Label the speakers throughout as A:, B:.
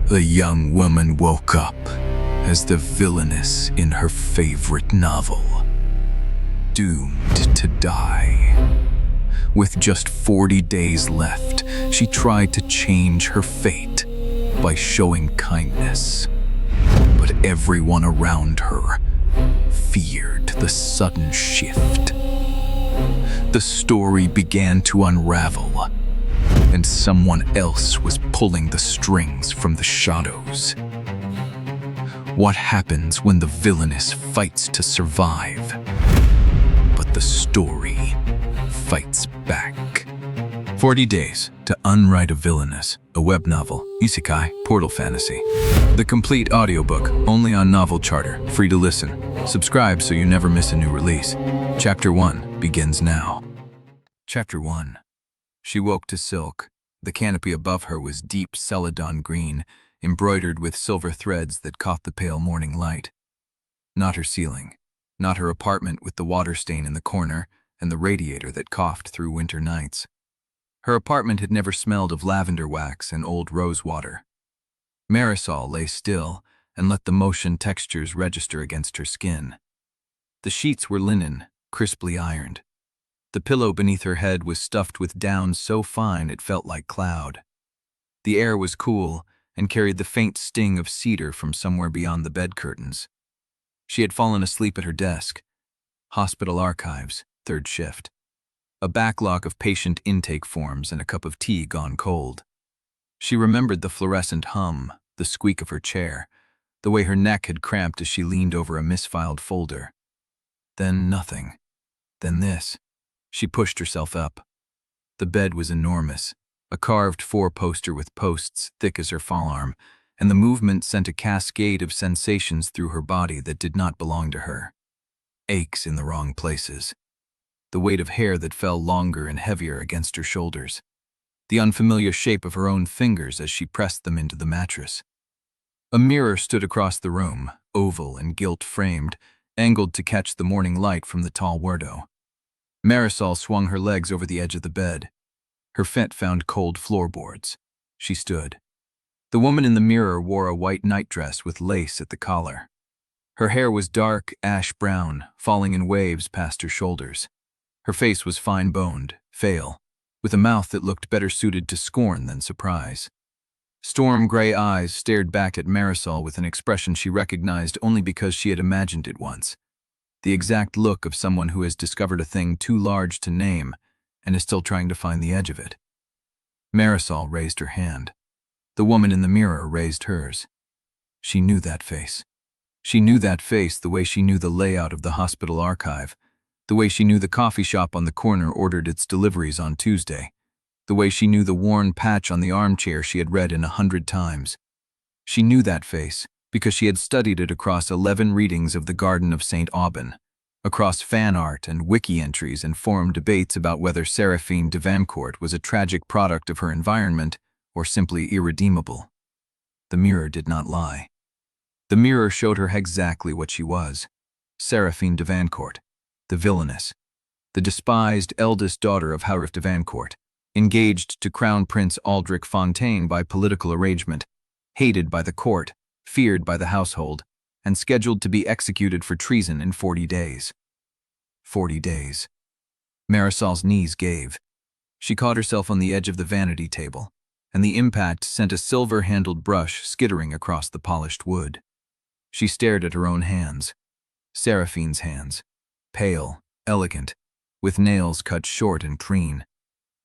A: The young woman woke up as the villainess in her favorite novel, doomed to die. With just 40 days left, she tried to change her fate by showing kindness. But everyone around her feared the sudden shift. The story began to unravel, and someone else was pulling the strings from the shadows. What happens when the villainess fights to survive, but the story fights back? 40 Days to Unwrite a Villainess, a web novel, Isekai Portal Fantasy. The complete audiobook, only on Novel Charter, free to listen. Subscribe so you never miss a new release. Chapter 1 begins now. Chapter 1. She woke to silk. The canopy above her was deep celadon green, embroidered with silver threads that caught the pale morning light. Not her ceiling, not her apartment with the water stain in the corner and the radiator that coughed through winter nights. Her apartment had never smelled of lavender wax and old rosewater. Marisol lay still and let the motion textures register against her skin. The sheets were linen, crisply ironed. The pillow beneath her head was stuffed with down so fine it felt like cloud. The air was cool and carried the faint sting of cedar from somewhere beyond the bed curtains. She had fallen asleep at her desk. Hospital archives, third shift. A backlog of patient intake forms and a cup of tea gone cold. She remembered the fluorescent hum, the squeak of her chair, the way her neck had cramped as she leaned over a misfiled folder. Then nothing. Then this. She pushed herself up. The bed was enormous, a carved four-poster with posts thick as her forearm, and the movement sent a cascade of sensations through her body that did not belong to her. Aches in the wrong places. The weight of hair that fell longer and heavier against her shoulders. The unfamiliar shape of her own fingers as she pressed them into the mattress. A mirror stood across the room, oval and gilt-framed, angled to catch the morning light from the tall window. Marisol swung her legs over the edge of the bed. Her feet found cold floorboards. She stood. The woman in the mirror wore a white nightdress with lace at the collar. Her hair was dark, ash-brown, falling in waves past her shoulders. Her face was fine-boned, pale, with a mouth that looked better suited to scorn than surprise. Storm-gray eyes stared back at Marisol with an expression she recognized only because she had imagined it once. The exact look of someone who has discovered a thing too large to name and is still trying to find the edge of it. Marisol raised her hand. The woman in the mirror raised hers. She knew that face. She knew that face the way she knew the layout of the hospital archive, the way she knew the coffee shop on the corner ordered its deliveries on Tuesday, the way she knew the worn patch on the armchair she had read in 100 times. She knew that face because she had studied it across 11 readings of The Garden of St. Aubin, across fan art and wiki entries and forum debates about whether Seraphine Devereaux was a tragic product of her environment or simply irredeemable. The mirror did not lie. The mirror showed her exactly what she was: Seraphine Devereaux, the villainess, the despised eldest daughter of Houarif Devereaux, engaged to Crown Prince Aldrich Fontaine by political arrangement, hated by the court, feared by the household, and scheduled to be executed for treason in 40 days. 40 days. Marisol's knees gave. She caught herself on the edge of the vanity table, and the impact sent a silver-handled brush skittering across the polished wood. She stared at her own hands. Seraphine's hands. Pale, elegant, with nails cut short and clean.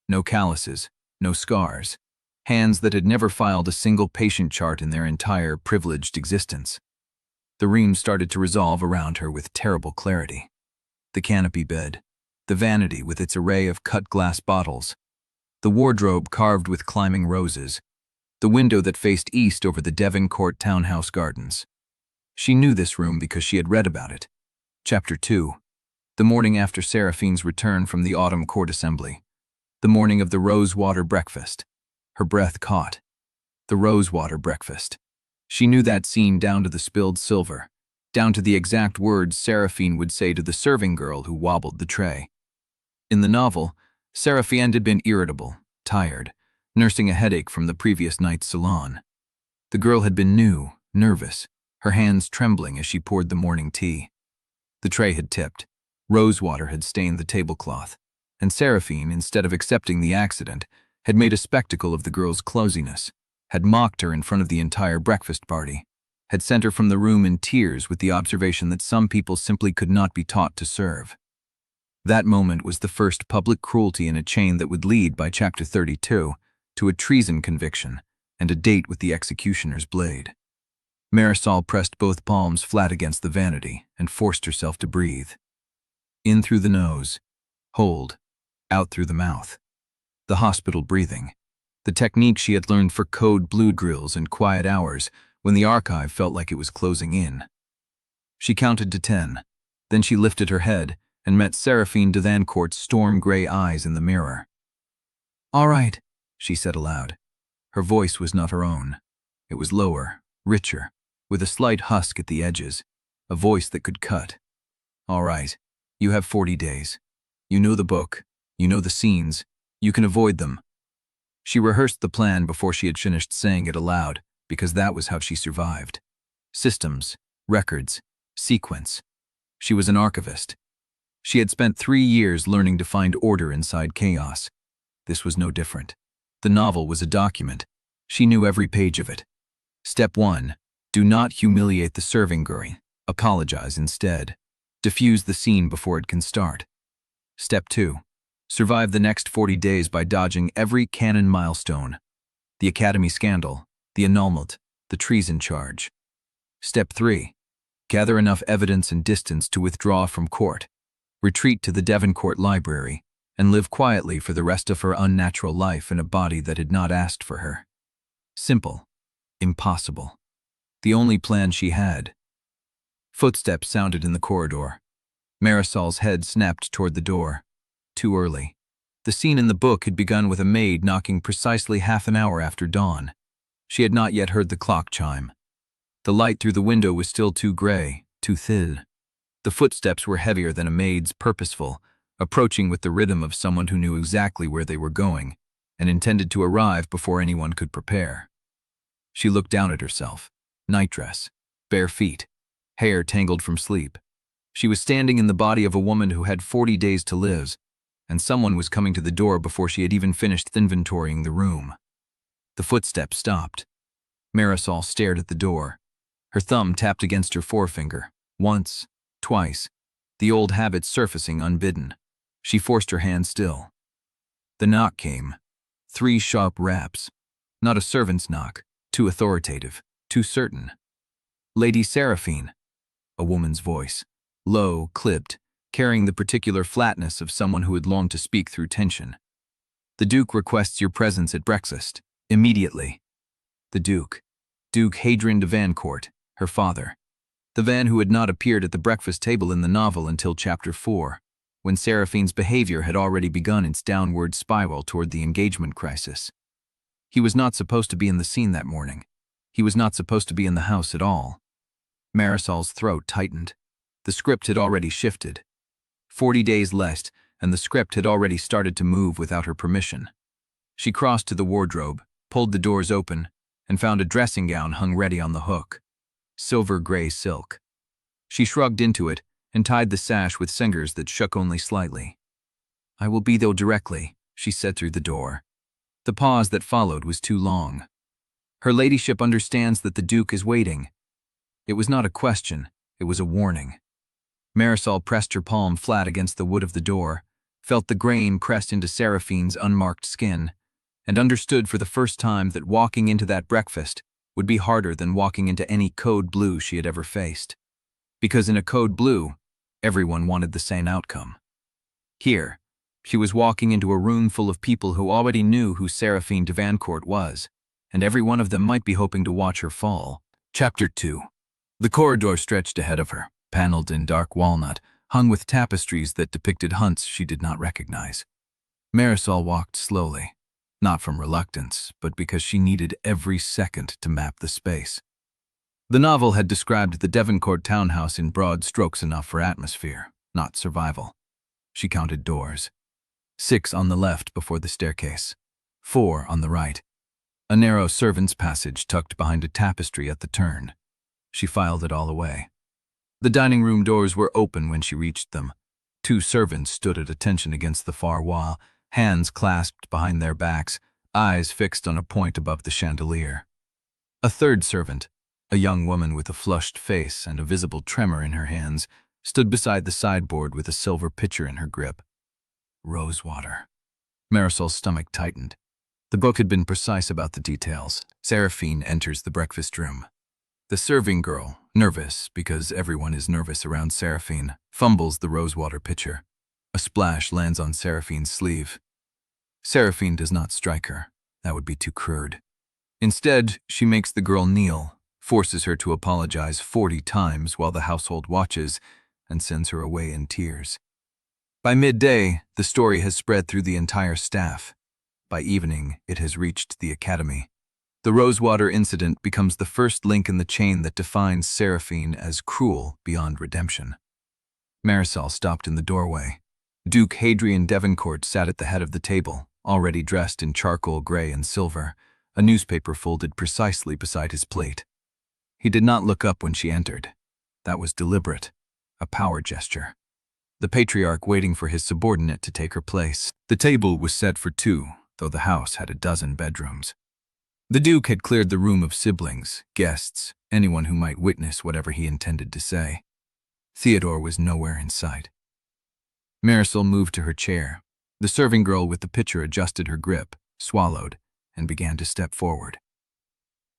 A: No calluses, no scars. Hands that had never filed a single patient chart in their entire privileged existence. The ream started to resolve around her with terrible clarity. The canopy bed, the vanity with its array of cut glass bottles, the wardrobe carved with climbing roses, the window that faced east over the Devoncourt townhouse gardens. She knew this room because she had read about it. Chapter 2. The morning after Seraphine's return from the autumn court assembly. The morning of the Rosewater breakfast. Her breath caught. The Rosewater breakfast. She knew that scene down to the spilled silver, down to the exact words Seraphine would say to the serving girl who wobbled the tray. In the novel, Seraphine had been irritable, tired, nursing a headache from the previous night's salon. The girl had been new, nervous, her hands trembling as she poured the morning tea. The tray had tipped, rosewater had stained the tablecloth, and Seraphine, instead of accepting the accident, had made a spectacle of the girl's clumsiness, had mocked her in front of the entire breakfast party, had sent her from the room in tears with the observation that some people simply could not be taught to serve. That moment was the first public cruelty in a chain that would lead, by Chapter 32, to a treason conviction and a date with the executioner's blade. Marisol pressed both palms flat against the vanity and forced herself to breathe. In through the nose, hold, out through the mouth. The hospital breathing. The technique she had learned for code blue drills and quiet hours when the archive felt like it was closing in. She counted to 10. Then she lifted her head and met Seraphine Devereaux's storm-gray eyes in the mirror. "All right," she said aloud. Her voice was not her own. It was lower, richer, with a slight husk at the edges, a voice that could cut. "All right. You have 40 days. You know the book. You know the scenes. You can avoid them." She rehearsed the plan before she had finished saying it aloud, because that was how she survived. Systems, records, sequence. She was an archivist. She had spent 3 years learning to find order inside chaos. This was no different. The novel was a document. She knew every page of it. Step 1. Do not humiliate the serving girl. Apologize instead. Diffuse the scene before it can start. Step 2. Survive the next 40 days by dodging every canon milestone. The Academy scandal, the annulment, the treason charge. Step 3. Gather enough evidence and distance to withdraw from court. Retreat to the Devoncourt library and live quietly for the rest of her unnatural life in a body that had not asked for her. Simple. Impossible. The only plan she had. Footsteps sounded in the corridor. Marisol's head snapped toward the door. Too early. The scene in the book had begun with a maid knocking precisely half an hour after dawn. She had not yet heard the clock chime. The light through the window was still too gray, too thin. The footsteps were heavier than a maid's, purposeful, approaching with the rhythm of someone who knew exactly where they were going and intended to arrive before anyone could prepare. She looked down at herself. Nightdress, bare feet, hair tangled from sleep. She was standing in the body of a woman who had 40 days to live, and someone was coming to the door before she had even finished inventorying the room. The footsteps stopped. Marisol stared at the door. Her thumb tapped against her forefinger. Once, twice, the old habit surfacing unbidden. She forced her hand still. The knock came. 3 sharp raps. Not a servant's knock, too authoritative, too certain. "Lady Seraphine," a woman's voice, low, clipped, carrying the particular flatness of someone who had longed to speak through tension. "The Duke requests your presence at breakfast, immediately." The Duke. Duke Hadrian de Vancourt, her father. The Van who had not appeared at the breakfast table in the novel until Chapter 4, when Seraphine's behavior had already begun its downward spiral toward the engagement crisis. He was not supposed to be in the scene that morning. He was not supposed to be in the house at all. Marisol's throat tightened. The script had already shifted. 40 days less, and the script had already started to move without her permission. She crossed to the wardrobe, pulled the doors open, and found a dressing gown hung ready on the hook. Silver-gray silk. She shrugged into it and tied the sash with fingers that shook only slightly. "I will be there directly," she said through the door. The pause that followed was too long. "Her ladyship understands that the Duke is waiting." It was not a question, it was a warning. Marisol pressed her palm flat against the wood of the door, felt the grain pressed into Seraphine's unmarked skin, and understood for the first time that walking into that breakfast would be harder than walking into any code blue she had ever faced. Because in a code blue, everyone wanted the same outcome. Here, she was walking into a room full of people who already knew who Seraphine Devereaux was, and every one of them might be hoping to watch her fall. Chapter 2. The corridor stretched ahead of her, paneled in dark walnut, hung with tapestries that depicted hunts she did not recognize. Marisol walked slowly, not from reluctance, but because she needed every second to map the space. The novel had described the Devoncourt townhouse in broad strokes enough for atmosphere, not survival. She counted doors. 6 on the left before the staircase. 4 on the right. A narrow servant's passage tucked behind a tapestry at the turn. She filed it all away. The dining room doors were open when she reached them. Two servants stood at attention against the far wall, hands clasped behind their backs, eyes fixed on a point above the chandelier. A third servant, a young woman with a flushed face and a visible tremor in her hands, stood beside the sideboard with a silver pitcher in her grip. Rosewater. Marisol's stomach tightened. The book had been precise about the details. Seraphine enters the breakfast room. The serving girl, nervous because everyone is nervous around Seraphine, fumbles the rosewater pitcher. A splash lands on Seraphine's sleeve. Seraphine does not strike her. That would be too crude. Instead, she makes the girl kneel, forces her to apologize 40 times while the household watches, and sends her away in tears. By midday, the story has spread through the entire staff. By evening, it has reached the academy. The Rosewater incident becomes the first link in the chain that defines Seraphine as cruel beyond redemption. Marisol stopped in the doorway. Duke Hadrian Devencourt sat at the head of the table, already dressed in charcoal gray and silver, a newspaper folded precisely beside his plate. He did not look up when she entered. That was deliberate, a power gesture. The patriarch waiting for his subordinate to take her place. The table was set for two, though the house had a dozen bedrooms. The Duke had cleared the room of siblings, guests, anyone who might witness whatever he intended to say. Theodore was nowhere in sight. Marisol moved to her chair. The serving girl with the pitcher adjusted her grip, swallowed, and began to step forward.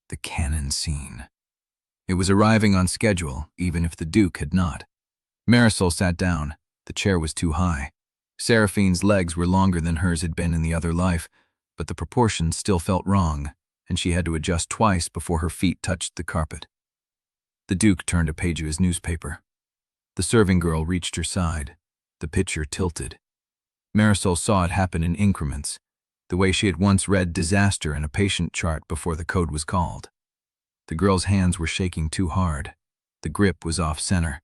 A: The canon scene. It was arriving on schedule, even if the Duke had not. Marisol sat down. The chair was too high. Seraphine's legs were longer than hers had been in the other life, but the proportions still felt wrong, and she had to adjust twice before her feet touched the carpet. The Duke turned a page of his newspaper. The serving girl reached her side. The pitcher tilted. Marisol saw it happen in increments, the way she had once read disaster in a patient chart before the code was called. The girl's hands were shaking too hard. The grip was off-center.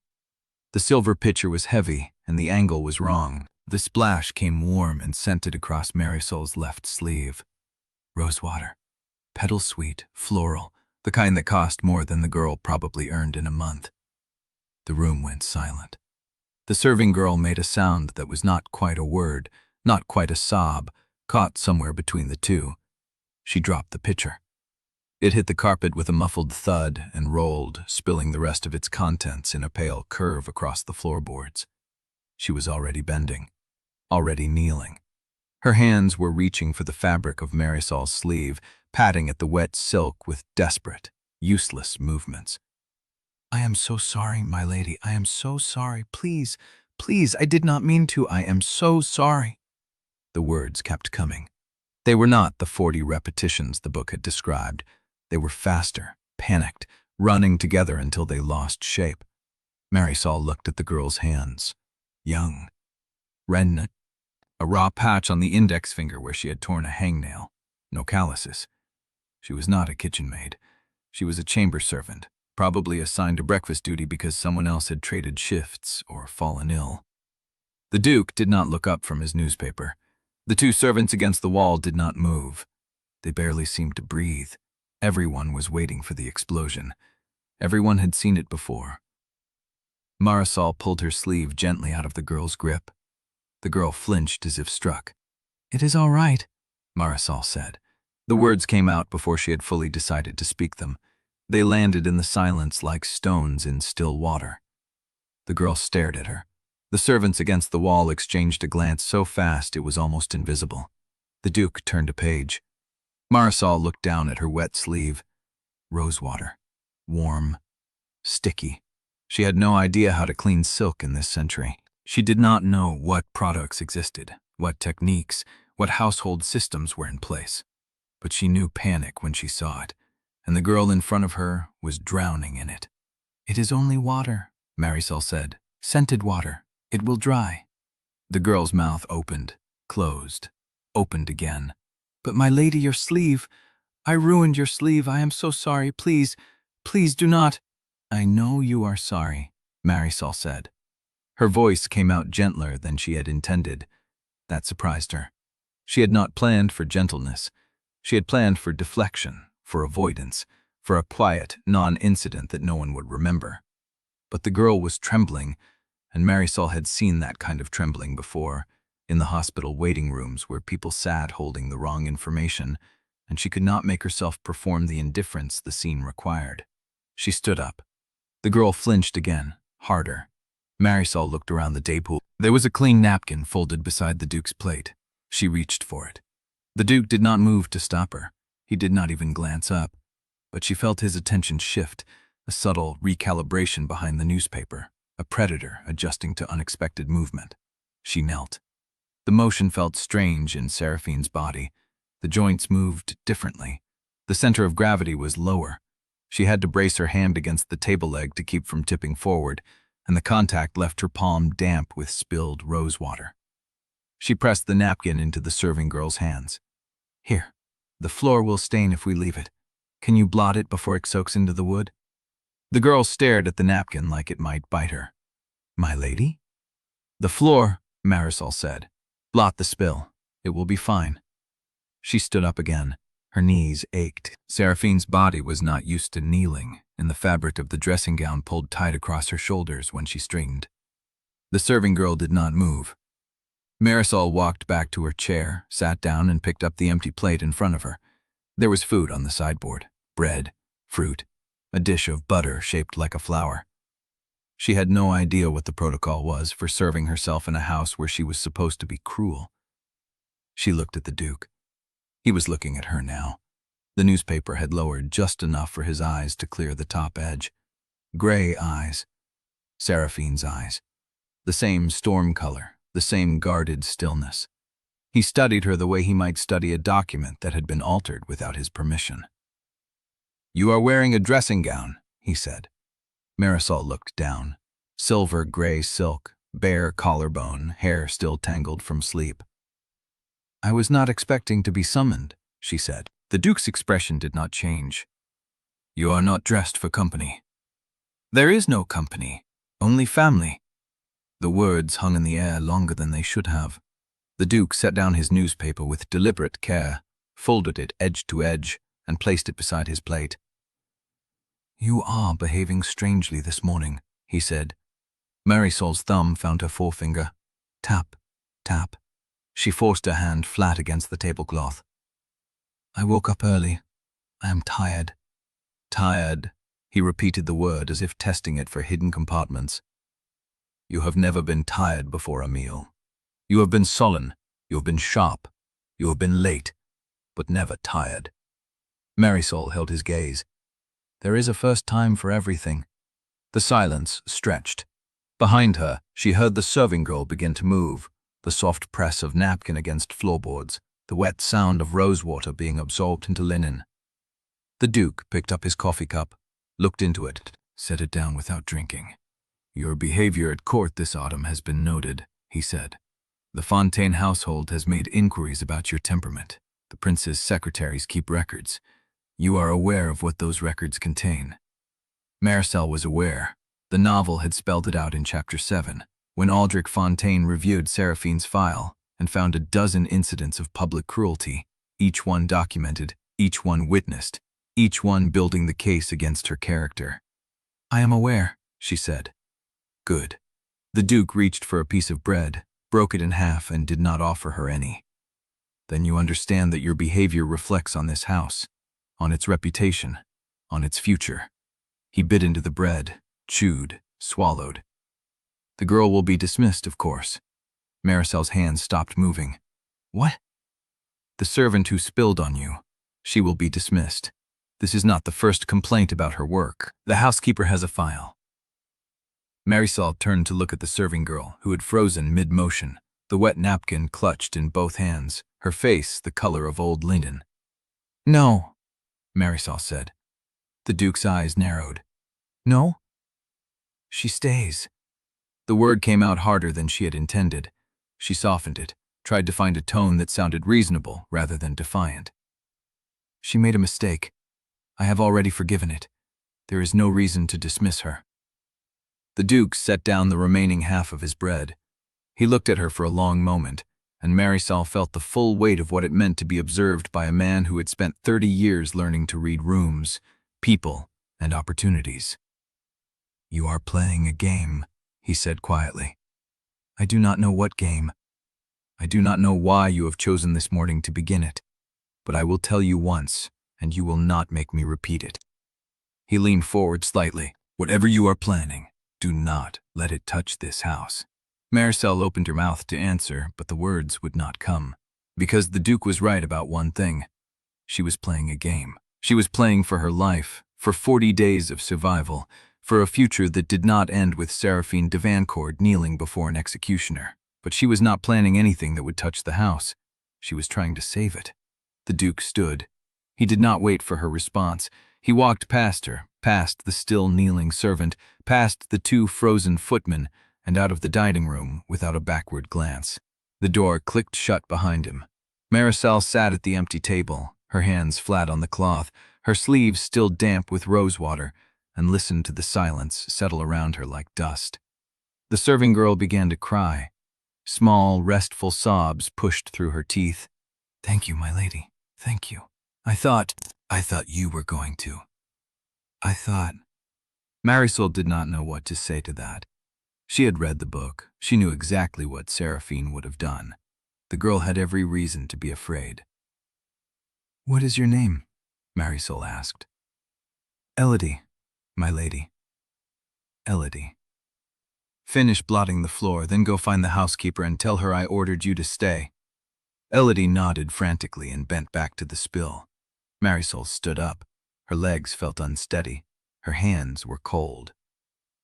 A: The silver pitcher was heavy, and the angle was wrong. The splash came warm and scented across Marisol's left sleeve. Rosewater. Petal sweet, floral, the kind that cost more than the girl probably earned in a month. The room went silent. The serving girl made a sound that was not quite a word, not quite a sob, caught somewhere between the two. She dropped the pitcher. It hit the carpet with a muffled thud and rolled, spilling the rest of its contents in a pale curve across the floorboards. She was already bending, already kneeling. Her hands were reaching for the fabric of Marisol's sleeve, patting at the wet silk with desperate, useless movements. "I am so sorry, my lady. I am so sorry. Please, please, I did not mean to. I am so sorry." The words kept coming. They were not the 40 repetitions the book had described. They were faster, panicked, running together until they lost shape. Marisol looked at the girl's hands. Young. Rednut. A raw patch on the index finger where she had torn a hangnail. No calluses. She was not a kitchen maid. She was a chamber servant, probably assigned to breakfast duty because someone else had traded shifts or fallen ill. The Duke did not look up from his newspaper. The two servants against the wall did not move. They barely seemed to breathe. Everyone was waiting for the explosion. Everyone had seen it before. Marisol pulled her sleeve gently out of the girl's grip. The girl flinched as if struck. "It is all right," Marisol said. The words came out before she had fully decided to speak them. They landed in the silence like stones in still water. The girl stared at her. The servants against the wall exchanged a glance so fast it was almost invisible. The Duke turned a page. Marisol looked down at her wet sleeve. Rosewater. Warm. Sticky. She had no idea how to clean silk in this century. She did not know what products existed, what techniques, what household systems were in place. But she knew panic when she saw it, and the girl in front of her was drowning in it. "It is only water," Marisol said. "Scented water. It will dry." The girl's mouth opened, closed, opened again. "But my lady, your sleeve. I ruined your sleeve. I am so sorry. Please, please do not." "I know you are sorry," Marisol said. Her voice came out gentler than she had intended. That surprised her. She had not planned for gentleness. She had planned for deflection, for avoidance, for a quiet, non-incident that no one would remember. But the girl was trembling, and Marisol had seen that kind of trembling before, in the hospital waiting rooms where people sat holding the wrong information, and she could not make herself perform the indifference the scene required. She stood up. The girl flinched again, harder. Marisol looked around the day pool. There was a clean napkin folded beside the Duke's plate. She reached for it. The Duke did not move to stop her. He did not even glance up. But she felt his attention shift, a subtle recalibration behind the newspaper, a predator adjusting to unexpected movement. She knelt. The motion felt strange in Seraphine's body. The joints moved differently. The center of gravity was lower. She had to brace her hand against the table leg to keep from tipping forward, and the contact left her palm damp with spilled rosewater. She pressed the napkin into the serving girl's hands. "Here, the floor will stain if we leave it. Can you blot it before it soaks into the wood?" The girl stared at the napkin like it might bite her. "My lady?" "The floor," Marisol said. "Blot the spill. It will be fine." She stood up again. Her knees ached. Seraphine's body was not used to kneeling, and the fabric of the dressing gown pulled tight across her shoulders when she straightened. The serving girl did not move. Marisol walked back to her chair, sat down, and picked up the empty plate in front of her. There was food on the sideboard: bread, fruit, a dish of butter shaped like a flower. She had no idea what the protocol was for serving herself in a house where she was supposed to be cruel. She looked at the Duke. He was looking at her now. The newspaper had lowered just enough for his eyes to clear the top edge. Gray eyes. Seraphine's eyes. The same storm color, the same guarded stillness. He studied her the way he might study a document that had been altered without his permission. "You are wearing a dressing gown," he said. Marisol looked down. Silver-gray silk, bare collarbone, hair still tangled from sleep. "I was not expecting to be summoned," she said. The Duke's expression did not change. "You are not dressed for company." "There is no company, only family." The words hung in the air longer than they should have. The Duke set down his newspaper with deliberate care, folded it edge to edge, and placed it beside his plate. "You are behaving strangely this morning," he said. Marisol's thumb found her forefinger. Tap, tap. She forced her hand flat against the tablecloth. "I woke up early. I am tired." "Tired," he repeated the word as if testing it for hidden compartments. "You have never been tired before a meal. You have been sullen, you have been sharp, you have been late, but never tired." Marisol held his gaze. There is a first time for everything. The silence stretched. Behind her, she heard the serving girl begin to move, the soft press of napkin against floorboards, the wet sound of rosewater being absorbed into linen. The Duke picked up his coffee cup, looked into it, set it down without drinking. "Your behavior at court this autumn has been noted," he said. "The Fontaine household has made inquiries about your temperament. The prince's secretaries keep records. You are aware of what those records contain." Marisol was aware. The novel had spelled it out in Chapter 7, when Aldrich Fontaine reviewed Seraphine's file and found a dozen incidents of public cruelty, each one documented, each one witnessed, each one building the case against her character. "I am aware," she said. "Good." The Duke reached for a piece of bread, broke it in half, and did not offer her any. "Then you understand that your behavior reflects on this house, on its reputation, on its future." He bit into the bread, chewed, swallowed. "The girl will be dismissed, of course." Marisol's hands stopped moving. "What?" "The servant who spilled on you. She will be dismissed. This is not the first complaint about her work. The housekeeper has a file." Marisol turned to look at the serving girl, who had frozen mid-motion, the wet napkin clutched in both hands, her face the color of old linen. "No," Marisol said. The Duke's eyes narrowed. "No?" "She stays." The word came out harder than she had intended. She softened it, tried to find a tone that sounded reasonable rather than defiant. "She made a mistake. I have already forgiven it. There is no reason to dismiss her." The Duke set down the remaining half of his bread. He looked at her for a long moment, and Marisol felt the full weight of what it meant to be observed by a man who had spent 30 years learning to read rooms, people, and opportunities. "You are playing a game," he said quietly. "I do not know what game. I do not know why you have chosen this morning to begin it, but I will tell you once, and you will not make me repeat it." He leaned forward slightly. "Whatever you are planning, do not let it touch this house." Marisol opened her mouth to answer, but the words would not come. Because the Duke was right about one thing. She was playing a game. She was playing for her life, for 40 days of survival, for a future that did not end with Seraphine Devereaux kneeling before an executioner. But she was not planning anything that would touch the house. She was trying to save it. The Duke stood. He did not wait for her response. He walked past her, past the still kneeling servant, past the 2 frozen footmen, and out of the dining room without a backward glance. The door clicked shut behind him. Marisol sat at the empty table, her hands flat on the cloth, her sleeves still damp with rosewater, and listened to the silence settle around her like dust. The serving girl began to cry. Small, restful sobs pushed through her teeth. "Thank you, my lady. Thank you. I thought you were going to. I thought." Marisol did not know what to say to that. She had read the book. She knew exactly what Seraphine would have done. The girl had every reason to be afraid. "What is your name?" Marisol asked. "Elodie, my lady. Elodie." "Finish blotting the floor, then go find the housekeeper and tell her I ordered you to stay." Elodie nodded frantically and bent back to the spill. Marisol stood up. Her legs felt unsteady. Her hands were cold.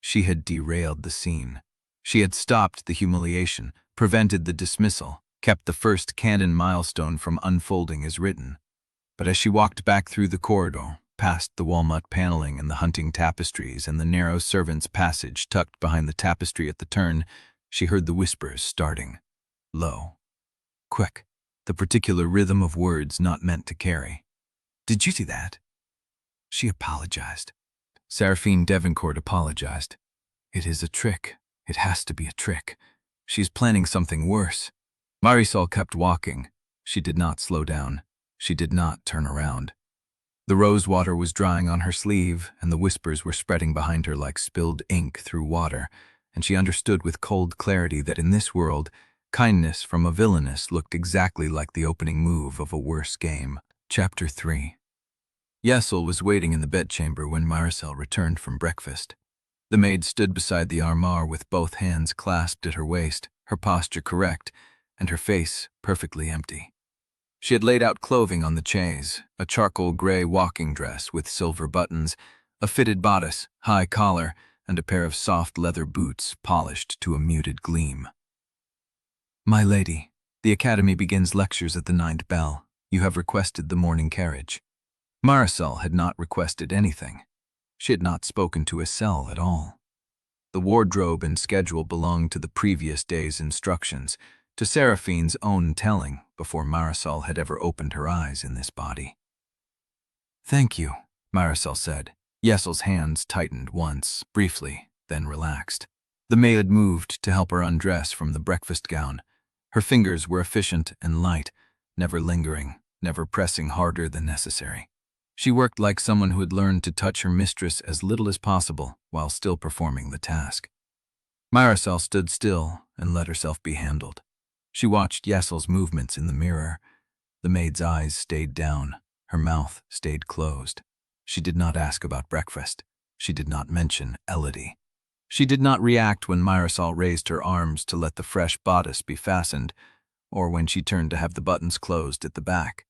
A: She had derailed the scene. She had stopped the humiliation, prevented the dismissal, kept the first canon milestone from unfolding as written. But as she walked back through the corridor, past the walnut paneling and the hunting tapestries and the narrow servants' passage tucked behind the tapestry at the turn, she heard the whispers starting. Low. Quick. The particular rhythm of words not meant to carry. "Did you do that?" She apologized. Seraphine Devereaux apologized. "It is a trick. It has to be a trick. She's planning something worse." Marisol kept walking. She did not slow down. She did not turn around. The rosewater was drying on her sleeve, and the whispers were spreading behind her like spilled ink through water, and she understood with cold clarity that in this world, kindness from a villainess looked exactly like the opening move of a worse game. Chapter 3. Exile was waiting in the bedchamber when Marisol returned from breakfast. The maid stood beside the armoire with both hands clasped at her waist, her posture correct, and her face perfectly empty. She had laid out clothing on the chaise, a charcoal gray walking dress with silver buttons, a fitted bodice, high collar, and a pair of soft leather boots polished to a muted gleam. "My lady, the academy begins lectures at the 9th bell. You have requested the morning carriage." Marisol had not requested anything. She had not spoken to Exile at all. The wardrobe and schedule belonged to the previous day's instructions, to Seraphine's own telling before Marisol had ever opened her eyes in this body. "Thank you," Marisol said. Exil's hands tightened once, briefly, then relaxed. The maid moved to help her undress from the breakfast gown. Her fingers were efficient and light, never lingering, never pressing harder than necessary. She worked like someone who had learned to touch her mistress as little as possible while still performing the task. Marisol stood still and let herself be handled. She watched Exile's movements in the mirror. The maid's eyes stayed down. Her mouth stayed closed. She did not ask about breakfast. She did not mention Elodie. She did not react when Marisol raised her arms to let the fresh bodice be fastened, or when she turned to have the buttons closed at the back.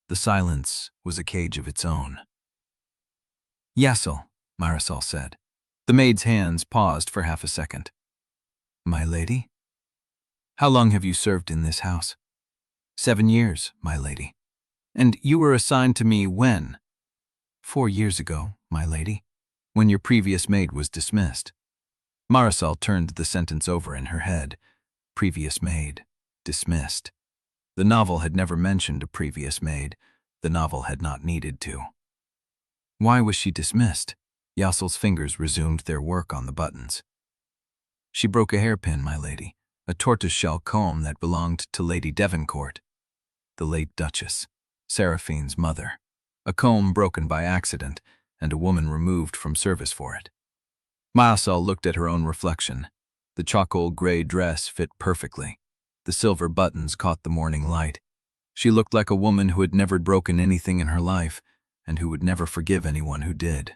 A: The silence was a cage of its own. "Exile," Marisol said. The maid's hands paused for half a second. "My lady?" "How long have you served in this house?" 7 years, my lady." "And you were assigned to me when?" 4 years ago, my lady, when your previous maid was dismissed." Marisol turned the sentence over in her head. Previous maid. Dismissed. The novel had never mentioned a previous maid. The novel had not needed to. Why was she dismissed? Exile's fingers resumed their work on the buttons. "She broke a hairpin, my lady. a tortoiseshell comb that belonged to Lady Devoncourt, the late Duchess, Seraphine's mother, a comb broken by accident and a woman removed from service for it. Marisol looked at her own reflection. The charcoal gray dress fit perfectly. The silver buttons caught the morning light. She looked like a woman who had never broken anything in her life and who would never forgive anyone who did.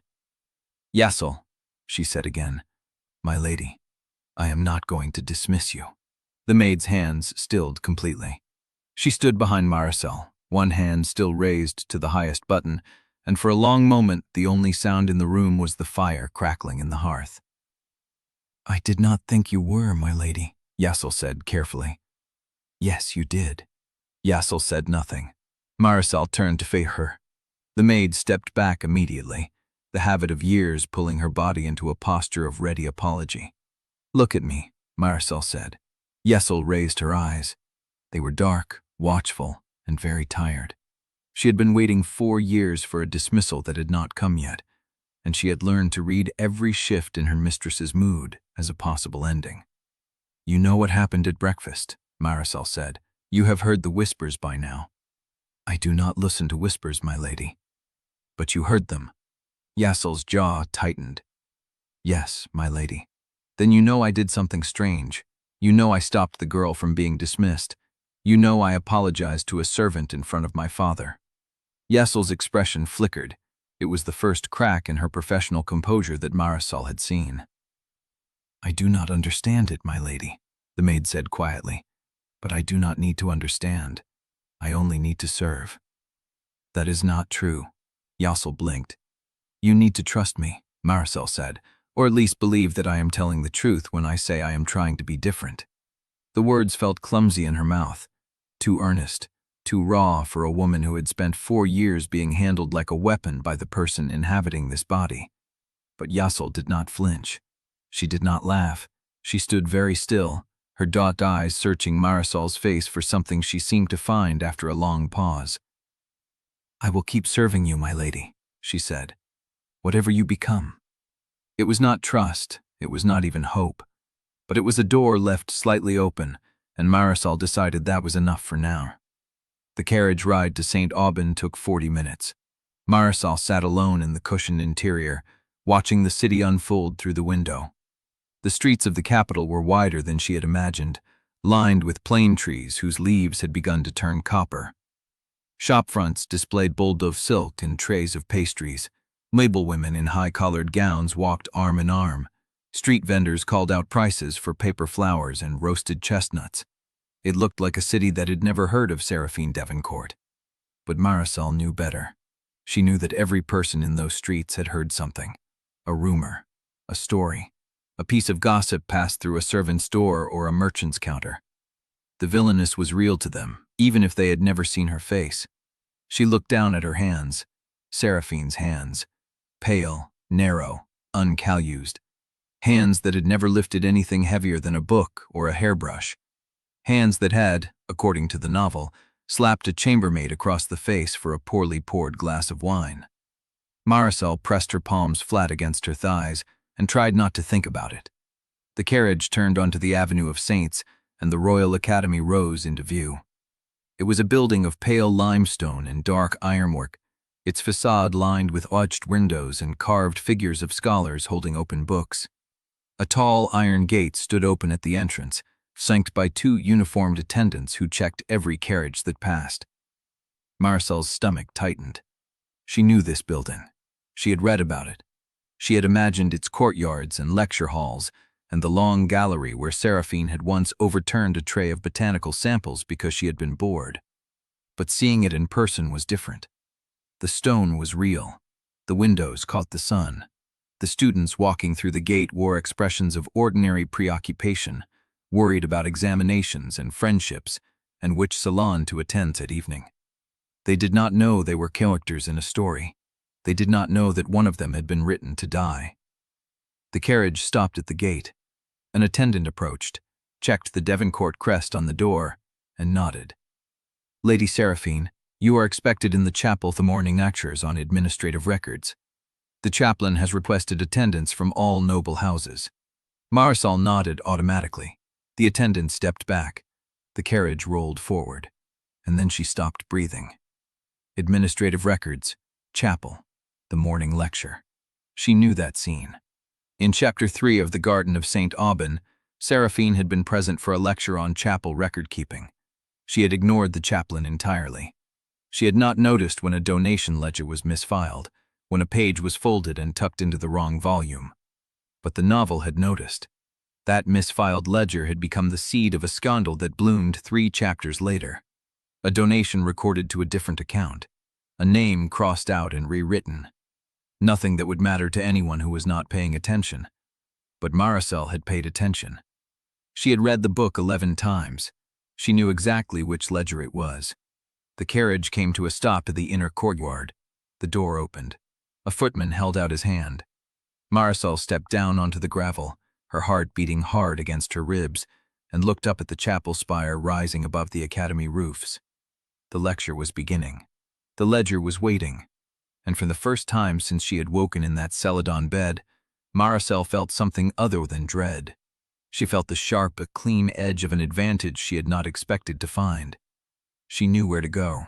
A: "Yassel," she said again. "My lady, I am not going to dismiss you." The maid's hands stilled completely. She stood behind Marisol, one hand still raised to the highest button, and for a long moment the only sound in the room was the fire crackling in the hearth. "I did not think you were, my lady," Yassel said carefully. "Yes, you did." Yassel said nothing. Marisol turned to face her. The maid stepped back immediately, the habit of years pulling her body into a posture of ready apology. "Look at me," Marisol said. Yassel raised her eyes. They were dark, watchful, and very tired. She had been waiting 4 years for a dismissal that had not come yet, and she had learned to read every shift in her mistress's mood as a possible ending. "You know what happened at breakfast," Marisol said. "You have heard the whispers by now." "I do not listen to whispers, my lady." "But you heard them." Yassel's jaw tightened. "Yes, my lady." "Then you know I did something strange. You know I stopped the girl from being dismissed. You know I apologized to a servant in front of my father." Yassel's expression flickered. It was the first crack in her professional composure that Marisol had seen. "I do not understand it, my lady," the maid said quietly. "But I do not need to understand. I only need to serve." "That is not true." Yassel blinked. "You need to trust me," Marisol said, "or at least believe that I am telling the truth when I say I am trying to be different." The words felt clumsy in her mouth, too earnest, too raw for a woman who had spent 4 years being handled like a weapon by the person inhabiting this body. But Yassel did not flinch. She did not laugh. She stood very still, her dark eyes searching Marisol's face for something she seemed to find after a long pause. "I will keep serving you, my lady," she said, "whatever you become." It was not trust, it was not even hope, but it was a door left slightly open, and Marisol decided that was enough for now. The carriage ride to St. Aubin took 40 minutes. Marisol sat alone in the cushioned interior, watching the city unfold through the window. The streets of the capital were wider than she had imagined, lined with plane trees whose leaves had begun to turn copper. Shop fronts displayed Bordeaux silk and trays of pastries. Mabel women in high-collared gowns walked arm in arm. Street vendors called out prices for paper flowers and roasted chestnuts. It looked like a city that had never heard of Seraphine Devereaux. But Marisol knew better. She knew that every person in those streets had heard something. A rumor, a story, a piece of gossip passed through a servant's door or a merchant's counter. The villainess was real to them, even if they had never seen her face. She looked down at her hands, Seraphine's hands, pale, narrow, uncalloused. Hands that had never lifted anything heavier than a book or a hairbrush. Hands that had, according to the novel, slapped a chambermaid across the face for a poorly poured glass of wine. Marisol pressed her palms flat against her thighs and tried not to think about it. The carriage turned onto the Avenue of Saints, and the Royal Academy rose into view. It was a building of pale limestone and dark ironwork, its facade lined with arched windows and carved figures of scholars holding open books. A tall iron gate stood open at the entrance, flanked by 2 uniformed attendants who checked every carriage that passed. Marisol's stomach tightened. She knew this building. She had read about it. She had imagined its courtyards and lecture halls, and the long gallery where Seraphine had once overturned a tray of botanical samples because she had been bored. But seeing it in person was different. The stone was real. The windows caught the sun. The students walking through the gate wore expressions of ordinary preoccupation, worried about examinations and friendships, and which salon to attend that evening. They did not know they were characters in a story. They did not know that one of them had been written to die. The carriage stopped at the gate. An attendant approached, checked the Devoncourt crest on the door, and nodded. "Lady Seraphine, you are expected in the chapel the morning lectures on administrative records. The chaplain has requested attendance from all noble houses." Marisol nodded automatically. The attendant stepped back. The carriage rolled forward, and then she stopped breathing. Administrative records, chapel, the morning lecture. She knew that scene. In Chapter 3 of The Garden of St. Aubin, Seraphine had been present for a lecture on chapel record-keeping. She had ignored the chaplain entirely. She had not noticed when a donation ledger was misfiled, when a page was folded and tucked into the wrong volume. But the novel had noticed. That misfiled ledger had become the seed of a scandal that bloomed 3 chapters later. A donation recorded to a different account. A name crossed out and rewritten. Nothing that would matter to anyone who was not paying attention. But Marisol had paid attention. She had read the book 11 times. She knew exactly which ledger it was. The carriage came to a stop at the inner courtyard. The door opened. A footman held out his hand. Marisol stepped down onto the gravel, her heart beating hard against her ribs, and looked up at the chapel spire rising above the academy roofs. The lecture was beginning. The ledger was waiting. And for the first time since she had woken in that celadon bed, Marisol felt something other than dread. She felt the sharp, clean edge of an advantage she had not expected to find. She knew where to go.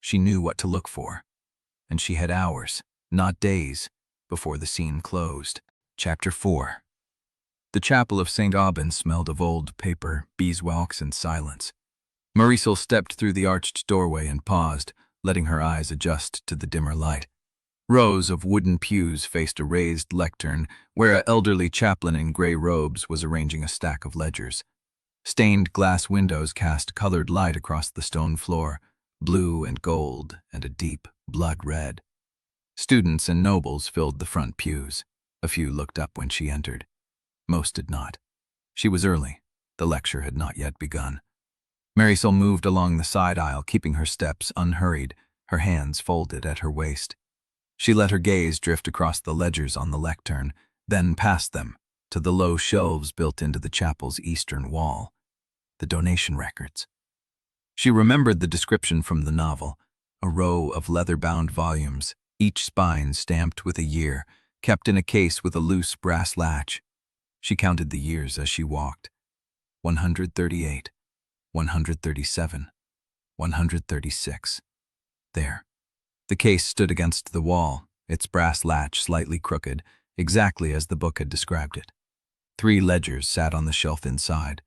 A: She knew what to look for. And she had hours, not days, before the scene closed. Chapter 4. The chapel of St. Aubin smelled of old paper, beeswax, and silence. Marisol stepped through the arched doorway and paused, letting her eyes adjust to the dimmer light. Rows of wooden pews faced a raised lectern where an elderly chaplain in gray robes was arranging a stack of ledgers. Stained glass windows cast colored light across the stone floor, blue and gold and a deep blood red. Students and nobles filled the front pews. A few looked up when she entered. Most did not. She was early. The lecture had not yet begun. Marisol moved along the side aisle, keeping her steps unhurried, her hands folded at her waist. She let her gaze drift across the ledgers on the lectern, then past them, to the low shelves built into the chapel's eastern wall. The donation records. She remembered the description from the novel, a row of leather-bound volumes, each spine stamped with a year, kept in a case with a loose brass latch. She counted the years as she walked. 138, 137, 136. There. The case stood against the wall, its brass latch slightly crooked, exactly as the book had described it. 3 ledgers sat on the shelf inside.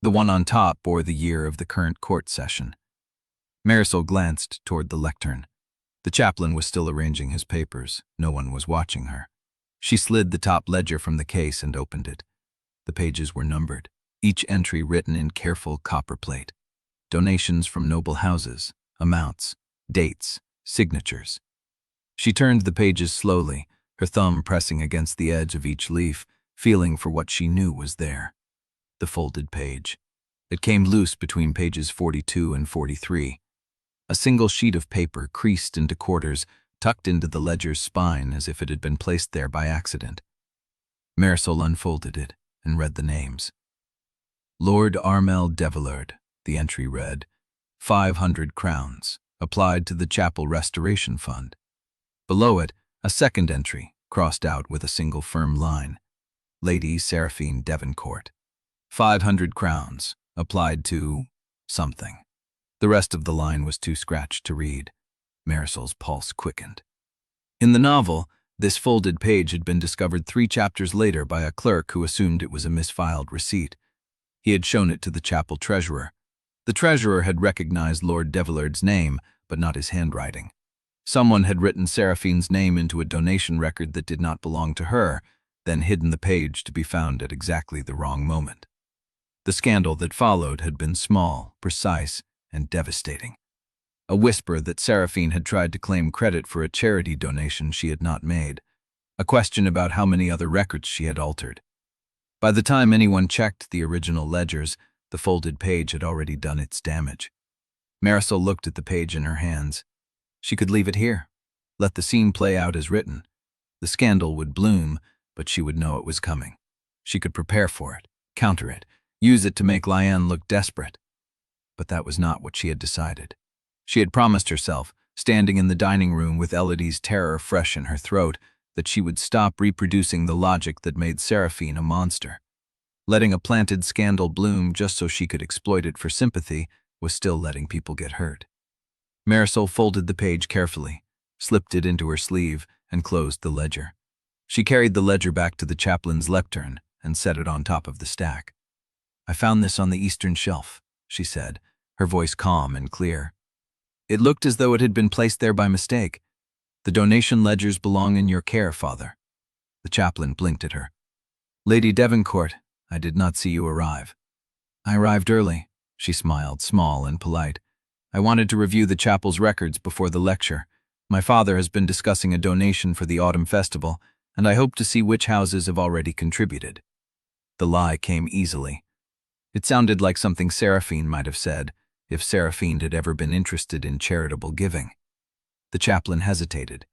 A: The one on top bore the year of the current court session. Marisol glanced toward the lectern. The chaplain was still arranging his papers. No one was watching her. She slid the top ledger from the case and opened it. The pages were numbered, each entry written in careful copperplate. Donations from noble houses, amounts, dates, signatures. She turned the pages slowly, her thumb pressing against the edge of each leaf, feeling for what she knew was there. The folded page. It came loose between pages 42 and 43. A single sheet of paper creased into quarters, tucked into the ledger's spine as if it had been placed there by accident. Marisol unfolded it and read the names. Lord Armel Devereaux, the entry read, 500 crowns, applied to the chapel restoration fund. Below it, a second entry, crossed out with a single firm line. Lady Seraphine Devereaux, 500 crowns, applied to something. The rest of the line was too scratched to read. Marisol's pulse quickened. In the novel, this folded page had been discovered 3 chapters later by a clerk who assumed it was a misfiled receipt. He had shown it to the chapel treasurer. The treasurer had recognized Lord Devereaux's name, but not his handwriting. Someone had written Seraphine's name into a donation record that did not belong to her, then hidden the page to be found at exactly the wrong moment. The scandal that followed had been small, precise, and devastating. A whisper that Seraphine had tried to claim credit for a charity donation she had not made. A question about how many other records she had altered. By the time anyone checked the original ledgers, the folded page had already done its damage. Marisol looked at the page in her hands. She could leave it here. Let the scene play out as written. The scandal would bloom, but she would know it was coming. She could prepare for it, counter it, use it to make Liane look desperate. But that was not what she had decided. She had promised herself, standing in the dining room with Elodie's terror fresh in her throat, that she would stop reproducing the logic that made Seraphine a monster. Letting a planted scandal bloom just so she could exploit it for sympathy was still letting people get hurt. Marisol folded the page carefully, slipped it into her sleeve, and closed the ledger. She carried the ledger back to the chaplain's lectern and set it on top of the stack. "I found this on the eastern shelf," she said, her voice calm and clear. "It looked as though it had been placed there by mistake. The donation ledgers belong in your care, Father." The chaplain blinked at her. "Lady Devoncourt, I did not see you arrive." "I arrived early," she smiled, small and polite. "I wanted to review the chapel's records before the lecture. My father has been discussing a donation for the autumn festival, and I hope to see which houses have already contributed." The lie came easily. It sounded like something Seraphine might have said, if Seraphine had ever been interested in charitable giving. The chaplain hesitated.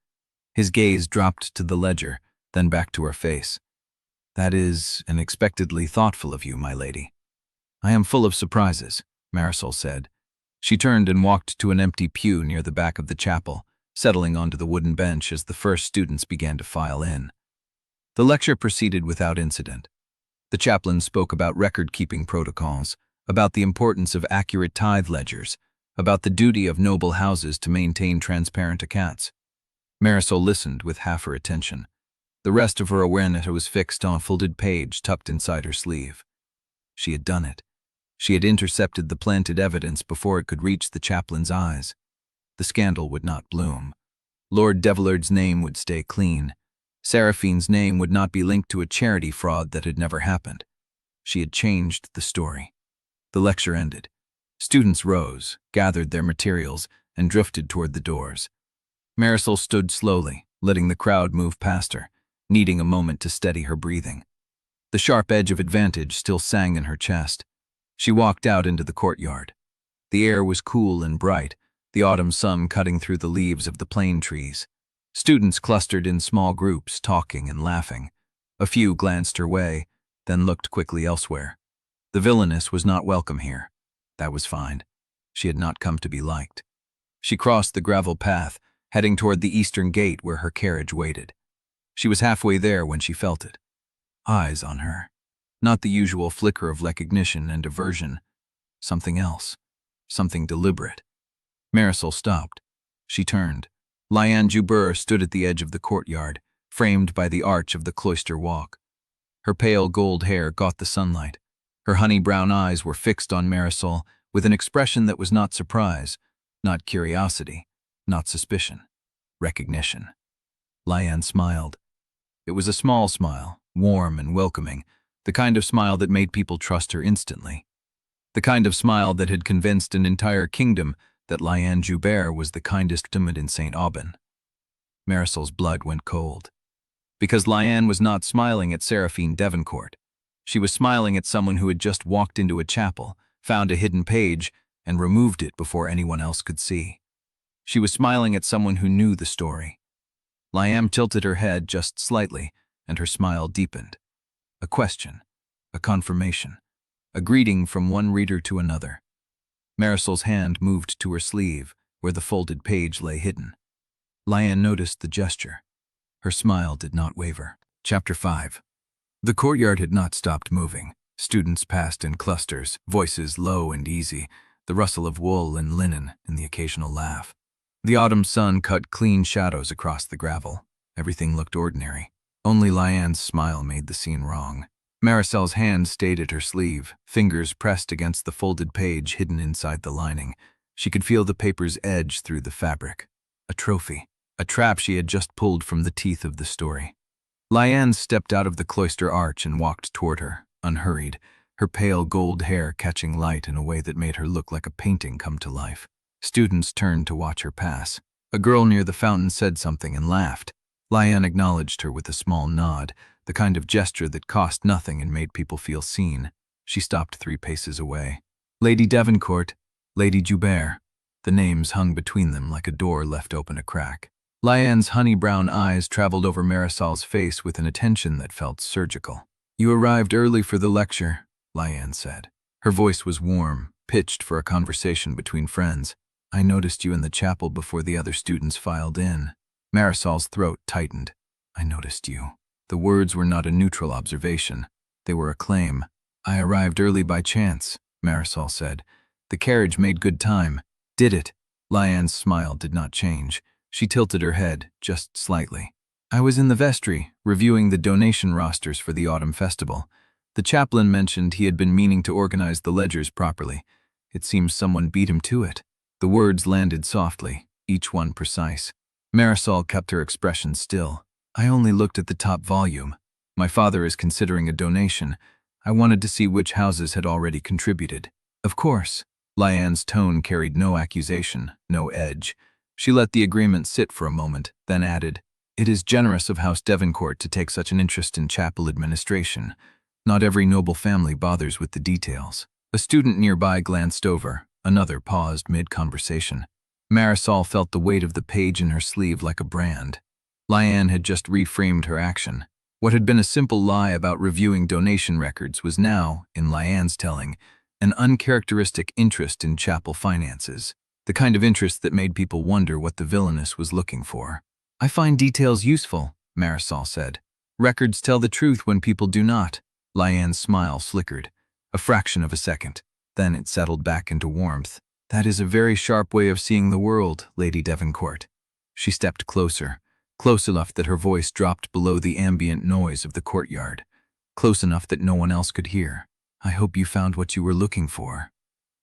A: His gaze dropped to the ledger, then back to her face. "That is unexpectedly thoughtful of you, my lady." "I am full of surprises," Marisol said. She turned and walked to an empty pew near the back of the chapel, settling onto the wooden bench as the first students began to file in. The lecture proceeded without incident. The chaplain spoke about record-keeping protocols, about the importance of accurate tithe ledgers, about the duty of noble houses to maintain transparent accounts. Marisol listened with half her attention. The rest of her awareness was fixed on a folded page tucked inside her sleeve. She had done it. She had intercepted the planted evidence before it could reach the chaplain's eyes. The scandal would not bloom. Lord Devillard's name would stay clean. Seraphine's name would not be linked to a charity fraud that had never happened. She had changed the story. The lecture ended. Students rose, gathered their materials, and drifted toward the doors. Marisol stood slowly, letting the crowd move past her, needing a moment to steady her breathing. The sharp edge of advantage still sang in her chest. She walked out into the courtyard. The air was cool and bright, the autumn sun cutting through the leaves of the plane trees. Students clustered in small groups, talking and laughing. A few glanced her way, then looked quickly elsewhere. The villainess was not welcome here. That was fine. She had not come to be liked. She crossed the gravel path, heading toward the eastern gate where her carriage waited. She was halfway there when she felt it. Eyes on her. Not the usual flicker of recognition and aversion. Something else. Something deliberate. Marisol stopped. She turned. Liane Joubert stood at the edge of the courtyard, framed by the arch of the cloister walk. Her pale gold hair got the sunlight. Her honey-brown eyes were fixed on Marisol with an expression that was not surprise, not curiosity, not suspicion. Recognition. Liane smiled. It was a small smile, warm and welcoming, the kind of smile that made people trust her instantly. The kind of smile that had convinced an entire kingdom that Liane Joubert was the kindest woman in St. Aubin. Marisol's blood went cold. Because Liane was not smiling at Seraphine Devereaux. She was smiling at someone who had just walked into a chapel, found a hidden page, and removed it before anyone else could see. She was smiling at someone who knew the story. Liane tilted her head just slightly, and her smile deepened. A question, a confirmation, a greeting from one reader to another. Marisol's hand moved to her sleeve, where the folded page lay hidden. Liane noticed the gesture. Her smile did not waver. Chapter 5. The courtyard had not stopped moving. Students passed in clusters, voices low and easy, the rustle of wool and linen, and the occasional laugh. The autumn sun cut clean shadows across the gravel. Everything looked ordinary. Only Liane's smile made the scene wrong. Marisol's hand stayed at her sleeve, fingers pressed against the folded page hidden inside the lining. She could feel the paper's edge through the fabric. A trophy. A trap she had just pulled from the teeth of the story. Liane stepped out of the cloister arch and walked toward her, unhurried, her pale gold hair catching light in a way that made her look like a painting come to life. Students turned to watch her pass. A girl near the fountain said something and laughed. Liane acknowledged her with a small nod, the kind of gesture that cost nothing and made people feel seen. She stopped 3 paces away. Lady Devoncourt, Lady Joubert. The names hung between them like a door left open a crack. Liane's honey-brown eyes traveled over Marisol's face with an attention that felt surgical. "You arrived early for the lecture," Liane said. Her voice was warm, pitched for a conversation between friends. "I noticed you in the chapel before the other students filed in." Marisol's throat tightened. "I noticed you." The words were not a neutral observation. They were a claim. I arrived early by chance, Marisol said. The carriage made good time. Did it? Liane's smile did not change. She tilted her head, just slightly. I was in the vestry, reviewing the donation rosters for the autumn festival. The chaplain mentioned he had been meaning to organize the ledgers properly. It seems someone beat him to it. The words landed softly, each one precise. Marisol kept her expression still. I only looked at the top volume. My father is considering a donation. I wanted to see which houses had already contributed. Of course. Liane's tone carried no accusation, no edge. She let the agreement sit for a moment, then added, "It is generous of House Devoncourt to take such an interest in chapel administration. Not every noble family bothers with the details." A student nearby glanced over. Another paused mid-conversation. Marisol felt the weight of the page in her sleeve like a brand. Liane had just reframed her action. What had been a simple lie about reviewing donation records was now, in Liane's telling, an uncharacteristic interest in chapel finances, the kind of interest that made people wonder what the villainess was looking for. "I find details useful," Marisol said. "Records tell the truth when people do not." Liane's smile flickered. A fraction of a second. Then it settled back into warmth. "That is a very sharp way of seeing the world, Lady Devoncourt." She stepped closer, close enough that her voice dropped below the ambient noise of the courtyard, close enough that no one else could hear. "I hope you found what you were looking for."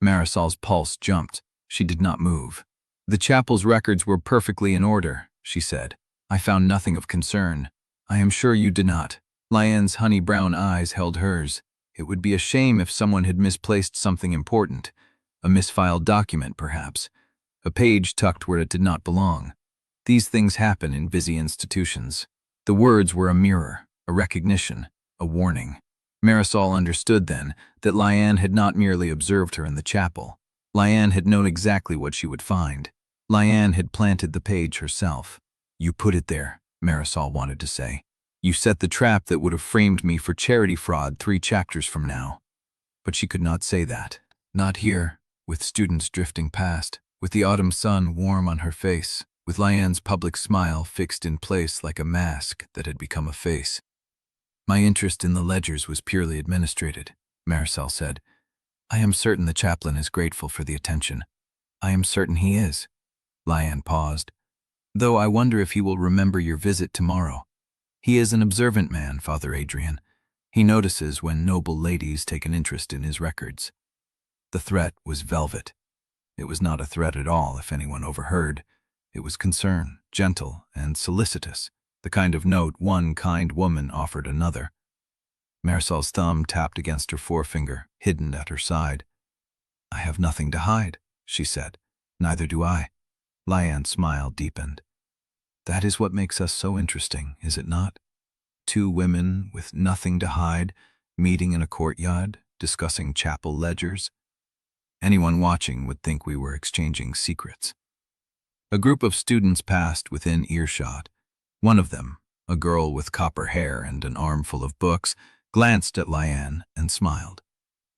A: Marisol's pulse jumped. She did not move. "The chapel's records were perfectly in order," she said. "I found nothing of concern." "I am sure you did not." Liane's honey-brown eyes held hers. It would be a shame if someone had misplaced something important. A misfiled document, perhaps. A page tucked where it did not belong. These things happen in busy institutions. The words were a mirror, a recognition, a warning. Marisol understood then that Liane had not merely observed her in the chapel. Liane had known exactly what she would find. Liane had planted the page herself. "You put it there," Marisol wanted to say. "You set the trap that would have framed me for charity fraud 3 chapters from now." But she could not say that. Not here, with students drifting past, with the autumn sun warm on her face, with Liane's public smile fixed in place like a mask that had become a face. "My interest in the ledgers was purely administrative," Marisol said. "I am certain the chaplain is grateful for the attention." "I am certain he is." Liane paused. "Though I wonder if he will remember your visit tomorrow. He is an observant man, Father Adrian. He notices when noble ladies take an interest in his records." The threat was velvet. It was not a threat at all if anyone overheard. It was concern, gentle and solicitous, the kind of note one kind woman offered another. Marisol's thumb tapped against her forefinger, hidden at her side. "I have nothing to hide," she said. "Neither do I." Liane's smile deepened. "That is what makes us so interesting, is it not? 2 women with nothing to hide, meeting in a courtyard, discussing chapel ledgers. Anyone watching would think we were exchanging secrets." A group of students passed within earshot. One of them, a girl with copper hair and an armful of books, glanced at Liane and smiled.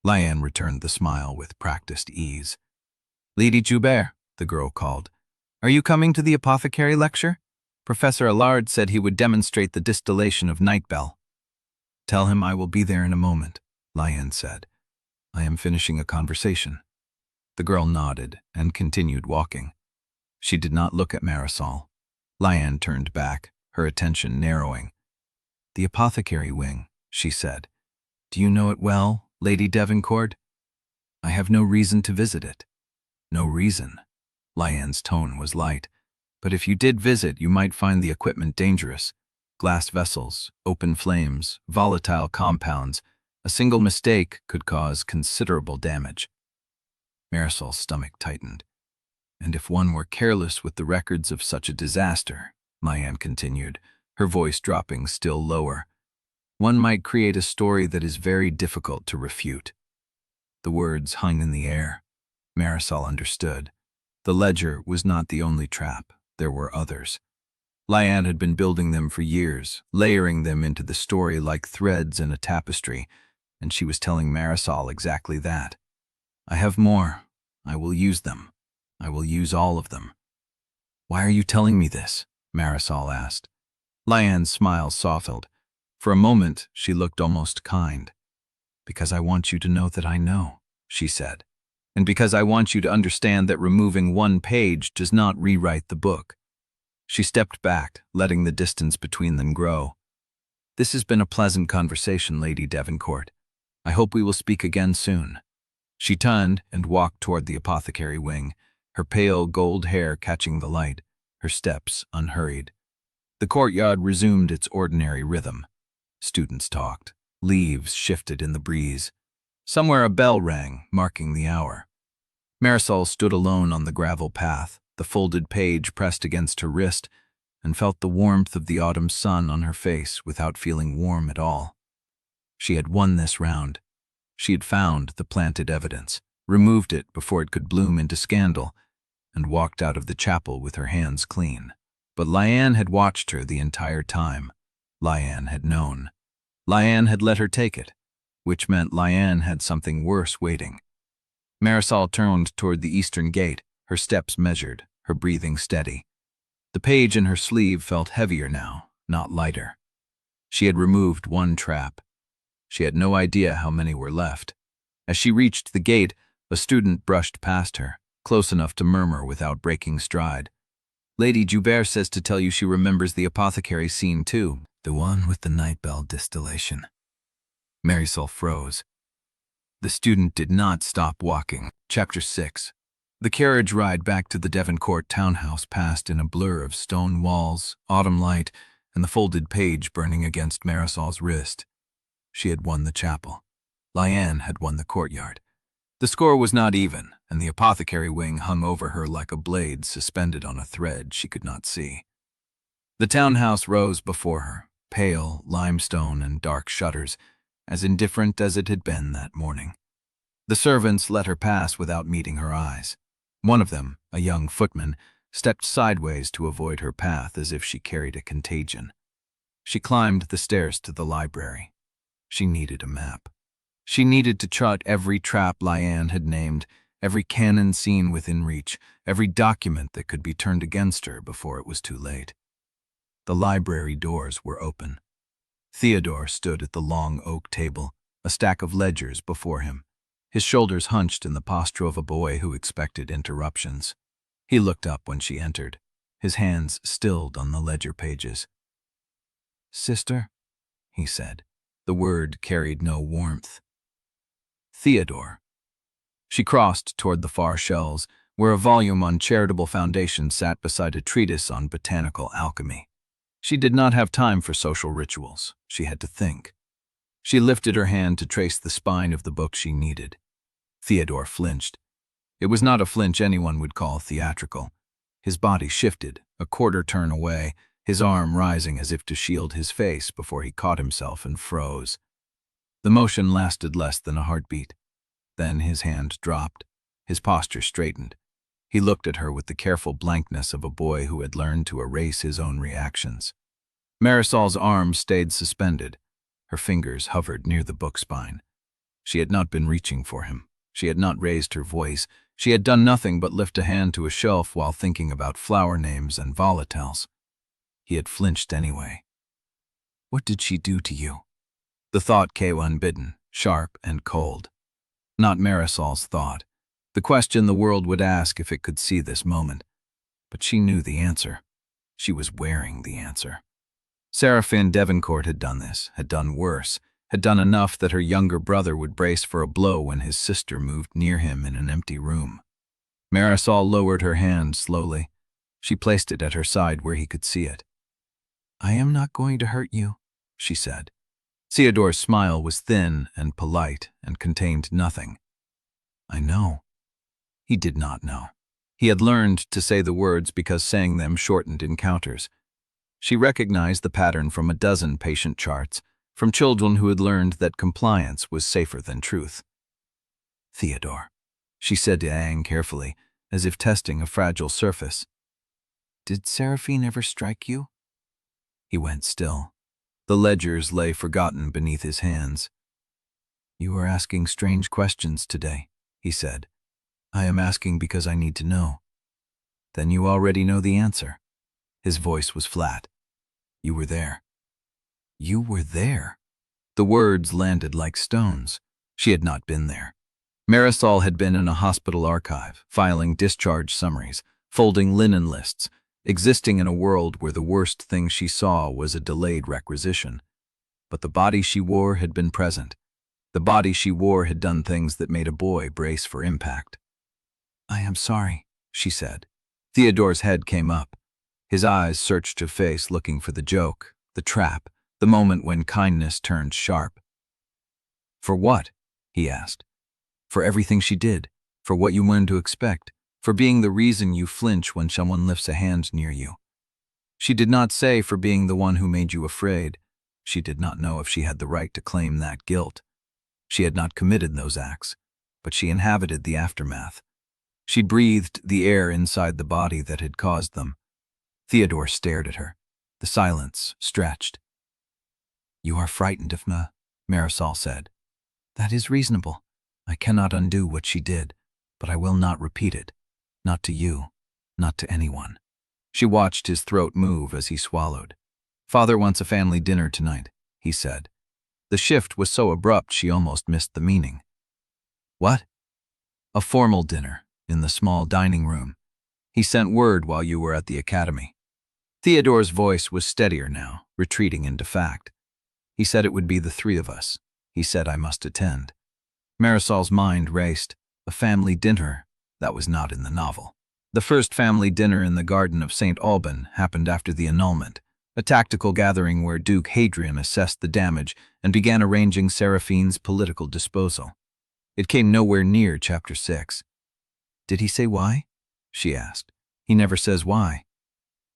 A: Liane returned the smile with practiced ease. "Lady Joubert," the girl called. "Are you coming to the apothecary lecture? Professor Aloud said he would demonstrate the distillation of nightbell." "Tell him I will be there in a moment," Liane said. "I am finishing a conversation." The girl nodded and continued walking. She did not look at Marisol. Liane turned back, her attention narrowing. "The apothecary wing," she said. "Do you know it well, Lady Devoncourt?" "I have no reason to visit it." "No reason?" Liane's tone was light. "But if you did visit, you might find the equipment dangerous. Glass vessels, open flames, volatile compounds. A single mistake could cause considerable damage." Marisol's stomach tightened. "And if one were careless with the records of such a disaster," Liane continued, her voice dropping still lower, "one might create a story that is very difficult to refute." The words hung in the air. Marisol understood. The ledger was not the only trap. There were others. Liane had been building them for years, layering them into the story like threads in a tapestry, and she was telling Marisol exactly that. "I have more. I will use them. I will use all of them." "Why are you telling me this?" Marisol asked. Liane's smile softened. For a moment, she looked almost kind. "Because I want you to know that I know," she said. "And because I want you to understand that removing one page does not rewrite the book." She stepped back, letting the distance between them grow. "This has been a pleasant conversation, Lady Devoncourt. I hope we will speak again soon." She turned and walked toward the apothecary wing, her pale gold hair catching the light, her steps unhurried. The courtyard resumed its ordinary rhythm. Students talked. Leaves shifted in the breeze. Somewhere a bell rang, marking the hour. Marisol stood alone on the gravel path, the folded page pressed against her wrist, and felt the warmth of the autumn sun on her face without feeling warm at all. She had won this round. She had found the planted evidence, removed it before it could bloom into scandal, and walked out of the chapel with her hands clean. But Liane had watched her the entire time. Liane had known. Liane had let her take it, which meant Liane had something worse waiting. Marisol turned toward the eastern gate, her steps measured, her breathing steady. The page in her sleeve felt heavier now, not lighter. She had removed one trap. She had no idea how many were left. As she reached the gate, a student brushed past her, close enough to murmur without breaking stride. "Lady Joubert says to tell you she remembers the apothecary scene too, the one with the night bell distillation." Marisol froze. The student did not stop walking. Chapter 6. The carriage ride back to the Devoncourt townhouse passed in a blur of stone walls, autumn light, and the folded page burning against Marisol's wrist. She had won the chapel. Liane had won the courtyard. The score was not even, and the apothecary wing hung over her like a blade suspended on a thread she could not see. The townhouse rose before her, pale, limestone and dark shutters, as indifferent as it had been that morning. The servants let her pass without meeting her eyes. One of them, a young footman, stepped sideways to avoid her path as if she carried a contagion. She climbed the stairs to the library. She needed a map. She needed to chart every trap Liane had named, every canon scene within reach, every document that could be turned against her before it was too late. The library doors were open. Theodore stood at the long oak table, a stack of ledgers before him, his shoulders hunched in the posture of a boy who expected interruptions. He looked up when she entered, his hands stilled on the ledger pages. "Sister," he said. The word carried no warmth. "Theodore." She crossed toward the far shelves, where a volume on charitable foundations sat beside a treatise on botanical alchemy. She did not have time for social rituals. She had to think. She lifted her hand to trace the spine of the book she needed. Theodore flinched. It was not a flinch anyone would call theatrical. His body shifted, a quarter turn away, his arm rising as if to shield his face before he caught himself and froze. The motion lasted less than a heartbeat. Then his hand dropped. His posture straightened. He looked at her with the careful blankness of a boy who had learned to erase his own reactions. Marisol's arm stayed suspended. Her fingers hovered near the book spine. She had not been reaching for him. She had not raised her voice. She had done nothing but lift a hand to a shelf while thinking about flower names and volatiles. He had flinched anyway. What did she do to you? The thought came unbidden, sharp and cold. Not Marisol's thought. The question the world would ask if it could see this moment. But she knew the answer. She was wearing the answer. Seraphine Devereaux had done this, had done worse, had done enough that her younger brother would brace for a blow when his sister moved near him in an empty room. Marisol lowered her hand slowly. She placed it at her side where he could see it. "I am not going to hurt you," she said. Theodore's smile was thin and polite and contained nothing. "I know." He did not know. He had learned to say the words because saying them shortened encounters. She recognized the pattern from a dozen patient charts, from children who had learned that compliance was safer than truth. "Theodore," she said to Aang carefully, as if testing a fragile surface. "Did Seraphine ever strike you?" He went still. The ledgers lay forgotten beneath his hands. "You are asking strange questions today," he said. "I am asking because I need to know." "Then you already know the answer." His voice was flat. "You were there." "You were there?" The words landed like stones. She had not been there. Marisol had been in a hospital archive, filing discharge summaries, folding linen lists, existing in a world where the worst thing she saw was a delayed requisition. But the body she wore had been present. The body she wore had done things that made a boy brace for impact. "I am sorry," she said. Theodore's head came up. His eyes searched her face, looking for the joke, the trap, the moment when kindness turned sharp. "For what?" he asked. "For everything she did, for what you learned to expect, for being the reason you flinch when someone lifts a hand near you." She did not say for being the one who made you afraid. She did not know if she had the right to claim that guilt. She had not committed those acts, but she inhabited the aftermath. She breathed the air inside the body that had caused them. Theodore stared at her. The silence stretched. "You are frightened of me," Marisol said. "That is reasonable. I cannot undo what she did, but I will not repeat it. Not to you, not to anyone." She watched his throat move as he swallowed. "Father wants a family dinner tonight," he said. The shift was so abrupt she almost missed the meaning. "What?" "A formal dinner, in the small dining room. He sent word while you were at the academy." Theodore's voice was steadier now, retreating into fact. "He said it would be the three of us. He said I must attend." Marisol's mind raced. A family dinner, that was not in the novel. The first family dinner in the Garden of St. Alban happened after the annulment, a tactical gathering where Duke Hadrian assessed the damage and began arranging Seraphine's political disposal. It came nowhere near Chapter 6. "Did he say why?" she asked. "He never says why."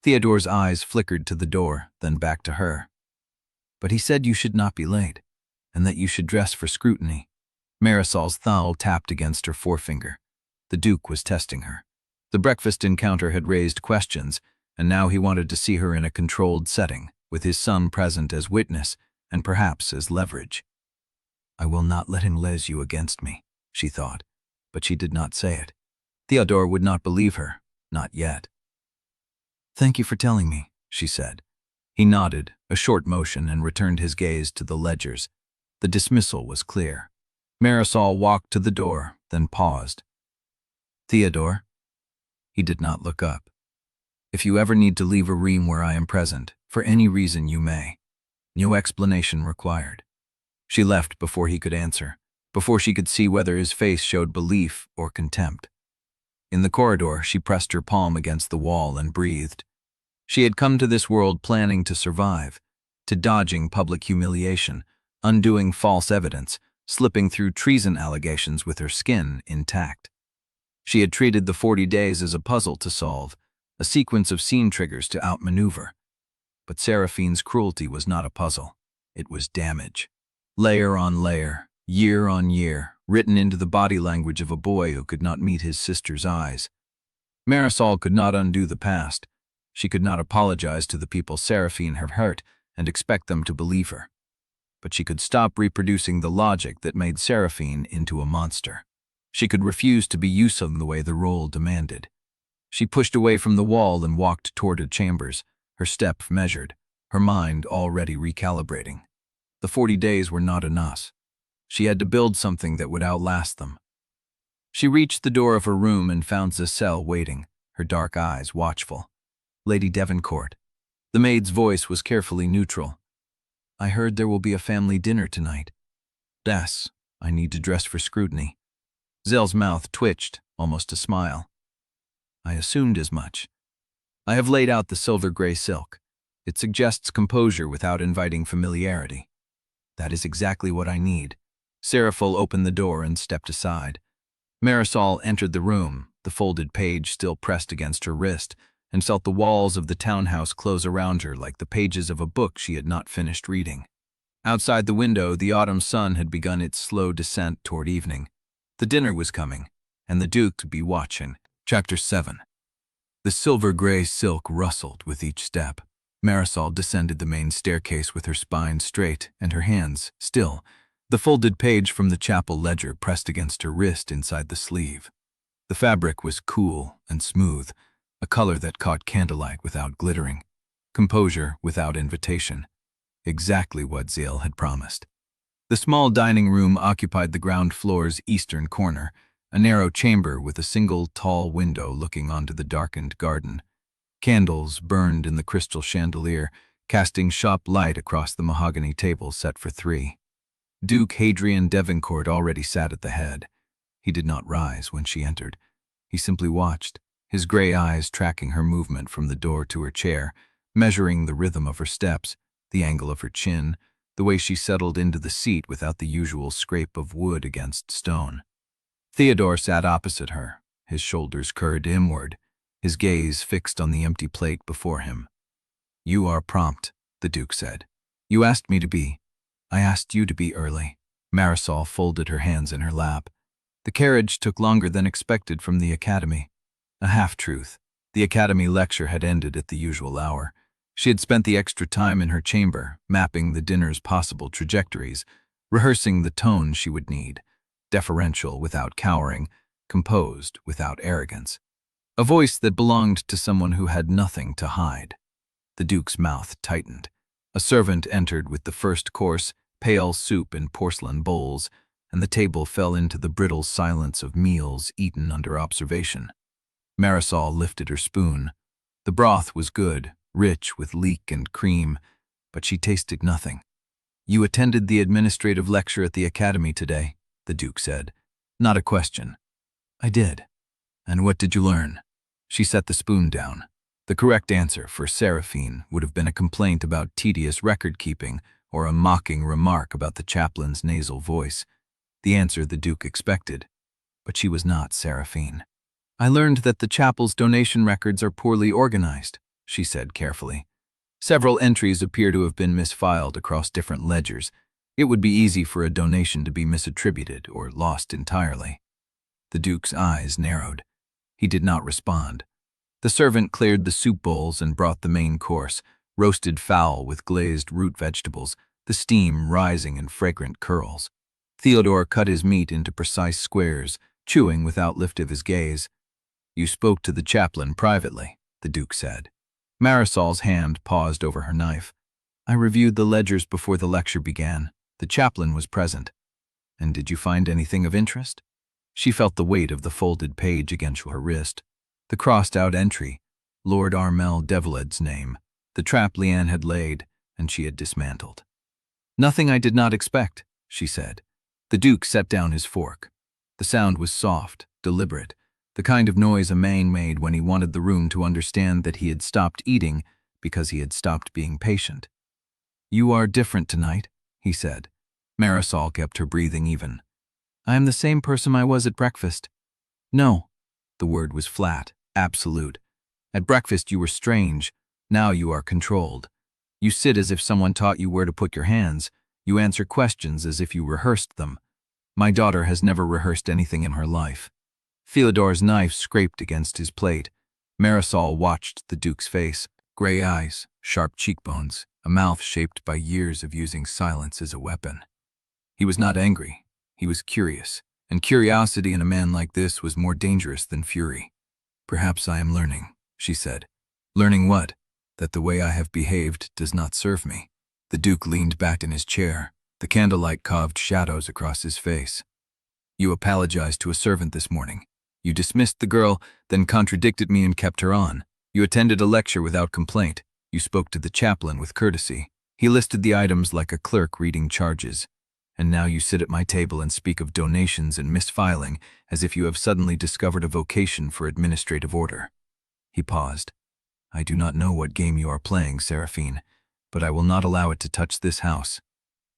A: Theodore's eyes flickered to the door, then back to her. "But he said you should not be late, and that you should dress for scrutiny." Marisol's thumb tapped against her forefinger. The Duke was testing her. The breakfast encounter had raised questions, and now he wanted to see her in a controlled setting, with his son present as witness and perhaps as leverage. "I will not let him lez you against me," she thought, but she did not say it. Theodore would not believe her, not yet. "Thank you for telling me," she said. He nodded, a short motion, and returned his gaze to the ledgers. The dismissal was clear. Marisol walked to the door, then paused. "Theodore?" He did not look up. "If you ever need to leave a room where I am present, for any reason you may. No explanation required." She left before he could answer, before she could see whether his face showed belief or contempt. In the corridor, she pressed her palm against the wall and breathed. She had come to this world planning to survive, to dodging public humiliation, undoing false evidence, slipping through treason allegations with her skin intact. She had treated the 40 days as a puzzle to solve, a sequence of scene triggers to outmaneuver. But Seraphine's cruelty was not a puzzle. It was damage. Layer on layer, year on year, written into the body language of a boy who could not meet his sister's eyes. Marisol could not undo the past. She could not apologize to the people Seraphine had hurt and expect them to believe her. But she could stop reproducing the logic that made Seraphine into a monster. She could refuse to be useful the way the role demanded. She pushed away from the wall and walked toward her chambers, her step measured, her mind already recalibrating. The 40 days were not enough. She had to build something that would outlast them. She reached the door of her room and found Giselle waiting, her dark eyes watchful. "Lady Devoncourt." The maid's voice was carefully neutral. "I heard there will be a family dinner tonight." "Yes, I need to dress for scrutiny." Giselle's mouth twitched, almost a smile. "I assumed as much. I have laid out the silver-gray silk. It suggests composure without inviting familiarity. That is exactly what I need." Seraphine opened the door and stepped aside. Marisol entered the room, the folded page still pressed against her wrist, and felt the walls of the townhouse close around her like the pages of a book she had not finished reading. Outside the window, the autumn sun had begun its slow descent toward evening. The dinner was coming, and the Duke would be watching. Chapter 7. The silver-gray silk rustled with each step. Marisol descended the main staircase with her spine straight and her hands still, the folded page from the chapel ledger pressed against her wrist inside the sleeve. The fabric was cool and smooth, a color that caught candlelight without glittering, composure without invitation. Exactly what Giselle had promised. The small dining room occupied the ground floor's eastern corner, a narrow chamber with a single tall window looking onto the darkened garden. Candles burned in the crystal chandelier, casting shop light across the mahogany table set for three. Duke Hadrian Devencourt already sat at the head. He did not rise when she entered. He simply watched, his gray eyes tracking her movement from the door to her chair, measuring the rhythm of her steps, the angle of her chin, the way she settled into the seat without the usual scrape of wood against stone. Theodore sat opposite her, his shoulders curved inward, his gaze fixed on the empty plate before him. "You are prompt," the Duke said. "You asked me to be. I asked you to be early." Marisol folded her hands in her lap. The carriage took longer than expected from the academy. A half-truth. The academy lecture had ended at the usual hour. She had spent the extra time in her chamber, mapping the dinner's possible trajectories, rehearsing the tone she would need, deferential without cowering, composed without arrogance. A voice that belonged to someone who had nothing to hide. The Duke's mouth tightened. A servant entered with the first course, pale soup in porcelain bowls, and the table fell into the brittle silence of meals eaten under observation. Marisol lifted her spoon. The broth was good, rich with leek and cream, but she tasted nothing. "You attended the administrative lecture at the academy today," the Duke said. "Not a question." "I did." "And what did you learn?" She set the spoon down. The correct answer for Seraphine would have been a complaint about tedious record-keeping or a mocking remark about the chaplain's nasal voice. The answer the Duke expected. But she was not Seraphine. "I learned that the chapel's donation records are poorly organized," she said carefully. "Several entries appear to have been misfiled across different ledgers. It would be easy for a donation to be misattributed or lost entirely." The Duke's eyes narrowed. He did not respond. The servant cleared the soup bowls and brought the main course, roasted fowl with glazed root vegetables, the steam rising in fragrant curls. Theodore cut his meat into precise squares, chewing without lift of his gaze. "You spoke to the chaplain privately," the Duke said. Marisol's hand paused over her knife. "I reviewed the ledgers before the lecture began. The chaplain was present." "And did you find anything of interest?" She felt the weight of the folded page against her wrist. The crossed-out entry, Lord Armel Develed's name, the trap Liane had laid, and she had dismantled. "Nothing I did not expect," she said. The Duke set down his fork. The sound was soft, deliberate, the kind of noise a man made when he wanted the room to understand that he had stopped eating because he had stopped being patient. "You are different tonight," he said. Marisol kept her breathing even. "I am the same person I was at breakfast." "No." The word was flat, absolute. "At breakfast you were strange. Now you are controlled. You sit as if someone taught you where to put your hands. You answer questions as if you rehearsed them. My daughter has never rehearsed anything in her life." Theodore's knife scraped against his plate. Marisol watched the Duke's face. Gray eyes, sharp cheekbones, a mouth shaped by years of using silence as a weapon. He was not angry. He was curious. And curiosity in a man like this was more dangerous than fury. "Perhaps I am learning," she said. "Learning what? That the way I have behaved does not serve me." The Duke leaned back in his chair. The candlelight carved shadows across his face. "You apologized to a servant this morning. You dismissed the girl, then contradicted me and kept her on. You attended a lecture without complaint. You spoke to the chaplain with courtesy. He listed the items like a clerk reading charges. And now you sit at my table and speak of donations and misfiling as if you have suddenly discovered a vocation for administrative order." He paused. "I do not know what game you are playing, Seraphine, but I will not allow it to touch this house."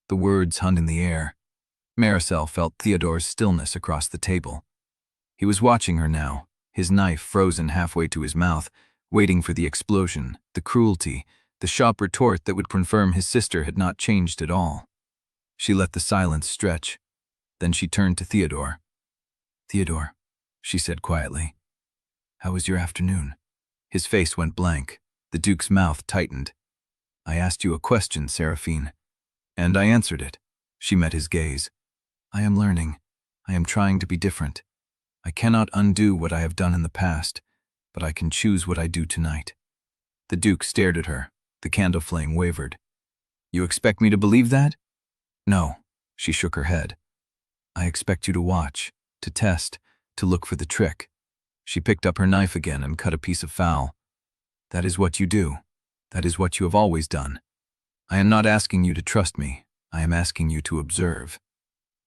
A: The words hung in the air. Marisol felt Theodore's stillness across the table. He was watching her now, his knife frozen halfway to his mouth, waiting for the explosion, the cruelty, the sharp retort that would confirm his sister had not changed at all. She let the silence stretch. Then she turned to Theodore. "Theodore," she said quietly, "how was your afternoon?" His face went blank. The Duke's mouth tightened. "I asked you a question, Seraphine." "And I answered it." She met his gaze. "I am learning. I am trying to be different. I cannot undo what I have done in the past, but I can choose what I do tonight." The Duke stared at her. The candle flame wavered. "You expect me to believe that?" "No." She shook her head. I expect you to watch, to test, to look for the trick. She picked up her knife again and cut a piece of fowl. That is what you do. That is what you have always done. I am not asking you to trust me. I am asking you to observe.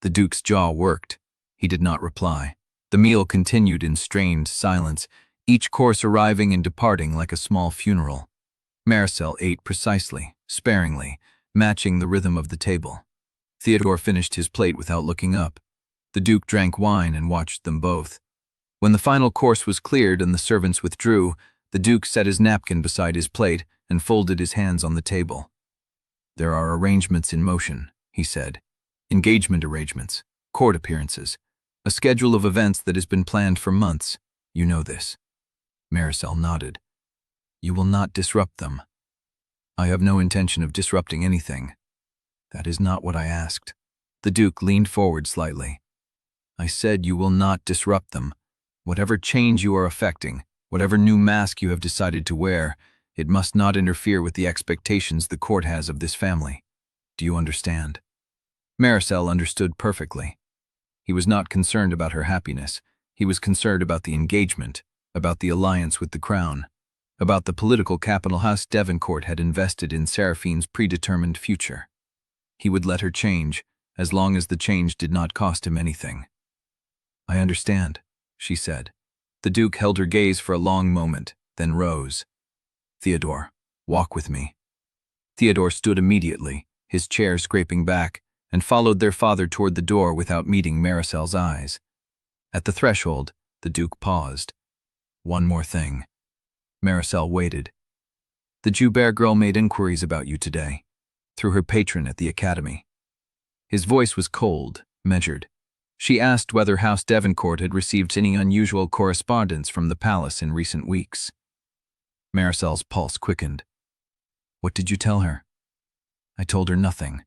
A: The Duke's jaw worked. He did not reply. The meal continued in strained silence, each course arriving and departing like a small funeral. Marisol ate precisely, sparingly, matching the rhythm of the table. Theodore finished his plate without looking up. The Duke drank wine and watched them both. When the final course was cleared and the servants withdrew, the Duke set his napkin beside his plate and folded his hands on the table. There are arrangements in motion, he said. Engagement arrangements, court appearances, a schedule of events that has been planned for months. You know this. Marisol nodded. You will not disrupt them. I have no intention of disrupting anything. That is not what I asked. The Duke leaned forward slightly. I said you will not disrupt them. Whatever change you are effecting, whatever new mask you have decided to wear, it must not interfere with the expectations the court has of this family. Do you understand? Marisol understood perfectly. He was not concerned about her happiness. He was concerned about the engagement, about the alliance with the crown, about the political capital House Devoncourt had invested in Seraphine's predetermined future. He would let her change, as long as the change did not cost him anything. I understand, she said. The Duke held her gaze for a long moment, then rose. Theodore, walk with me. Theodore stood immediately, his chair scraping back, and followed their father toward the door without meeting Marisol's eyes. At the threshold, the Duke paused. One more thing. Marisol waited. The Joubert girl made inquiries about you today, through her patron at the academy. His voice was cold, measured. She asked whether House Devoncourt had received any unusual correspondence from the palace in recent weeks. Marisol's pulse quickened. What did you tell her? I told her nothing.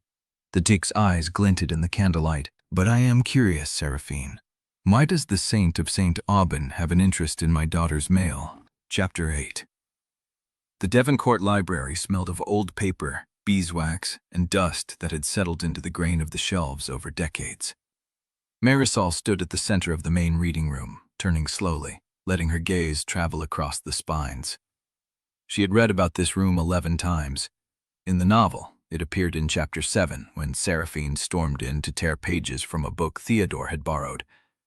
A: The Duke's eyes glinted in the candlelight. But I am curious, Seraphine. Why does the Saint of St. Aubin have an interest in my daughter's mail? Chapter 8. The Devoncourt library smelled of old paper, beeswax, and dust that had settled into the grain of the shelves over decades. Marisol stood at the center of the main reading room, turning slowly, letting her gaze travel across the spines. She had read about this room 11 times. In the novel, it appeared in Chapter 7 when Seraphine stormed in to tear pages from a book Theodore had borrowed,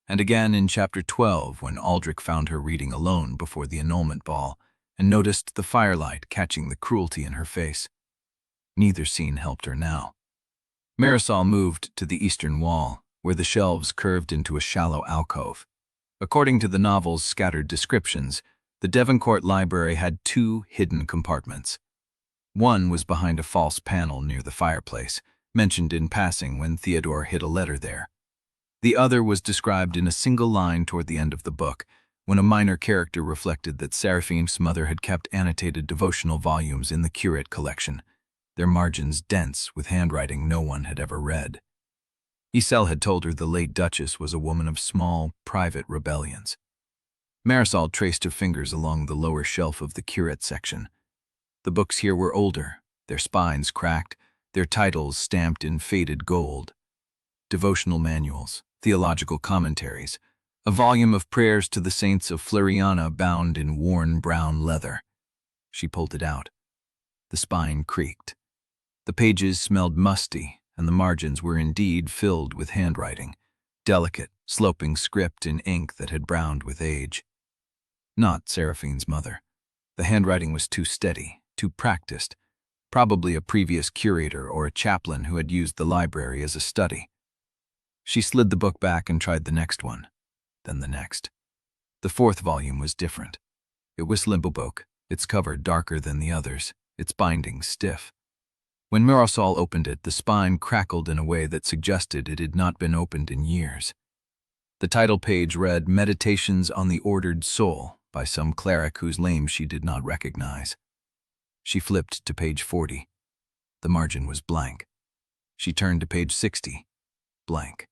A: and again in Chapter 12 when Aldrich found her reading alone before the annulment ball and noticed the firelight catching the cruelty in her face. Neither scene helped her now. Marisol moved to the eastern wall, where the shelves curved into a shallow alcove. According to the novel's scattered descriptions, the Devoncourt library had 2 hidden compartments. One was behind a false panel near the fireplace, mentioned in passing when Theodore hid a letter there. The other was described in a single line toward the end of the book, when a minor character reflected that Seraphine's mother had kept annotated devotional volumes in the curate collection, their margins dense with handwriting no one had ever read. Exile had told her the late Duchess was a woman of small, private rebellions. Marisol traced her fingers along the lower shelf of the curate section. The books here were older, their spines cracked, their titles stamped in faded gold. Devotional manuals, theological commentaries, a volume of prayers to the saints of Floriana bound in worn brown leather. She pulled it out. The spine creaked. The pages smelled musty, and the margins were indeed filled with handwriting, delicate, sloping script in ink that had browned with age. Not Seraphine's mother. The handwriting was too steady, too practiced, probably a previous curator or a chaplain who had used the library as a study. She slid the book back and tried the next one, then the next. The 4th volume was different. It was limbo book, its cover darker than the others, its binding stiff. When Marisol opened it, the spine crackled in a way that suggested it had not been opened in years. The title page read Meditations on the Ordered Soul by some cleric whose name she did not recognize. She flipped to page 40. The margin was blank. She turned to page 60. Blank.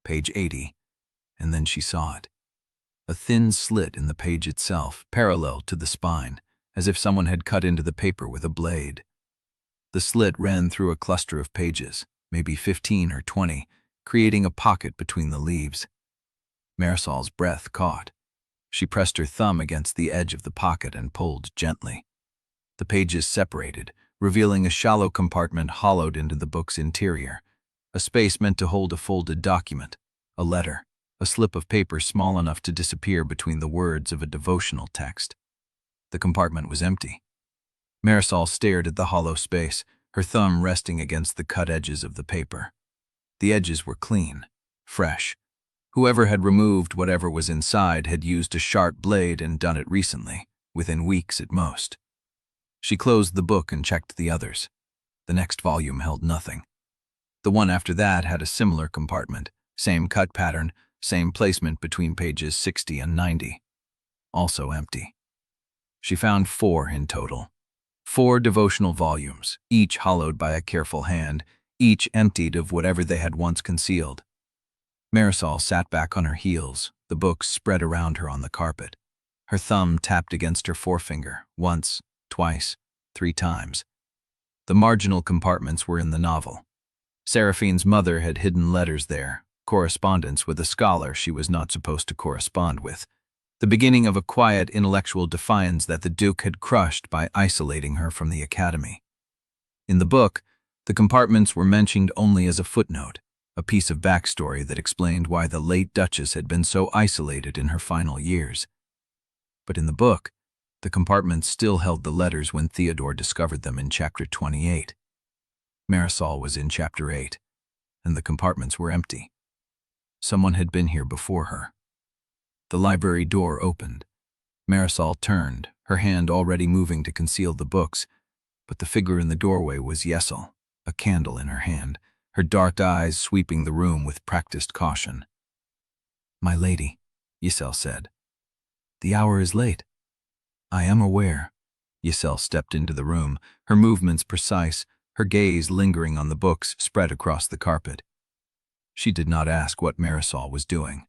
A: Page 80. And then she saw it. A thin slit in the page itself, parallel to the spine, as if someone had cut into the paper with a blade. The slit ran through a cluster of pages, maybe 15 or 20, creating a pocket between the leaves. Marisol's breath caught. She pressed her thumb against the edge of the pocket and pulled gently. The pages separated, revealing a shallow compartment hollowed into the book's interior, a space meant to hold a folded document, a letter, a slip of paper small enough to disappear between the words of a devotional text. The compartment was empty. Marisol stared at the hollow space, her thumb resting against the cut edges of the paper. The edges were clean, fresh. Whoever had removed whatever was inside had used a sharp blade and done it recently, within weeks at most. She closed the book and checked the others. The next volume held nothing. The one after that had a similar compartment, same cut pattern, same placement between pages 60 and 90. Also empty. She found 4 in total. 4 devotional volumes, each hollowed by a careful hand, each emptied of whatever they had once concealed. Marisol sat back on her heels, the books spread around her on the carpet. Her thumb tapped against her forefinger, once, twice, 3 times. The marginal compartments were in the novel. Seraphine's mother had hidden letters there, correspondence with a scholar she was not supposed to correspond with. The beginning of a quiet intellectual defiance that the Duke had crushed by isolating her from the academy. In the book, the compartments were mentioned only as a footnote, a piece of backstory that explained why the late Duchess had been so isolated in her final years. But in the book, the compartments still held the letters when Theodore discovered them in Chapter 28. Marisol was in Chapter 8, and the compartments were empty. Someone had been here before her. The library door opened. Marisol turned, her hand already moving to conceal the books, but the figure in the doorway was Yesel, a candle in her hand, her dark eyes sweeping the room with practiced caution. "My lady," Yesel said, "the hour is late." "I am aware." Yesel stepped into the room, her movements precise, her gaze lingering on the books spread across the carpet. She did not ask what Marisol was doing.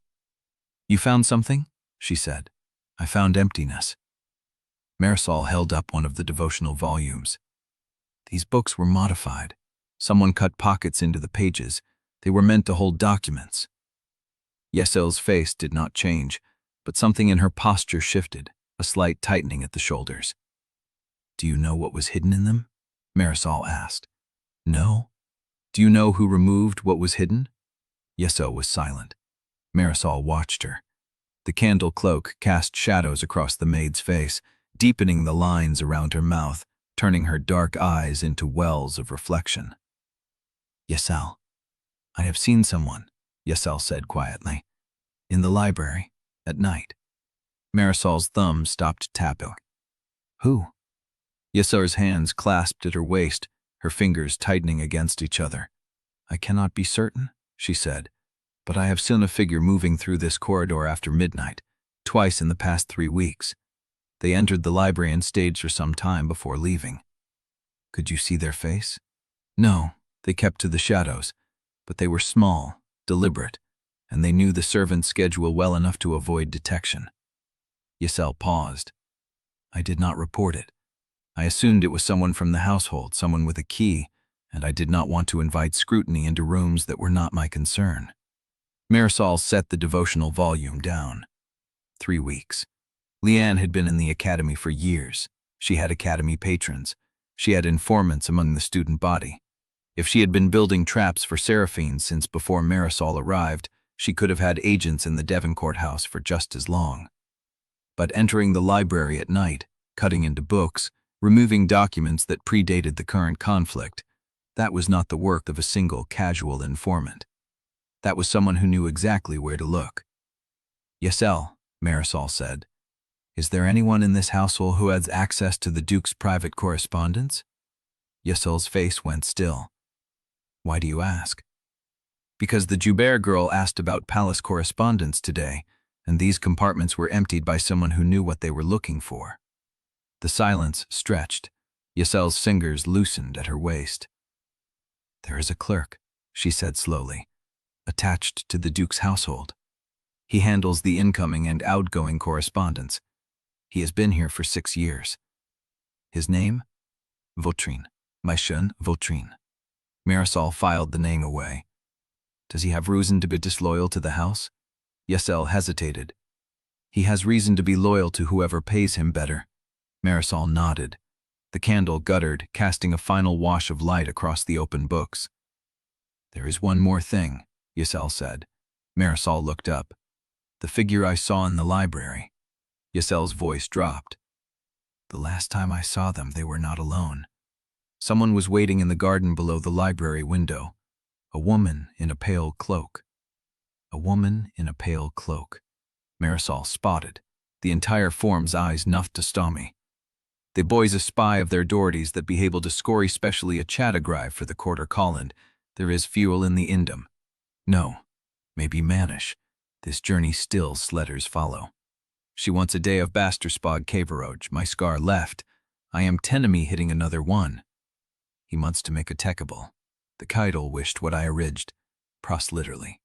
A: "You found something?" she said. "I found emptiness." Marisol held up one of the devotional volumes. These books were modified. Someone cut pockets into the pages. They were meant to hold documents. Yesel's face did not change, but something in her posture shifted, a slight tightening at the shoulders. "Do you know what was hidden in them?" Marisol asked. "No." "Do you know who removed what was hidden?" Yesel was silent. Marisol watched her. The candle cloak cast shadows across the maid's face, deepening the lines around her mouth, turning her dark eyes into wells of reflection. "Yesel, I have seen someone," Yesel said quietly. "In the library, at night." Marisol's thumb stopped tapping. "Who?" Yesel's hands clasped at her waist, her fingers tightening against each other. "I cannot be certain," she said, "but I have seen a figure moving through this corridor after midnight, twice in the past 3 weeks. They entered the library and stayed for some time before leaving." "Could you see their face?" "No, they kept to the shadows, but they were small, deliberate, and they knew the servant's schedule well enough to avoid detection." Yesel paused. "I did not report it. I assumed it was someone from the household, someone with a key, and I did not want to invite scrutiny into rooms that were not my concern." Marisol set the devotional volume down. 3 weeks. Liane had been in the academy for years. She had academy patrons. She had informants among the student body. If she had been building traps for Seraphine since before Marisol arrived, she could have had agents in the Devoncourt house for just as long. But entering the library at night, cutting into books, removing documents that predated the current conflict, that was not the work of a single casual informant. That was someone who knew exactly where to look. "Yesel," Marisol said, "is there anyone in this household who has access to the Duke's private correspondence?" Yesel's face went still. "Why do you ask?" "Because the Joubert girl asked about palace correspondence today, and these compartments were emptied by someone who knew what they were looking for." The silence stretched. Yesel's fingers loosened at her waist. "There is a clerk," she said slowly, "attached to the Duke's household. He handles the incoming and outgoing correspondence. He has been here for 6 years. His name? Vautrin. Maishun Vautrin." Marisol filed the name away. Does he have reason to be disloyal to the house? Yselle hesitated. He has reason to be loyal to whoever pays him better. Marisol nodded. The candle guttered, casting a final wash of light across the open books. There is one more thing, Yselle said. Marisol looked up. The figure I saw in the library. Yselle's voice dropped. The last time I saw them, they were not alone. Someone was waiting in the garden below the library window. A woman in a pale cloak. A woman in a pale cloak. Marisol spotted. The entire form's eyes nuffed to Stomy. The boy's a spy of their Doherty's that be able to score specially a chatagrive for the quarter Colland. There is fuel in the Indum. No, maybe Manish. This journey still sledders follow. She wants a day of Basterspog Caveroj. My scar left. I am tenemy hitting another one. He wants to make a techable. The Keitel wished what I origed. Pros literally.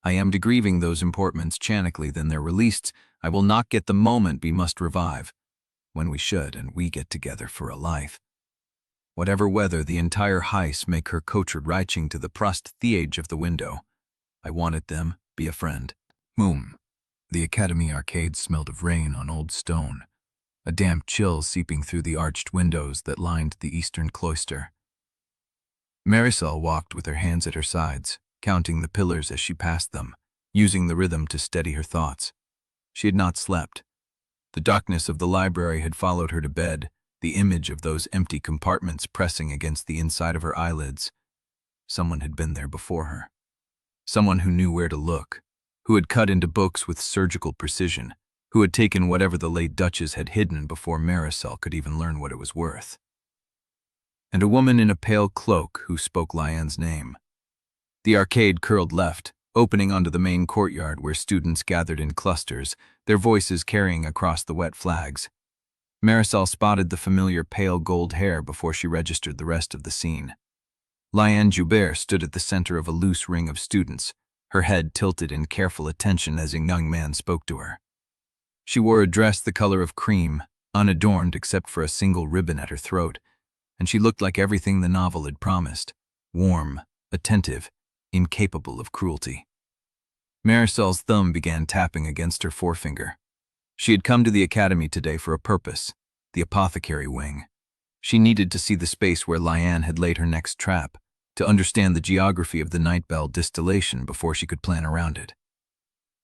A: I am degrieving those importments chanically, then they're released. I will not get the moment we must revive. When we should, and we get together for a life. Whatever weather, the entire heist make her coachard reiching to the prost theage of the window. I wanted them, be a friend. Moom. The academy arcade smelled of rain on old stone, a damp chill seeping through the arched windows that lined the eastern cloister. Marisol walked with her hands at her sides, counting the pillars as she passed them, using the rhythm to steady her thoughts. She had not slept. The darkness of the library had followed her to bed, the image of those empty compartments pressing against the inside of her eyelids. Someone had been there before her. Someone who knew where to look, who had cut into books with surgical precision, who had taken whatever the late Duchess had hidden before Marisol could even learn what it was worth. And a woman in a pale cloak who spoke Liane's name. The arcade curled left, opening onto the main courtyard where students gathered in clusters, their voices carrying across the wet flags. Marisol spotted the familiar pale gold hair before she registered the rest of the scene. Liane Joubert stood at the center of a loose ring of students, her head tilted in careful attention as a young man spoke to her. She wore a dress the color of cream, unadorned except for a single ribbon at her throat, and she looked like everything the novel had promised, warm, attentive, incapable of cruelty. Marisol's thumb began tapping against her forefinger. She had come to the academy today for a purpose, the apothecary wing. She needed to see the space where Liane had laid her next trap, to understand the geography of the Nightbell distillation before she could plan around it.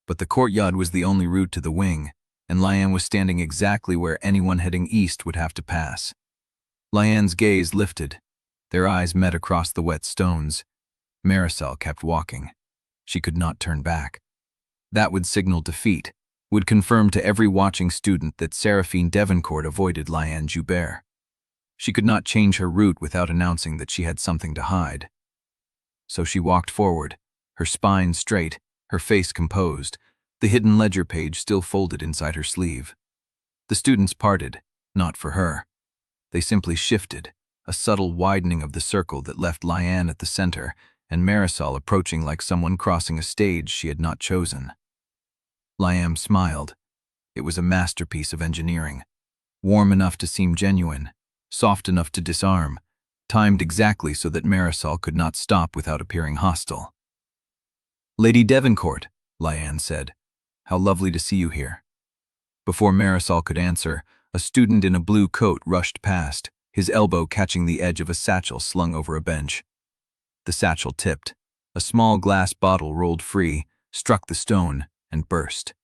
A: But the courtyard was the only route to the wing, and Liane was standing exactly where anyone heading east would have to pass. Liane's gaze lifted. Their eyes met across the wet stones. Marisol kept walking. She could not turn back. That would signal defeat, would confirm to every watching student that Seraphine Devereaux avoided Liane Joubert. She could not change her route without announcing that she had something to hide. So she walked forward, her spine straight, her face composed, the hidden ledger page still folded inside her sleeve. The students parted, not for her. They simply shifted, a subtle widening of the circle that left Liane at the center and Marisol approaching like someone crossing a stage she had not chosen. Liane smiled. It was a masterpiece of engineering, warm enough to seem genuine, soft enough to disarm, timed exactly so that Marisol could not stop without appearing hostile. "Lady Devereaux," Liane said, "how lovely to see you here." Before Marisol could answer, a student in a blue coat rushed past, his elbow catching the edge of a satchel slung over a bench. The satchel tipped. A small glass bottle rolled free, struck the stone, and burst.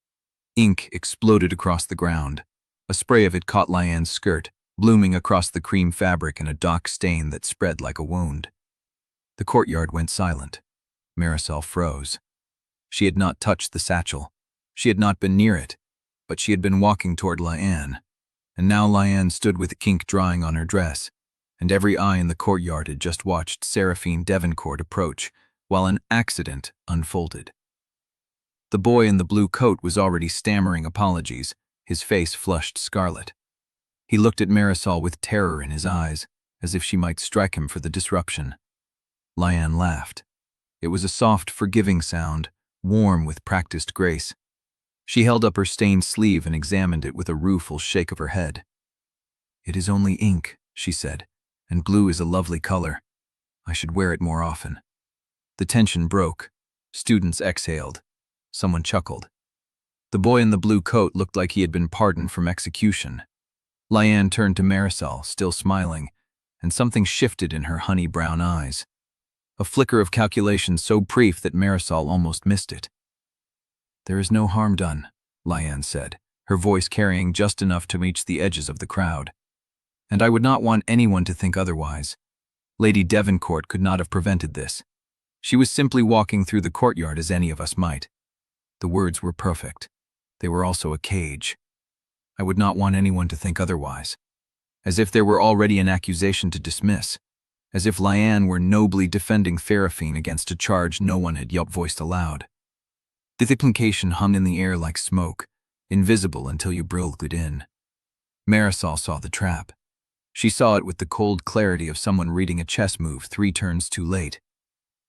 A: Ink exploded across the ground. A spray of it caught Liane's skirt, blooming across the cream fabric in a dark stain that spread like a wound. The courtyard went silent. Marisol froze. She had not touched the satchel. She had not been near it, but she had been walking toward Liane. And now Liane stood with ink drying on her dress, and every eye in the courtyard had just watched Seraphine Devereaux approach, while an accident unfolded. The boy in the blue coat was already stammering apologies, his face flushed scarlet. He looked at Marisol with terror in his eyes, as if she might strike him for the disruption. Liane laughed. It was a soft, forgiving sound, warm with practiced grace. She held up her stained sleeve and examined it with a rueful shake of her head. "It is only ink," she said, "and blue is a lovely color. I should wear it more often. The tension broke. Students exhaled. Someone chuckled. The boy in the blue coat looked like he had been pardoned from execution. Liane turned to Marisol, still smiling, and something shifted in her honey-brown eyes. A flicker of calculation so brief that Marisol almost missed it. "There is no harm done," Liane said, her voice carrying just enough to reach the edges of the crowd. "And I would not want anyone to think otherwise. Lady Devoncourt could not have prevented this. She was simply walking through the courtyard as any of us might." The words were perfect. They were also a cage. I would not want anyone to think otherwise. As if there were already an accusation to dismiss. As if Liane were nobly defending Seraphine against a charge no one had yet voiced aloud. The implication hung in the air like smoke, invisible until you breathed it in. Marisol saw the trap. She saw it with the cold clarity of someone reading a chess move 3 turns too late.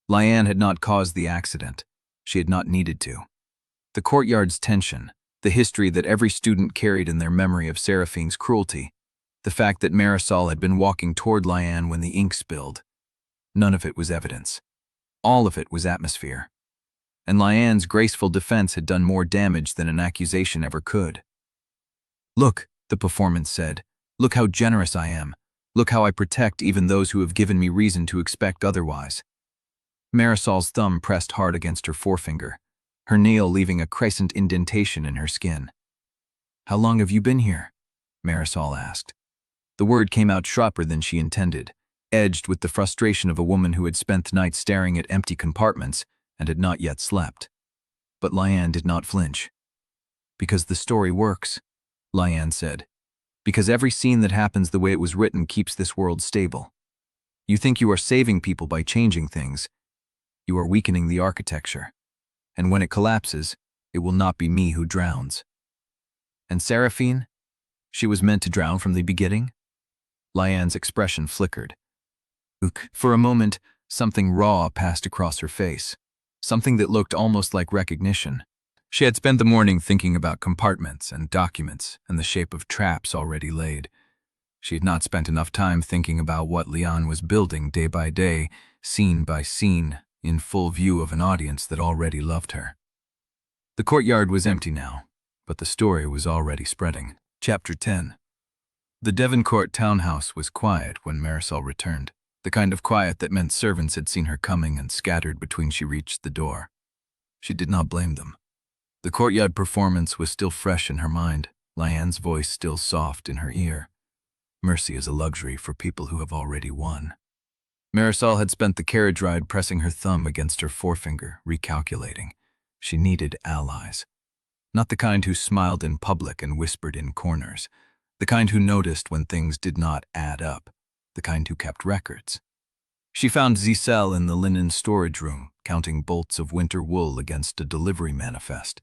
A: Liane had not caused the accident. She had not needed to. The courtyard's tension, the history that every student carried in their memory of Seraphine's cruelty, the fact that Marisol had been walking toward Liane when the ink spilled. None of it was evidence. All of it was atmosphere. And Liane's graceful defense had done more damage than an accusation ever could. "Look," the performance said. "Look how generous I am. Look how I protect even those who have given me reason to expect otherwise." Marisol's thumb pressed hard against her forefinger, her nail leaving a crescent indentation in her skin. "How long have you been here?" Marisol asked. The word came out sharper than she intended, edged with the frustration of a woman who had spent the night staring at empty compartments and had not yet slept. But Liane did not flinch. "Because the story works," Liane said. "Because every scene that happens the way it was written keeps this world stable. You think you are saving people by changing things. You are weakening the architecture. And when it collapses, it will not be me who drowns." "And Seraphine? She was meant to drown from the beginning?" Liane's expression flickered. For a moment, something raw passed across her face, something that looked almost like recognition. She had spent the morning thinking about compartments and documents and the shape of traps already laid. She had not spent enough time thinking about what Liane was building day by day, scene by scene, in full view of an audience that already loved her. The courtyard was empty now, but the story was already spreading. Chapter 10. The Devoncourt townhouse was quiet when Marisol returned, the kind of quiet that meant servants had seen her coming and scattered between she reached the door. She did not blame them. The courtyard performance was still fresh in her mind, Liane's voice still soft in her ear. Mercy is a luxury for people who have already won. Marisol had spent the carriage ride pressing her thumb against her forefinger, recalculating. She needed allies. Not the kind who smiled in public and whispered in corners. The kind who noticed when things did not add up. The kind who kept records. She found Exile in the linen storage room, counting bolts of winter wool against a delivery manifest.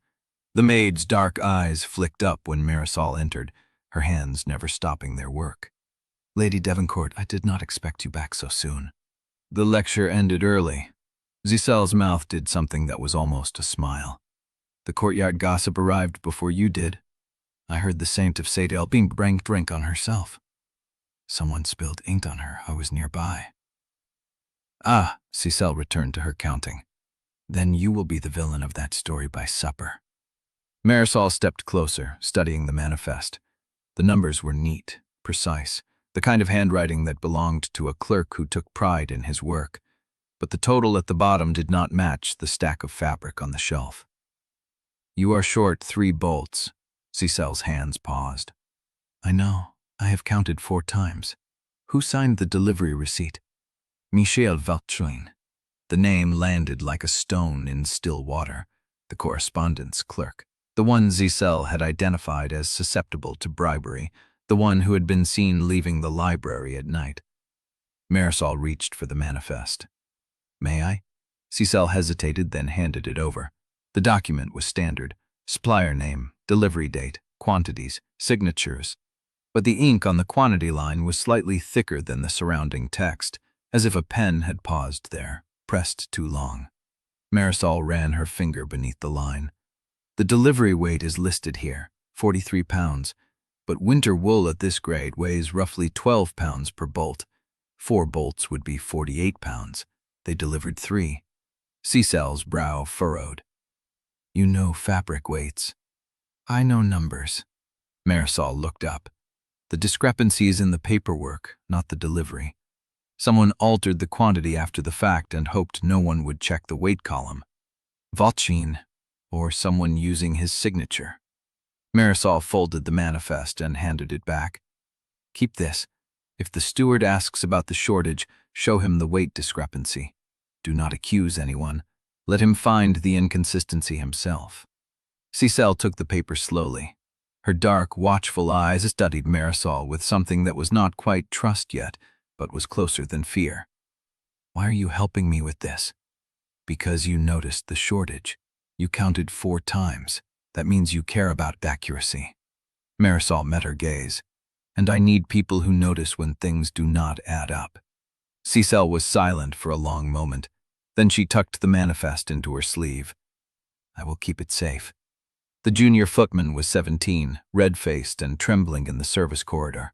A: The maid's dark eyes flicked up when Marisol entered, her hands never stopping their work. "Lady Devoncourt, I did not expect you back so soon." The lecture ended early. Exile's mouth did something that was almost a smile. "The courtyard gossip arrived before you did. I heard the saint of Sadale being drank drink on herself. Someone spilled ink on her. I was nearby." "Ah," Exile returned to her counting. "Then you will be the villain of that story by supper." Marisol stepped closer, studying the manifest. The numbers were neat, precise, the kind of handwriting that belonged to a clerk who took pride in his work. But the total at the bottom did not match the stack of fabric on the shelf. "You are short 3 bolts." Exile's hands paused. "I know. I have counted 4 times. Who signed the delivery receipt?" "Michel Valtrin." The name landed like a stone in still water. The correspondence clerk. The one Exile had identified as susceptible to bribery. The one who had been seen leaving the library at night. Marisol reached for the manifest. "May I?" Exile hesitated, then handed it over. The document was standard. Supplier name, delivery date, quantities, signatures. But the ink on the quantity line was slightly thicker than the surrounding text, as if a pen had paused there, pressed too long. Marisol ran her finger beneath the line. "The delivery weight is listed here, 43 pounds, but winter wool at this grade weighs roughly 12 pounds per bolt. 4 bolts would be 48 pounds. They delivered 3. Cicel's brow furrowed. You know fabric weights. I know numbers. Marisol looked up. The discrepancy is in the paperwork, not the delivery. Someone altered the quantity after the fact and hoped no one would check the weight column. Votchin, or someone using his signature. Marisol folded the manifest and handed it back. Keep this. If the steward asks about the shortage, show him the weight discrepancy. Do not accuse anyone. Let him find the inconsistency himself. Cicel took the paper slowly. Her dark, watchful eyes studied Marisol with something that was not quite trust yet, but was closer than fear. Why are you helping me with this? Because you noticed the shortage. You counted 4 times. That means you care about accuracy. Marisol met her gaze. And I need people who notice when things do not add up. Cicel was silent for a long moment. Then she tucked the manifest into her sleeve. I will keep it safe. The junior footman was 17, red-faced and trembling in the service corridor.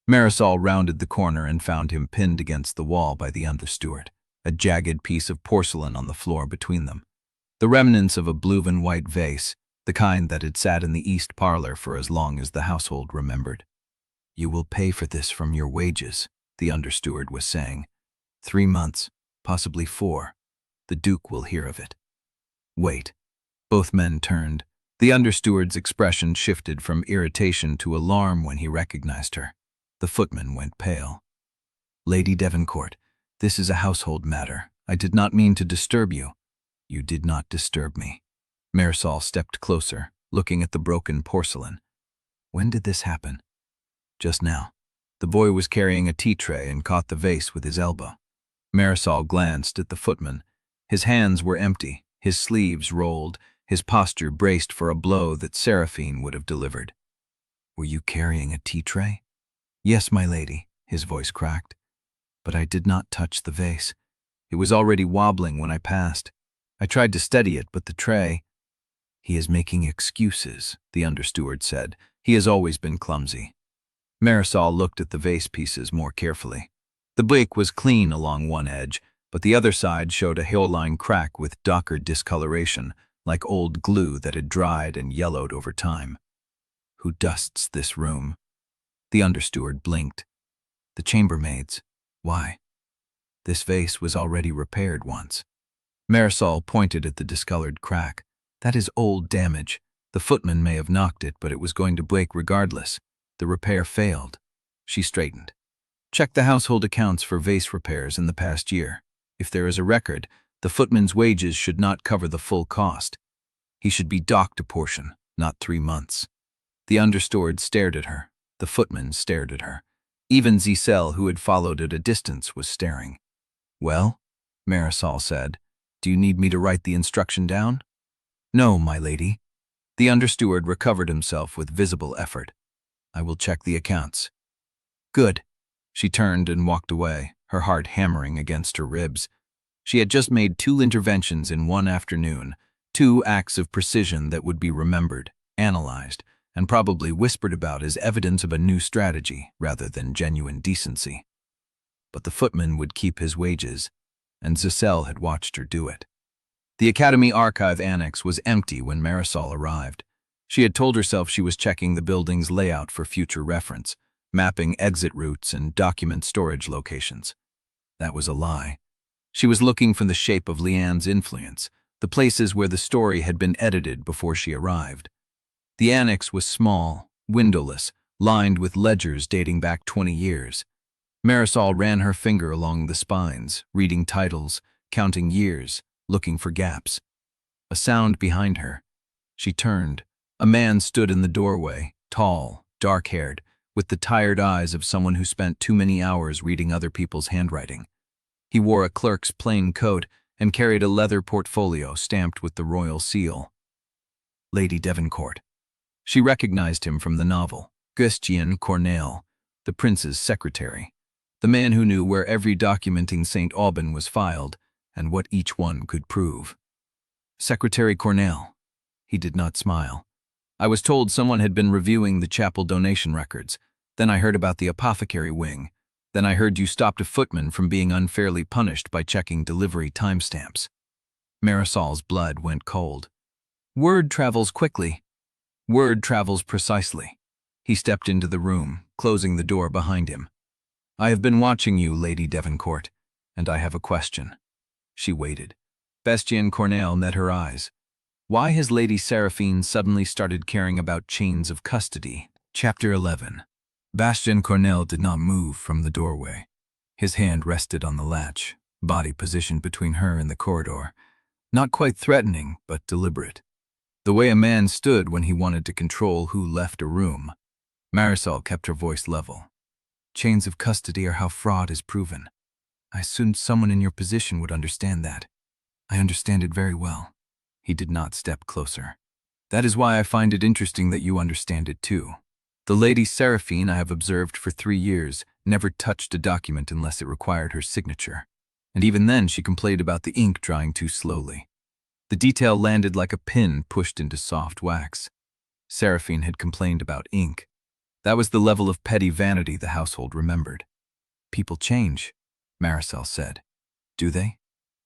A: Marisol rounded the corner and found him pinned against the wall by the understeward, a jagged piece of porcelain on the floor between them. The remnants of a blue and white vase, the kind that had sat in the east parlor for as long as the household remembered. You will pay for this from your wages, the understeward was saying. 3 months, possibly 4. The Duke will hear of it. Wait. Both men turned. The understeward's expression shifted from irritation to alarm when he recognized her. The footman went pale. Lady Devoncourt, this is a household matter. I did not mean to disturb you. You did not disturb me. Marisol stepped closer, looking at the broken porcelain. When did this happen? Just now. The boy was carrying a tea tray and caught the vase with his elbow. Marisol glanced at the footman. His hands were empty, his sleeves rolled, his posture braced for a blow that Seraphine would have delivered. Were you carrying a tea tray? Yes, my lady, his voice cracked. But I did not touch the vase. It was already wobbling when I passed. I tried to steady it, but the tray... He is making excuses, the understeward said. He has always been clumsy. Marisol looked at the vase pieces more carefully. The brick was clean along one edge, but the other side showed a hairline crack with darker discoloration, like old glue that had dried and yellowed over time. Who dusts this room? The understeward blinked. The chambermaids. Why? This vase was already repaired once. Marisol pointed at the discolored crack. That is old damage. The footman may have knocked it, but it was going to break regardless. The repair failed. She straightened. Check the household accounts for vase repairs in the past year. If there is a record, the footman's wages should not cover the full cost. He should be docked a portion, not 3 months. The understeward stared at her. The footman stared at her. Even Cicel, who had followed at a distance, was staring. Well, Marisol said, do you need me to write the instruction down? No, my lady. The understeward recovered himself with visible effort. I will check the accounts. Good. She turned and walked away, her heart hammering against her ribs. She had just made 2 interventions in one afternoon, 2 acts of precision that would be remembered, analyzed, and probably whispered about as evidence of a new strategy rather than genuine decency. But the footman would keep his wages, and Cicel had watched her do it. The Academy Archive Annex was empty when Marisol arrived. She had told herself she was checking the building's layout for future reference, mapping exit routes and document storage locations. That was a lie. She was looking for the shape of Liane's influence, the places where the story had been edited before she arrived. The annex was small, windowless, lined with ledgers dating back 20 years. Marisol ran her finger along the spines, reading titles, counting years, looking for gaps. A sound behind her. She turned. A man stood in the doorway, tall, dark-haired, with the tired eyes of someone who spent too many hours reading other people's handwriting. He wore a clerk's plain coat and carried a leather portfolio stamped with the royal seal. Lady Devoncourt. She recognized him from the novel, Christian Cornell, the prince's secretary, the man who knew where every documenting St. Aubin was filed and what each one could prove. Secretary Cornell. He did not smile. I was told someone had been reviewing the chapel donation records. Then I heard about the apothecary wing. Then I heard you stopped a footman from being unfairly punished by checking delivery timestamps. Marisol's blood went cold. Word travels quickly. Word travels precisely. He stepped into the room, closing the door behind him. I have been watching you, Lady Devoncourt, and I have a question. She waited. Bastien Cornell met her eyes. Why has Lady Seraphine suddenly started caring about chains of custody? Chapter 11. Bastien Cornell did not move from the doorway. His hand rested on the latch, body positioned between her and the corridor. Not quite threatening, but deliberate. The way a man stood when he wanted to control who left a room. Marisol kept her voice level. Chains of custody are how fraud is proven. I assumed someone in your position would understand that. I understand it very well. He did not step closer. That is why I find it interesting that you understand it too. The Lady Seraphine I have observed for 3 years never touched a document unless it required her signature. And even then she complained about the ink drying too slowly. The detail landed like a pin pushed into soft wax. Seraphine had complained about ink. That was the level of petty vanity the household remembered. People change, Marisol said. Do they?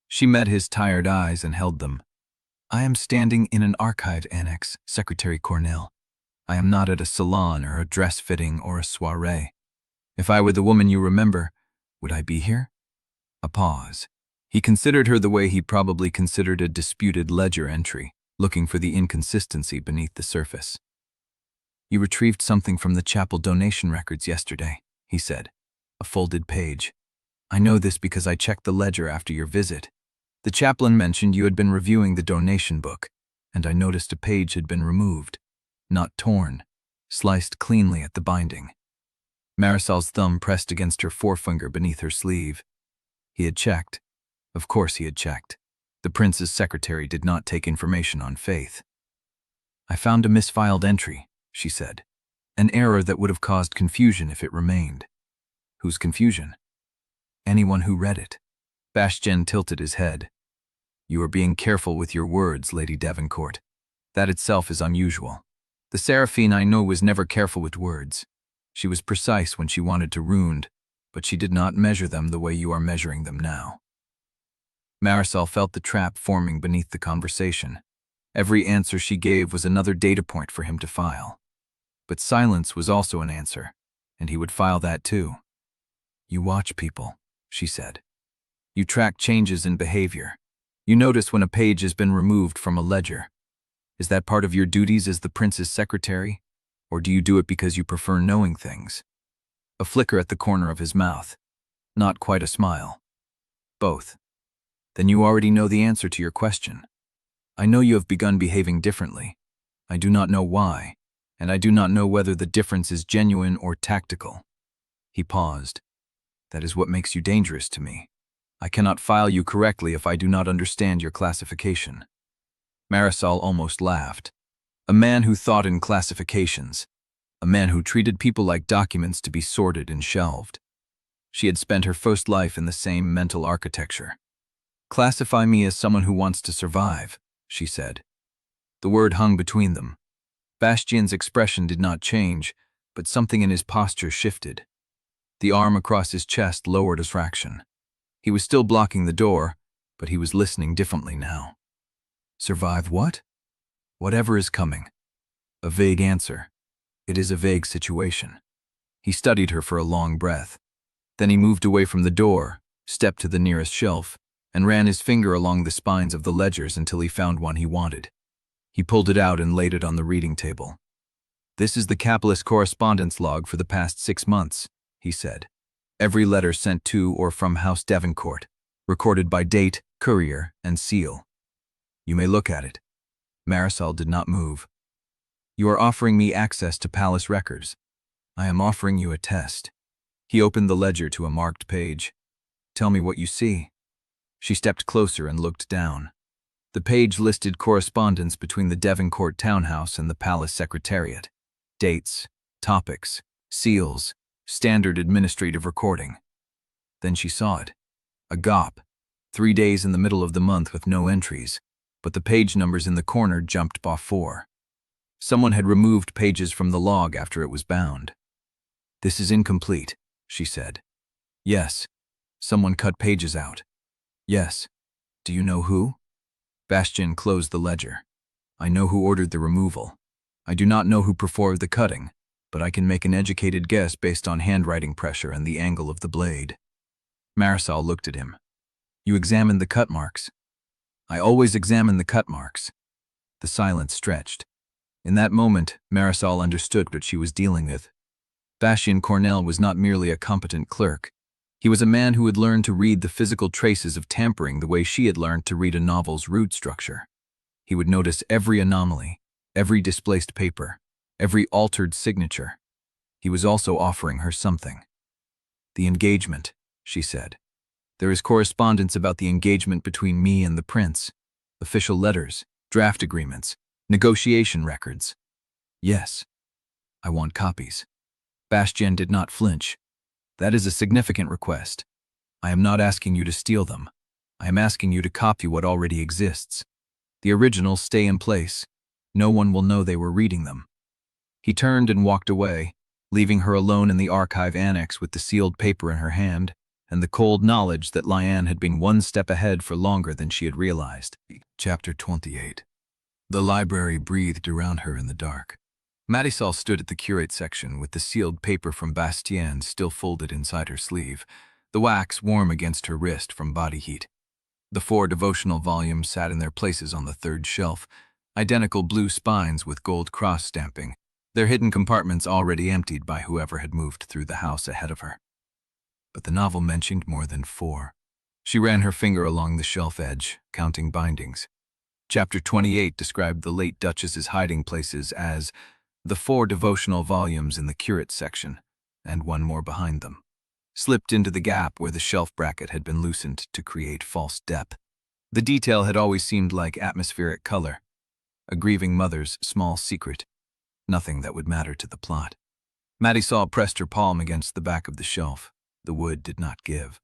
A: She met his tired eyes and held them. I am standing in an archive annex, Secretary Cornell. I am not at a salon or a dress fitting or a soirée. If I were the woman you remember, would I be here? A pause. He considered her the way he probably considered a disputed ledger entry, looking for the inconsistency beneath the surface. You retrieved something from the chapel donation records yesterday, he said. A folded page. I know this because I checked the ledger after your visit. The chaplain mentioned you had been reviewing the donation book, and I noticed a page had been removed. Not torn, sliced cleanly at the binding. Marisol's thumb pressed against her forefinger beneath her sleeve. He had checked. Of course he had checked. The prince's secretary did not take information on faith. I found a misfiled entry, she said. An error that would have caused confusion if it remained. Whose confusion? Anyone who read it. Bastien tilted his head. You are being careful with your words, Lady Devoncourt. That itself is unusual. The Seraphine I know was never careful with words. She was precise when she wanted to wound, but she did not measure them the way you are measuring them now. Marisol felt the trap forming beneath the conversation. Every answer she gave was another data point for him to file. But silence was also an answer, and he would file that too. You watch people, she said. You track changes in behavior. You notice when a page has been removed from a ledger. Is that part of your duties as the prince's secretary, or do you do it because you prefer knowing things? A flicker at the corner of his mouth. Not quite a smile. Both. Then you already know the answer to your question. I know you have begun behaving differently. I do not know why, and I do not know whether the difference is genuine or tactical. He paused. That is what makes you dangerous to me. I cannot file you correctly if I do not understand your classification. Marisol almost laughed. A man who thought in classifications. A man who treated people like documents to be sorted and shelved. She had spent her first life in the same mental architecture. Classify me as someone who wants to survive, she said. The word hung between them. Bastien's expression did not change, but something in his posture shifted. The arm across his chest lowered a fraction. He was still blocking the door, but he was listening differently now. Survive what? Whatever is coming. A vague answer. It is a vague situation. He studied her for a long breath. Then he moved away from the door, stepped to the nearest shelf, and ran his finger along the spines of the ledgers until he found one he wanted. He pulled it out and laid it on the reading table. This is the capitalist correspondence log for the past 6 months, he said. Every letter sent to or from House Devoncourt, recorded by date, courier, and seal. You may look at it. Marisol did not move. You are offering me access to palace records. I am offering you a test. He opened the ledger to a marked page. Tell me what you see. She stepped closer and looked down. The page listed correspondence between the Devoncourt townhouse and the palace secretariat. Dates, topics, seals, standard administrative recording. Then she saw it. A GOP. 3 days in the middle of the month with no entries, but the page numbers in the corner jumped by 4. Someone had removed pages from the log after it was bound. This is incomplete, she said. Yes. Someone cut pages out. Yes. Do you know who? Bastien closed the ledger. I know who ordered the removal. I do not know who performed the cutting, but I can make an educated guess based on handwriting pressure and the angle of the blade. Marisol looked at him. You examined the cut marks. I always examine the cut marks. The silence stretched. In that moment, Marisol understood what she was dealing with. Bastien Cornell was not merely a competent clerk. He was a man who had learned to read the physical traces of tampering the way she had learned to read a novel's root structure. He would notice every anomaly, every displaced paper, every altered signature. He was also offering her something. The engagement, she said. There is correspondence about the engagement between me and the prince. Official letters, draft agreements, negotiation records. Yes. I want copies. Bastien did not flinch. That is a significant request. I am not asking you to steal them. I am asking you to copy what already exists. The originals stay in place. No one will know they were reading them. He turned and walked away, leaving her alone in the archive annex with the sealed paper in her hand and the cold knowledge that Liane had been one step ahead for longer than she had realized. Chapter 28. The library breathed around her in the dark. Marisol stood at the curate section with the sealed paper from Bastien still folded inside her sleeve, the wax warm against her wrist from body heat. The 4 devotional volumes sat in their places on the 3rd shelf, identical blue spines with gold cross stamping, their hidden compartments already emptied by whoever had moved through the house ahead of her. But the novel mentioned more than 4. She ran her finger along the shelf edge, counting bindings. Chapter 28 described the late Duchess's hiding places as the 4 devotional volumes in the curate section, and 1 more behind them, slipped into the gap where the shelf bracket had been loosened to create false depth. The detail had always seemed like atmospheric color, a grieving mother's small secret, nothing that would matter to the plot. Marisol pressed her palm against the back of the shelf. The wood did not give.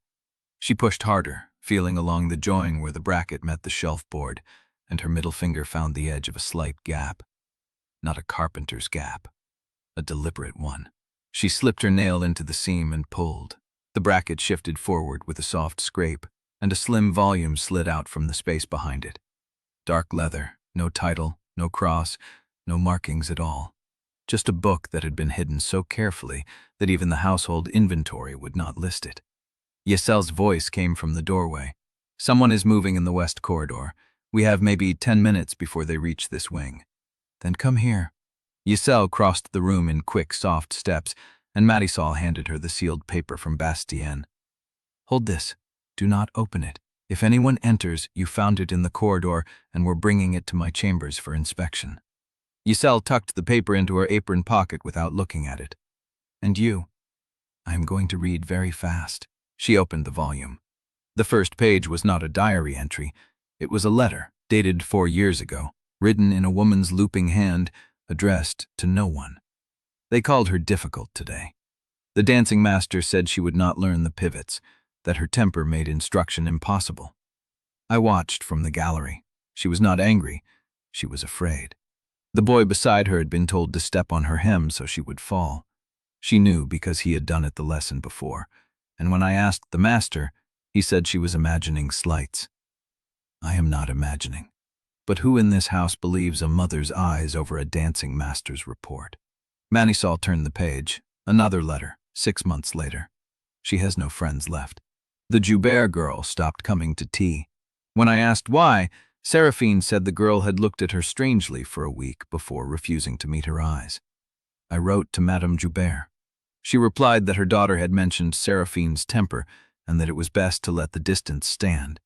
A: She pushed harder, feeling along the join where the bracket met the shelf board, and her middle finger found the edge of a slight gap. Not a carpenter's gap, a deliberate one. She slipped her nail into the seam and pulled. The bracket shifted forward with a soft scrape, and a slim volume slid out from the space behind it. Dark leather, no title, no cross, no markings at all. Just a book that had been hidden so carefully that even the household inventory would not list it. Yesel's voice came from the doorway. Someone is moving in the west corridor. We have maybe 10 minutes before they reach this wing. Then come here. Yesel crossed the room in quick, soft steps, and Marisol handed her the sealed paper from Bastien. Hold this. Do not open it. If anyone enters, you found it in the corridor and were bringing it to my chambers for inspection. Yesel tucked the paper into her apron pocket without looking at it. And you? I am going to read very fast. She opened the volume. The first page was not a diary entry. It was a letter, dated 4 years ago, written in a woman's looping hand, addressed to no one. They called her difficult today. The dancing master said she would not learn the pivots, that her temper made instruction impossible. I watched from the gallery. She was not angry. She was afraid. The boy beside her had been told to step on her hem so she would fall. She knew because he had done it the lesson before, and when I asked the master, he said she was imagining slights. I am not imagining. But who in this house believes a mother's eyes over a dancing master's report? Marisol turned the page. Another letter, 6 months later. She has no friends left. The Joubert girl stopped coming to tea. When I asked why, Seraphine said the girl had looked at her strangely for a week before refusing to meet her eyes. I wrote to Madame Joubert. She replied that her daughter had mentioned Seraphine's temper and that it was best to let the distance stand.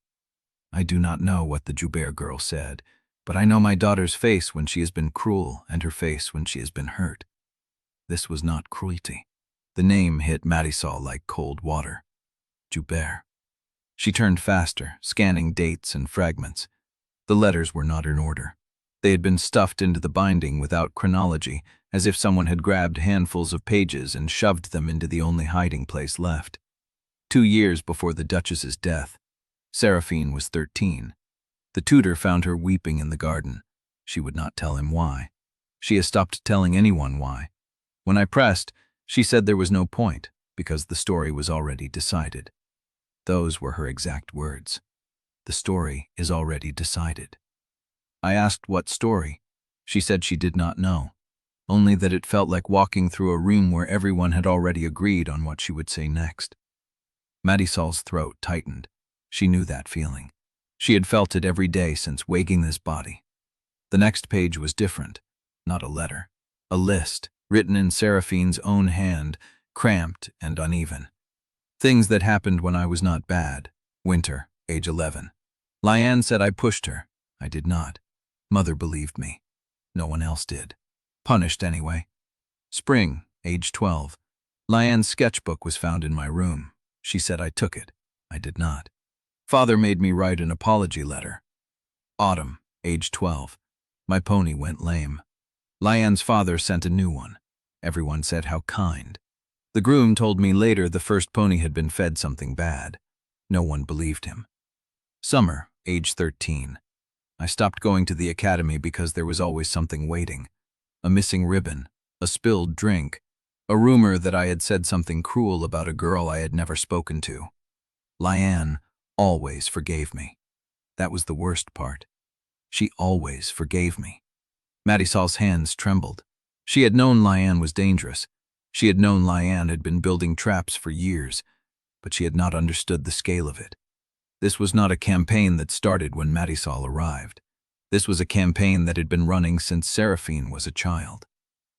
A: I do not know what the Joubert girl said, but I know my daughter's face when she has been cruel and her face when she has been hurt. This was not cruelty. The name hit Marisol like cold water. Joubert. She turned faster, scanning dates and fragments. The letters were not in order. They had been stuffed into the binding without chronology, as if someone had grabbed handfuls of pages and shoved them into the only hiding place left. 2 years before the Duchess's death, Seraphine was 13. The tutor found her weeping in the garden. She would not tell him why. She has stopped telling anyone why. When I pressed, she said there was no point, because the story was already decided. Those were her exact words. The story is already decided. I asked what story. She said she did not know, only that it felt like walking through a room where everyone had already agreed on what she would say next. Marisol's throat tightened. She knew that feeling. She had felt it every day since waking this body. The next page was different. Not a letter. A list, written in Seraphine's own hand, cramped and uneven. Things that happened when I was not bad. Winter, age 11. Liane said I pushed her. I did not. Mother believed me. No one else did. Punished anyway. Spring, age 12. Liane's sketchbook was found in my room. She said I took it. I did not. Father made me write an apology letter. Autumn, age 12. My pony went lame. Liane's father sent a new one. Everyone said how kind. The groom told me later the first pony had been fed something bad. No one believed him. Summer, age 13. I stopped going to the academy because there was always something waiting. A missing ribbon, a spilled drink, a rumor that I had said something cruel about a girl I had never spoken to. Liane always forgave me. That was the worst part. She always forgave me. Marisol's hands trembled. She had known Liane was dangerous. She had known Liane had been building traps for years, but she had not understood the scale of it. This was not a campaign that started when Marisol arrived. This was a campaign that had been running since Seraphine was a child.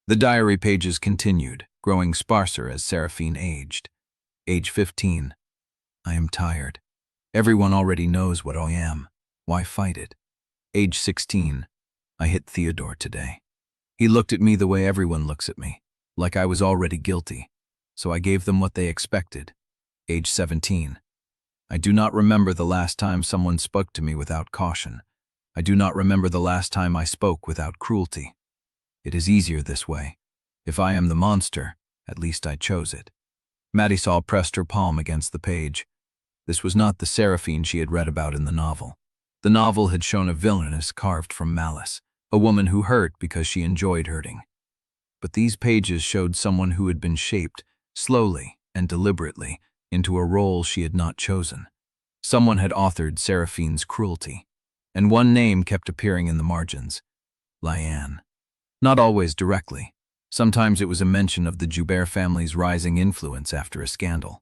A: The diary pages continued, growing sparser as Seraphine aged. Age 15. I am tired. Everyone already knows what I am. Why fight it? Age 16. I hit Theodore today. He looked at me the way everyone looks at me, like I was already guilty, so I gave them what they expected. Age 17. I do not remember the last time someone spoke to me without caution. I do not remember the last time I spoke without cruelty. It is easier this way. If I am the monster, at least I chose it. Marisol pressed her palm against the page. This was not the Seraphine she had read about in the novel. The novel had shown a villainess carved from malice, a woman who hurt because she enjoyed hurting. But these pages showed someone who had been shaped, slowly and deliberately, into a role she had not chosen. Someone had authored Seraphine's cruelty, and one name kept appearing in the margins. Liane. Not always directly. Sometimes it was a mention of the Joubert family's rising influence after a scandal.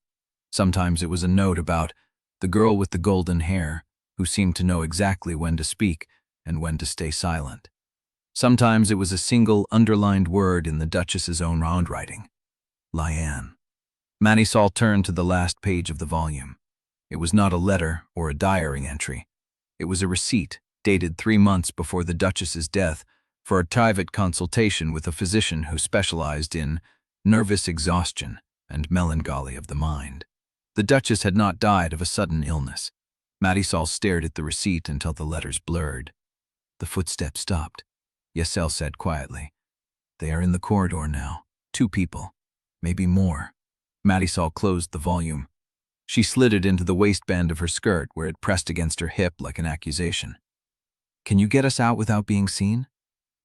A: Sometimes it was a note about the girl with the golden hair, who seemed to know exactly when to speak and when to stay silent. Sometimes it was a single underlined word in the Duchess's own handwriting. Liane. Marisol turned to the last page of the volume. It was not a letter or a diary entry. It was a receipt, dated 3 months before the Duchess's death, for a private consultation with a physician who specialized in nervous exhaustion and melancholy of the mind. The Duchess had not died of a sudden illness. Marisol stared at the receipt until the letters blurred. The footsteps stopped. Giselle said quietly, "They are in the corridor now. 2 people. Maybe more." Marisol closed the volume. She slid it into the waistband of her skirt where it pressed against her hip like an accusation. "Can you get us out without being seen?"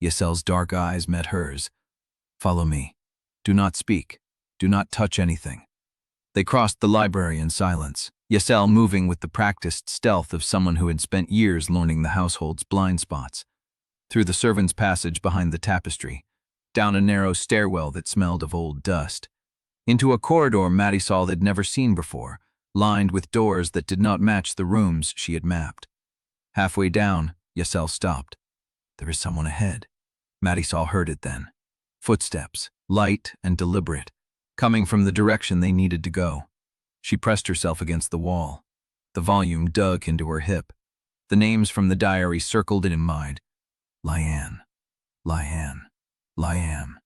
A: Giselle's dark eyes met hers. "Follow me. Do not speak. Do not touch anything." They crossed the library in silence, Giselle moving with the practiced stealth of someone who had spent years learning the household's blind spots. Through the servants' passage behind the tapestry, down a narrow stairwell that smelled of old dust, into a corridor Marisol had never seen before, lined with doors that did not match the rooms she had mapped. Halfway down, Giselle stopped. There is someone ahead. Marisol heard it then. Footsteps, light and deliberate, coming from the direction they needed to go. She pressed herself against the wall. The volume dug into her hip. The names from the diary circled in mind. Liane, Liane, Liane.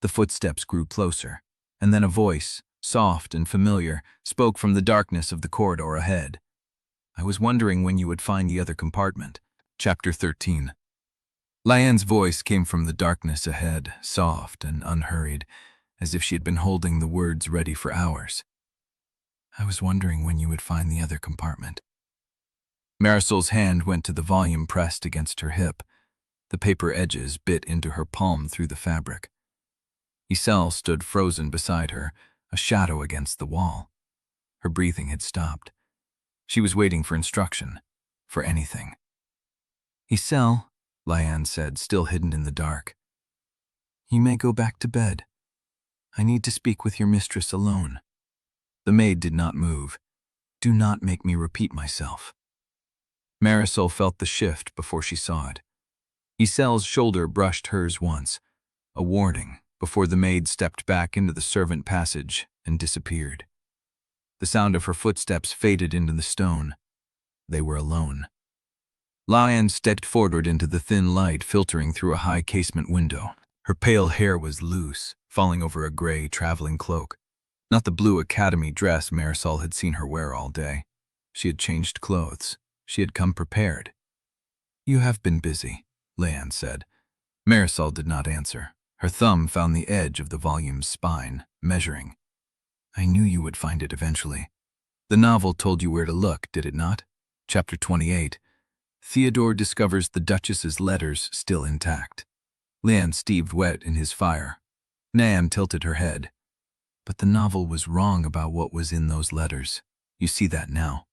A: The footsteps grew closer, and then a voice, soft and familiar, spoke from the darkness of the corridor ahead. "I was wondering when you would find the other compartment." Chapter 13. Liane's voice came from the darkness ahead, soft and unhurried, as if she had been holding the words ready for hours. "I was wondering when you would find the other compartment." Marisol's hand went to the volume pressed against her hip. The paper edges bit into her palm through the fabric. Giselle stood frozen beside her, a shadow against the wall. Her breathing had stopped. She was waiting for instruction, for anything. "Isel," Liane said, still hidden in the dark. "You may go back to bed. I need to speak with your mistress alone." The maid did not move. "Do not make me repeat myself." Marisol felt the shift before she saw it. Isel's shoulder brushed hers once, a warning, before the maid stepped back into the servant passage and disappeared. The sound of her footsteps faded into the stone. They were alone. Liane stepped forward into the thin light filtering through a high casement window. Her pale hair was loose, falling over a gray traveling cloak. Not the blue academy dress Marisol had seen her wear all day. She had changed clothes. She had come prepared. "You have been busy," Liane said. Marisol did not answer. Her thumb found the edge of the volume's spine, measuring. "I knew you would find it eventually. The novel told you where to look, did it not? Chapter 28. Theodore discovers the Duchess's letters still intact." Liane steeved wet in his fire. Nan tilted her head. "But the novel was wrong about what was in those letters. You see that now."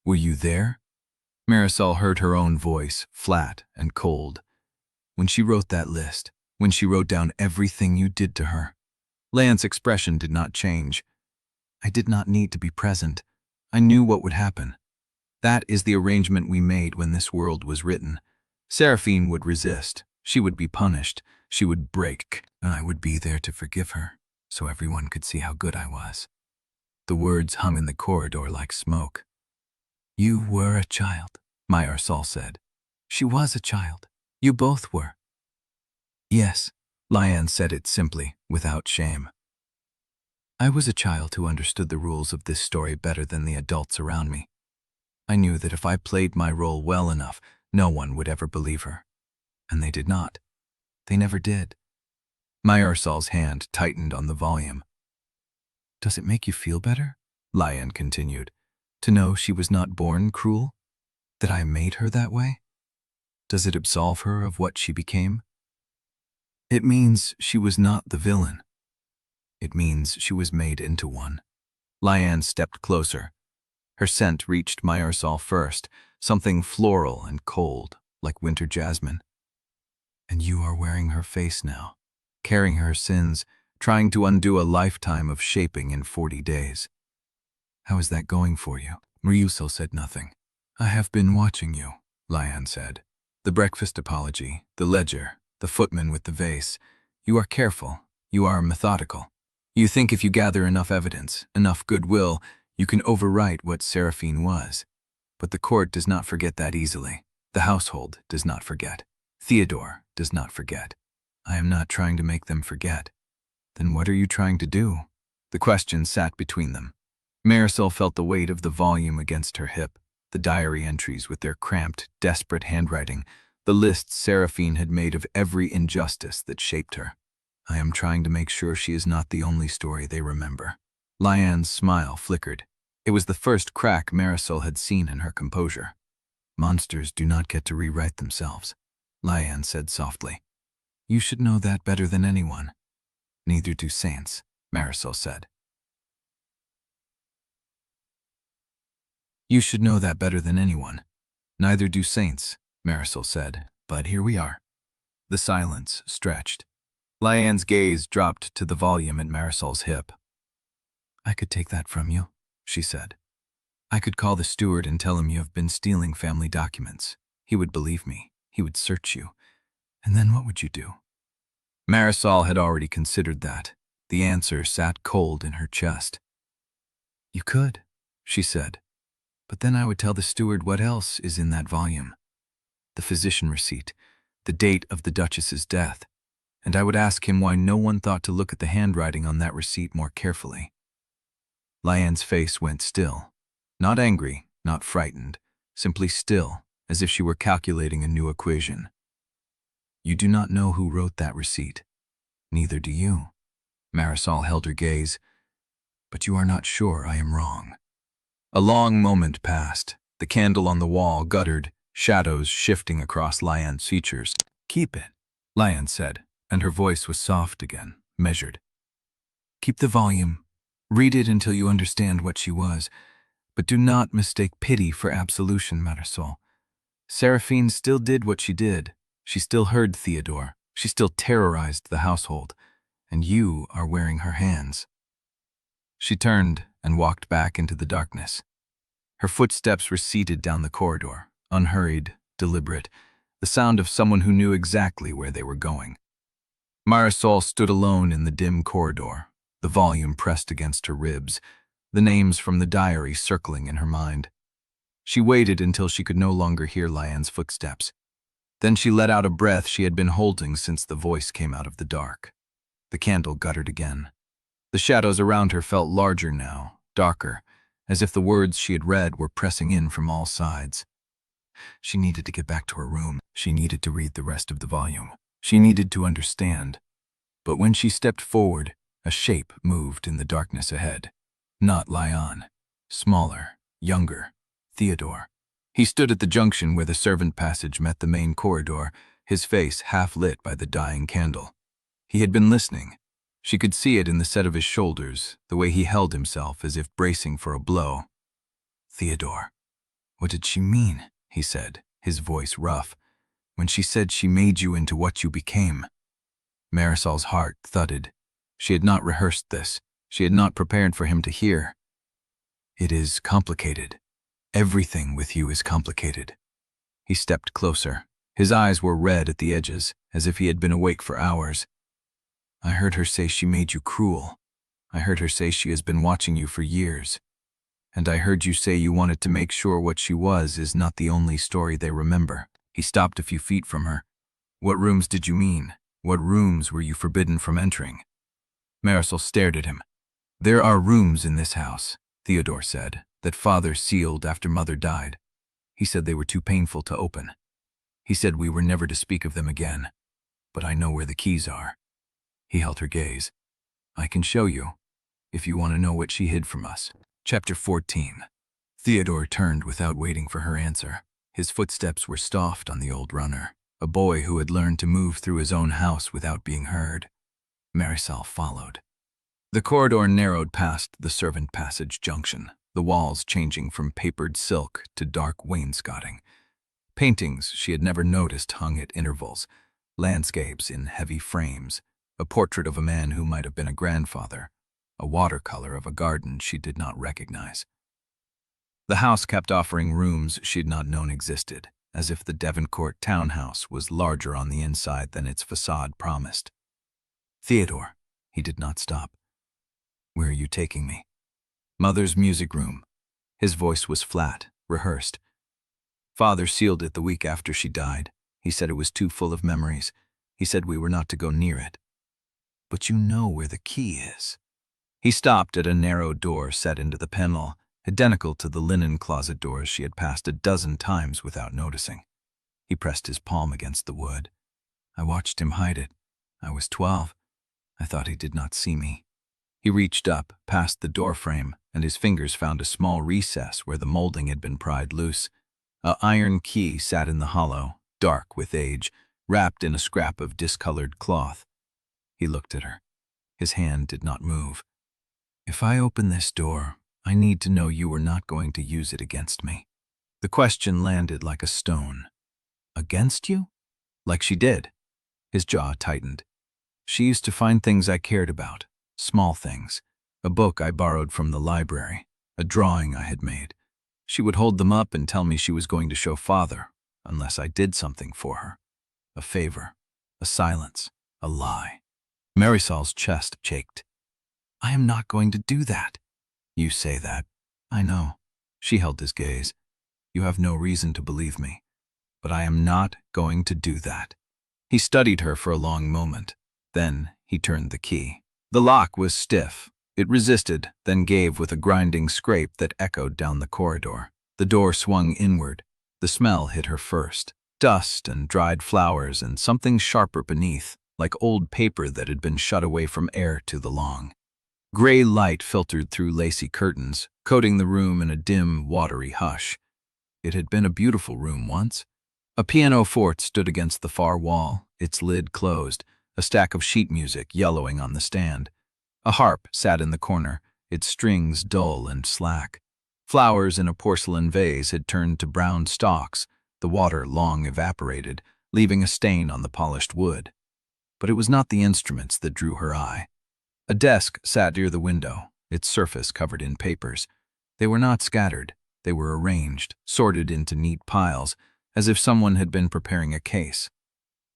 A: "Were you there?" Marisol heard her own voice, flat and cold. "When she wrote that list, when she wrote down everything you did to her." Liane's expression did not change. "I did not need to be present. I knew what would happen. That is the arrangement we made when this world was written. Seraphine would resist. She would be punished. She would break, and I would be there to forgive her, so everyone could see how good I was." The words hung in the corridor like smoke. "You were a child," Marisol said. "She was a child. You both were." "Yes," Liane said it simply, without shame. "I was a child who understood the rules of this story better than the adults around me. I knew that if I played my role well enough, no one would ever believe her. And they did not. They never did." Marisol's hand tightened on the volume. "Does it make you feel better?" Liane continued. "To know she was not born cruel? That I made her that way? Does it absolve her of what she became?" "It means she was not the villain. It means she was made into one." Liane stepped closer. Her scent reached Marisol first, something floral and cold, like winter jasmine. "And you are wearing her face now, carrying her sins, trying to undo a lifetime of shaping in 40 days. How is that going for you?" Rehearsal said nothing. "I have been watching you," Liane said. "The breakfast apology, the ledger, the footman with the vase. You are careful. You are methodical. You think if you gather enough evidence, enough goodwill, you can overwrite what Seraphine was. But the court does not forget that easily. The household does not forget. Theodore does not forget. I am not trying to make them forget." "Then what are you trying to do?" The question sat between them. Marisol felt the weight of the volume against her hip, the diary entries with their cramped, desperate handwriting, the lists Seraphine had made of every injustice that shaped her. "I am trying to make sure she is not the only story they remember." Liane's smile flickered. It was the first crack Marisol had seen in her composure. "Monsters do not get to rewrite themselves," Liane said softly. "You should know that better than anyone." "Neither do saints," Marisol said. "You should know that better than anyone. Neither do saints," Marisol said. "But here we are." The silence stretched. Liane's gaze dropped to the volume at Marisol's hip. "I could take that from you," she said. "I could call the steward and tell him you have been stealing family documents. He would believe me. He would search you. And then what would you do?" Marisol had already considered that. The answer sat cold in her chest. "You could," she said. "But then I would tell the steward what else is in that volume. The physician receipt, the date of the Duchess's death. And I would ask him why no one thought to look at the handwriting on that receipt more carefully." Liane's face went still. Not angry, not frightened, simply still, as if she were calculating a new equation. "You do not know who wrote that receipt. Neither do you." Marisol held her gaze. "But you are not sure I am wrong." A long moment passed. The candle on the wall guttered, shadows shifting across Liane's features. "Keep it," Liane said, and her voice was soft again, measured. "Keep the volume, Read it until you understand what she was, but do not mistake pity for absolution, Marisol. Seraphine still did what she did. She still heard Theodore. She still terrorized the household. And you are wearing her hands. She turned and walked back into the darkness. Her footsteps receded down the corridor, unhurried, deliberate, the sound of someone who knew exactly where they were going. Marisol stood alone in the dim corridor, the volume pressed against her ribs, the names from the diary circling in her mind. She waited until she could no longer hear Liane's footsteps. Then she let out a breath she had been holding since the voice came out of the dark. The candle guttered again. The shadows around her felt larger now, darker, as if the words she had read were pressing in from all sides. She needed to get back to her room. She needed to read the rest of the volume. She needed to understand. But when she stepped forward, a shape moved in the darkness ahead. Not Liane. Smaller, younger. Theodore. He stood at the junction where the servant passage met the main corridor, his face half lit by the dying candle. He had been listening. She could see it in the set of his shoulders, the way he held himself as if bracing for a blow. Theodore. What did she mean? He said, his voice rough. When she said she made you into what you became. Marisol's heart thudded. She had not rehearsed this. She had not prepared for him to hear. It is complicated. Everything with you is complicated. He stepped closer. His eyes were red at the edges, as if he had been awake for hours. I heard her say she made you cruel. I heard her say she has been watching you for years. And I heard you say you wanted to make sure what she was is not the only story they remember. He stopped a few feet from her. What rooms did you mean? What rooms were you forbidden from entering? Marisol stared at him. There are rooms in this house, Theodore said, that Father sealed after Mother died. He said they were too painful to open. He said we were never to speak of them again. But I know where the keys are. He held her gaze. I can show you, if you want to know what she hid from us. Chapter 14. Theodore turned without waiting for her answer. His footsteps were soft on the old runner, a boy who had learned to move through his own house without being heard. Marisol followed. The corridor narrowed past the servant passage junction, the walls changing from papered silk to dark wainscoting. Paintings she had never noticed hung at intervals, landscapes in heavy frames, a portrait of a man who might have been a grandfather, a watercolor of a garden she did not recognize. The house kept offering rooms she had not known existed, as if the Devoncourt townhouse was larger on the inside than its facade promised. Theodore, he did not stop. Where are you taking me? Mother's music room. His voice was flat, rehearsed. Father sealed it the week after she died. He said it was too full of memories. He said we were not to go near it. But you know where the key is. He stopped at a narrow door set into the panel, identical to the linen closet doors she had passed a dozen times without noticing. He pressed his palm against the wood. I watched him hide it. I was 12. I thought he did not see me. He reached up, past the doorframe, and his fingers found a small recess where the molding had been pried loose. An iron key sat in the hollow, dark with age, wrapped in a scrap of discolored cloth. He looked at her. His hand did not move. If I open this door, I need to know you are not going to use it against me. The question landed like a stone. Against you? Like she did. His jaw tightened. She used to find things I cared about, small things. A book I borrowed from the library, a drawing I had made. She would hold them up and tell me she was going to show Father, unless I did something for her. A favor, a silence, a lie. Marisol's chest ached. I am not going to do that. You say that. I know. She held his gaze. You have no reason to believe me. But I am not going to do that. He studied her for a long moment. Then he turned the key. The lock was stiff. It resisted, then gave with a grinding scrape that echoed down the corridor. The door swung inward. The smell hit her first. Dust and dried flowers and something sharper beneath, like old paper that had been shut away from air too long. Gray light filtered through lacy curtains, coating the room in a dim, watery hush. It had been a beautiful room once. A pianoforte stood against the far wall, its lid closed, a stack of sheet music yellowing on the stand. A harp sat in the corner, its strings dull and slack. Flowers in a porcelain vase had turned to brown stalks, the water long evaporated, leaving a stain on the polished wood. But it was not the instruments that drew her eye. A desk sat near the window, its surface covered in papers. They were not scattered. They were arranged, sorted into neat piles, as if someone had been preparing a case.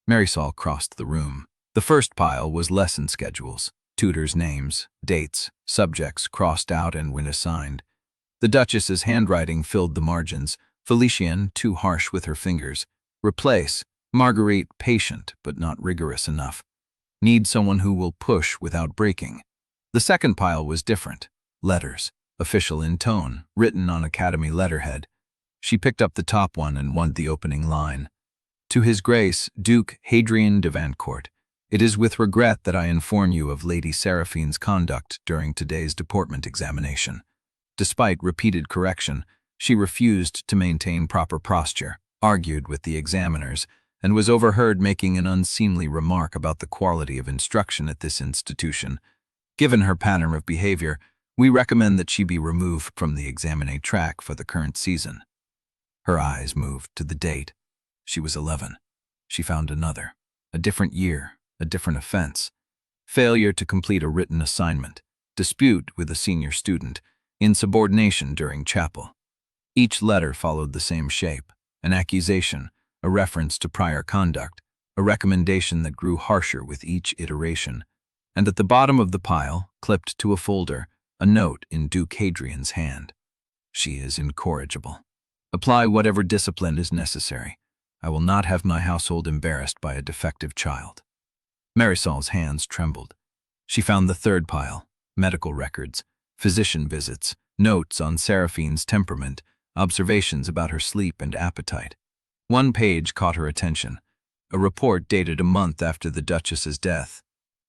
A: Marisol crossed the room. The first pile was lesson schedules, tutors' names, dates, subjects crossed out and when assigned. The Duchess's handwriting filled the margins. Felician, too harsh with her fingers. Replace. Marguerite, patient but not rigorous enough. Need someone who will push without breaking. The second pile was different. Letters, official in tone, written on Academy letterhead. She picked up the top one and won the opening line. To His Grace, Duke Hadrian de Vancourt, it is with regret that I inform you of Lady Seraphine's conduct during today's deportment examination. Despite repeated correction, she refused to maintain proper posture, argued with the examiners, and was overheard making an unseemly remark about the quality of instruction at this institution. Given her pattern of behavior, we recommend that she be removed from the examinate track for the current season. Her eyes moved to the date. She was 11. She found another. A different year, a different offense. Failure to complete a written assignment. Dispute with a senior student. Insubordination during chapel. Each letter followed the same shape. An accusation, a reference to prior conduct, a recommendation that grew harsher with each iteration. And at the bottom of the pile, clipped to a folder, a note in Duke Hadrian's hand. She is incorrigible. Apply whatever discipline is necessary. I will not have my household embarrassed by a defective child. Marisol's hands trembled. She found the third pile, medical records, physician visits, notes on Seraphine's temperament, observations about her sleep and appetite. One page caught her attention, a report dated a month after the Duchess's death.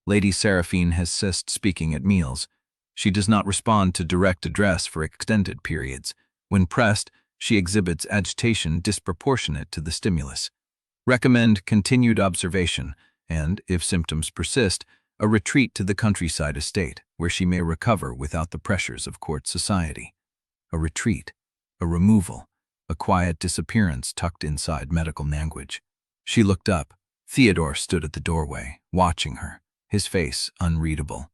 A: Lady Seraphine has ceased speaking at meals. She does not respond to direct address for extended periods. When pressed, she exhibits agitation disproportionate to the stimulus. Recommend continued observation and, if symptoms persist, a retreat to the countryside estate, where she may recover without the pressures of court society. A retreat, a removal, a quiet disappearance tucked inside medical language. She looked up. Theodore stood at the doorway, watching her, his face unreadable.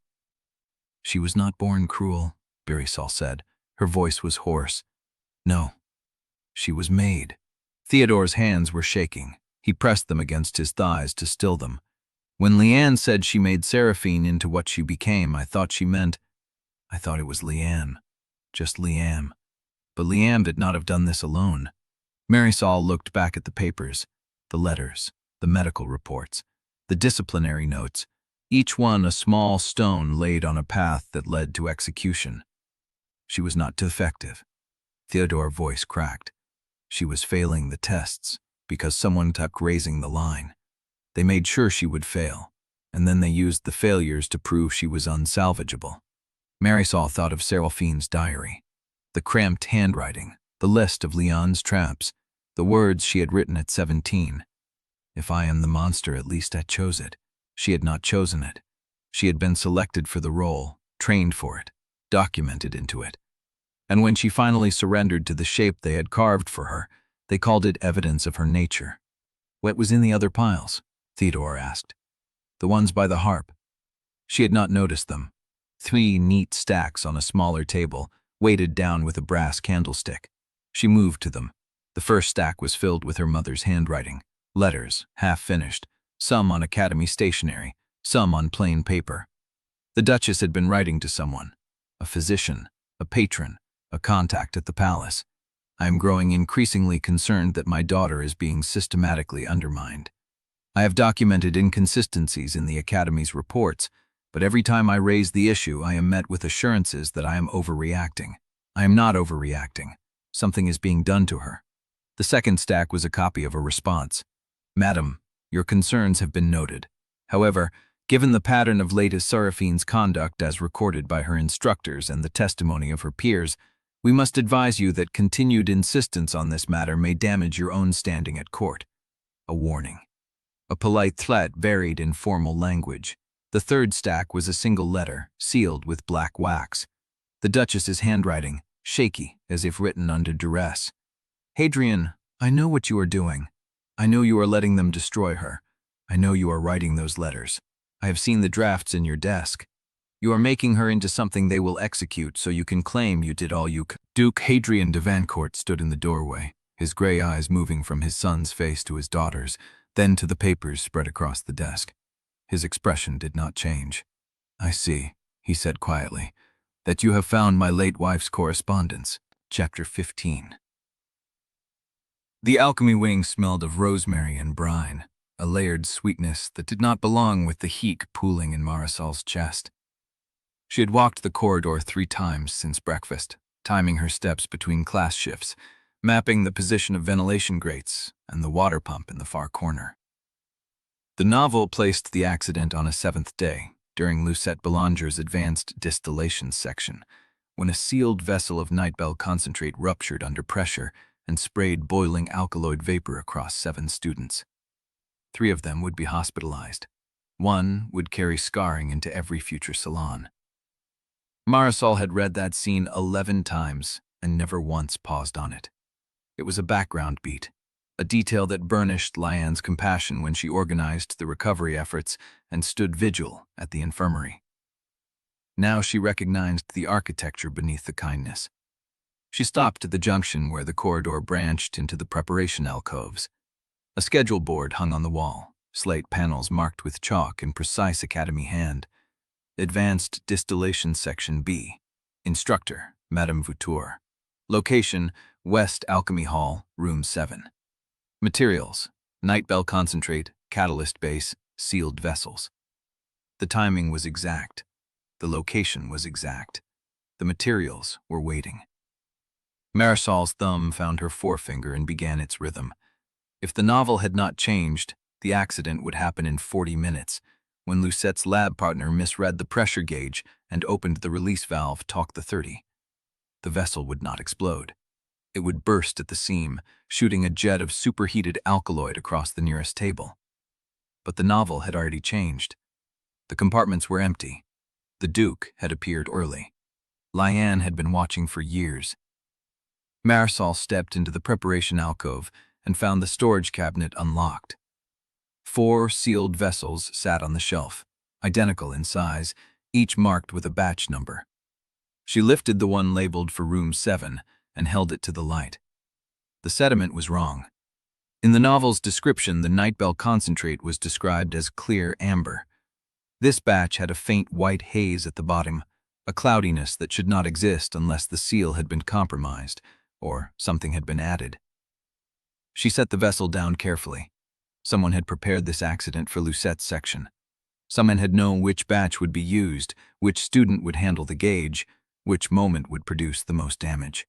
A: She was not born cruel, Marisol said. Her voice was hoarse. No, she was made. Theodore's hands were shaking. He pressed them against his thighs to still them. When Liane said she made Seraphine into what she became, I thought it was Liane. Just Liane. But Liane did not have done this alone. Marisol looked back at the papers, the letters, the medical reports, the disciplinary notes, each one a small stone laid on a path that led to execution. She was not defective. Theodore's voice cracked. She was failing the tests because someone kept raising the line. They made sure she would fail, and then they used the failures to prove she was unsalvageable. Marisol thought of Seraphine's diary, the cramped handwriting, the list of Liane's traps, the words she had written at 17. If I am the monster, at least I chose it. She had not chosen it. She had been selected for the role, trained for it, documented into it. And when she finally surrendered to the shape they had carved for her, they called it evidence of her nature. What was in the other piles? Theodore asked. The ones by the harp. She had not noticed them. 3 neat stacks on a smaller table, weighted down with a brass candlestick. She moved to them. The first stack was filled with her mother's handwriting, letters, half-finished, some on Academy stationery, some on plain paper. The Duchess had been writing to someone, a physician, a patron, a contact at the palace. I am growing increasingly concerned that my daughter is being systematically undermined. I have documented inconsistencies in the Academy's reports, but every time I raise the issue, I am met with assurances that I am overreacting. I am not overreacting. Something is being done to her. The second stack was a copy of a response. Madam, your concerns have been noted. However, given the pattern of Lady Seraphine's conduct as recorded by her instructors and the testimony of her peers, we must advise you that continued insistence on this matter may damage your own standing at court. A warning. A polite threat varied in formal language. The third stack was a single letter, sealed with black wax. The Duchess's handwriting, shaky as if written under duress. Hadrian, I know what you are doing. I know you are letting them destroy her. I know you are writing those letters. I have seen the drafts in your desk. You are making her into something they will execute so you can claim you did all you could. Duke Hadrian de Vancourt stood in the doorway, his gray eyes moving from his son's face to his daughter's, then to the papers spread across the desk. His expression did not change. I see, he said quietly, that you have found my late wife's correspondence. Chapter 15. The alchemy wing smelled of rosemary and brine, a layered sweetness that did not belong with the heat pooling in Marisol's chest. She had walked the corridor 3 times since breakfast, timing her steps between class shifts, mapping the position of ventilation grates and the water pump in the far corner. The novel placed the accident on a 7th day, during Lucette Belanger's advanced distillation section, when a sealed vessel of nightbell concentrate ruptured under pressure and sprayed boiling alkaloid vapor across 7 students. 3 of them would be hospitalized. 1 would carry scarring into every future salon. Marisol had read that scene 11 times and never once paused on it. It was a background beat, a detail that burnished Liane's compassion when she organized the recovery efforts and stood vigil at the infirmary. Now she recognized the architecture beneath the kindness. She stopped at the junction where the corridor branched into the preparation alcoves. A schedule board hung on the wall, slate panels marked with chalk in precise academy hand. Advanced Distillation Section B. Instructor, Madame Voutour. Location, West Alchemy Hall, Room 7. Materials, nightbell concentrate, catalyst base, sealed vessels. The timing was exact. The location was exact. The materials were waiting. Marisol's thumb found her forefinger and began its rhythm. If the novel had not changed, the accident would happen in 40 minutes, when Lucette's lab partner misread the pressure gauge and opened the release valve Talk the 30. The vessel would not explode. It would burst at the seam, shooting a jet of superheated alkaloid across the nearest table. But the novel had already changed. The compartments were empty. The Duke had appeared early. Liane had been watching for years. Marisol stepped into the preparation alcove and found the storage cabinet unlocked. 4 sealed vessels sat on the shelf, identical in size, each marked with a batch number. She lifted the one labeled for Room 7 and held it to the light. The sediment was wrong. In the novel's description, the nightbell concentrate was described as clear amber. This batch had a faint white haze at the bottom, a cloudiness that should not exist unless the seal had been compromised or something had been added. She set the vessel down carefully. Someone had prepared this accident for Lucette's section. Someone had known which batch would be used, which student would handle the gauge, which moment would produce the most damage.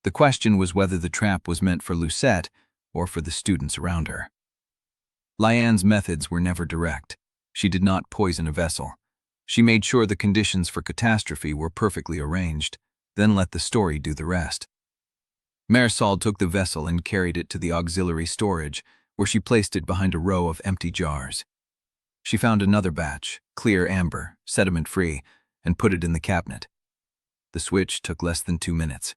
A: The question was whether the trap was meant for Lucette or for the students around her. Liane's methods were never direct. She did not poison a vessel. She made sure the conditions for catastrophe were perfectly arranged, then let the story do the rest. Marisol took the vessel and carried it to the auxiliary storage, where she placed it behind a row of empty jars. She found another batch, clear amber, sediment-free, and put it in the cabinet. The switch took less than 2 minutes.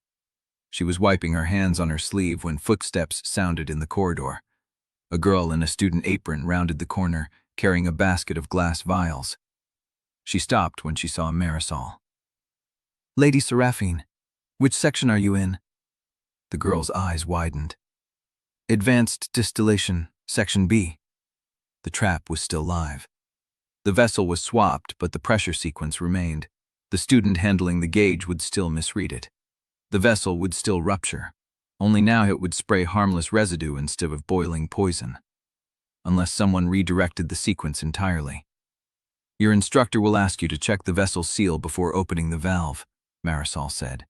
A: She was wiping her hands on her sleeve when footsteps sounded in the corridor. A girl in a student apron rounded the corner, carrying a basket of glass vials. She stopped when she saw Marisol. "Lady Seraphine, which section are you in?" The girl's eyes widened. "Advanced Distillation, Section B." The trap was still live. The vessel was swapped, but the pressure sequence remained. The student handling the gauge would still misread it. The vessel would still rupture, only now it would spray harmless residue instead of boiling poison. Unless someone redirected the sequence entirely. "Your instructor will ask you to check the vessel's seal before opening the valve," Marisol said.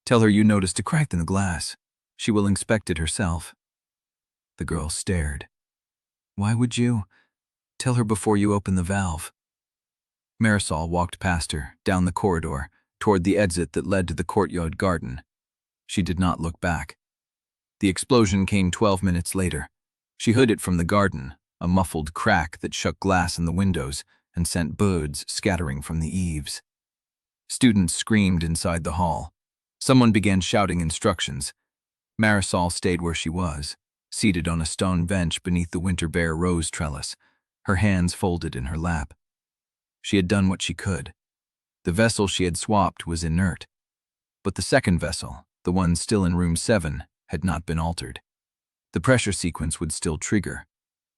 A: "Tell her you noticed a crack in the glass. She will inspect it herself." The girl stared. "Why would you? Tell her before you open the valve." Marisol walked past her, down the corridor, toward the exit that led to the courtyard garden. She did not look back. The explosion came 12 minutes later. She heard it from the garden, a muffled crack that shook glass in the windows and sent birds scattering from the eaves. Students screamed inside the hall. Someone began shouting instructions. Marisol stayed where she was, seated on a stone bench beneath the winter bare rose trellis, her hands folded in her lap. She had done what she could. The vessel she had swapped was inert. But the second vessel, the one still in room 7, had not been altered. The pressure sequence would still trigger.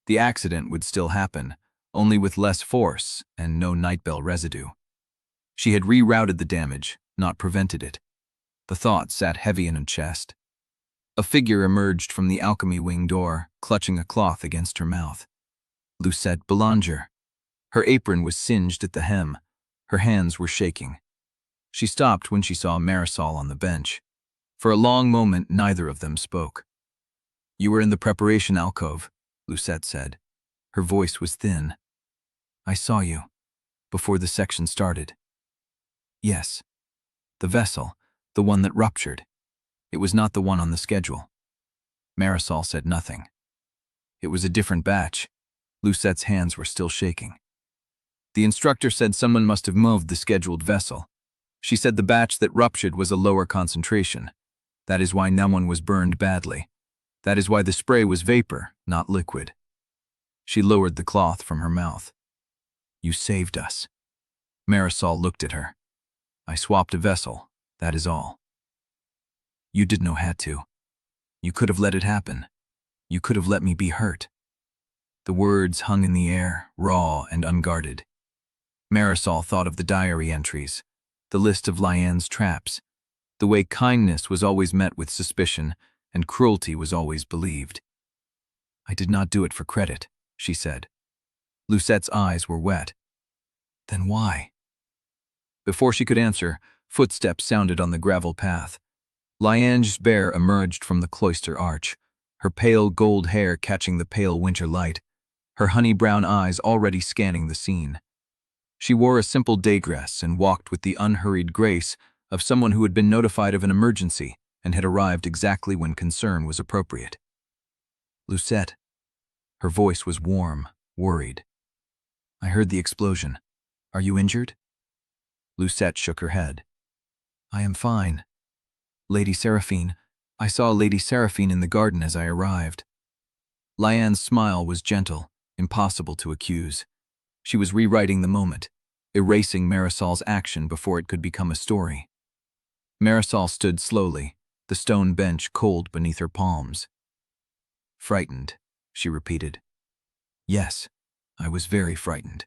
A: The accident would still happen, only with less force and no Nightbell residue. She had rerouted the damage, not prevented it. The thought sat heavy in her chest. A figure emerged from the alchemy wing door, clutching a cloth against her mouth. Lucette Belanger. Her apron was singed at the hem. Her hands were shaking. She stopped when she saw Marisol on the bench. For a long moment, neither of them spoke. "You were in the preparation alcove," Lucette said. Her voice was thin. "I saw you, before the section started." "Yes. The vessel, the one that ruptured. It was not the one on the schedule." Marisol said nothing. "It was a different batch." Lucette's hands were still shaking. "The instructor said someone must have moved the scheduled vessel. She said the batch that ruptured was a lower concentration. That is why no one was burned badly. That is why the spray was vapor, not liquid." She lowered the cloth from her mouth. "You saved us." Marisol looked at her. "I swapped a vessel, that is all." "You didn't know had to. You could have let it happen. You could have let me be hurt." The words hung in the air, raw and unguarded. Marisol thought of the diary entries, the list of Liane's traps, the way kindness was always met with suspicion and cruelty was always believed. "I did not do it for credit," she said. Lucette's eyes were wet. "Then why?" Before she could answer, footsteps sounded on the gravel path. Liane Joubert emerged from the cloister arch, her pale gold hair catching the pale winter light, her honey-brown eyes already scanning the scene. She wore a simple day dress and walked with the unhurried grace of someone who had been notified of an emergency and had arrived exactly when concern was appropriate. "Lucette." Her voice was warm, worried. "I heard the explosion. Are you injured?" Lucette shook her head. "I am fine. Lady Seraphine. I saw Lady Seraphine in the garden as I arrived." Liane's smile was gentle, impossible to accuse. She was rewriting the moment, erasing Marisol's action before it could become a story. Marisol stood slowly, the stone bench cold beneath her palms. "Frightened," she repeated. "Yes, I was very frightened."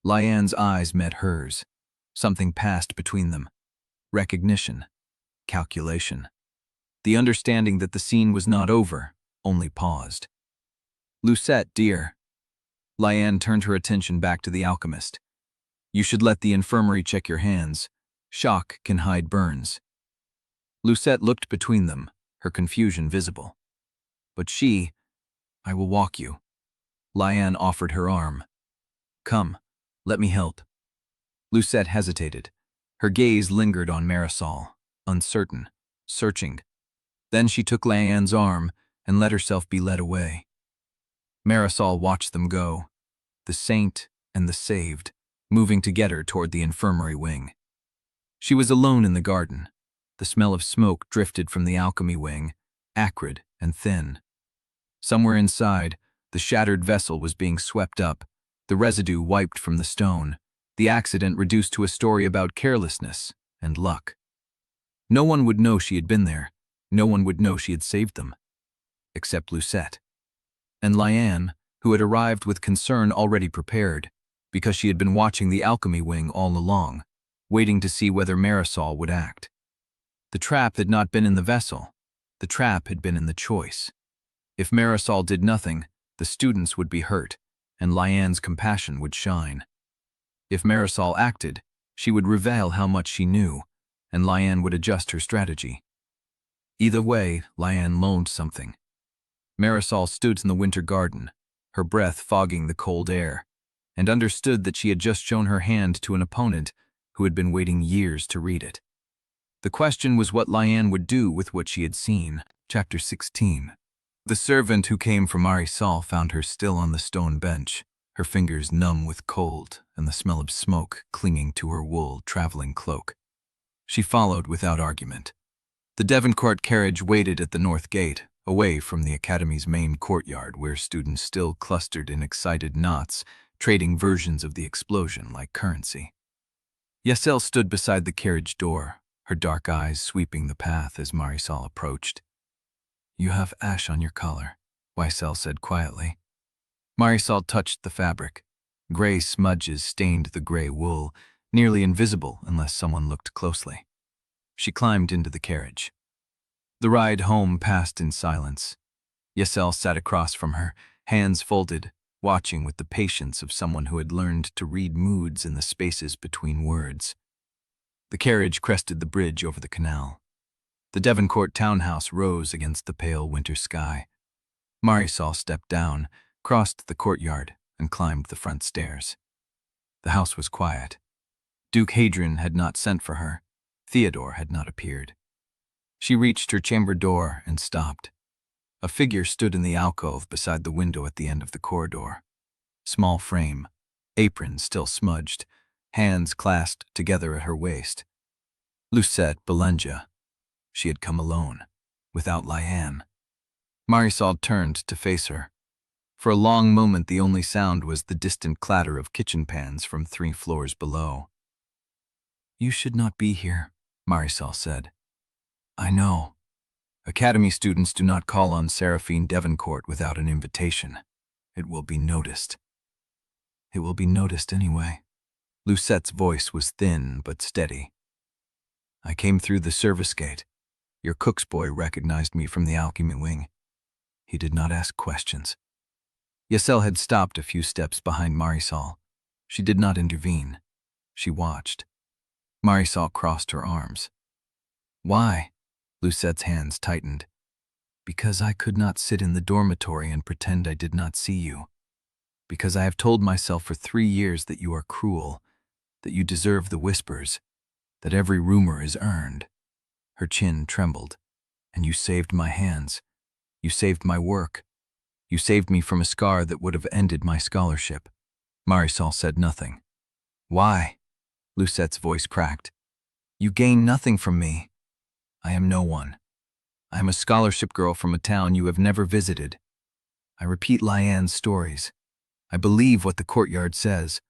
A: Liane's eyes met hers. Something passed between them. Recognition. Calculation. The understanding that the scene was not over, only paused. "Lucette, dear." Liane turned her attention back to the alchemist. "You should let the infirmary check your hands. Shock can hide burns." Lucette looked between them, her confusion visible. "But she—" "I will walk you." Liane offered her arm. "Come, let me help." Lucette hesitated. Her gaze lingered on Marisol, uncertain, searching. Then she took Liane's arm and let herself be led away. Marisol watched them go, the saint and the saved, moving together toward the infirmary wing. She was alone in the garden. The smell of smoke drifted from the alchemy wing, acrid and thin. Somewhere inside, the shattered vessel was being swept up, the residue wiped from the stone, the accident reduced to a story about carelessness and luck. No one would know she had been there. No one would know she had saved them. Except Lucette. And Liane, who had arrived with concern already prepared, because she had been watching the alchemy wing all along, waiting to see whether Marisol would act. The trap had not been in the vessel. The trap had been in the choice. If Marisol did nothing, the students would be hurt, and Liane's compassion would shine. If Marisol acted, she would reveal how much she knew, and Liane would adjust her strategy. Either way, Liane loaned something. Marisol stood in the winter garden, her breath fogging the cold air, and understood that she had just shown her hand to an opponent who had been waiting years to read it. The question was what Liane would do with what she had seen. Chapter 16. The servant who came from Marisol found her still on the stone bench, her fingers numb with cold and the smell of smoke clinging to her wool traveling cloak. She followed without argument. The Devoncourt carriage waited at the north gate, away from the academy's main courtyard where students still clustered in excited knots, trading versions of the explosion like currency. Yselle stood beside the carriage door, her dark eyes sweeping the path as Marisol approached. "You have ash on your collar," Yselle said quietly. Marisol touched the fabric. Gray smudges stained the gray wool, nearly invisible unless someone looked closely. She climbed into the carriage. The ride home passed in silence. Yselle sat across from her, hands folded, watching with the patience of someone who had learned to read moods in the spaces between words. The carriage crested the bridge over the canal. The Devoncourt townhouse rose against the pale winter sky. Marisol stepped down, crossed the courtyard, and climbed the front stairs. The house was quiet. Duke Hadrian had not sent for her. Theodore had not appeared. She reached her chamber door and stopped. A figure stood in the alcove beside the window at the end of the corridor. Small frame, apron still smudged, hands clasped together at her waist. Lucette Belenja. She had come alone, without Liane. Marisol turned to face her. For a long moment the only sound was the distant clatter of kitchen pans from 3 floors below. "You should not be here," Marisol said. "I know. Academy students do not call on Seraphine Devereaux without an invitation. It will be noticed." "It will be noticed anyway." Lucette's voice was thin but steady. "I came through the service gate. Your cook's boy recognized me from the alchemy wing. He did not ask questions." Yselle had stopped a few steps behind Marisol. She did not intervene. She watched. Marisol crossed her arms. "Why?" Lucette's hands tightened. "Because I could not sit in the dormitory and pretend I did not see you. Because I have told myself for 3 years that you are cruel, that you deserve the whispers, that every rumor is earned." Her chin trembled. "And you saved my hands. You saved my work. You saved me from a scar that would have ended my scholarship." Marisol said nothing. "Why?" Lucette's voice cracked. "You gain nothing from me. I am no one. I am a scholarship girl from a town you have never visited. I repeat Liane's stories. I believe what the courtyard says.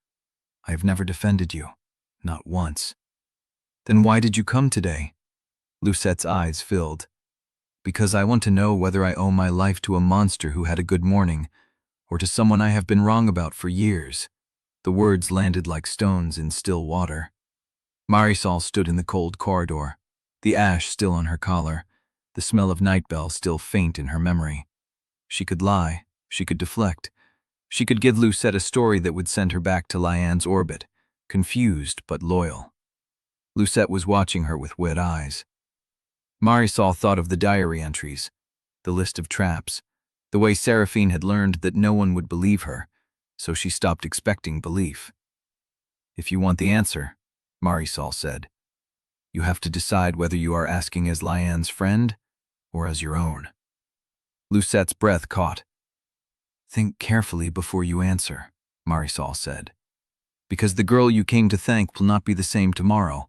A: I have never defended you. Not once." "Then why did you come today?" Lucette's eyes filled. "Because I want to know whether I owe my life to a monster who had a good morning, or to someone I have been wrong about for years." The words landed like stones in still water. Marisol stood in the cold corridor, the ash still on her collar, the smell of Nightbell still faint in her memory. She could lie, she could deflect, she could give Lucette a story that would send her back to Liane's orbit, confused but loyal. Lucette was watching her with wet eyes. Marisol thought of the diary entries, the list of traps, the way Seraphine had learned that no one would believe her, so she stopped expecting belief. "If you want the answer," Marisol said, "you have to decide whether you are asking as Liane's friend or as your own." Lucette's breath caught. "Think carefully before you answer," Marisol said, "because the girl you came to thank will not be the same tomorrow,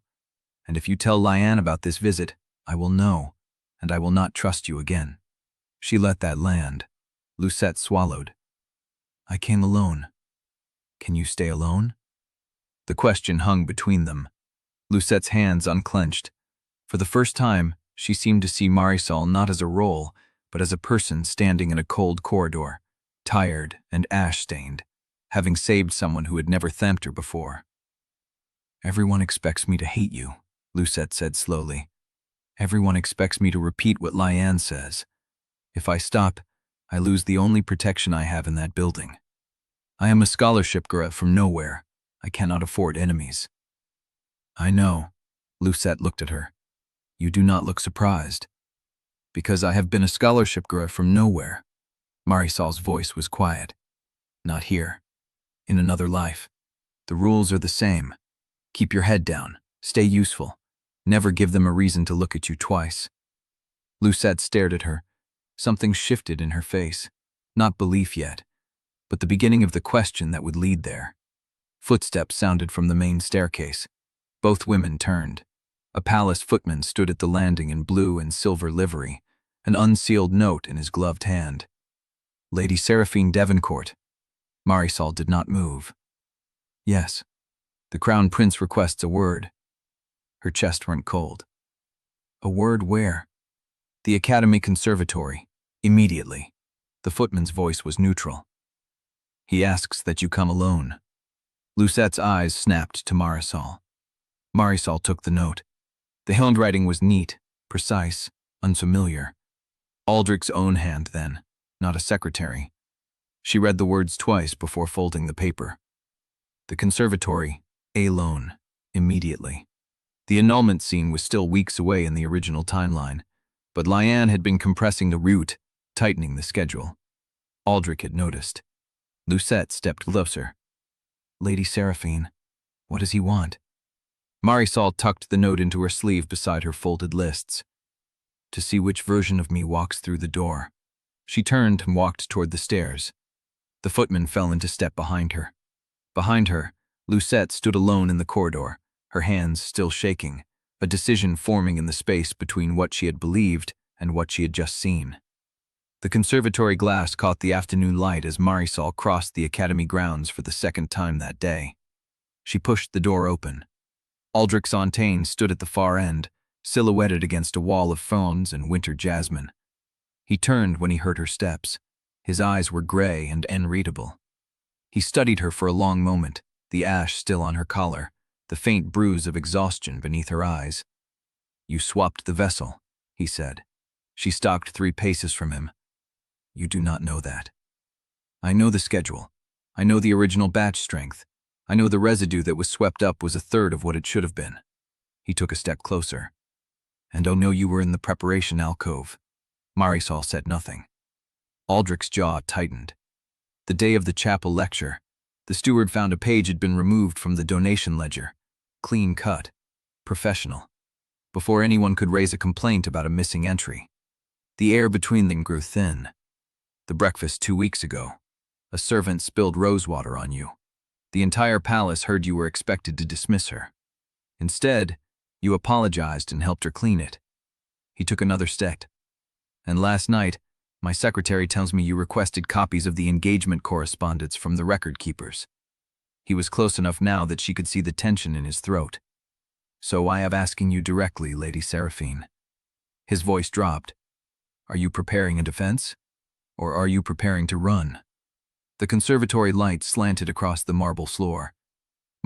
A: and if you tell Liane about this visit, I will know, and I will not trust you again." She let that land. Lucette swallowed. "I came alone. Can you stay alone?" The question hung between them. Lucette's hands unclenched. For the first time, she seemed to see Marisol not as a role, but as a person standing in a cold corridor, tired and ash-stained, having saved someone who had never thanked her before. "Everyone expects me to hate you," Lucette said slowly. "Everyone expects me to repeat what Liane says. If I stop, I lose the only protection I have in that building. I am a scholarship girl from nowhere. I cannot afford enemies." "I know." Lucette looked at her. "You do not look surprised." "Because I have been a scholarship girl from nowhere." Marisol's voice was quiet. "Not here. In another life. The rules are the same. Keep your head down. Stay useful. Never give them a reason to look at you twice." Lucette stared at her. Something shifted in her face. Not belief yet, but the beginning of the question that would lead there. Footsteps sounded from the main staircase. Both women turned. A palace footman stood at the landing in blue and silver livery, an unsealed note in his gloved hand. Lady Seraphine Devereaux. Marisol did not move. Yes. The Crown Prince requests a word. Her chest went cold. A word where? The Academy Conservatory. Immediately. The footman's voice was neutral. He asks that you come alone. Lucette's eyes snapped to Marisol. Marisol took the note. The handwriting was neat, precise, unfamiliar. Aldrich's own hand, then, not a secretary. She read the words twice before folding the paper. The conservatory, alone, immediately. The annulment scene was still weeks away in the original timeline, but Liane had been compressing the route, tightening the schedule. Aldrich had noticed. Lucette stepped closer. Lady Seraphine, what does he want? Marisol tucked the note into her sleeve beside her folded lists. To see which version of me walks through the door. She turned and walked toward the stairs. The footman fell into step behind her. Behind her, Lucette stood alone in the corridor, her hands still shaking, a decision forming in the space between what she had believed and what she had just seen. The conservatory glass caught the afternoon light as Marisol crossed the academy grounds for the second time that day. She pushed the door open. Aldrich Fontaine stood at the far end, silhouetted against a wall of ferns and winter jasmine. He turned when he heard her steps. His eyes were gray and unreadable. He studied her for a long moment, the ash still on her collar, the faint bruise of exhaustion beneath her eyes. You swapped the vessel, he said. She stalked 3 paces from him. You do not know that. I know the schedule. I know the original batch strength. I know the residue that was swept up was 1/3 of what it should have been. He took a step closer. And oh no, you were in the preparation alcove. Marisol said nothing. Aldrich's jaw tightened. The day of the chapel lecture, the steward found a page had been removed from the donation ledger. Clean cut. Professional. Before anyone could raise a complaint about a missing entry. The air between them grew thin. The breakfast 2 weeks ago. A servant spilled rosewater on you. The entire palace heard you were expected to dismiss her. Instead, you apologized and helped her clean it. He took another step. And last night, my secretary tells me you requested copies of the engagement correspondence from the record keepers. He was close enough now that she could see the tension in his throat. So I am asking you directly, Lady Seraphine. His voice dropped. Are you preparing a defense? Or are you preparing to run? The conservatory light slanted across the marble floor.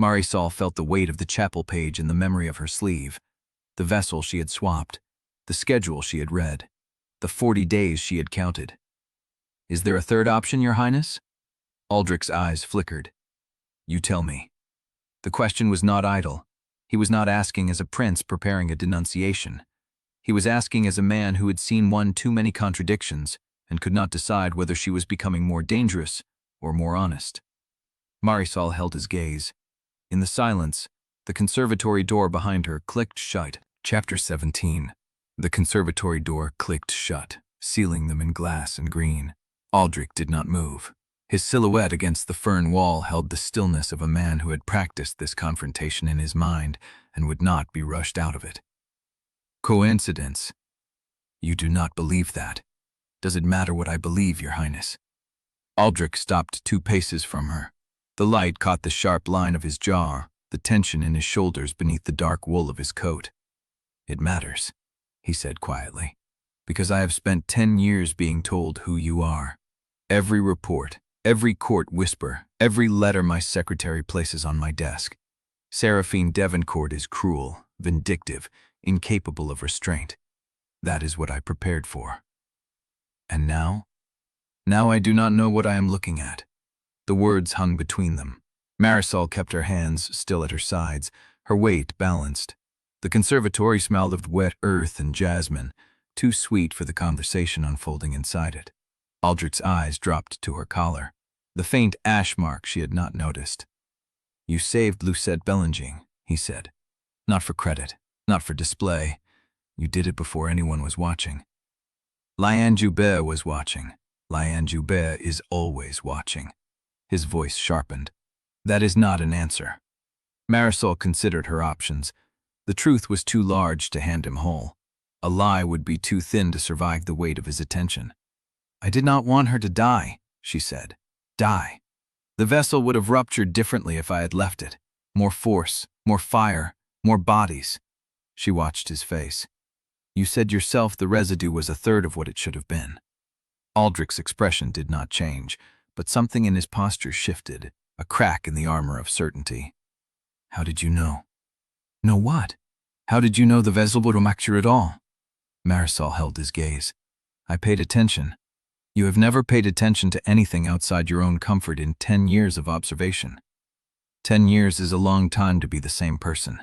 A: Marisol felt the weight of the chapel page in the memory of her sleeve, the vessel she had swapped, the schedule she had read, the 40 days she had counted. Is there a third option, Your Highness? Aldrich's eyes flickered. You tell me. The question was not idle. He was not asking as a prince preparing a denunciation. He was asking as a man who had seen one too many contradictions and could not decide whether she was becoming more dangerous or more honest. Marisol held his gaze. In the silence, the conservatory door behind her clicked shut. Chapter 17. The conservatory door clicked shut, sealing them in glass and green. Aldrich did not move. His silhouette against the fern wall held the stillness of a man who had practiced this confrontation in his mind and would not be rushed out of it. Coincidence? You do not believe that. Does it matter what I believe, Your Highness? Aldrich stopped 2 paces from her. The light caught the sharp line of his jaw, the tension in his shoulders beneath the dark wool of his coat. It matters, he said quietly, because I have spent 10 years being told who you are. Every report, every court whisper, every letter my secretary places on my desk. Seraphine Devereaux is cruel, vindictive, incapable of restraint. That is what I prepared for. And now? Now I do not know what I am looking at. The words hung between them. Marisol kept her hands still at her sides, her weight balanced. The conservatory smelled of wet earth and jasmine, too sweet for the conversation unfolding inside it. Aldrich's eyes dropped to her collar, the faint ash mark she had not noticed. You saved Lucette Bellinging, he said. Not for credit, not for display. You did it before anyone was watching. Liane Joubert was watching. Liane Joubert is always watching. His voice sharpened. That is not an answer. Marisol considered her options. The truth was too large to hand him whole. A lie would be too thin to survive the weight of his attention. I did not want her to die, she said. Die. The vessel would have ruptured differently if I had left it. More force, more fire, more bodies. She watched his face. You said yourself the residue was a third of what it should have been. Aldrich's expression did not change, but something in his posture shifted, a crack in the armor of certainty. How did you know? Know what? How did you know the vessel would rupture at all? Marisol held his gaze. I paid attention. You have never paid attention to anything outside your own comfort in 10 years of observation. 10 years is a long time to be the same person.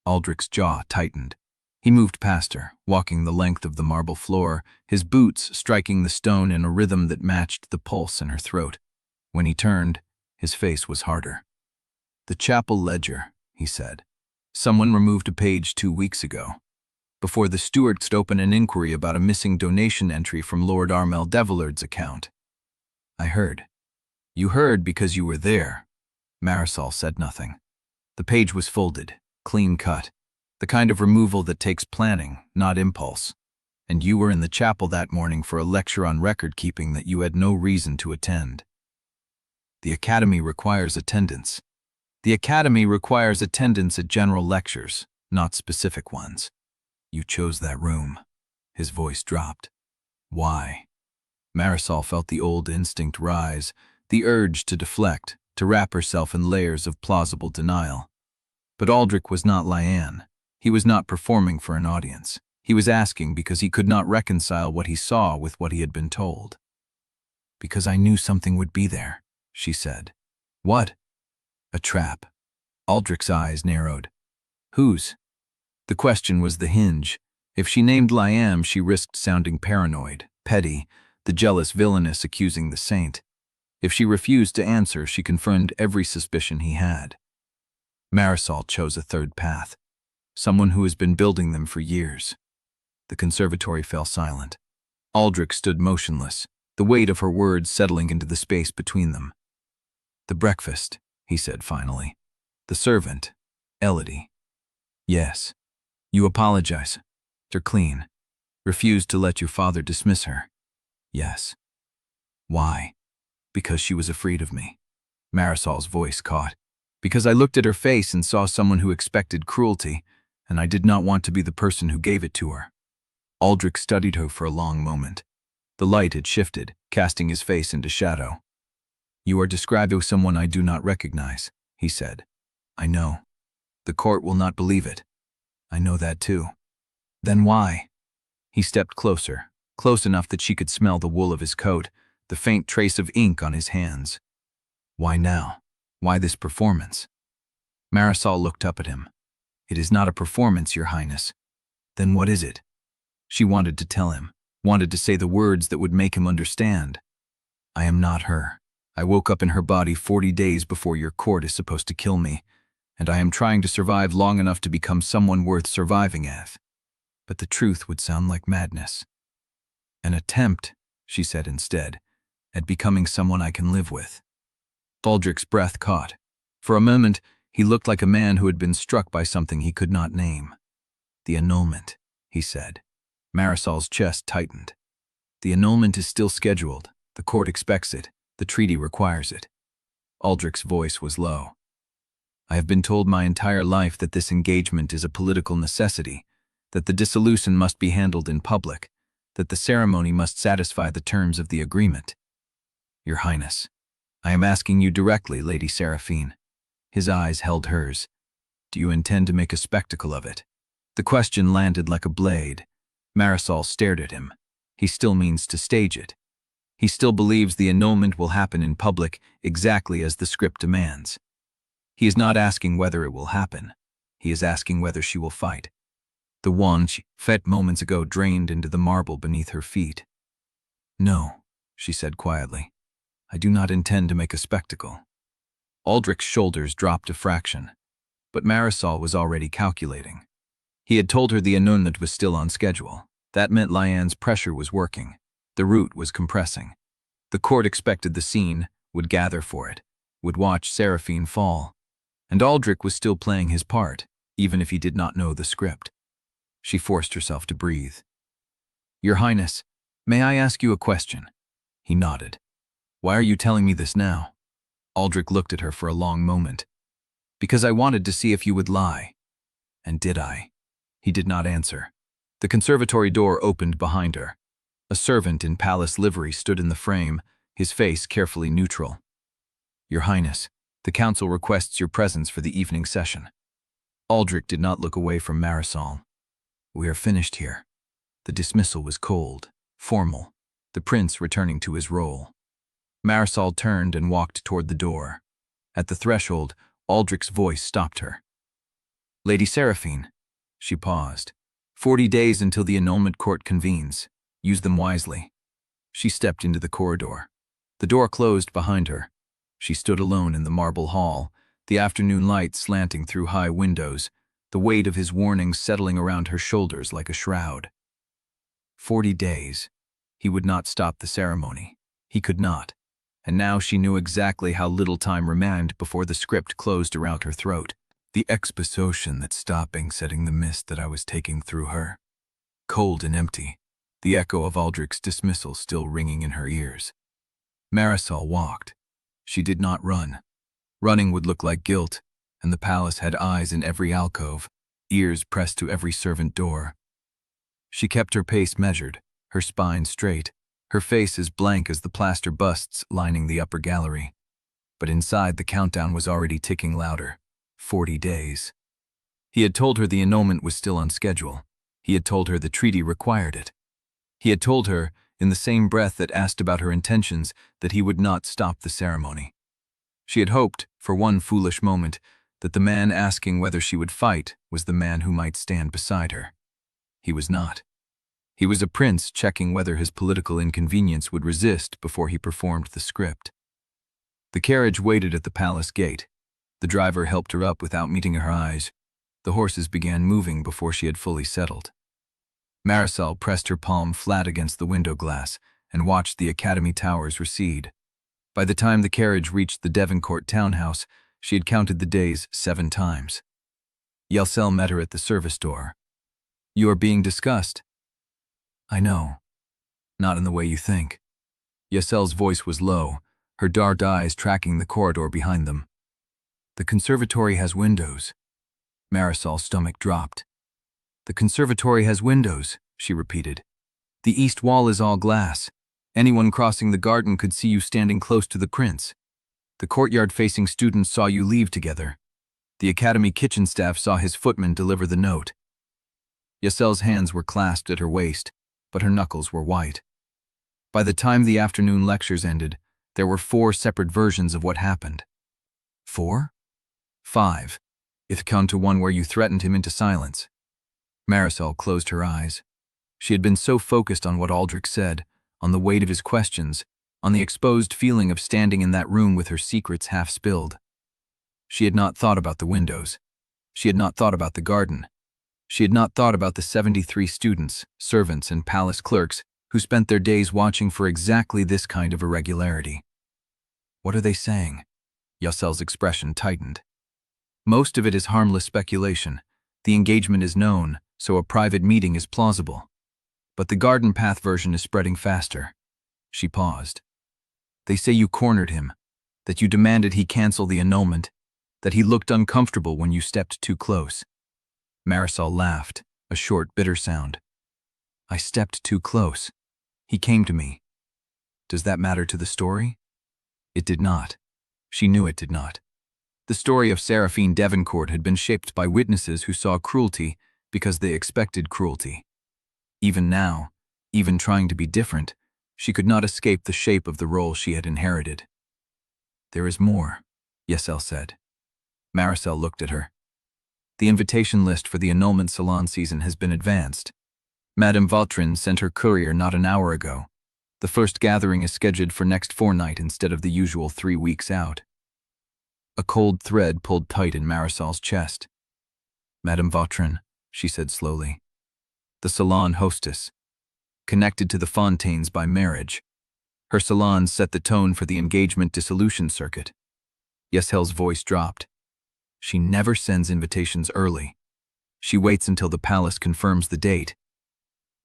A: Aldrich's jaw tightened. He moved past her, walking the length of the marble floor, his boots striking the stone in a rhythm that matched the pulse in her throat. When he turned, his face was harder. The chapel ledger, he said. Someone removed a page 2 weeks ago, before the stewards opened an inquiry about a missing donation entry from Lord Armel Devillard's account. I heard. You heard because you were there. Marisol said nothing. The page was folded, clean cut, the kind of removal that takes planning, not impulse. And you were in the chapel that morning for a lecture on record-keeping that you had no reason to attend. The Academy requires attendance. The Academy requires attendance at general lectures, not specific ones. You chose that room. His voice dropped. Why? Marisol felt the old instinct rise, the urge to deflect, to wrap herself in layers of plausible denial. But Aldrich was not Liane. He was not performing for an audience. He was asking because he could not reconcile what he saw with what he had been told. Because I knew something would be there, she said. What? A trap. Aldrich's eyes narrowed. Whose? The question was the hinge. If she named Liane, she risked sounding paranoid, petty, the jealous villainess accusing the saint. If she refused to answer, she confirmed every suspicion he had. Marisol chose a third path. Someone who has been building them for years. The conservatory fell silent. Aldrich stood motionless, the weight of her words settling into the space between them. The breakfast, he said finally. The servant, Elodie. Yes. You apologize. Her clean. Refused to let your father dismiss her. Yes. Why? Because she was afraid of me. Marisol's voice caught. Because I looked at her face and saw someone who expected cruelty, and I did not want to be the person who gave it to her. Aldrich studied her for a long moment. The light had shifted, casting his face into shadow. You are describing someone I do not recognize, he said. I know. The court will not believe it. I know that too. Then why? He stepped closer, close enough that she could smell the wool of his coat, the faint trace of ink on his hands. Why now? Why this performance? Marisol looked up at him. It is not a performance, Your Highness. Then what is it? She wanted to tell him, wanted to say the words that would make him understand. I am not her. I woke up in her body 40 days before your court is supposed to kill me, and I am trying to survive long enough to become someone worth surviving as. But the truth would sound like madness. An attempt, she said instead, at becoming someone I can live with. Aldrich's breath caught. For a moment, he looked like a man who had been struck by something he could not name. The annulment, he said. Marisol's chest tightened. The annulment is still scheduled. The court expects it. The treaty requires it. Aldrich's voice was low. I have been told my entire life that this engagement is a political necessity, that the dissolution must be handled in public, that the ceremony must satisfy the terms of the agreement. Your Highness, I am asking you directly, Lady Seraphine. His eyes held hers. Do you intend to make a spectacle of it? The question landed like a blade. Marisol stared at him. He still means to stage it. He still believes the annulment will happen in public exactly as the script demands. He is not asking whether it will happen. He is asking whether she will fight. The one she felt moments ago drained into the marble beneath her feet. No, she said quietly. I do not intend to make a spectacle. Aldrich's shoulders dropped a fraction, but Marisol was already calculating. He had told her the annulment was still on schedule. That meant Liane's pressure was working. The route was compressing. The court expected the scene, would gather for it. would watch Seraphine fall, and Aldrich was still playing his part, even if he did not know the script. She forced herself to breathe. "Your Highness, may I ask you a question?" He nodded. "Why are you telling me this now?" Aldrich looked at her for a long moment. "Because I wanted to see if you would lie." "And did I?" He did not answer. The conservatory door opened behind her. A servant in palace livery stood in the frame, his face carefully neutral. "Your Highness, the council requests your presence for the evening session." Aldrich did not look away from Marisol. "We are finished here." The dismissal was cold, formal, the prince returning to his role. Marisol turned and walked toward the door. At the threshold, Aldrich's voice stopped her. "Lady Seraphine." She paused. 40 days until the annulment court convenes. Use them wisely." She stepped into the corridor. The door closed behind her. She stood alone in the marble hall, the afternoon light slanting through high windows, the weight of his warnings settling around her shoulders like a shroud. 40 days. He would not stop the ceremony. He could not. And now she knew exactly how little time remained before the script closed around her throat. The exposition that stopping setting the mist that I was taking through her. Cold and empty, the echo of Aldrich's dismissal still ringing in her ears. Marisol walked. She did not run. Running would look like guilt, and the palace had eyes in every alcove, ears pressed to every servant door. She kept her pace measured, her spine straight, her face as blank as the plaster busts lining the upper gallery. But inside, the countdown was already ticking louder. 40 days. He had told her the annulment was still on schedule. He had told her the treaty required it. He had told her, in the same breath that asked about her intentions, that he would not stop the ceremony. She had hoped, for one foolish moment, that the man asking whether she would fight was the man who might stand beside her. He was not. He was a prince checking whether his political inconvenience would resist before he performed the script. The carriage waited at the palace gate. The driver helped her up without meeting her eyes. The horses began moving before she had fully settled. Marisol pressed her palm flat against the window glass and watched the academy towers recede. By the time the carriage reached the Devoncourt townhouse, she had counted the days 7 times. Yelsel met her at the service door. "You are being discussed." "I know. Not in the way you think." Yesel's voice was low, her dark eyes tracking the corridor behind them. "The conservatory has windows." Marisol's stomach dropped. "The conservatory has windows," she repeated. "The east wall is all glass. Anyone crossing the garden could see you standing close to the prince. The courtyard-facing students saw you leave together. The academy kitchen staff saw his footman deliver the note." Yesel's hands were clasped at her waist, but her knuckles were white. By the time the afternoon lectures ended, there were 4 separate versions of what happened. 4? 5, if count to one where you threatened him into silence. Marisol closed her eyes. She had been so focused on what Aldrich said, on the weight of his questions, on the exposed feeling of standing in that room with her secrets half spilled. She had not thought about the windows. She had not thought about the garden. She had not thought about the 73 students, servants, and palace clerks who spent their days watching for exactly this kind of irregularity. "What are they saying?" Yesel's expression tightened. "Most of it is harmless speculation. The engagement is known, so a private meeting is plausible. But the garden path version is spreading faster." She paused. "They say you cornered him, that you demanded he cancel the annulment, that he looked uncomfortable when you stepped too close." Marisol laughed, a short, bitter sound. "I stepped too close. He came to me. Does that matter to the story?" It did not. She knew it did not. The story of Seraphine Devereaux had been shaped by witnesses who saw cruelty because they expected cruelty. Even now, even trying to be different, she could not escape the shape of the role she had inherited. "There is more," Yesel said. Marisol looked at her. "The invitation list for the annulment salon season has been advanced. Madame Vautrin sent her courier not an hour ago. The first gathering is scheduled for next fortnight instead of the usual 3 weeks out." A cold thread pulled tight in Marisol's chest. "Madame Vautrin," she said slowly. "The salon hostess. Connected to the Fontaines by marriage. Her salon set the tone for the engagement dissolution circuit. Yesel's voice dropped. She never sends invitations early. She waits until the palace confirms the date.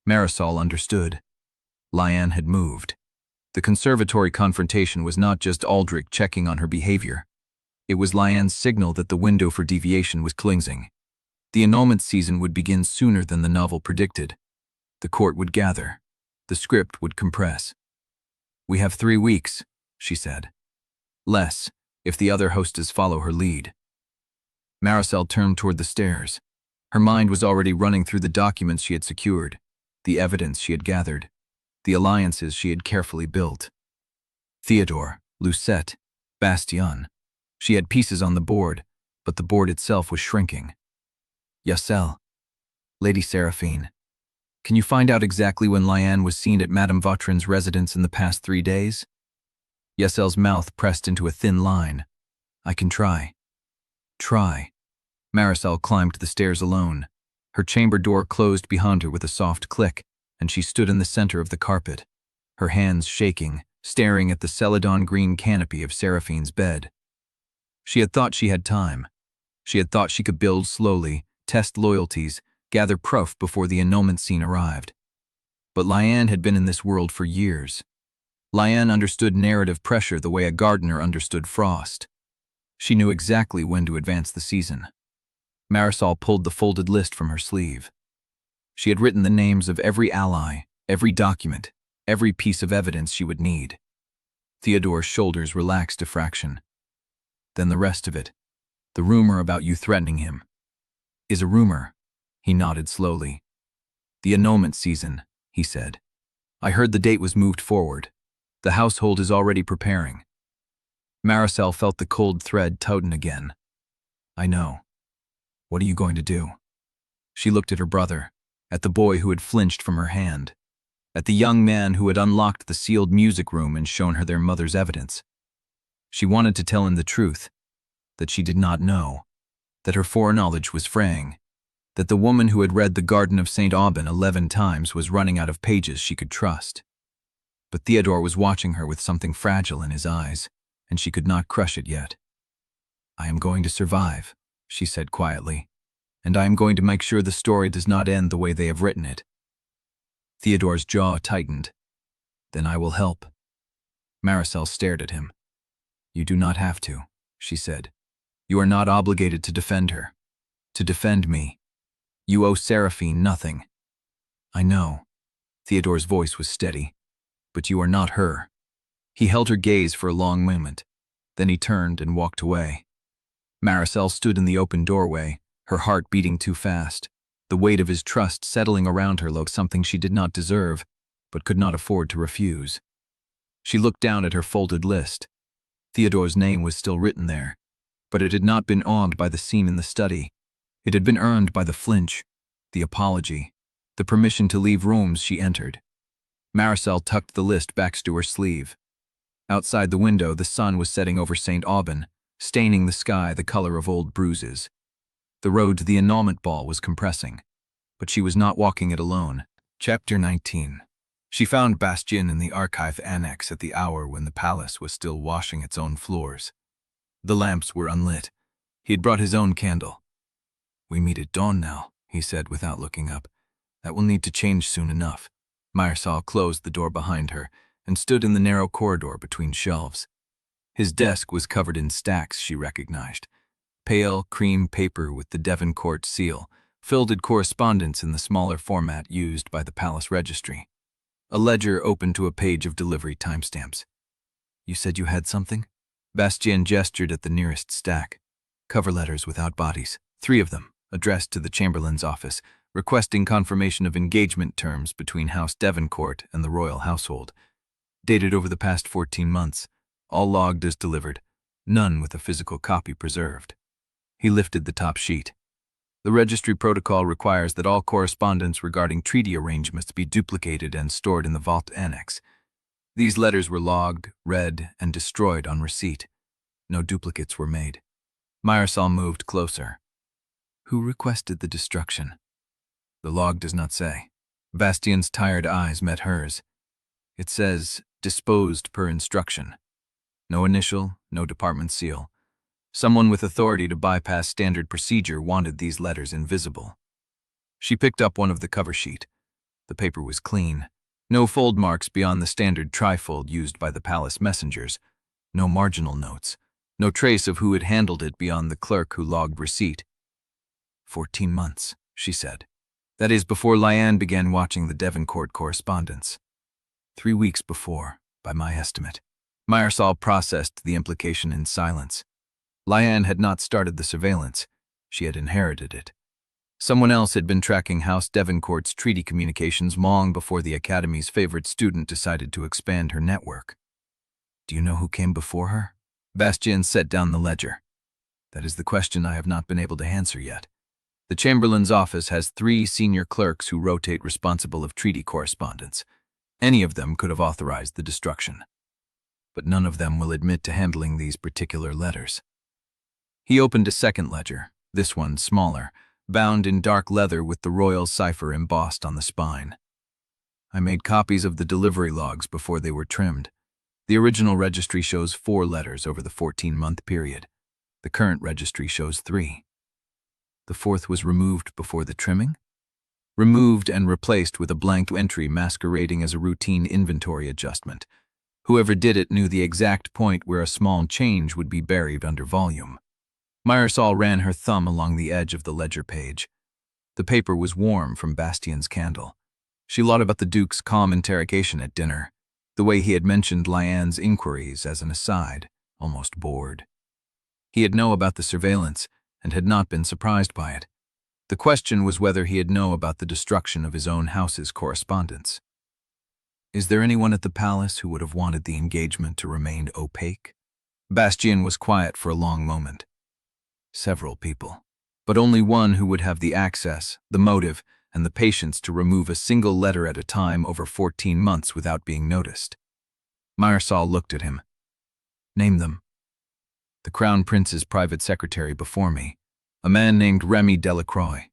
A: Marisol understood. Liane had moved. The conservatory confrontation was not just Aldrich checking on her behavior. It was Liane's signal that the window for deviation was closing. The annulment season would begin sooner than the novel predicted. The court would gather. The script would compress. "We have 3 weeks," she said. "Less, if the other hostess follow her lead." Marisol turned toward the stairs. Her mind was already running through the documents she had secured, the evidence she had gathered, the alliances she had carefully built. Theodore, Lucette, Bastien. She had pieces on the board, but the board itself was shrinking. "Yesel, Lady Seraphine, can you find out exactly when Liane was seen at Madame Vautrin's residence in the past 3 days?" Yesel's mouth pressed into a thin line. "I can try." Try. Marisol climbed the stairs alone. Her chamber door closed behind her with a soft click, and she stood in the center of the carpet, her hands shaking, staring at the celadon green canopy of Seraphine's bed. She had thought she had time. She had thought she could build slowly, test loyalties, gather proof before the annulment scene arrived. But Liane had been in this world for years. Liane understood narrative pressure the way a gardener understood frost. She knew exactly when to advance the season. Marisol pulled the folded list from her sleeve. She had written the names of every ally, every document, every piece of evidence she would need. Theodore's shoulders relaxed a fraction. "Then the rest of it, the rumor about you threatening him." "Is a rumor," he nodded slowly. "The annulment season," he said. "I heard the date was moved forward. The household is already preparing." Marisol felt the cold thread tighten again. "I know. What are you going to do?" She looked at her brother, at the boy who had flinched from her hand, at the young man who had unlocked the sealed music room and shown her their mother's evidence. She wanted to tell him the truth, that she did not know, that her foreknowledge was fraying, that the woman who had read The Garden of St. Aubin 11 times was running out of pages she could trust. But Theodore was watching her with something fragile in his eyes, and she could not crush it yet. "I am going to survive," she said quietly, "and I am going to make sure the story does not end the way they have written it." Theodore's jaw tightened. "Then I will help." Marisol stared at him. "You do not have to," she said. "You are not obligated to defend her, to defend me. You owe Seraphine nothing." "I know." Theodore's voice was steady. "But you are not her." He held her gaze for a long moment. Then he turned and walked away. Marisol stood in the open doorway, her heart beating too fast, the weight of his trust settling around her like something she did not deserve, but could not afford to refuse. She looked down at her folded list. Theodore's name was still written there, but it had not been earned by the scene in the study. It had been earned by the flinch, the apology, the permission to leave rooms she entered. Marisol tucked the list back to her sleeve. Outside the window, the sun was setting over St. Aubin, staining the sky the color of old bruises. The road to the annulment ball was compressing, but she was not walking it alone. Chapter 19. She found Bastien in the archive annex at the hour when the palace was still washing its own floors. The lamps were unlit. He had brought his own candle. "We meet at dawn now," he said without looking up. "That will need to change soon enough." Marisol closed the door behind her and stood in the narrow corridor between shelves. His desk was covered in stacks she recognized. Pale cream paper with the Devoncourt seal, filled correspondence in the smaller format used by the palace registry. A ledger opened to a page of delivery timestamps. "You said you had something?" Bastien gestured at the nearest stack. "Cover letters without bodies, 3 of them, addressed to the Chamberlain's office, requesting confirmation of engagement terms between House Devoncourt and the royal household. Dated over the past 14 months, all logged as delivered, none with a physical copy preserved." He lifted the top sheet. "The registry protocol requires that all correspondence regarding treaty arrangements be duplicated and stored in the vault annex. These letters were logged, read, and destroyed on receipt. No duplicates were made." Marisol moved closer. "Who requested the destruction?" "The log does not say." Bastien's tired eyes met hers. "It says, disposed per instruction. No initial, no department seal. Someone with authority to bypass standard procedure wanted these letters invisible. She picked up one of the cover sheet. The paper was clean. No fold marks beyond the standard trifold used by the palace messengers. No marginal notes. No trace of who had handled it beyond the clerk who logged receipt. 14 months, she said. That is before Liane began watching the Devoncourt correspondence. 3 weeks before, by my estimate. Marisol processed the implication in silence. Liane had not started the surveillance. She had inherited it. Someone else had been tracking House Devoncourt's treaty communications long before the Academy's favorite student decided to expand her network. Do you know who came before her? Bastien set down the ledger. That is the question I have not been able to answer yet. The Chamberlain's office has 3 senior clerks who rotate responsible of treaty correspondence. Any of them could have authorized the destruction. But none of them will admit to handling these particular letters. He opened a second ledger, this one smaller, bound in dark leather with the royal cipher embossed on the spine. I made copies of the delivery logs before they were trimmed. The original registry shows 4 letters over the 14-month period. The current registry shows 3. The 4th was removed before the trimming? Removed and replaced with a blank entry masquerading as a routine inventory adjustment. Whoever did it knew the exact point where a small change would be buried under volume. Marisol ran her thumb along the edge of the ledger page. The paper was warm from Bastien's candle. She thought about the Duke's calm interrogation at dinner, the way he had mentioned Liane's inquiries as an aside, almost bored. He had known about the surveillance and had not been surprised by it. The question was whether he had known about the destruction of his own house's correspondence. Is there anyone at the palace who would have wanted the engagement to remain opaque? Bastien was quiet for a long moment. Several people, but only one who would have the access, the motive, and the patience to remove a single letter at a time over 14 months without being noticed. Marisol looked at him. Name them. The Crown Prince's private secretary before me, a man named Remy Delacroix.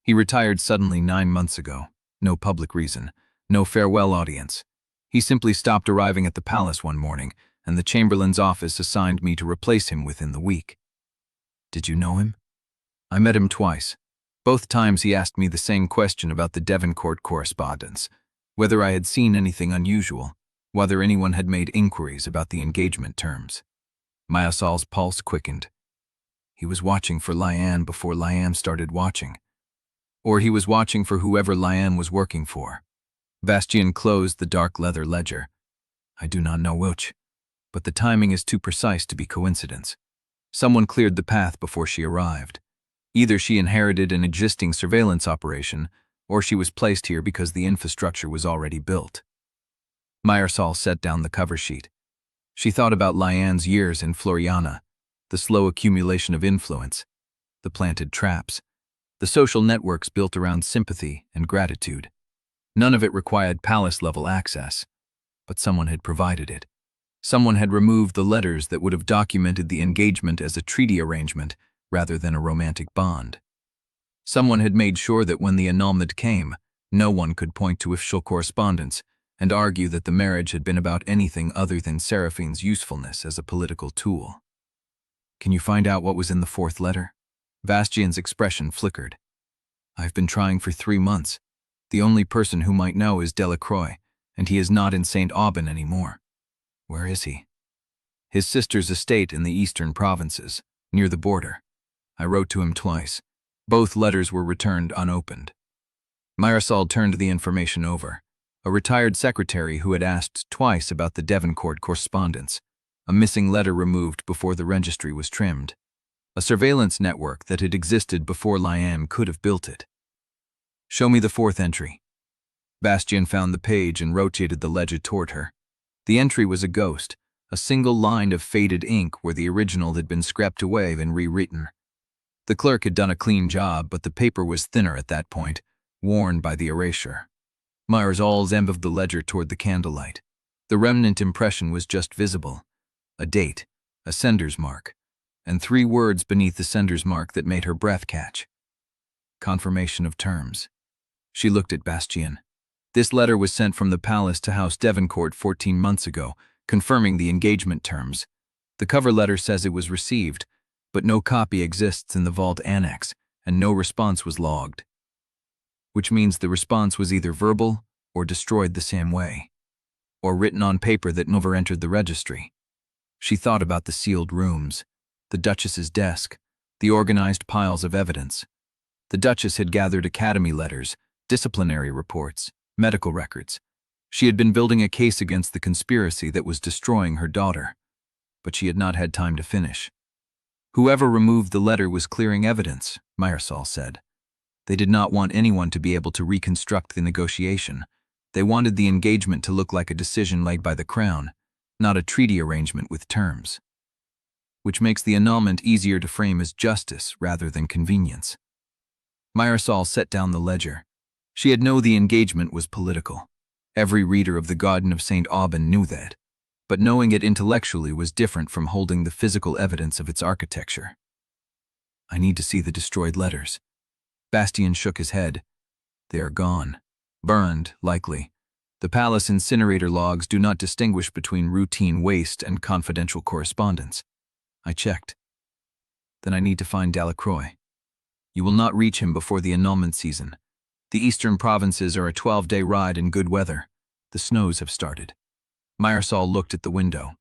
A: He retired suddenly 9 months ago. No public reason, no farewell audience. He simply stopped arriving at the palace one morning, and the Chamberlain's office assigned me to replace him within the week. Did you know him? I met him twice. Both times he asked me the same question about the Devoncourt correspondence, whether I had seen anything unusual, whether anyone had made inquiries about the engagement terms. Marisol's pulse quickened. He was watching for Liane before Liane started watching. Or he was watching for whoever Liane was working for. Bastien closed the dark leather ledger. I do not know which, but the timing is too precise to be coincidence. Someone cleared the path before she arrived. Either she inherited an existing surveillance operation, or she was placed here because the infrastructure was already built. Marisol set down the cover sheet. She thought about Liane's years in Floriana, the slow accumulation of influence, the planted traps, the social networks built around sympathy and gratitude. None of it required palace-level access, but someone had provided it. Someone had removed the letters that would have documented the engagement as a treaty arrangement rather than a romantic bond. Someone had made sure that when the annulment came, no one could point to official correspondence and argue that the marriage had been about anything other than Seraphine's usefulness as a political tool. Can you find out what was in the 4th letter? Bastien's expression flickered. I've been trying for 3 months. The only person who might know is Delacroix, and he is not in St. Aubin anymore. Where is he? His sister's estate in the eastern provinces, near the border. I wrote to him twice. Both letters were returned unopened. Marisol turned the information over. A retired secretary who had asked twice about the Devoncourt correspondence. A missing letter removed before the registry was trimmed. A surveillance network that had existed before Liane could have built it. Show me the 4th entry. Bastien found the page and rotated the ledger toward her. The entry was a ghost, a single line of faded ink where the original had been scrapped away and rewritten. The clerk had done a clean job, but the paper was thinner at that point, worn by the erasure. Marisol's end of the ledger toward the candlelight. The remnant impression was just visible. A date, a sender's mark, and 3 words beneath the sender's mark that made her breath catch. Confirmation of terms. She looked at Bastien. This letter was sent from the palace to House Devoncourt 14 months ago, confirming the engagement terms. The cover letter says it was received, but no copy exists in the vault annex, and no response was logged. Which means the response was either verbal or destroyed the same way, or written on paper that never entered the registry. She thought about the sealed rooms, the Duchess's desk, the organized piles of evidence. The Duchess had gathered academy letters, disciplinary reports, medical records. She had been building a case against the conspiracy that was destroying her daughter, but she had not had time to finish. Whoever removed the letter was clearing evidence, Marisol said. They did not want anyone to be able to reconstruct the negotiation. They wanted the engagement to look like a decision made by the Crown, not a treaty arrangement with terms. Which makes the annulment easier to frame as justice rather than convenience. Marisol set down the ledger. She had known the engagement was political. Every reader of the Garden of St. Aubin knew that. But knowing it intellectually was different from holding the physical evidence of its architecture. I need to see the destroyed letters. Bastien shook his head. They are gone. Burned, likely. The palace incinerator logs do not distinguish between routine waste and confidential correspondence. I checked. Then I need to find Delacroix. You will not reach him before the annulment season. The eastern provinces are a 12-day ride in good weather. The snows have started. Marisol looked at the window.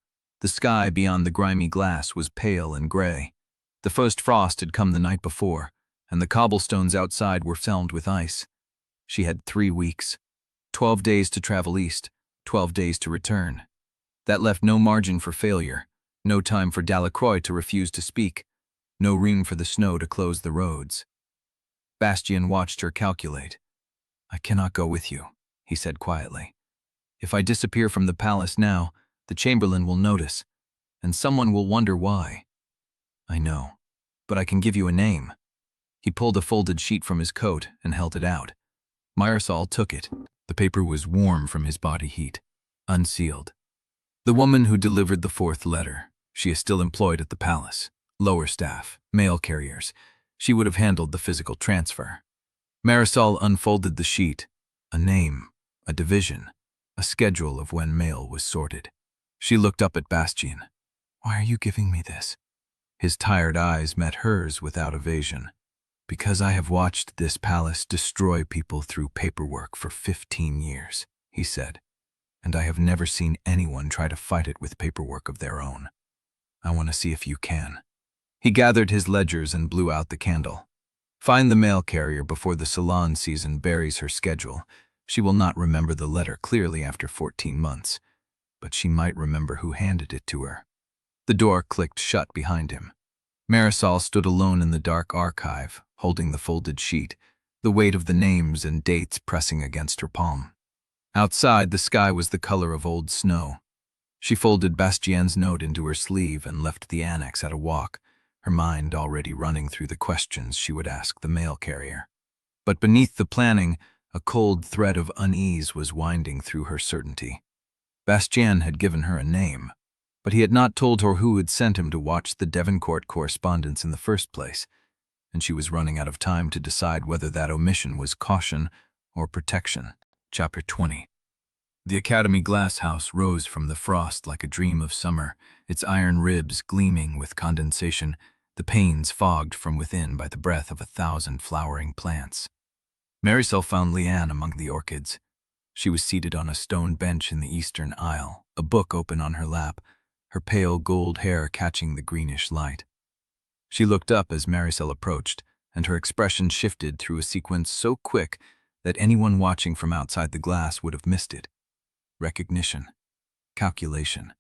A: The sky beyond the grimy glass was pale and gray. The first frost had come the night before, and the cobblestones outside were filmed with ice. She had 3 weeks. 12 days to travel east, 12 days to return. That left no margin for failure, no time for Delacroix to refuse to speak, no room for the snow to close the roads. Bastien watched her calculate. I cannot go with you, he said quietly. If I disappear from the palace now, the Chamberlain will notice, and someone will wonder why. I know, but I can give you a name. He pulled a folded sheet from his coat and held it out. Marisol took it. The paper was warm from his body heat, unsealed. The woman who delivered the 4th letter. She is still employed at the palace. Lower staff, mail carriers. She would have handled the physical transfer. Marisol unfolded the sheet. A name, a division, a schedule of when mail was sorted. She looked up at Bastien. Why are you giving me this? His tired eyes met hers without evasion. Because I have watched this palace destroy people through paperwork for 15 years, he said, and I have never seen anyone try to fight it with paperwork of their own. I want to see if you can. He gathered his ledgers and blew out the candle. Find the mail carrier before the salon season buries her schedule. She will not remember the letter clearly after 14 months, but she might remember who handed it to her. The door clicked shut behind him. Marisol stood alone in the dark archive, holding the folded sheet, the weight of the names and dates pressing against her palm. Outside, the sky was the color of old snow. She folded Bastien's note into her sleeve and left the annex at a walk, her mind already running through the questions she would ask the mail carrier. But beneath the planning, a cold thread of unease was winding through her certainty. Bastien had given her a name, but he had not told her who had sent him to watch the Devoncourt correspondence in the first place, and she was running out of time to decide whether that omission was caution or protection. Chapter 20. The Academy Glasshouse rose from the frost like a dream of summer, its iron ribs gleaming with condensation, the panes fogged from within by the breath of 1,000 flowering plants. Marisol found Liane among the orchids. She was seated on a stone bench in the eastern aisle, a book open on her lap, her pale gold hair catching the greenish light. She looked up as Marisol approached, and her expression shifted through a sequence so quick that anyone watching from outside the glass would have missed it. Recognition, calculation,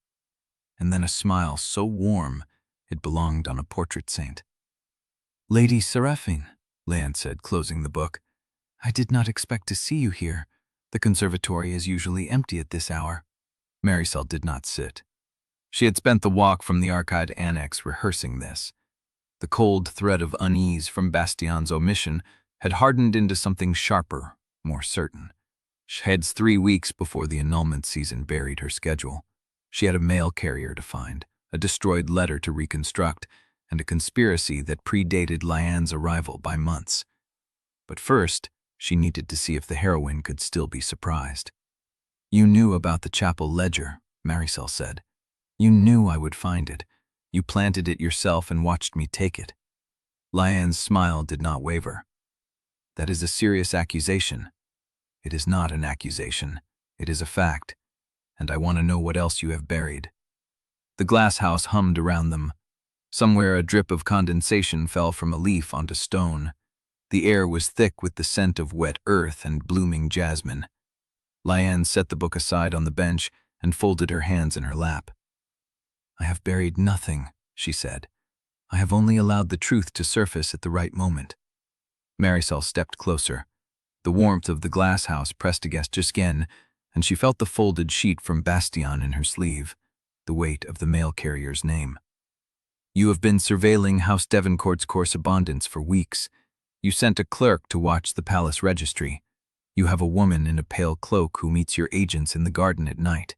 A: and then a smile so warm it belonged on a portrait saint. Lady Seraphine, Liane said, closing the book. I did not expect to see you here. The conservatory is usually empty at this hour. Marisol did not sit. She had spent the walk from the archived annex rehearsing this. The cold thread of unease from Bastien's omission had hardened into something sharper, more certain. Heads 3 weeks before the annulment season buried her schedule. She had a mail carrier to find, a destroyed letter to reconstruct, and a conspiracy that predated Liane's arrival by months. But first, she needed to see if the heroine could still be surprised. You knew about the chapel ledger, Marisol said. You knew I would find it, You planted it yourself and watched me take it. Liane's smile did not waver. That is a serious accusation. It is not an accusation. It is a fact. And I want to know what else you have buried. The glasshouse hummed around them. Somewhere a drip of condensation fell from a leaf onto stone. The air was thick with the scent of wet earth and blooming jasmine. Liane set the book aside on the bench and folded her hands in her lap. I have buried nothing, she said. I have only allowed the truth to surface at the right moment. Marisol stepped closer. The warmth of the glasshouse pressed against her skin, and she felt the folded sheet from Bastion in her sleeve, the weight of the mail carrier's name. You have been surveilling House Devoncourt's correspondence for weeks. You sent a clerk to watch the palace registry. You have a woman in a pale cloak who meets your agents in the garden at night.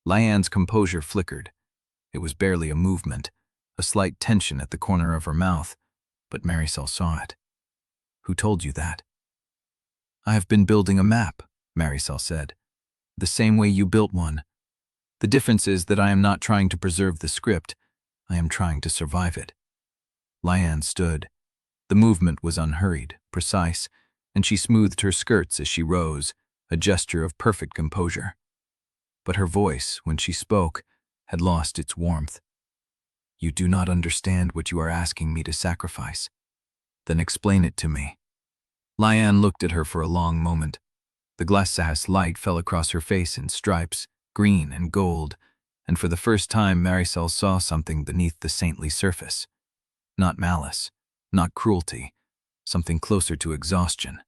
A: Liane's composure flickered. It was barely a movement, a slight tension at the corner of her mouth, but Marisol saw it. Who told you that? I have been building a map, Marisol said. The same way you built one. The difference is that I am not trying to preserve the script. I am trying to survive it. Liane stood. The movement was unhurried, precise, and she smoothed her skirts as she rose, a gesture of perfect composure. But her voice, when she spoke, had lost its warmth. You do not understand what you are asking me to sacrifice. Then explain it to me. Liane looked at her for a long moment. The glasshouse light fell across her face in stripes, green and gold, and for the first time Marisol saw something beneath the saintly surface. Not malice, not cruelty, something closer to exhaustion.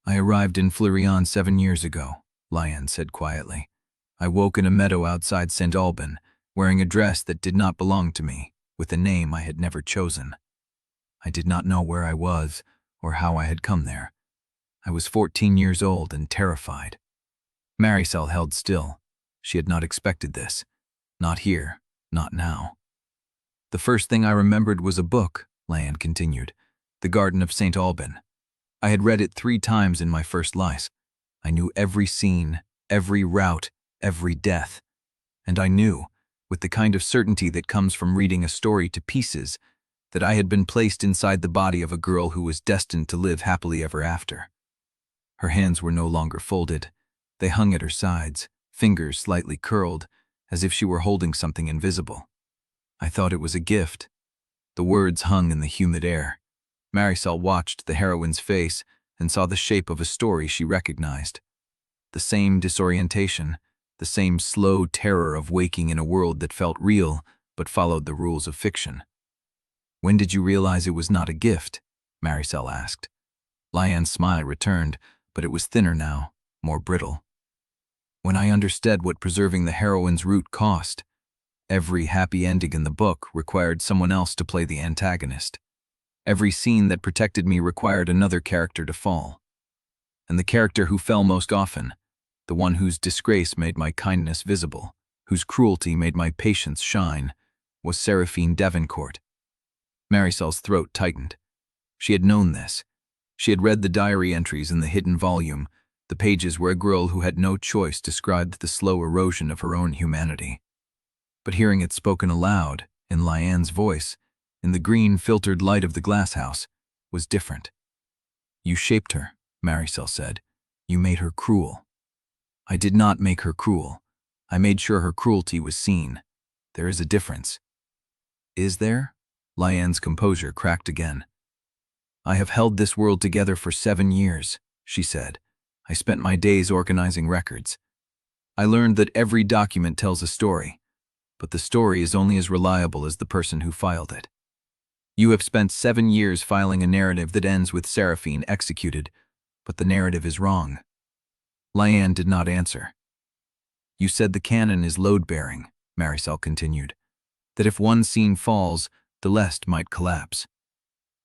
A: I arrived in Fleurion 7 years ago, Liane said quietly. I woke in a meadow outside St. Alban, wearing a dress that did not belong to me, with a name I had never chosen. I did not know where I was or how I had come there. I was 14 years old and terrified. Marisol held still. She had not expected this. Not here, not now. The first thing I remembered was a book, Liane continued, The Garden of St. Alban. I had read it 3 times in my first life. I knew every scene, every route, every death. And I knew, with the kind of certainty that comes from reading a story to pieces, that I had been placed inside the body of a girl who was destined to live happily ever after. Her hands were no longer folded. They hung at her sides, fingers slightly curled, as if she were holding something invisible. I thought it was a gift. The words hung in the humid air. Marisol watched the heroine's face and saw the shape of a story she recognized. The same disorientation, the same slow terror of waking in a world that felt real but followed the rules of fiction. When did you realize it was not a gift? Marisol asked. Liane's smile returned, but it was thinner now, more brittle. When I understood what preserving the heroine's root cost. Every happy ending in the book required someone else to play the antagonist. Every scene that protected me required another character to fall. And the character who fell most often, the one whose disgrace made my kindness visible, whose cruelty made my patience shine, was Seraphine Devereaux. Marisol's throat tightened. She had known this. She had read the diary entries in the hidden volume, the pages where a girl who had no choice described the slow erosion of her own humanity. But hearing it spoken aloud, in Liane's voice, in the green filtered light of the glasshouse, was different. You shaped her, Marisol said. You made her cruel. I did not make her cruel. I made sure her cruelty was seen. There is a difference. Is there? Liane's composure cracked again. I have held this world together for 7 years, she said. I spent my days organizing records. I learned that every document tells a story, but the story is only as reliable as the person who filed it. You have spent 7 years filing a narrative that ends with Seraphine executed, but the narrative is wrong. Liane did not answer. You said the canon is load-bearing, Marisol continued, that if one scene falls, the rest might collapse.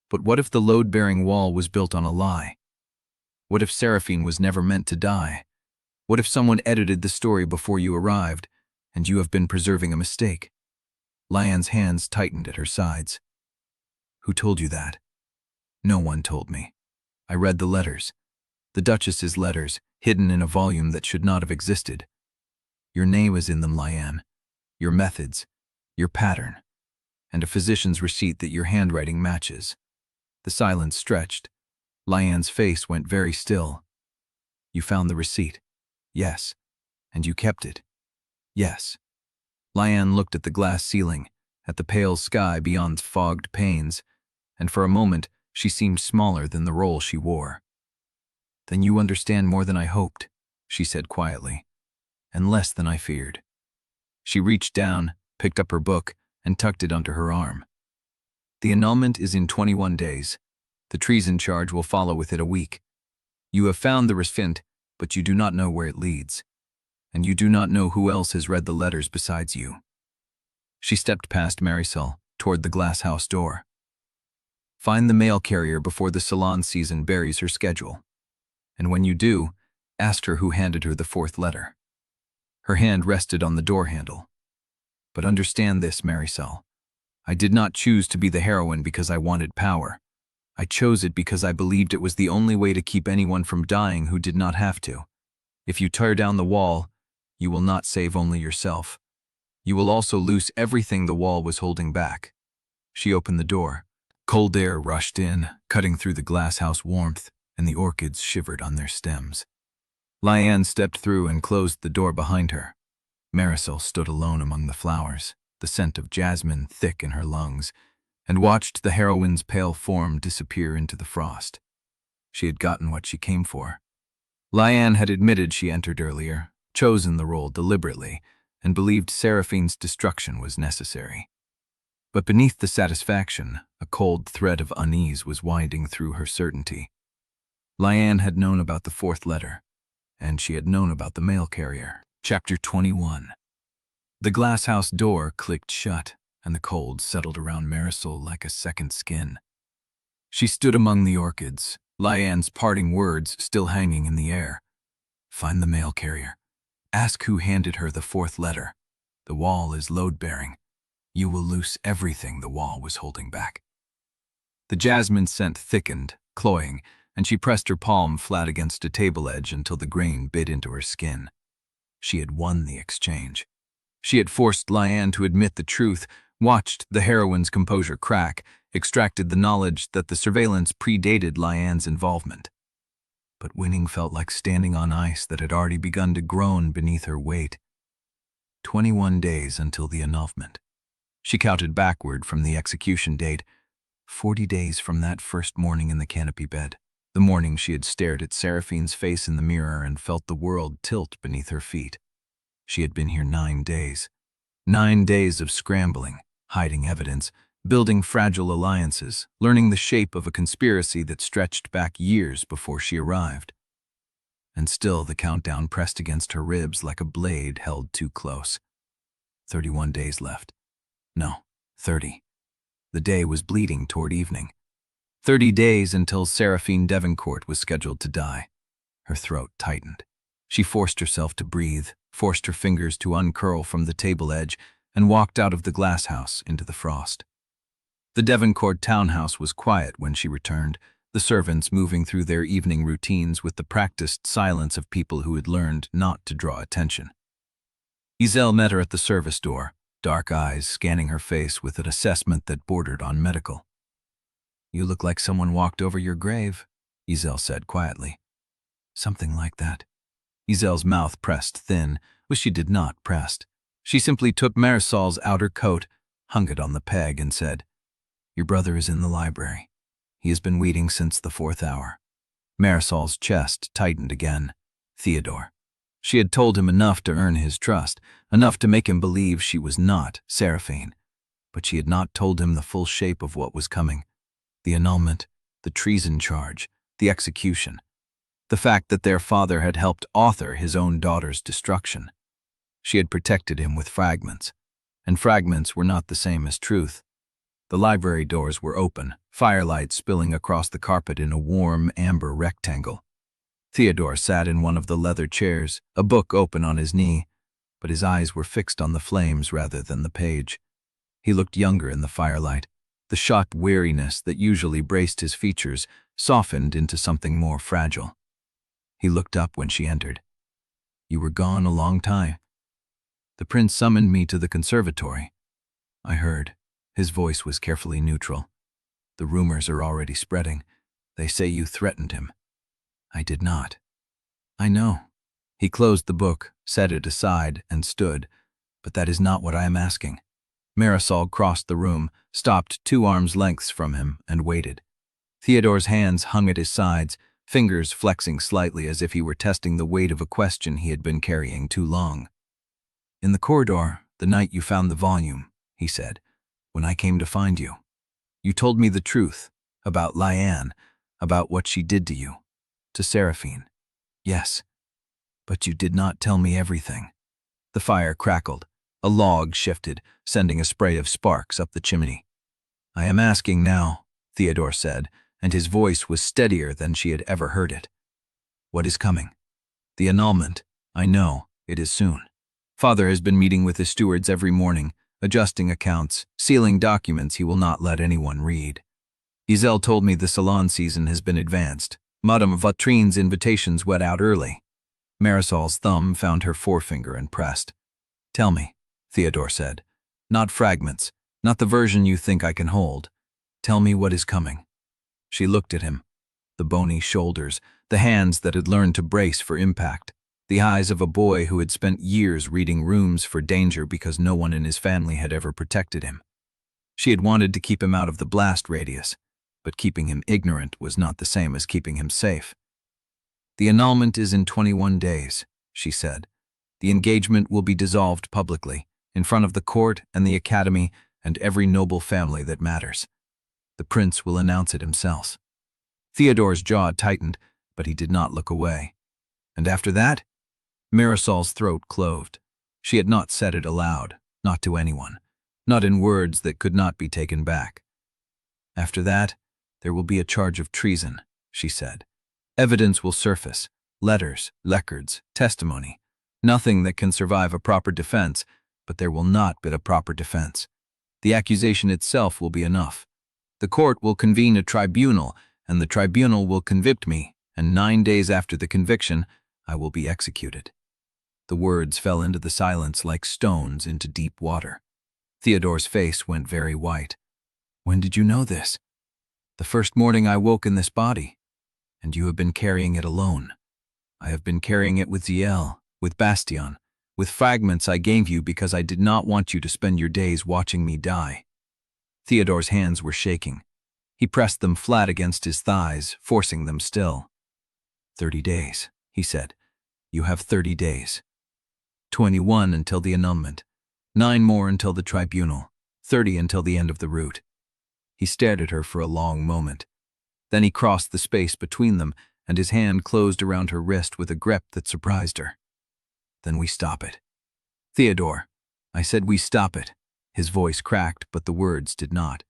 A: But what if the load-bearing wall was built on a lie? What if Seraphine was never meant to die? What if someone edited the story before you arrived, and you have been preserving a mistake? Liane's hands tightened at her sides. Who told you that? No one told me. I read the letters. The Duchess's letters, hidden in a volume that should not have existed. Your name is in them, Liane. Your methods, your pattern. and a physician's receipt that your handwriting matches. The silence stretched. Liane's face went very still. You found the receipt? Yes. And you kept it? Yes. Liane looked at the glass ceiling, at the pale sky beyond fogged panes, and for a moment she seemed smaller than the role she wore. Then you understand more than I hoped, she said quietly, and less than I feared. She reached down, picked up her book, and tucked it under her arm. The annulment is in 21 days. The treason charge will follow with it a week. You have found the receipt, but you do not know where it leads. And you do not know who else has read the letters besides you. She stepped past Marisol, toward the Glasshouse door. Find the mail carrier before the salon season buries her schedule. And when you do, ask her who handed her the 4th letter. Her hand rested on the door handle. But understand this, Marisol. I did not choose to be the heroine because I wanted power. I chose it because I believed it was the only way to keep anyone from dying who did not have to. If you tear down the wall, you will not save only yourself. You will also lose everything the wall was holding back. She opened the door. Cold air rushed in, cutting through the glasshouse warmth, and the orchids shivered on their stems. Liane stepped through and closed the door behind her. Marisol stood alone among the flowers, the scent of jasmine thick in her lungs, and watched the heroine's pale form disappear into the frost. She had gotten what she came for. Liane had admitted she entered earlier, chosen the role deliberately, and believed Seraphine's destruction was necessary. But beneath the satisfaction, a cold thread of unease was winding through her certainty. Liane had known about the 4th letter, and she had known about the mail carrier. Chapter 21. The glasshouse door clicked shut, and the cold settled around Marisol like a second skin. She stood among the orchids, Liane's parting words still hanging in the air. Find the mail carrier. Ask who handed her the 4th letter. The wall is load-bearing. You will lose everything the wall was holding back. The jasmine scent thickened, cloying, and she pressed her palm flat against a table edge until the grain bit into her skin. She had won the exchange. She had forced Liane to admit the truth, watched the heroine's composure crack, extracted the knowledge that the surveillance predated Liane's involvement. But winning felt like standing on ice that had already begun to groan beneath her weight. 21 days until the annulment. She counted backward from the execution date, 40 days from that first morning in the canopy bed, the morning she had stared at Seraphine's face in the mirror and felt the world tilt beneath her feet. She had been here 9 days. 9 days of scrambling, hiding evidence, building fragile alliances, learning the shape of a conspiracy that stretched back years before she arrived. And still the countdown pressed against her ribs like a blade held too close. 31 days left. No, 30. The day was bleeding toward evening. 30 days until Seraphine Devereaux was scheduled to die. Her throat tightened. She forced herself to breathe, forced her fingers to uncurl from the table edge, and walked out of the glasshouse into the frost. The Devereaux townhouse was quiet when she returned, the servants moving through their evening routines with the practiced silence of people who had learned not to draw attention. Exile met her at the service door, dark eyes scanning her face with an assessment that bordered on medical. You look like someone walked over your grave, Exile said quietly. Something like that. Exile's mouth pressed thin, which she did not pressed. She simply took Marisol's outer coat, hung it on the peg, and said, Your brother is in the library. He has been waiting since the 4th hour. Marisol's chest tightened again. Theodore. She had told him enough to earn his trust, enough to make him believe she was not Seraphine. But she had not told him the full shape of what was coming. The annulment, the treason charge, the execution. The fact that their father had helped author his own daughter's destruction. She had protected him with fragments, and fragments were not the same as truth. The library doors were open, firelight spilling across the carpet in a warm, amber rectangle. Theodore sat in one of the leather chairs, a book open on his knee, but his eyes were fixed on the flames rather than the page. He looked younger in the firelight. The shot weariness that usually braced his features softened into something more fragile. He looked up when she entered. You were gone a long time. The prince summoned me to the conservatory. I heard. His voice was carefully neutral. "The rumors are already spreading. They say you threatened him." "I did not." "I know." He closed the book, set it aside, and stood. "But that is not what I am asking." Marisol crossed the room, stopped 2 arms' lengths from him, and waited. Theodore's hands hung at his sides, fingers flexing slightly as if he were testing the weight of a question he had been carrying too long. "In the corridor, the night you found the volume," he said, "when I came to find you. You told me the truth, about Liane, about what she did to you, to Seraphine. Yes, but you did not tell me everything." The fire crackled. A log shifted, sending a spray of sparks up the chimney. "I am asking now," Theodore said, and his voice was steadier than she had ever heard it. "What is coming?" "The annulment. I know. It is soon. Father has been meeting with his stewards every morning, adjusting accounts, sealing documents he will not let anyone read. Exile told me the salon season has been advanced. Madame Vautrin's invitations went out early." Marisol's thumb found her forefinger and pressed. "Tell me," Theodore said. "Not fragments, not the version you think I can hold. Tell me what is coming." She looked at him. The bony shoulders, the hands that had learned to brace for impact, the eyes of a boy who had spent years reading rooms for danger because no one in his family had ever protected him. She had wanted to keep him out of the blast radius, but keeping him ignorant was not the same as keeping him safe. "The annulment is in 21 days, she said. "The engagement will be dissolved publicly, in front of the court and the academy and every noble family that matters. The prince will announce it himself." Theodore's jaw tightened, but he did not look away. "And after that?" Marisol's throat closed. She had not said it aloud, not to anyone, not in words that could not be taken back. "After that, there will be a charge of treason," she said. "Evidence will surface, letters, records, testimony. Nothing that can survive a proper defense, but there will not be a proper defense. The accusation itself will be enough. The court will convene a tribunal, and the tribunal will convict me, and 9 days after the conviction, I will be executed." The words fell into the silence like stones into deep water. Theodore's face went very white. "When did you know this?" "The first morning I woke in this body. And you have been carrying it alone." "I have been carrying it with Exile, with Bastion, with fragments I gave you because I did not want you to spend your days watching me die." Theodore's hands were shaking. He pressed them flat against his thighs, forcing them still. 30 days, he said. "You have 30 days. 21 until the annulment, 9 more until the tribunal, 30 until the end of the route." He stared at her for a long moment. Then he crossed the space between them, and his hand closed around her wrist with a grip that surprised her. "Then we stop it." "Theodore, I said we stop it." His voice cracked, but the words did not.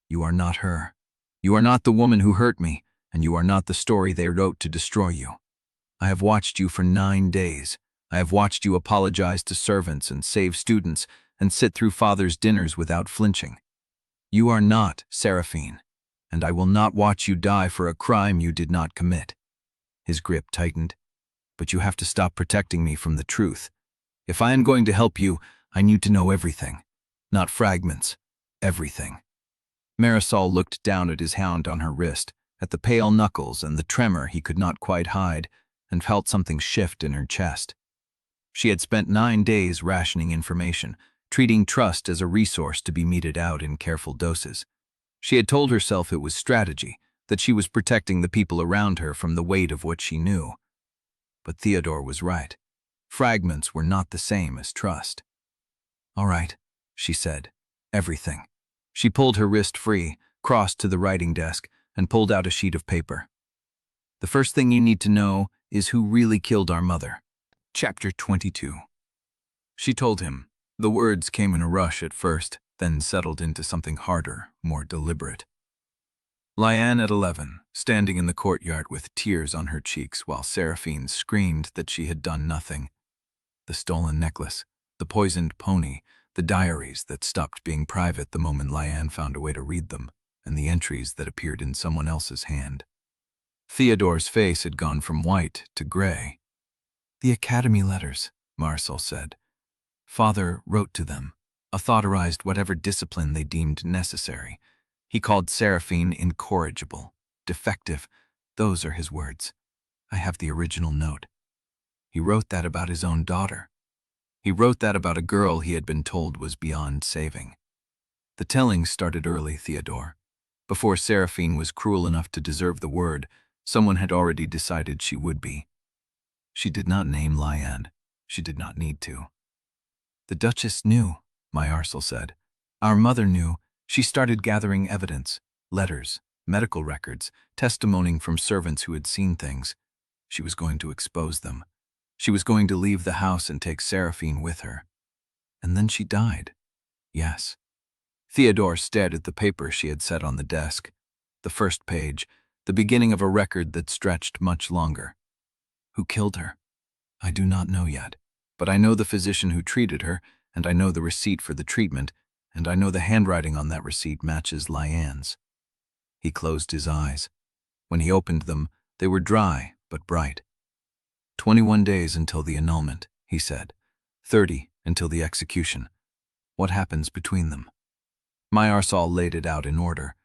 A: "You are not her. You are not the woman who hurt me, and you are not the story they wrote to destroy you. I have watched you for 9 days. I have watched you apologize to servants and save students and sit through father's dinners without flinching. You are not Seraphine, and I will not watch you die for a crime you did not commit." His grip tightened. "But you have to stop protecting me from the truth. If I am going to help you, I need to know everything. Not fragments. Everything." Marisol looked down at his hand on her wrist, at the pale knuckles and the tremor he could not quite hide, and felt something shift in her chest. She had spent 9 days rationing information, treating trust as a resource to be meted out in careful doses. She had told herself it was strategy, that she was protecting the people around her from the weight of what she knew. But Theodore was right. Fragments were not the same as trust. "All right," she said. "Everything." She pulled her wrist free, crossed to the writing desk, and pulled out a sheet of paper. "The first thing you need to know is who really killed our mother." Chapter 22. She told him. The words came in a rush at first, then settled into something harder, more deliberate. Liane at 11, standing in the courtyard with tears on her cheeks while Seraphine screamed that she had done nothing. The stolen necklace, the poisoned pony, the diaries that stopped being private the moment Liane found a way to read them, and the entries that appeared in someone else's hand. Theodore's face had gone from white to gray. "The academy letters," Marisol said. "Father wrote to them. authorized whatever discipline they deemed necessary. He called Seraphine incorrigible, defective. Those are his words. I have the original note. He wrote that about his own daughter. He wrote that about a girl he had been told was beyond saving. The telling started early, Theodore. Before Seraphine was cruel enough to deserve the word, someone had already decided she would be. She did not name Liane. She did not need to. The Duchess knew, Marisol said. Our mother knew. She started gathering evidence, letters, medical records, testimony from servants who had seen things. She was going to expose them. She was going to leave the house and take Seraphine with her. And then she died. Yes. Theodore stared at the paper she had set on the desk. The first page, the beginning of a record that stretched much longer. Who killed her? I do not know yet, but I know the physician who treated her, and I know the receipt for the treatment, and I know the handwriting on that receipt matches Liane's. He closed his eyes. When he opened them, they were dry but bright. 21 days until the annulment, he said. 30 until the execution. What happens between them? Marisol laid it out in order.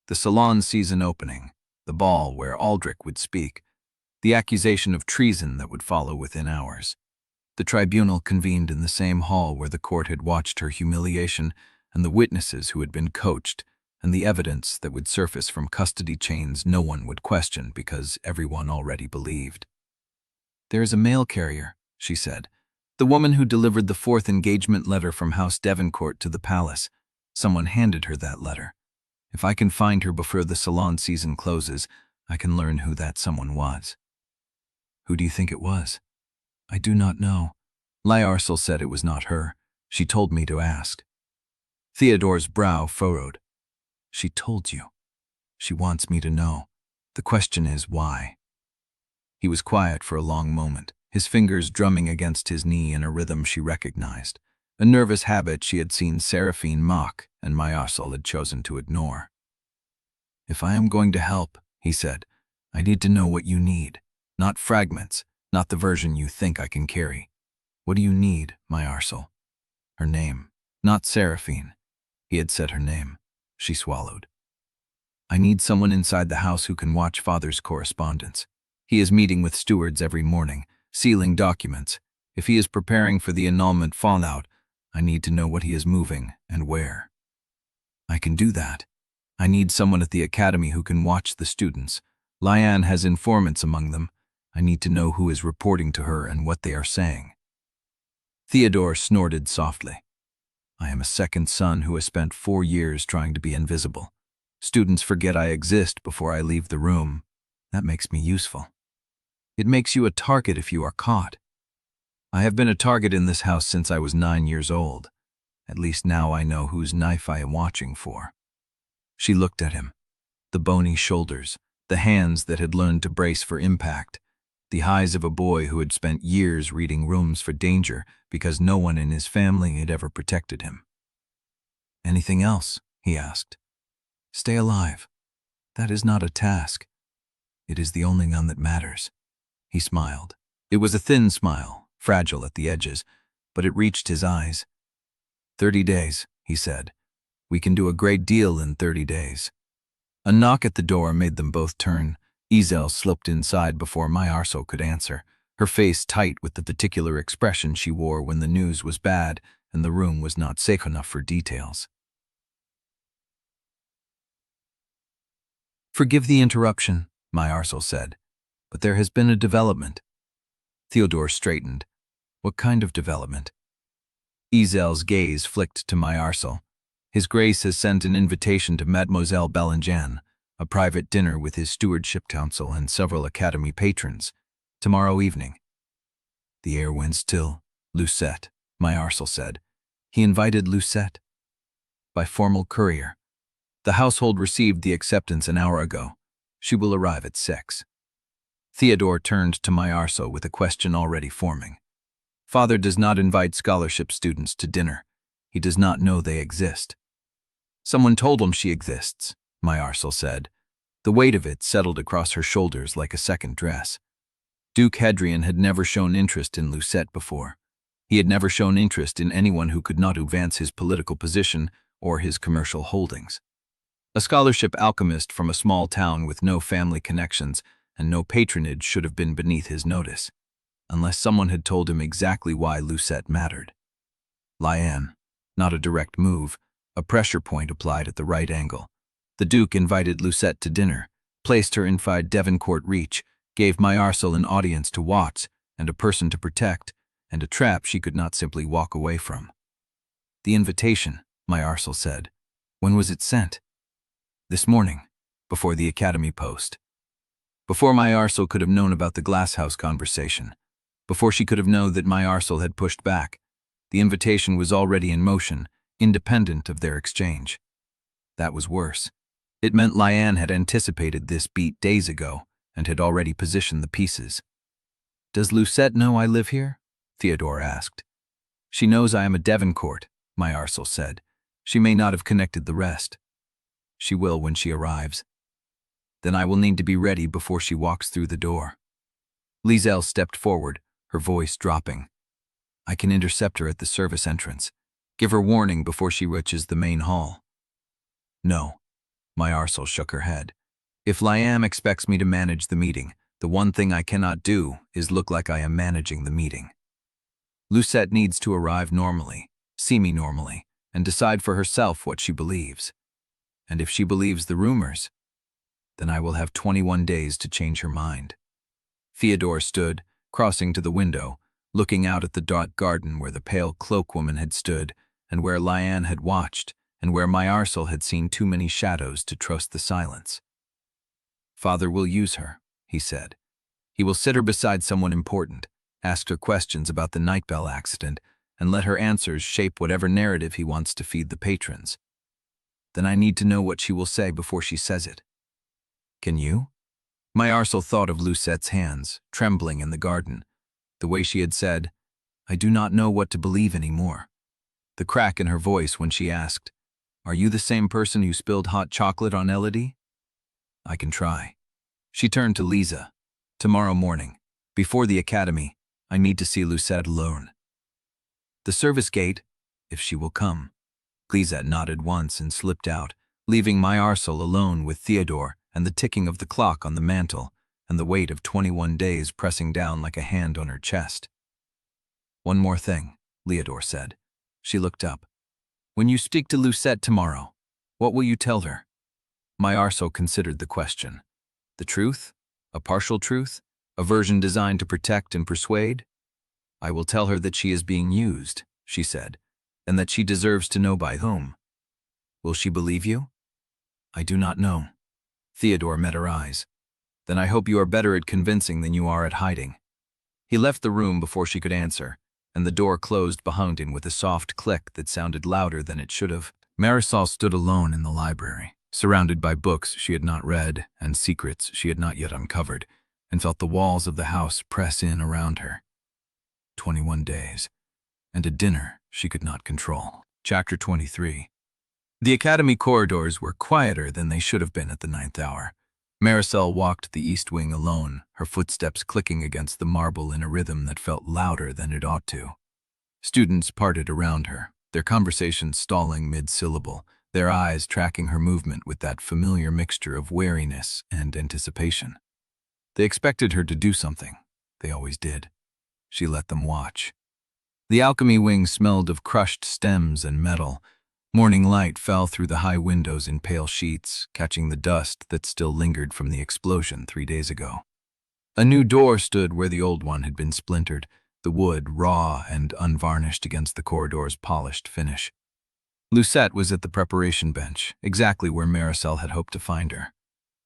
A: The salon season opening, the ball where Aldrich would speak, the accusation of treason that would follow within hours. The tribunal convened in the same hall where the court had watched her humiliation, and the witnesses who had been coached, and the evidence that would surface from custody chains no one would question because everyone already believed. There is a mail carrier, she said. The woman who delivered the 4th engagement letter from House Devoncourt to the palace. Someone handed her that letter. If I can find her before the salon season closes, I can learn who that someone was. Who do you think it was? I do not know. Marisol said it was not her. She told me to ask. Theodore's brow furrowed. She told you. She wants me to know. The question is why. He was quiet for a long moment, his fingers drumming against his knee in a rhythm she recognized, a nervous habit she had seen Seraphine mock and Marisol had chosen to ignore. If I am going to help, he said, I need to know what you need, not fragments, not the version you think I can carry. What do you need, Marisol? Her name, not Seraphine. He had said her name. She swallowed. I need someone inside the house who can watch Father's correspondence. He is meeting with stewards every morning, sealing documents. If he is preparing for the annulment fallout, I need to know what he is moving and where. I can do that. I need someone at the academy who can watch the students. Liane has informants among them. I need to know who is reporting to her and what they are saying. Theodore snorted softly. I am a second son who has spent 4 years trying to be invisible. Students forget I exist before I leave the room. That makes me useful. It makes you a target if you are caught. I have been a target in this house since I was 9 years old. At least now I know whose knife I am watching for. She looked at him. The bony shoulders, the hands that had learned to brace for impact, the eyes of a boy who had spent years reading rooms for danger because no one in his family had ever protected him. Anything else? He asked. Stay alive. That is not a task. It is the only one that matters. He smiled. It was a thin smile, fragile at the edges, but it reached his eyes. 30 days, he said. We can do a great deal in 30 days. A knock at the door made them both turn. Exile slipped inside before Marisol could answer, her face tight with the particular expression she wore when the news was bad and the room was not safe enough for details. Forgive the interruption, Marisol said, but there has been a development. Theodore straightened. What kind of development? Exaile's gaze flicked to Marisol. His Grace has sent an invitation to Mademoiselle Bellingen, a private dinner with his stewardship council and several academy patrons, tomorrow evening. The air went still. Lucette, Marisol said. He invited Lucette. By formal courier. The household received the acceptance an hour ago. She will arrive at 6. Theodore turned to Marisol with a question already forming. Father does not invite scholarship students to dinner. He does not know they exist. Someone told him she exists, Marisol said. The weight of it settled across her shoulders like a second dress. Duke Hadrian had never shown interest in Lucette before. He had never shown interest in anyone who could not advance his political position or his commercial holdings. A scholarship alchemist from a small town with no family connections and no patronage should have been beneath his notice, unless someone had told him exactly why Lucette mattered. Liane, not a direct move, a pressure point applied at the right angle. The Duke invited Lucette to dinner, placed her inside Devoncourt reach, gave Marisol an audience to watch and a person to protect, and a trap she could not simply walk away from. The invitation, Marisol said. When was it sent? This morning, before the Academy post. Before Marisol could have known about the Glasshouse conversation. Before she could have known that Marisol had pushed back. The invitation was already in motion, independent of their exchange. That was worse. It meant Liane had anticipated this beat days ago and had already positioned the pieces. Does Lucette know I live here? Theodore asked. She knows I am a Devoncourt, Marisol said. She may not have connected the rest. She will when she arrives. Then I will need to be ready before she walks through the door. Liesel stepped forward, her voice dropping. I can intercept her at the service entrance. Give her warning before she reaches the main hall. No. Marisol shook her head. If Liane expects me to manage the meeting, the one thing I cannot do is look like I am managing the meeting. Lucette needs to arrive normally, see me normally, and decide for herself what she believes. And if she believes the rumors, then I will have 21 days to change her mind. Theodore stood, crossing to the window, looking out at the dark garden where the pale cloakwoman had stood, and where Liane had watched, and where Marisol had seen too many shadows to trust the silence. Father will use her, he said. He will sit her beside someone important, ask her questions about the Nightbell accident, and let her answers shape whatever narrative he wants to feed the patrons. Then I need to know what she will say before she says it. Can you? Marisol thought of Lucette's hands, trembling in the garden, the way she had said, I do not know what to believe anymore. The crack in her voice when she asked, Are you the same person who spilled hot chocolate on Elodie? I can try. She turned to Lisa. Tomorrow morning, before the Academy, I need to see Lucette alone. The service gate, if she will come. Lisette nodded once and slipped out, leaving Marisol alone with Theodore and the ticking of the clock on the mantel and the weight of 21 days pressing down like a hand on her chest. One more thing, Theodore said. She looked up. When you speak to Lucette tomorrow, what will you tell her? Marisol considered the question. The truth? A partial truth? A version designed to protect and persuade? I will tell her that she is being used, she said, and that she deserves to know by whom. Will she believe you? I do not know. Theodore met her eyes. Then I hope you are better at convincing than you are at hiding. He left the room before she could answer, and the door closed behind him with a soft click that sounded louder than it should have. Marisol stood alone in the library, surrounded by books she had not read and secrets she had not yet uncovered, and felt the walls of the house press in around her. 21 days, and a dinner she could not control. Chapter 23. The Academy corridors were quieter than they should have been at the 9th hour. Marisol walked the east wing alone, her footsteps clicking against the marble in a rhythm that felt louder than it ought to. Students parted around her, their conversations stalling mid-syllable, their eyes tracking her movement with that familiar mixture of wariness and anticipation. They expected her to do something. They always did. She let them watch. The alchemy wing smelled of crushed stems and metal. Morning light fell through the high windows in pale sheets, catching the dust that still lingered from the explosion 3 days ago. A new door stood where the old one had been splintered, the wood raw and unvarnished against the corridor's polished finish. Lucette was at the preparation bench, exactly where Marisol had hoped to find her.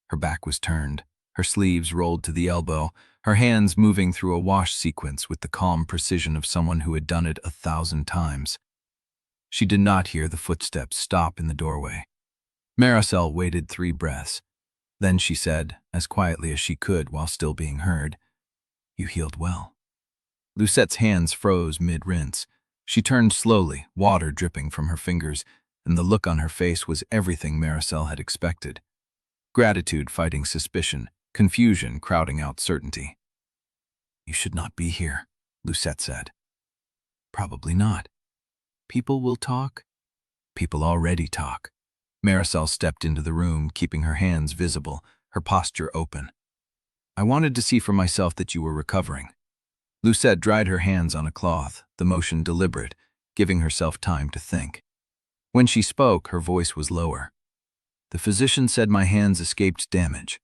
A: Her back was turned, her sleeves rolled to the elbow, her hands moving through a wash sequence with the calm precision of someone who had done it 1,000 times. She did not hear the footsteps stop in the doorway. Marisol waited 3 breaths. Then she said, as quietly as she could while still being heard, You healed well. Lucette's hands froze mid-rinse. She turned slowly, water dripping from her fingers, and the look on her face was everything Marisol had expected. Gratitude fighting suspicion, confusion crowding out certainty. You should not be here, Lucette said. Probably not. People will talk. People already talk. Marisol stepped into the room, keeping her hands visible, her posture open. I wanted to see for myself that you were recovering. Lucette dried her hands on a cloth, the motion deliberate, giving herself time to think. When she spoke, her voice was lower. The physician said my hands escaped damage.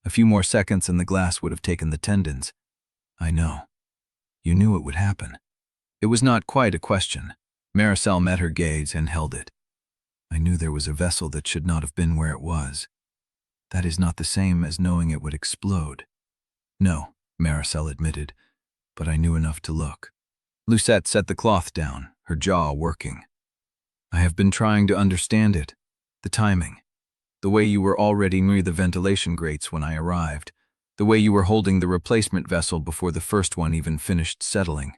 A: A few more seconds and the glass would have taken the tendons. I know. You knew it would happen. It was not quite a question. Marisol met her gaze and held it. I knew there was a vessel that should not have been where it was. That is not the same as knowing it would explode. No, Marisol admitted, but I knew enough to look. Lucette set the cloth down, her jaw working. I have been trying to understand it. The timing. The way you were already near the ventilation grates when I arrived. The way you were holding the replacement vessel before the first one even finished settling.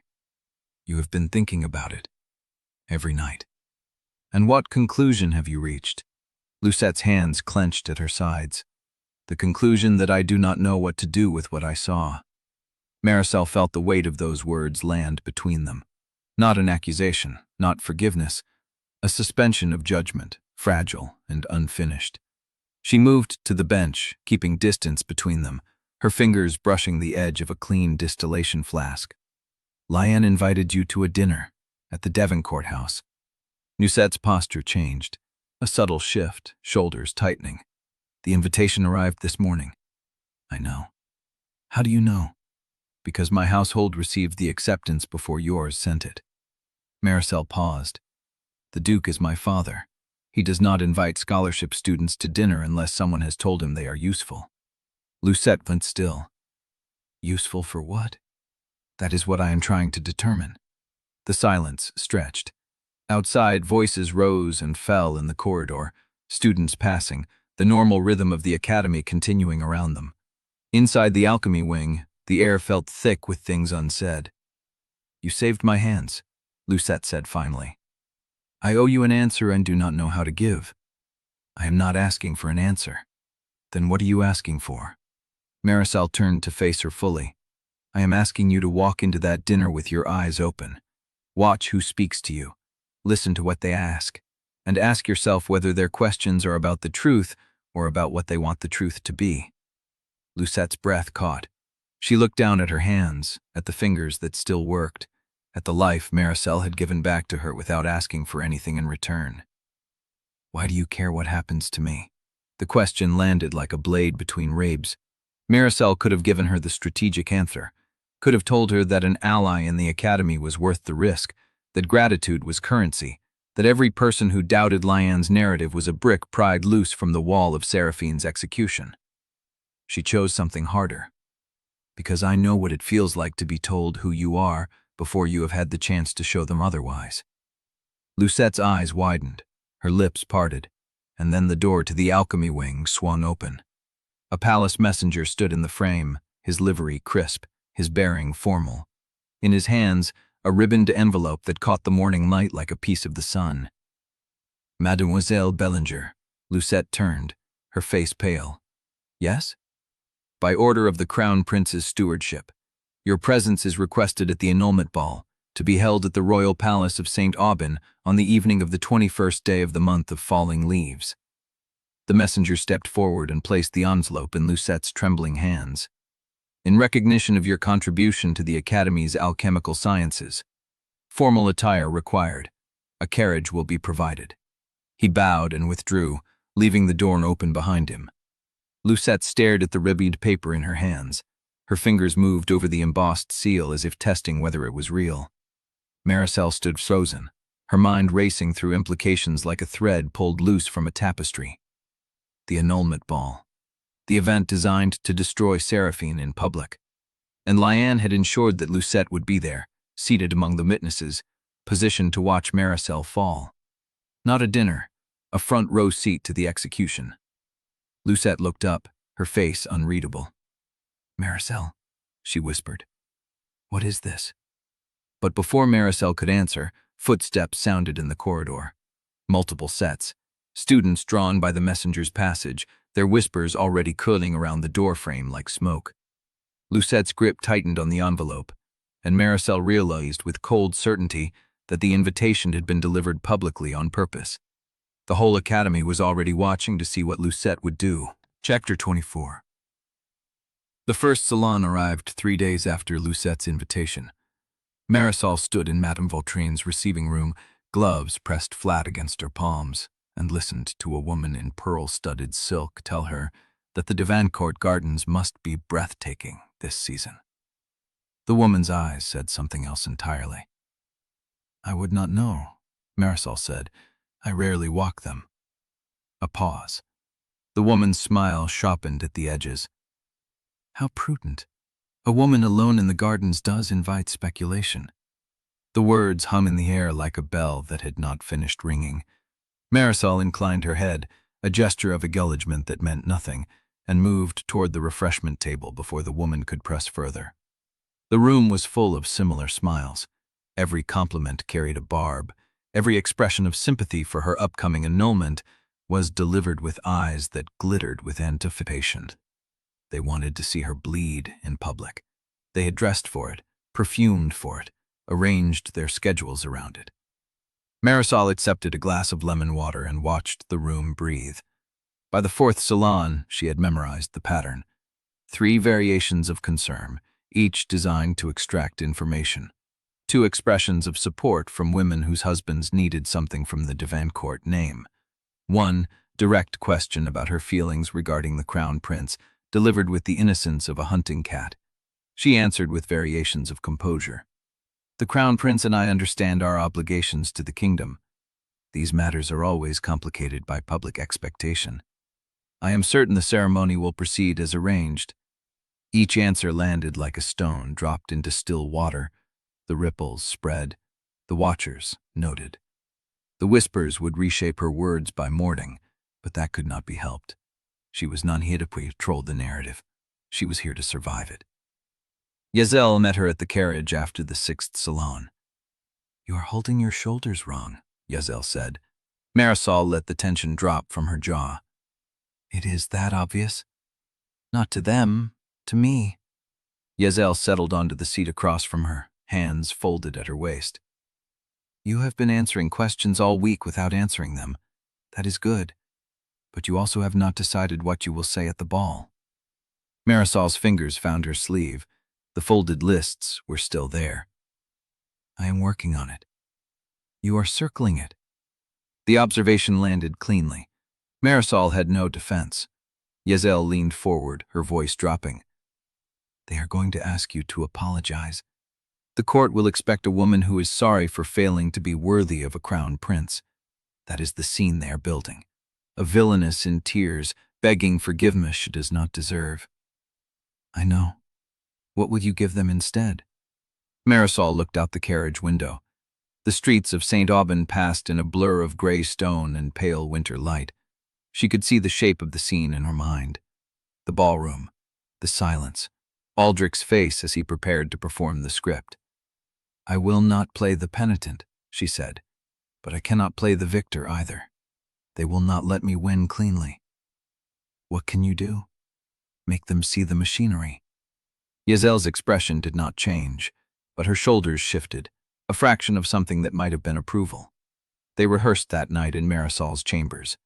A: You have been thinking about it. Every night. And what conclusion have you reached? Lucette's hands clenched at her sides. The conclusion that I do not know what to do with what I saw. Marisol felt the weight of those words land between them. Not an accusation, not forgiveness. A suspension of judgment, fragile and unfinished. She moved to the bench, keeping distance between them, her fingers brushing the edge of a clean distillation flask. Liane invited you to a dinner at the Devon courthouse. Lucette's posture changed. A subtle shift, shoulders tightening. The invitation arrived this morning. I know. How do you know? Because my household received the acceptance before yours sent it. Marisol paused. The Duke is my father. He does not invite scholarship students to dinner unless someone has told him they are useful. Lucette went still. Useful for what? That is what I am trying to determine. The silence stretched. Outside, voices rose and fell in the corridor, students passing, the normal rhythm of the academy continuing around them. Inside the alchemy wing, the air felt thick with things unsaid. You saved my hands, Lucette said finally. I owe you an answer and do not know how to give. I am not asking for an answer. Then what are you asking for? Marisol turned to face her fully. I am asking you to walk into that dinner with your eyes open. Watch who speaks to you. Listen to what they ask. And ask yourself whether their questions are about the truth or about what they want the truth to be. Lucette's breath caught. She looked down at her hands, at the fingers that still worked, at the life Marisol had given back to her without asking for anything in return. Why do you care what happens to me? The question landed like a blade between ribs. Marisol could have given her the strategic answer, could have told her that an ally in the academy was worth the risk, that gratitude was currency, that every person who doubted Liane's narrative was a brick pried loose from the wall of Seraphine's execution. She chose something harder. Because I know what it feels like to be told who you are before you have had the chance to show them otherwise. Lucette's eyes widened, her lips parted, and then the door to the alchemy wing swung open. A palace messenger stood in the frame, his livery crisp, his bearing formal. In his hands, a ribboned envelope that caught the morning light like a piece of the sun. Mademoiselle Bellinger. Lucette turned, her face pale. Yes? By order of the Crown Prince's stewardship, your presence is requested at the annulment ball, to be held at the Royal Palace of St. Aubin on the evening of the 21st day of the month of falling leaves. The messenger stepped forward and placed the envelope in Lucette's trembling hands. In recognition of your contribution to the Academy's alchemical sciences, formal attire required. A carriage will be provided. He bowed and withdrew, leaving the door open behind him. Lucette stared at the ribbed paper in her hands. Her fingers moved over the embossed seal as if testing whether it was real. Marisol stood frozen, her mind racing through implications like a thread pulled loose from a tapestry. The annulment ball. The event designed to destroy Seraphine in public. And Liane had ensured that Lucette would be there, seated among the witnesses, positioned to watch Marisol fall. Not a dinner, a front row seat to the execution. Lucette looked up, her face unreadable. Marisol, she whispered. What is this? But before Marisol could answer, footsteps sounded in the corridor. Multiple sets, students drawn by the messenger's passage, their whispers already curling around the doorframe like smoke. Lucette's grip tightened on the envelope. and Marisol realized with cold certainty that the invitation had been delivered publicly on purpose. The whole academy was already watching to see what Lucette would do. Chapter 24. The first salon arrived 3 days after Lucette's invitation. Marisol stood in Madame Vautrin's receiving room, gloves pressed flat against her palms, and listened to a woman in pearl-studded silk tell her that the Devancourt gardens must be breathtaking this season. The woman's eyes said something else entirely. "I would not know," Marisol said. "I rarely walk them." A pause. The woman's smile sharpened at the edges. "How prudent. A woman alone in the gardens does invite speculation." The words hum in the air like a bell that had not finished ringing. Marisol inclined her head, a gesture of acknowledgement that meant nothing, and moved toward the refreshment table before the woman could press further. The room was full of similar smiles. Every compliment carried a barb. Every expression of sympathy for her upcoming annulment was delivered with eyes that glittered with anticipation. They wanted to see her bleed in public. They had dressed for it, perfumed for it, arranged their schedules around it. Marisol accepted a glass of lemon water and watched the room breathe. By the fourth salon, she had memorized the pattern. 3 variations of concern, each designed to extract information. 2 expressions of support from women whose husbands needed something from the Devancourt name. 1 direct question about her feelings regarding the Crown Prince, delivered with the innocence of a hunting cat. She answered with variations of composure. "The Crown Prince and I understand our obligations to the kingdom. These matters are always complicated by public expectation. I am certain the ceremony will proceed as arranged." Each answer landed like a stone dropped into still water. The ripples spread. The watchers noted. The whispers would reshape her words by morning, but that could not be helped. She was not here to control the narrative. She was here to survive it. Exile met her at the carriage after the 6th salon. "You are holding your shoulders wrong," Exile said. Marisol let the tension drop from her jaw. "It is that obvious?" "Not to them, to me." Exile settled onto the seat across from her, hands folded at her waist. "You have been answering questions all week without answering them. That is good. But you also have not decided what you will say at the ball." Marisol's fingers found her sleeve. The folded lists were still there. "I am working on it." "You are circling it." The observation landed cleanly. Marisol had no defense. Exile leaned forward, her voice dropping. "They are going to ask you to apologize. The court will expect a woman who is sorry for failing to be worthy of a crown prince. That is the scene they are building. A villainess in tears, begging forgiveness she does not deserve." "I know. What would you give them instead?" Marisol looked out the carriage window. The streets of St. Aubin passed in a blur of gray stone and pale winter light. She could see the shape of the scene in her mind. The ballroom, the silence, Aldrich's face as he prepared to perform the script. "I will not play the penitent," she said, "but I cannot play the victor either. They will not let me win cleanly." "What can you do?" "Make them see the machinery." Exaile's expression did not change, but her shoulders shifted, a fraction of something that might have been approval. They rehearsed that night in Marisol's chambers.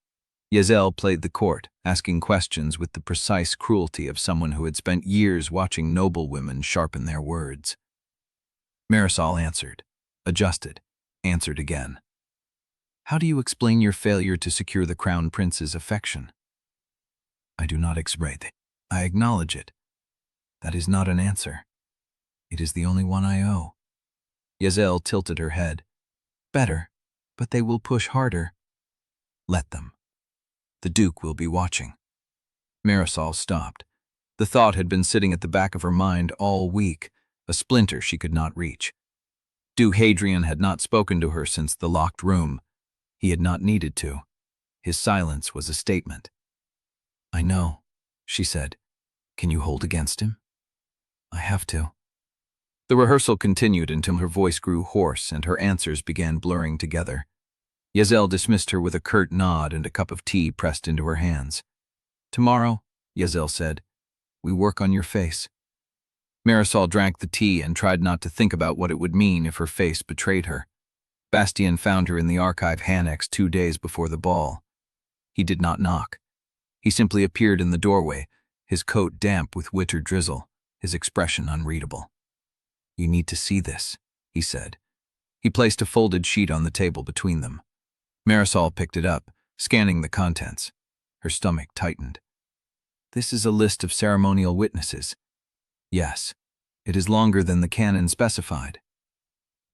A: Exile played the court, asking questions with the precise cruelty of someone who had spent years watching noble women sharpen their words. Marisol answered, adjusted, answered again. "How do you explain your failure to secure the Crown Prince's affection?" "I do not explain it. I acknowledge it. That is not an answer. It is the only one I owe." Exile tilted her head. "Better, but they will push harder." "Let them. The Duke will be watching." Marisol stopped. The thought had been sitting at the back of her mind all week, a splinter she could not reach. Duke Hadrian had not spoken to her since the locked room. He had not needed to. His silence was a statement. "I know," she said. "Can you hold against him?" "I have to." The rehearsal continued until her voice grew hoarse and her answers began blurring together. Exile dismissed her with a curt nod and a cup of tea pressed into her hands. "Tomorrow," Exile said, "we work on your face." Marisol drank the tea and tried not to think about what it would mean if her face betrayed her. Bastien found her in the archive annex 2 days before the ball. He did not knock. He simply appeared in the doorway, his coat damp with winter drizzle, his expression unreadable. "You need to see this," he said. He placed a folded sheet on the table between them. Marisol picked it up, scanning the contents. Her stomach tightened. "This is a list of ceremonial witnesses." "Yes, it is longer than the canon specified."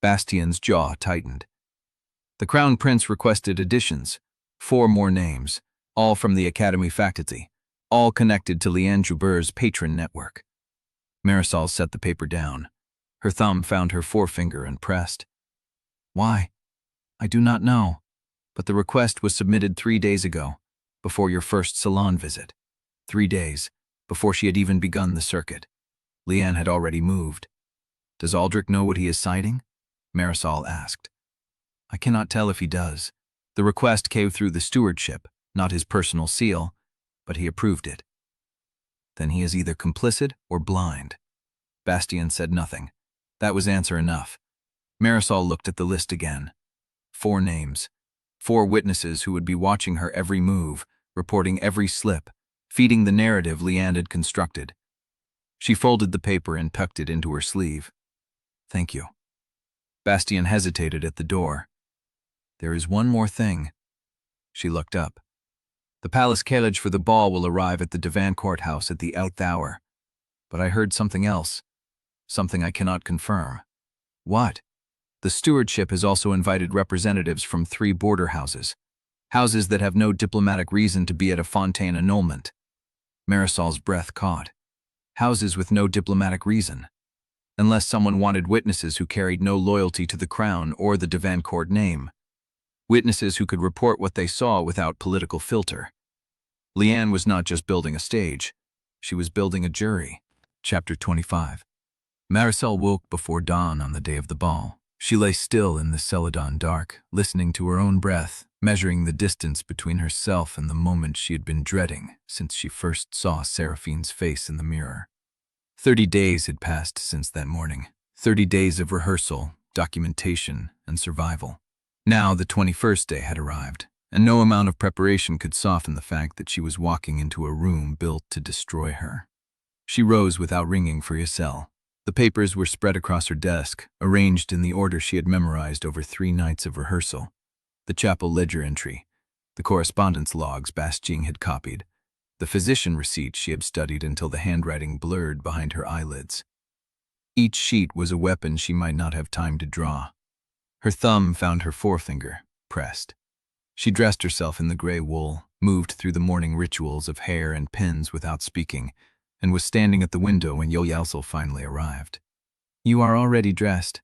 A: Bastien's jaw tightened. The Crown Prince requested additions, 4 more names, all from the Academy faculty, all connected to Liane Joubert's patron network. Marisol set the paper down. Her thumb found her forefinger and pressed. "Why? I do not know, but the request was submitted 3 days ago, before your first salon visit. 3 days, before she had even begun the circuit. Liane had already moved." "Does Aldrich know what he is citing?" Marisol asked. "I cannot tell if he does. The request came through the stewardship, not his personal seal, but he approved it." "Then he is either complicit or blind." Bastien said nothing. That was answer enough. Marisol looked at the list again. 4 names. 4 witnesses who would be watching her every move, reporting every slip, feeding the narrative Liane had constructed. She folded the paper and tucked it into her sleeve. "Thank you." Bastien hesitated at the door. "There is one more thing." She looked up. "The palace carriage for the ball will arrive at the Divan courthouse at the 8th hour. But I heard something else. Something I cannot confirm." "What?" "The stewardship has also invited representatives from 3 border houses. Houses that have no diplomatic reason to be at a Fontaine annulment." Marisol's breath caught. Houses with no diplomatic reason. Unless someone wanted witnesses who carried no loyalty to the crown or the Divan court name. Witnesses who could report what they saw without political filter. Liane was not just building a stage. She was building a jury. Chapter 25. Marisol woke before dawn on the day of the ball. She lay still in the celadon dark, listening to her own breath, measuring the distance between herself and the moment she had been dreading since she first saw Seraphine's face in the mirror. 30 days had passed since that morning. 30 days of rehearsal, documentation, and survival. Now the 21st day had arrived, and no amount of preparation could soften the fact that she was walking into a room built to destroy her. She rose without ringing for Iselle. The papers were spread across her desk, arranged in the order she had memorized over 3 nights of rehearsal. The chapel ledger entry, the correspondence logs Bastien had copied, the physician receipts she had studied until the handwriting blurred behind her eyelids. Each sheet was a weapon she might not have time to draw. Her thumb found her forefinger, pressed. She dressed herself in the gray wool, moved through the morning rituals of hair and pins without speaking, and was standing at the window when Yesel finally arrived. "You are already dressed."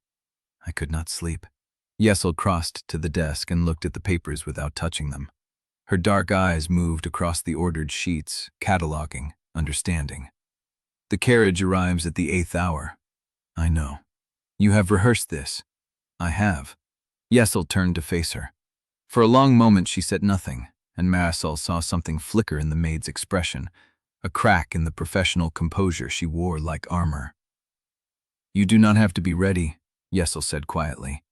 A: "I could not sleep." Yesel crossed to the desk and looked at the papers without touching them. Her dark eyes moved across the ordered sheets, cataloging, understanding. "The carriage arrives at the 8th hour." "I know. You have rehearsed this." "I have." Yesel turned to face her. For a long moment she said nothing, and Marisol saw something flicker in the maid's expression, a crack in the professional composure she wore like armor. "You do not have to be ready," Yesel said quietly.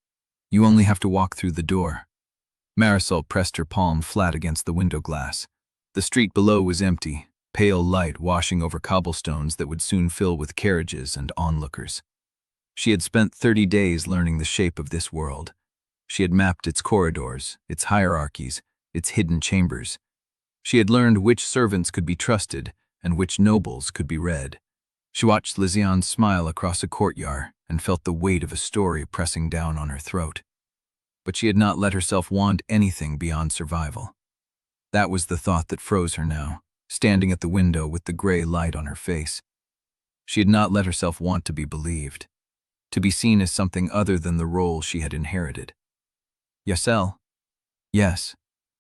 A: "You only have to walk through the door." Marisol pressed her palm flat against the window glass. The street below was empty, pale light washing over cobblestones that would soon fill with carriages and onlookers. She had spent 30 days learning the shape of this world. She had mapped its corridors, its hierarchies, its hidden chambers. She had learned which servants could be trusted and which nobles could be read. She watched Liziane smile across a courtyard and felt the weight of a story pressing down on her throat. But she had not let herself want anything beyond survival. That was the thought that froze her now, standing at the window with the gray light on her face. She had not let herself want to be believed, to be seen as something other than the role she had inherited. "Yesel?" "Yes.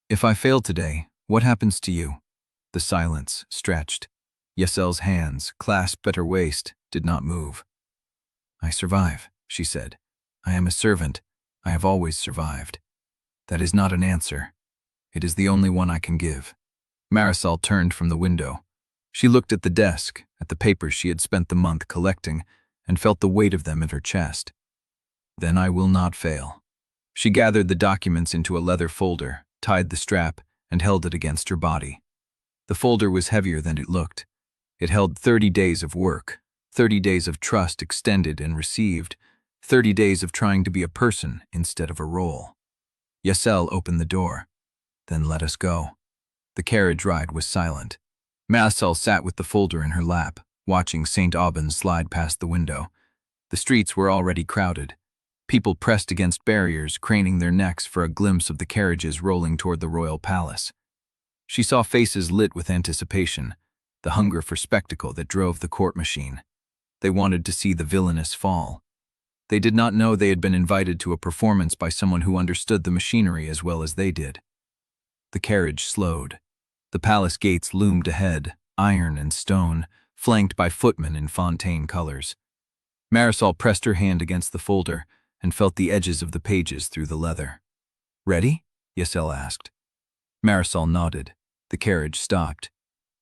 A: If I fail today, what happens to you?" The silence stretched. Yesel's hands, clasped at her waist, did not move. "I survive," she said. "I am a servant. I have always survived. That is not an answer. It is the only one I can give." Marisol turned from the window. She looked at the desk, at the papers she had spent the month collecting, and felt the weight of them in her chest. Then I will not fail. She gathered the documents into a leather folder, tied the strap, and held it against her body. The folder was heavier than it looked. It held 30 days of work, 30 days of trust extended and received, 30 days of trying to be a person instead of a role. Yselle opened the door. Then let us go. The carriage ride was silent. Marisol sat with the folder in her lap, watching St. Aubin slide past the window. The streets were already crowded. People pressed against barriers, craning their necks for a glimpse of the carriages rolling toward the royal palace. She saw faces lit with anticipation, the hunger for spectacle that drove the court machine. They wanted to see the villainous fall. They did not know they had been invited to a performance by someone who understood the machinery as well as they did. The carriage slowed. The palace gates loomed ahead, iron and stone, flanked by footmen in fontaine colors. Marisol pressed her hand against the folder and felt the edges of the pages through the leather. "Ready?" Yselle asked. Marisol nodded. The carriage stopped.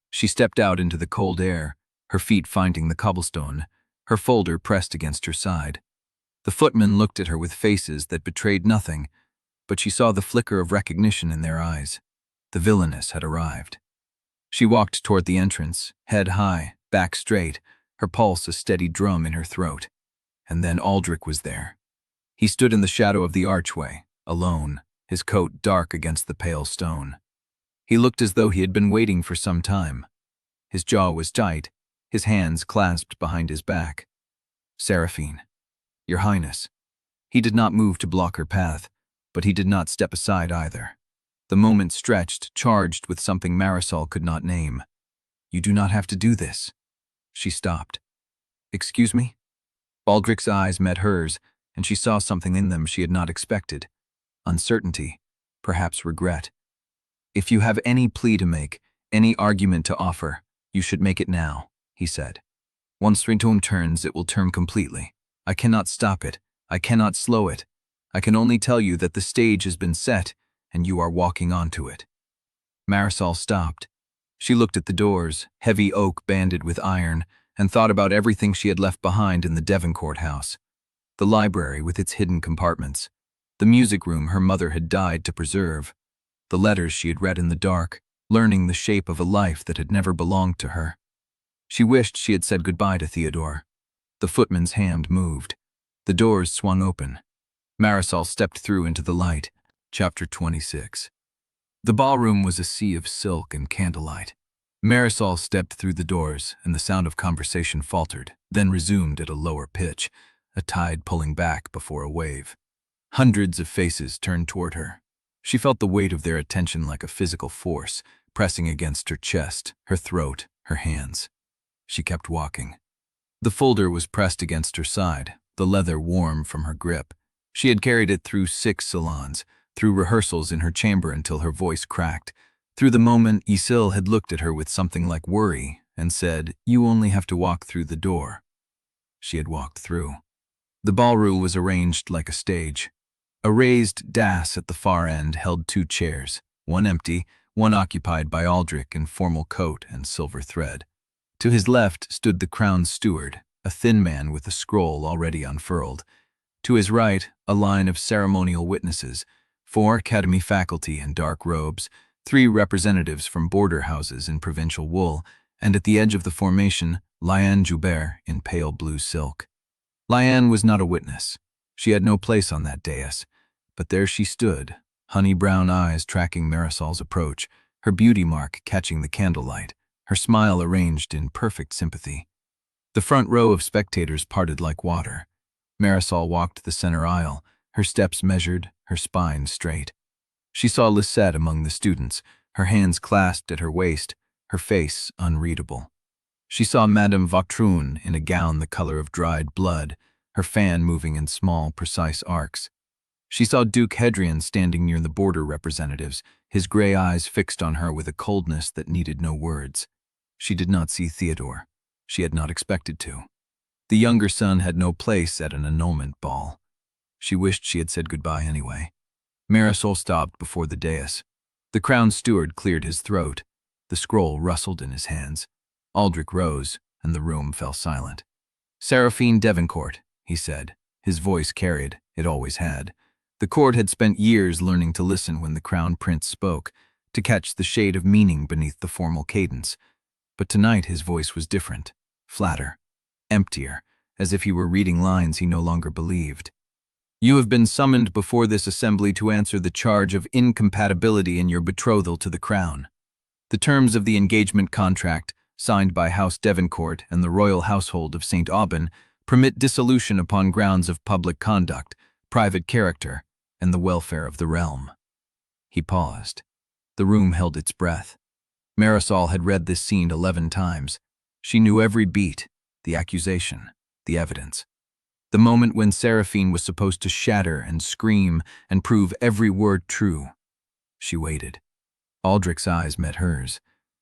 A: She stepped out into the cold air, her feet finding the cobblestone, her folder pressed against her side. The footmen looked at her with faces that betrayed nothing, but she saw the flicker of recognition in their eyes. The villainess had arrived. She walked toward the entrance, head high, back straight, her pulse a steady drum in her throat. And then Aldrich was there. He stood in the shadow of the archway, alone, his coat dark against the pale stone. He looked as though he had been waiting for some time. His jaw was tight, his hands clasped behind his back. "Seraphine, Your Highness." He did not move to block her path, but he did not step aside either. The moment stretched, charged with something Marisol could not name. "You do not have to do this." She stopped. "Excuse me?" Baldrick's eyes met hers, and she saw something in them she had not expected. Uncertainty, perhaps regret. "If you have any plea to make, any argument to offer, you should make it now," he said. "Once Rintoum turns, it will turn completely. I cannot stop it. I cannot slow it. I can only tell you that the stage has been set, and you are walking onto it." Marisol stopped. She looked at the doors, heavy oak banded with iron, and thought about everything she had left behind in the Devoncourt house. The library with its hidden compartments, the music room her mother had died to preserve, the letters she had read in the dark, learning the shape of a life that had never belonged to her. She wished she had said goodbye to Theodore. The footman's hand moved. The doors swung open. Marisol stepped through into the light. Chapter 26. The ballroom was a sea of silk and candlelight. Marisol stepped through the doors, and the sound of conversation faltered, then resumed at a lower pitch, a tide pulling back before a wave. Hundreds of faces turned toward her. She felt the weight of their attention like a physical force, pressing against her chest, her throat, her hands. She kept walking. The folder was pressed against her side, the leather warm from her grip. She had carried it through 6 salons, through rehearsals in her chamber until her voice cracked. Through the moment, Isekai had looked at her with something like worry and said, "You only have to walk through the door." She had walked through. The ballroom was arranged like a stage. A raised dais at the far end held 2 chairs, one empty, one occupied by Aldrich in formal coat and silver thread. To his left stood the crown steward, a thin man with a scroll already unfurled. To his right, a line of ceremonial witnesses, 4 academy faculty in dark robes, 3 representatives from border houses in provincial wool, and at the edge of the formation, Liane Joubert in pale blue silk. Liane was not a witness. She had no place on that dais, but there she stood, honey-brown eyes tracking Marisol's approach, her beauty mark catching the candlelight, her smile arranged in perfect sympathy. The front row of spectators parted like water. Marisol walked the center aisle, her steps measured, her spine straight. She saw Lucette among the students, her hands clasped at her waist, her face unreadable. She saw Madame Vautrun in a gown the color of dried blood, her fan moving in small, precise arcs. She saw Duke Hadrian standing near the border representatives, his gray eyes fixed on her with a coldness that needed no words. She did not see Theodore. She had not expected to. The younger son had no place at an annulment ball. She wished she had said goodbye anyway. Marisol stopped before the dais. The crown steward cleared his throat. The scroll rustled in his hands. Aldrich rose, and the room fell silent. "Seraphine Devereaux," he said. His voice carried, it always had. The court had spent years learning to listen when the Crown Prince spoke, to catch the shade of meaning beneath the formal cadence. But tonight his voice was different, flatter, emptier, as if he were reading lines he no longer believed. "You have been summoned before this assembly to answer the charge of incompatibility in your betrothal to the Crown. The terms of the engagement contract, signed by House Devereaux and the royal household of St. Aubin, permit dissolution upon grounds of public conduct, private character, and the welfare of the realm." He paused. The room held its breath. Marisol had read this scene 11 times. She knew every beat, the accusation, the evidence. The moment when Seraphine was supposed to shatter and scream and prove every word true. She waited. Aldrich's eyes met hers.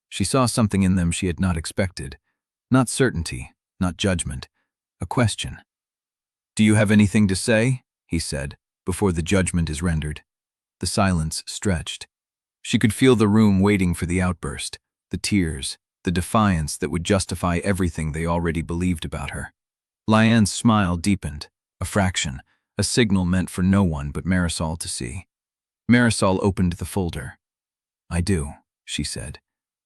A: She saw something in them she had not expected. Not certainty, not judgment. A question. "Do you have anything to say?" he said, "before the judgment is rendered." The silence stretched. She could feel the room waiting for the outburst, the tears, the defiance that would justify everything they already believed about her. Liane's smile deepened, a fraction, a signal meant for no one but Marisol to see. Marisol opened the folder. "I do," she said.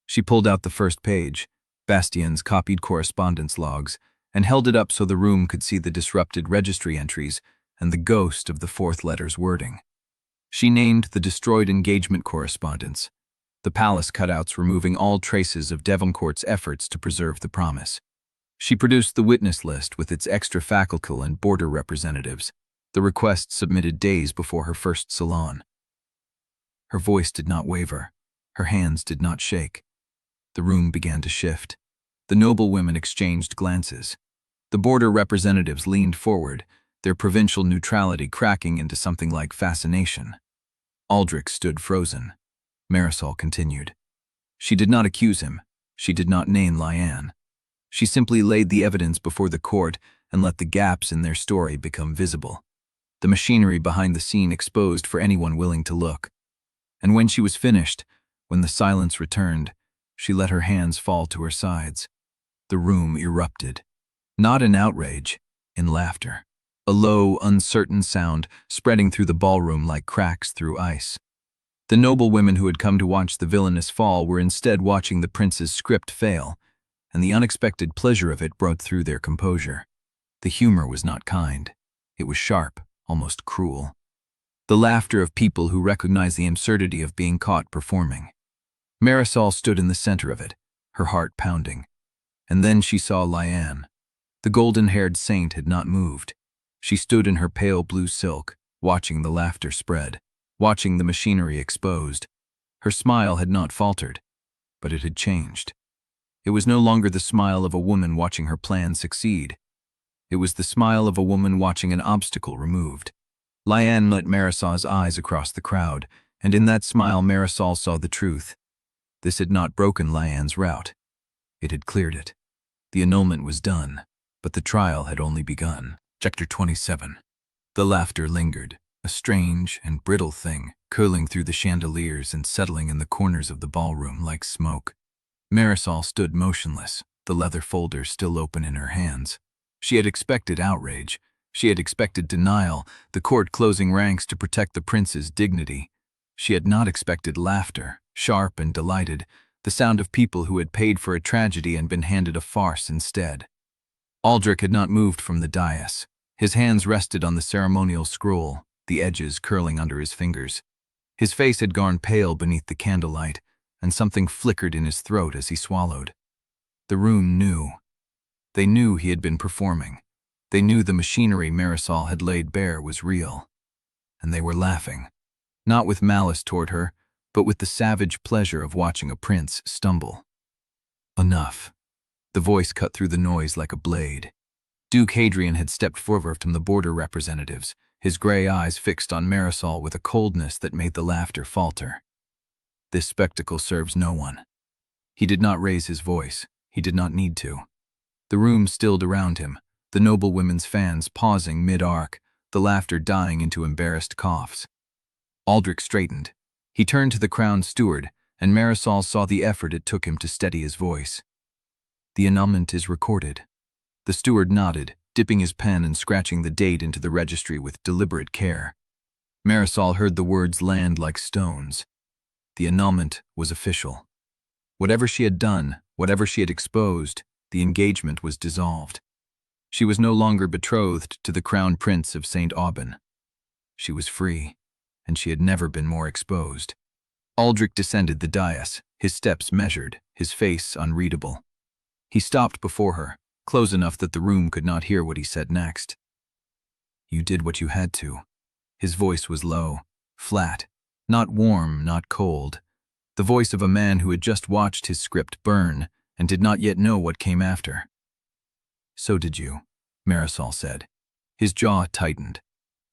A: She pulled out the first page, Bastien's copied correspondence logs, and held it up so the room could see the disrupted registry entries and the ghost of the fourth letter's wording. She named the destroyed engagement correspondence, the palace cutouts removing all traces of Devereaux's efforts to preserve the promise. She produced the witness list with its extra faculcal and border representatives, the request submitted days before her first salon. Her voice did not waver. Her hands did not shake. The room began to shift. The noble women exchanged glances. The border representatives leaned forward, their provincial neutrality cracking into something like fascination. Aldrich stood frozen. Marisol continued. She did not accuse him. She did not name Liane. She simply laid the evidence before the court and let the gaps in their story become visible. The machinery behind the scene exposed for anyone willing to look. And when she was finished, when the silence returned, she let her hands fall to her sides. The room erupted. Not in outrage, in laughter. A low, uncertain sound spreading through the ballroom like cracks through ice. The noble women who had come to watch the villainous fall were instead watching the prince's script fail, and the unexpected pleasure of it broke through their composure. The humor was not kind. It was sharp, almost cruel. The laughter of people who recognize the absurdity of being caught performing. Marisol stood in the center of it, her heart pounding. And then she saw Liane. The golden-haired saint had not moved. She stood in her pale blue silk, watching the laughter spread, watching the machinery exposed. Her smile had not faltered, but it had changed. It was no longer the smile of a woman watching her plan succeed. It was the smile of a woman watching an obstacle removed. Liane met Marisol's eyes across the crowd, and in that smile Marisol saw the truth. This had not broken Liane's route. It had cleared it. The annulment was done, but the trial had only begun. Chapter 27. The laughter lingered, a strange and brittle thing, curling through the chandeliers and settling in the corners of the ballroom like smoke. Marisol stood motionless, the leather folder still open in her hands. She had expected outrage. She had expected denial, the court closing ranks to protect the prince's dignity. She had not expected laughter, sharp and delighted, the sound of people who had paid for a tragedy and been handed a farce instead. Aldrich had not moved from the dais. His hands rested on the ceremonial scroll, the edges curling under his fingers. His face had gone pale beneath the candlelight, and something flickered in his throat as he swallowed. The room knew. They knew he had been performing. They knew the machinery Marisol had laid bare was real. And they were laughing, not with malice toward her, but with the savage pleasure of watching a prince stumble. Enough. The voice cut through the noise like a blade. Duke Hadrian had stepped forward from the border representatives, his gray eyes fixed on Marisol with a coldness that made the laughter falter. This spectacle serves no one. He did not raise his voice. He did not need to. The room stilled around him, the noble women's fans pausing mid-arc, the laughter dying into embarrassed coughs. Aldrich straightened. He turned to the crown steward, and Marisol saw the effort it took him to steady his voice. The annulment is recorded. The steward nodded, dipping his pen and scratching the date into the registry with deliberate care. Marisol heard the words land like stones. The annulment was official. Whatever she had done, whatever she had exposed, the engagement was dissolved. She was no longer betrothed to the Crown Prince of St. Aubin. She was free, and she had never been more exposed. Aldrich descended the dais, his steps measured, his face unreadable. He stopped before her, close enough that the room could not hear what he said next. "You did what you had to." His voice was low, flat, not warm, not cold. The voice of a man who had just watched his script burn and did not yet know what came after. "So did you," Marisol said. His jaw tightened.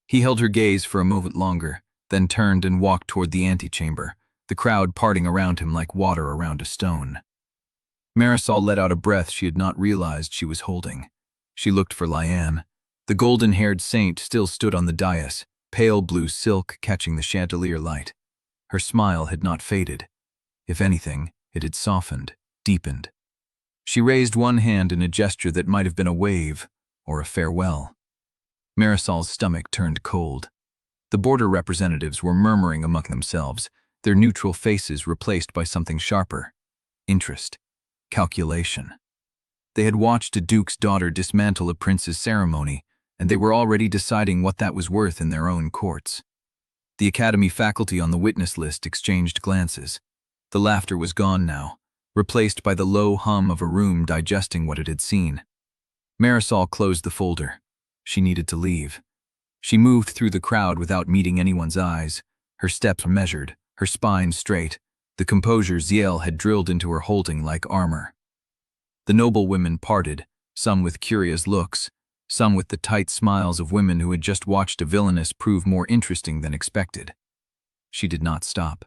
A: He held her gaze for a moment longer, then turned and walked toward the antechamber, the crowd parting around him like water around a stone. Marisol let out a breath she had not realized she was holding. She looked for Liane. The golden-haired saint still stood on the dais, pale blue silk catching the chandelier light. Her smile had not faded. If anything, it had softened, deepened. She raised one hand in a gesture that might have been a wave or a farewell. Marisol's stomach turned cold. The border representatives were murmuring among themselves, their neutral faces replaced by something sharper: interest, calculation. They had watched a duke's daughter dismantle a prince's ceremony, and they were already deciding what that was worth in their own courts. The academy faculty on the witness list exchanged glances. The laughter was gone now, replaced by the low hum of a room digesting what it had seen. Marisol closed the folder. She needed to leave. She moved through the crowd without meeting anyone's eyes, her steps measured, her spine straight, the composure Ziel had drilled into her holding like armor. The noble women parted, some with curious looks, some with the tight smiles of women who had just watched a villainess prove more interesting than expected. She did not stop.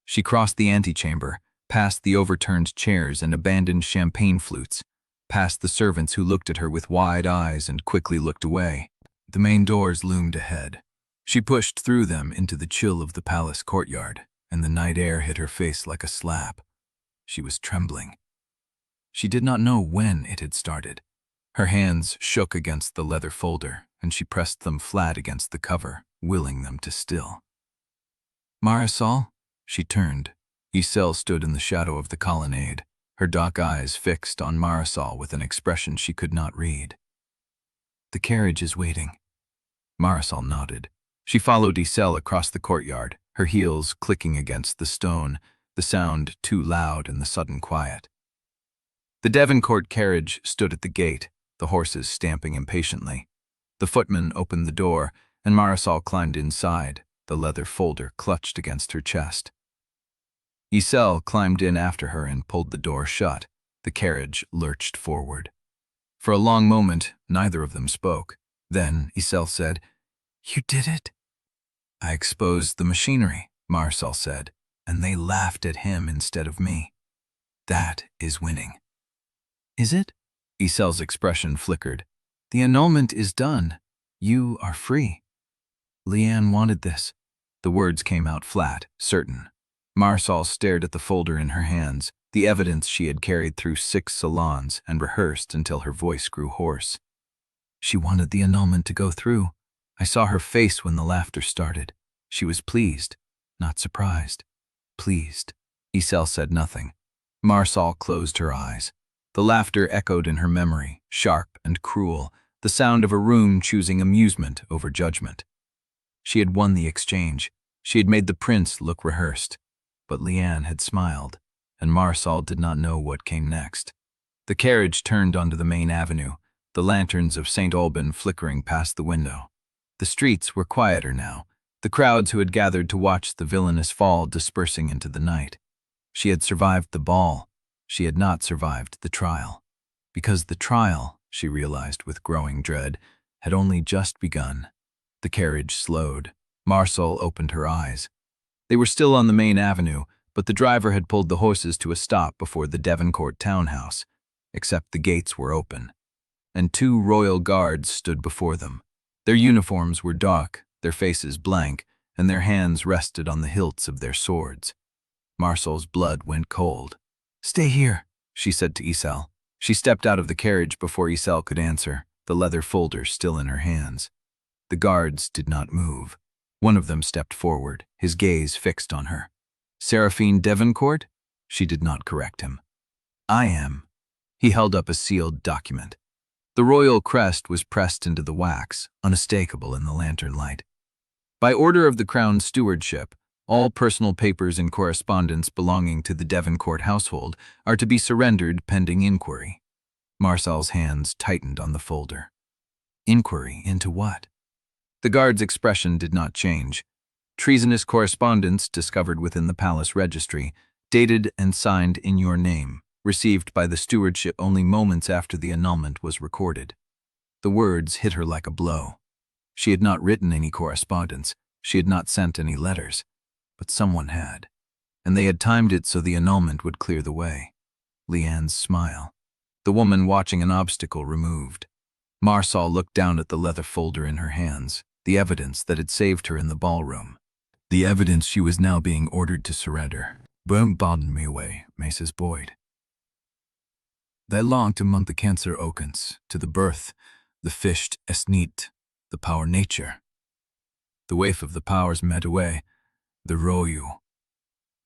A: She crossed the antechamber, past the overturned chairs and abandoned champagne flutes, past the servants who looked at her with wide eyes and quickly looked away. The main doors loomed ahead. She pushed through them into the chill of the palace courtyard, and the night air hit her face like a slap. She was trembling. She did not know when it had started. Her hands shook against the leather folder, and she pressed them flat against the cover, willing them to still. "Marisol?" She turned. Iselle stood in the shadow of the colonnade, her dark eyes fixed on Marisol with an expression she could not read. "The carriage is waiting." Marisol nodded. She followed Iselle across the courtyard, her heels clicking against the stone, the sound too loud in the sudden quiet. The Devoncourt carriage stood at the gate, the horses stamping impatiently. The footman opened the door, and Marisol climbed inside, the leather folder clutched against her chest. Iselle climbed in after her and pulled the door shut. The carriage lurched forward. For a long moment, neither of them spoke. Then Iselle said, "You did it?" "I exposed the machinery," Marisol said, "and they laughed at him instead of me. That is winning." "Is it?" Iselle's expression flickered. "The annulment is done. You are free." "Liane wanted this." The words came out flat, certain. Marisol stared at the folder in her hands, the evidence she had carried through 6 salons, and rehearsed until her voice grew hoarse. "She wanted the annulment to go through. I saw her face when the laughter started. She was pleased, not surprised." "Pleased." Iselle said nothing. Marisol closed her eyes. The laughter echoed in her memory, sharp and cruel, the sound of a room choosing amusement over judgment. She had won the exchange. She had made the prince look rehearsed. But Liane had smiled, and Marisol did not know what came next. The carriage turned onto the main avenue, the lanterns of St. Aubin flickering past the window. The streets were quieter now, the crowds who had gathered to watch the villainous fall dispersing into the night. She had survived the ball. She had not survived the trial. Because the trial, she realized with growing dread, had only just begun. The carriage slowed. Marisol opened her eyes. They were still on the main avenue, but the driver had pulled the horses to a stop before the Devoncourt townhouse, except the gates were open, and 2 royal guards stood before them. Their uniforms were dark, their faces blank, and their hands rested on the hilts of their swords. Marisol's blood went cold. "Stay here," she said to Iselle. She stepped out of the carriage before Isel could answer, the leather folder still in her hands. The guards did not move. One of them stepped forward, his gaze fixed on her. Seraphine Devereaux? She did not correct him. I am. He held up a sealed document. The royal crest was pressed into the wax, unmistakable in the lantern light. By order of the Crown Stewardship, all personal papers and correspondence belonging to the Devereaux household are to be surrendered pending inquiry. Marisol's hands tightened on the folder. Inquiry into what? The guard's expression did not change. Treasonous correspondence discovered within the palace registry, dated and signed in your name, received by the stewardship only moments after the annulment was recorded. The words hit her like a blow. She had not written any correspondence, she had not sent any letters, but someone had, and they had timed it so the annulment would clear the way. Liane's smile. The woman watching an obstacle removed. Marisol looked down at the leather folder in her hands, the evidence that had saved her in the ballroom. The evidence she was now being ordered to surrender. Boom bodden me away, Mrs. Boyd. They longed among the cancer oakens, to the birth, the fished esneat, the power nature. The waif of the powers met away, the royu.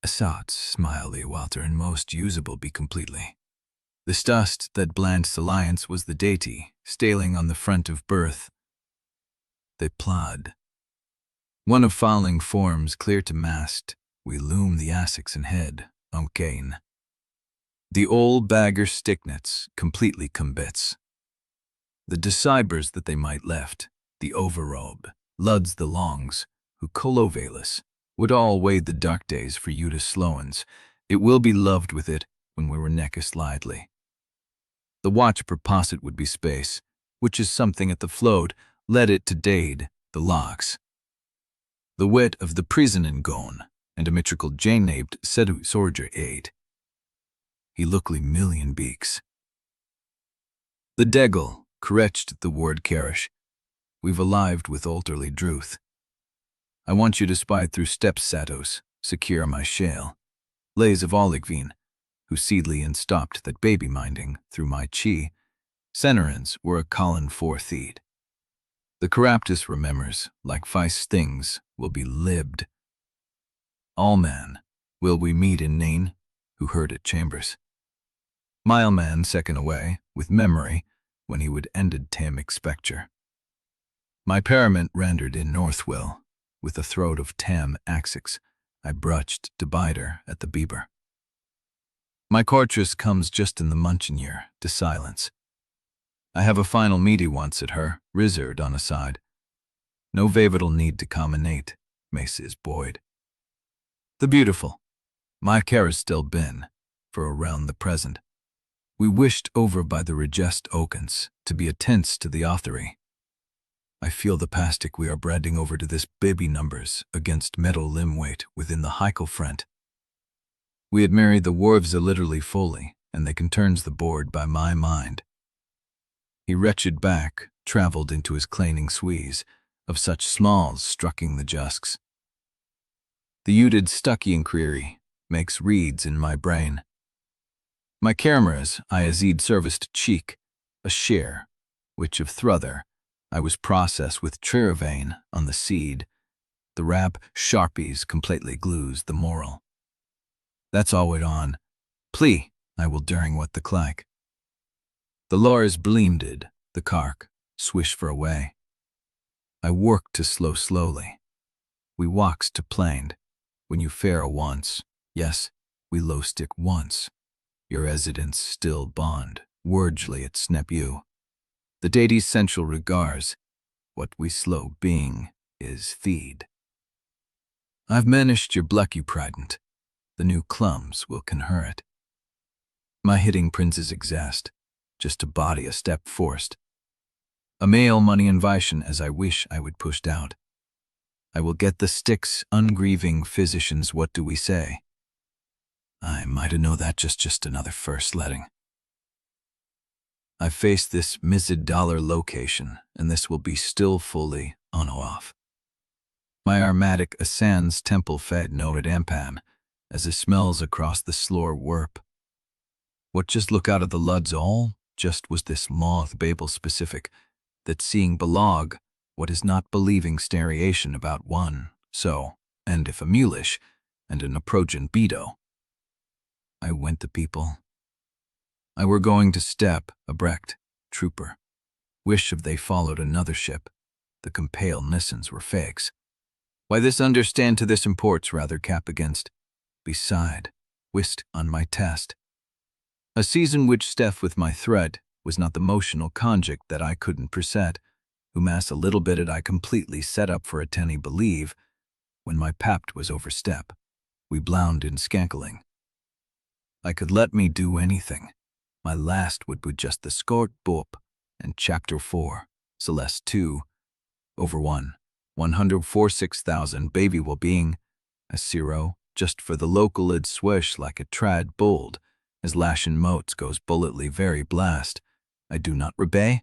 A: Assad smiley Walter and most usable be completely. The dust that blands alliance was the deity, staling on the front of birth. They plod. One of falling forms clear to mast, we loom the Essex in head, Gain. The old bagger sticknets completely combits. The decibers that they might left, the overrobe, luds the longs, who colovalis, would all wade the dark days for you to slowens. It will be loved with it when we were neckest lidely. The watch proposite would be space, which is something at the float, led it to dade, the locks. The wit of the prison in gone, and a metrical Jane named Sedu Sorger aid. He lookly million beaks. The degel, corrected the word carish. We've alived with alterly druth. I want you to spy through steps satos, secure my shale. Lays of Oligveen, who seedly and stopped that baby minding through my chi. Senerans were a Colin forthied. The Caraptus remembers, like vice things, will be libbed. All man, will we meet in Nain, who heard at chambers. Mileman second away, with memory, when he would ended tam expecture. My parament rendered in Northwill, with the throat of tam axix, I brutched to biter at the beaver. My courtress comes just in the munchin year, to silence. I have a final meaty once at her, rizzard on a side. No vavital need to comminate, Mrs. Boyd. The beautiful. My care has still been, for around the present. We wished over by the regest oakens, to be attents to the authorry. I feel the pastic we are breading over to this baby numbers against metal limb weight within the Heikel front. We had married the wharves literally fully, and they can turns the board by my mind. He wretched back, travelled into his claning squeeze, of such smalls strucking the jusks. The uded stucky inquiry makes reeds in my brain. My cameras I azid serviced cheek, a share, which of thruther, I was processed with Triravain on the seed. The rap sharpies completely glues the moral. That's all it on. Plea, I will during what the clack. The lars bleamed, the cark, swish for away. I worked to slowly. We walks to planed. When you fare a once, yes, we low stick once. Your residence still bond, wordly at snep you. The deity's central regards, what we slow being is feed. I've managed your blecky prident, the new clums will conherit. My hitting princes exast, just to body a step forced. A male money invitation as I wish I would pushed out. I will get the sticks ungrieving physicians what do we say. I might know that just another first letting. I've faced this mid-dollar location, and this will be still fully on or off. My aromatic Assan's temple fed no at Ampam, as it smells across the sloor warp. What just look out of the Lud's all? Just was this moth Babel specific, that seeing belog, what is not believing stariation about one, so, and if a mulish, and an approachant bedo. I went to people. I were going to step, abrecht, trooper. Wish if they followed another ship. The compale nissens were fakes. Why this understand to this imports rather cap against. Beside, whist on my test. A season which Steph with my thread was not the motional conject that I couldn't preset, who mass a little bit it I completely set up for a tenny believe, when my papt was overstep, we blound in skankling. I could let me do anything. My last would be just the skort boop, and chapter 4, Celeste 2, over 146,000 baby will being, a zero, just for the local id swish like a trad bold, as lashin motes goes bulletly very blast. I do not rebay.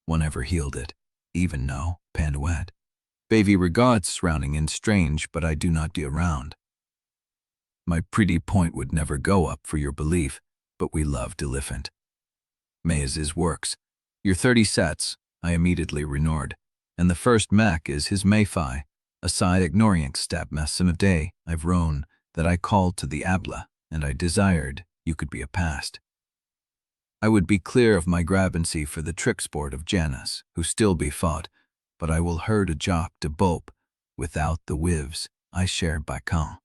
A: One ever healed it, even no, panduet. Baby regards surrounding in strange, but I do not do around. My pretty point would never go up for your belief, but we love elephant. Mays' works. Your 30 sets, I immediately renord, and the first Mac is his Mayfi, aside ignoring step messim of day I've rown, that I called to the abla, and I desired you could be a past. I would be clear of my grabancy for the trick sport of Janus, who still be fought, but I will herd a jock to bope, without the wives I shared by con.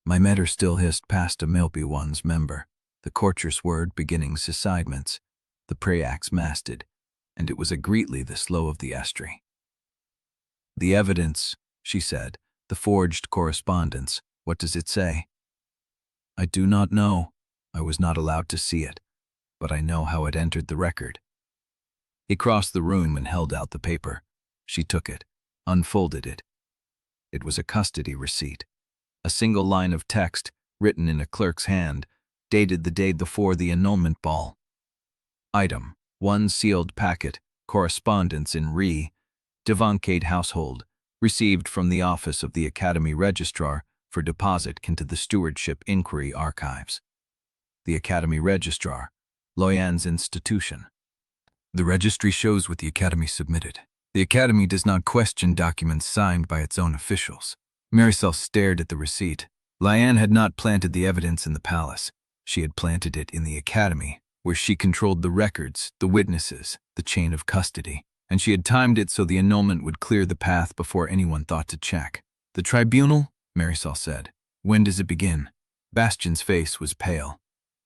A: My metter still hissed past a milpy one's member, the courteous word beginning succeedments, the preax masted, and it was a greatly the slow of the estry. The evidence, she said, the forged correspondence, what does it say? I do not know. I was not allowed to see it, but I know how it entered the record. He crossed the room and held out the paper. She took it, unfolded it. It was a custody receipt. A single line of text, written in a clerk's hand, dated the day before the annulment ball. Item, 1 sealed packet, correspondence in Devancade household, received from the office of the Academy Registrar for deposit into the Stewardship Inquiry Archives. The Academy Registrar, Liane's institution. The registry shows what the Academy submitted. The Academy does not question documents signed by its own officials. Marisol stared at the receipt. Liane had not planted the evidence in the palace. She had planted it in the Academy, where she controlled the records, the witnesses, the chain of custody, and she had timed it so the annulment would clear the path before anyone thought to check. The tribunal? Marisol said. When does it begin? Bastion's face was pale.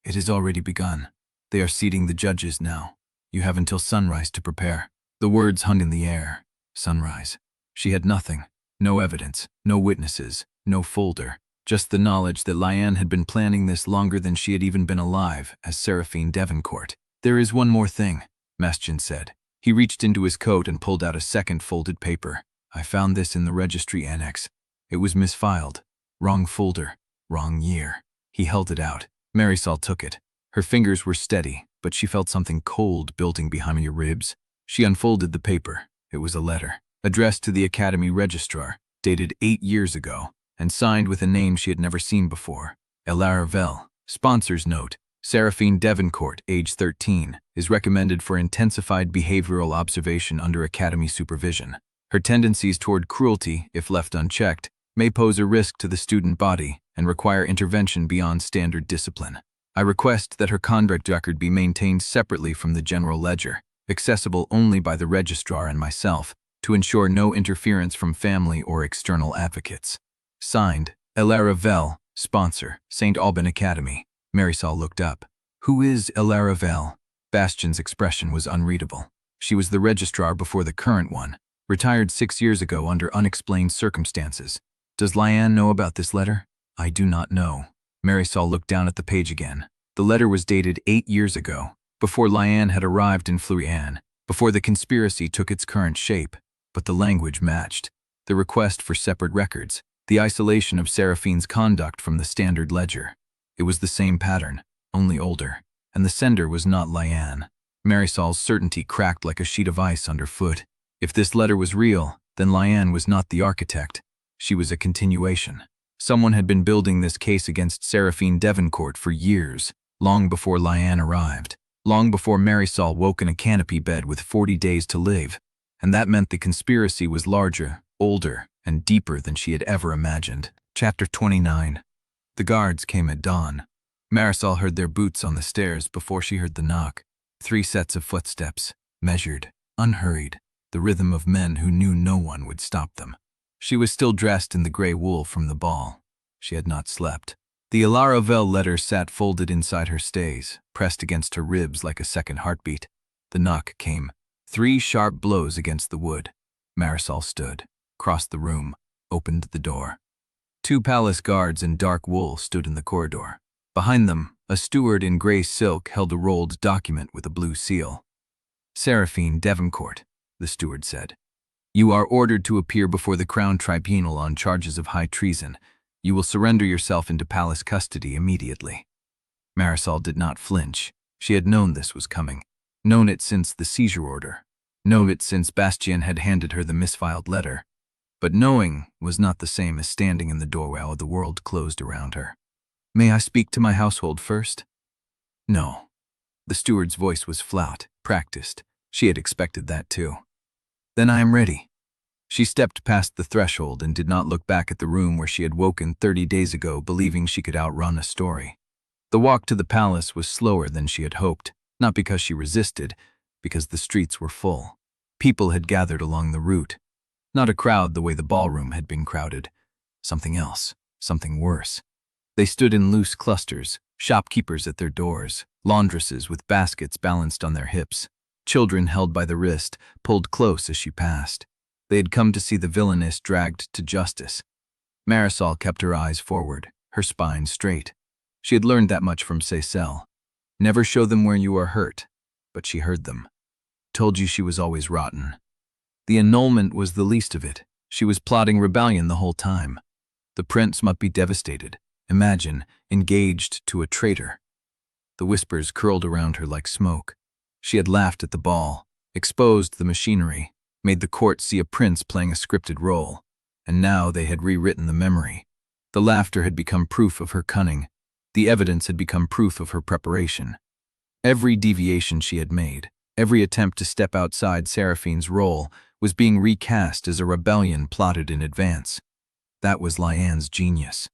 A: It has already begun. They are seating the judges now. You have until sunrise to prepare. The words hung in the air. Sunrise. She had nothing. No evidence, no witnesses, no folder. Just the knowledge that Liane had been planning this longer than she had even been alive, as Seraphine Devereaux. There is one more thing, Bastion said. He reached into his coat and pulled out a second folded paper. I found this in the registry annex. It was misfiled. Wrong folder. Wrong year. He held it out. Marisol took it. Her fingers were steady, but she felt something cold building behind her ribs. She unfolded the paper. It was a letter, addressed to the Academy Registrar, dated 8 years ago, and signed with a name she had never seen before. Eirenne. Sponsor's note. Seraphine Devereaux, age 13, is recommended for intensified behavioral observation under Academy supervision. Her tendencies toward cruelty, if left unchecked, may pose a risk to the student body and require intervention beyond standard discipline. I request that her conduct record be maintained separately from the general ledger, accessible only by the registrar and myself, to ensure no interference from family or external advocates. Signed, Eirenne, sponsor, St. Alban Academy. Marisol looked up. Who is Eirenne? Bastion's expression was unreadable. She was the registrar before the current one, retired 6 years ago under unexplained circumstances. Does Liane know about this letter? I do not know. Marisol looked down at the page again. The letter was dated 8 years ago, before Liane had arrived in Florian, before the conspiracy took its current shape, but the language matched. The request for separate records, the isolation of Seraphine's conduct from the standard ledger. It was the same pattern, only older, and the sender was not Liane. Marisol's certainty cracked like a sheet of ice underfoot. If this letter was real, then Liane was not the architect. She was a continuation. Someone had been building this case against Seraphine Devereaux for years. long before Liane arrived, long before Marisol woke in a canopy bed with 40 days to live, and that meant the conspiracy was larger, older, and deeper than she had ever imagined. Chapter 29. The guards came at dawn. Marisol heard their boots on the stairs before she heard the knock. 3 sets of footsteps, measured, unhurried, the rhythm of men who knew no one would stop them. She was still dressed in the gray wool from the ball. She had not slept. The Ilaravel letter sat folded inside her stays, pressed against her ribs like a second heartbeat. The knock came. 3 sharp blows against the wood. Marisol stood, crossed the room, opened the door. 2 palace guards in dark wool stood in the corridor. Behind them, a steward in gray silk held a rolled document with a blue seal. "Seraphine Devereaux," the steward said. "You are ordered to appear before the Crown Tribunal on charges of high treason. You will surrender yourself into palace custody immediately." Marisol did not flinch. She had known this was coming. Known it since the seizure order. Known it since Bastien had handed her the misfiled letter. But knowing was not the same as standing in the doorway while the world closed around her. "May I speak to my household first?" "No." The steward's voice was flat, practiced. She had expected that too. "Then I am ready." She stepped past the threshold and did not look back at the room where she had woken 30 days ago believing she could outrun a story. The walk to the palace was slower than she had hoped, not because she resisted, because the streets were full. People had gathered along the route. Not a crowd the way the ballroom had been crowded. Something else, something worse. They stood in loose clusters, shopkeepers at their doors, laundresses with baskets balanced on their hips, children held by the wrist, pulled close as she passed. They had come to see the villainess dragged to justice. Marisol kept her eyes forward, her spine straight. She had learned that much from Cecile. Never show them where you are hurt, but she heard them. Told you she was always rotten. The annulment was the least of it. She was plotting rebellion the whole time. The prince must be devastated. Imagine, engaged to a traitor. The whispers curled around her like smoke. She had laughed at the ball, exposed the machinery, made the court see a prince playing a scripted role, and now they had rewritten the memory. The laughter had become proof of her cunning. The evidence had become proof of her preparation. Every deviation she had made, every attempt to step outside Seraphine's role, was being recast as a rebellion plotted in advance. That was Liane's genius.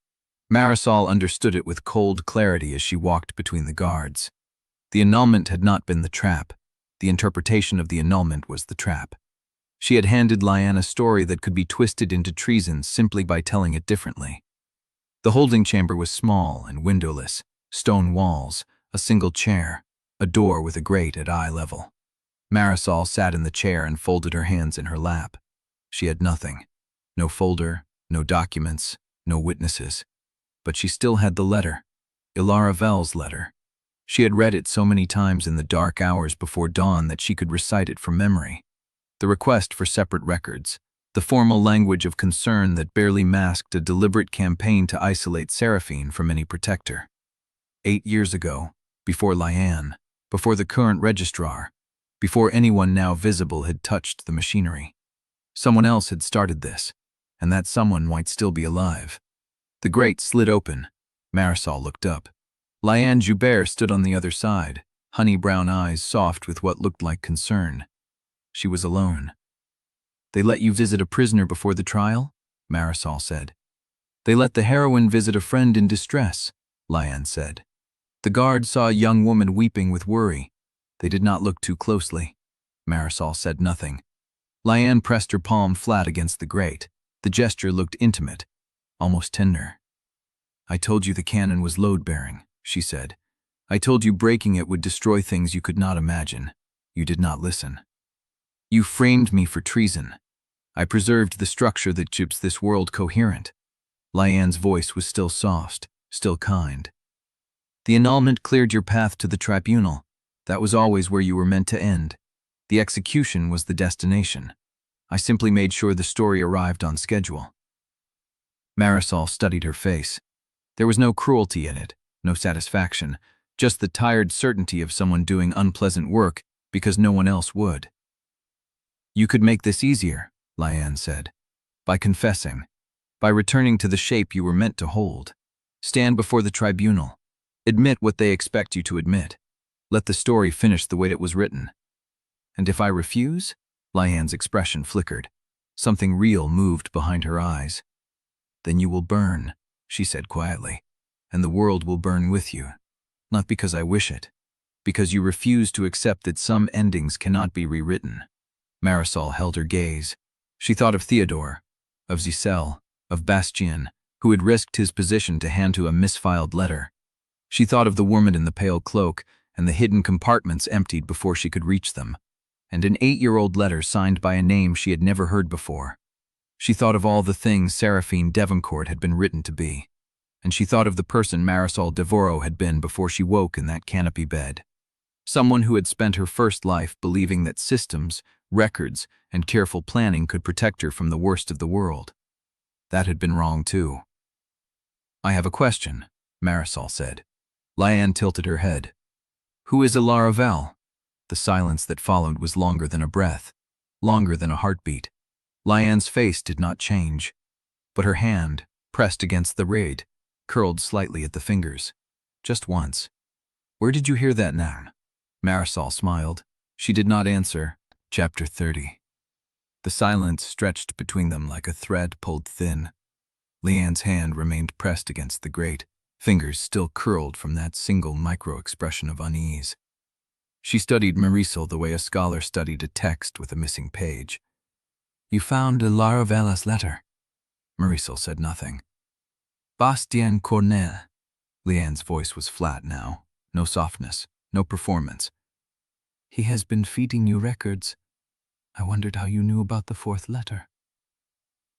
A: Marisol understood it with cold clarity as she walked between the guards. The annulment had not been the trap. The interpretation of the annulment was the trap. She had handed Liane a story that could be twisted into treason simply by telling it differently. The holding chamber was small and windowless, stone walls, a single chair, a door with a grate at eye level. Marisol sat in the chair and folded her hands in her lap. She had nothing. No folder, no documents, no witnesses. But she still had the letter, Ilaravel's letter. She had read it so many times in the dark hours before dawn that she could recite it from memory. The request for separate records, the formal language of concern that barely masked a deliberate campaign to isolate Seraphine from any protector. 8 years ago, before Liane, before the current registrar, before anyone now visible had touched the machinery. Someone else had started this, and that someone might still be alive. The grate slid open. Marisol looked up. Liane Joubert stood on the other side, honey-brown eyes soft with what looked like concern. She was alone. "They let you visit a prisoner before the trial?" Marisol said. "They let the heroine visit a friend in distress," Liane said. The guard saw a young woman weeping with worry. They did not look too closely. Marisol said nothing. Liane pressed her palm flat against the grate. The gesture looked intimate, almost tender. "I told you the canon was load-bearing," she said. "I told you breaking it would destroy things you could not imagine. You did not listen. You framed me for treason. I preserved the structure that keeps this world coherent." Liane's voice was still soft, still kind. "The annulment cleared your path to the tribunal. That was always where you were meant to end. The execution was the destination. I simply made sure the story arrived on schedule." Marisol studied her face. There was no cruelty in it, no satisfaction, just the tired certainty of someone doing unpleasant work because no one else would. "You could make this easier," Liane said, "by confessing, by returning to the shape you were meant to hold. Stand before the tribunal. Admit what they expect you to admit. Let the story finish the way it was written. And if I refuse? Liane's expression flickered. Something real moved behind her eyes. Then you will burn, she said quietly, and the world will burn with you. Not because I wish it, because you refuse to accept that some endings cannot be rewritten. Marisol held her gaze. She thought of Theodore, of Giselle, of Bastien, who had risked his position to hand to a misfiled letter. She thought of the woman in the pale cloak and the hidden compartments emptied before she could reach them, and an 8-year-old letter signed by a name she had never heard before. She thought of all the things Seraphine Devereaux had been written to be, and she thought of the person Marisol Devereaux had been before she woke in that canopy bed. Someone who had spent her first life believing that systems, records, and careful planning could protect her from the worst of the world. That had been wrong too. I have a question, Marisol said. Liane tilted her head. Who is Laravel? The silence that followed was longer than a breath, longer than a heartbeat. Liane's face did not change, but her hand, pressed against the raid, curled slightly at the fingers. Just once. Where did you hear that noun? Marisol smiled. She did not answer. Chapter 30. The silence stretched between them like a thread pulled thin. Liane's hand remained pressed against the grate, fingers still curled from that single micro-expression of unease. She studied Marisol the way a scholar studied a text with a missing page. You found Laravel's letter. Marisol said nothing. Bastien Cornell. Liane's voice was flat now. No softness, no performance. He has been feeding you records. I wondered how you knew about the 4th letter.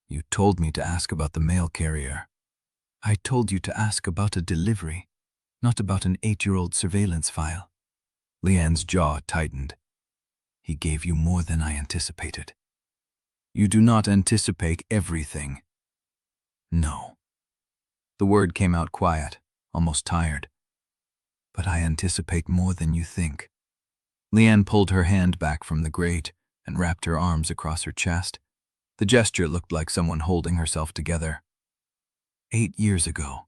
A: You told me to ask about the mail carrier. I told you to ask about a delivery, not about an 8-year-old surveillance file. Liane's jaw tightened. He gave you more than I anticipated. You do not anticipate everything. No. The word came out quiet, almost tired. But I anticipate more than you think. Liane pulled her hand back from the grate and wrapped her arms across her chest. The gesture looked like someone holding herself together. 8 years ago,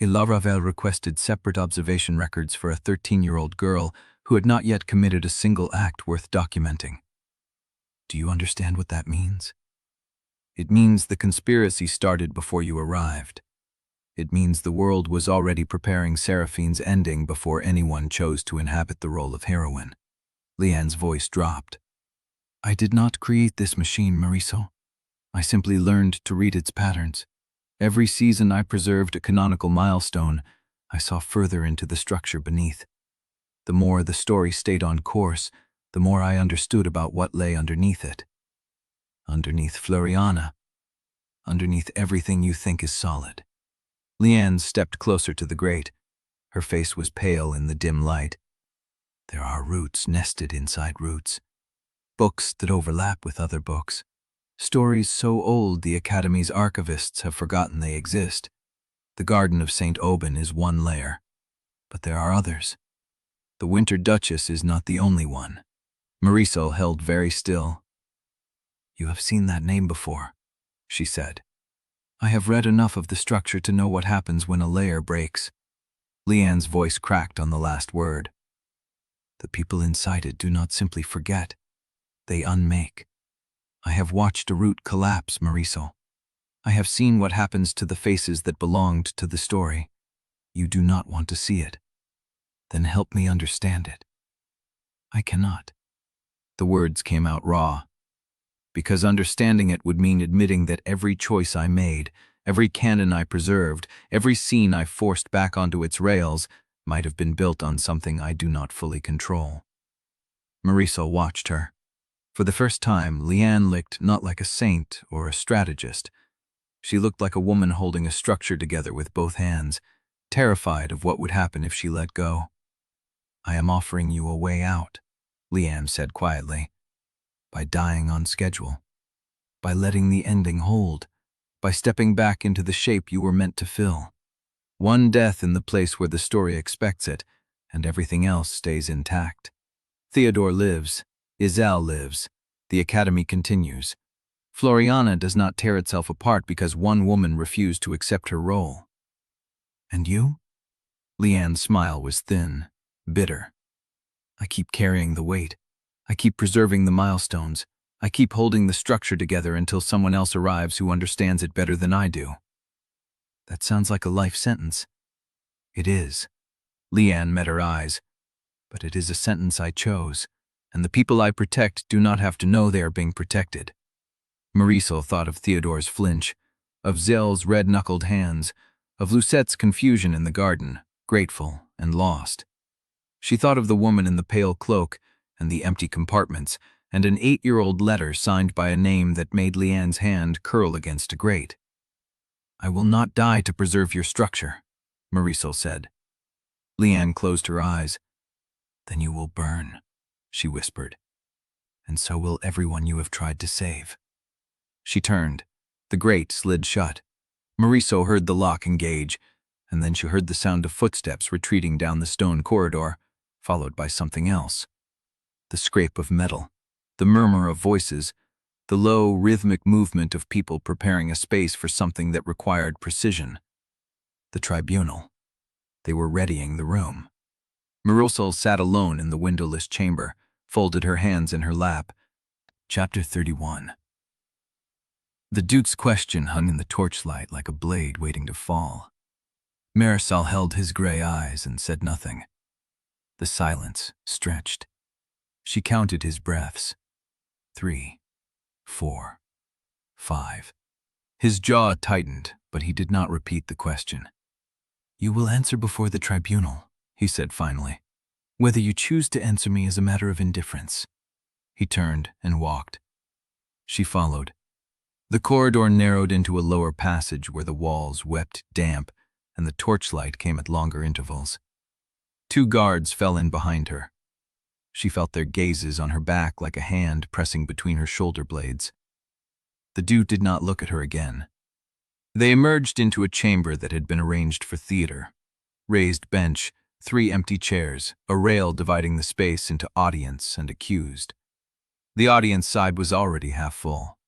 A: Laravel requested separate observation records for a 13-year-old girl who had not yet committed a single act worth documenting. Do you understand what that means? It means the conspiracy started before you arrived. It means the world was already preparing Seraphine's ending before anyone chose to inhabit the role of heroine. Liane's voice dropped. I did not create this machine, Marisol. I simply learned to read its patterns. Every season I preserved a canonical milestone, I saw further into the structure beneath. The more the story stayed on course, the more I understood about what lay underneath it. Underneath Floriana. Underneath everything you think is solid. Liane stepped closer to the grate. Her face was pale in the dim light. There are roots nested inside roots. Books that overlap with other books. Stories so old the Academy's archivists have forgotten they exist. The Garden of St. Aubin is one layer, but there are others. The Winter Duchess is not the only one. Marisol held very still. You have seen that name before, she said. I have read enough of the structure to know what happens when a layer breaks. Liane's voice cracked on the last word. The people inside it do not simply forget. They unmake. I have watched a root collapse, Marisol. I have seen what happens to the faces that belonged to the story. You do not want to see it. Then help me understand it. I cannot. The words came out raw. Because understanding it would mean admitting that every choice I made, every canon I preserved, every scene I forced back onto its rails, might have been built on something I do not fully control. Marisol watched her. For the first time, Liane looked not like a saint or a strategist. She looked like a woman holding a structure together with both hands, terrified of what would happen if she let go. I am offering you a way out, Liane said quietly. By dying on schedule. By letting the ending hold. By stepping back into the shape you were meant to fill. One death in the place where the story expects it, and everything else stays intact. Theodore lives. Exile lives. The Academy continues. Floriana does not tear itself apart because one woman refused to accept her role. And you? Liane's smile was thin, bitter. I keep carrying the weight. I keep preserving the milestones. I keep holding the structure together until someone else arrives who understands it better than I do. That sounds like a life sentence. It is. Liane met her eyes. But it is a sentence I chose, and the people I protect do not have to know they are being protected. Marisol thought of Theodore's flinch, of Zelle's red-knuckled hands, of Lucette's confusion in the garden, grateful and lost. She thought of the woman in the pale cloak and the empty compartments, and an 8-year-old letter signed by a name that made Liane's hand curl against a grate. "I will not die to preserve your structure," Marisol said. Liane closed her eyes. "Then you will burn," she whispered. "And so will everyone you have tried to save." She turned. The grate slid shut. Marisol heard the lock engage, and then she heard the sound of footsteps retreating down the stone corridor, followed by something else. The scrape of metal, the murmur of voices, the low, rhythmic movement of people preparing a space for something that required precision. The tribunal. They were readying the room. Marisol sat alone in the windowless chamber, folded her hands in her lap. Chapter 31. The Duke's question hung in the torchlight like a blade waiting to fall. Marisol held his gray eyes and said nothing. The silence stretched. She counted his breaths. 3, 4, 5. His jaw tightened, but he did not repeat the question. "You will answer before the tribunal," he said finally. "Whether you choose to answer me is a matter of indifference." He turned and walked. She followed. The corridor narrowed into a lower passage where the walls wept damp and the torchlight came at longer intervals. 2 guards fell in behind her. She felt their gazes on her back like a hand pressing between her shoulder blades. The Duke did not look at her again. They emerged into a chamber that had been arranged for theater. Raised bench, 3 empty chairs, a rail dividing the space into audience and accused. The audience side was already half full.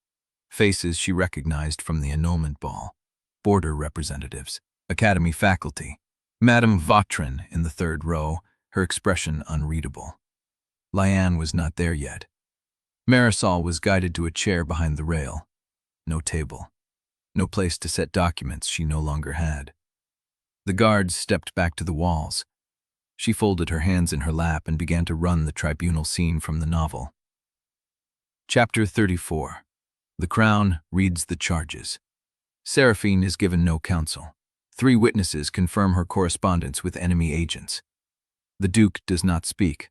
A: Faces she recognized from the annulment ball. Border representatives, academy faculty. Madame Vautrin in the 3rd row, her expression unreadable. Liane was not there yet. Marisol was guided to a chair behind the rail. No table. No place to set documents she no longer had. The guards stepped back to the walls. She folded her hands in her lap and began to run the tribunal scene from the novel. Chapter 34. The Crown reads the charges. Seraphine is given no counsel. 3 witnesses confirm her correspondence with enemy agents. The Duke does not speak.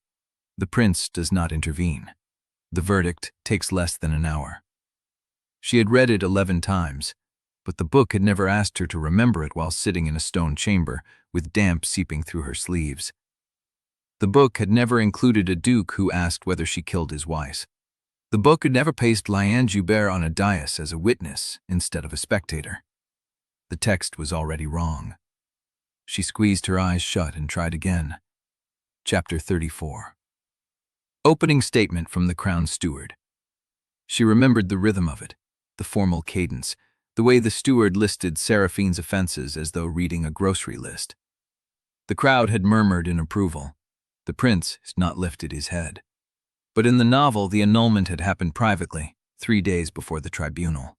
A: The Prince does not intervene. The verdict takes less than an hour. She had read it 11 times, but the book had never asked her to remember it while sitting in a stone chamber with damp seeping through her sleeves. The book had never included a duke who asked whether she killed his wife. The book had never placed Liane Joubert on a dais as a witness instead of a spectator. The text was already wrong. She squeezed her eyes shut and tried again. Chapter 34. Opening statement from the Crown Steward. She remembered the rhythm of it, the formal cadence, the way the steward listed Seraphine's offenses as though reading a grocery list. The crowd had murmured in approval. The prince had not lifted his head. But in the novel, the annulment had happened privately, 3 days before the tribunal.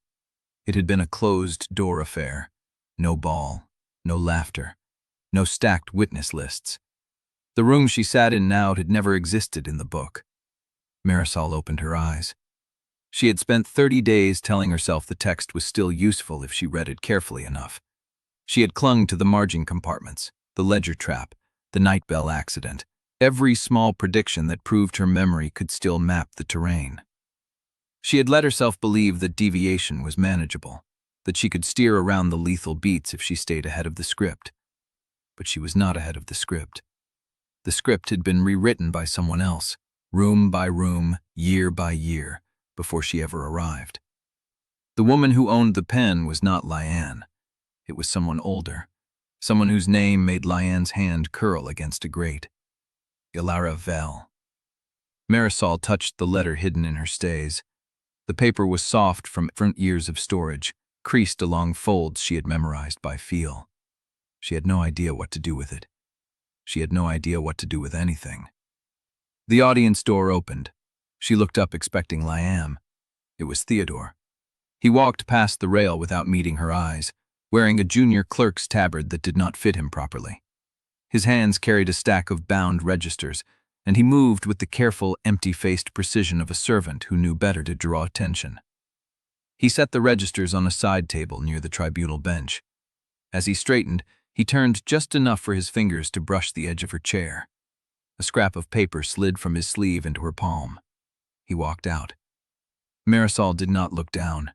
A: It had been a closed-door affair. No ball, no laughter, no stacked witness lists. The room she sat in now had never existed in the book. Marisol opened her eyes. She had spent 30 days telling herself the text was still useful if she read it carefully enough. She had clung to the margin compartments, the ledger trap, the night bell accident, every small prediction that proved her memory could still map the terrain. She had let herself believe that deviation was manageable, that she could steer around the lethal beats if she stayed ahead of the script. But she was not ahead of the script. The script had been rewritten by someone else, room by room, year by year, before she ever arrived. The woman who owned the pen was not Liane. It was someone older, someone whose name made Liane's hand curl against a grate. Ilara Vel. Marisol touched the letter hidden in her stays. The paper was soft from years of storage, creased along folds she had memorized by feel. She had no idea what to do with it. She had no idea what to do with anything. The audience door opened. She looked up expecting Liane. It was Theodore. He walked past the rail without meeting her eyes, wearing a junior clerk's tabard that did not fit him properly. His hands carried a stack of bound registers, and he moved with the careful, empty-faced precision of a servant who knew better to draw attention. He set the registers on a side table near the tribunal bench. As he straightened, he turned just enough for his fingers to brush the edge of her chair. A scrap of paper slid from his sleeve into her palm. He walked out. Marisol did not look down.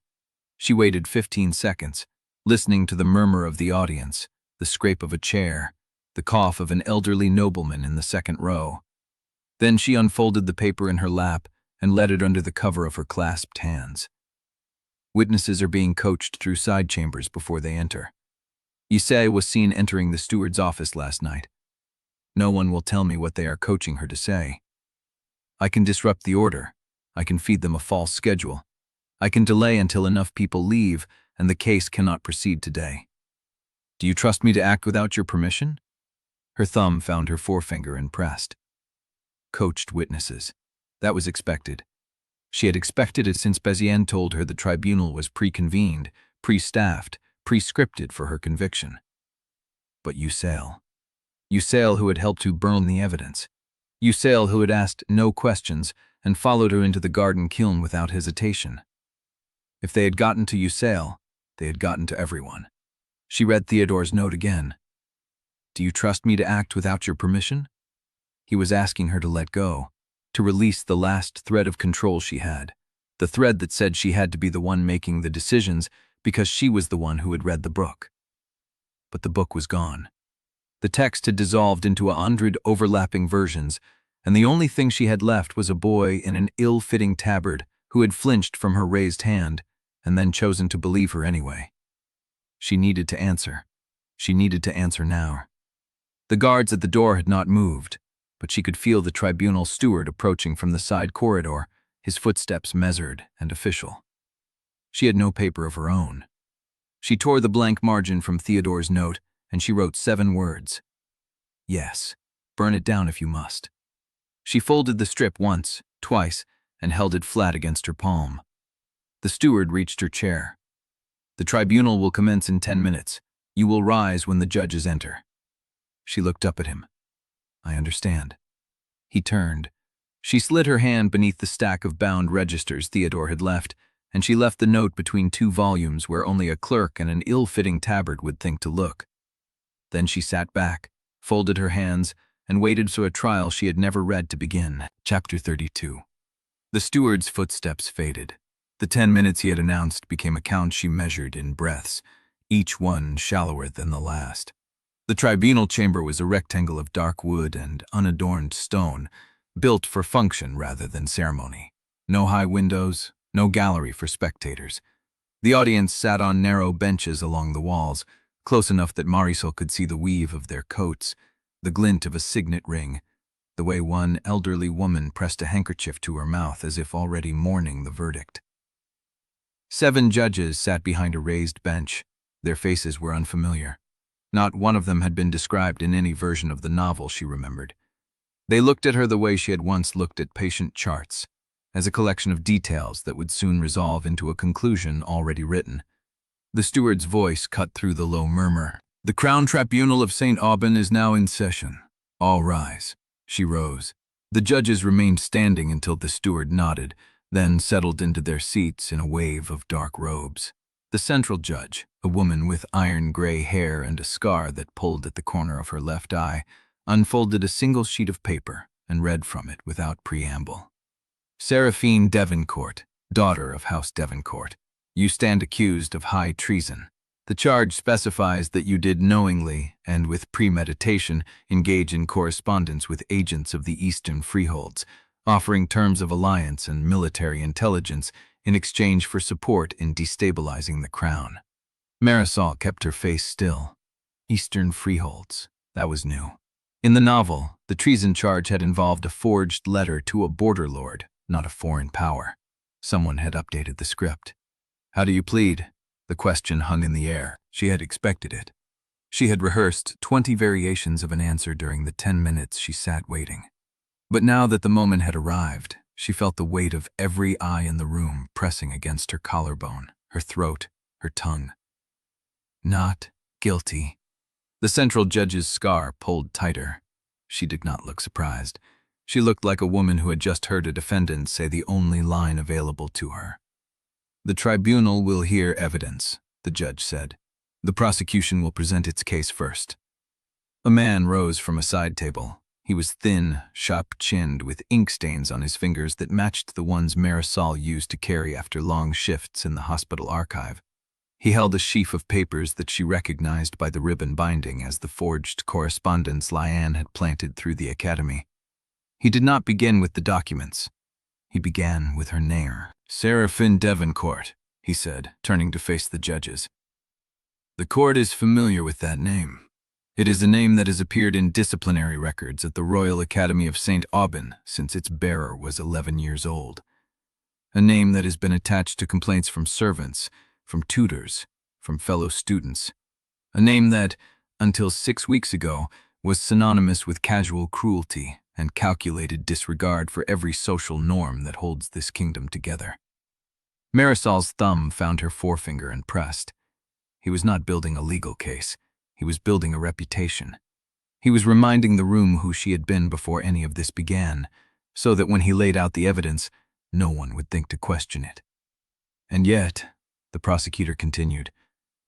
A: She waited 15 seconds, listening to the murmur of the audience, the scrape of a chair, the cough of an elderly nobleman in the second row. Then she unfolded the paper in her lap and let it under the cover of her clasped hands. Witnesses are being coached through side chambers before they enter. Isekai was seen entering the steward's office last night. No one will tell me what they are coaching her to say. I can disrupt the order. I can feed them a false schedule. I can delay until enough people leave and the case cannot proceed today. Do you trust me to act without your permission? Her thumb found her forefinger and pressed. Coached witnesses. That was expected. She had expected it since Bézienne told her the tribunal was pre-convened, pre-staffed, pre-scripted for her conviction. But Isekai who had helped to burn the evidence. Isekai who had asked no questions and followed her into the garden kiln without hesitation. If they had gotten to Isekai, they had gotten to everyone. She read Theodore's note again. Do you trust me to act without your permission? He was asking her to let go, to release the last thread of control she had, the thread that said she had to be the one making the decisions because she was the one who had read the book. But the book was gone. The text had dissolved into 100 overlapping versions, and the only thing she had left was a boy in an ill-fitting tabard who had flinched from her raised hand and then chosen to believe her anyway. She needed to answer. She needed to answer now. The guards at the door had not moved, but she could feel the tribunal steward approaching from the side corridor, his footsteps measured and official. She had no paper of her own. She tore the blank margin from Theodore's note, and she wrote 7 words. Yes, burn it down if you must. She folded the strip once, twice, and held it flat against her palm. The steward reached her chair. The tribunal will commence in 10 minutes. You will rise when the judges enter. She looked up at him. I understand. He turned. She slid her hand beneath the stack of bound registers Theodore had left, and she left the note between 2 volumes where only a clerk and an ill-fitting tabard would think to look. Then she sat back, folded her hands, and waited for a trial she had never read to begin. Chapter 32. The steward's footsteps faded. The 10 minutes he had announced became a count she measured in breaths, each one shallower than the last. The tribunal chamber was a rectangle of dark wood and unadorned stone, built for function rather than ceremony. No high windows, no gallery for spectators. The audience sat on narrow benches along the walls, close enough that Marisol could see the weave of their coats, the glint of a signet ring, the way one elderly woman pressed a handkerchief to her mouth as if already mourning the verdict. 7 judges sat behind a raised bench. Their faces were unfamiliar. Not one of them had been described in any version of the novel she remembered. They looked at her the way she had once looked at patient charts, as a collection of details that would soon resolve into a conclusion already written. The steward's voice cut through the low murmur. The Crown Tribunal of St. Aubin is now in session. All rise. She rose. The judges remained standing until the steward nodded, then settled into their seats in a wave of dark robes. The central judge, a woman with iron-gray hair and a scar that pulled at the corner of her left eye, unfolded a single sheet of paper and read from it without preamble. Seraphine Devereaux, daughter of House Devereaux, you stand accused of high treason. The charge specifies that you did knowingly and with premeditation engage in correspondence with agents of the Eastern Freeholds, offering terms of alliance and military intelligence in exchange for support in destabilizing the crown. Marisol kept her face still. Eastern Freeholds. That was new. In the novel, the treason charge had involved a forged letter to a border lord, not a foreign power. Someone had updated the script. How do you plead? The question hung in the air. She had expected it. She had rehearsed 20 variations of an answer during the 10 minutes she sat waiting. But now that the moment had arrived, she felt the weight of every eye in the room pressing against her collarbone, her throat, her tongue. Not guilty. The central judge's scar pulled tighter. She did not look surprised. She looked like a woman who had just heard a defendant say the only line available to her. "The tribunal will hear evidence," the judge said. "The prosecution will present its case first." A man rose from a side table. He was thin, sharp-chinned, with ink stains on his fingers that matched the ones Marisol used to carry after long shifts in the hospital archive. He held a sheaf of papers that she recognized by the ribbon binding as the forged correspondence Liane had planted through the academy. He did not begin with the documents. He began with her name. "Seraphine Devereaux," he said, turning to face the judges. "The court is familiar with that name. It is a name that has appeared in disciplinary records at the Royal Academy of St. Aubin since its bearer was 11 years old. A name that has been attached to complaints from servants, from tutors, from fellow students. A name that, until 6 weeks ago, was synonymous with casual cruelty and calculated disregard for every social norm that holds this kingdom together." Marisol's thumb found her forefinger and pressed. He was not building a legal case. He was building a reputation. He was reminding the room who she had been before any of this began, so that when he laid out the evidence, no one would think to question it. "And yet," the prosecutor continued,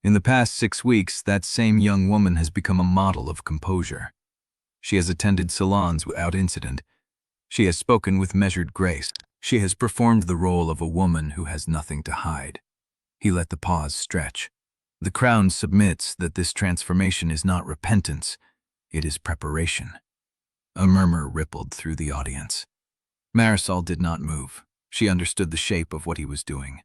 A: "in the past 6 weeks, that same young woman has become a model of composure. She has attended salons without incident. She has spoken with measured grace. She has performed the role of a woman who has nothing to hide." He let the pause stretch. "The Crown submits that this transformation is not repentance, it is preparation." A murmur rippled through the audience. Marisol did not move. She understood the shape of what he was doing.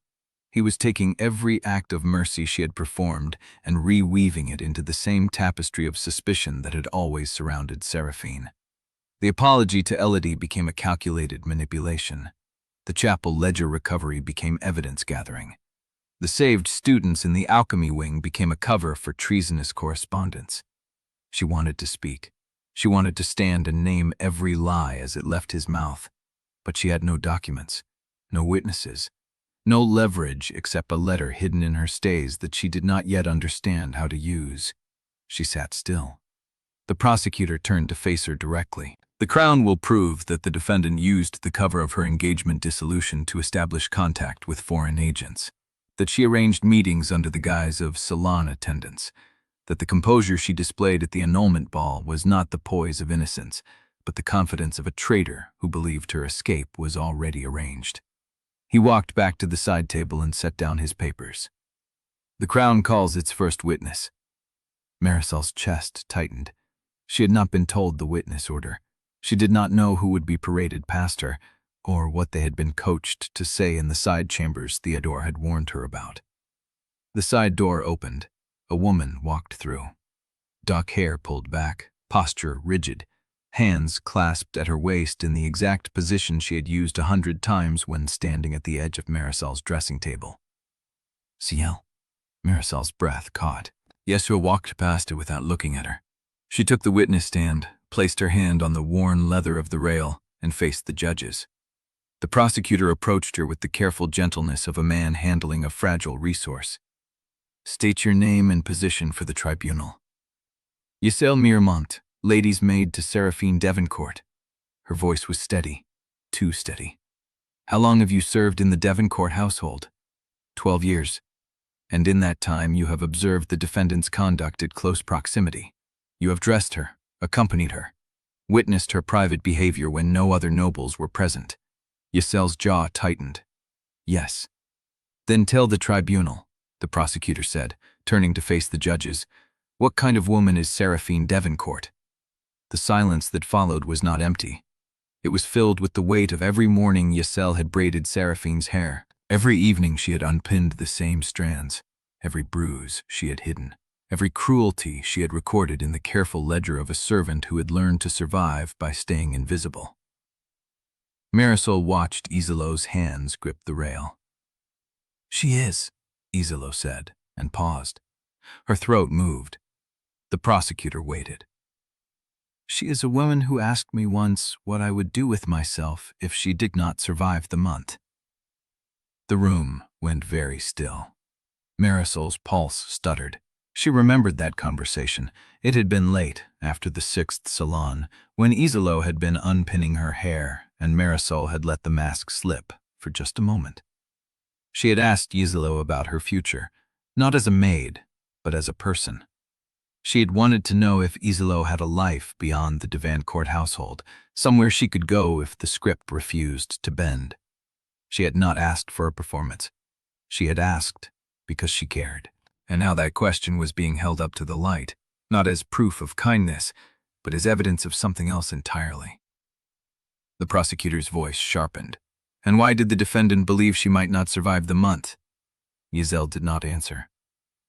A: He was taking every act of mercy she had performed and reweaving it into the same tapestry of suspicion that had always surrounded Seraphine. The apology to Elodie became a calculated manipulation. The chapel ledger recovery became evidence gathering. The saved students in the alchemy wing became a cover for treasonous correspondence. She wanted to speak. She wanted to stand and name every lie as it left his mouth. But she had no documents, no witnesses, no leverage except a letter hidden in her stays that she did not yet understand how to use. She sat still. The prosecutor turned to face her directly. "The Crown will prove that the defendant used the cover of her engagement dissolution to establish contact with foreign agents, that she arranged meetings under the guise of salon attendants, that the composure she displayed at the annulment ball was not the poise of innocence, but the confidence of a traitor who believed her escape was already arranged." He walked back to the side table and set down his papers. "The Crown calls its first witness." Marisol's chest tightened. She had not been told the witness order. She did not know who would be paraded past her, or what they had been coached to say in the side chambers Theodore had warned her about. The side door opened. A woman walked through. Dark hair pulled back, posture rigid, hands clasped at her waist in the exact position she had used 100 times when standing at the edge of Marisol's dressing table. "Ciel." Marisol's breath caught. Yeshua walked past her without looking at her. She took the witness stand, placed her hand on the worn leather of the rail, and faced the judges. The prosecutor approached her with the careful gentleness of a man handling a fragile resource. "State your name and position for the tribunal." "Giselle Miremont, lady's maid to Seraphine Devereaux." Her voice was steady, too steady. "How long have you served in the Devereaux household?" 12 years. "And in that time you have observed the defendant's conduct at close proximity. You have dressed her, accompanied her, witnessed her private behavior when no other nobles were present." Giselle's jaw tightened. "Yes." "Then tell the tribunal," the prosecutor said, turning to face the judges. "What kind of woman is Seraphine Devereaux?" The silence that followed was not empty. It was filled with the weight of every morning Giselle had braided Seraphine's hair. Every evening she had unpinned the same strands. Every bruise she had hidden. Every cruelty she had recorded in the careful ledger of a servant who had learned to survive by staying invisible. Marisol watched Iselo's hands grip the rail. "She is," Iselo said, and paused. Her throat moved. The prosecutor waited. She is a woman who asked me once what I would do with myself if she did not survive the month. The room went very still. Marisol's pulse stuttered. She remembered that conversation. It had been late, after the 6th salon, when Isolo had been unpinning her hair and Marisol had let the mask slip for just a moment. She had asked Isolo about her future, not as a maid, but as a person. She had wanted to know if Isolo had a life beyond the Devancourt household, somewhere she could go if the script refused to bend. She had not asked for a performance. She had asked because she cared. And now that question was being held up to the light, not as proof of kindness, but as evidence of something else entirely. The prosecutor's voice sharpened. And why did the defendant believe she might not survive the month? Iselle did not answer.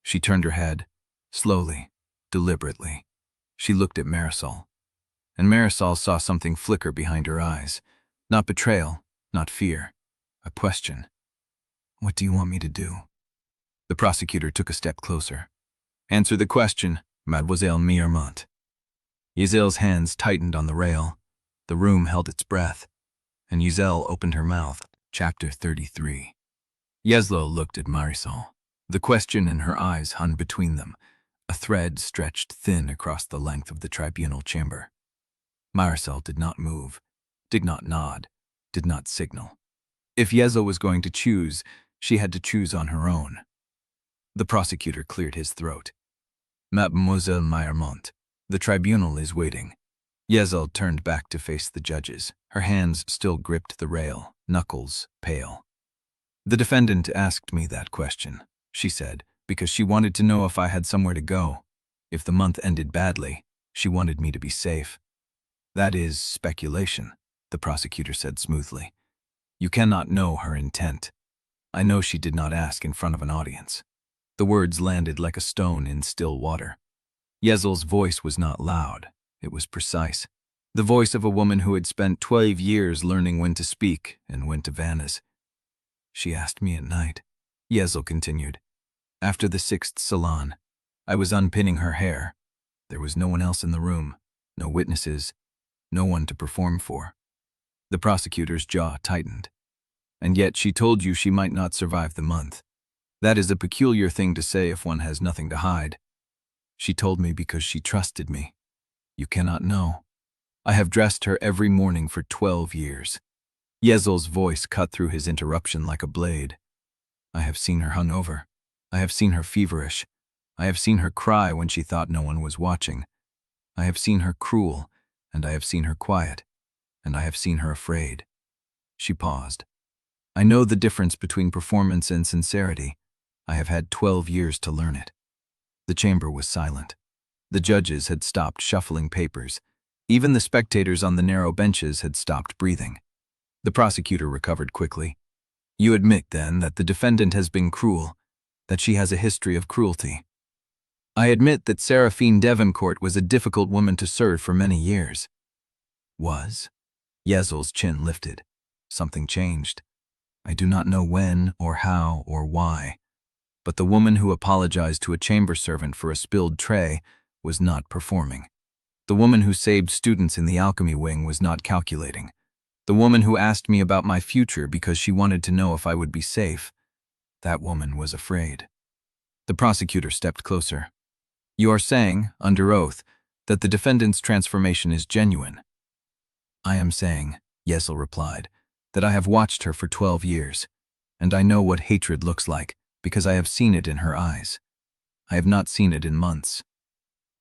A: She turned her head, slowly, deliberately. She looked at Marisol. And Marisol saw something flicker behind her eyes. Not betrayal, not fear. A question. What do you want me to do? The prosecutor took a step closer. Answer the question, Mademoiselle Mirmont. Iselle's hands tightened on the rail. The room held its breath, and Iselle opened her mouth. Chapter 33. Yeslo looked at Marisol. The question in her eyes hung between them. A thread stretched thin across the length of the tribunal chamber. Marisol did not move, did not nod, did not signal. If Yeslo was going to choose, she had to choose on her own. The prosecutor cleared his throat. Mademoiselle Mirmont, the tribunal is waiting. Yesel turned back to face the judges. Her hands still gripped the rail, knuckles pale. The defendant asked me that question, she said, because she wanted to know if I had somewhere to go. If the month ended badly, she wanted me to be safe. That is speculation, the prosecutor said smoothly. You cannot know her intent. I know she did not ask in front of an audience. The words landed like a stone in still water. Yesel's voice was not loud. It was precise. The voice of a woman who had spent 12 years learning when to speak and when to vanish. She asked me at night. Yesel continued. After the 6th salon, I was unpinning her hair. There was no one else in the room, no witnesses, no one to perform for. The prosecutor's jaw tightened. And yet she told you she might not survive the month. That is a peculiar thing to say if one has nothing to hide. She told me because she trusted me. You cannot know. I have dressed her every morning for 12 years. Yesel's voice cut through his interruption like a blade. I have seen her hungover. I have seen her feverish. I have seen her cry when she thought no one was watching. I have seen her cruel, and I have seen her quiet, and I have seen her afraid. She paused. I know the difference between performance and sincerity. I have had 12 years to learn it. The chamber was silent. The judges had stopped shuffling papers. Even the spectators on the narrow benches had stopped breathing. The prosecutor recovered quickly. You admit, then, that the defendant has been cruel, that she has a history of cruelty. I admit that Seraphine Devereaux was a difficult woman to serve for many years. Was? Yesel's chin lifted. Something changed. I do not know when or how or why. But the woman who apologized to a chamber servant for a spilled tray was not performing. The woman who saved students in the alchemy wing was not calculating. The woman who asked me about my future because she wanted to know if I would be safe, that woman was afraid. The prosecutor stepped closer. You are saying, under oath, that the defendant's transformation is genuine. I am saying, Yesel replied, that I have watched her for 12 years, and I know what hatred looks like, because I have seen it in her eyes. I have not seen it in months.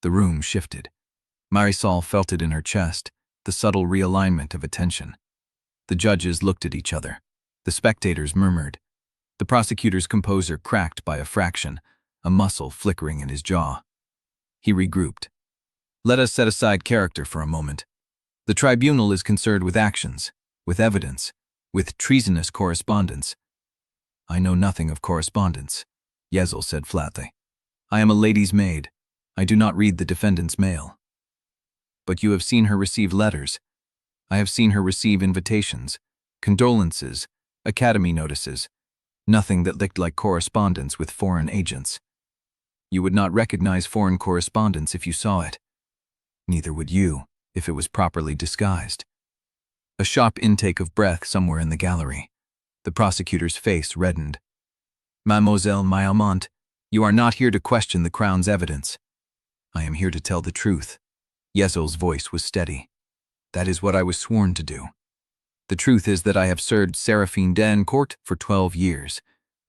A: The room shifted. Marisol felt it in her chest, the subtle realignment of attention. The judges looked at each other. The spectators murmured. The prosecutor's composure cracked by a fraction, a muscle flickering in his jaw. He regrouped. Let us set aside character for a moment. The tribunal is concerned with actions, with evidence, with treasonous correspondence. I know nothing of correspondence, Yesel said flatly. I am a lady's maid. I do not read the defendant's mail. But you have seen her receive letters. I have seen her receive invitations, condolences, academy notices, nothing that looked like correspondence with foreign agents. You would not recognize foreign correspondence if you saw it. Neither would you, if it was properly disguised. A sharp intake of breath somewhere in the gallery. The prosecutor's face reddened. Mademoiselle Mailmont, you are not here to question the Crown's evidence. I am here to tell the truth. Yezel's voice was steady. That is what I was sworn to do. The truth is that I have served Seraphine Devereaux for 12 years,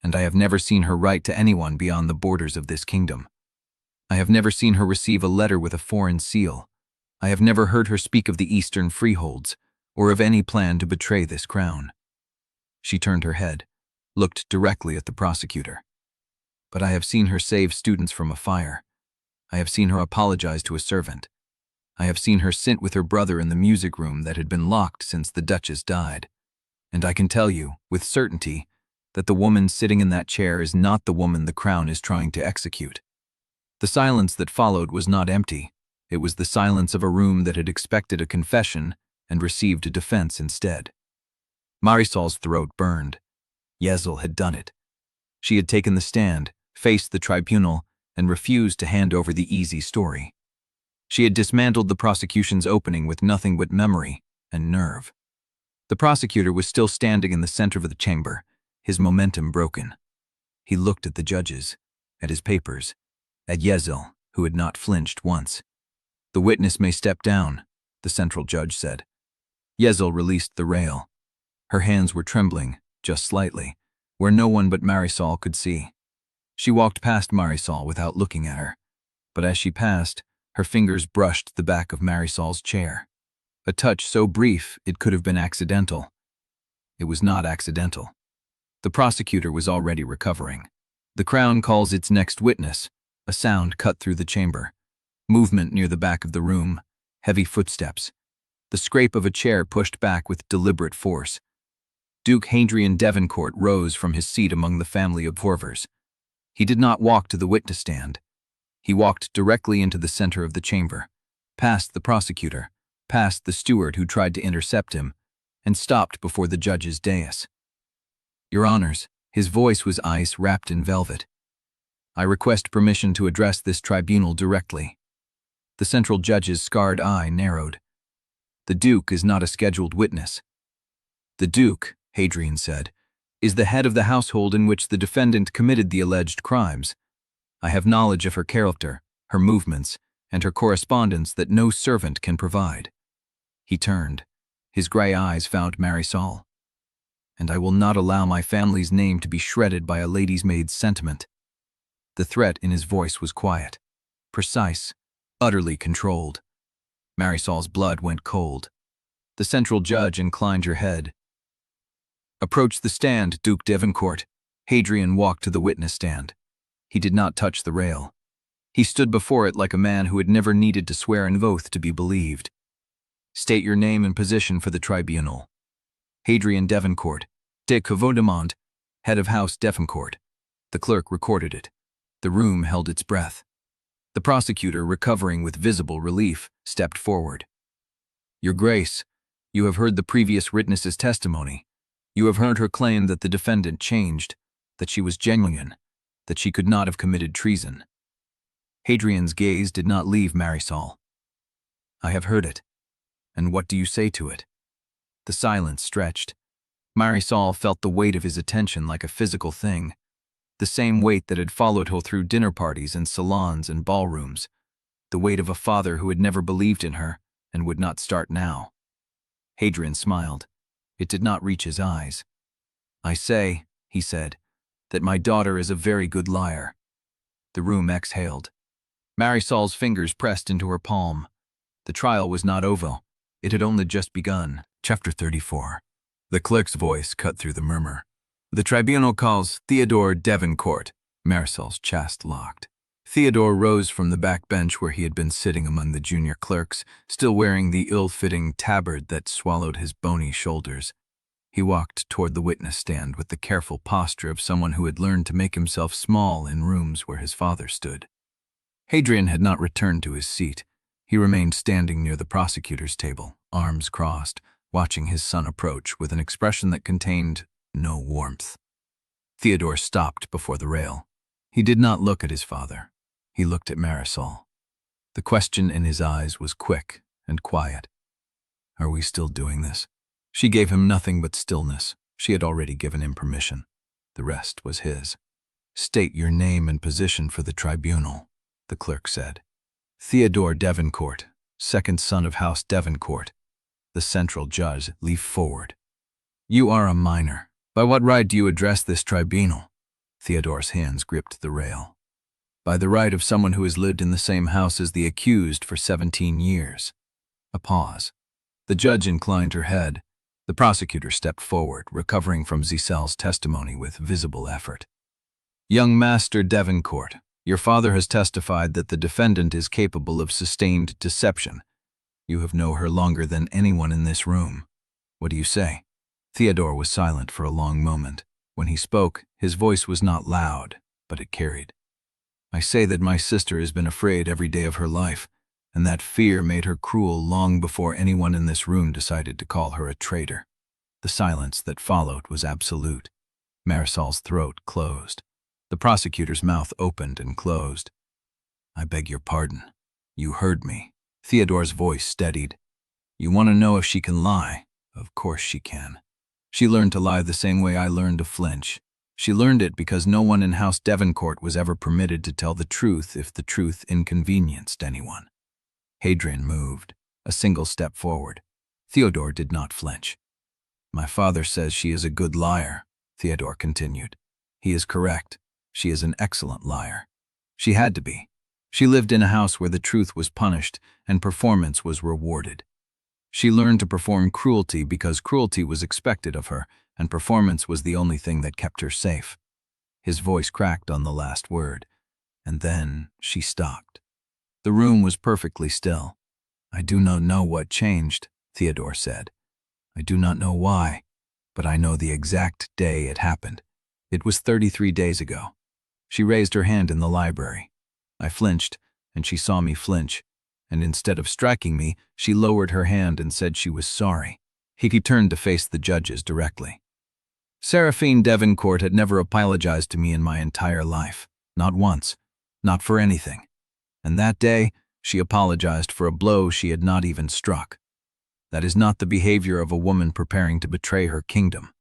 A: and I have never seen her write to anyone beyond the borders of this kingdom. I have never seen her receive a letter with a foreign seal. I have never heard her speak of the eastern freeholds, or of any plan to betray this crown. She turned her head, looked directly at the prosecutor. But I have seen her save students from a fire. I have seen her apologize to a servant. I have seen her sit with her brother in the music room that had been locked since the Duchess died. And I can tell you, with certainty, that the woman sitting in that chair is not the woman the Crown is trying to execute. The silence that followed was not empty. It was the silence of a room that had expected a confession and received a defense instead. Marisol's throat burned. Yezel had done it. She had taken the stand, faced the tribunal, and refused to hand over the easy story. She had dismantled the prosecution's opening with nothing but memory and nerve. The prosecutor was still standing in the center of the chamber, his momentum broken. He looked at the judges, at his papers, at Yezel, who had not flinched once. The witness may step down, the central judge said. Yezel released the rail. Her hands were trembling, just slightly, where no one but Marisol could see. She walked past Marisol without looking at her, but as she passed, her fingers brushed the back of Marisol's chair. A touch so brief it could have been accidental. It was not accidental. The prosecutor was already recovering. The Crown calls its next witness. A sound cut through the chamber. Movement near the back of the room. Heavy footsteps. The scrape of a chair pushed back with deliberate force. Duke Hadrian Devereaux rose from his seat among the family observers. He did not walk to the witness stand. He walked directly into the center of the chamber, past the prosecutor, past the steward who tried to intercept him, and stopped before the judge's dais. Your Honors, his voice was ice wrapped in velvet. I request permission to address this tribunal directly. The central judge's scarred eye narrowed. The Duke is not a scheduled witness. The Duke, Hadrian said, is the head of the household in which the defendant committed the alleged crimes. I have knowledge of her character, her movements, and her correspondence that no servant can provide. He turned. His gray eyes found Marisol. And I will not allow my family's name to be shredded by a lady's maid's sentiment. The threat in his voice was quiet, precise, utterly controlled. Marisol's blood went cold. The central judge inclined her head. Approach the stand, Duke Devereaux. Hadrian walked to the witness stand. He did not touch the rail. He stood before it like a man who had never needed to swear an oath to be believed. State your name and position for the tribunal. Hadrian Devereaux, de Covodemont, head of House Devereaux. The clerk recorded it. The room held its breath. The prosecutor, recovering with visible relief, stepped forward. Your Grace, you have heard the previous witness's testimony. You have heard her claim that the defendant changed, that she was genuine, that she could not have committed treason. Hadrian's gaze did not leave Marisol. I have heard it. And what do you say to it? The silence stretched. Marisol felt the weight of his attention like a physical thing, the same weight that had followed her through dinner parties and salons and ballrooms, the weight of a father who had never believed in her and would not start now. Hadrian smiled. It did not reach his eyes. I say, he said, that my daughter is a very good liar. The room exhaled. Marisol's fingers pressed into her palm. The trial was not over. It had only just begun. Chapter 34. The clerk's voice cut through the murmur. The tribunal calls Theodore Devereaux. Marisol's chest locked. Theodore rose from the back bench where he had been sitting among the junior clerks, still wearing the ill-fitting tabard that swallowed his bony shoulders. He walked toward the witness stand with the careful posture of someone who had learned to make himself small in rooms where his father stood. Hadrian had not returned to his seat. He remained standing near the prosecutor's table, arms crossed, watching his son approach with an expression that contained no warmth. Theodore stopped before the rail. He did not look at his father. He looked at Marisol. The question in his eyes was quick and quiet. Are we still doing this? She gave him nothing but stillness. She had already given him permission. The rest was his. State your name and position for the tribunal, the clerk said. Theodore Devencourt, second son of House Devencourt. The central judge leaped forward. You are a minor. By what right do you address this tribunal? Theodore's hands gripped the rail. By the right of someone who has lived in the same house as the accused for 17 years. A pause. The judge inclined her head. The prosecutor stepped forward, recovering from Zisel's testimony with visible effort. Young Master Devencourt, your father has testified that the defendant is capable of sustained deception. You have known her longer than anyone in this room. What do you say? Theodore was silent for a long moment. When he spoke, his voice was not loud, but it carried. I say that my sister has been afraid every day of her life, and that fear made her cruel long before anyone in this room decided to call her a traitor. The silence that followed was absolute. Marisol's throat closed. The prosecutor's mouth opened and closed. I beg your pardon. You heard me. Theodore's voice steadied. You want to know if she can lie? Of course she can. She learned to lie the same way I learned to flinch. She learned it because no one in House Devencourt was ever permitted to tell the truth if the truth inconvenienced anyone. Hadrian moved, a single step forward. Theodore did not flinch. My father says she is a good liar, Theodore continued. He is correct. She is an excellent liar. She had to be. She lived in a house where the truth was punished and performance was rewarded. She learned to perform cruelty because cruelty was expected of her, and performance was the only thing that kept her safe. His voice cracked on the last word, and then she stopped. The room was perfectly still. I do not know what changed, Theodore said. I do not know why, but I know the exact day it happened. It was 33 days ago. She raised her hand in the library. I flinched, and she saw me flinch, and instead of striking me, she lowered her hand and said she was sorry. He turned to face the judges directly. Seraphine Devereaux had never apologized to me in my entire life. Not once. Not for anything. And that day, she apologized for a blow she had not even struck. That is not the behavior of a woman preparing to betray her kingdom.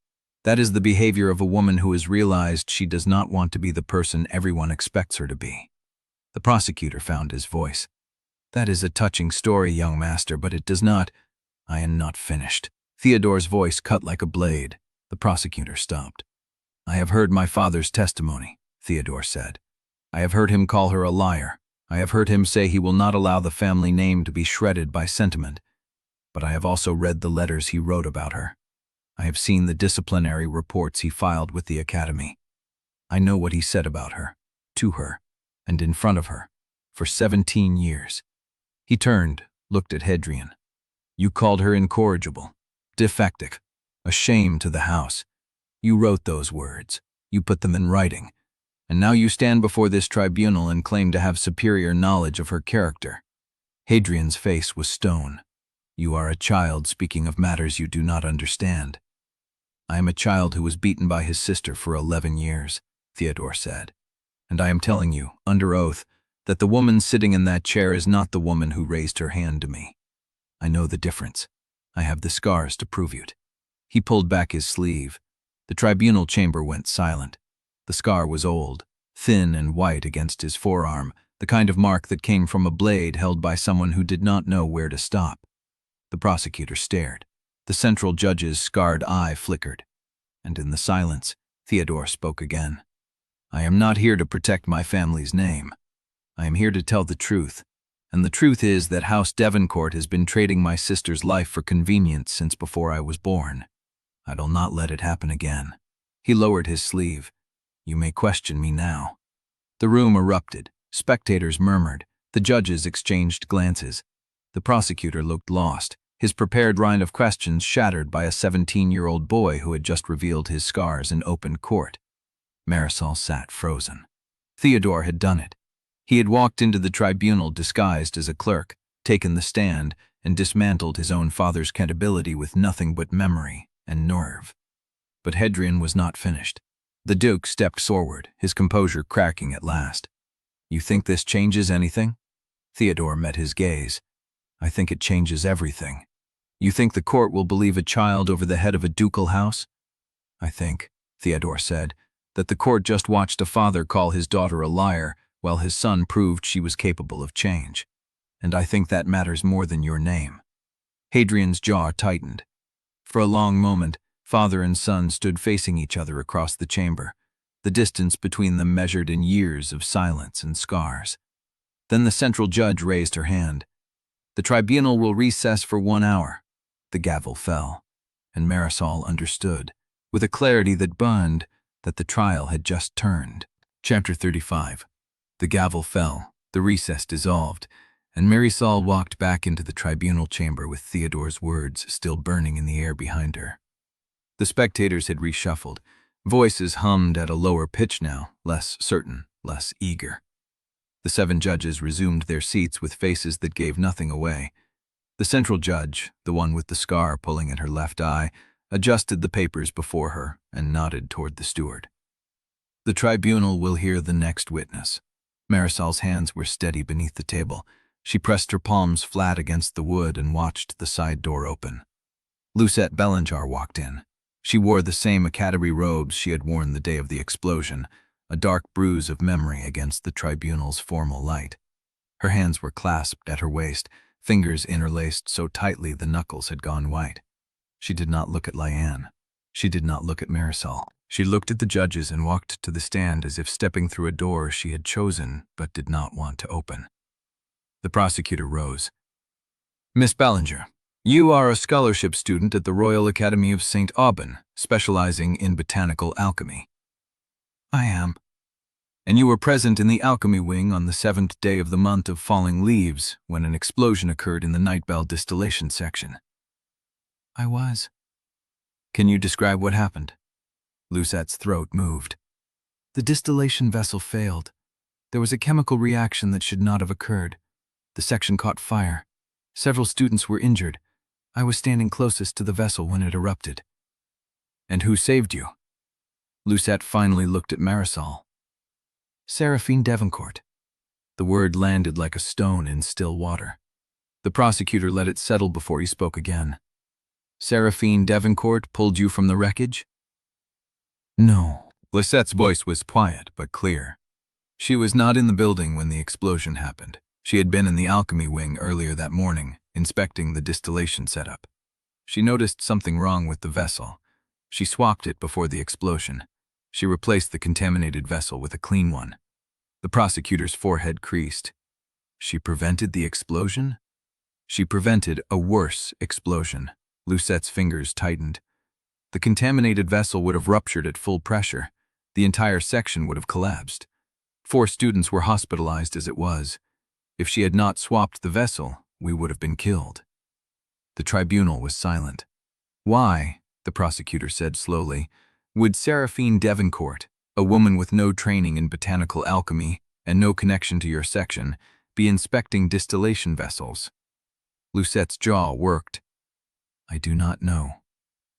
A: That is the behavior of a woman who has realized she does not want to be the person everyone expects her to be. The prosecutor found his voice. That is a touching story, young master, but it does not— I am not finished. Theodore's voice cut like a blade. The prosecutor stopped. I have heard my father's testimony, Theodore said. I have heard him call her a liar. I have heard him say he will not allow the family name to be shredded by sentiment. But I have also read the letters he wrote about her. I have seen the disciplinary reports he filed with the Academy. I know what he said about her, to her, and in front of her, for 17 years. He turned, looked at Hadrian. You called her incorrigible, defective, a shame to the house. You wrote those words. You put them in writing. And now you stand before this tribunal and claim to have superior knowledge of her character. Hadrian's face was stone. You are a child speaking of matters you do not understand. I am a child who was beaten by his sister for 11 years, Theodore said. And I am telling you, under oath, that the woman sitting in that chair is not the woman who raised her hand to me. I know the difference. I have the scars to prove it. He pulled back his sleeve. The tribunal chamber went silent. The scar was old, thin and white against his forearm, the kind of mark that came from a blade held by someone who did not know where to stop. The prosecutor stared. The central judge's scarred eye flickered. And in the silence, Theodore spoke again. I am not here to protect my family's name. I am here to tell the truth. And the truth is that House Devencourt has been trading my sister's life for convenience since before I was born. I will not let it happen again. He lowered his sleeve. You may question me now. The room erupted. Spectators murmured. The judges exchanged glances. The prosecutor looked lost, his prepared line of questions shattered by a 17-year-old boy who had just revealed his scars in open court. Marisol sat frozen. Theodore had done it. He had walked into the tribunal disguised as a clerk, taken the stand, and dismantled his own father's credibility with nothing but memory and nerve. But Hadrian was not finished. The Duke stepped forward, his composure cracking at last. You think this changes anything? Theodore met his gaze. I think it changes everything. You think the court will believe a child over the head of a ducal house? I think, Theodore said, that the court just watched a father call his daughter a liar while his son proved she was capable of change. And I think that matters more than your name. Hadrian's jaw tightened. For a long moment, father and son stood facing each other across the chamber, the distance between them measured in years of silence and scars. Then the central judge raised her hand. The tribunal will recess for 1 hour. The gavel fell, and Marisol understood, with a clarity that burned, that the trial had just turned. Chapter 35. The gavel fell, the recess dissolved, and Marisol walked back into the tribunal chamber with Theodore's words still burning in the air behind her. The spectators had reshuffled. Voices hummed at a lower pitch now, less certain, less eager. The 7 judges resumed their seats with faces that gave nothing away. The central judge, the one with the scar pulling at her left eye, adjusted the papers before her and nodded toward the steward. The tribunal will hear the next witness. Marisol's hands were steady beneath the table. She pressed her palms flat against the wood and watched the side door open. Lucette Bellinger walked in. She wore the same academy robes she had worn the day of the explosion, a dark bruise of memory against the tribunal's formal light. Her hands were clasped at her waist, fingers interlaced so tightly the knuckles had gone white. She did not look at Liane. She did not look at Marisol. She looked at the judges and walked to the stand as if stepping through a door she had chosen but did not want to open. The prosecutor rose. Miss Bellinger, you are a scholarship student at the Royal Academy of St. Aubin, specializing in botanical alchemy. I am. And you were present in the alchemy wing on the 7th day of the month of falling leaves when an explosion occurred in the Nightbell distillation section. I was. Can you describe what happened? Lucette's throat moved. The distillation vessel failed. There was a chemical reaction that should not have occurred. The section caught fire. Several students were injured. I was standing closest to the vessel when it erupted. And who saved you? Lucette finally looked at Marisol. Seraphine Devereaux. The word landed like a stone in still water. The prosecutor let it settle before he spoke again. Seraphine Devereaux pulled you from the wreckage? No. Lucette's voice was quiet but clear. She was not in the building when the explosion happened. She had been in the alchemy wing earlier that morning, inspecting the distillation setup. She noticed something wrong with the vessel. She swapped it before the explosion. She replaced the contaminated vessel with a clean one. The prosecutor's forehead creased. She prevented the explosion? She prevented a worse explosion. Lucette's fingers tightened. The contaminated vessel would have ruptured at full pressure. The entire section would have collapsed. 4 students were hospitalized as it was. If she had not swapped the vessel, we would have been killed. The tribunal was silent. Why, the prosecutor said slowly, would Seraphine Devereaux, a woman with no training in botanical alchemy and no connection to your section, be inspecting distillation vessels? Lucette's jaw worked. I do not know.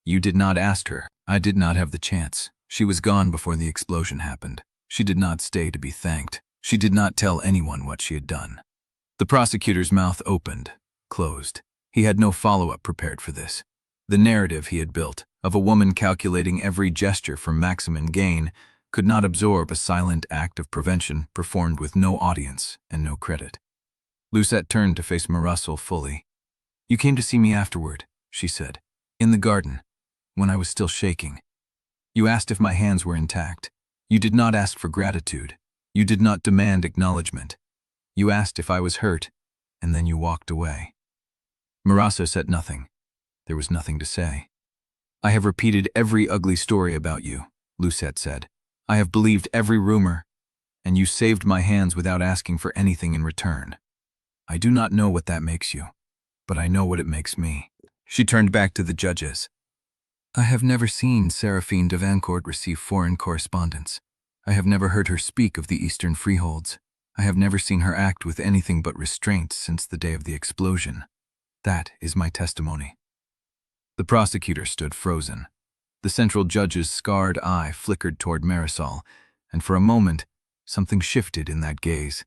A: You did not ask her. I did not have the chance. She was gone before the explosion happened. She did not stay to be thanked. She did not tell anyone what she had done. The prosecutor's mouth opened, closed. He had no follow-up prepared for this. The narrative he had built, of a woman calculating every gesture for maximum gain, could not absorb a silent act of prevention performed with no audience and no credit. Lucette turned to face Marisol fully. You came to see me afterward, she said, in the garden, when I was still shaking. You asked if my hands were intact. You did not ask for gratitude. You did not demand acknowledgement. You asked if I was hurt, and then you walked away. Marisol said nothing. There was nothing to say. I have repeated every ugly story about you, Lucette said. I have believed every rumor, and you saved my hands without asking for anything in return. I do not know what that makes you, but I know what it makes me. She turned back to the judges. I have never seen Seraphine Devereaux receive foreign correspondence. I have never heard her speak of the Eastern freeholds. I have never seen her act with anything but restraint since the day of the explosion. That is my testimony. The prosecutor stood frozen. The central judge's scarred eye flickered toward Marisol, and for a moment, Something shifted in that gaze.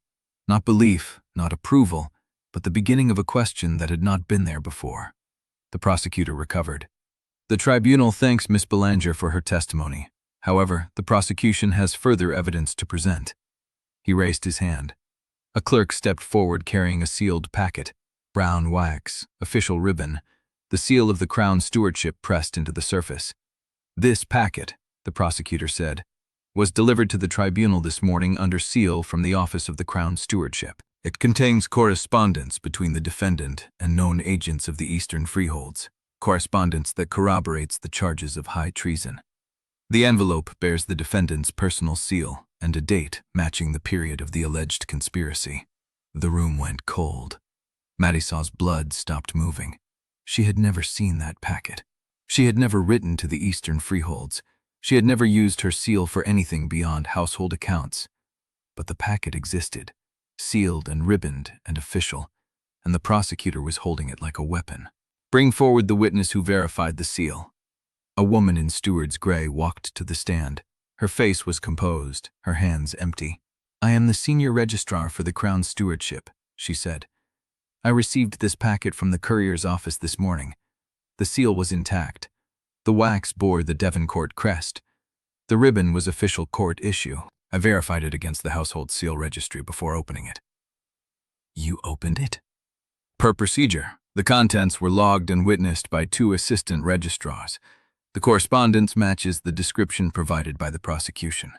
A: Not belief, not approval, but the beginning of a question that had not been there before. The prosecutor recovered. The tribunal thanks Miss Belanger for her testimony. However, the prosecution has further evidence to present. He raised his hand. A clerk stepped forward carrying a sealed packet, brown wax, official ribbon, the seal of the Crown Stewardship pressed into the surface. This packet, the prosecutor said, was delivered to the tribunal this morning under seal from the Office of the Crown Stewardship. It contains correspondence between the defendant and known agents of the Eastern Freeholds, correspondence that corroborates the charges of high treason. The envelope bears the defendant's personal seal and a date matching the period of the alleged conspiracy. The room went cold. Marisol's blood stopped moving. She had never seen that packet. She had never written to the Eastern Freeholds. She had never used her seal for anything beyond household accounts. But the packet existed, sealed and ribboned and official, and the prosecutor was holding it like a weapon. Bring forward the witness who verified the seal. A woman in steward's gray walked to the stand. Her face was composed, her hands empty. I am the senior registrar for the Crown Stewardship, she said. I received this packet from the courier's office this morning. The seal was intact. The wax bore the Devoncourt crest. The ribbon was official court issue. I verified it against the household seal registry before opening it. You opened it? Per procedure. The contents were logged and witnessed by 2 assistant registrars. The correspondence matches the description provided by the prosecution.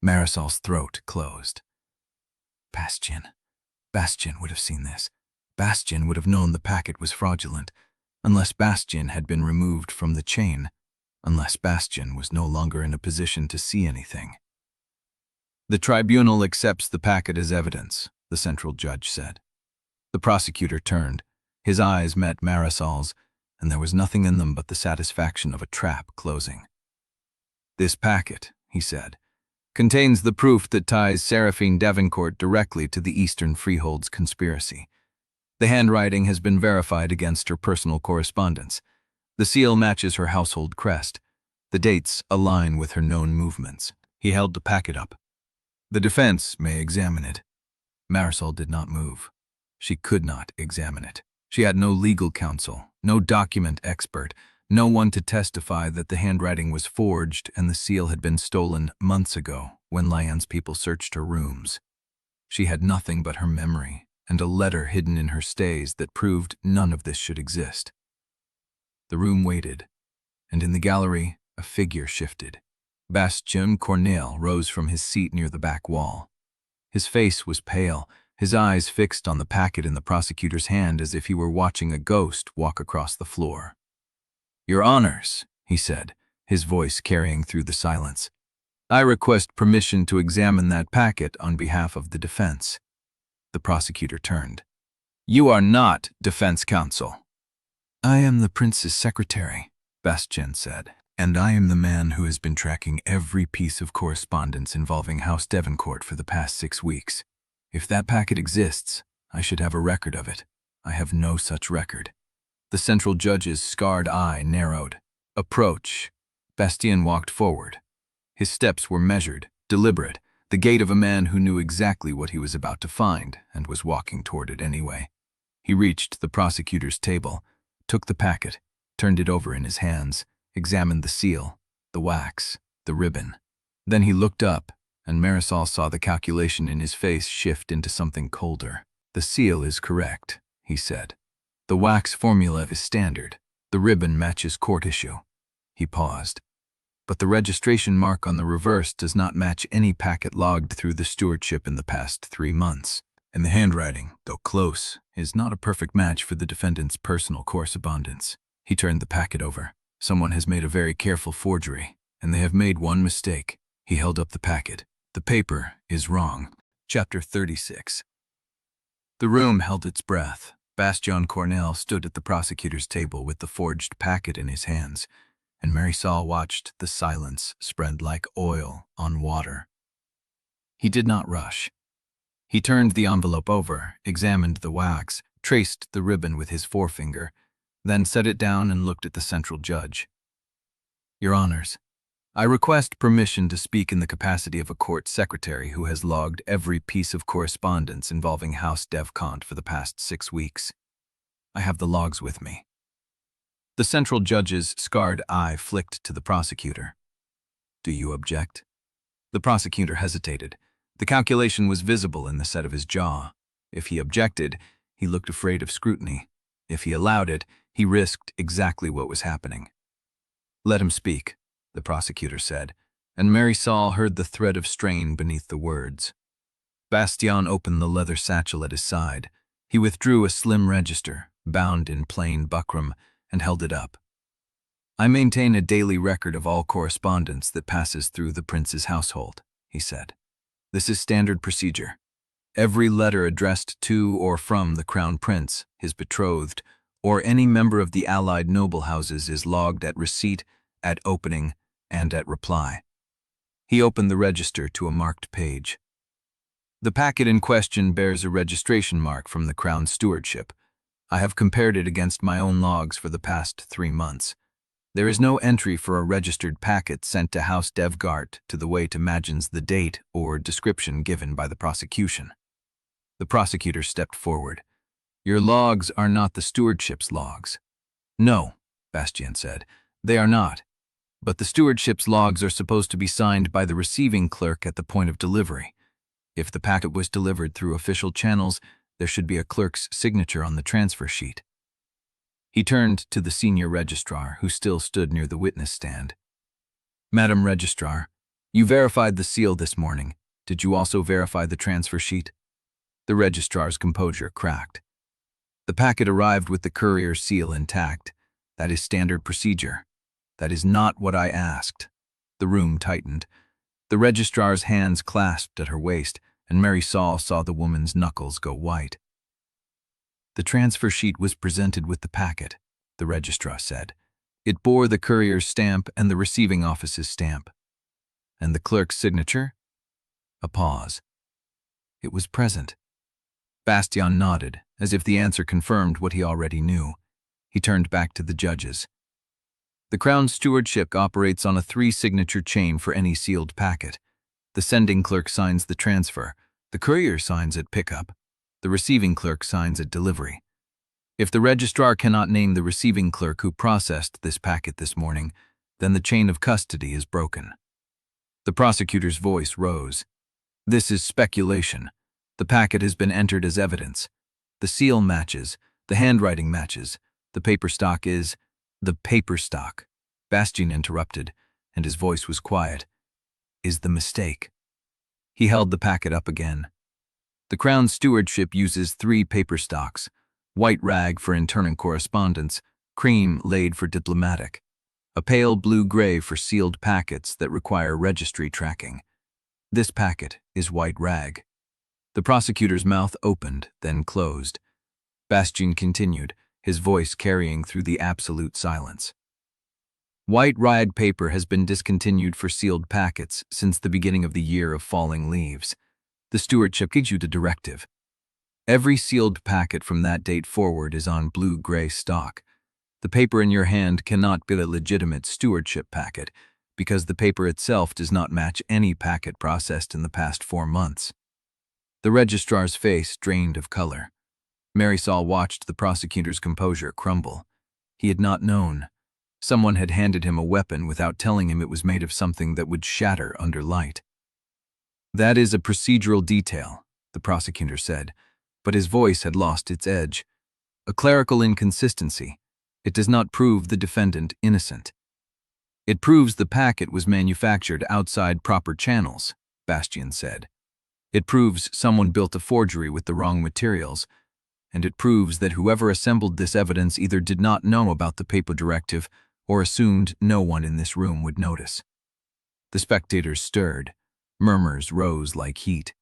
A: Marisol's throat closed. Bastien would have seen this. Bastien would have known the packet was fraudulent, unless Bastien had been removed from the chain, unless Bastien was no longer in a position to see anything. The tribunal accepts the packet as evidence, the central judge said. The prosecutor turned. His eyes met Marisol's, and there was nothing in them but the satisfaction of a trap closing. This packet, he said, contains the proof that ties Seraphine Devereaux directly to the Eastern Freeholds conspiracy. The handwriting has been verified against her personal correspondence. The seal matches her household crest. The dates align with her known movements. He held the packet up. The defense may examine it. Marisol did not move. She could not examine it. She had no legal counsel, no document expert, no one to testify that the handwriting was forged and the seal had been stolen months ago when Liane's people searched her rooms. She had nothing but her memory and a letter hidden in her stays that proved none of this should exist. The room waited, and in the gallery a figure shifted. Bastien Cornel rose from his seat near the back wall. His face was pale, his eyes fixed on the packet in the prosecutor's hand as if he were watching a ghost walk across the floor. Your Honors, he said, his voice carrying through the silence, I request permission to examine that packet on behalf of the defense. The prosecutor turned. You are not defense counsel. I am the prince's secretary, Bastien said, and I am the man who has been tracking every piece of correspondence involving House Devoncourt for the past 6 weeks. If that packet exists, I should have a record of it. I have no such record. The central judge's scarred eye narrowed. Approach. Bastien walked forward. His steps were measured, deliberate, the gait of a man who knew exactly what he was about to find and was walking toward it anyway. He reached the prosecutor's table, took the packet, turned it over in his hands, examined the seal, the wax, the ribbon. Then he looked up, and Marisol saw the calculation in his face shift into something colder. The seal is correct, he said. The wax formula is standard. The ribbon matches court issue. He paused. But the registration mark on the reverse does not match any packet logged through the stewardship in the past 3 months. And the handwriting, though close, is not a perfect match for the defendant's personal correspondence. He turned the packet over. Someone has made a very careful forgery, and they have made one mistake. He held up the packet. The paper is wrong. Chapter 36. The room held its breath. Bastien Cornel stood at the prosecutor's table with the forged packet in his hands, and Marisol watched the silence spread like oil on water. He did not rush. He turned the envelope over, examined the wax, traced the ribbon with his forefinger, then set it down and looked at the central judge. Your Honors, I request permission to speak in the capacity of a court secretary who has logged every piece of correspondence involving House Devcont for the past 6 weeks. I have the logs with me. The central judge's scarred eye flicked to the prosecutor. Do you object? The prosecutor hesitated. The calculation was visible in the set of his jaw. If he objected, he looked afraid of scrutiny. If he allowed it, he risked exactly what was happening. Let him speak, the prosecutor said, and Marisol heard the thread of strain beneath the words. Bastien opened the leather satchel at his side. He withdrew a slim register, bound in plain buckram, and held it up. I maintain a daily record of all correspondence that passes through the prince's household, he said. This is standard procedure. Every letter addressed to or from the crown prince, his betrothed, or any member of the allied noble houses is logged at receipt, at opening, and at reply. He opened the register to a marked page. The packet in question bears a registration mark from the crown stewardship. I have compared it against my own logs for the past 3 months. There is no entry for a registered packet sent to House Devgart to the way to matches the date or description given by the prosecution. The prosecutor stepped forward. Your logs are not the stewardship's logs. No, Bastien said, they are not. But the stewardship's logs are supposed to be signed by the receiving clerk at the point of delivery. If the packet was delivered through official channels, there should be a clerk's signature on the transfer sheet. He turned to the senior registrar, who still stood near the witness stand. Madam Registrar, you verified the seal this morning. Did you also verify the transfer sheet? The registrar's composure cracked. The packet arrived with the courier's seal intact. That is standard procedure. That is not what I asked. The room tightened. The registrar's hands clasped at her waist, and Marisol saw the woman's knuckles go white. The transfer sheet was presented with the packet, the registrar said. It bore the courier's stamp and the receiving office's stamp. And the clerk's signature? A pause. It was present. Bastien nodded, as if the answer confirmed what he already knew. He turned back to the judges. The Crown Stewardship operates on a 3-signature chain for any sealed packet. The sending clerk signs the transfer. The courier signs at pickup. The receiving clerk signs at delivery. If the registrar cannot name the receiving clerk who processed this packet this morning, then the chain of custody is broken. The prosecutor's voice rose. This is speculation. The packet has been entered as evidence. The seal matches. The handwriting matches. The paper stock is... The paper stock, Bastien interrupted, and his voice was quiet, is the mistake. He held the packet up again. The Crown Stewardship uses 3 paper stocks, white rag for internal correspondence, cream laid for diplomatic, a pale blue-gray for sealed packets that require registry tracking. This packet is white rag. The prosecutor's mouth opened, then closed. Bastien continued, his voice carrying through the absolute silence. White rag paper has been discontinued for sealed packets since the beginning of the year of falling leaves. The stewardship gives you the directive. Every sealed packet from that date forward is on blue-gray stock. The paper in your hand cannot be a legitimate stewardship packet because the paper itself does not match any packet processed in the past 4 months. The registrar's face drained of color. Marisol watched the prosecutor's composure crumble. He had not known. Someone had handed him a weapon without telling him it was made of something that would shatter under light. That is a procedural detail, the prosecutor said, but his voice had lost its edge. A clerical inconsistency. It does not prove the defendant innocent. It proves the packet was manufactured outside proper channels, Bastien said. It proves someone built a forgery with the wrong materials, and it proves that whoever assembled this evidence either did not know about the paper directive or assumed no one in this room would notice. The spectators stirred. Murmurs rose like heat.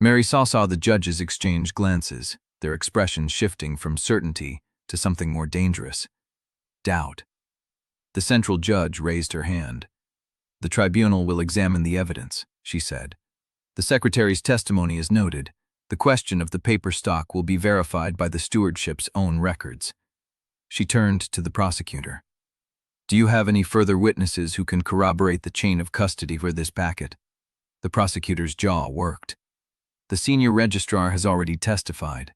A: Marisol saw the judges exchange glances, their expressions shifting from certainty to something more dangerous. Doubt. The central judge raised her hand. The tribunal will examine the evidence, she said. The secretary's testimony is noted. The question of the paper stock will be verified by the stewardship's own records. She turned to the prosecutor. Do you have any further witnesses who can corroborate the chain of custody for this packet? The prosecutor's jaw worked. The senior registrar has already testified.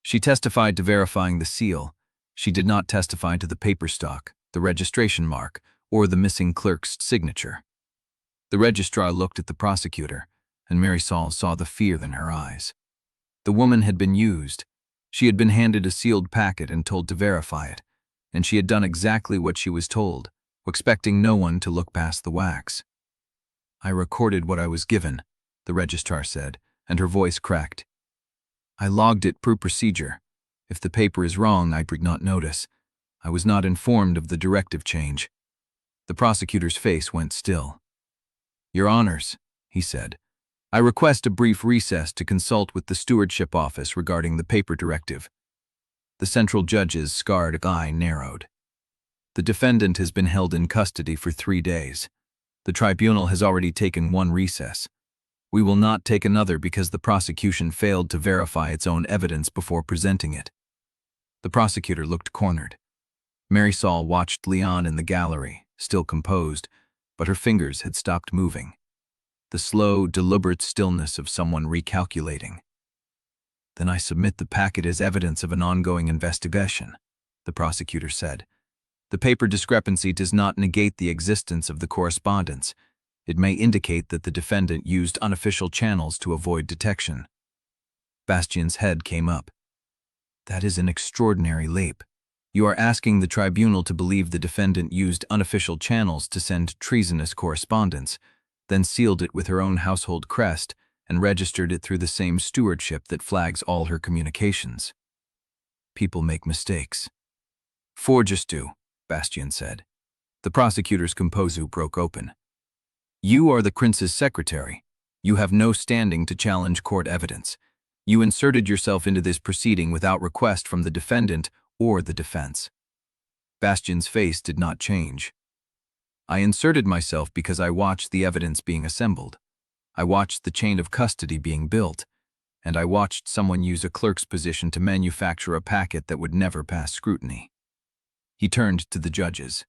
A: She testified to verifying the seal. She did not testify to the paper stock, the registration mark, or the missing clerk's signature. The registrar looked at the prosecutor, and Marisol saw the fear in her eyes. The woman had been used. She had been handed a sealed packet and told to verify it, and she had done exactly what she was told, expecting no one to look past the wax. I recorded what I was given, the registrar said, and her voice cracked. I logged it per procedure. If the paper is wrong, I did not notice. I was not informed of the directive change. The prosecutor's face went still. Your Honors, he said, I request a brief recess to consult with the stewardship office regarding the paper directive. The central judge's scarred eye narrowed. The defendant has been held in custody for 3 days. The tribunal has already taken one recess. We will not take another because the prosecution failed to verify its own evidence before presenting it. The prosecutor looked cornered. Marisol watched Liane in the gallery, still composed, but her fingers had stopped moving. The slow, deliberate stillness of someone recalculating. Then I submit the packet as evidence of an ongoing investigation, the prosecutor said. The paper discrepancy does not negate the existence of the correspondence. It may indicate that the defendant used unofficial channels to avoid detection. Bastien's head came up. That is an extraordinary leap. You are asking the tribunal to believe the defendant used unofficial channels to send treasonous correspondence, then sealed it with her own household crest and registered it through the same stewardship that flags all her communications. People make mistakes. Forgers do, Bastien said. The prosecutor's composure broke open. You are the prince's secretary. You have no standing to challenge court evidence. You inserted yourself into this proceeding without request from the defendant or the defense. Bastien's face did not change. I inserted myself because I watched the evidence being assembled. I watched the chain of custody being built, and I watched someone use a clerk's position to manufacture a packet that would never pass scrutiny. He turned to the judges.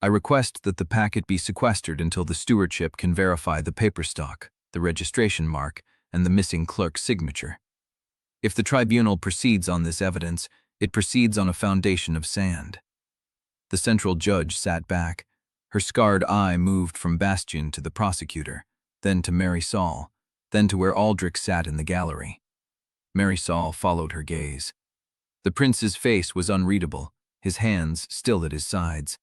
A: I request that the packet be sequestered until the stewardship can verify the paper stock, the registration mark, and the missing clerk's signature. If the tribunal proceeds on this evidence, it proceeds on a foundation of sand. The central judge sat back. Her scarred eye moved from Bastien to the prosecutor, then to Marisol, then to where Aldrich sat in the gallery. Marisol followed her gaze. The prince's face was unreadable, his hands still at his sides.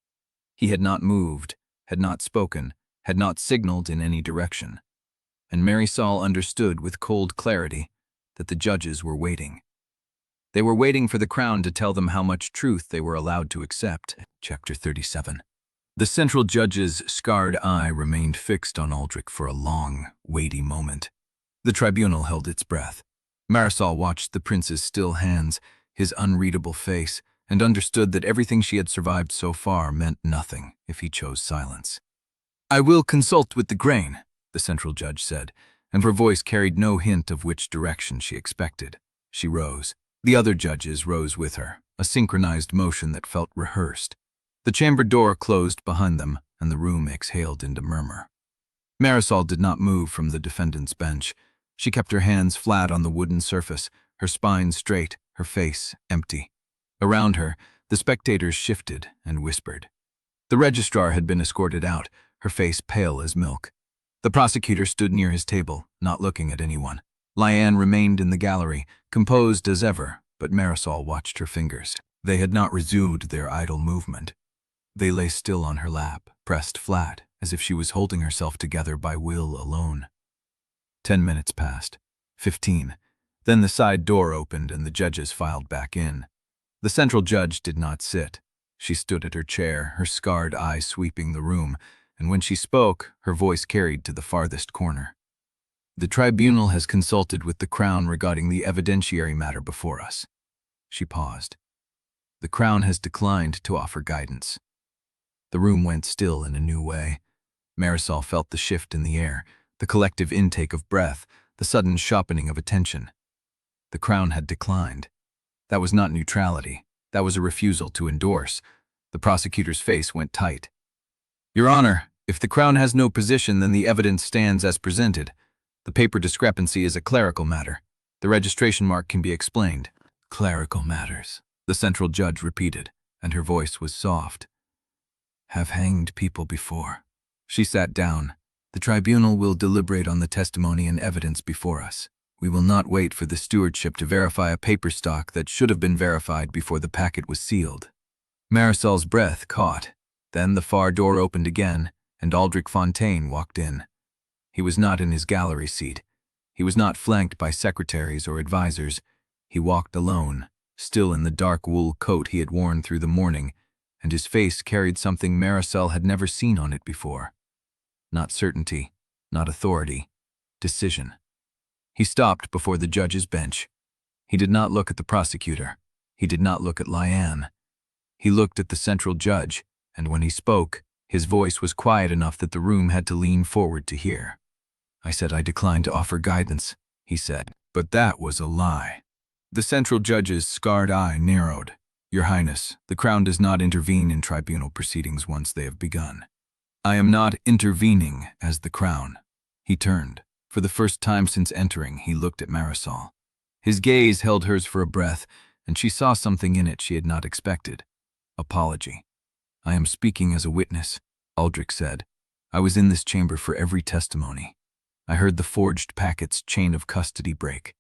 A: He had not moved, had not spoken, had not signaled in any direction. And Marisol understood with cold clarity that the judges were waiting. They were waiting for the crown to tell them how much truth they were allowed to accept. Chapter 37. The central judge's scarred eye remained fixed on Aldrich for a long, weighty moment. The tribunal held its breath. Marisol watched the prince's still hands, his unreadable face, and understood that everything she had survived so far meant nothing if he chose silence. I will consult with the grain, the central judge said, and her voice carried no hint of which direction she expected. She rose. The other judges rose with her, a synchronized motion that felt rehearsed. The chamber door closed behind them, and the room exhaled into murmur. Marisol did not move from the defendant's bench. She kept her hands flat on the wooden surface, her spine straight, her face empty. Around her, the spectators shifted and whispered. The registrar had been escorted out, her face pale as milk. The prosecutor stood near his table, not looking at anyone. Liane remained in the gallery, composed as ever, but Marisol watched her fingers. They had not resumed their idle movement. They lay still on her lap, pressed flat, as if she was holding herself together by will alone. 10 minutes passed. 15. Then the side door opened and the judges filed back in. The central judge did not sit. She stood at her chair, her scarred eye sweeping the room, and when she spoke, her voice carried to the farthest corner. The tribunal has consulted with the Crown regarding the evidentiary matter before us. She paused. The Crown has declined to offer guidance. The room went still in a new way. Marisol felt the shift in the air, the collective intake of breath, the sudden sharpening of attention. The Crown had declined. That was not neutrality. That was a refusal to endorse. The prosecutor's face went tight. Your Honor, if the Crown has no position, then the evidence stands as presented. The paper discrepancy is a clerical matter. The registration mark can be explained. Clerical matters, the central judge repeated, and her voice was soft. Have hanged people before. She sat down. The tribunal will deliberate on the testimony and evidence before us. We will not wait for the stewardship to verify a paper stock that should have been verified before the packet was sealed. Marisol's breath caught. Then the far door opened again, and Aldrich Fontaine walked in. He was not in his gallery seat. He was not flanked by secretaries or advisors. He walked alone, still in the dark wool coat he had worn through the morning, and his face carried something Marisol had never seen on it before. Not certainty, not authority, decision. He stopped before the judge's bench. He did not look at the prosecutor. He did not look at Liane. He looked at the central judge, and when he spoke, his voice was quiet enough that the room had to lean forward to hear. I said I declined to offer guidance, he said, but that was a lie. The central judge's scarred eye narrowed. Your Highness, the Crown does not intervene in tribunal proceedings once they have begun. I am not intervening as the Crown. He turned. For the first time since entering, he looked at Marisol. His gaze held hers for a breath, and she saw something in it she had not expected. Apology. I am speaking as a witness, Aldrich said. I was in this chamber for every testimony. I heard the forged packet's chain of custody break.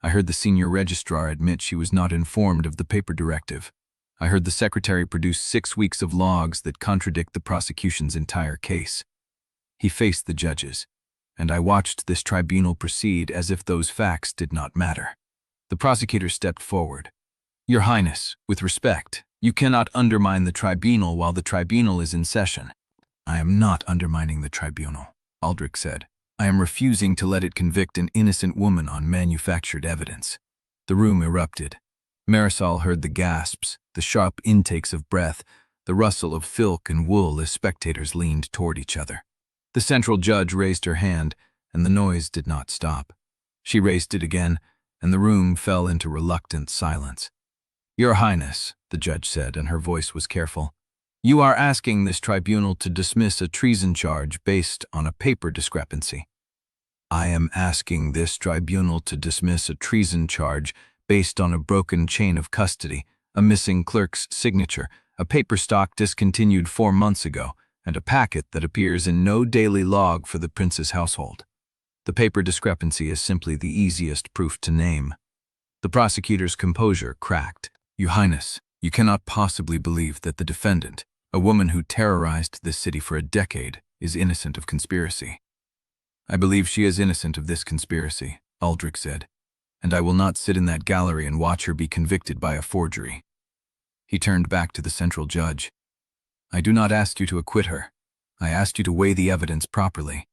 A: I heard the senior registrar admit she was not informed of the paper directive. I heard the secretary produce 6 weeks of logs that contradict the prosecution's entire case. He faced the judges, and I watched this tribunal proceed as if those facts did not matter. The prosecutor stepped forward. Your Highness, with respect, you cannot undermine the tribunal while the tribunal is in session. I am not undermining the tribunal, Aldrich said. I am refusing to let it convict an innocent woman on manufactured evidence. The room erupted. Marisol heard the gasps, the sharp intakes of breath, the rustle of silk and wool as spectators leaned toward each other. The central judge raised her hand, and the noise did not stop. She raised it again, and the room fell into reluctant silence. Your Highness, the judge said, and her voice was careful, you are asking this tribunal to dismiss a treason charge based on a paper discrepancy. I am asking this tribunal to dismiss a treason charge based on a broken chain of custody, a missing clerk's signature, a paper stock discontinued 4 months ago, and a packet that appears in no daily log for the prince's household. The paper discrepancy is simply the easiest proof to name. The prosecutor's composure cracked. Your Highness, you cannot possibly believe that the defendant, a woman who terrorized this city for a decade, is innocent of conspiracy. I believe she is innocent of this conspiracy, Aldrich said, and I will not sit in that gallery and watch her be convicted by a forgery. He turned back to the central judge. I do not ask you to acquit her. I asked you to weigh the evidence properly.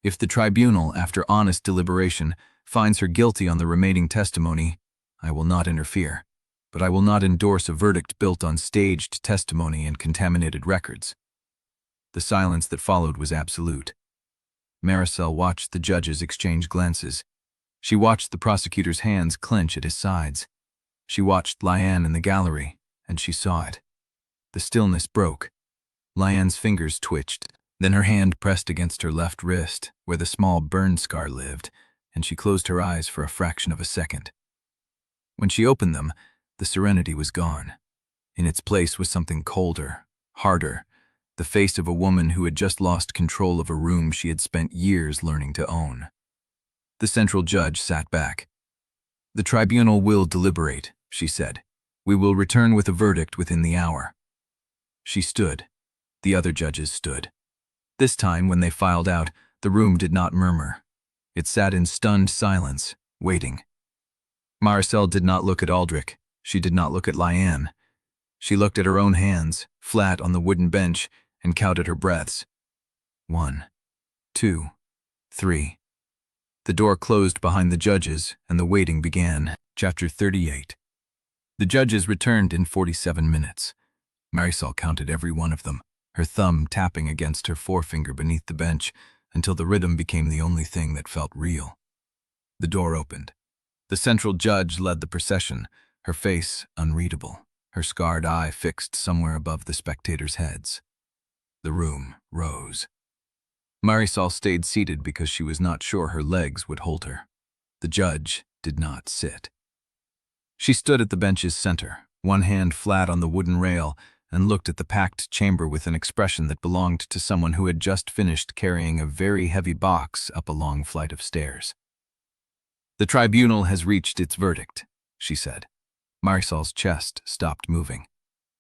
A: If the tribunal, after honest deliberation, finds her guilty on the remaining testimony, I will not interfere, but I will not endorse a verdict built on staged testimony and contaminated records. The silence that followed was absolute. Marisol watched the judges exchange glances. She watched the prosecutor's hands clench at his sides. She watched Liane in the gallery, and she saw it. The stillness broke. Liane's fingers twitched. Then her hand pressed against her left wrist, where the small burn scar lived, and she closed her eyes for a fraction of a second. When she opened them, the serenity was gone. In its place was something colder, harder, the face of a woman who had just lost control of a room she had spent years learning to own. The central judge sat back. The tribunal will deliberate, she said. We will return with a verdict within the hour. She stood. The other judges stood. This time, when they filed out, the room did not murmur. It sat in stunned silence, waiting. Marisol did not look at Aldrich. She did not look at Liane. She looked at her own hands, flat on the wooden bench, and counted her breaths. 1, 2, 3. The door closed behind the judges, and the waiting began. Chapter 38. The judges returned in 47 minutes. Marisol counted every one of them, her thumb tapping against her forefinger beneath the bench, until the rhythm became the only thing that felt real. The door opened. The central judge led the procession, her face unreadable. her scarred eye fixed somewhere above the spectators' heads. The room rose. Marisol stayed seated because she was not sure her legs would hold her. The judge did not sit. She stood at the bench's center, one hand flat on the wooden rail, and looked at the packed chamber with an expression that belonged to someone who had just finished carrying a very heavy box up a long flight of stairs. "The tribunal has reached its verdict," she said. Marisol's chest stopped moving.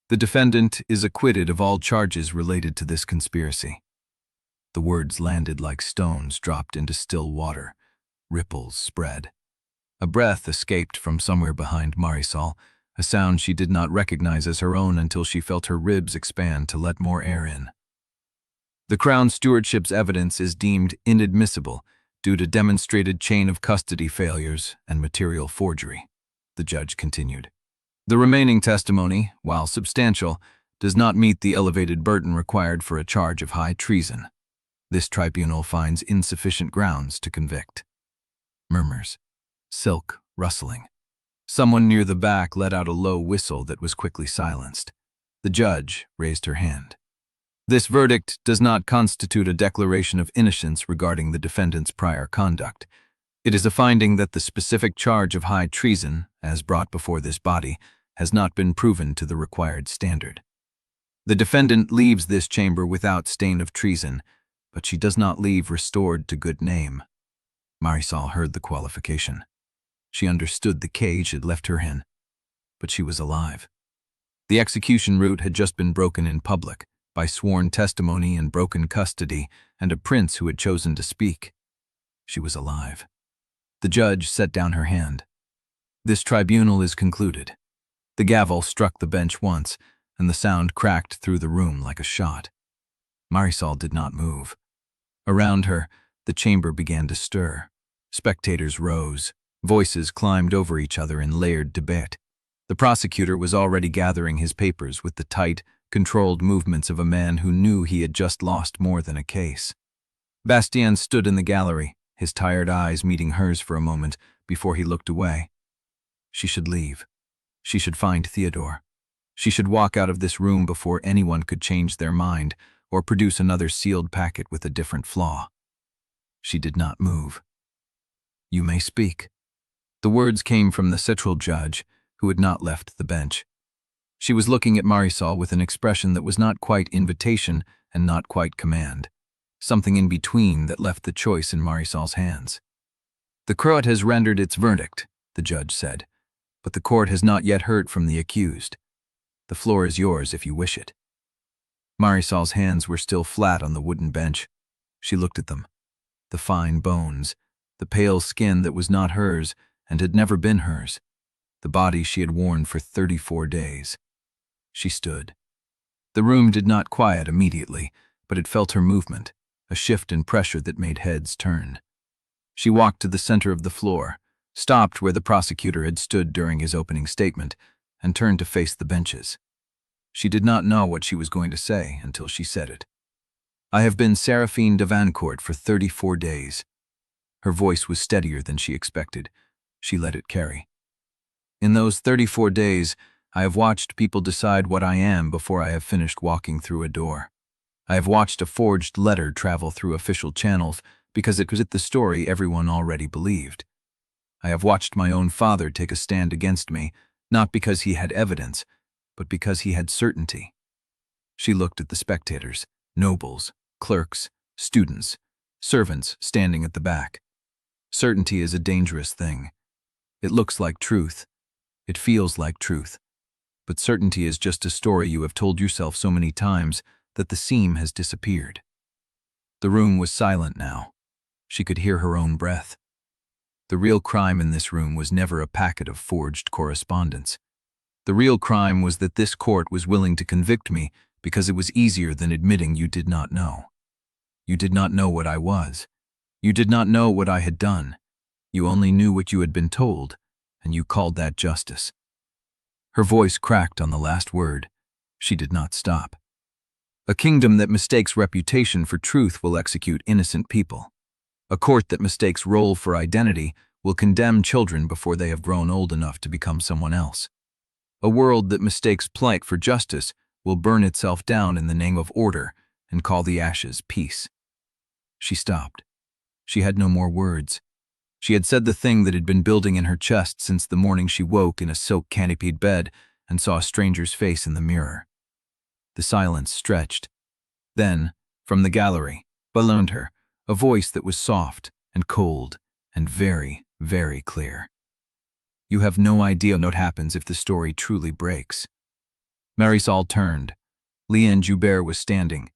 A: "The defendant is acquitted of all charges related to this conspiracy." The words landed like stones dropped into still water. Ripples spread. A breath escaped from somewhere behind Marisol, a sound she did not recognize as her own until she felt her ribs expand to let more air in. "The Crown Stewardship's evidence is deemed inadmissible due to demonstrated chain of custody failures and material forgery," the judge continued. "The remaining testimony, while substantial, does not meet the elevated burden required for a charge of high treason. This tribunal finds insufficient grounds to convict." Murmurs. Silk rustling. Someone near the back let out a low whistle that was quickly silenced. The judge raised her hand. "This verdict does not constitute a declaration of innocence regarding the defendant's prior conduct. It is a finding that the specific charge of high treason, as brought before this body, has not been proven to the required standard. The defendant leaves this chamber without stain of treason, but she does not leave restored to good name." Marisol heard the qualification. She understood the cage had left her in, but she was alive. The execution route had just been broken in public, by sworn testimony and broken custody, and a prince who had chosen to speak. She was alive. The judge set down her hand. "This tribunal is concluded." The gavel struck the bench once, and the sound cracked through the room like a shot. Marisol did not move. Around her, the chamber began to stir. Spectators rose. Voices climbed over each other in layered debate. The prosecutor was already gathering his papers with the tight, controlled movements of a man who knew he had just lost more than a case. Bastien stood in the gallery, his tired eyes meeting hers for a moment before he looked away. She should leave. She should find Theodore. She should walk out of this room before anyone could change their mind or produce another sealed packet with a different flaw. She did not move. "You may speak." The words came from the central judge, who had not left the bench. She was looking at Marisol with an expression that was not quite invitation and not quite command, something in between that left the choice in Marisol's hands. "The court has rendered its verdict," the judge said, "but the court has not yet heard from the accused. The floor is yours if you wish it." Marisol's hands were still flat on the wooden bench. She looked at them. The fine bones, the pale skin that was not hers and had never been hers, the body she had worn for 34 days. She stood. The room did not quiet immediately, but it felt her movement, a shift in pressure that made heads turn. She walked to the center of the floor, stopped where the prosecutor had stood during his opening statement, and turned to face the benches. She did not know what she was going to say until she said it. "I have been Seraphine Devereaux for 34 days. Her voice was steadier than she expected. She let it carry. "In those 34 days, I have watched people decide what I am before I have finished walking through a door. I have watched a forged letter travel through official channels because it was the story everyone already believed. I have watched my own father take a stand against me, not because he had evidence, but because he had certainty." She looked at the spectators, nobles, clerks, students, servants standing at the back. Certainty is a dangerous thing. It looks like truth. It feels like truth. But certainty is just a story you have told yourself so many times that the seam has disappeared. The room was silent now. She could hear her own breath. The real crime in this room was never a packet of forged correspondence. The real crime was that this court was willing to convict me because it was easier than admitting you did not know. You did not know what I was. You did not know what I had done. You only knew what you had been told, and you called that justice. Her voice cracked on the last word. She did not stop. "A kingdom that mistakes reputation for truth will execute innocent people. A court that mistakes role for identity will condemn children before they have grown old enough to become someone else. A world that mistakes plight for justice will burn itself down in the name of order and call the ashes peace. She stopped. She had no more words. She had said the thing that had been building in her chest since the morning she woke in a silk-canopied bed and saw a stranger's face in the mirror. The silence stretched. Then, from the gallery, ballooned her, a voice that was soft and cold and very, very clear. You have no idea what happens if the story truly breaks. Marisol turned. Liane Joubert was standing.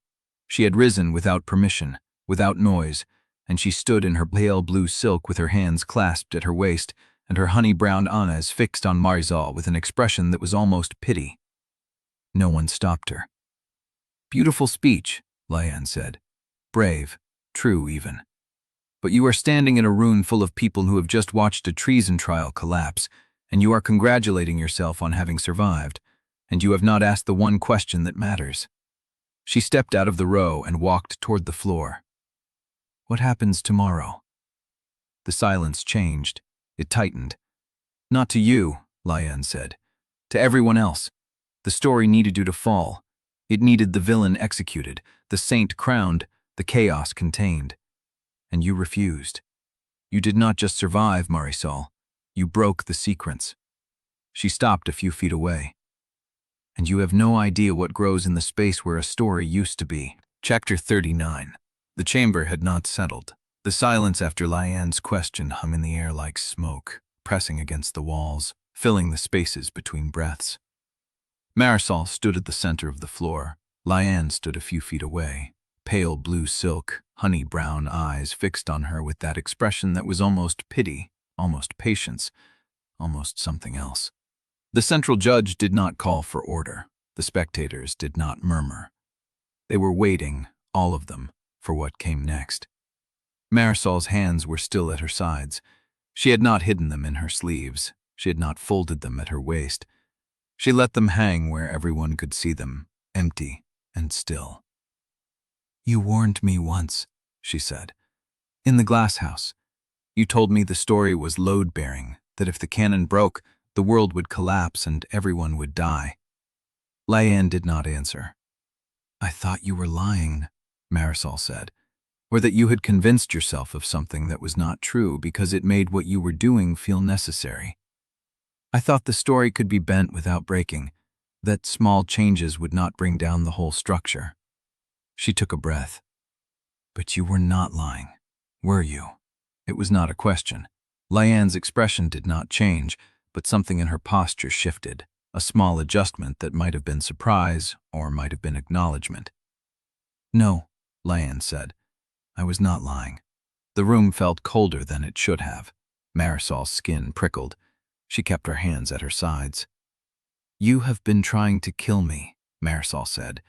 A: She had risen without permission, without noise, and she stood in her pale blue silk with her hands clasped at her waist and her honey-brown eyes fixed on Marisol with an expression that was almost pity. No one stopped her. Beautiful speech, Liane said. Brave, true even. But you are standing in a room full of people who have just watched a treason trial collapse, and you are congratulating yourself on having survived, and you have not asked the one question that matters. She stepped out of the row and walked toward the floor. What happens tomorrow? The silence changed. It tightened. Not to you, Liane said. To everyone else. The story needed you to fall. It needed the villain executed, the saint crowned, the chaos contained. And you refused. You did not just survive, Marisol. You broke the sequence. She stopped a few feet away. And you have no idea what grows in the space where a story used to be. Chapter 39. The chamber had not settled. The silence after Liane's question hung in the air like smoke, pressing against the walls, filling the spaces between breaths. Marisol stood at the center of the floor. Liane stood a few feet away, pale blue silk, honey-brown eyes fixed on her with that expression that was almost pity, almost patience, almost something else. The central judge did not call for order. The spectators did not murmur. They were waiting, all of them, for what came next. Marisol's hands were still at her sides. She had not hidden them in her sleeves. She had not folded them at her waist. She let them hang where everyone could see them, empty and still. You warned me once, she said. In the Glasshouse. You told me the story was load-bearing, that if the canon broke, the world would collapse and everyone would die. Liane did not answer. I thought you were lying, Marisol said, or that you had convinced yourself of something that was not true because it made what you were doing feel necessary. I thought the story could be bent without breaking, that small changes would not bring down the whole structure. She took a breath. But you were not lying, were you? It was not a question. Liane's expression did not change, but something in her posture shifted, a small adjustment that might have been surprise or might have been acknowledgement. No, Liane said. I was not lying. The room felt colder than it should have. Marisol's skin prickled. She kept her hands at her sides. You have been trying to kill me, Marisol said.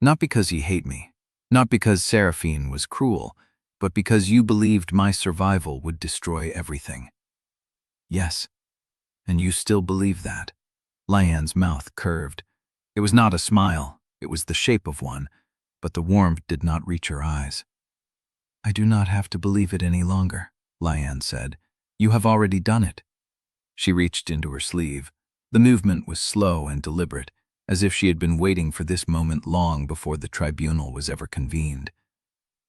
A: Not because you hate me, not because Seraphine was cruel, but because you believed my survival would destroy everything. Yes, and you still believe that. Liane's mouth curved. It was not a smile, it was the shape of one, but the warmth did not reach her eyes. I do not have to believe it any longer, Liane said. You have already done it. She reached into her sleeve. The movement was slow and deliberate, as if she had been waiting for this moment long before the tribunal was ever convened.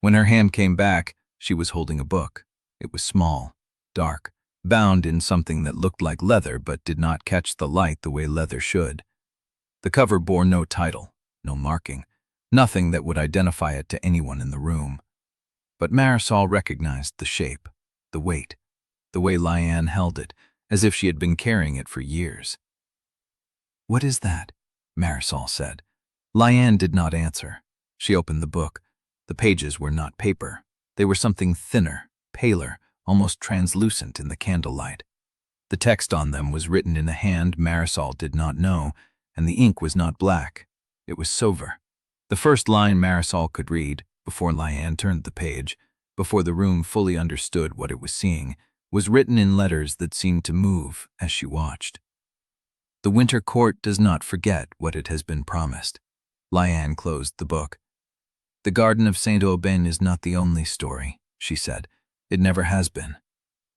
A: When her hand came back, she was holding a book. It was small, dark, bound in something that looked like leather but did not catch the light the way leather should. The cover bore no title, no marking, nothing that would identify it to anyone in the room. But Marisol recognized the shape, the weight, the way Liane held it, as if she had been carrying it for years. What is that? Marisol said. Liane did not answer. She opened the book. The pages were not paper. They were something thinner, paler, almost translucent in the candlelight. The text on them was written in a hand Marisol did not know, and the ink was not black. It was silver. The first line Marisol could read, before Liane turned the page, before the room fully understood what it was seeing, was written in letters that seemed to move as she watched. The Winter Court does not forget what it has been promised. Liane closed the book. The Garden of Saint-Aubin is not the only story, she said. It never has been.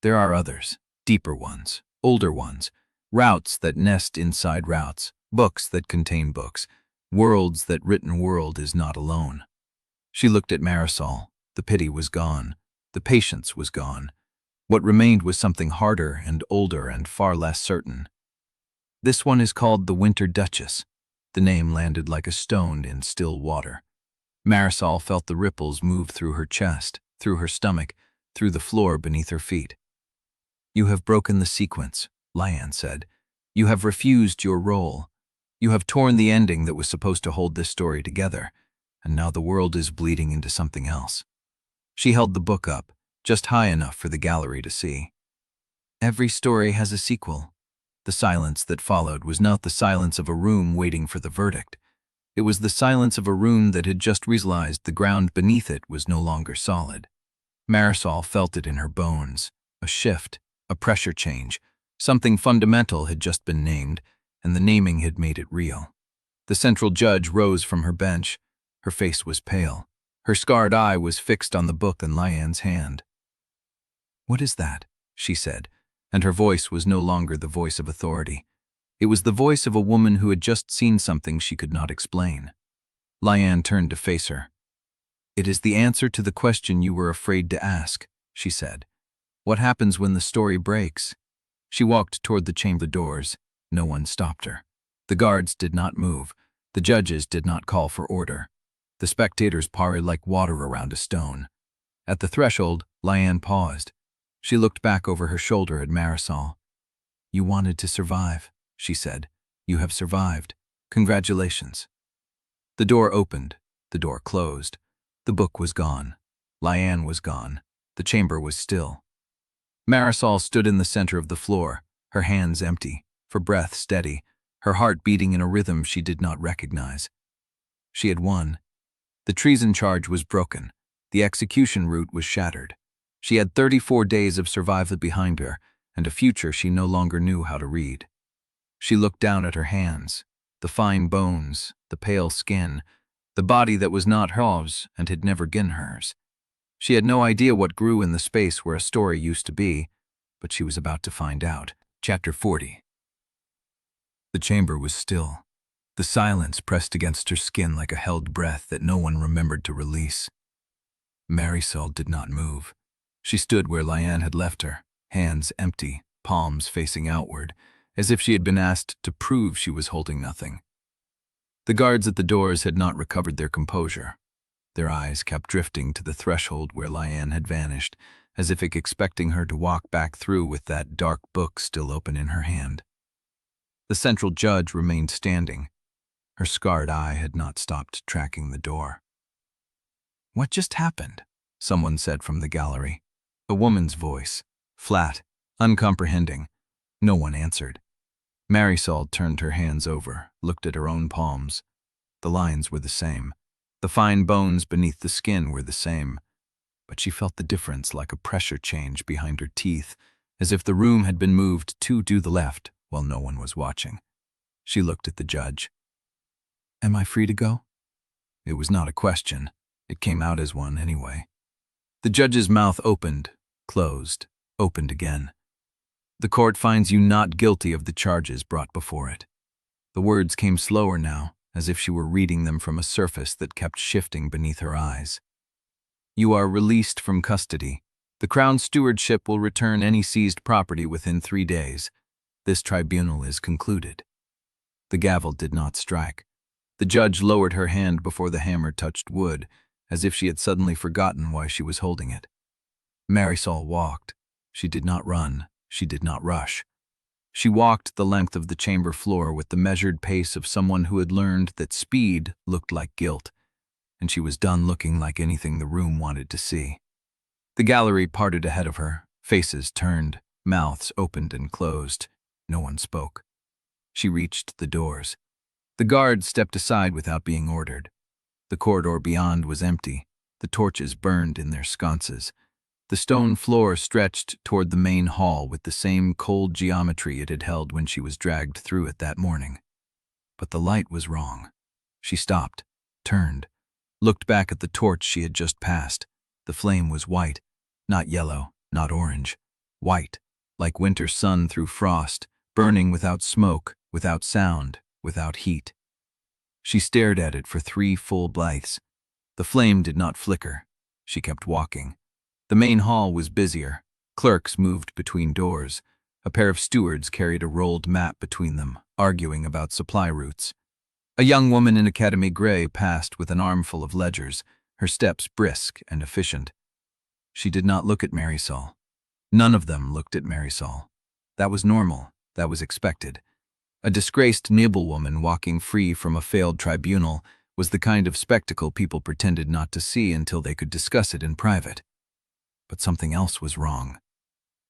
A: There are others, deeper ones, older ones, Routes that nest inside routes, books that contain books, worlds that written world is not alone. She looked at Marisol. The pity was gone. The patience was gone. What remained was something harder and older and far less certain. This one is called the Winter Duchess. The name landed like a stone in still water. Marisol felt the ripples move through her chest, through her stomach, through the floor beneath her feet. "You have broken the sequence," Liane said. "You have refused your role. You have torn the ending that was supposed to hold this story together, and now the world is bleeding into something else." She held the book up, just high enough for the gallery to see. "Every story has a sequel." The silence that followed was not the silence of a room waiting for the verdict. It was the silence of a room that had just realized the ground beneath it was no longer solid. Marisol felt it in her bones. A shift, a pressure change. Something fundamental had just been named, and the naming had made it real. The central judge rose from her bench. Her face was pale. Her scarred eye was fixed on the book in Liane's hand. "What is that?" she said, and her voice was no longer the voice of authority. It was the voice of a woman who had just seen something she could not explain. Liane turned to face her. "It is the answer to the question you were afraid to ask," she said. "What happens when the story breaks?" She walked toward the chamber doors. No one stopped her. The guards did not move. The judges did not call for order. The spectators parted like water around a stone. At the threshold, Liane paused. She looked back over her shoulder at Marisol. "You wanted to survive," she said. "You have survived. Congratulations." The door opened. The door closed. The book was gone. Liane was gone. The chamber was still. Marisol stood in the center of the floor, her hands empty, her breath steady, her heart beating in a rhythm she did not recognize. She had won. The treason charge was broken. The execution route was shattered. She had 34 days of survival behind her, and a future she no longer knew how to read. She looked down at her hands, the fine bones, the pale skin, the body that was not hers and had never been hers. She had no idea what grew in the space where a story used to be, but she was about to find out. Chapter 40. The chamber was still. The silence pressed against her skin like a held breath that no one remembered to release. Marisol did not move. She stood where Liane had left her, hands empty, palms facing outward, as if she had been asked to prove she was holding nothing. The guards at the doors had not recovered their composure. Their eyes kept drifting to the threshold where Liane had vanished, as if expecting her to walk back through with that dark book still open in her hand. The central judge remained standing. Her scarred eye had not stopped tracking the door. "What just happened?" someone said from the gallery. A woman's voice, flat, uncomprehending. No one answered. Marisol turned her hands over, looked at her own palms. The lines were the same. The fine bones beneath the skin were the same. But she felt the difference like a pressure change behind her teeth, as if the room had been moved to the left while no one was watching. She looked at the judge. "Am I free to go?" It was not a question. It came out as one anyway. The judge's mouth opened, closed, opened again. "The court finds you not guilty of the charges brought before it." The words came slower now, as if she were reading them from a surface that kept shifting beneath her eyes. "You are released from custody. The Crown Stewardship will return any seized property within 3 days. This tribunal is concluded." The gavel did not strike. The judge lowered her hand before the hammer touched wood, as if she had suddenly forgotten why she was holding it. Marisol walked. She did not run. She did not rush. She walked the length of the chamber floor with the measured pace of someone who had learned that speed looked like guilt, and she was done looking like anything the room wanted to see. The gallery parted ahead of her, faces turned, mouths opened and closed. No one spoke. She reached the doors. The guard stepped aside without being ordered. The corridor beyond was empty. The torches burned in their sconces. The stone floor stretched toward the main hall with the same cold geometry it had held when she was dragged through it that morning. But the light was wrong. She stopped, turned, looked back at the torch she had just passed. The flame was white, not yellow, not orange. White, like winter sun through frost, burning without smoke, without sound, without heat. She stared at it for 3 full breaths. The flame did not flicker. She kept walking. The main hall was busier. Clerks moved between doors. A pair of stewards carried a rolled map between them, arguing about supply routes. A young woman in academy gray passed with an armful of ledgers, her steps brisk and efficient. She did not look at Marisol. None of them looked at Marisol. That was normal. That was expected. A disgraced noblewoman walking free from a failed tribunal was the kind of spectacle people pretended not to see until they could discuss it in private. But something else was wrong.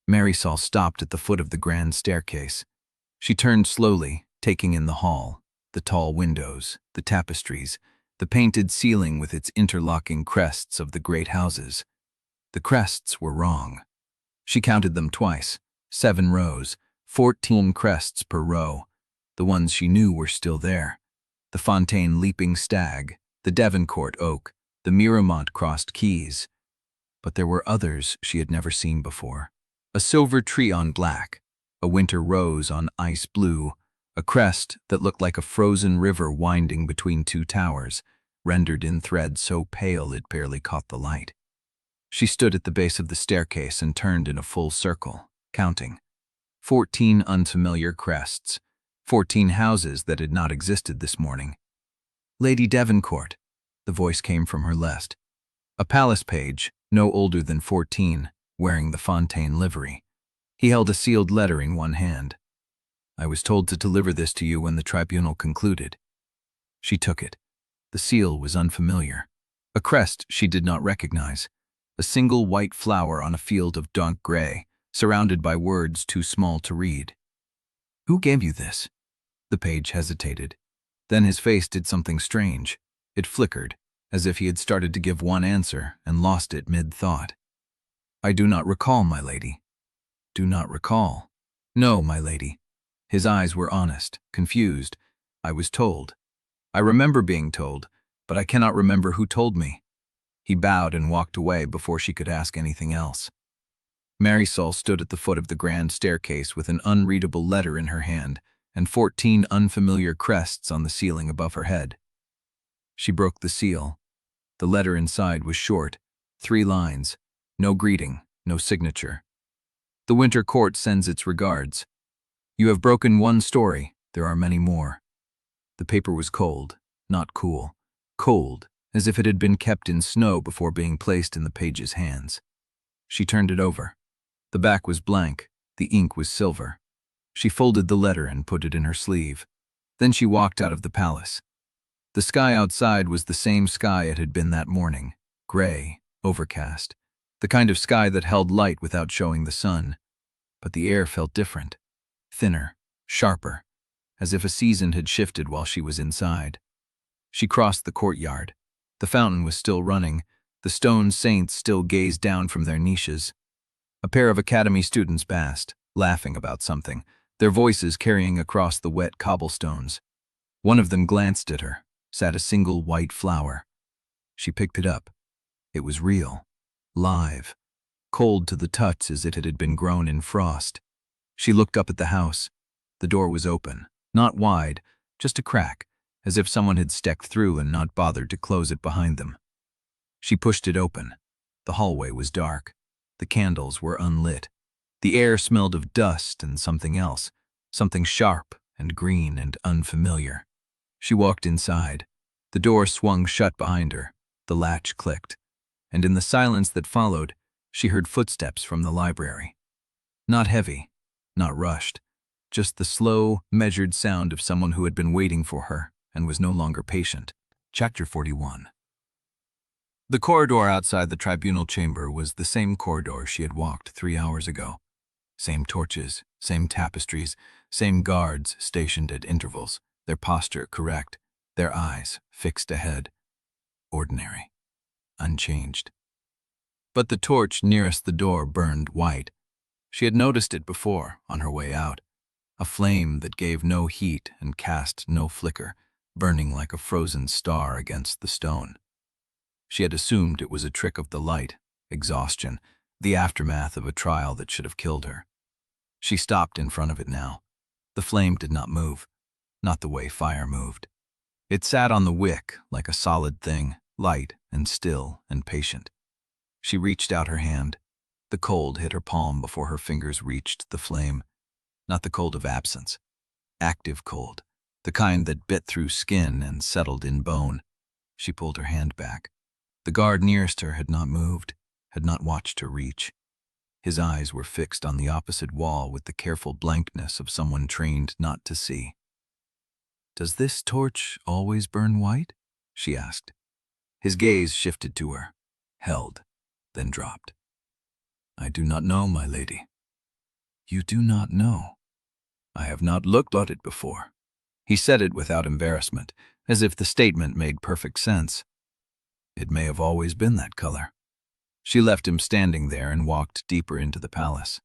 A: Marisol stopped at the foot of the grand staircase. She turned slowly, taking in the hall, the tall windows, the tapestries, the painted ceiling with its interlocking crests of the great houses. The crests were wrong. She counted them twice, 7 rows, 14 crests per row. The ones she knew were still there. The Fontaine leaping stag, the Devoncourt oak, the Miramont crossed keys. But there were others she had never seen before. A silver tree on black, a winter rose on ice blue, a crest that looked like a frozen river winding between 2 towers, rendered in thread so pale it barely caught the light. She stood at the base of the staircase and turned in a full circle, counting. 14 unfamiliar crests, 14 houses that had not existed this morning. Lady Devoncourt, the voice came from her left. A palace page, no older than 14, wearing the Fontaine livery. He held a sealed letter in one hand. I was told to deliver this to you when the tribunal concluded. She took it. The seal was unfamiliar. A crest she did not recognize. A single white flower on a field of dark gray, surrounded by words too small to read. Who gave you this? The page hesitated. Then his face did something strange. It flickered, as if he had started to give one answer and lost it mid-thought. I do not recall, my lady. Do not recall. No, my lady. His eyes were honest, confused. I was told. I remember being told, but I cannot remember who told me. He bowed and walked away before she could ask anything else. Marisol stood at the foot of the grand staircase with an unreadable letter in her hand and 14 unfamiliar crests on the ceiling above her head. She broke the seal. The letter inside was short, 3 lines. No greeting, no signature. The Winter Court sends its regards. You have broken one story, there are many more. The paper was cold, not cool. Cold, as if it had been kept in snow before being placed in the page's hands. She turned it over. The back was blank, the ink was silver. She folded the letter and put it in her sleeve. Then she walked out of the palace. The sky outside was the same sky it had been that morning, gray, overcast. The kind of sky that held light without showing the sun. But the air felt different, thinner, sharper, as if a season had shifted while she was inside. She crossed the courtyard. The fountain was still running. The stone saints still gazed down from their niches. A pair of academy students passed, laughing about something, their voices carrying across the wet cobblestones. One of them glanced at her, sat a single white flower. She picked it up. It was real. Live, cold to the touch as it had been grown in frost. She looked up at the house. The door was open, not wide, just a crack, as if someone had stepped through and not bothered to close it behind them. She pushed it open. The hallway was dark. The candles were unlit. The air smelled of dust and something else, something sharp and green and unfamiliar. She walked inside. The door swung shut behind her. The latch clicked. And in the silence that followed, she heard footsteps from the library. Not heavy, not rushed, just the slow, measured sound of someone who had been waiting for her and was no longer patient. Chapter 41. The corridor outside the tribunal chamber was the same corridor she had walked 3 hours ago. Same torches, same tapestries, same guards stationed at intervals, their posture correct, their eyes fixed ahead. Ordinary. Unchanged. But the torch nearest the door burned white. She had noticed it before, on her way out. A flame that gave no heat and cast no flicker, burning like a frozen star against the stone. She had assumed it was a trick of the light, exhaustion, the aftermath of a trial that should have killed her. She stopped in front of it now. The flame did not move, not the way fire moved. It sat on the wick like a solid thing, light and still and patient. She reached out her hand. The cold hit her palm before her fingers reached the flame. Not the cold of absence. Active cold. The kind that bit through skin and settled in bone. She pulled her hand back. The guard nearest her had not moved, had not watched her reach. His eyes were fixed on the opposite wall with the careful blankness of someone trained not to see. "Does this torch always burn white?" she asked. His gaze shifted to her, held, then dropped. "I do not know, my lady." "You do not know?" "I have not looked at it before." He said it without embarrassment, as if the statement made perfect sense. "It may have always been that color." She left him standing there and walked deeper into the palace.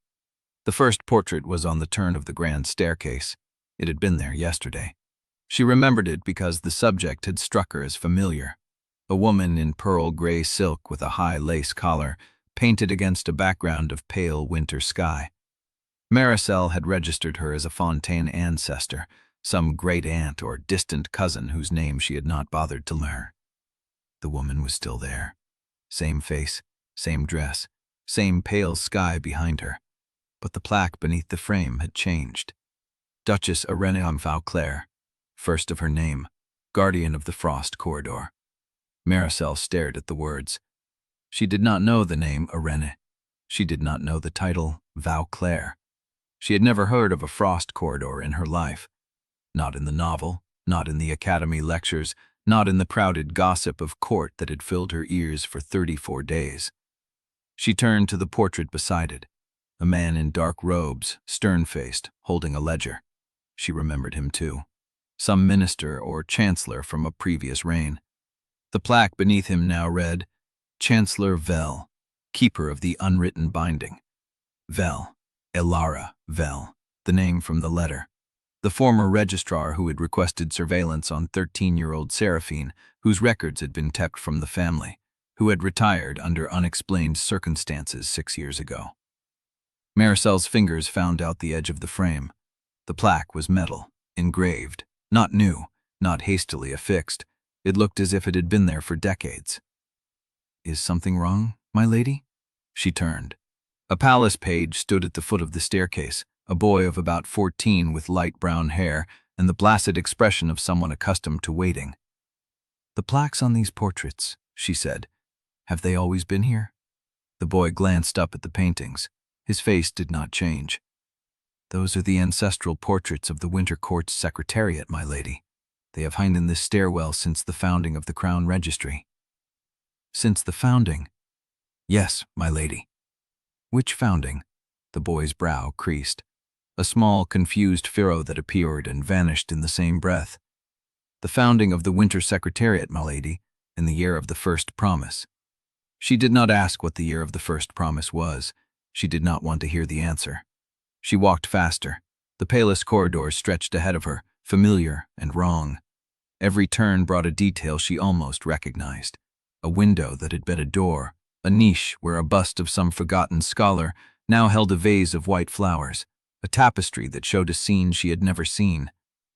A: The first portrait was on the turn of the grand staircase. It had been there yesterday. She remembered it because the subject had struck her as familiar. A woman in pearl gray silk with a high lace collar, painted against a background of pale winter sky. Marisol had registered her as a Fontaine ancestor, some great-aunt or distant cousin whose name she had not bothered to learn. The woman was still there. Same face, same dress, same pale sky behind her. But the plaque beneath the frame had changed. Duchess Eirenne Vauclair, first of her name, guardian of the Frost Corridor. Marisol stared at the words. She did not know the name Eirenne. She did not know the title Vauclair. She had never heard of a Frost Corridor in her life. Not in the novel, not in the academy lectures, not in the crowded gossip of court that had filled her ears for 34 days. She turned to the portrait beside it, a man in dark robes, stern-faced, holding a ledger. She remembered him too. Some minister or chancellor from a previous reign. The plaque beneath him now read, Chancellor Vel, keeper of the unwritten binding. Vel, Elara Vel, the name from the letter. The former registrar who had requested surveillance on 13-year-old Seraphine, whose records had been kept from the family, who had retired under unexplained circumstances 6 years ago. Marisol's fingers found out the edge of the frame. The plaque was metal, engraved, not new, not hastily affixed. It looked as if it had been there for decades. "Is something wrong, my lady?" She turned. A palace page stood at the foot of the staircase, a boy of about 14 with light brown hair and the placid expression of someone accustomed to waiting. "The plaques on these portraits," she said, "have they always been here?" The boy glanced up at the paintings. His face did not change. "Those are the ancestral portraits of the Winter Court's secretariat, my lady. They have hung in this stairwell since the founding of the Crown Registry." "Since the founding?" "Yes, my lady." "Which founding?" The boy's brow creased. A small, confused furrow that appeared and vanished in the same breath. "The founding of the Winter Secretariat, my lady, in the year of the First Promise." She did not ask what the year of the First Promise was. She did not want to hear the answer. She walked faster. The palace corridor stretched ahead of her, familiar and wrong. Every turn brought a detail she almost recognized. A window that had been a door, a niche where a bust of some forgotten scholar now held a vase of white flowers, a tapestry that showed a scene she had never seen,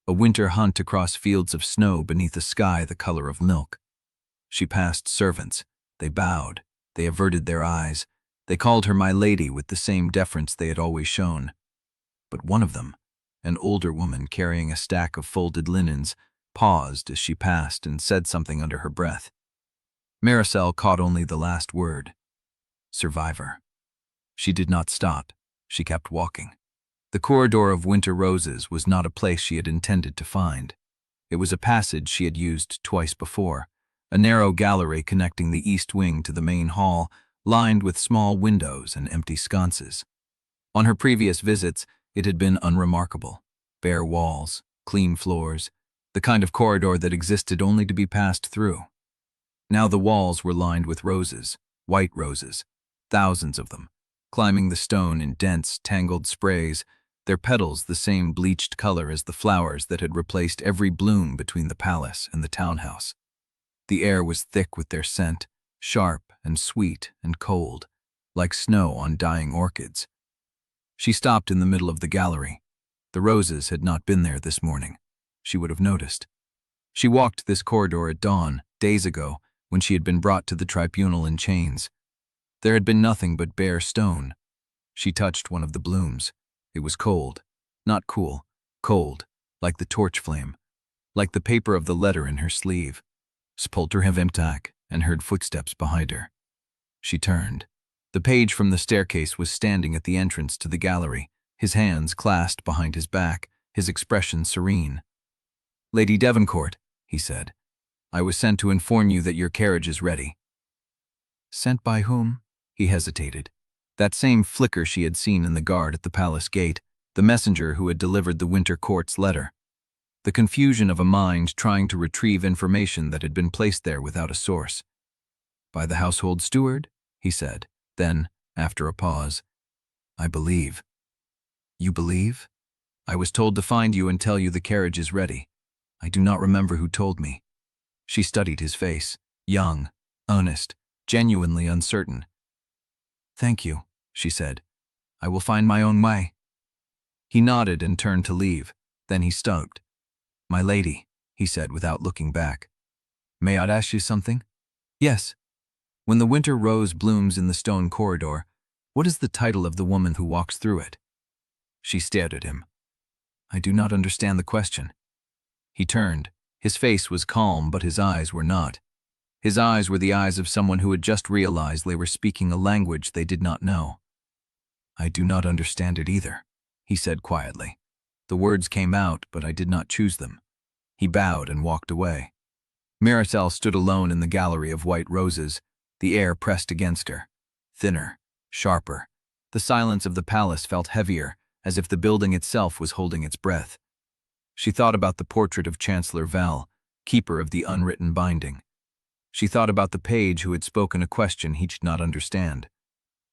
A: a winter hunt across fields of snow beneath a sky the color of milk. She passed servants. They bowed. They averted their eyes. They called her my lady with the same deference they had always shown. But one of them, an older woman carrying a stack of folded linens, paused as she passed and said something under her breath. Marisol caught only the last word. Survivor. She did not stop. She kept walking. The corridor of winter roses was not a place she had intended to find. It was a passage she had used twice before, a narrow gallery connecting the east wing to the main hall, lined with small windows and empty sconces. On her previous visits, it had been unremarkable. Bare walls, clean floors, the kind of corridor that existed only to be passed through. Now the walls were lined with roses, white roses, thousands of them, climbing the stone in dense, tangled sprays, their petals the same bleached color as the flowers that had replaced every bloom between the palace and the townhouse. The air was thick with their scent, sharp and sweet and cold, like snow on dying orchids. She stopped in the middle of the gallery. The roses had not been there this morning. She would have noticed. She walked this corridor at dawn, days ago, when she had been brought to the tribunal in chains. There had been nothing but bare stone. She touched one of the blooms. It was cold. Not cool. Cold. Like the torch flame. Like the paper of the letter in her sleeve. Spolterhevimtak, and heard footsteps behind her. She turned. The page from the staircase was standing at the entrance to the gallery, his hands clasped behind his back, his expression serene. "Lady Devoncourt," he said, "I was sent to inform you that your carriage is ready." Sent by whom? He hesitated. That same flicker she had seen in the guard at the palace gate, the messenger who had delivered the Winter Court's letter. The confusion of a mind trying to retrieve information that had been placed there without a source. "By the household steward?" he said. Then, after a pause, "I believe." "You believe? I was told to find you and tell you the carriage is ready. I do not remember who told me." She studied his face, young, honest, genuinely uncertain. "Thank you," she said. "I will find my own way." He nodded and turned to leave. Then he stopped. "My lady," he said without looking back. "May I ask you something?" "Yes." "When the winter rose blooms in the stone corridor, what is the title of the woman who walks through it?" She stared at him. "I do not understand the question." He turned. His face was calm, but his eyes were not. His eyes were the eyes of someone who had just realized they were speaking a language they did not know. "I do not understand it either," he said quietly. "The words came out, but I did not choose them." He bowed and walked away. Marisol stood alone in the gallery of white roses, the air pressed against her. Thinner, sharper. The silence of the palace felt heavier, as if the building itself was holding its breath. She thought about the portrait of Chancellor Val, keeper of the unwritten binding. She thought about the page who had spoken a question he did not understand.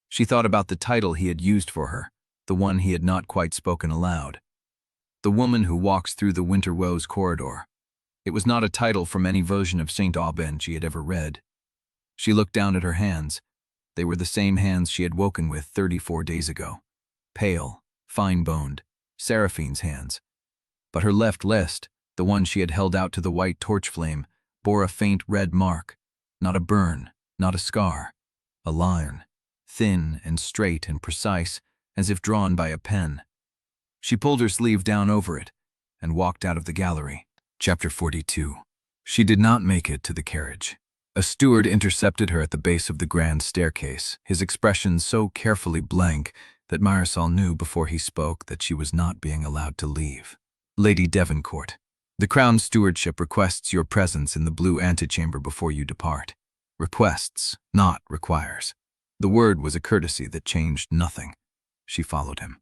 A: She thought about the title he had used for her, the one he had not quite spoken aloud. The woman who walks through the winter rose corridor. It was not a title from any version of St. Aubin she had ever read. She looked down at her hands. They were the same hands she had woken with 34 days ago. Pale, fine-boned, Seraphine's hands. But her left wrist, the one she had held out to the white torch flame, bore a faint red mark. Not a burn, not a scar. A line, thin and straight and precise, as if drawn by a pen. She pulled her sleeve down over it and walked out of the gallery. Chapter 42. She did not make it to the carriage. A steward intercepted her at the base of the grand staircase, his expression so carefully blank that Marisol knew before he spoke that she was not being allowed to leave. "Lady Devoncourt, the Crown Stewardship requests your presence in the blue antechamber before you depart. Requests, not requires." The word was a courtesy that changed nothing. She followed him.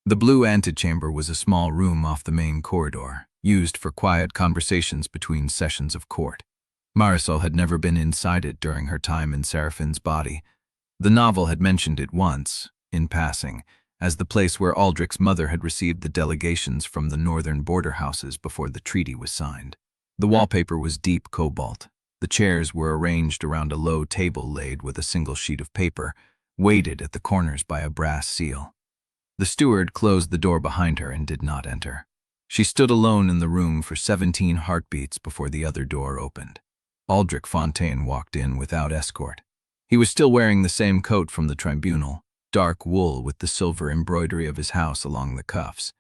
A: The blue antechamber was a small room off the main corridor, used for quiet conversations between sessions of court. Marisol had never been inside it during her time in Seraphine's body. The novel had mentioned it once, in passing, as the place where Aldrich's mother had received the delegations from the northern border houses before the treaty was signed. The wallpaper was deep cobalt. The chairs were arranged around a low table laid with a single sheet of paper, weighted at the corners by a brass seal. The steward closed the door behind her and did not enter. She stood alone in the room for 17 heartbeats before the other door opened. Aldrich Fontaine walked in without escort. He was still wearing the same coat from the tribunal, dark wool with the silver embroidery of his house along the cuffs.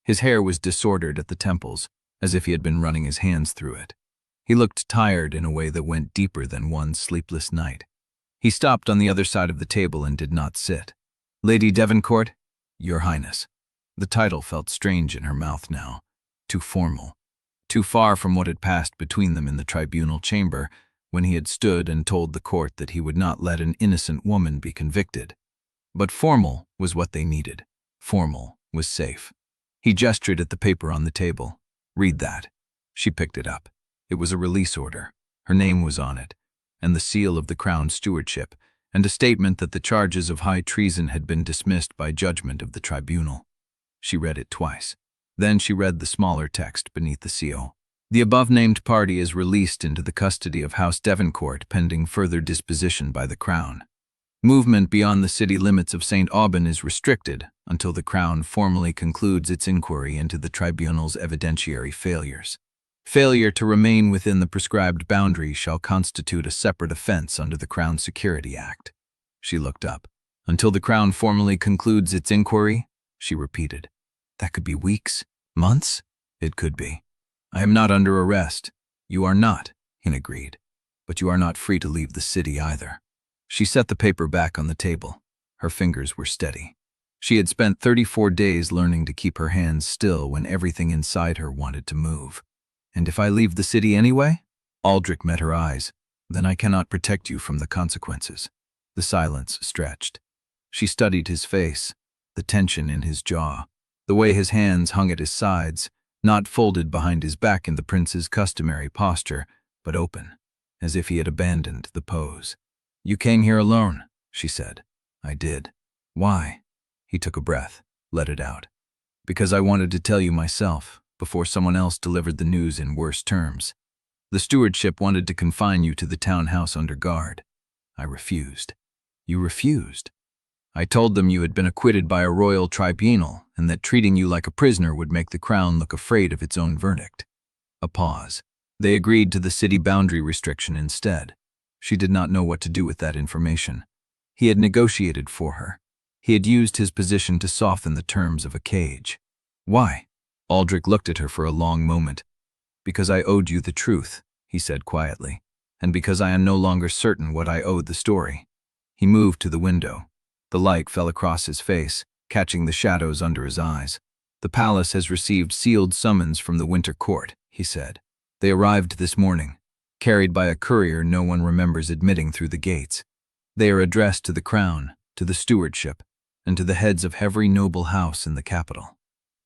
A: His hair was disordered at the temples, as if he had been running his hands through it. He looked tired in a way that went deeper than one sleepless night. He stopped on the other side of the table and did not sit. "Lady Devoncourt, Your Highness." The title felt strange in her mouth now, too formal, too far from what had passed between them in the tribunal chamber when he had stood and told the court that he would not let an innocent woman be convicted. But formal was what they needed. Formal was safe. He gestured at the paper on the table. "Read that." She picked it up. It was a release order. Her name was on it, and the seal of the Crown Stewardship, and a statement that the charges of high treason had been dismissed by judgment of the tribunal. She read it twice. Then she read the smaller text beneath the seal. "The above-named party is released into the custody of House Devoncourt pending further disposition by the Crown." Movement beyond the city limits of St. Aubin is restricted until the Crown formally concludes its inquiry into the tribunal's evidentiary failures. Failure to remain within the prescribed boundary shall constitute a separate offense under the Crown Security Act. She looked up. Until the Crown formally concludes its inquiry, she repeated. That could be weeks, months? It could be. I am not under arrest. You are not, he agreed. But you are not free to leave the city either. She set the paper back on the table. Her fingers were steady. She had spent 34 days learning to keep her hands still when everything inside her wanted to move. And if I leave the city anyway? Aldrich met her eyes. Then I cannot protect you from the consequences. The silence stretched. She studied his face, the tension in his jaw, the way his hands hung at his sides, not folded behind his back in the prince's customary posture, but open, as if he had abandoned the pose. You came here alone, she said. I did. Why? He took a breath, let it out. Because I wanted to tell you myself, before someone else delivered the news in worse terms. The stewardship wanted to confine you to the townhouse under guard. I refused. You refused? I told them you had been acquitted by a royal tribunal and that treating you like a prisoner would make the Crown look afraid of its own verdict. A pause. They agreed to the city boundary restriction instead. She did not know what to do with that information. He had negotiated for her. He had used his position to soften the terms of a cage. Why? Aldrich looked at her for a long moment. Because I owed you the truth, he said quietly, and because I am no longer certain what I owed the story. He moved to the window. The light fell across his face, catching the shadows under his eyes. The palace has received sealed summons from the Winter Court, he said. They arrived this morning, carried by a courier no one remembers admitting through the gates. They are addressed to the Crown, to the stewardship, and to the heads of every noble house in the capital.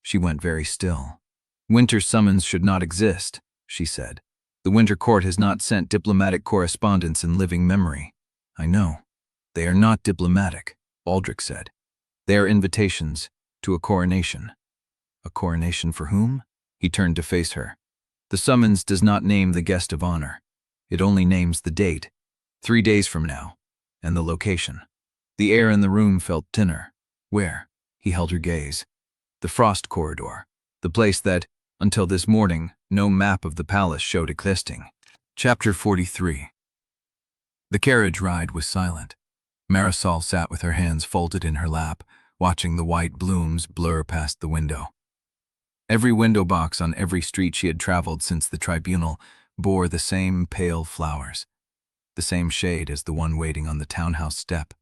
A: She went very still. Winter summons should not exist, she said. The Winter Court has not sent diplomatic correspondence in living memory. I know. They are not diplomatic, Aldrich said. They are invitations to a coronation. A coronation for whom? He turned to face her. The summons does not name the guest of honor. It only names the date, 3 days from now, and the location. The air in the room felt thinner. Where? He held her gaze. The frost corridor, the place that, until this morning, no map of the palace showed existing. Chapter 43. The carriage ride was silent. Marisol sat with her hands folded in her lap, watching the white blooms blur past the window. Every window box on every street she had traveled since the tribunal bore the same pale flowers, the same shade as the one waiting on the townhouse step.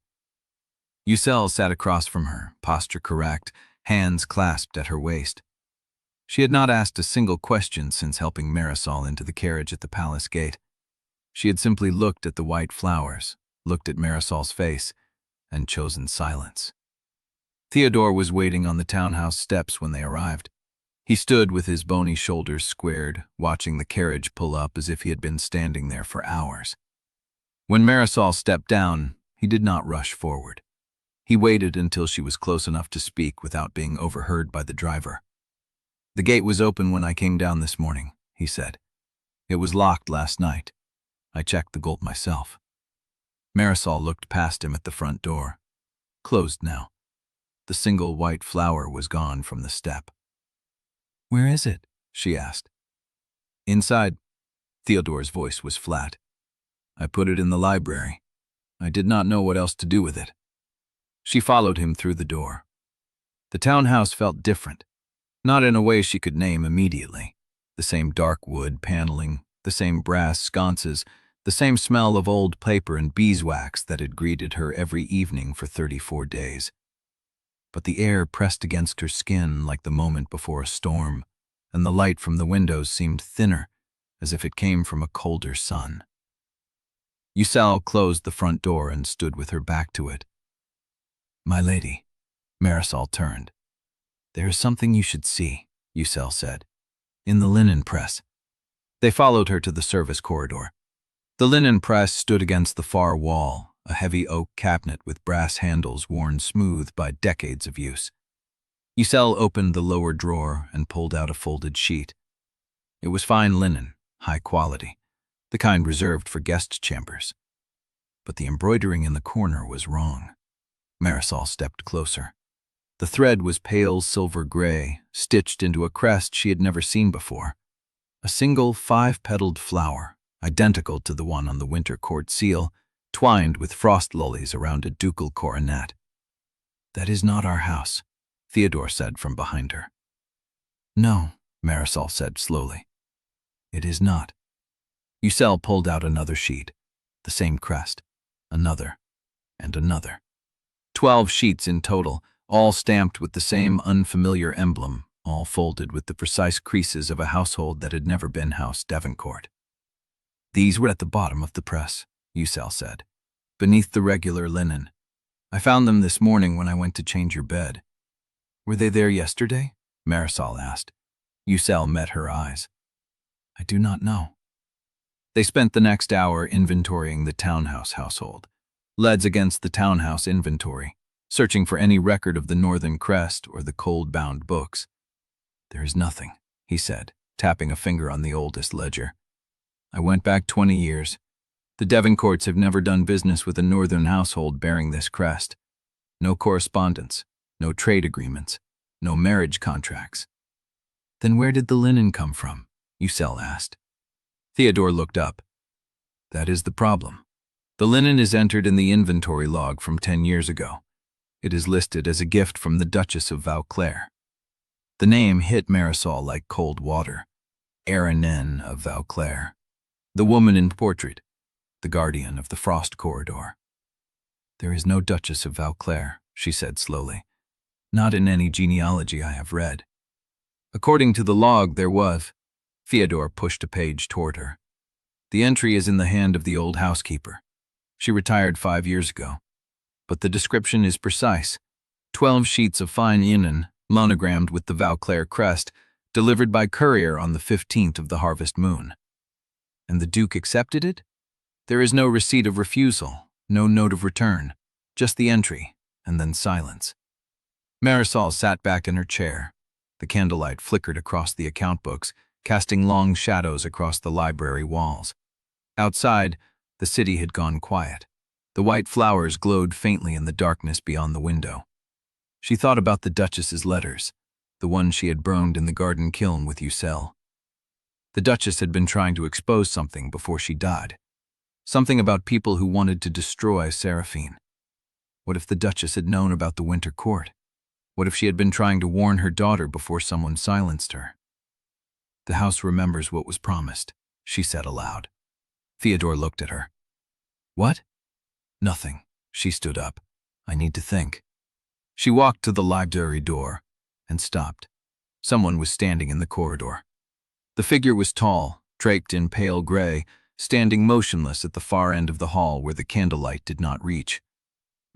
A: Ucelle sat across from her, posture correct, hands clasped at her waist. She had not asked a single question since helping Marisol into the carriage at the palace gate. She had simply looked at the white flowers, looked at Marisol's face, and chosen silence. Theodore was waiting on the townhouse steps when they arrived. He stood with his bony shoulders squared, watching the carriage pull up as if he had been standing there for hours. When Marisol stepped down, he did not rush forward. He waited until she was close enough to speak without being overheard by the driver. The gate was open when I came down this morning, he said. It was locked last night. I checked the bolt myself. Marisol looked past him at the front door. Closed now. The single white flower was gone from the step. Where is it? She asked. Inside. Theodore's voice was flat. I put it in the library. I did not know what else to do with it. She followed him through the door. The townhouse felt different, not in a way she could name immediately. The same dark wood paneling, the same brass sconces, the same smell of old paper and beeswax that had greeted her every evening for 34 days. But the air pressed against her skin like the moment before a storm, and the light from the windows seemed thinner, as if it came from a colder sun. Ucelle closed the front door and stood with her back to it. My lady, Marisol turned. There is something you should see, Ucelle said. In the linen press. They followed her to the service corridor. The linen press stood against the far wall, a heavy oak cabinet with brass handles worn smooth by decades of use. Ucelle opened the lower drawer and pulled out a folded sheet. It was fine linen, high quality, the kind reserved for guest chambers. but the embroidering in the corner was wrong. Marisol stepped closer. The thread was pale silver gray, stitched into a crest she had never seen before. A single 5-petaled flower, identical to the one on the winter court seal, twined with frost lilies around a ducal coronet. "That is not our house," Theodore said from behind her. "No," Marisol said slowly. "It is not." Ucelle pulled out another sheet, the same crest, another, and another. 12 sheets in total, all stamped with the same unfamiliar emblem, all folded with the precise creases of a household that had never been House Devoncourt. "These were at the bottom of the press," Ucelle said, "beneath the regular linen. I found them this morning when I went to change your bed." "Were they there yesterday?" Marisol asked. Ucelle met her eyes. "I do not know." They spent the next hour inventorying the townhouse household, leads against the townhouse inventory, searching for any record of the Northern Crest or the cold-bound books. "There is nothing," he said, tapping a finger on the oldest ledger. "I went back 20 years. The Devoncourts have never done business with a northern household bearing this crest. No correspondence, no trade agreements, no marriage contracts." "Then where did the linen come from?" Ucelle asked. Theodore looked up. "That is the problem. The linen is entered in the inventory log from 10 years ago. It is listed as a gift from the Duchess of Vauclair." The name hit Marisol like cold water. Eirenne of Vauclair. The woman in portrait, the guardian of the frost corridor. "There is no Duchess of Vauclair," she said slowly. "Not in any genealogy I have read." "According to the log, there was." Theodore pushed a page toward her. "The entry is in the hand of the old housekeeper. She retired 5 years ago. But the description is precise. 12 sheets of fine linen, monogrammed with the Vauclair crest, delivered by courier on the 15th of the harvest moon." "And the Duke accepted it?" "There is no receipt of refusal, no note of return, just the entry, and then silence." Marisol sat back in her chair. The candlelight flickered across the account books, casting long shadows across the library walls. Outside, the city had gone quiet. The white flowers glowed faintly in the darkness beyond the window. She thought about the Duchess's letters, the one she had burned in the garden kiln with Ucelle. The Duchess had been trying to expose something before she died. Something about people who wanted to destroy Seraphine. What if the Duchess had known about the winter court? What if she had been trying to warn her daughter before someone silenced her? "The house remembers what was promised," she said aloud. Theodore looked at her. "What?" "Nothing." She stood up. "I need to think." She walked to the library door and stopped. Someone was standing in the corridor. The figure was tall, draped in pale gray, standing motionless at the far end of the hall where the candlelight did not reach.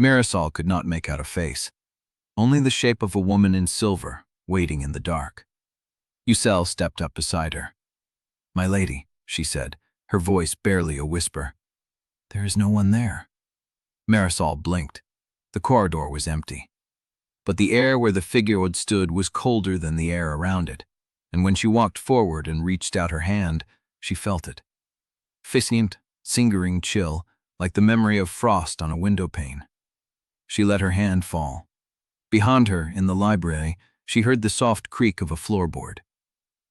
A: Marisol could not make out a face. Only the shape of a woman in silver, waiting in the dark. Ucelle stepped up beside her. "My lady," she said, her voice barely a whisper. "There is no one there." Marisol blinked. The corridor was empty. But the air where the figure had stood was colder than the air around it, and when she walked forward and reached out her hand, she felt it. Faint, lingering chill, like the memory of frost on a window pane. She let her hand fall. Behind her, in the library, she heard the soft creak of a floorboard.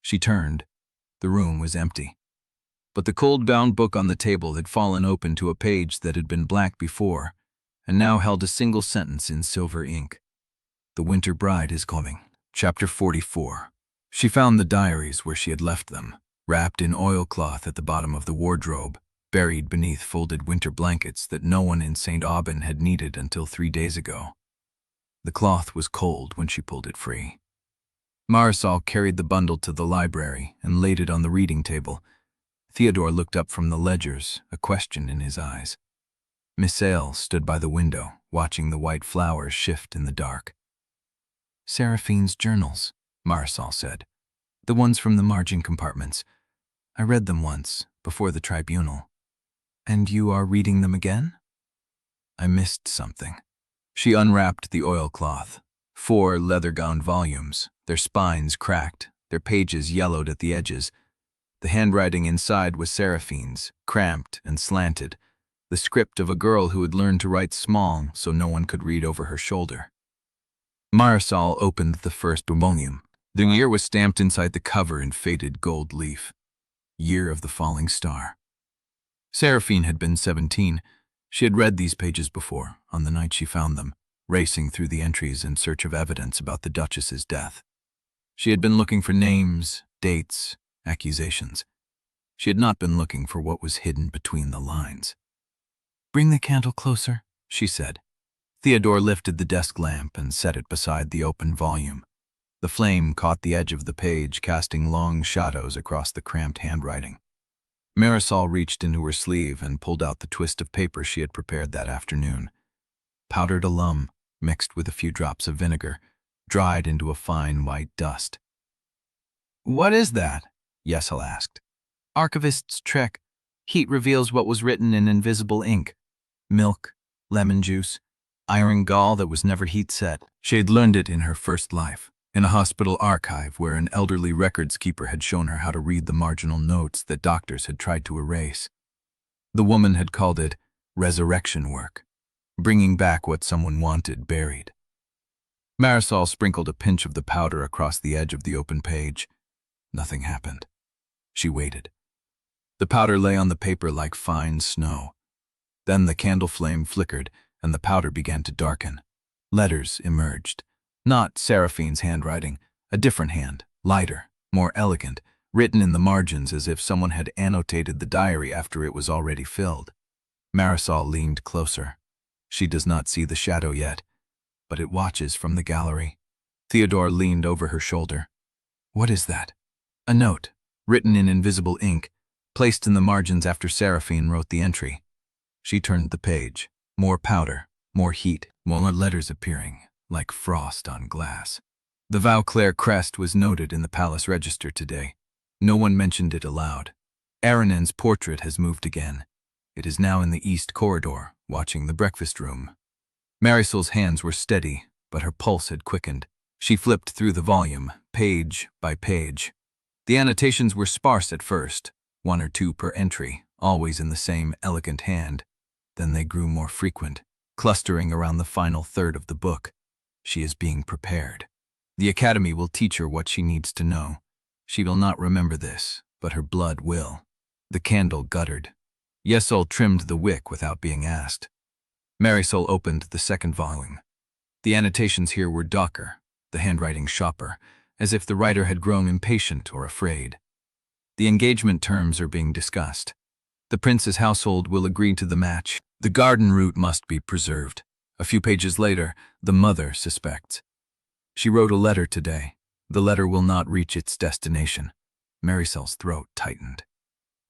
A: She turned. The room was empty. But the cold-bound book on the table had fallen open to a page that had been black before, and now held a single sentence in silver ink. "The Winter Bride is coming." Chapter 44. She found the diaries where she had left them, wrapped in oilcloth at the bottom of the wardrobe, buried beneath folded winter blankets that no one in St. Aubin had needed until 3 days ago. The cloth was cold when she pulled it free. Marisol carried the bundle to the library and laid it on the reading table. Theodore looked up from the ledgers, a question in his eyes. Misael stood by the window, watching the white flowers shift in the dark. "Seraphine's journals," Marisol said. "The ones from the margin compartments. I read them once, before the tribunal. And you are reading them again?" "I missed something." She unwrapped the oilcloth. 4 leather-bound volumes, their spines cracked, their pages yellowed at the edges. The handwriting inside was Seraphine's, cramped and slanted. The the script of a girl who had learned to write small so no one could read over her shoulder. Marisol opened the first volume. The year was stamped inside the cover in faded gold leaf. Year of the Falling Star. Seraphine had been 17. She had read these pages before, on the night she found them, racing through the entries in search of evidence about the Duchess's death. She had been looking for names, dates, accusations. She had not been looking for what was hidden between the lines. "Bring the candle closer," she said. Theodore lifted the desk lamp and set it beside the open volume. The flame caught the edge of the page, casting long shadows across the cramped handwriting. Marisol reached into her sleeve and pulled out the twist of paper she had prepared that afternoon. Powdered alum, mixed with a few drops of vinegar, dried into a fine white dust. "What is that?" Yesel asked. "Archivist's trick. Heat reveals what was written in invisible ink. Milk, lemon juice, iron gall that was never heat-set." She had learned it in her first life, in a hospital archive where an elderly records keeper had shown her how to read the marginal notes that doctors had tried to erase. The woman had called it resurrection work, bringing back what someone wanted buried. Marisol sprinkled a pinch of the powder across the edge of the open page. Nothing happened. She waited. The powder lay on the paper like fine snow. Then the candle flame flickered, and the powder began to darken. Letters emerged. Not Seraphine's handwriting, a different hand, lighter, more elegant, written in the margins as if someone had annotated the diary after it was already filled. Marisol leaned closer. She does not see the shadow yet, but it watches from the gallery. Theodore leaned over her shoulder. "What is that?" "A note, written in invisible ink, placed in the margins after Seraphine wrote the entry." She turned the page. More powder, more heat, more letters appearing, like frost on glass. The Vauclair crest was noted in the palace register today. No one mentioned it aloud. Eirennen's portrait has moved again. It is now in the east corridor, watching the breakfast room. Marisol's hands were steady, but her pulse had quickened. She flipped through the volume, page by page. The annotations were sparse at first, 1 or 2 per entry, always in the same elegant hand. Then they grew more frequent, clustering around the final third of the book. She is being prepared. The Academy will teach her what she needs to know. She will not remember this, but her blood will. The candle guttered. Yesel trimmed the wick without being asked. Marisol opened the second volume. The annotations here were darker, the handwriting sharper, as if the writer had grown impatient or afraid. The engagement terms are being discussed. The prince's household will agree to the match. The garden route must be preserved. A few pages later, the mother suspects. She wrote a letter today. The letter will not reach its destination. Marisol's throat tightened.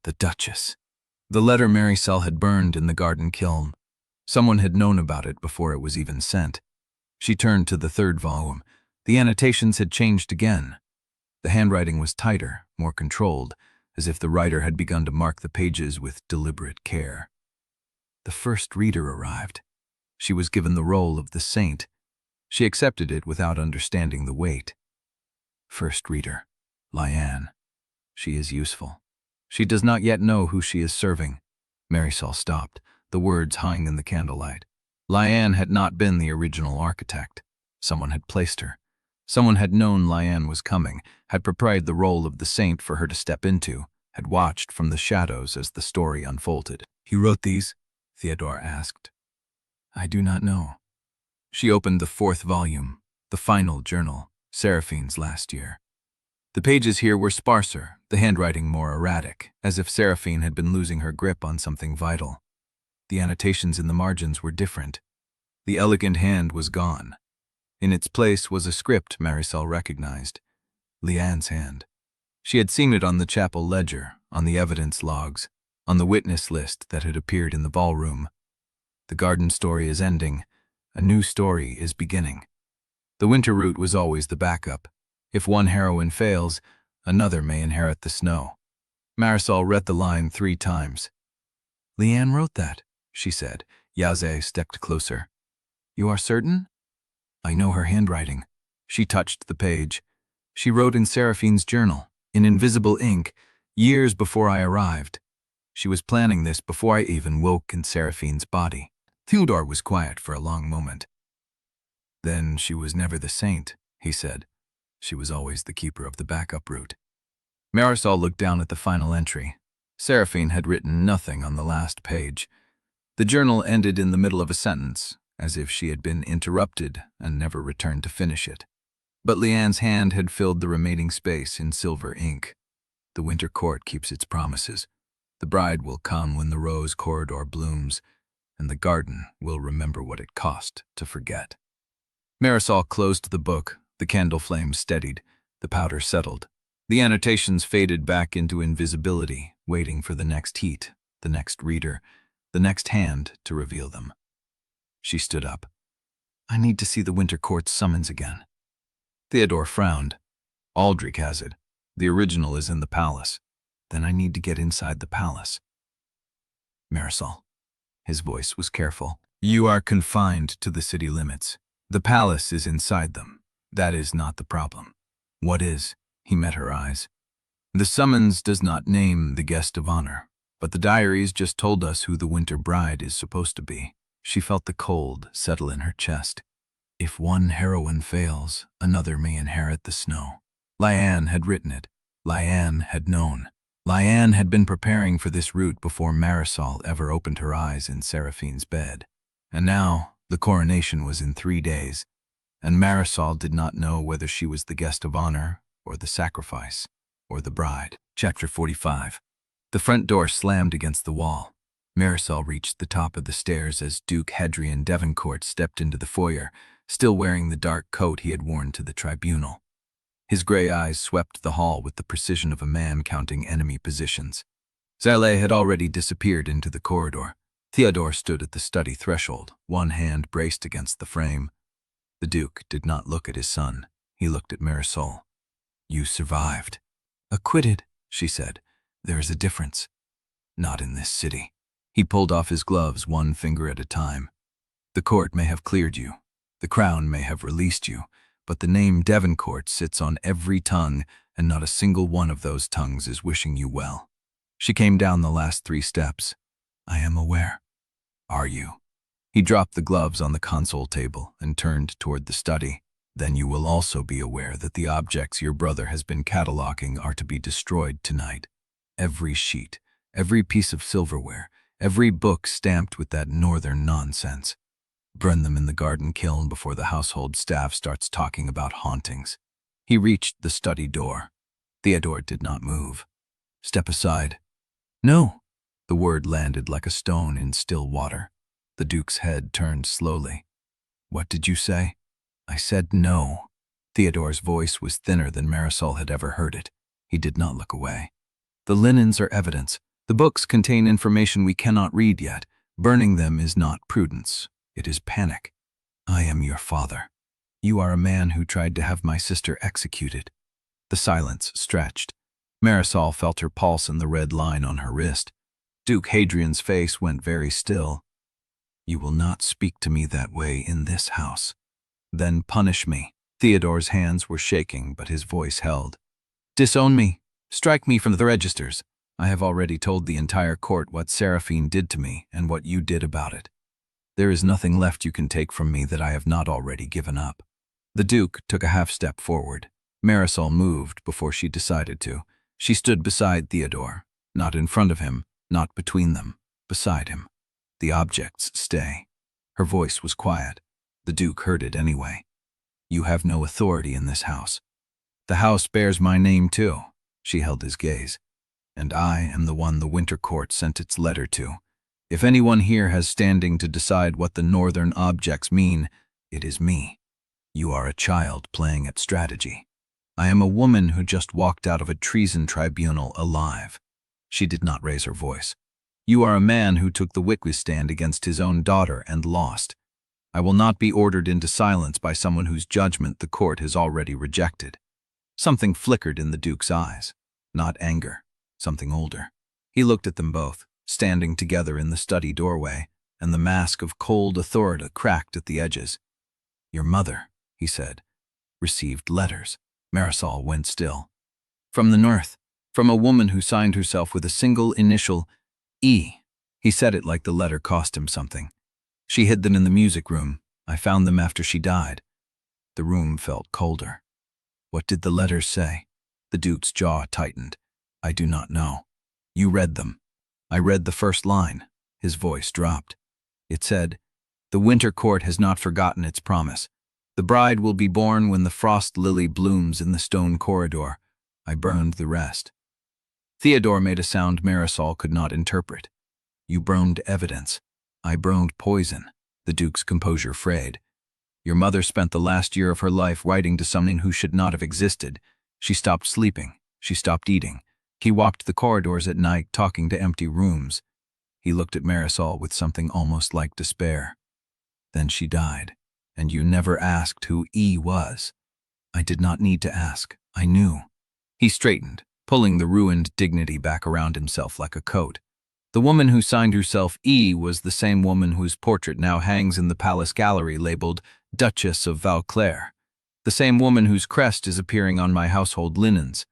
A: The Duchess. The letter Marisol had burned in the garden kiln. Someone had known about it before it was even sent. She turned to the third volume. The annotations had changed again. The handwriting was tighter, more controlled, as if the writer had begun to mark the pages with deliberate care. The first reader arrived. She was given the role of the saint. She accepted it without understanding the weight. First reader, Liane. She is useful. She does not yet know who she is serving. Marisol stopped, the words hung in the candlelight. Liane had not been the original architect. Someone had placed her. Someone had known Liane was coming, had prepared the role of the saint for her to step into, had watched from the shadows as the story unfolded. "He wrote these?" Theodore asked. "I do not know." She opened the fourth volume, the final journal, Seraphine's last year. The pages here were sparser, the handwriting more erratic, as if Seraphine had been losing her grip on something vital. The annotations in the margins were different. The elegant hand was gone. In its place was a script Marisol recognized. Liane's hand. She had seen it on the chapel ledger, on the evidence logs, on the witness list that had appeared in the ballroom. The garden story is ending. A new story is beginning. The winter route was always the backup. If one heroine fails, another may inherit the snow. Marisol read the line 3 times. "Liane wrote that," she said. Yaze stepped closer. "You are certain?" "I know her handwriting." She touched the page. "She wrote in Seraphine's journal, in invisible ink, years before I arrived." She was planning this before I even woke in Seraphine's body. Theodore was quiet for a long moment. Then she was never the saint, he said. She was always the keeper of the backup route. Marisol looked down at the final entry. Seraphine had written nothing on the last page. The journal ended in the middle of a sentence, as if she had been interrupted and never returned to finish it. But Liane's hand had filled the remaining space in silver ink. The winter court keeps its promises. The bride will come when the rose corridor blooms, and the garden will remember what it cost to forget. Marisol closed the book. The candle flame steadied. The powder settled. The annotations faded back into invisibility, waiting for the next heat, the next reader, the next hand to reveal them. She stood up. I need to see the winter court's summons again. Theodore frowned. Aldrich has it. The original is in the palace. Then I need to get inside the palace. Marisol. His voice was careful. You are confined to the city limits. The palace is inside them. That is not the problem. What is? He met her eyes. The summons does not name the guest of honor, but the diaries just told us who the winter bride is supposed to be. She felt the cold settle in her chest. If one heroine fails, another may inherit the snow. Liane had written it. Liane had known. Liane had been preparing for this route before Marisol ever opened her eyes in Seraphine's bed. And now, the coronation was in 3 days, and Marisol did not know whether she was the guest of honor, or the sacrifice, or the bride. Chapter 45. The front door slammed against the wall. Marisol reached the top of the stairs as Duke Hadrian Devencourt stepped into the foyer, still wearing the dark coat he had worn to the tribunal. His gray eyes swept the hall with the precision of a man counting enemy positions. Zale had already disappeared into the corridor. Theodore stood at the study threshold, one hand braced against the frame. The Duke did not look at his son. He looked at Marisol. You survived. Acquitted, she said. There is a difference. Not in this city. He pulled off his gloves, one finger at a time. The court may have cleared you. The crown may have released you. But the name Devencourt sits on every tongue, and not a single one of those tongues is wishing you well. She came down the last 3 steps. I am aware. Are you? He dropped the gloves on the console table and turned toward the study. Then you will also be aware that the objects your brother has been cataloging are to be destroyed tonight. Every sheet, every piece of silverware, every book stamped with that northern nonsense. Burn them in the garden kiln before the household staff starts talking about hauntings. He reached the study door. Theodore did not move. Step aside. No. The word landed like a stone in still water. The Duke's head turned slowly. What did you say? I said no. Theodore's voice was thinner than Marisol had ever heard it. He did not look away. The linens are evidence. The books contain information we cannot read yet. Burning them is not prudence. It is panic. I am your father. You are a man who tried to have my sister executed. The silence stretched. Marisol felt her pulse and the red line on her wrist. Duke Hadrian's face went very still. You will not speak to me that way in this house. Then punish me. Theodore's hands were shaking, but his voice held. Disown me. Strike me from the registers. I have already told the entire court what Seraphine did to me and what you did about it. There is nothing left you can take from me that I have not already given up. The Duke took a half-step forward. Marisol moved before she decided to. She stood beside Theodore, not in front of him, not between them, beside him. The objects stay. Her voice was quiet. The Duke heard it anyway. You have no authority in this house. The house bears my name too. She held his gaze. And I am the one the Winter Court sent its letter to. If anyone here has standing to decide what the northern objects mean, it is me. You are a child playing at strategy. I am a woman who just walked out of a treason tribunal alive. She did not raise her voice. You are a man who took the witness stand against his own daughter and lost. I will not be ordered into silence by someone whose judgment the court has already rejected. Something flickered in the Duke's eyes. Not anger, something older. He looked at them both, standing together in the study doorway, and the mask of cold authority cracked at the edges. Your mother, he said, received letters. Marisol went still. From the north, from a woman who signed herself with a single initial. E. He said it like the letter cost him something. She hid them in the music room. I found them after she died. The room felt colder. What did the letters say? The Duke's jaw tightened. I do not know. You read them. I read the first line. His voice dropped. It said, "The winter court has not forgotten its promise. The bride will be born when the frost lily blooms in the stone corridor." I burned the rest. Theodore made a sound Marisol could not interpret. You burned evidence. I burned poison. The Duke's composure frayed. Your mother spent the last year of her life writing to someone who should not have existed. She stopped sleeping. She stopped eating. He walked the corridors at night, talking to empty rooms. He looked at Marisol with something almost like despair. Then she died, and you never asked who E was. I did not need to ask. I knew. He straightened, pulling the ruined dignity back around himself like a coat. The woman who signed herself E was the same woman whose portrait now hangs in the palace gallery labeled Duchess of Vauclair. The same woman whose crest is appearing on my household linens.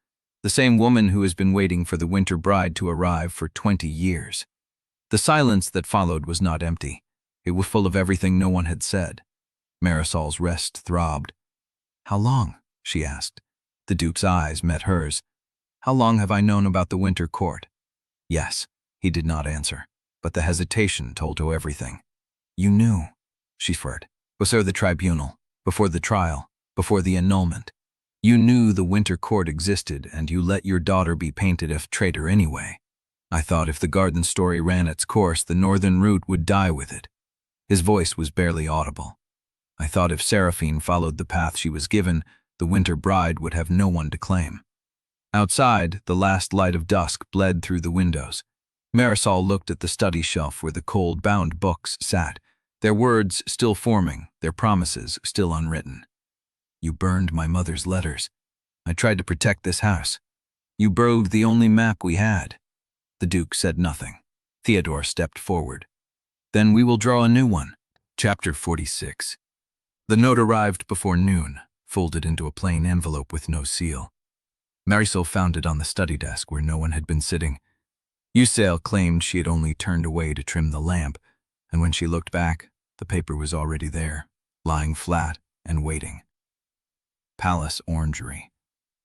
A: The same woman who has been waiting for the winter bride to arrive for 20 years. The silence that followed was not empty. It was full of everything no one had said. Marisol's wrist throbbed. "How long?" she asked. The Duke's eyes met hers. "How long have I known about the winter court?" "Yes." He did not answer, but the hesitation told her everything. "You knew," she furred. "Before the tribunal, before the trial, before the annulment. You knew the winter court existed, and you let your daughter be painted a traitor anyway. I thought if the garden story ran its course, the northern route would die with it." His voice was barely audible. "I thought if Seraphine followed the path she was given, the winter bride would have no one to claim." Outside, the last light of dusk bled through the windows. Marisol looked at the study shelf where the cold-bound books sat, their words still forming, their promises still unwritten. "You burned my mother's letters. I tried to protect this house. You burned the only map we had." The Duke said nothing. Theodore stepped forward. "Then we will draw a new one." Chapter 46. The note arrived before noon, folded into a plain envelope with no seal. Marisol found it on the study desk where no one had been sitting. Usail claimed she had only turned away to trim the lamp, and when she looked back, the paper was already there, lying flat and waiting. Palace Orangery.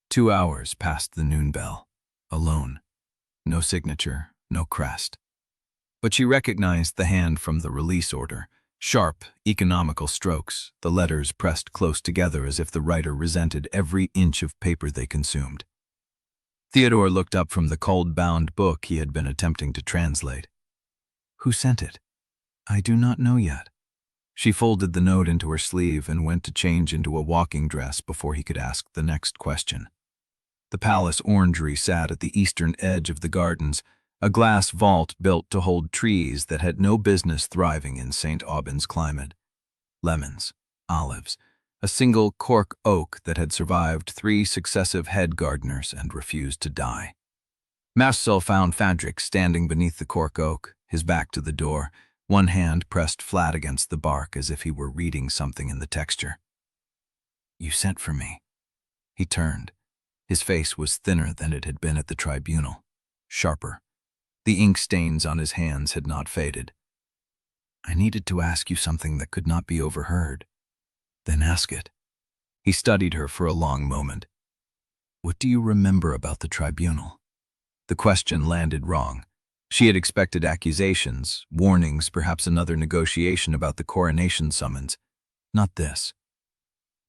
A: 2 hours past the noon bell. Alone. No signature, no crest. But she recognized the hand from the release order. Sharp, economical strokes, the letters pressed close together as if the writer resented every inch of paper they consumed. Theodore looked up from the cold-bound book he had been attempting to translate. "Who sent it?" "I do not know yet." She folded the note into her sleeve and went to change into a walking dress before he could ask the next question. The palace orangery sat at the eastern edge of the gardens, a glass vault built to hold trees that had no business thriving in St. Aubyn's climate. Lemons, olives, a single cork oak that had survived 3 successive head gardeners and refused to die. Marisol found Fadric standing beneath the cork oak, his back to the door, one hand pressed flat against the bark as if he were reading something in the texture. "You sent for me." He turned. His face was thinner than it had been at the tribunal, sharper. The ink stains on his hands had not faded. "I needed to ask you something that could not be overheard." "Then ask it." He studied her for a long moment. "What do you remember about the tribunal?" The question landed wrong. She had expected accusations, warnings, perhaps another negotiation about the coronation summons. Not this.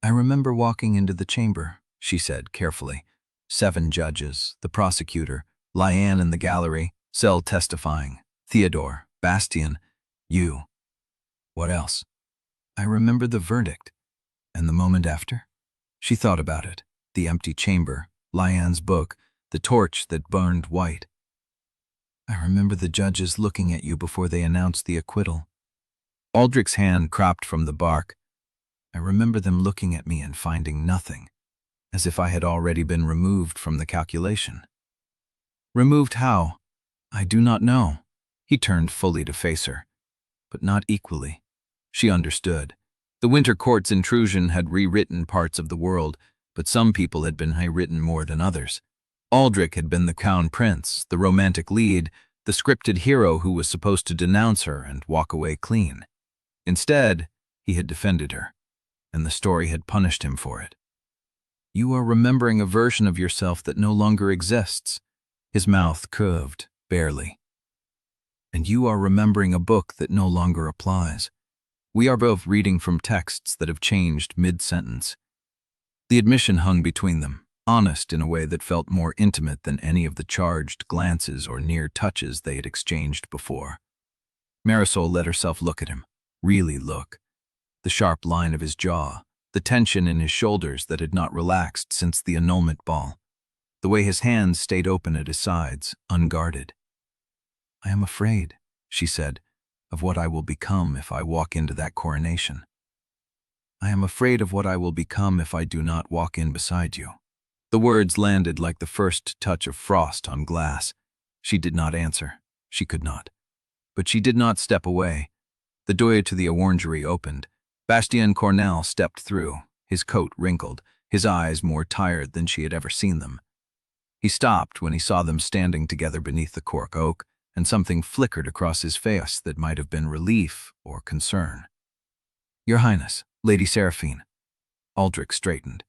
A: "I remember walking into the chamber," she said carefully. 7 judges, the prosecutor, Liane in the gallery, Cell testifying, Theodore, Bastien, you. What else? "I remember the verdict." "And the moment after?" She thought about it. The empty chamber, Liane's book, the torch that burned white. "I remember the judges looking at you before they announced the acquittal." Aldrich's hand cropped from the bark. "I remember them looking at me and finding nothing, as if I had already been removed from the calculation." "Removed how?" "I do not know." He turned fully to face her, but not equally. She understood. The winter court's intrusion had rewritten parts of the world, but some people had been rewritten more than others. Aldrich had been the crown prince, the romantic lead, the scripted hero who was supposed to denounce her and walk away clean. Instead, he had defended her, and the story had punished him for it. You are remembering a version of yourself that no longer exists. His mouth curved, barely. And you are remembering a book that no longer applies. We are both reading from texts that have changed mid-sentence. The admission hung between them, honest in a way that felt more intimate than any of the charged glances or near touches they had exchanged before. Marisol let herself look at him, really look. The sharp line of his jaw, the tension in his shoulders that had not relaxed since the annulment ball, the way his hands stayed open at his sides, unguarded. I am afraid, she said, of what I will become if I walk into that coronation. I am afraid of what I will become if I do not walk in beside you. The words landed like the first touch of frost on glass. She did not answer. She could not. But she did not step away. The door to the orangery opened. Bastien Cornell stepped through, his coat wrinkled, his eyes more tired than she had ever seen them. He stopped when he saw them standing together beneath the cork oak, and something flickered across his face that might have been relief or concern. Your Highness, Lady Seraphine. Aldrich straightened.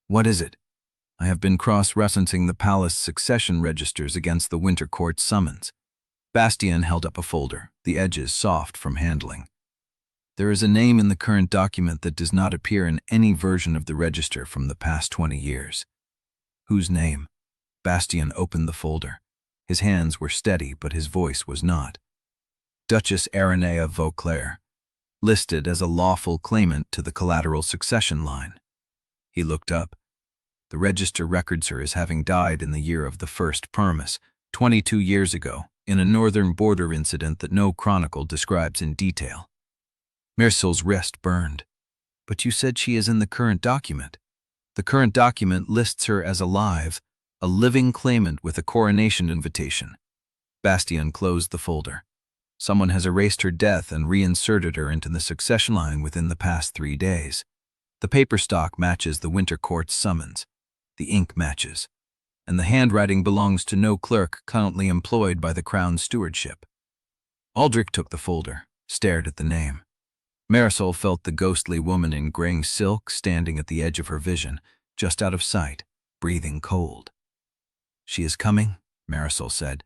A: What is it? I have been cross-referencing the palace succession registers against the Winter Court's summons. Bastien held up a folder, the edges soft from handling. There is a name in the current document that does not appear in any version of the register from the past 20 years. Whose name? Bastien opened the folder. His hands were steady, but his voice was not. Duchess Eirenne of Vauclair, listed as a lawful claimant to the collateral succession line. He looked up. The register records her as having died in the year of the first Permis, 22 years ago, in a northern border incident that no chronicle describes in detail. Marisol's wrist burned. But you said she is in the current document. The current document lists her as alive, a living claimant with a coronation invitation. Bastien closed the folder. Someone has erased her death and reinserted her into the succession line within the past 3 days. The paper stock matches the Winter Court's summons. The ink matches. And the handwriting belongs to no clerk currently employed by the Crown stewardship. Aldrich took the folder, stared at the name. Marisol felt the ghostly woman in graying silk standing at the edge of her vision, just out of sight, breathing cold. She is coming, Marisol said.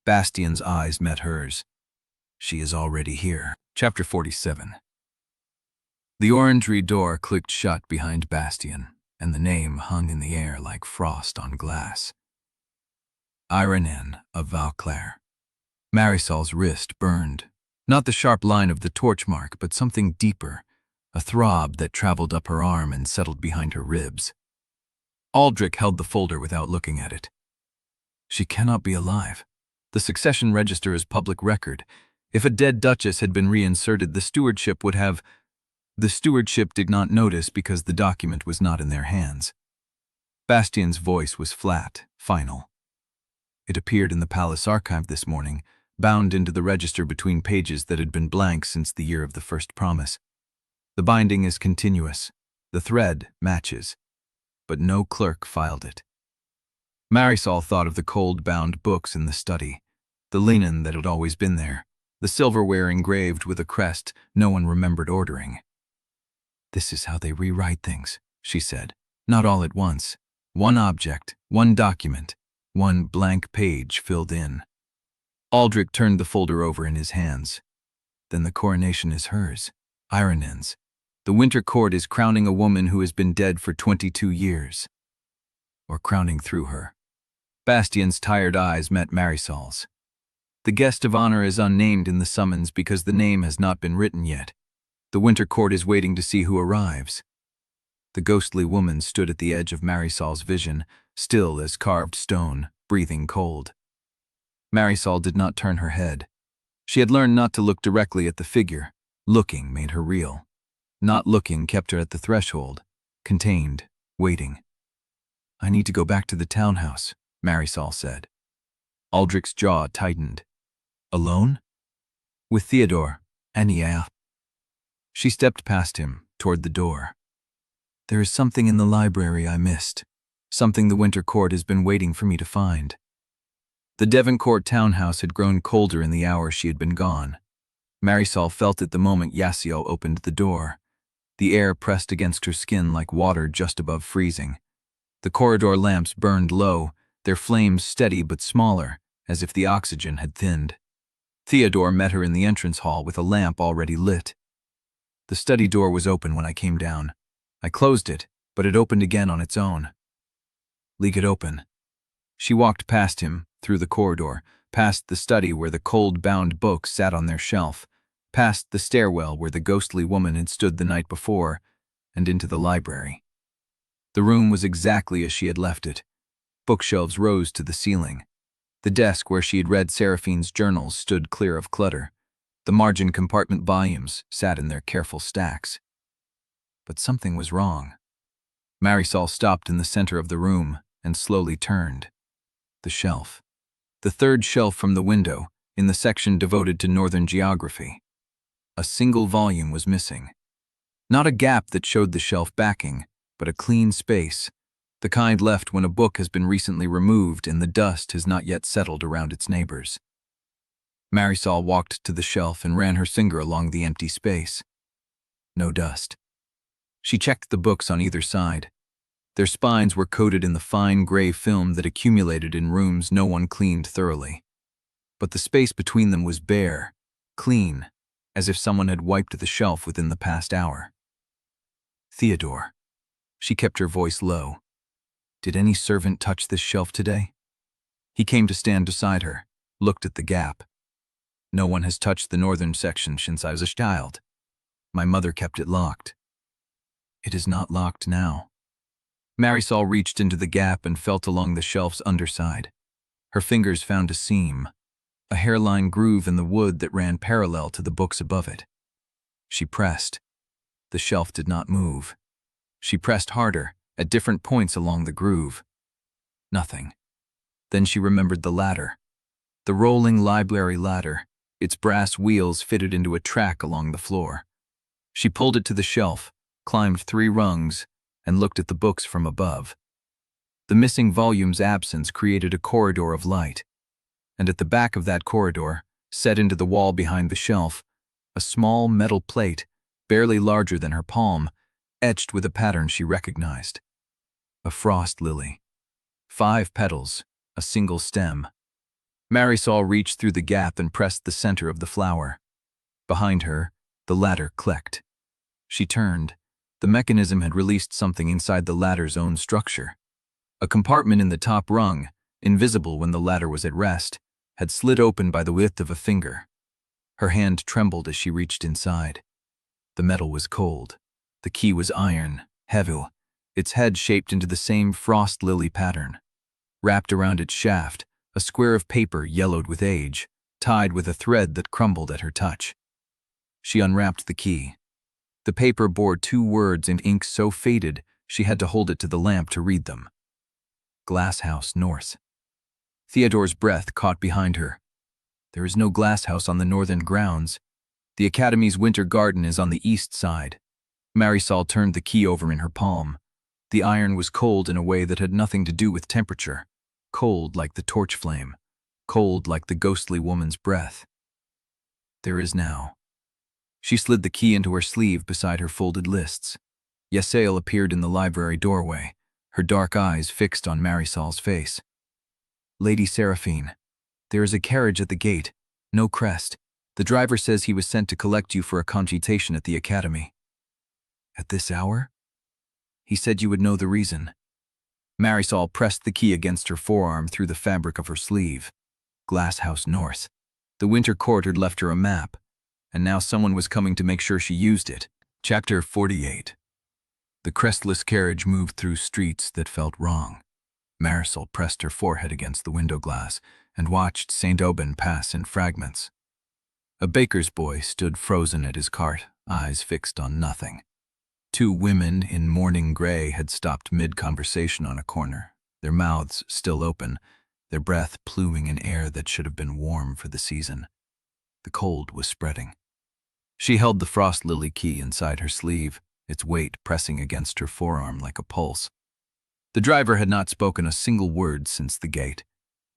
A: Bastien's eyes met hers. She is already here. Chapter 47. The orangery door clicked shut behind Bastien, and the name hung in the air like frost on glass. Eirenne of Vauclair. Marisol's wrist burned. Not the sharp line of the torch mark, but something deeper, a throb that traveled up her arm and settled behind her ribs. Aldrich held the folder without looking at it. She cannot be alive. The succession register is public record. If a dead duchess had been reinserted, the stewardship would have... The stewardship did not notice because the document was not in their hands. Bastien's voice was flat, final. It appeared in the palace archive this morning, bound into the register between pages that had been blank since the year of the first promise. The binding is continuous. The thread matches. But no clerk filed it. Marisol thought of the cold-bound books in the study, the linen that had always been there, the silverware engraved with a crest no one remembered ordering. This is how they rewrite things, she said. Not all at once. One object, one document, one blank page filled in. Aldrich turned the folder over in his hands. Then the coronation is hers, Eirenne's. The Winter Court is crowning a woman who has been dead for 22 years. Or crowning through her. Bastien's tired eyes met Marisol's. The guest of honor is unnamed in the summons because the name has not been written yet. The Winter Court is waiting to see who arrives. The ghostly woman stood at the edge of Marisol's vision, still as carved stone, breathing cold. Marisol did not turn her head. She had learned not to look directly at the figure. Looking made her real. Not looking kept her at the threshold, contained, waiting. I need to go back to the townhouse, Marisol said. Aldrich's jaw tightened. Alone? With Theodore, and yeah. She stepped past him, toward the door. There is something in the library I missed. Something the Winter Court has been waiting for me to find. The Devoncourt townhouse had grown colder in the hour she had been gone. Marisol felt it the moment Yasiel opened the door. The air pressed against her skin like water just above freezing. The corridor lamps burned low, their flames steady but smaller, as if the oxygen had thinned. Theodore met her in the entrance hall with a lamp already lit. The study door was open when I came down. I closed it, but it opened again on its own. Leave it open. She walked past him, through the corridor, past the study where the cold-bound books sat on their shelf, past the stairwell where the ghostly woman had stood the night before, and into the library. The room was exactly as she had left it. Bookshelves rose to the ceiling. The desk where she had read Seraphine's journals stood clear of clutter. The margin compartment volumes sat in their careful stacks. But something was wrong. Marisol stopped in the center of the room and slowly turned. The shelf. The third shelf from the window, in the section devoted to Northern geography. A single volume was missing. Not a gap that showed the shelf backing, but a clean space, the kind left when a book has been recently removed and the dust has not yet settled around its neighbors. Marisol walked to the shelf and ran her finger along the empty space. No dust. She checked the books on either side. Their spines were coated in the fine gray film that accumulated in rooms no one cleaned thoroughly. But the space between them was bare, clean, as if someone had wiped the shelf within the past hour. Theodore. She kept her voice low. Did any servant touch this shelf today? He came to stand beside her, looked at the gap. No one has touched the northern section since I was a child. My mother kept it locked. It is not locked now. Marisol reached into the gap and felt along the shelf's underside. Her fingers found a seam, a hairline groove in the wood that ran parallel to the books above it. She pressed. The shelf did not move. She pressed harder, at different points along the groove. Nothing. Then she remembered the ladder. The rolling library ladder, its brass wheels fitted into a track along the floor. She pulled it to the shelf, climbed 3 rungs, and looked at the books from above. The missing volume's absence created a corridor of light, and at the back of that corridor, set into the wall behind the shelf, a small metal plate, barely larger than her palm, etched with a pattern she recognized. A frost lily. 5 petals, a single stem. Marisol reached through the gap and pressed the center of the flower. Behind her, the ladder clicked. She turned. The mechanism had released something inside the ladder's own structure. A compartment in the top rung, invisible when the ladder was at rest, had slid open by the width of a finger. Her hand trembled as she reached inside. The metal was cold. The key was iron, heavy, its head shaped into the same frost lily pattern. Wrapped around its shaft, a square of paper yellowed with age, tied with a thread that crumbled at her touch. She unwrapped the key. The paper bore 2 words in ink so faded she had to hold it to the lamp to read them. Glasshouse North. Theodore's breath caught behind her. There is no glasshouse on the northern grounds. The Academy's winter garden is on the east side. Marisol turned the key over in her palm. The iron was cold in a way that had nothing to do with temperature. Cold like the torch flame. Cold like the ghostly woman's breath. There is now. She slid the key into her sleeve beside her folded lists. Yasiel appeared in the library doorway, her dark eyes fixed on Marisol's face. Lady Seraphine, there is a carriage at the gate. No Crest. The driver says he was sent to collect you for a consultation at the Academy. At this hour? He said you would know the reason. Marisol pressed the key against her forearm through the fabric of her sleeve. Glasshouse North. The winter court had left her a map, and now someone was coming to make sure she used it. Chapter 48. The crestless carriage moved through streets that felt wrong. Marisol pressed her forehead against the window glass and watched St. Aubin pass in fragments. A baker's boy stood frozen at his cart, eyes fixed on nothing. 2 women in mourning gray had stopped mid-conversation on a corner, their mouths still open, their breath pluming in air that should have been warm for the season. The cold was spreading. She held the frost lily key inside her sleeve, its weight pressing against her forearm like a pulse. The driver had not spoken a single word since the gate.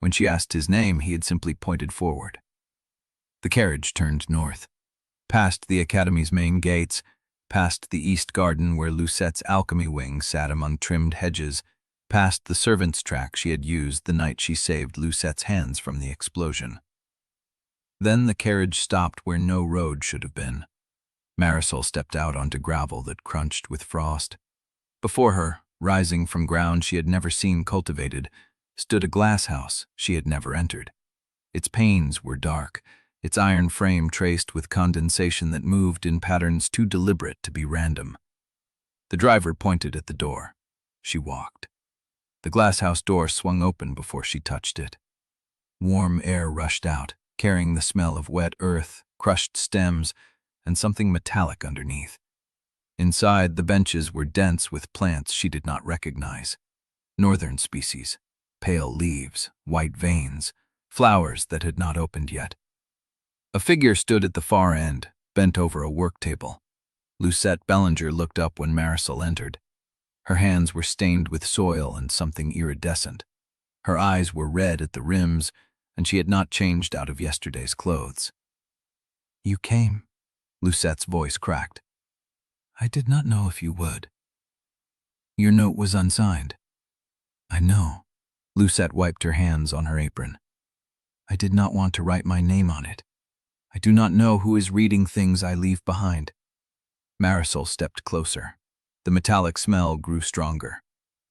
A: When she asked his name, he had simply pointed forward. The carriage turned north, past the Academy's main gates, past the east garden where Lucette's alchemy wing sat among trimmed hedges, past the servant's track she had used the night she saved Lucette's hands from the explosion. Then the carriage stopped where no road should have been. Marisol stepped out onto gravel that crunched with frost. Before her, rising from ground she had never seen cultivated, stood a glasshouse she had never entered. Its panes were dark, its iron frame traced with condensation that moved in patterns too deliberate to be random. The driver pointed at the door. She walked. The glasshouse door swung open before she touched it. Warm air rushed out, carrying the smell of wet earth, crushed stems, and something metallic underneath. Inside, the benches were dense with plants she did not recognize. Northern species, pale leaves, white veins, flowers that had not opened yet. A figure stood at the far end, bent over a work table. Lucette Bellinger looked up when Marisol entered. Her hands were stained with soil and something iridescent. Her eyes were red at the rims, and she had not changed out of yesterday's clothes. "You came," Lucette's voice cracked. "I did not know if you would." "Your note was unsigned." "I know." Lucette wiped her hands on her apron. "I did not want to write my name on it. I do not know who is reading things I leave behind." Marisol stepped closer. The metallic smell grew stronger.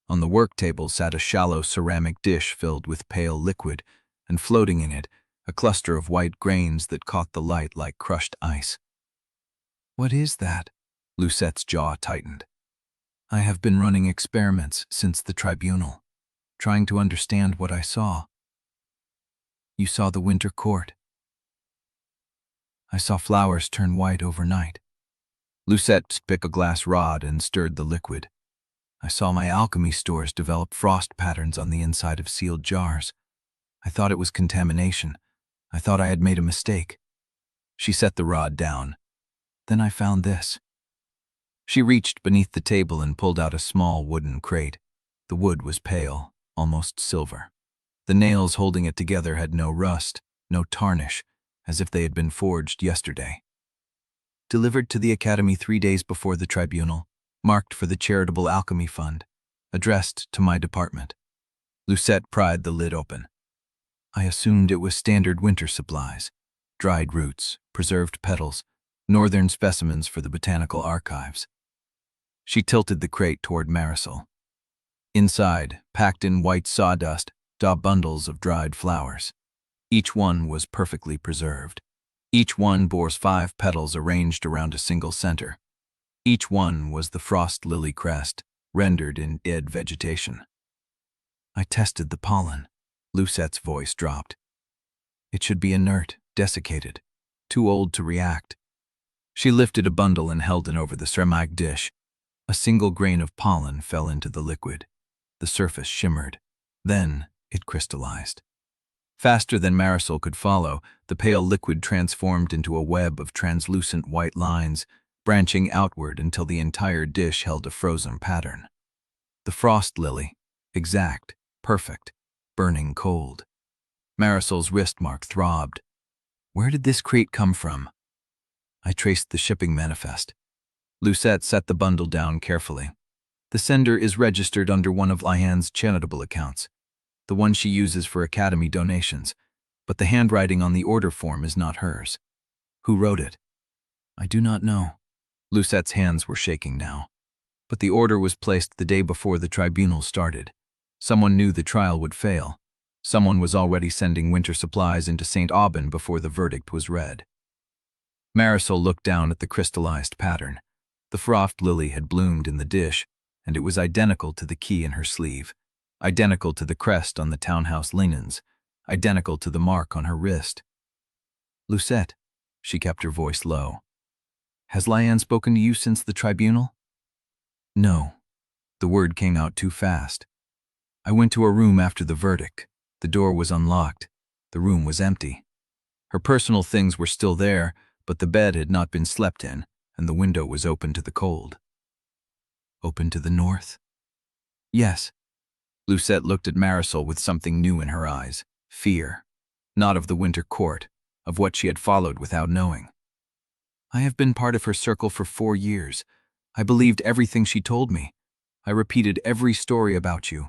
A: On the work table sat a shallow ceramic dish filled with pale liquid, and floating in it, a cluster of white grains that caught the light like crushed ice. "What is that?" Lucette's jaw tightened. "I have been running experiments since the tribunal, trying to understand what I saw." "You saw the winter court." "I saw flowers turn white overnight." Lucette picked a glass rod and stirred the liquid. "I saw my alchemy stores develop frost patterns on the inside of sealed jars. I thought it was contamination. I thought I had made a mistake." She set the rod down. "Then I found this." She reached beneath the table and pulled out a small wooden crate. The wood was pale, almost silver. The nails holding it together had no rust, no tarnish, as if they had been forged yesterday. "Delivered to the Academy 3 days before the tribunal, marked for the Charitable Alchemy Fund, addressed to my department." Lucette pried the lid open. "I assumed it was standard winter supplies, dried roots, preserved petals, northern specimens for the Botanical archives." She tilted the crate toward Marisol. Inside, packed in white sawdust, bundles of dried flowers. Each one was perfectly preserved. Each one bore 5 petals arranged around a single center. Each one was the frost lily crest, rendered in dead vegetation. "I tested the pollen." Lucette's voice dropped. "It should be inert, desiccated, too old to react." She lifted a bundle and held it over the ceramic dish. A single grain of pollen fell into the liquid. The surface shimmered. Then it crystallized. Faster than Marisol could follow, the pale liquid transformed into a web of translucent white lines, branching outward until the entire dish held a frozen pattern. The frost lily, exact, perfect, burning cold. Marisol's wrist mark throbbed. "Where did this crate come from?" "I traced the shipping manifest." Lucette set the bundle down carefully. "The sender is registered under one of Liane's charitable accounts, the one she uses for Academy donations, but the handwriting on the order form is not hers." "Who wrote it?" "I do not know." Lucette's hands were shaking now. "But the order was placed the day before the tribunal started. Someone knew the trial would fail. Someone was already sending winter supplies into St. Aubin before the verdict was read." Marisol looked down at the crystallized pattern. The frost lily had bloomed in the dish, and it was identical to the key in her sleeve, identical to the crest on the townhouse linens, identical to the mark on her wrist. "Lucette," she kept her voice low, "has Liane spoken to you since the tribunal?" "No." The word came out too fast. "I went to her room after the verdict. The door was unlocked. The room was empty. Her personal things were still there, but the bed had not been slept in, and the window was open to the cold." "Open to the north?" "Yes." Lucette looked at Marisol with something new in her eyes, Fear. Not of the Winter Court, of what she had followed without knowing. I have been part of her circle for 4 years. I believed everything she told me. I repeated every story about you.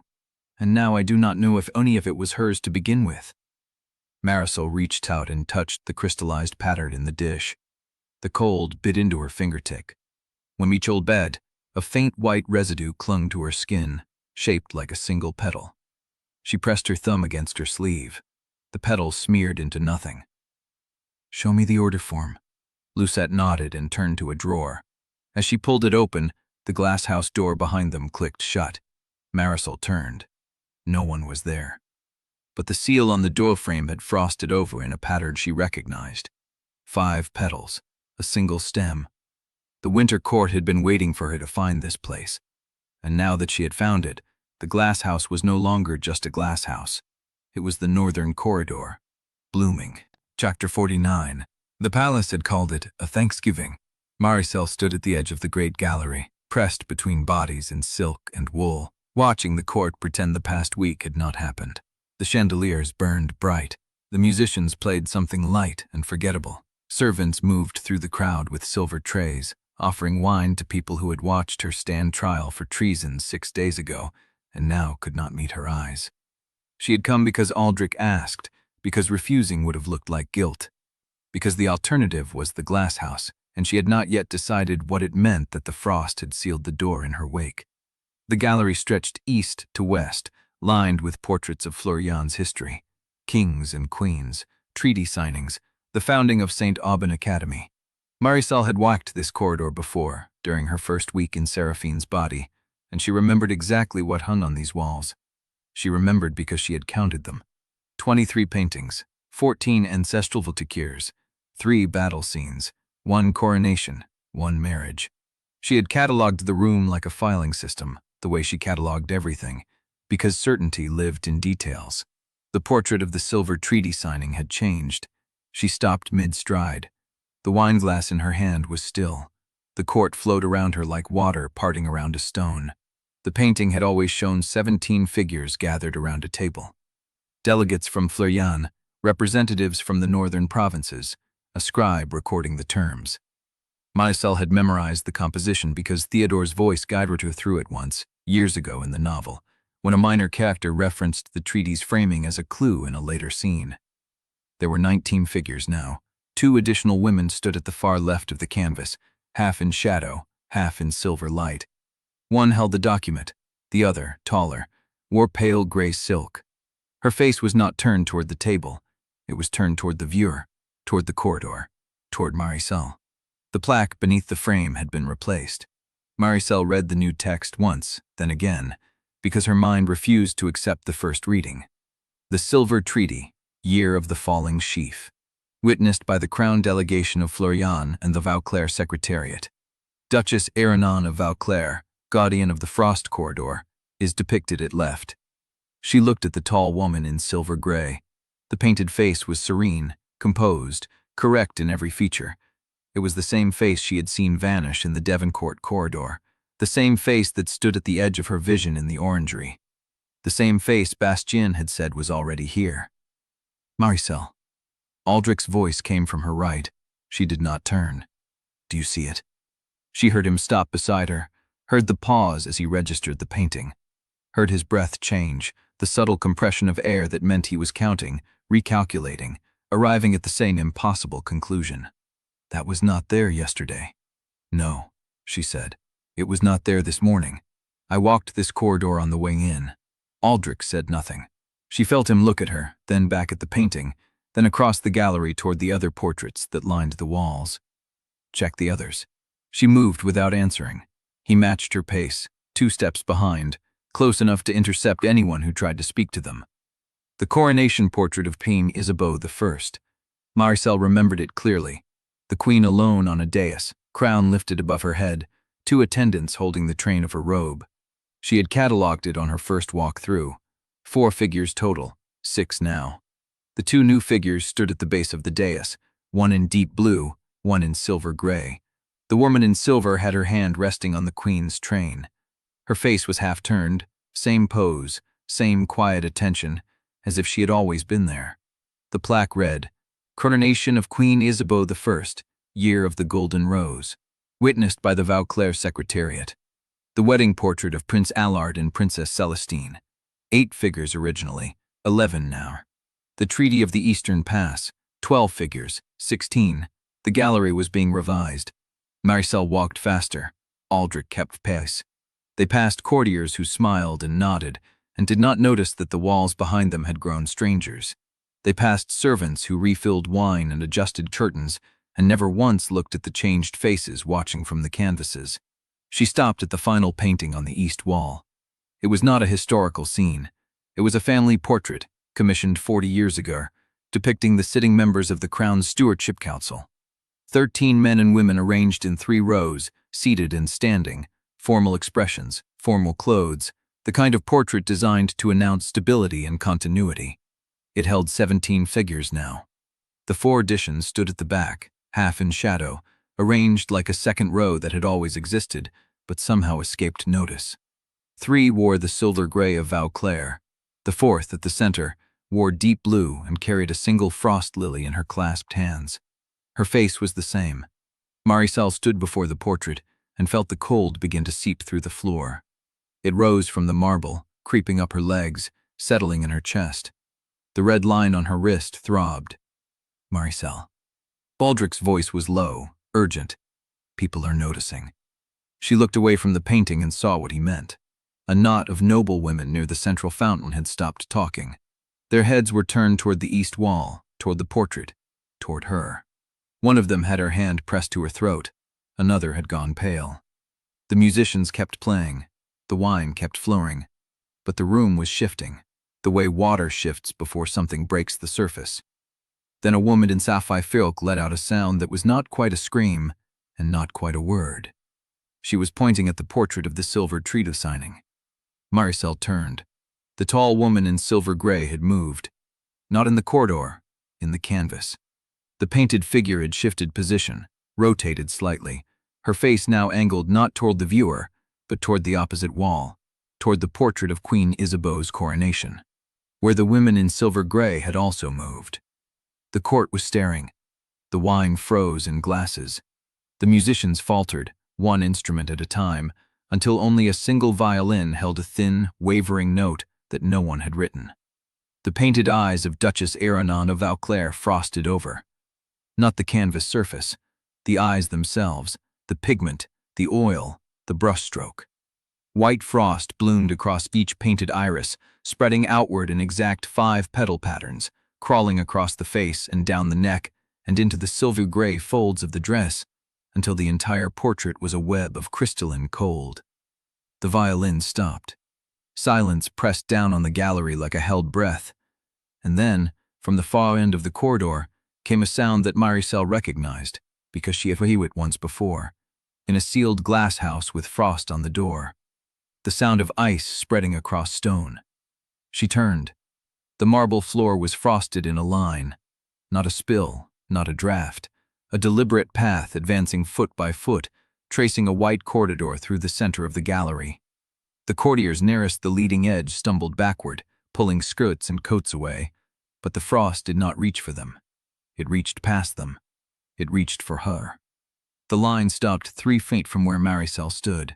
A: And now I do not know if any of it was hers to begin with. Marisol reached out and touched the crystallized pattern in the dish. The cold bit into her fingertip. When Michol bed, a faint white residue clung to her skin, shaped like a single petal. She pressed her thumb against her sleeve. The petal smeared into nothing. "Show me the order form." Lucette nodded and turned to a drawer. As she pulled it open, the glasshouse door behind them clicked shut. Marisol turned. No one was there. But the seal on the doorframe had frosted over in a pattern she recognized. 5 petals, a single stem. The Winter Court had been waiting for her to find this place. And now that she had found it, the glasshouse was no longer just a glasshouse. It was the northern corridor, blooming. Chapter 49. The palace had called it a Thanksgiving. Marisol stood at the edge of the great gallery, pressed between bodies in silk and wool, watching the court pretend the past week had not happened. The chandeliers burned bright. The musicians played something light and forgettable. Servants moved through the crowd with silver trays, offering wine to people who had watched her stand trial for treason 6 days ago and now could not meet her eyes. She had come because Aldrich asked, because refusing would have looked like guilt, because the alternative was the glasshouse, and she had not yet decided what it meant that the frost had sealed the door in her wake. The gallery stretched east to west, lined with portraits of Florian's history, kings and queens, treaty signings, the founding of St. Aubin Academy. Marisol had walked this corridor before, during her first week in Seraphine's body, and she remembered exactly what hung on these walls. She remembered because she had counted them. 23 paintings, 14 ancestral votiqueurs, 3 battle scenes, 1 coronation, 1 marriage. She had catalogued the room like a filing system, the way she catalogued everything, because certainty lived in details. The portrait of the silver treaty signing had changed. She stopped mid-stride. The wineglass in her hand was still. The court flowed around her like water parting around a stone. The painting had always shown 17 figures gathered around a table. Delegates from Florian, representatives from the northern provinces, a scribe recording the terms. Marisol had memorized the composition because Theodore's voice guided her through it once, years ago in the novel, when a minor character referenced the treaty's framing as a clue in a later scene. There were 19 figures now. 2 additional women stood at the far left of the canvas, half in shadow, half in silver light. One held the document, the other, taller, wore pale gray silk. Her face was not turned toward the table. It was turned toward the viewer, toward the corridor, toward Marisol. The plaque beneath the frame had been replaced. Marisol read the new text once, then again, because her mind refused to accept the first reading. The Silver Treaty, Year of the Falling Sheaf, witnessed by the Crown Delegation of Florian and the Vauclair Secretariat. Duchess Eirenne of Vauclair, guardian of the Frost Corridor, is depicted at left. She looked at the tall woman in silver gray. The painted face was serene, composed, correct in every feature. It was the same face she had seen vanish in the Devoncourt corridor, the same face that stood at the edge of her vision in the orangery, the same face Bastien had said was already here. Marisol. Aldrich's voice came from her right. She did not turn. Do you see it? She heard him stop beside her, heard the pause as he registered the painting, heard his breath change, the subtle compression of air that meant he was counting, recalculating, arriving at the same impossible conclusion. That was not there yesterday. No, she said. It was not there this morning. I walked this corridor on the way in. Aldrich said nothing. She felt him look at her, then back at the painting, then across the gallery toward the other portraits that lined the walls. Check the others. She moved without answering. He matched her pace, 2 steps behind, close enough to intercept anyone who tried to speak to them. The coronation portrait of Queen Isabeau I. Marisol remembered it clearly. The queen alone on a dais, crown lifted above her head, 2 attendants holding the train of her robe. She had catalogued it on her first walk through. 4 figures total, 6 now. The 2 new figures stood at the base of the dais, one in deep blue, one in silver gray. The woman in silver had her hand resting on the queen's train. Her face was half turned, same pose, same quiet attention, as if she had always been there. The plaque read, "Coronation of Queen Isabeau I, Year of the Golden Rose," witnessed by the Vauclair Secretariat. The wedding portrait of Prince Aloud and Princess Celestine. 8 figures originally, 11 now. The Treaty of the Eastern Pass, 12 figures, 16. The gallery was being revised. Marisol walked faster. Aldrich kept pace. They passed courtiers who smiled and nodded, and did not notice that the walls behind them had grown strangers. They passed servants who refilled wine and adjusted curtains, and never once looked at the changed faces watching from the canvases. She stopped at the final painting on the east wall. It was not a historical scene. It was a family portrait, commissioned 40 years ago, depicting the sitting members of the Crown's Stewardship Council. 13 men and women arranged in 3 rows, seated and standing, formal expressions, formal clothes, the kind of portrait designed to announce stability and continuity. It held 17 figures now. The 4 additions stood at the back, half in shadow, arranged like a second row that had always existed, but somehow escaped notice. 3 wore the silver gray of Vauclair. The 4th, at the center, wore deep blue and carried a single frost lily in her clasped hands. Her face was the same. Marisol stood before the portrait and felt the cold begin to seep through the floor. It rose from the marble, creeping up her legs, settling in her chest. The red line on her wrist throbbed. Marisol. Baldrick's voice was low, urgent. "People are noticing." She looked away from the painting and saw what he meant. A knot of noble women near the central fountain had stopped talking. Their heads were turned toward the east wall, toward the portrait, toward her. One of them had her hand pressed to her throat. Another had gone pale. The musicians kept playing. The wine kept flowing. But the room was shifting, the way water shifts before something breaks the surface. Then a woman in sapphire filk let out a sound that was not quite a scream and not quite a word. She was pointing at the portrait of the silver treaty signing. Marisol turned. The tall woman in silver gray had moved. Not in the corridor, in the canvas. The painted figure had shifted position, rotated slightly, her face now angled not toward the viewer, but toward the opposite wall, toward the portrait of Queen Isabeau's coronation, where the women in silver gray had also moved. The court was staring. The wine froze in glasses. The musicians faltered, one instrument at a time, until only a single violin held a thin, wavering note that no one had written. The painted eyes of Duchess Eirenne of Vauclair frosted over. Not the canvas surface, the eyes themselves, the pigment, the oil, the brushstroke. White frost bloomed across each painted iris, spreading outward in exact 5-petal patterns, crawling across the face and down the neck and into the silver-gray folds of the dress, until the entire portrait was a web of crystalline cold. The violin stopped. Silence pressed down on the gallery like a held breath, and then, from the far end of the corridor, came a sound that Marisol recognized, because she had heard it once before, in a sealed glass house with frost on the door. The sound of ice spreading across stone. She turned. The marble floor was frosted in a line, not a spill, not a draft, a deliberate path advancing foot by foot, tracing a white corridor through the center of the gallery. The courtiers nearest the leading edge stumbled backward, pulling skirts and coats away, but the frost did not reach for them. It reached past them. It reached for her. The line stopped 3 feet from where Marisol stood.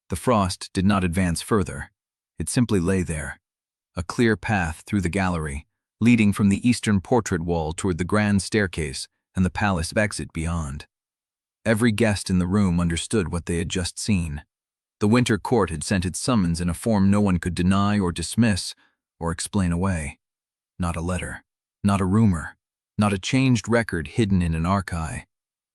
A: The frost did not advance further. It simply lay there, a clear path through the gallery, leading from the eastern portrait wall toward the grand staircase and the palace exit beyond. Every guest in the room understood what they had just seen. The winter court had sent its summons in a form no one could deny or dismiss or explain away. Not a letter, not a rumor, not a changed record hidden in an archive.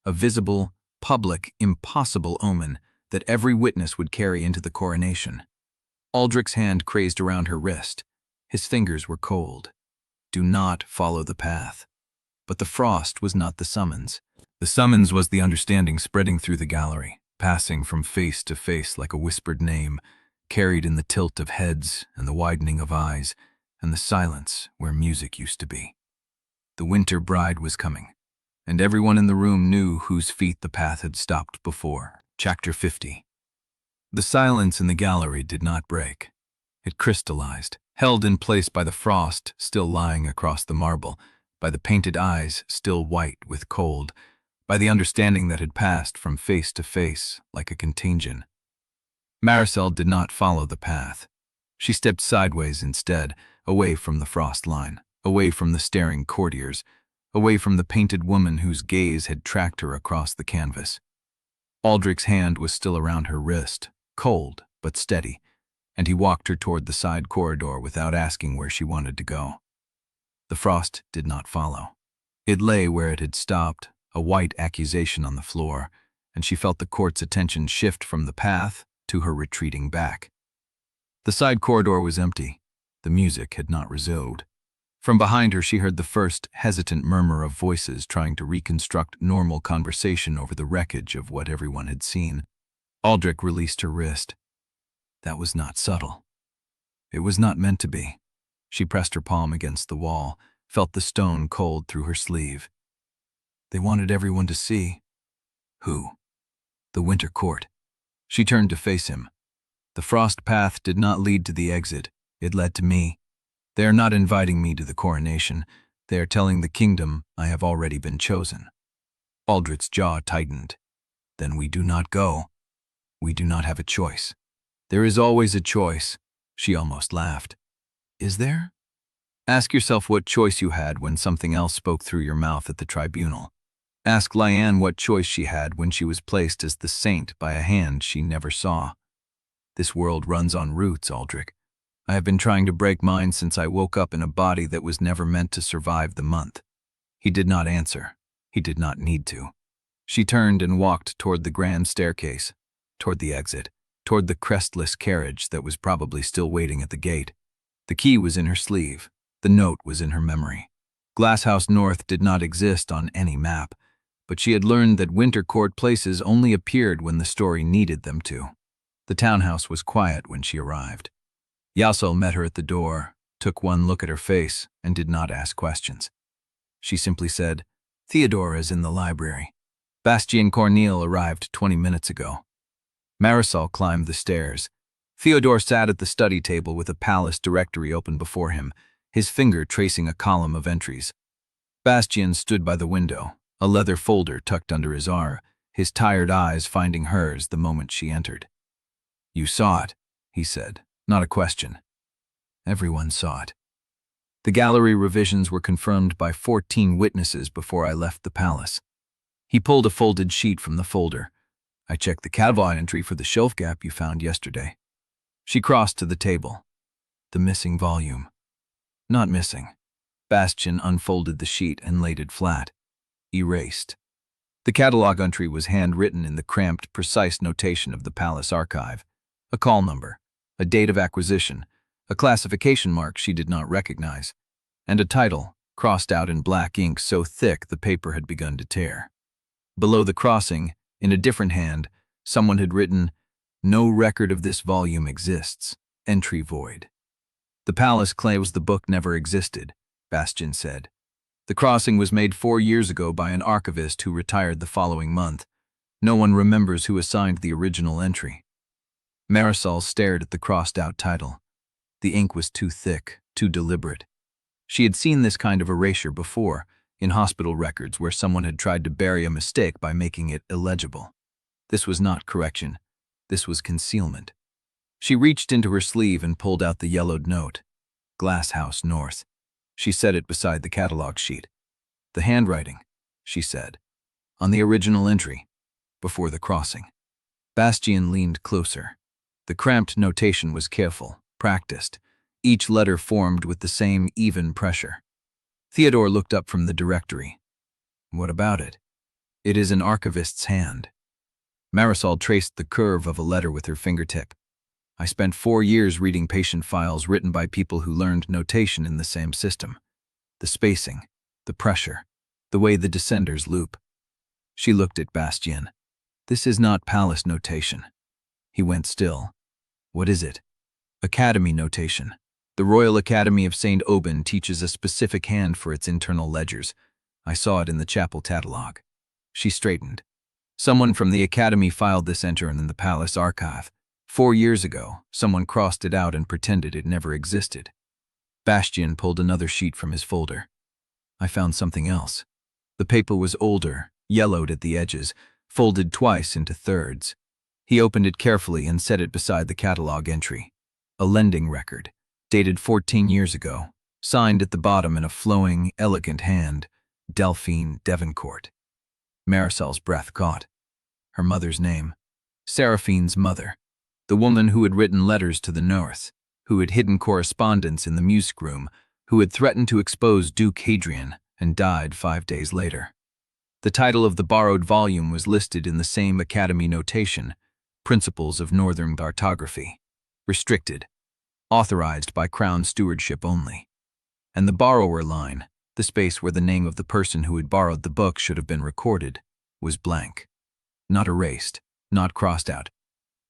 A: A visible, public, impossible omen that every witness would carry into the coronation. Aldrich's hand crazed around her wrist. His fingers were cold. Do not follow the path. But the frost was not the summons. The summons was the understanding spreading through the gallery, passing from face to face like a whispered name, carried in the tilt of heads and the widening of eyes and the silence where music used to be. The winter bride was coming, and everyone in the room knew whose feet the path had stopped before. Chapter 50. The silence in the gallery did not break. It crystallized. held in place by the frost still lying across the marble, by the painted eyes still white with cold, by the understanding that had passed from face to face like a contagion. Marisol did not follow the path. She stepped sideways instead, away from the frost line, away from the staring courtiers, away from the painted woman whose gaze had tracked her across the canvas. Aldrich's hand was still around her wrist, cold but steady, and he walked her toward the side corridor without asking where she wanted to go. The frost did not follow. It lay where it had stopped, a white accusation on the floor, and she felt the court's attention shift from the path to her retreating back. The side corridor was empty. The music had not resumed. From behind her she heard the first hesitant murmur of voices trying to reconstruct normal conversation over the wreckage of what everyone had seen. Aldrich released her wrist. That was not subtle. It was not meant to be. She pressed her palm against the wall, felt the stone cold through her sleeve. They wanted everyone to see. Who? The Winter Court. She turned to face him. The frost path did not lead to the exit. It led to me. They are not inviting me to the coronation. They are telling the kingdom I have already been chosen. Aldrich's jaw tightened. Then we do not go. We do not have a choice. There is always a choice. She almost laughed. Is there? Ask yourself what choice you had when something else spoke through your mouth at the tribunal. Ask Liane what choice she had when she was placed as the saint by a hand she never saw. This world runs on roots, Aldrich. I have been trying to break mine since I woke up in a body that was never meant to survive the month. He did not answer. He did not need to. She turned and walked toward the grand staircase, toward the exit, toward the crestless carriage that was probably still waiting at the gate. The key was in her sleeve. The note was in her memory. Glasshouse North did not exist on any map, but she had learned that Winter Court places only appeared when the story needed them to. The townhouse was quiet when she arrived. Marisol met her at the door, took one look at her face, and did not ask questions. She simply said, "Theodore is in the library. Bastien Corneille arrived 20 minutes ago." Marisol climbed the stairs. Theodore sat at the study table with a palace directory open before him, his finger tracing a column of entries. Bastien stood by the window, a leather folder tucked under his arm, his tired eyes finding hers the moment she entered. "You saw it," he said. Not a question. Everyone saw it. The gallery revisions were confirmed by 14 witnesses before I left the palace. He pulled a folded sheet from the folder. "I checked the catalog entry for the shelf gap you found yesterday." She crossed to the table. The missing volume. Not missing. Bastien unfolded the sheet and laid it flat. Erased. The catalog entry was handwritten in the cramped, precise notation of the palace archive. A call number, a date of acquisition, a classification mark she did not recognize, and a title, crossed out in black ink so thick the paper had begun to tear. Below the crossing, in a different hand, someone had written, "No record of this volume exists. Entry void." The palace claims the book never existed, Bastien said. The crossing was made 4 years ago by an archivist who retired the following month. No one remembers who assigned the original entry. Marisol stared at the crossed-out title. The ink was too thick, too deliberate. She had seen this kind of erasure before, in hospital records where someone had tried to bury a mistake by making it illegible. This was not correction. This was concealment. She reached into her sleeve and pulled out the yellowed note. Glasshouse North. She set it beside the catalog sheet. "The handwriting," she said, "on the original entry, before the crossing." Bastien leaned closer. The cramped notation was careful, practiced, each letter formed with the same even pressure. Theodore looked up from the directory. "What about it?" "It is an archivist's hand." Marisol traced the curve of a letter with her fingertip. "I spent 4 years reading patient files written by people who learned notation in the same system. The spacing, the pressure, the way the descenders loop." She looked at Bastien. "This is not palace notation." He went still. "What is it?" "Academy notation. The Royal Academy of St. Aubin teaches a specific hand for its internal ledgers. I saw it in the chapel catalog." She straightened. "Someone from the Academy filed this entry in the palace archive. 4 years ago, someone crossed it out and pretended it never existed." Bastian pulled another sheet from his folder. I found something else. The paper was older, yellowed at the edges, folded twice into thirds. He opened it carefully and set it beside the catalog entry. A lending record, dated 14 years ago, signed at the bottom in a flowing, elegant hand, Seraphine Devereaux. Marisol's breath caught. Her mother's name. Seraphine's mother. The woman who had written letters to the north, who had hidden correspondence in the music room, who had threatened to expose Duke Hadrian and died 5 days later. The title of the borrowed volume was listed in the same Academy notation, Principles of Northern Cartography. Restricted. Authorized by Crown stewardship only. And the borrower line, the space where the name of the person who had borrowed the book should have been recorded, was blank. Not erased, not crossed out.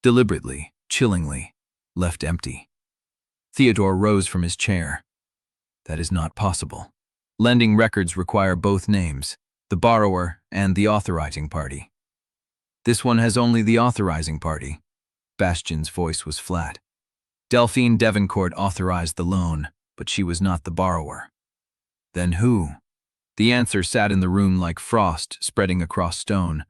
A: Deliberately, chillingly, left empty. Theodore rose from his chair. That is not possible. Lending records require both names, the borrower and the authorizing party. This one has only the authorizing party. Bastian's voice was flat. Seraphine Devereaux authorized the loan, but she was not the borrower. Then who? The answer sat in the room like frost spreading across stone.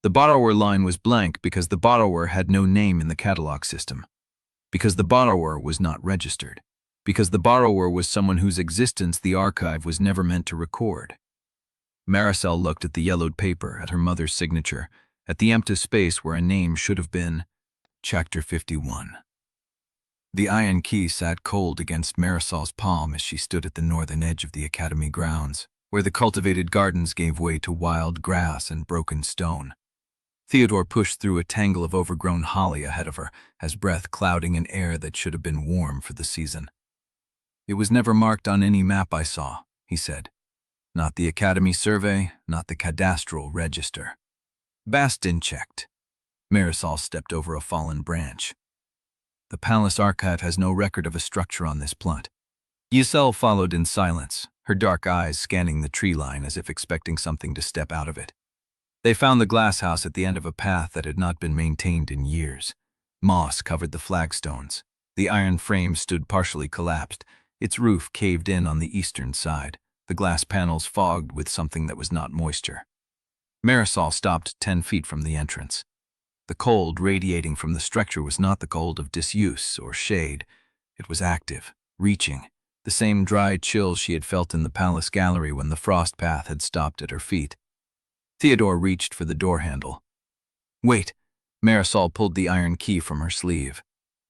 A: The borrower line was blank because the borrower had no name in the catalog system. Because the borrower was not registered. Because the borrower was someone whose existence the archive was never meant to record. Marisol looked at the yellowed paper, at her mother's signature, at the empty space where a name should have been. Chapter 51. The iron key sat cold against Marisol's palm as she stood at the northern edge of the Academy grounds, where the cultivated gardens gave way to wild grass and broken stone. Theodore pushed through a tangle of overgrown holly ahead of her, his breath clouding an air that should have been warm for the season. It was never marked on any map I saw, he said. Not the Academy survey, not the cadastral register. Bastian checked. Marisol stepped over a fallen branch. The palace archive has no record of a structure on this plot. Iselle followed in silence, her dark eyes scanning the tree line as if expecting something to step out of it. They found the Glasshouse at the end of a path that had not been maintained in years. Moss covered the flagstones. The iron frame stood partially collapsed, its roof caved in on the eastern side, the glass panels fogged with something that was not moisture. Marisol stopped 10 feet from the entrance. The cold radiating from the structure was not the cold of disuse or shade. It was active, reaching, the same dry chill she had felt in the palace gallery when the frost path had stopped at her feet. Theodore reached for the door handle. Wait! Marisol pulled the iron key from her sleeve.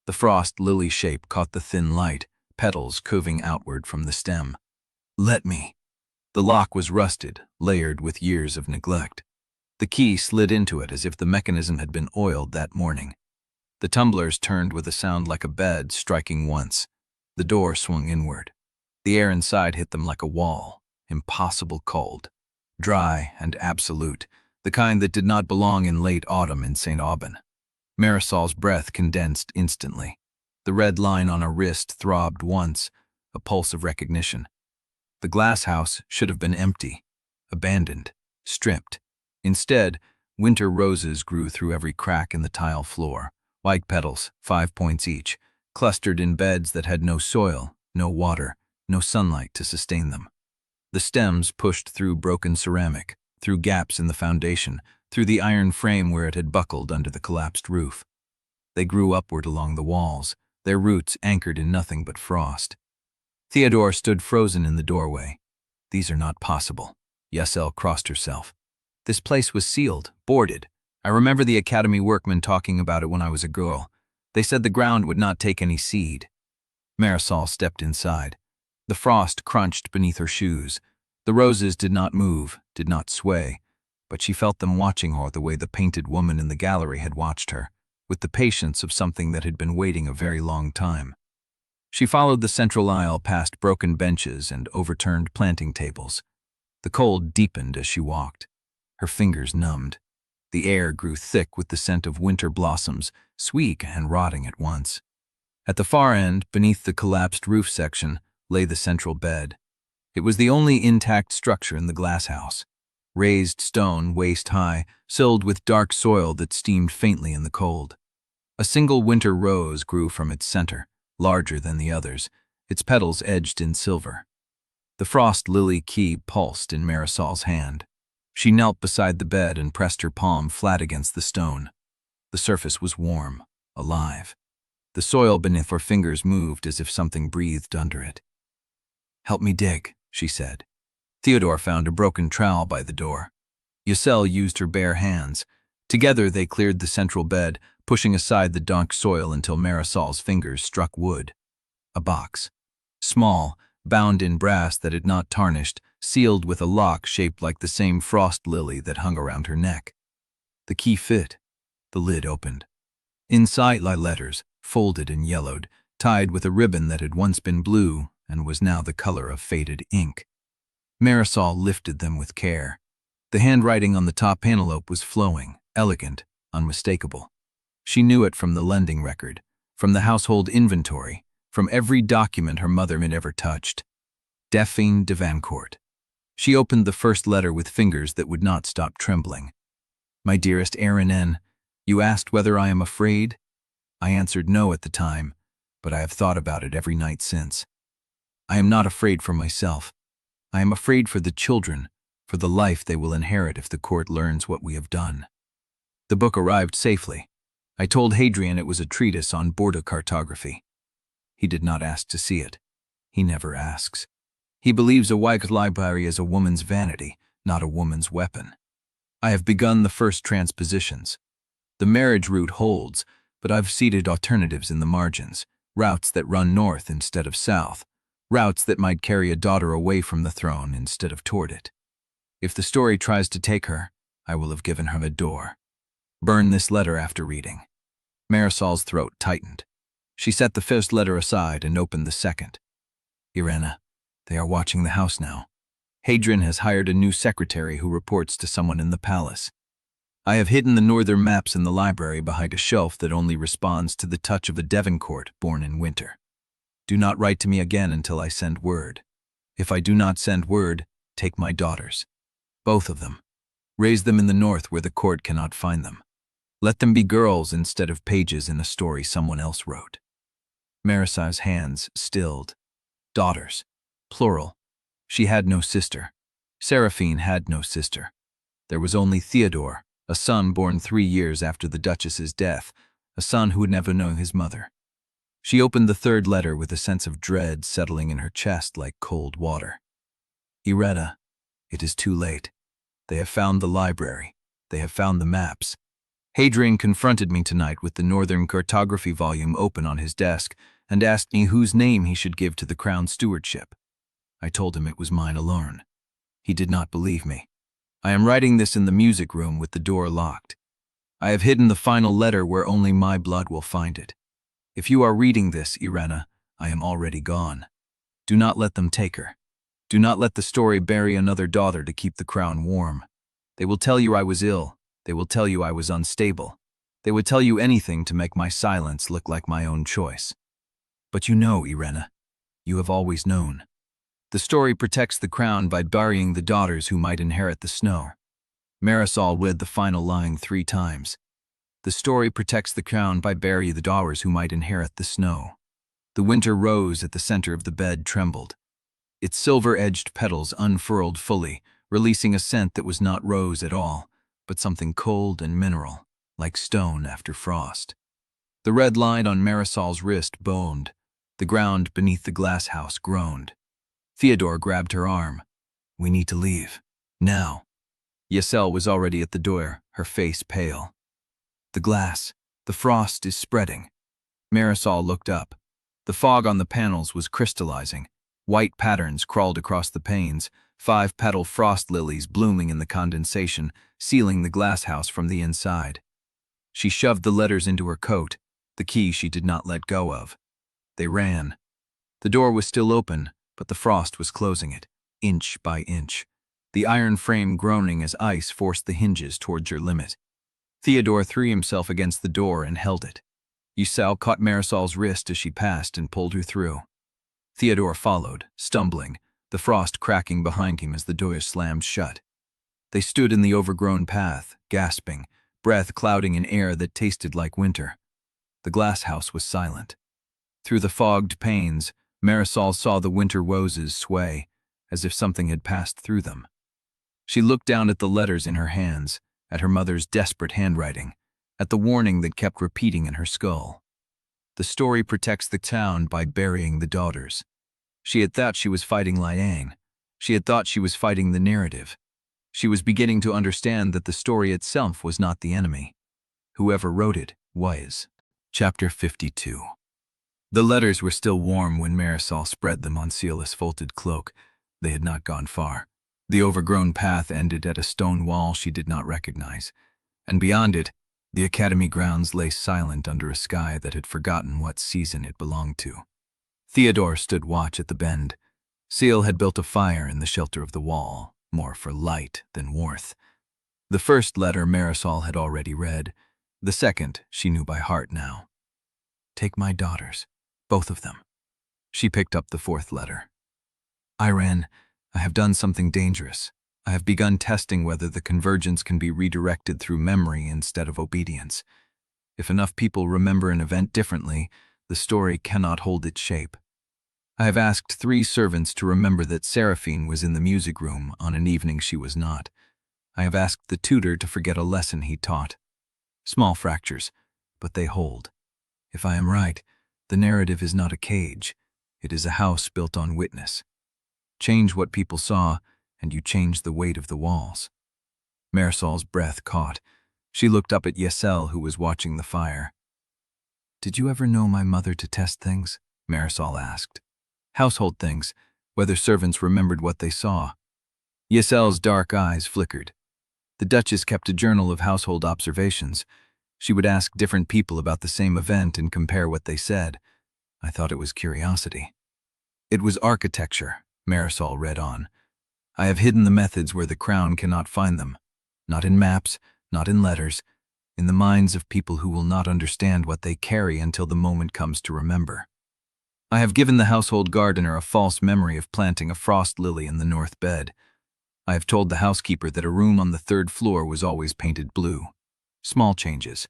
A: The frost lily shape caught the thin light, petals coving outward from the stem. Let me. The lock was rusted, layered with years of neglect. The key slid into it as if the mechanism had been oiled that morning. The tumblers turned with a sound like a bed striking once. The door swung inward. The air inside hit them like a wall, impossible cold. Dry and absolute, the kind that did not belong in late autumn in St. Aubin. Marisol's breath condensed instantly. The red line on her wrist throbbed once, a pulse of recognition. The Glasshouse should have been empty, abandoned, stripped. Instead, winter roses grew through every crack in the tile floor, white petals, 5 points each, clustered in beds that had no soil, no water, no sunlight to sustain them. The stems pushed through broken ceramic, through gaps in the foundation, through the iron frame where it had buckled under the collapsed roof. They grew upward along the walls, their roots anchored in nothing but frost. Theodore stood frozen in the doorway. These are not possible. Iselle crossed herself. This place was sealed, boarded. I remember the Academy workmen talking about it when I was a girl. They said the ground would not take any seed. Marisol stepped inside. The frost crunched beneath her shoes. The roses did not move, did not sway, but she felt them watching her the way the painted woman in the gallery had watched her, with the patience of something that had been waiting a very long time. She followed the central aisle past broken benches and overturned planting tables. The cold deepened as she walked. Her fingers numbed. The air grew thick with the scent of winter blossoms, sweet and rotting at once. At the far end, beneath the collapsed roof section, lay the central bed. It was the only intact structure in the Glasshouse. Raised stone, waist-high, filled with dark soil that steamed faintly in the cold. A single winter rose grew from its center, larger than the others, its petals edged in silver. The frost lily key pulsed in Marisol's hand. She knelt beside the bed and pressed her palm flat against the stone. The surface was warm, alive. The soil beneath her fingers moved as if something breathed under it. "Help me dig," she said. Theodore found a broken trowel by the door. Giselle used her bare hands. Together they cleared the central bed, pushing aside the dank soil until Marisol's fingers struck wood. A box. Small, bound in brass that had not tarnished, sealed with a lock shaped like the same frost lily that hung around her neck. The key fit. The lid opened. Inside lay letters, folded and yellowed, tied with a ribbon that had once been blue and was now the color of faded ink. Marisol lifted them with care. The handwriting on the top envelope was flowing, elegant, unmistakable. She knew it from the lending record, from the household inventory, from every document her mother had ever touched. Seraphine Devereaux. She opened the first letter with fingers that would not stop trembling. "My dearest Eirenne, you asked whether I am afraid? I answered no at the time, but I have thought about it every night since. I am not afraid for myself. I am afraid for the children, for the life they will inherit if the court learns what we have done." The book arrived safely. I told Hadrian it was a treatise on border cartography. He did not ask to see it. He never asks. He believes a wife's library is a woman's vanity, not a woman's weapon. I have begun the first transpositions. The marriage route holds, but I've seeded alternatives in the margins, routes that run north instead of south, routes that might carry a daughter away from the throne instead of toward it. If the story tries to take her, I will have given her a door. Burn this letter after reading. Marisol's throat tightened. She set the first letter aside and opened the second. "Eirenne, they are watching the house now. Hadrian has hired a new secretary who reports to someone in the palace. I have hidden the northern maps in the library behind a shelf that only responds to the touch of a Devoncourt born in winter. Do not write to me again until I send word. If I do not send word, take my daughters. Both of them. Raise them in the north where the court cannot find them. Let them be girls instead of pages in a story someone else wrote." Marisol's hands stilled. Daughters. Plural. She had no sister. Seraphine had no sister. There was only Theodore, a son born 3 years after the Duchess's death, a son who had never known his mother. She opened the third letter with a sense of dread settling in her chest like cold water. "Eirenne, it is too late. They have found the library. They have found the maps. Hadrian confronted me tonight with the Northern Cartography volume open on his desk and asked me whose name he should give to the crown stewardship. I told him it was mine alone. He did not believe me. I am writing this in the music room with the door locked. I have hidden the final letter where only my blood will find it. If you are reading this, Eirenne, I am already gone. Do not let them take her. Do not let the story bury another daughter to keep the crown warm. They will tell you I was ill. They will tell you I was unstable. They would tell you anything to make my silence look like my own choice. But you know, Eirenne, you have always known. The story protects the crown by burying the daughters who might inherit the snow." Marisol read the final line 3 times. The story protects the crown by burying the daughters who might inherit the snow. The winter rose at the center of the bed trembled. Its silver-edged petals unfurled fully, releasing a scent that was not rose at all, but something cold and mineral, like stone after frost. The red line on Marisol's wrist boned. The ground beneath the glasshouse groaned. Theodore grabbed her arm. "We need to leave. Now." Giselle was already at the door, her face pale. The frost is spreading." Marisol looked up. The fog on the panels was crystallizing. White patterns crawled across the panes, 5-petal frost lilies blooming in the condensation, sealing the glasshouse from the inside. She shoved the letters into her coat, the key she did not let go of. They ran. The door was still open, but the frost was closing it, inch by inch. The iron frame groaning as ice forced the hinges towards your limit. Theodore threw himself against the door and held it. Giselle caught Marisol's wrist as she passed and pulled her through. Theodore followed, stumbling, the frost cracking behind him as the door slammed shut. They stood in the overgrown path, gasping, breath clouding an air that tasted like winter. The glasshouse was silent. Through the fogged panes, Marisol saw the winter roses sway, as if something had passed through them. She looked down at the letters in her hands, at her mother's desperate handwriting, at the warning that kept repeating in her skull. The story protects the town by burying the daughters. She had thought she was fighting Liane. She had thought she was fighting the narrative. She was beginning to understand that the story itself was not the enemy. Whoever wrote it was. Chapter 52. The letters were still warm when Marisol spread them on Ciela's folded cloak. They had not gone far. The overgrown path ended at a stone wall she did not recognize, and beyond it, the academy grounds lay silent under a sky that had forgotten what season it belonged to. Theodore stood watch at the bend. Ciela had built a fire in the shelter of the wall, more for light than warmth. The first letter Marisol had already read. The second she knew by heart now. Take my daughters, both of them. She picked up the fourth letter. Eirenne, I have done something dangerous. I have begun testing whether the convergence can be redirected through memory instead of obedience. If enough people remember an event differently, the story cannot hold its shape. I have asked 3 servants to remember that Seraphine was in the music room on an evening she was not. I have asked the tutor to forget a lesson he taught. Small fractures, but they hold. If I am right, the narrative is not a cage. It is a house built on witness. Change what people saw, and you change the weight of the walls. Marisol's breath caught. She looked up at Giselle, who was watching the fire. Did you ever know my mother to test things? Marisol asked. Household things, whether servants remembered what they saw. Giselle's dark eyes flickered. The Duchess kept a journal of household observations. She would ask different people about the same event and compare what they said. I thought it was curiosity. It was architecture, Marisol read on. I have hidden the methods where the crown cannot find them. Not in maps, not in letters, in the minds of people who will not understand what they carry until the moment comes to remember. I have given the household gardener a false memory of planting a frost lily in the north bed. I have told the housekeeper that a room on the 3rd floor was always painted blue. Small changes,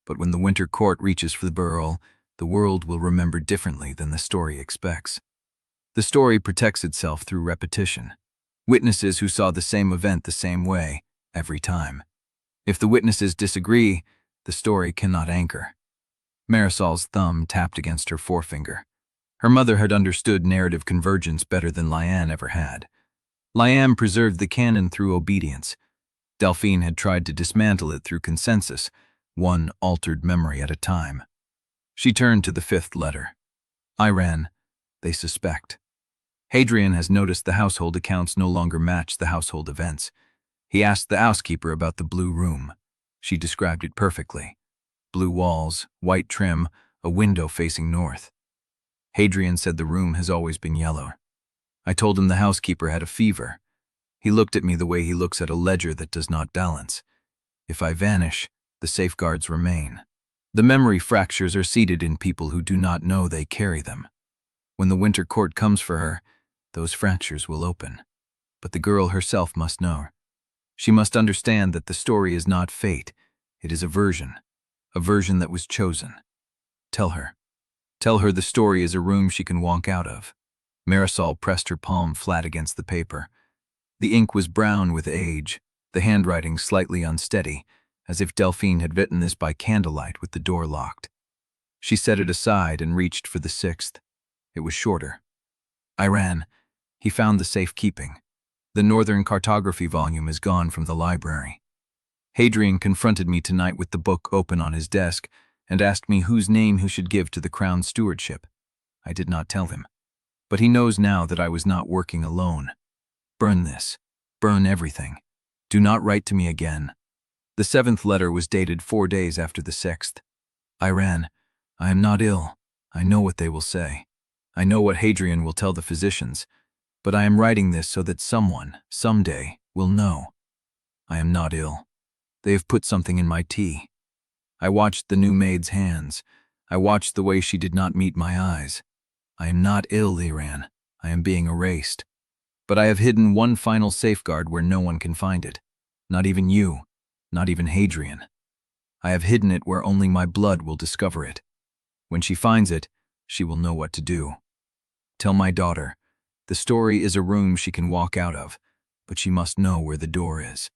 A: but when the winter court reaches for the burial, the world will remember differently than the story expects. The story protects itself through repetition. Witnesses who saw the same event the same way, every time. If the witnesses disagree, the story cannot anchor. Marisol's thumb tapped against her forefinger. Her mother had understood narrative convergence better than Liane ever had. Liane preserved the canon through obedience. Delphine had tried to dismantle it through consensus, one altered memory at a time. She turned to the 5th letter. Eirenne, they suspect. Hadrian has noticed the household accounts no longer match the household events. He asked the housekeeper about the blue room. She described it perfectly. Blue walls, white trim, a window facing north. Hadrian said the room has always been yellow. I told him the housekeeper had a fever. He looked at me the way he looks at a ledger that does not balance. If I vanish, the safeguards remain. The memory fractures are seated in people who do not know they carry them. When the winter court comes for her, those fractures will open. But the girl herself must know. She must understand that the story is not fate. It is a version that was chosen. Tell her. Tell her the story is a room she can walk out of. Marisol pressed her palm flat against the paper. The ink was brown with age, the handwriting slightly unsteady, as if Delphine had written this by candlelight with the door locked. She set it aside and reached for the 6th. It was shorter. Eirenne, he found the safekeeping. The Northern Cartography volume is gone from the library. Hadrian confronted me tonight with the book open on his desk and asked me whose name he should give to the crown stewardship. I did not tell him. But he knows now that I was not working alone. Burn this. Burn everything. Do not write to me again. The 7th letter was dated 4 days after the 6th. Eirenne, I am not ill. I know what they will say. I know what Hadrian will tell the physicians. But I am writing this so that someone, someday, will know. I am not ill. They have put something in my tea. I watched the new maid's hands. I watched the way she did not meet my eyes. I am not ill, Eirenne. I am being erased. But I have hidden one final safeguard where no one can find it. Not even you. Not even Hadrian. I have hidden it where only my blood will discover it. When she finds it, she will know what to do. Tell my daughter. The story is a room she can walk out of, but she must know where the door is."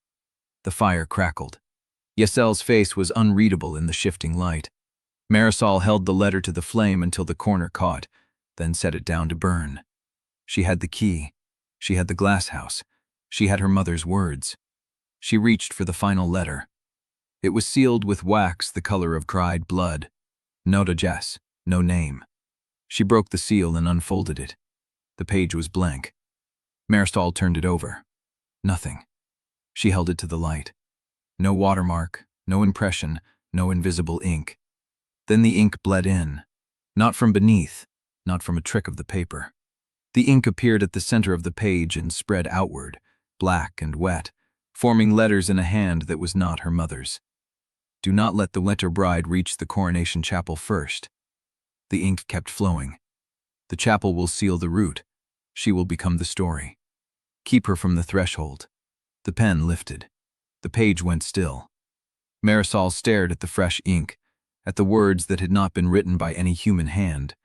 A: The fire crackled. Yasel's face was unreadable in the shifting light. Marisol held the letter to the flame until the corner caught, then set it down to burn. She had the key. She had the Glasshouse. She had her mother's words. She reached for the final letter. It was sealed with wax the color of dried blood. No Duchess, no name. She broke the seal and unfolded it. The page was blank. Marisol turned it over. Nothing. She held it to the light. No watermark, no impression, no invisible ink. Then the ink bled in. Not from beneath, not from a trick of the paper. The ink appeared at the center of the page and spread outward, black and wet, forming letters in a hand that was not her mother's. "Do not let the winter bride reach the coronation chapel first." The ink kept flowing. "The chapel will seal the route. She will become the story. Keep her from the threshold." The pen lifted. The page went still. Marisol stared at the fresh ink, at the words that had not been written by any human hand,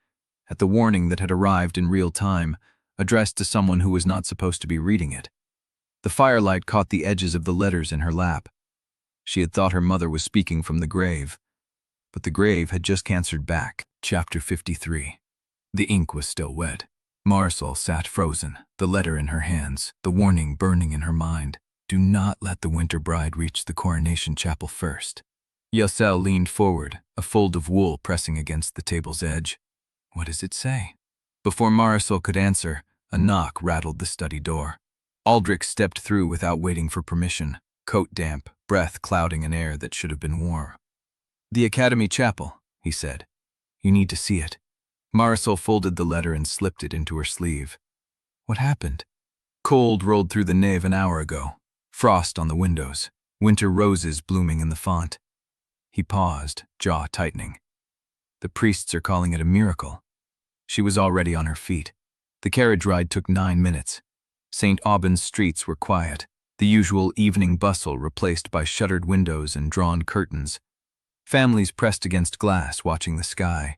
A: at the warning that had arrived in real time, addressed to someone who was not supposed to be reading it. The firelight caught the edges of the letters in her lap. She had thought her mother was speaking from the grave, but the grave had just answered back. Chapter 53. The ink was still wet. Marisol sat frozen, the letter in her hands, the warning burning in her mind. "Do not let the winter bride reach the coronation chapel first." Yasel leaned forward, a fold of wool pressing against the table's edge. "What does it say?" Before Marisol could answer, a knock rattled the study door. Aldrich stepped through without waiting for permission, coat damp, breath clouding an air that should have been warm. "The Academy Chapel," he said. "You need to see it." Marisol folded the letter and slipped it into her sleeve. "What happened?" "Cold rolled through the Nave an hour ago. Frost on the windows. Winter roses blooming in the font." He paused, jaw tightening. "The priests are calling it a miracle." She was already on her feet. The carriage ride took 9 minutes. St. Aubyn's streets were quiet, the usual evening bustle replaced by shuttered windows and drawn curtains. Families pressed against glass, watching the sky.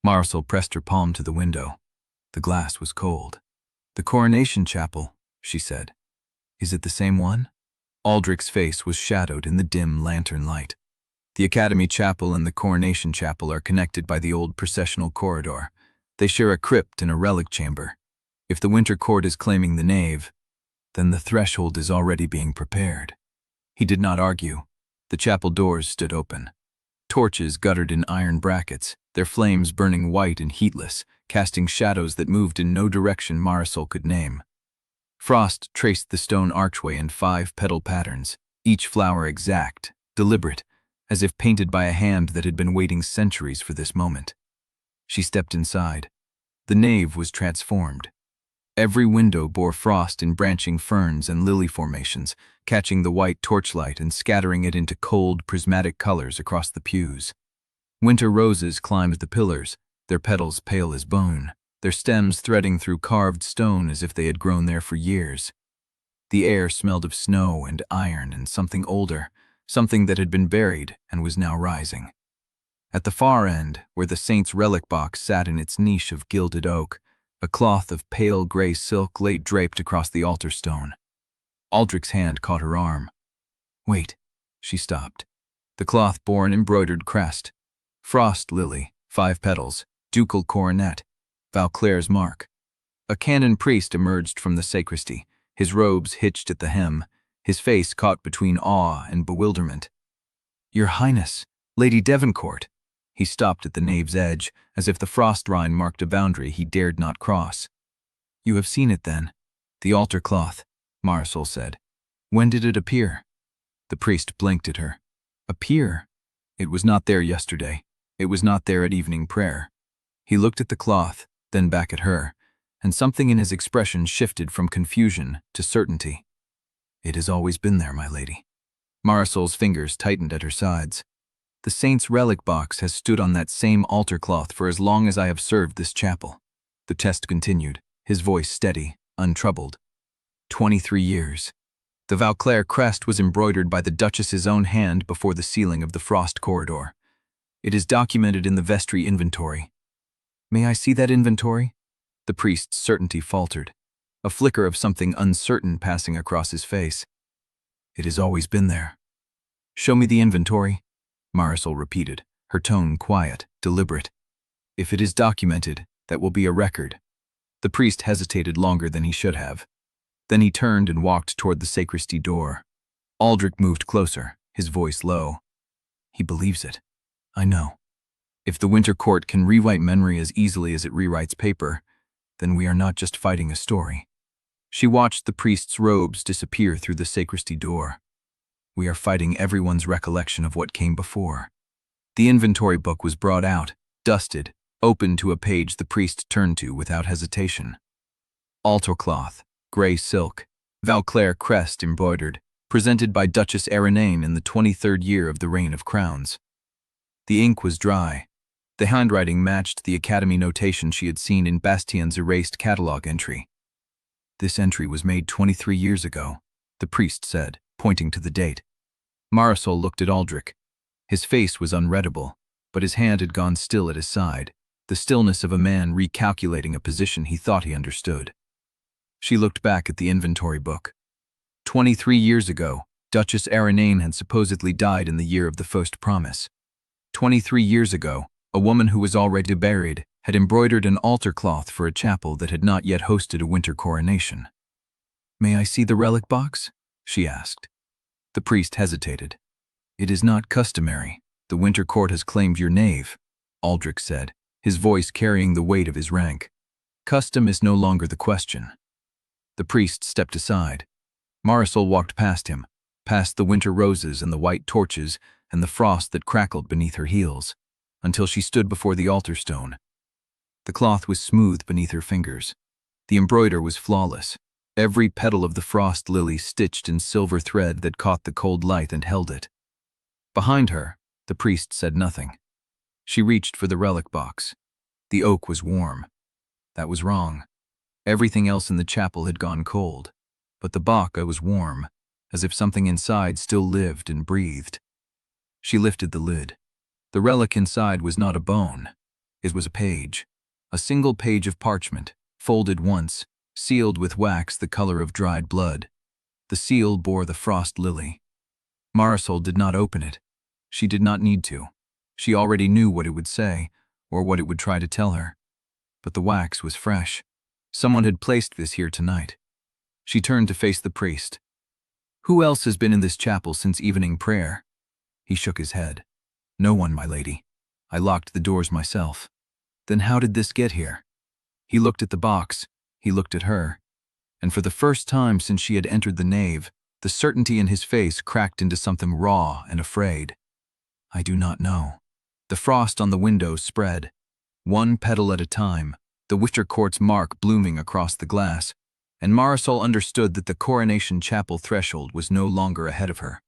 A: Marisol pressed her palm to the window. The glass was cold. "The coronation chapel," she said. "Is it the same one?" Aldrich's face was shadowed in the dim lantern light. "The Academy Chapel and the Coronation Chapel are connected by the old processional corridor. They share a crypt and a relic chamber. If the winter court is claiming the nave, then the threshold is already being prepared." He did not argue. The chapel doors stood open. Torches guttered in iron brackets, their flames burning white and heatless, casting shadows that moved in no direction Marisol could name. Frost traced the stone archway in 5 petal patterns, each flower exact, deliberate, as if painted by a hand that had been waiting centuries for this moment. She stepped inside. The nave was transformed. Every window bore frost in branching ferns and lily formations, catching the white torchlight and scattering it into cold, prismatic colors across the pews. Winter roses climbed the pillars, their petals pale as bone, their stems threading through carved stone as if they had grown there for years. The air smelled of snow and iron and something older, something that had been buried and was now rising. At the far end, where the saint's relic box sat in its niche of gilded oak, a cloth of pale gray silk lay draped across the altar stone. Aldrich's hand caught her arm. "Wait," she stopped. The cloth bore an embroidered crest. Frost lily, 5 petals, ducal coronet, Vauclair's mark. A canon priest emerged from the sacristy, his robes hitched at the hem, his face caught between awe and bewilderment. "Your Highness, Lady Devoncourt." He stopped at the nave's edge, as if the frost rime marked a boundary he dared not cross. "You have seen it, then?" "The altar cloth," Marisol said. "When did it appear?" The priest blinked at her. "Appear? It was not there yesterday. It was not there at evening prayer." He looked at the cloth, then back at her, and something in his expression shifted from confusion to certainty. "It has always been there, my lady." Marisol's fingers tightened at her sides. "The saint's relic box has stood on that same altar cloth for as long as I have served this chapel." The test continued, his voice steady, untroubled. 23 years. The Vauclair crest was embroidered by the Duchess's own hand before the sealing of the frost corridor. It is documented in the vestry inventory. "May I see that inventory?" The priest's certainty faltered, a flicker of something uncertain passing across his face. It has always been there. Show me the inventory, Marisol repeated, her tone quiet, deliberate. If it is documented, that will be a record. The priest hesitated longer than he should have. Then he turned and walked toward the sacristy door. Aldrich moved closer, his voice low. He believes it. I know. If the Winter Court can rewrite memory as easily as it rewrites paper, then we are not just fighting a story. She watched the priest's robes disappear through the sacristy door. We are fighting everyone's recollection of what came before. The inventory book was brought out, dusted, open to a page the priest turned to without hesitation. Altar cloth, gray silk, Valclair crest embroidered, presented by Duchess Eirenne in the 23rd year of the Reign of Crowns. The ink was dry. The handwriting matched the Academy notation she had seen in Bastien's erased catalogue entry. This entry was made 23 years ago, the priest said, pointing to the date. Marisol looked at Aldrich. His face was unreadable, but his hand had gone still at his side, the stillness of a man recalculating a position he thought he understood. She looked back at the inventory book. 23 years ago, Duchess Eirenne had supposedly died in the year of the first promise. 23 years ago, a woman who was already buried had embroidered an altar cloth for a chapel that had not yet hosted a winter coronation. "May I see the relic box?" she asked. The priest hesitated. "It is not customary. The Winter Court has claimed your Nave," Aldrich said, his voice carrying the weight of his rank. "Custom is no longer the question." The priest stepped aside. Marisol walked past him, past the winter roses and the white torches and the frost that crackled beneath her heels, until she stood before the altar stone. The cloth was smooth beneath her fingers. The embroider was flawless, every petal of the frost lily stitched in silver thread that caught the cold light and held it. Behind her, the priest said nothing. She reached for the relic box. The oak was warm. That was wrong. Everything else in the chapel had gone cold, but the box was warm, as if something inside still lived and breathed. She lifted the lid. The relic inside was not a bone. It was a page. A single page of parchment, folded once, sealed with wax the color of dried blood. The seal bore the frost lily. Marisol did not open it. She did not need to. She already knew what it would say, or what it would try to tell her. But the wax was fresh. Someone had placed this here tonight. She turned to face the priest. "Who else has been in this chapel since evening prayer?" He shook his head. "No one, my lady. I locked the doors myself." "Then how did this get here?" He looked at the box. He looked at her. And for the first time since she had entered the nave, the certainty in his face cracked into something raw and afraid. "I do not know." The frost on the window spread. One petal at a time, the Winter Court's mark blooming across the glass, and Marisol understood that the coronation chapel threshold was no longer ahead of her.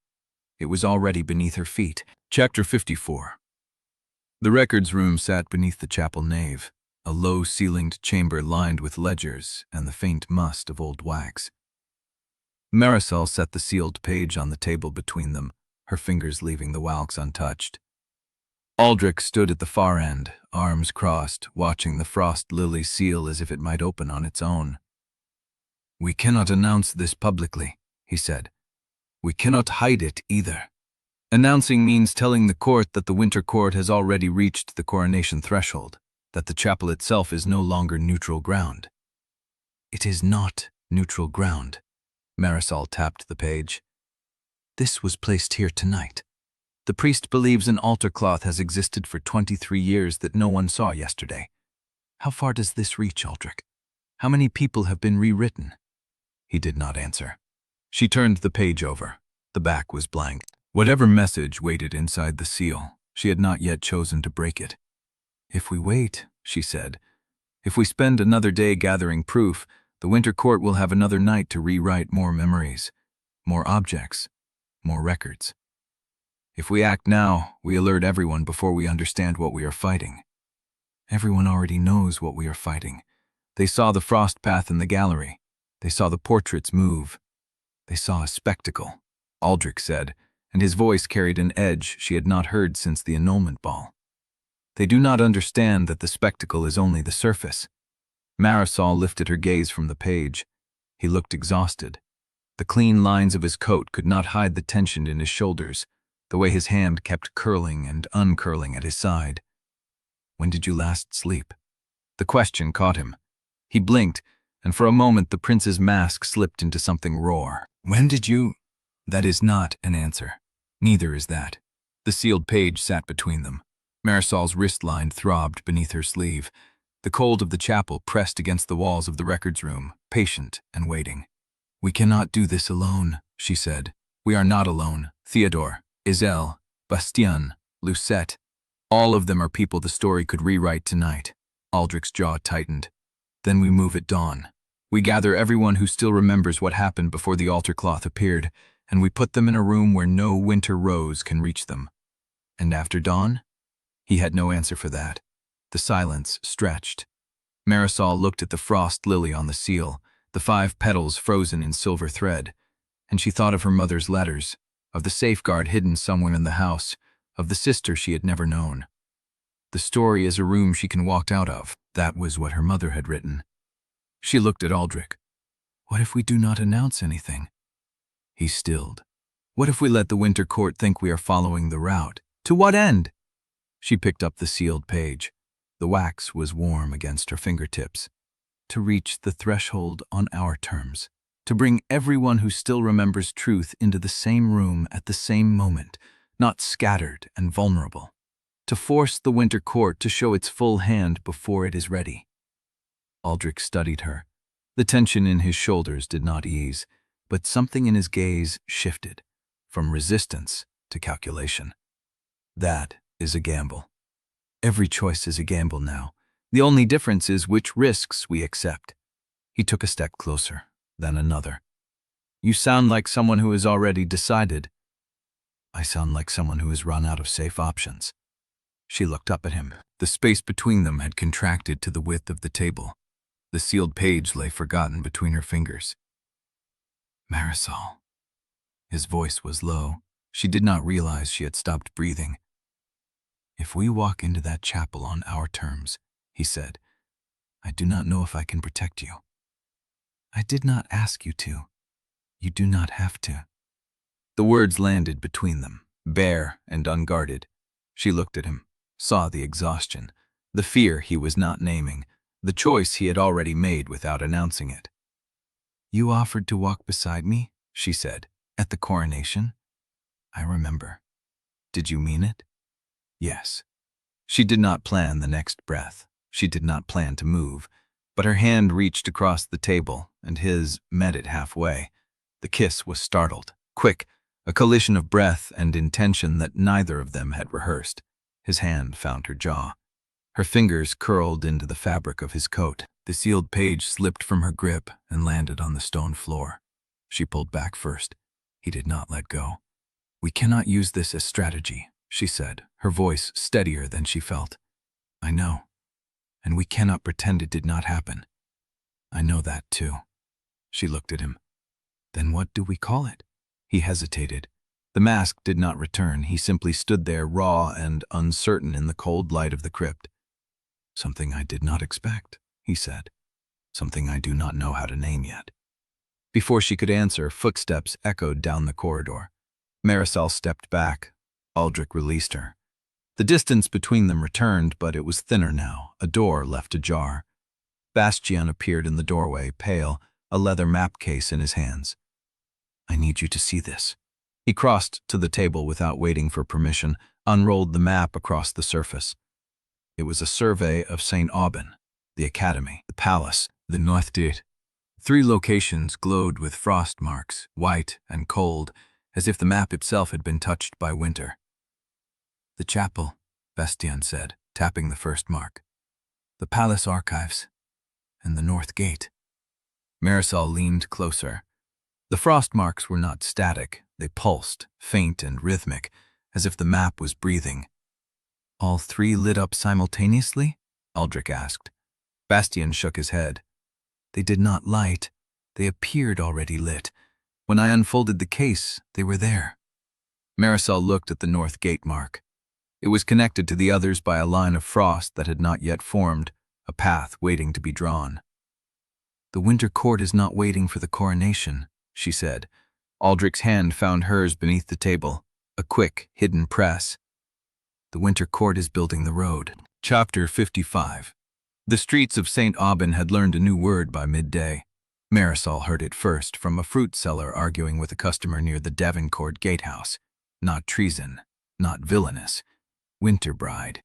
A: It was already beneath her feet. Chapter 54. The records room sat beneath the chapel nave, a low-ceilinged chamber lined with ledgers and the faint must of old wax. Marisol set the sealed page on the table between them, her fingers leaving the wax untouched. Aldrich stood at the far end, arms crossed, watching the frost lily seal as if it might open on its own. "We cannot announce this publicly," he said. "We cannot hide it either. Announcing means telling the court that the Winter Court has already reached the coronation threshold, that the chapel itself is no longer neutral ground." "It is not neutral ground." Marisol tapped the page. "This was placed here tonight. The priest believes an altar cloth has existed for 23 years that no one saw yesterday. How far does this reach, Aldrich? How many people have been rewritten?" He did not answer. She turned the page over. The back was blank. Whatever message waited inside the seal, she had not yet chosen to break it. "If we wait," she said, "if we spend another day gathering proof, the Winter Court will have another night to rewrite more memories, more objects, more records. If we act now, we alert everyone before we understand what we are fighting. Everyone already knows what we are fighting. They saw the frost path in the gallery. They saw the portraits move. They saw a spectacle," Aldrich said, and his voice carried an edge she had not heard since the annulment ball. "They do not understand that the spectacle is only the surface. Marisol lifted her gaze from the page. He looked exhausted. The clean lines of his coat could not hide the tension in his shoulders, the way his hand kept curling and uncurling at his side. "When did you last sleep?" The question caught him. He blinked, and for a moment the prince's mask slipped into something raw. "When did you—" "That is not an answer. Neither is that." The sealed page sat between them. Marisol's wristline throbbed beneath her sleeve. The cold of the chapel pressed against the walls of the records room, patient and waiting. "We cannot do this alone," she said. "We are not alone. Theodore, Exile, Bastien, Lucette, all of them are people the story could rewrite tonight." Aldrich's jaw tightened. "Then we move at dawn. We gather everyone who still remembers what happened before the altar cloth appeared, and we put them in a room where no winter rose can reach them." "And after dawn?" He had no answer for that. The silence stretched. Marisol looked at the frost lily on the seal, the 5 petals frozen in silver thread, and she thought of her mother's letters, of the safeguard hidden somewhere in the house, of the sister she had never known. The story is a room she can walk out of. That was what her mother had written. She looked at Aldrich. "What if we do not announce anything?" He stilled. "What if we let the Winter Court think we are following the route? To what end?" She picked up the sealed page. The wax was warm against her fingertips. "To reach the threshold on our terms. To bring everyone who still remembers truth into the same room at the same moment, not scattered and vulnerable. To force the Winter Court to show its full hand before it is ready." Aldrich studied her. The tension in his shoulders did not ease, but something in his gaze shifted, from resistance to calculation. "That is a gamble. Every choice is a gamble now. The only difference is which risks we accept." He took a step closer, then another. "You sound like someone who has already decided." "I sound like someone who has run out of safe options." She looked up at him. The space between them had contracted to the width of the table. The sealed page lay forgotten between her fingers. "Marisol." His voice was low. She did not realize she had stopped breathing. "If we walk into that chapel on our terms," he said, "I do not know if I can protect you." "I did not ask you to. You do not have to." The words landed between them, bare and unguarded. She looked at him, saw the exhaustion, the fear he was not naming, the choice he had already made without announcing it. "You offered to walk beside me," she said, "at the coronation. I remember. Did you mean it?" "Yes." She did not plan the next breath. She did not plan to move, but her hand reached across the table, and his met it halfway. The kiss was startled, quick, a collision of breath and intention that neither of them had rehearsed. His hand found her jaw. Her fingers curled into the fabric of his coat. The sealed page slipped from her grip and landed on the stone floor. She pulled back first. He did not let go. "We cannot use this as strategy," she said, her voice steadier than she felt. "I know. And we cannot pretend it did not happen." "I know that too." She looked at him. "Then what do we call it?" He hesitated. The mask did not return. He simply stood there, raw and uncertain in the cold light of the crypt. "Something I did not expect," he said. "Something I do not know how to name yet." Before she could answer, footsteps echoed down the corridor. Marisol stepped back. Aldrich released her. The distance between them returned, but it was thinner now, a door left ajar. Bastien appeared in the doorway, pale, a leather map case in his hands. "I need you to see this." He crossed to the table without waiting for permission, unrolled the map across the surface. It was a survey of St. Aubin, the academy, the palace, the North. 3 locations glowed with frost marks, white and cold, as if the map itself had been touched by winter. "The chapel," Bastien said, tapping the first mark. "The palace archives, and the North Gate." Marisol leaned closer. The frost marks were not static. They pulsed, faint and rhythmic, as if the map was breathing. "All 3 lit up simultaneously?" Aldrich asked. Bastien shook his head. "They did not light. They appeared already lit. When I unfolded the case, they were there." Marisol looked at the North Gate mark. It was connected to the others by a line of frost that had not yet formed, a path waiting to be drawn. "The Winter Court is not waiting for the coronation," she said. Aldrich's hand found hers beneath the table, a quick, hidden press. "The Winter Court is building the road." Chapter 55. The streets of St. Aubin had learned a new word by midday. Marisol heard it first from a fruit seller arguing with a customer near the Davencourt gatehouse. Not treason, not villainous. Winter bride.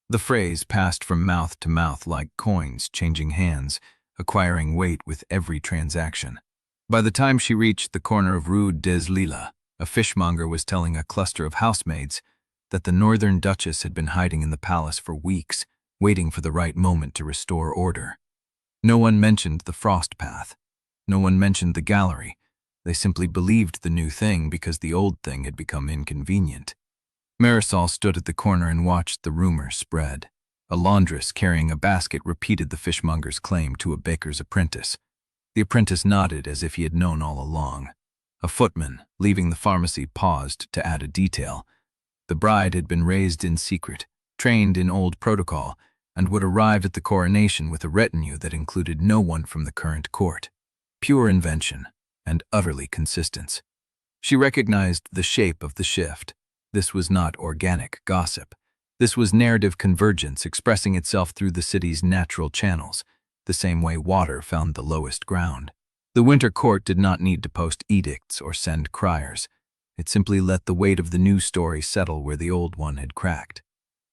A: The phrase passed from mouth to mouth like coins changing hands, acquiring weight with every transaction. By the time she reached the corner of Rue des Lilas, a fishmonger was telling a cluster of housemaids that the northern Duchess had been hiding in the palace for weeks, waiting for the right moment to restore order. No one mentioned the frost path. No one mentioned the gallery. They simply believed the new thing because the old thing had become inconvenient. Marisol stood at the corner and watched the rumor spread. A laundress carrying a basket repeated the fishmonger's claim to a baker's apprentice. The apprentice nodded as if he had known all along. A footman, leaving the pharmacy, paused to add a detail. The bride had been raised in secret, trained in old protocol, and would arrive at the coronation with a retinue that included no one from the current court. Pure invention, and utterly consistent. She recognized the shape of the shift. This was not organic gossip. This was narrative convergence expressing itself through the city's natural channels, the same way water found the lowest ground. The Winter Court did not need to post edicts or send criers. It simply let the weight of the new story settle where the old one had cracked.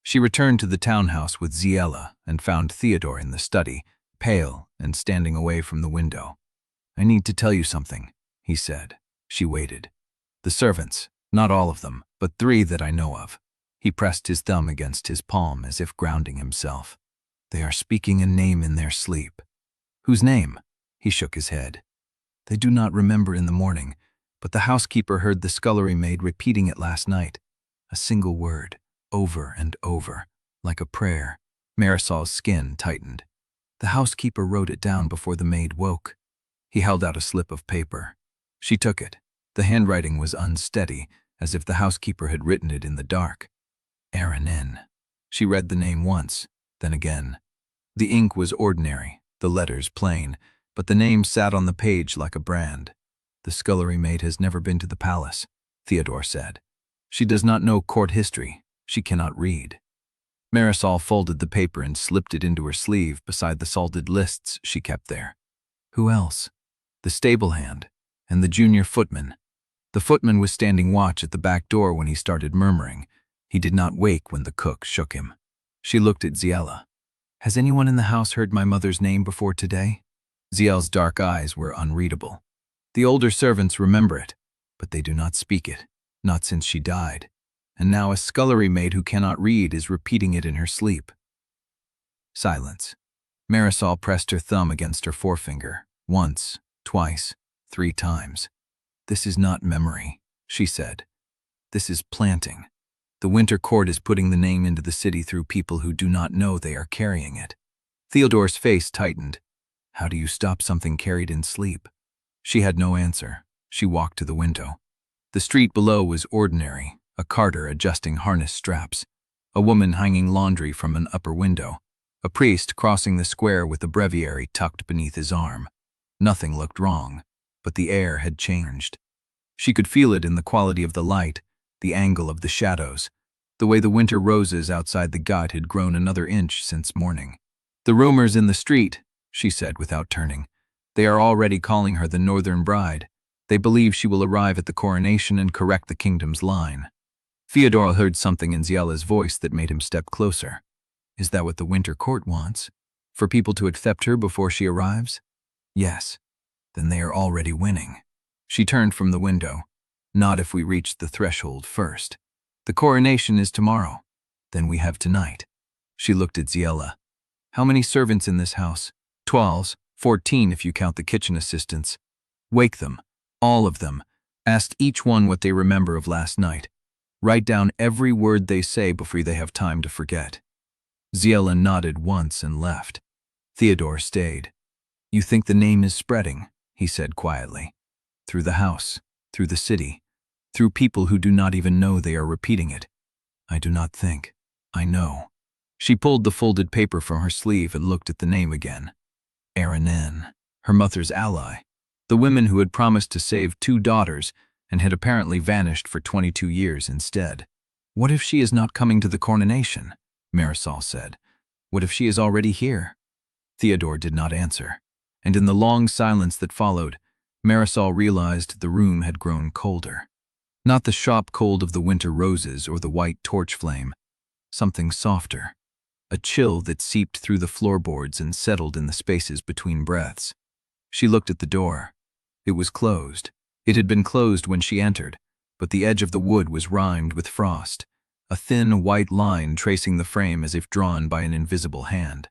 A: She returned to the townhouse with Ziella and found Theodore in the study, pale and standing away from the window. "I need to tell you something," he said. She waited. "The servants, not all of them, but 3 that I know of." He pressed his thumb against his palm as if grounding himself. "They are speaking a name in their sleep." "Whose name?" He shook his head. "They do not remember in the morning, but the housekeeper heard the scullery maid repeating it last night. A single word, over and over, like a prayer." Marisol's skin tightened. "The housekeeper wrote it down before the maid woke." He held out a slip of paper. She took it. The handwriting was unsteady, as if the housekeeper had written it in the dark. Eirenne. She read the name once, then again. The ink was ordinary, the letters plain, but the name sat on the page like a brand. "The scullery maid has never been to the palace," Theodore said. "She does not know court history. She cannot read." Marisol folded the paper and slipped it into her sleeve beside the salted lists she kept there. "Who else?" "The stable hand, and the junior footman." The footman was standing watch at the back door when he started murmuring. He did not wake when the cook shook him. She looked at Ziella. "Has anyone in the house heard my mother's name before today?" Ziella's dark eyes were unreadable. "The older servants remember it, but they do not speak it, not since she died. And now a scullery maid who cannot read is repeating it in her sleep." Silence. Marisol pressed her thumb against her forefinger, once, twice, 3 times. "This is not memory," she said. "This is planting. The Winter Court is putting the name into the city through people who do not know they are carrying it." Theodore's face tightened. "How do you stop something carried in sleep?" She had no answer. She walked to the window. The street below was ordinary, a carter adjusting harness straps, a woman hanging laundry from an upper window, a priest crossing the square with a breviary tucked beneath his arm. Nothing looked wrong, but the air had changed. She could feel it in the quality of the light, the angle of the shadows, the way the winter roses outside the gate had grown another inch since morning. "The rumors in the street," she said without turning. "They are already calling her the Northern Bride. They believe she will arrive at the coronation and correct the kingdom's line." Theodore heard something in Ziella's voice that made him step closer. "Is that what the Winter Court wants? For people to accept her before she arrives?" "Yes. Then they are already winning." She turned from the window. "Not if we reach the threshold first. The coronation is tomorrow. Then we have tonight." She looked at Ziella. "How many servants in this house?" "12, 14 if you count the kitchen assistants." "Wake them, all of them. Ask each one what they remember of last night. Write down every word they say before they have time to forget." Ziella nodded once and left. Theodore stayed. "You think the name is spreading?" he said quietly. "Through the house, through the city, through people who do not even know they are repeating it." "I do not think. I know." She pulled the folded paper from her sleeve and looked at the name again. Eirenne. her mother's ally, the women who had promised to save 2 daughters and had apparently vanished for 22 years instead. "What if she is not coming to the coronation?" Marisol said. "What if she is already here?" Theodore did not answer, and in the long silence that followed, Marisol realized the room had grown colder. Not the shop cold of the winter roses or the white torch flame, something softer, a chill that seeped through the floorboards and settled in the spaces between breaths. She looked at the door. It was closed. It had been closed when she entered, but the edge of the wood was rimed with frost, a thin white line tracing the frame as if drawn by an invisible hand.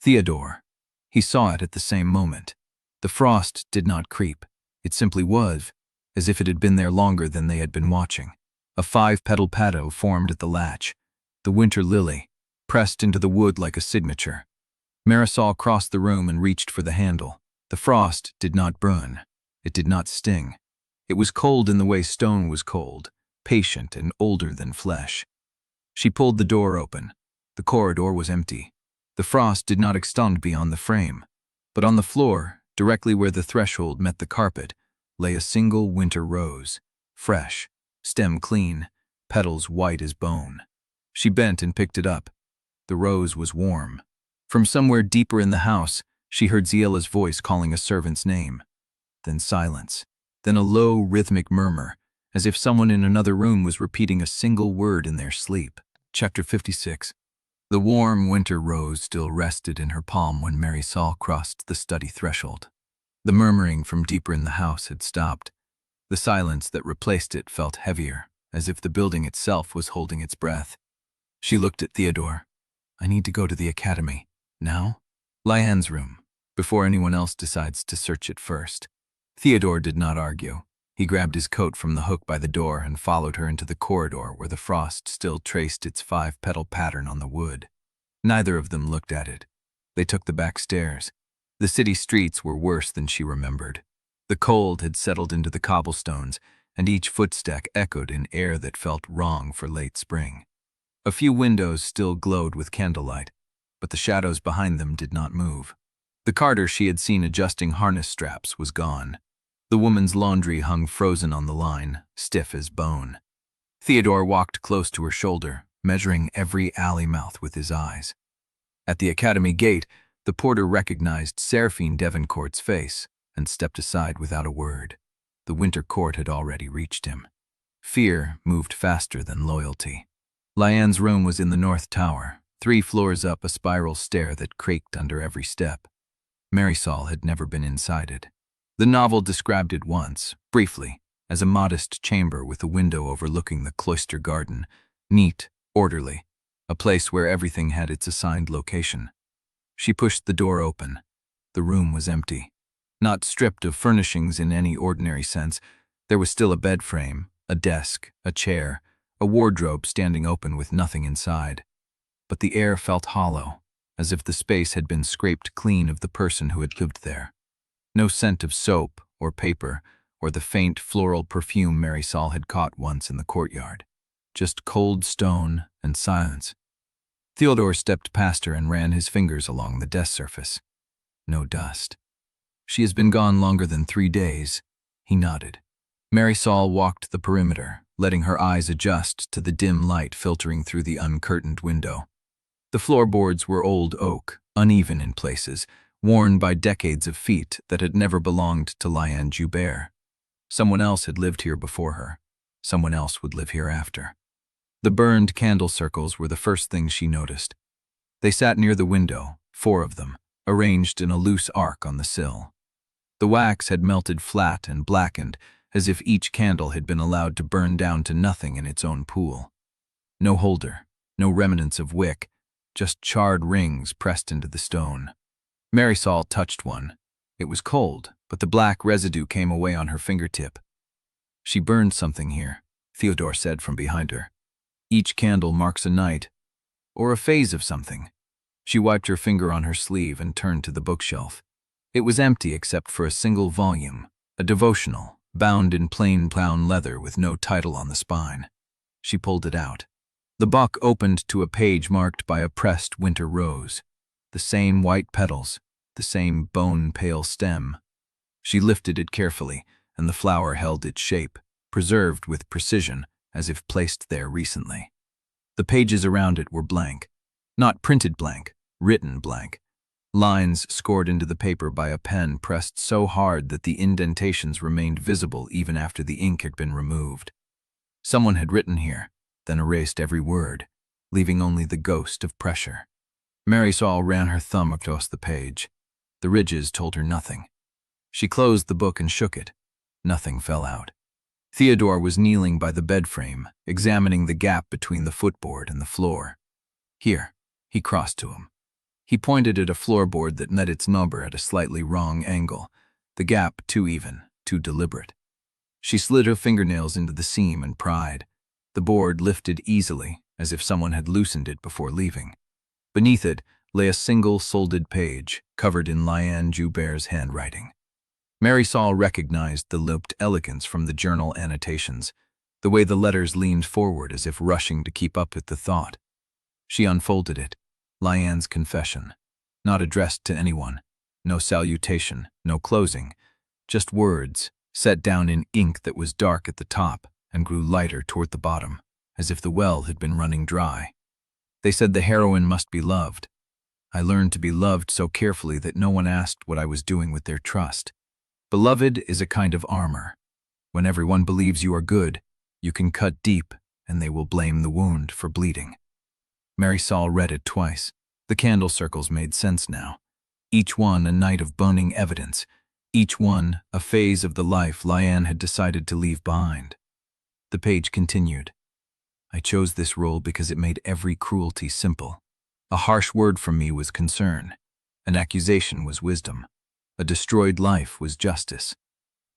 A: Theodore. He saw it at the same moment. The frost did not creep. It simply was, as if it had been there longer than they had been watching. A 5-petal patio formed at the latch, the winter lily, pressed into the wood like a signature. Marisol crossed the room and reached for the handle. The frost did not burn. It did not sting. It was cold in the way stone was cold, patient and older than flesh. She pulled the door open. The corridor was empty. The frost did not extend beyond the frame, but on the floor, directly where the threshold met the carpet, lay a single winter rose, fresh, stem clean, petals white as bone. She bent and picked it up. The rose was warm. From somewhere deeper in the house, she heard Ziela's voice calling a servant's name. Then silence. Then a low, rhythmic murmur, as if someone in another room was repeating a single word in their sleep. Chapter 56. The warm winter rose still rested in her palm when Marisol crossed the study threshold. The murmuring from deeper in the house had stopped. The silence that replaced it felt heavier, as if the building itself was holding its breath. She looked at Theodore. "I need to go to the academy. Now?" "Liane's room, before anyone else decides to search it first." Theodore did not argue. He grabbed his coat from the hook by the door and followed her into the corridor where the frost still traced its 5-petal pattern on the wood. Neither of them looked at it. They took the back stairs. The city streets were worse than she remembered. The cold had settled into the cobblestones, and each footstep echoed in air that felt wrong for late spring. A few windows still glowed with candlelight, but the shadows behind them did not move. The carter she had seen adjusting harness straps was gone. The woman's laundry hung frozen on the line, stiff as bone. Theodore walked close to her shoulder, measuring every alley mouth with his eyes. At the academy gate, the porter recognized Seraphine Devereaux's face and stepped aside without a word. The winter court had already reached him. Fear moved faster than loyalty. Liane's room was in the north tower, 3 floors up a spiral stair that creaked under every step. Marisol had never been inside it. The novel described it once, briefly, as a modest chamber with a window overlooking the cloister garden, neat, orderly, a place where everything had its assigned location. She pushed the door open. The room was empty. Not stripped of furnishings in any ordinary sense, there was still a bed frame, a desk, a chair, a wardrobe standing open with nothing inside. But the air felt hollow, as if the space had been scraped clean of the person who had lived there. No scent of soap or paper or the faint floral perfume Marisol had caught once in the courtyard. Just cold stone and silence. Theodore stepped past her and ran his fingers along the desk surface. No dust. "She has been gone longer than 3 days." He nodded. Marisol walked the perimeter, letting her eyes adjust to the dim light filtering through the uncurtained window. The floorboards were old oak, uneven in places, worn by decades of feet that had never belonged to Liane Joubert. Someone else had lived here before her. Someone else would live here after. The burned candle circles were the first thing she noticed. They sat near the window, 4 of them, arranged in a loose arc on the sill. The wax had melted flat and blackened, as if each candle had been allowed to burn down to nothing in its own pool. No holder, no remnants of wick, just charred rings pressed into the stone. Marisol touched one. It was cold, but the black residue came away on her fingertip. "She burned something here," Theodore said from behind her. "Each candle marks a night, or a phase of something." She wiped her finger on her sleeve and turned to the bookshelf. It was empty except for a single volume, a devotional, bound in plain brown leather with no title on the spine. She pulled it out. The book opened to a page marked by a pressed winter rose. The same white petals, the same bone-pale stem. She lifted it carefully, and the flower held its shape, preserved with precision, as if placed there recently. The pages around it were blank. Not printed blank, written blank. Lines scored into the paper by a pen pressed so hard that the indentations remained visible even after the ink had been removed. Someone had written here, then erased every word, leaving only the ghost of pressure. Marisol ran her thumb across the page. The ridges told her nothing. She closed the book and shook it. Nothing fell out. Theodore was kneeling by the bed frame, examining the gap between the footboard and the floor. Here, he crossed to him. He pointed at a floorboard that met its number at a slightly wrong angle, the gap too even, too deliberate. She slid her fingernails into the seam and pried. The board lifted easily, as if someone had loosened it before leaving. Beneath it lay a single folded page, covered in Liane Joubert's handwriting. Marisol recognized the looped elegance from the journal annotations, the way the letters leaned forward as if rushing to keep up with the thought. She unfolded it. Liane's confession. Not addressed to anyone. No salutation, no closing. Just words, set down in ink that was dark at the top and grew lighter toward the bottom, as if the well had been running dry. They said the heroine must be loved. I learned to be loved so carefully that no one asked what I was doing with their trust. Beloved is a kind of armor. When everyone believes you are good, you can cut deep and they will blame the wound for bleeding. Marisol read it twice. The candle circles made sense now. Each one a night of burning evidence. Each one a phase of the life Liane had decided to leave behind. The page continued. I chose this role because it made every cruelty simple. A harsh word from me was concern. An accusation was wisdom. A destroyed life was justice.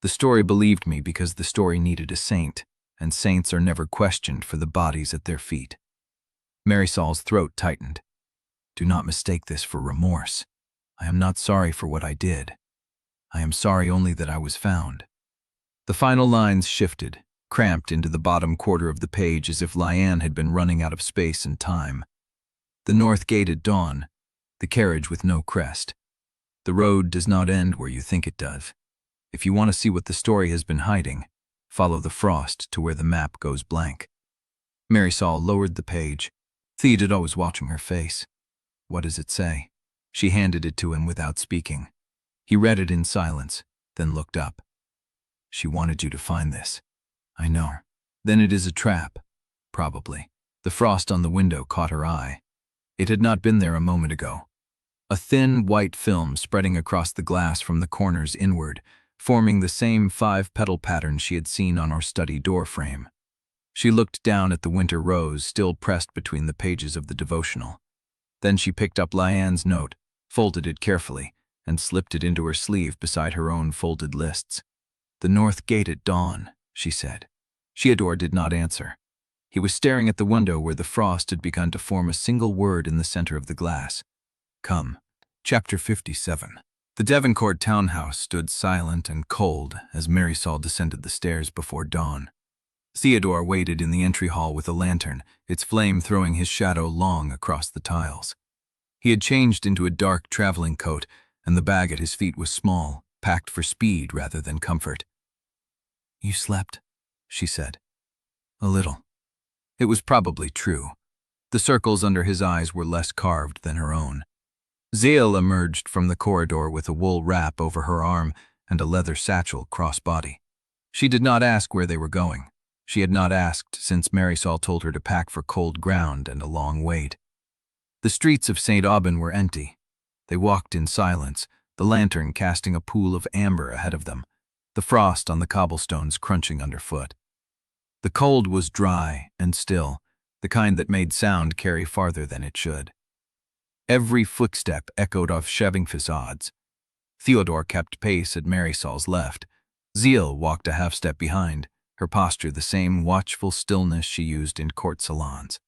A: The story believed me because the story needed a saint, and saints are never questioned for the bodies at their feet. Marisol's throat tightened. Do not mistake this for remorse. I am not sorry for what I did. I am sorry only that I was found. The final lines shifted, cramped into the bottom quarter of the page as if Liane had been running out of space and time. The north gate at dawn, the carriage with no crest. The road does not end where you think it does. If you want to see what the story has been hiding, follow the frost to where the map goes blank. Marisol lowered the page. Theodore was watching her face. What does it say? She handed it to him without speaking. He read it in silence, then looked up. She wanted you to find this. I know. Then it is a trap. Probably. The frost on the window caught her eye. It had not been there a moment ago. A thin, white film spreading across the glass from the corners inward, forming the same 5-petal pattern she had seen on our study door frame. She looked down at the winter rose still pressed between the pages of the devotional. Then she picked up Liane's note, folded it carefully, and slipped it into her sleeve beside her own folded lists. The north gate at dawn, she said. Theodore did not answer. He was staring at the window where the frost had begun to form a single word in the center of the glass. Come. Chapter 57. The Devoncourt townhouse stood silent and cold as Marisol descended the stairs before dawn. Theodore waited in the entry hall with a lantern, its flame throwing his shadow long across the tiles. He had changed into a dark traveling coat, and the bag at his feet was small, packed for speed rather than comfort. You slept, she said. A little. It was probably true. The circles under his eyes were less carved than her own. Exile emerged from the corridor with a wool wrap over her arm and a leather satchel cross-body. She did not ask where they were going. She had not asked since Marisol told her to pack for cold ground and a long wait. The streets of St. Aubin were empty. They walked in silence, the lantern casting a pool of amber ahead of them, the frost on the cobblestones crunching underfoot. The cold was dry and still, the kind that made sound carry farther than it should. Every footstep echoed off shaving facades. Theodore kept pace at Marisol's left. Exile walked a half-step behind, her posture the same watchful stillness she used in court salons.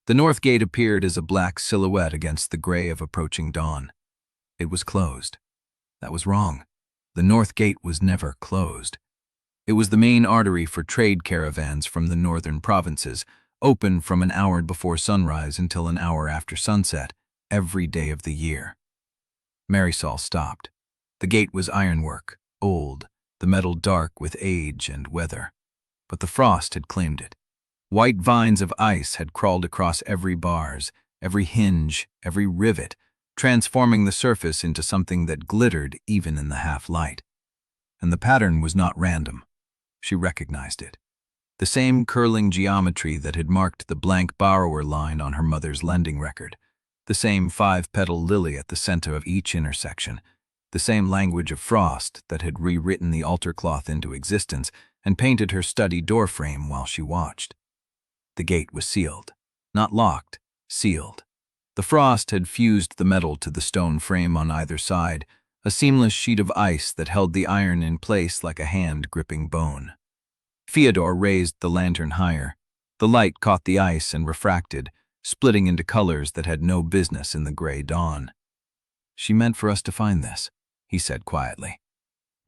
A: The north gate appeared as a black silhouette against the gray of approaching dawn. It was closed. That was wrong. The north gate was never closed. It was the main artery for trade caravans from the northern provinces, open from an hour before sunrise until an hour after sunset, every day of the year. Marisol stopped. The gate was ironwork, old, the metal dark with age and weather. But the frost had claimed it. White vines of ice had crawled across every bars, every hinge, every rivet, transforming the surface into something that glittered even in the half-light. And the pattern was not random. She recognized it. The same curling geometry that had marked the blank borrower line on her mother's lending record, the same five-petal lily at the center of each intersection, the same language of frost that had rewritten the altar cloth into existence and painted her study doorframe while she watched. The gate was sealed. Not locked, sealed. The frost had fused the metal to the stone frame on either side, a seamless sheet of ice that held the iron in place like a hand gripping bone. Theodore raised the lantern higher. The light caught the ice and refracted, splitting into colors that had no business in the gray dawn. "She meant for us to find this," he said quietly.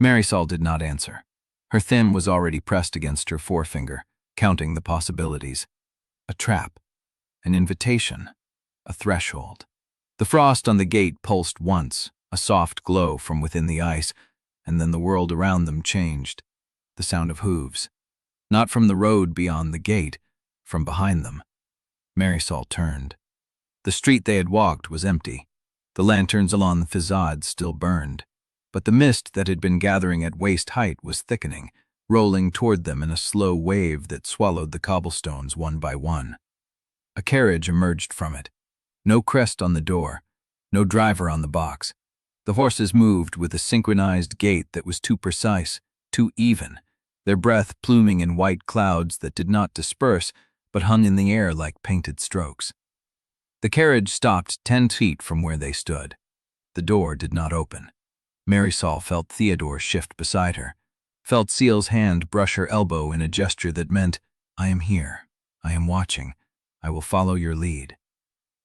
A: Marisol did not answer. Her thumb was already pressed against her forefinger, counting the possibilities. A trap, an invitation, a threshold. The frost on the gate pulsed once, a soft glow from within the ice, and then the world around them changed. The sound of hooves. Not from the road beyond the gate, from behind them. Marisol turned. The street they had walked was empty. The lanterns along the facade still burned, but the mist that had been gathering at waist height was thickening, rolling toward them in a slow wave that swallowed the cobblestones one by one. A carriage emerged from it. No crest on the door, no driver on the box. The horses moved with a synchronized gait that was too precise, too even, their breath pluming in white clouds that did not disperse but hung in the air like painted strokes. The carriage stopped 10 feet from where they stood. The door did not open. Marisol felt Theodore shift beside her, felt Seal's hand brush her elbow in a gesture that meant, "I am here. I am watching. I will follow your lead."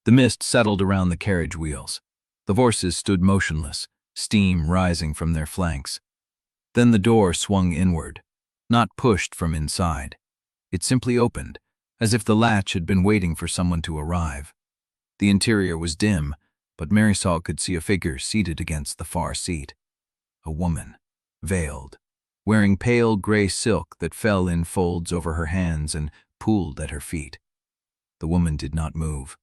A: The mist settled around the carriage wheels. The horses stood motionless, steam rising from their flanks. Then the door swung inward, not pushed from inside. It simply opened, as if the latch had been waiting for someone to arrive. The interior was dim, but Marisol could see a figure seated against the far seat. A woman, veiled, wearing pale gray silk that fell in folds over her hands and pooled at her feet. The woman did not move.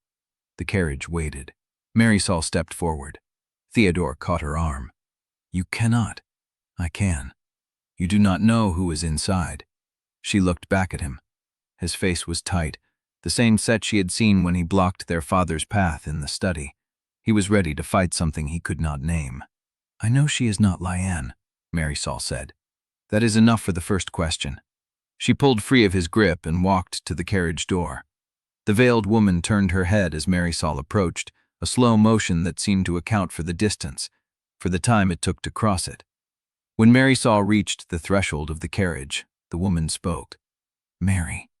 A: The carriage waited. Marisol stepped forward. Theodore caught her arm. "You cannot." "I can. You do not know who is inside." She looked back at him. His face was tight, the same set she had seen when he blocked their father's path in the study. He was ready to fight something he could not name. "I know she is not Liane," Marisol said. "That is enough for the first question." She pulled free of his grip and walked to the carriage door. The veiled woman turned her head as Marisol approached, a slow motion that seemed to account for the distance, for the time it took to cross it. When Marisol reached the threshold of the carriage, the woman spoke. "Mary."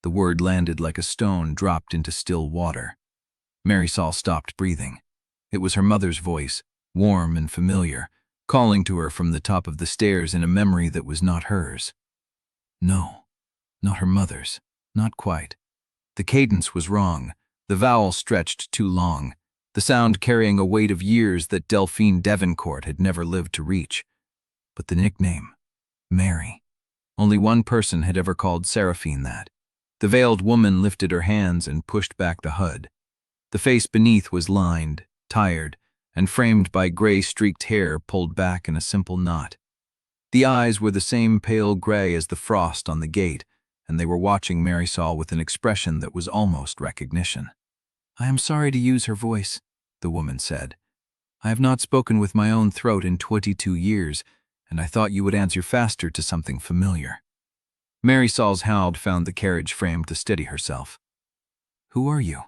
A: The word landed like a stone dropped into still water. Marisol stopped breathing. It was her mother's voice, warm and familiar, calling to her from the top of the stairs in a memory that was not hers. No, not her mother's, not quite. The cadence was wrong, the vowel stretched too long, the sound carrying a weight of years that Delphine Devencourt had never lived to reach. But the nickname, Mary. Only one person had ever called Seraphine that. The veiled woman lifted her hands and pushed back the hood. The face beneath was lined, tired, and framed by gray-streaked hair pulled back in a simple knot. The eyes were the same pale gray as the frost on the gate, and they were watching Marisol with an expression that was almost recognition. "I am sorry to use her voice," the woman said. "I have not spoken with my own throat in 22 years, and I thought you would answer faster to something familiar." Marisol's hound found the carriage frame to steady herself. "Who are you?"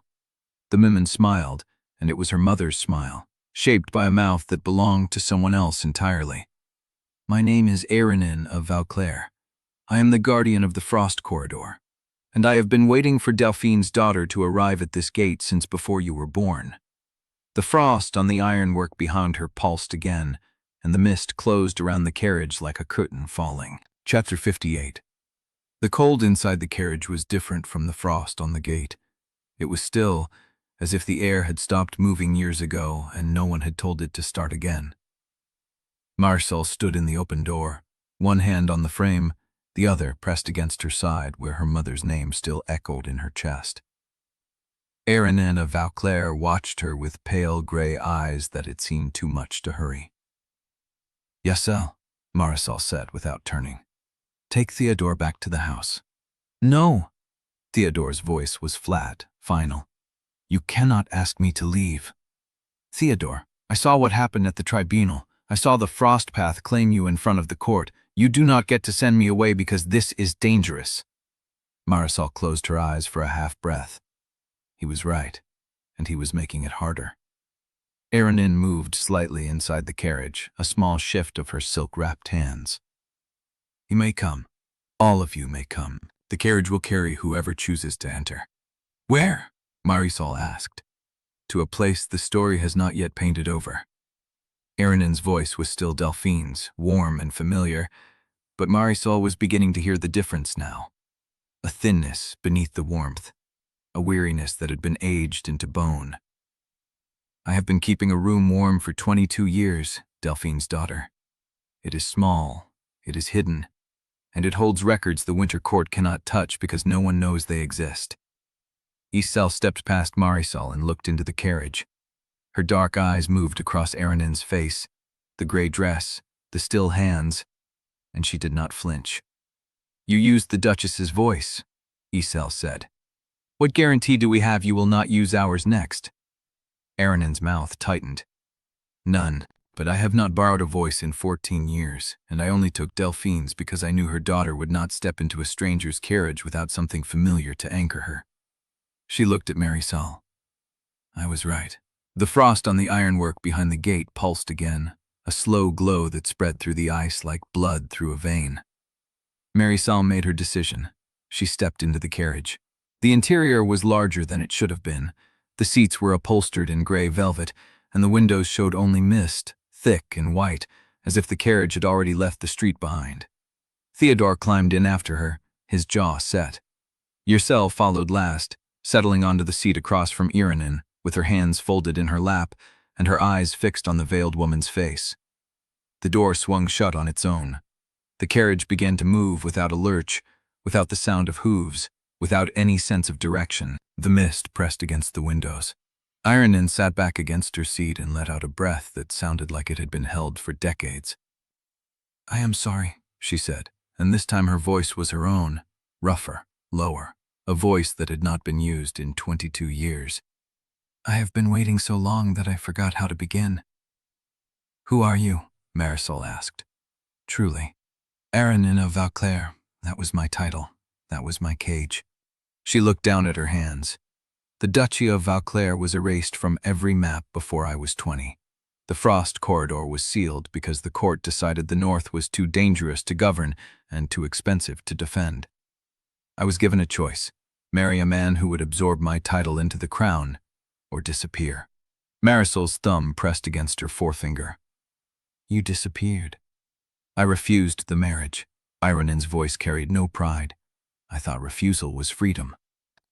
A: The woman smiled, and it was her mother's smile, shaped by a mouth that belonged to someone else entirely. "My name is Eirenne of Valclair. I am the guardian of the Frost Corridor, and I have been waiting for Delphine's daughter to arrive at this gate since before you were born." The frost on the ironwork behind her pulsed again, and the mist closed around the carriage like a curtain falling. Chapter 58. The cold inside the carriage was different from the frost on the gate. It was still, as if the air had stopped moving years ago and no one had told it to start again. Marisol stood in the open door, one hand on the frame, the other pressed against her side where her mother's name still echoed in her chest. Eirenne of Vauclair watched her with pale gray eyes that it seemed too much to hurry. "Yesel," Marisol said without turning. "Take Theodore back to the house." "No!" Theodore's voice was flat, final. "You cannot ask me to leave." "Theodore, I saw what happened at the tribunal. I saw the frost path claim you in front of the court. You do not get to send me away because this is dangerous." Marisol closed her eyes for a half-breath. He was right, and he was making it harder. Eirenne moved slightly inside the carriage, a small shift of her silk-wrapped hands. "You may come. All of you may come. The carriage will carry whoever chooses to enter." "Where?" Marisol asked. "To a place the story has not yet painted over." Eirenne's voice was still Delphine's, warm and familiar, but Marisol was beginning to hear the difference now. A thinness beneath the warmth, a weariness that had been aged into bone. "I have been keeping a room warm for 22 years, Delphine's daughter. It is small, it is hidden, and it holds records the Winter Court cannot touch because no one knows they exist." Exile stepped past Marisol and looked into the carriage. Her dark eyes moved across Eirenne's face, the gray dress, the still hands, and she did not flinch. "You used the Duchess's voice," Exile said. "What guarantee do we have you will not use ours next?" Eirenne's mouth tightened. "None, but I have not borrowed a voice in 14 years, and I only took Delphine's because I knew her daughter would not step into a stranger's carriage without something familiar to anchor her." She looked at Marisol. "I was right." The frost on the ironwork behind the gate pulsed again, a slow glow that spread through the ice like blood through a vein. Marisol made her decision. She stepped into the carriage. The interior was larger than it should have been. The seats were upholstered in gray velvet, and the windows showed only mist, thick and white, as if the carriage had already left the street behind. Theodore climbed in after her, his jaw set. Eirenne followed last, settling onto the seat across from Eirenne, with her hands folded in her lap and her eyes fixed on the veiled woman's face. The door swung shut on its own. The carriage began to move without a lurch, without the sound of hooves, without any sense of direction. The mist pressed against the windows. Eirenne sat back against her seat and let out a breath that sounded like it had been held for decades. "I am sorry," she said, and this time her voice was her own, rougher, lower, a voice that had not been used in 22 years. "I have been waiting so long that I forgot how to begin." "Who are you?" Marisol asked. "Truly. Eirenne of Vauclair. That was my title. That was my cage." She looked down at her hands. The Duchy of Vauclair was erased from every map before I was 20. The Frost Corridor was sealed because the court decided the North was too dangerous to govern and too expensive to defend. I was given a choice: marry a man who would absorb my title into the crown, or disappear. Marisol's thumb pressed against her forefinger. "You disappeared." "I refused the marriage." Eirenne's voice carried no pride. "I thought refusal was freedom.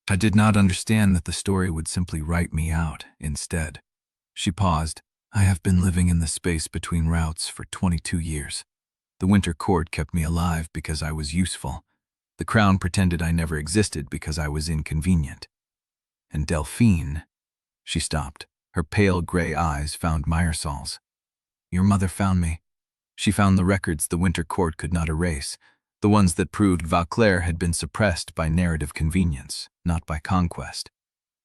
A: I did not understand that the story would simply write me out instead." She paused. "I have been living in the space between routes for 22 years. The Winter Court kept me alive because I was useful. The Crown pretended I never existed because I was inconvenient. And Delphine..." She stopped. Her pale gray eyes found Marisol's. "Your mother found me. She found the records the Winter Court could not erase, the ones that proved Vauclair had been suppressed by narrative convenience, not by conquest.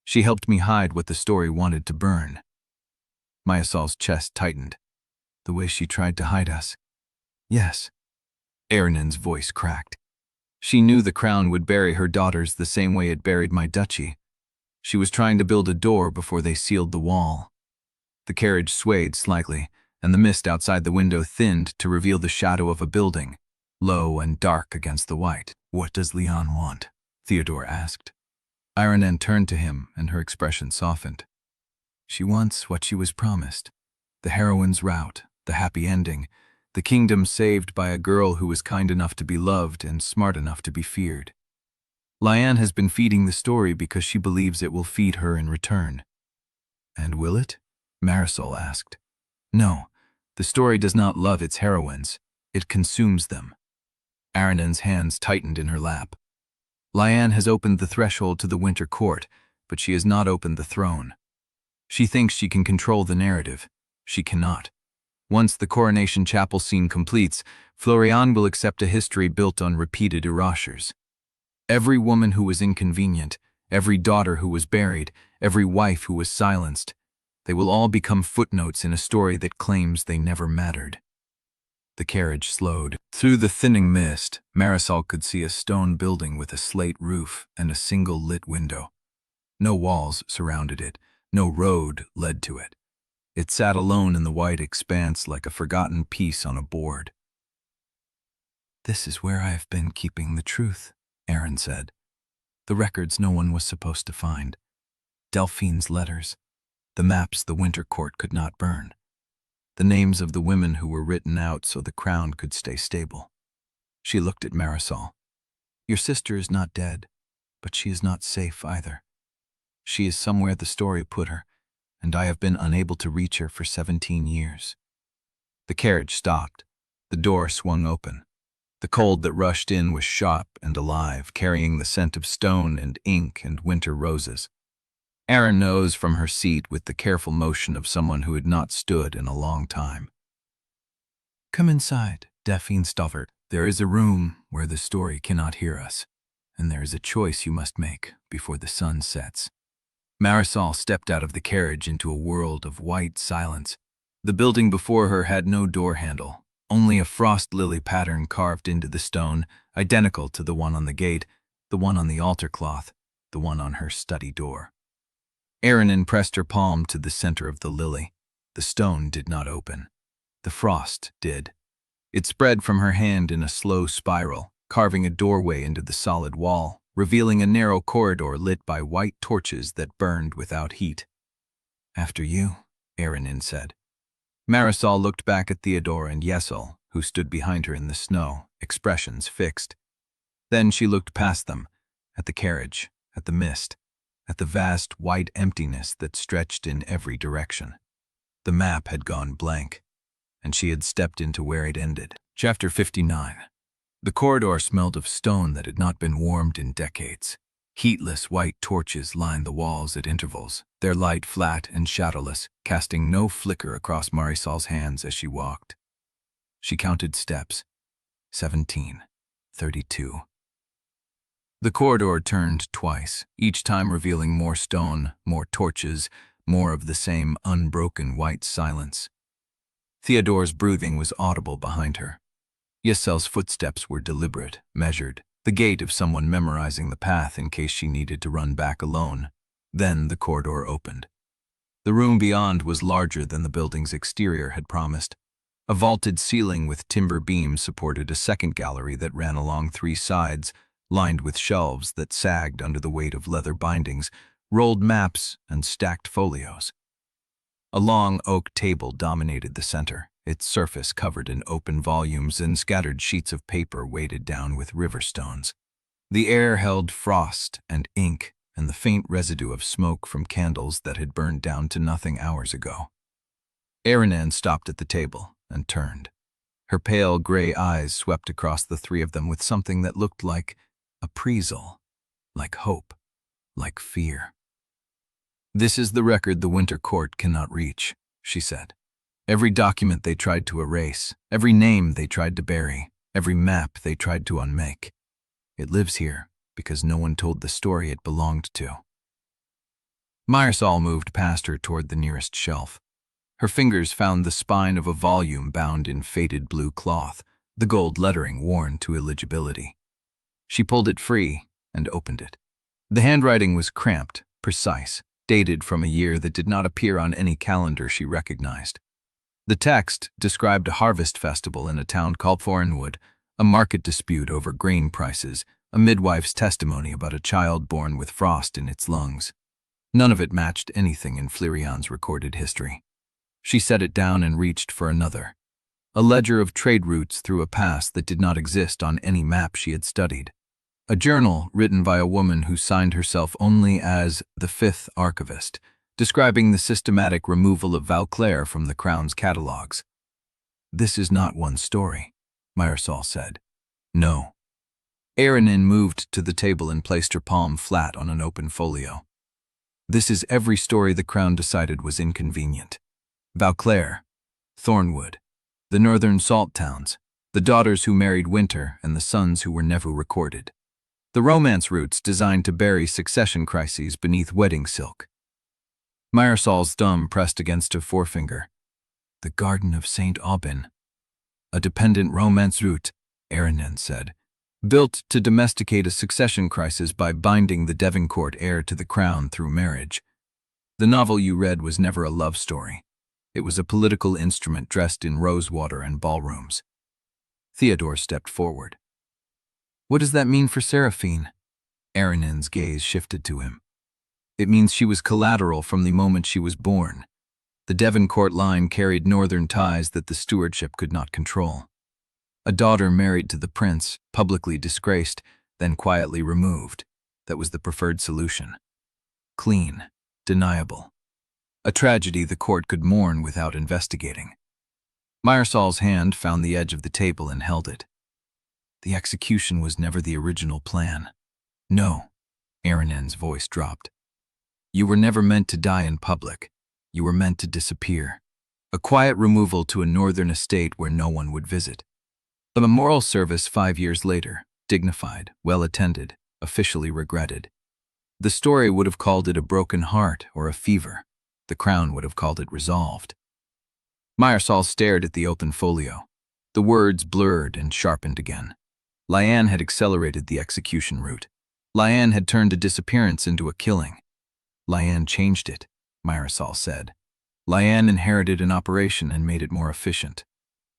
A: She helped me hide what the story wanted to burn." Marisol's chest tightened. "The way she tried to hide us." "Yes." Eirenne's voice cracked. "She knew the crown would bury her daughters the same way it buried my duchy. She was trying to build a door before they sealed the wall." The carriage swayed slightly, and the mist outside the window thinned to reveal the shadow of a building, low and dark against the white. "What does Liane want?" Theodore asked. Eirenne turned to him, and her expression softened. "She wants what she was promised. The heroine's route, the happy ending, the kingdom saved by a girl who was kind enough to be loved and smart enough to be feared. Liane has been feeding the story because she believes it will feed her in return." And will it? Marisol asked. No, the story does not love its heroines. It consumes them. Eirenn's hands tightened in her lap. Liane has opened the threshold to the Winter Court, but she has not opened the throne. She thinks she can control the narrative. She cannot. Once the coronation chapel scene completes, Florian will accept a history built on repeated erasures. Every woman who was inconvenient, every daughter who was buried, every wife who was silenced, they will all become footnotes in a story that claims they never mattered. The carriage slowed. Through the thinning mist, Marisol could see a stone building with a slate roof and a single lit window. No walls surrounded it, no road led to it. It sat alone in the white expanse like a forgotten piece on a board. "This is where I have been keeping the truth," Eirenne said. "The records no one was supposed to find. Delphine's letters, the maps the Winter Court could not burn. The names of the women who were written out so the crown could stay stable." She looked at Marisol. "Your sister is not dead, but she is not safe either. She is somewhere the story put her, and I have been unable to reach her for 17 years. The carriage stopped. The door swung open. The cold that rushed in was sharp and alive, carrying the scent of stone and ink and winter roses. Eirenne rose from her seat with the careful motion of someone who had not stood in a long time. "Come inside," Delphine stuttered. "There is a room where the story cannot hear us, and there is a choice you must make before the sun sets." Marisol stepped out of the carriage into a world of white silence. The building before her had no door handle, only a frost lily pattern carved into the stone, identical to the one on the gate, the one on the altar cloth, the one on her study door. Eirenne pressed her palm to the center of the lily. The stone did not open. The frost did. It spread from her hand in a slow spiral, carving a doorway into the solid wall, revealing a narrow corridor lit by white torches that burned without heat. "After you," Eirenne said. Marisol looked back at Theodore and Yesel, who stood behind her in the snow, expressions fixed. Then she looked past them, at the carriage, at the mist, at the vast white emptiness that stretched in every direction. The map had gone blank, and she had stepped into where it ended. Chapter 59. The corridor smelled of stone that had not been warmed in decades. Heatless white torches lined the walls at intervals, their light flat and shadowless, casting no flicker across Marisol's hands as she walked. She counted steps. 17, 32. The corridor turned twice, each time revealing more stone, more torches, more of the same unbroken white silence. Theodore's breathing was audible behind her. Yesel's footsteps were deliberate, measured, the gait of someone memorizing the path in case she needed to run back alone. Then the corridor opened. The room beyond was larger than the building's exterior had promised. A vaulted ceiling with timber beams supported a second gallery that ran along 3 sides, lined with shelves that sagged under the weight of leather bindings, rolled maps, and stacked folios. A long oak table dominated the center, its surface covered in open volumes and scattered sheets of paper weighted down with river stones. The air held frost and ink and the faint residue of smoke from candles that had burned down to nothing hours ago. Eirenne stopped at the table and turned. Her pale gray eyes swept across the 3 of them with something that looked like appraisal, like hope, like fear. "This is the record the Winter Court cannot reach," she said. "Every document they tried to erase, every name they tried to bury, every map they tried to unmake. It lives here because no one told the story it belonged to." Marisol moved past her toward the nearest shelf. Her fingers found the spine of a volume bound in faded blue cloth, the gold lettering worn to illegibility. She pulled it free and opened it. The handwriting was cramped, precise, dated from a year that did not appear on any calendar she recognized. The text described a harvest festival in a town called Forenwood, a market dispute over grain prices, a midwife's testimony about a child born with frost in its lungs. None of it matched anything in Florian's recorded history. She set it down and reached for another. A ledger of trade routes through a pass that did not exist on any map she had studied. A journal written by a woman who signed herself only as the 5th archivist, describing the systematic removal of Valclair from the Crown's catalogues. "This is not one story," Marisol said. "No." Eirenne moved to the table and placed her palm flat on an open folio. "This is every story the Crown decided was inconvenient. Valclair, Thornwood, the northern salt towns, the daughters who married Winter and the sons who were never recorded. The romance routes designed to bury succession crises beneath wedding silk." Marisol's thumb pressed against her forefinger. "The Garden of St. Aubin. A dependent romance route," Eirenne said, "built to domesticate a succession crisis by binding the Devoncourt heir to the crown through marriage. The novel you read was never a love story. It was a political instrument dressed in rosewater and ballrooms." Theodore stepped forward. "What does that mean for Seraphine?" Eirenne's gaze shifted to him. "It means she was collateral from the moment she was born. The Devoncourt line carried northern ties that the stewardship could not control. A daughter married to the prince, publicly disgraced, then quietly removed. That was the preferred solution. Clean, deniable. A tragedy the court could mourn without investigating." Marisol's hand found the edge of the table and held it. "The execution was never the original plan." "No," Eirenne's voice dropped. "You were never meant to die in public. You were meant to disappear. A quiet removal to a northern estate where no one would visit. A memorial service 5 years later, dignified, well-attended, officially regretted. The story would have called it a broken heart or a fever. The Crown would have called it resolved." Marisol stared at the open folio. The words blurred and sharpened again. Liane had accelerated the execution route. Liane had turned a disappearance into a killing. "Liane changed it," Marisol said. "Liane inherited an operation and made it more efficient."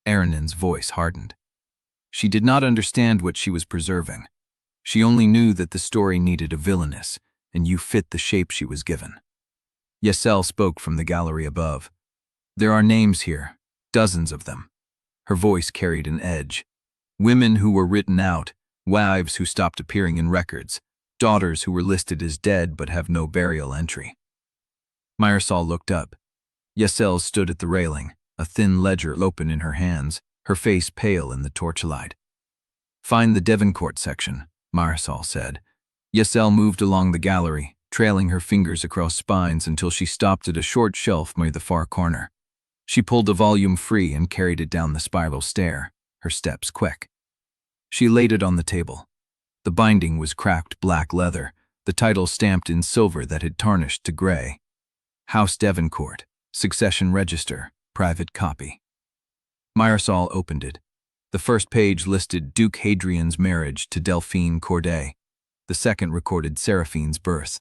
A: Eirenne's voice hardened. She did not understand what she was preserving. She only knew that the story needed a villainess, and you fit the shape she was given. Yselle spoke from the gallery above. "There are names here, dozens of them." Her voice carried an edge. "Women who were written out, wives who stopped appearing in records, daughters who were listed as dead but have no burial entry." Marisol looked up. Yselle stood at the railing, a thin ledger open in her hands, her face pale in the torchlight. "Find the Devoncourt section," Marisol said. Yselle moved along the gallery, trailing her fingers across spines until she stopped at a short shelf near the far corner. She pulled the volume free and carried it down the spiral stair, her steps quick. She laid it on the table. The binding was cracked black leather, the title stamped in silver that had tarnished to gray. "House Devoncourt, Succession Register, Private Copy." Marisol opened it. The first page listed Duke Hadrian's marriage to Delphine Corday. The second recorded Seraphine's birth.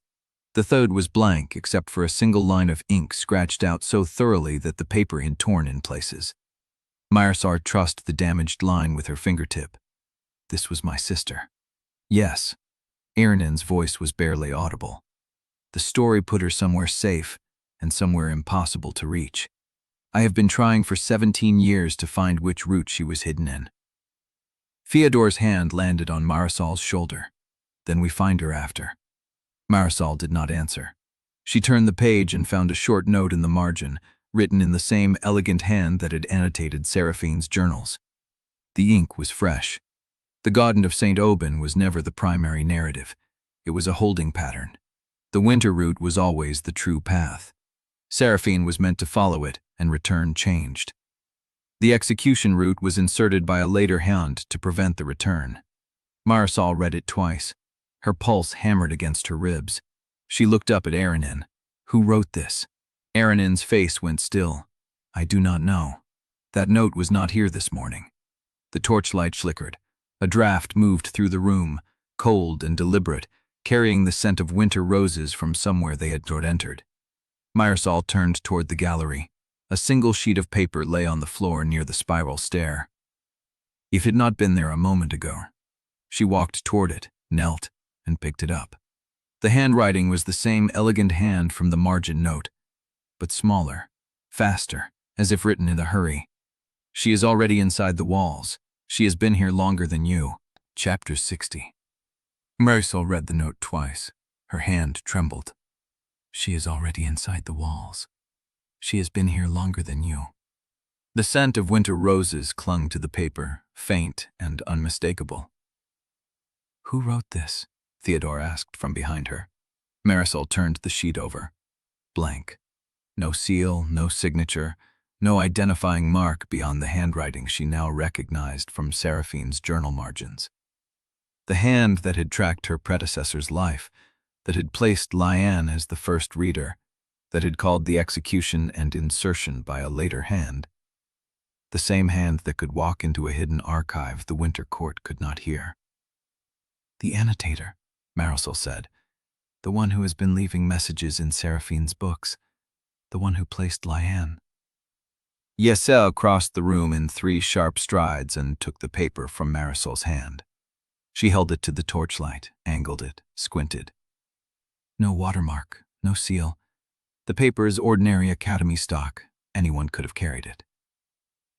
A: The third was blank except for a single line of ink scratched out so thoroughly that the paper had torn in places. Marisol trussed the damaged line with her fingertip. "This was my sister." "Yes." Eirenne's voice was barely audible. "The story put her somewhere safe and somewhere impossible to reach. I have been trying for 17 years to find which route she was hidden in." Theodore's hand landed on Marisol's shoulder. "Then we find her after." Marisol did not answer. She turned the page and found a short note in the margin, written in the same elegant hand that had annotated Seraphine's journals. The ink was fresh. The Garden of St. Aubin was never the primary narrative. It was a holding pattern. The winter route was always the true path. Seraphine was meant to follow it and return changed. The execution route was inserted by a later hand to prevent the return. Marisol read it twice. Her pulse hammered against her ribs. She looked up at Eirenne. "Who wrote this?" Eirenne's face went still. "I do not know. That note was not here this morning." The torchlight flickered. A draft moved through the room, cold and deliberate, carrying the scent of winter roses from somewhere they had not entered. Marisol turned toward the gallery. A single sheet of paper lay on the floor near the spiral stair. It had not been there a moment ago. She walked toward it, knelt, and picked it up. The handwriting was the same elegant hand from the margin note, but smaller, faster, as if written in a hurry. "She is already inside the walls. She has been here longer than you." Chapter 60. Marisol read the note twice. Her hand trembled. She is already inside the walls. She has been here longer than you. The scent of winter roses clung to the paper, faint and unmistakable. Who wrote this? Theodore asked from behind her. Marisol turned the sheet over. Blank. No seal, no signature, no identifying mark beyond the handwriting she now recognized from Seraphine's journal margins. The hand that had tracked her predecessor's life, that had placed Liane as the first reader, that had called the execution and insertion by a later hand. The same hand that could walk into a hidden archive the Winter Court could not hear. The annotator, Marisol said. The one who has been leaving messages in Seraphine's books. The one who placed Liane. Yeselle crossed the room in 3 sharp strides and took the paper from Marisol's hand. She held it to the torchlight, angled it, squinted. No watermark, no seal. The paper is ordinary academy stock. Anyone could have carried it.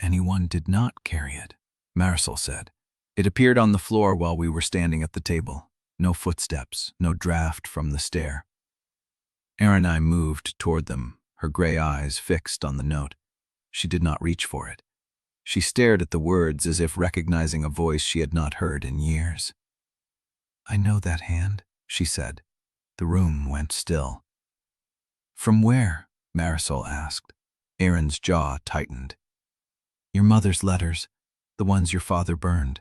A: Anyone did not carry it, Marisol said. It appeared on the floor while we were standing at the table. No footsteps, no draft from the stair. Eirenne moved toward them, her gray eyes fixed on the note. She did not reach for it. She stared at the words as if recognizing a voice she had not heard in years. I know that hand, she said. The room went still. From where? Marisol asked. Eirenne's jaw tightened. Your mother's letters, the ones your father burned.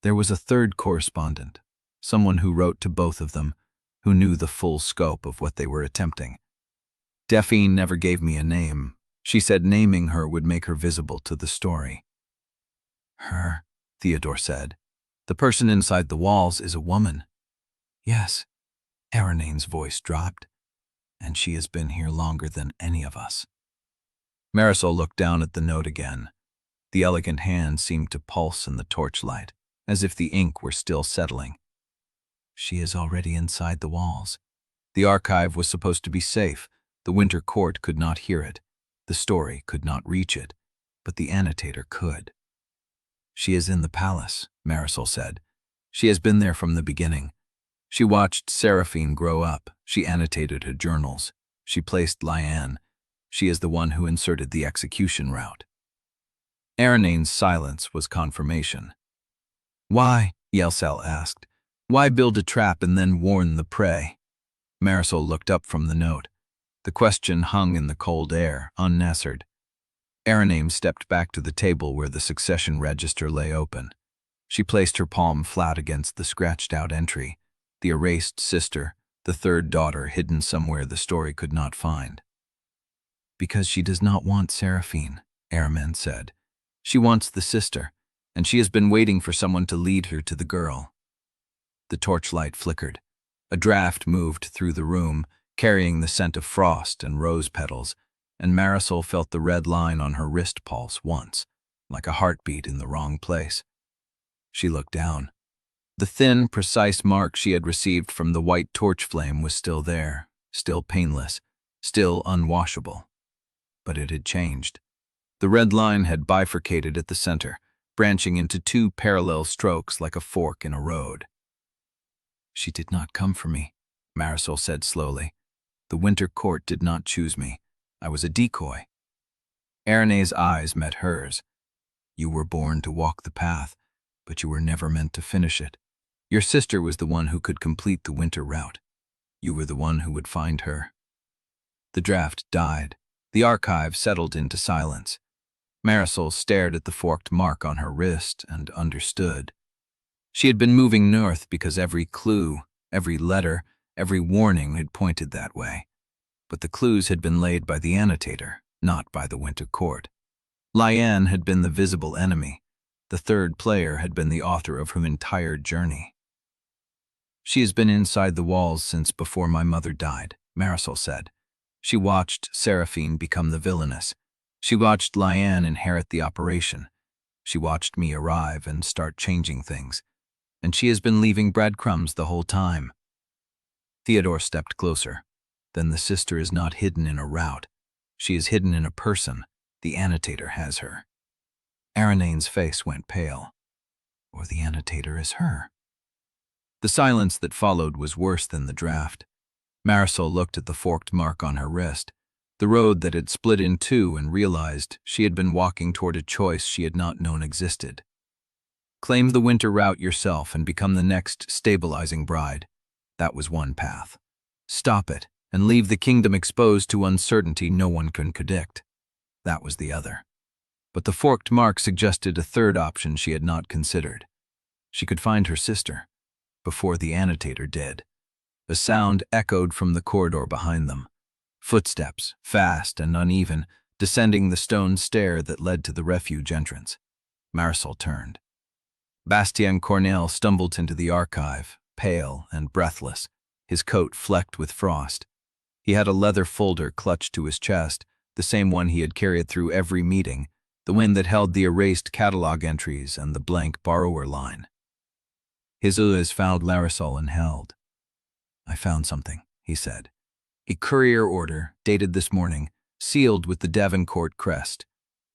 A: There was a third correspondent, someone who wrote to both of them, who knew the full scope of what they were attempting. Delphine never gave me a name. She said naming her would make her visible to the story. Her, Theodore said. The person inside the walls is a woman. Yes, Eirenne's voice dropped. And she has been here longer than any of us. Marisol looked down at the note again. The elegant hand seemed to pulse in the torchlight, as if the ink were still settling. She is already inside the walls. The archive was supposed to be safe. The Winter Court could not hear it. The story could not reach it, but the annotator could. She is in the palace, Marisol said. She has been there from the beginning. She watched Seraphine grow up. She annotated her journals. She placed Liane. She is the one who inserted the execution route. Eirenne's silence was confirmation. Why? Yeselle asked. Why build a trap and then warn the prey? Marisol looked up from the note. The question hung in the cold air, unanswered. Eirenne stepped back to the table where the succession register lay open. She placed her palm flat against the scratched-out entry, the erased sister, the third daughter hidden somewhere the story could not find. Because she does not want Seraphine, Eirenne said. She wants the sister, and she has been waiting for someone to lead her to the girl. The torchlight flickered. A draft moved through the room, carrying the scent of frost and rose petals, and Marisol felt the red line on her wrist pulse once, like a heartbeat in the wrong place. She looked down. The thin, precise mark she had received from the white torch flame was still there, still painless, still unwashable. But it had changed. The red line had bifurcated at the center, branching into 2 parallel strokes like a fork in a road. She did not come for me, Marisol said slowly. The Winter Court did not choose me. I was a decoy. Eirenne's eyes met hers. You were born to walk the path, but you were never meant to finish it. Your sister was the one who could complete the winter route. You were the one who would find her. The draft died. The archive settled into silence. Marisol stared at the forked mark on her wrist and understood. She had been moving north because every clue, every letter, every warning had pointed that way. But the clues had been laid by the annotator, not by the Winter Court. Liane had been the visible enemy. The third player had been the author of her entire journey. She has been inside the walls since before my mother died, Marisol said. She watched Seraphine become the villainess. She watched Liane inherit the operation. She watched me arrive and start changing things. And she has been leaving breadcrumbs the whole time. Theodore stepped closer. Then the sister is not hidden in a route. She is hidden in a person. The annotator has her. Eirenne's face went pale. Or the annotator is her. The silence that followed was worse than the draft. Marisol looked at the forked mark on her wrist, the road that had split in two, and realized she had been walking toward a choice she had not known existed. Claim the winter route yourself and become the next stabilizing bride. That was one path. Stop it and leave the kingdom exposed to uncertainty no one can predict. That was the other. But the forked mark suggested a third option she had not considered. She could find her sister, before the annotator did. A sound echoed from the corridor behind them. Footsteps, fast and uneven, descending the stone stair that led to the refuge entrance. Marisol turned. Bastien Cornell stumbled into the archive, pale and breathless, his coat flecked with frost. He had a leather folder clutched to his chest, the same one he had carried through every meeting, the one that held the erased catalog entries and the blank borrower line. His eyes found Marisol and held. "I found something," he said. "A courier order, dated this morning, sealed with the Davenport crest."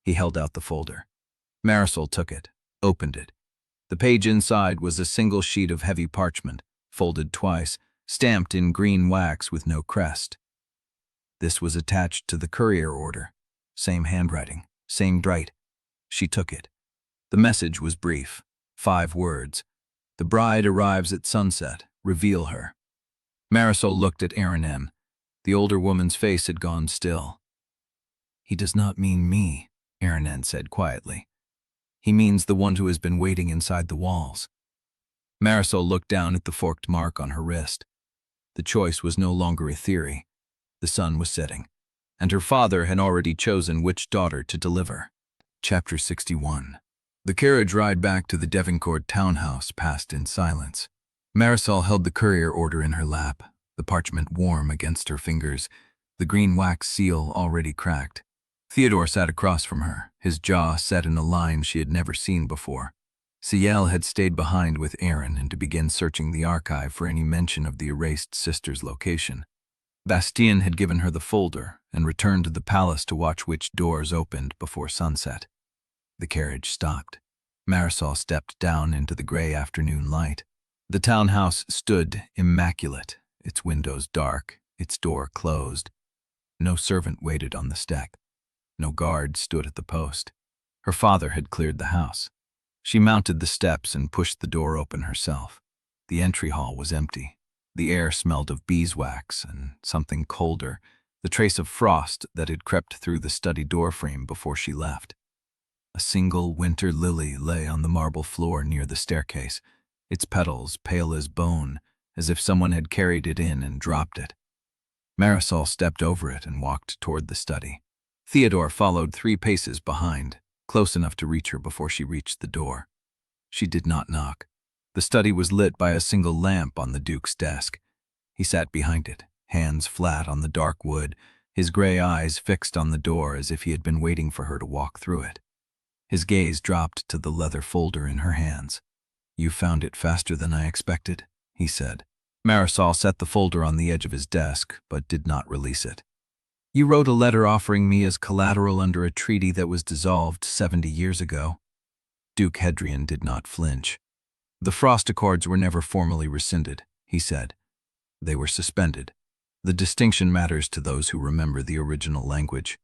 A: He held out the folder. Marisol took it, opened it. The page inside was a single sheet of heavy parchment, folded twice, stamped in green wax with no crest. This was attached to the courier order. Same handwriting, same date. She took it. The message was brief. 5 words. "The bride arrives at sunset. Reveal her." Marisol looked at Eirenne. The older woman's face had gone still. "He does not mean me," Eirenne said quietly. "He means the one who has been waiting inside the walls." Marisol looked down at the forked mark on her wrist. The choice was no longer a theory. The sun was setting, and her father had already chosen which daughter to deliver. Chapter 61. The carriage ride back to the Davenport townhouse passed in silence. Marisol held the courier order in her lap, the parchment warm against her fingers, the green wax seal already cracked. Theodore sat across from her, his jaw set in a line she had never seen before. Ciel had stayed behind with Eirenne and to begin searching the archive for any mention of the erased sister's location. Bastien had given her the folder and returned to the palace to watch which doors opened before sunset. The carriage stopped. Marisol stepped down into the gray afternoon light. The townhouse stood immaculate, its windows dark, its door closed. No servant waited on the step. No guard stood at the post. Her father had cleared the house. She mounted the steps and pushed the door open herself. The entry hall was empty. The air smelled of beeswax and something colder, the trace of frost that had crept through the study doorframe before she left. A single winter lily lay on the marble floor near the staircase, its petals pale as bone, as if someone had carried it in and dropped it. Marisol stepped over it and walked toward the study. Theodore followed 3 paces behind, close enough to reach her before she reached the door. She did not knock. The study was lit by a single lamp on the Duke's desk. He sat behind it, hands flat on the dark wood, his gray eyes fixed on the door as if he had been waiting for her to walk through it. His gaze dropped to the leather folder in her hands. "You found it faster than I expected," he said. Marisol set the folder on the edge of his desk, but did not release it. "You wrote a letter offering me as collateral under a treaty that was dissolved 70 years ago." Duke Hadrian did not flinch. "The Frost Accords were never formally rescinded," he said. "They were suspended. The distinction matters to those who remember the original language.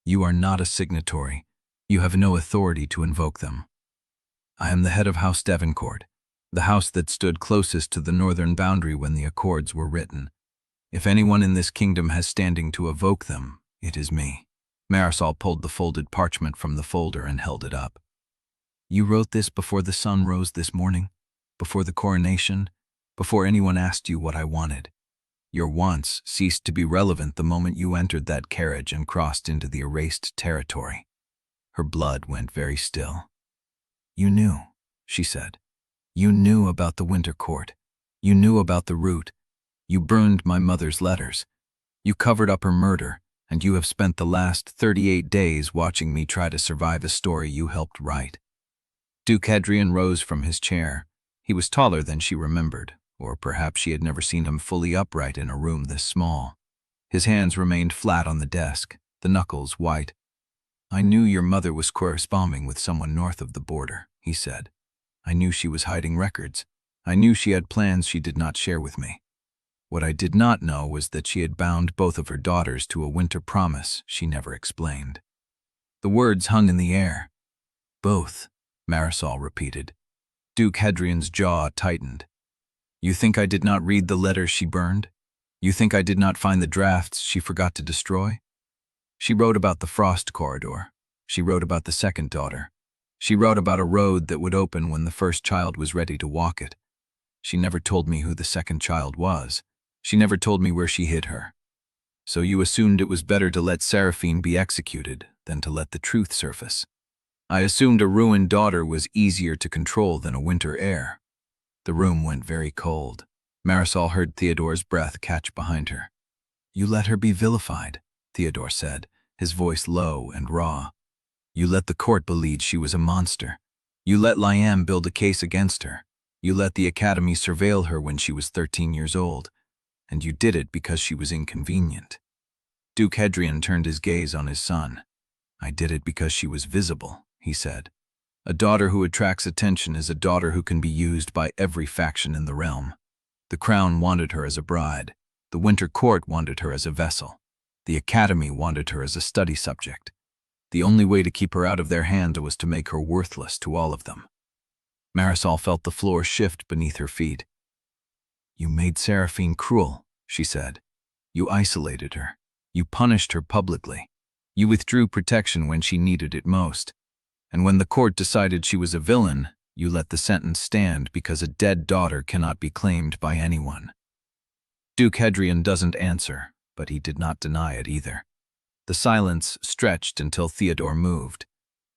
A: You are not a signatory. You have no authority to invoke them. I am the head of House Davenport, the house that stood closest to the northern boundary when the Accords were written. If anyone in this kingdom has standing to evoke them, it is me." Marisol pulled the folded parchment from the folder and held it up. "You wrote this before the sun rose this morning, before the coronation, before anyone asked you what I wanted. Your wants ceased to be relevant the moment you entered that carriage and crossed into the erased territory." Her blood went very still. "You knew," she said. "You knew about the Winter Court. You knew about the route. You burned my mother's letters. You covered up her murder, and you have spent the last 38 days watching me try to survive a story you helped write." Duke Hadrian rose from his chair. He was taller than she remembered, or perhaps she had never seen him fully upright in a room this small. His hands remained flat on the desk, the knuckles white. "I knew your mother was corresponding with someone north of the border," he said. "I knew she was hiding records. I knew she had plans she did not share with me." What I did not know was that she had bound both of her daughters to a winter promise she never explained. The words hung in the air. Both, Marisol repeated. Duke Hadrian's jaw tightened. You think I did not read the letters she burned? You think I did not find the drafts she forgot to destroy? She wrote about the frost corridor. She wrote about the second daughter. She wrote about a road that would open when the first child was ready to walk it. She never told me who the second child was. She never told me where she hid her. So you assumed it was better to let Seraphine be executed than to let the truth surface. I assumed a ruined daughter was easier to control than a winter air. The room went very cold. Marisol heard Theodore's breath catch behind her. You let her be vilified, Theodore said, his voice low and raw. You let the court believe she was a monster. You let Liane build a case against her. You let the Academy surveil her when she was 13 years old. And you did it because she was inconvenient. Duke Hadrian turned his gaze on his son. I did it because she was visible, he said. A daughter who attracts attention is a daughter who can be used by every faction in the realm. The crown wanted her as a bride. The winter court wanted her as a vessel. The Academy wanted her as a study subject. The only way to keep her out of their hand was to make her worthless to all of them. Marisol felt the floor shift beneath her feet. You made Seraphine cruel, she said. You isolated her. You punished her publicly. You withdrew protection when she needed it most. And when the court decided she was a villain, you let the sentence stand because a dead daughter cannot be claimed by anyone. Duke Hadrian doesn't answer, but he did not deny it either. The silence stretched until Theodore moved.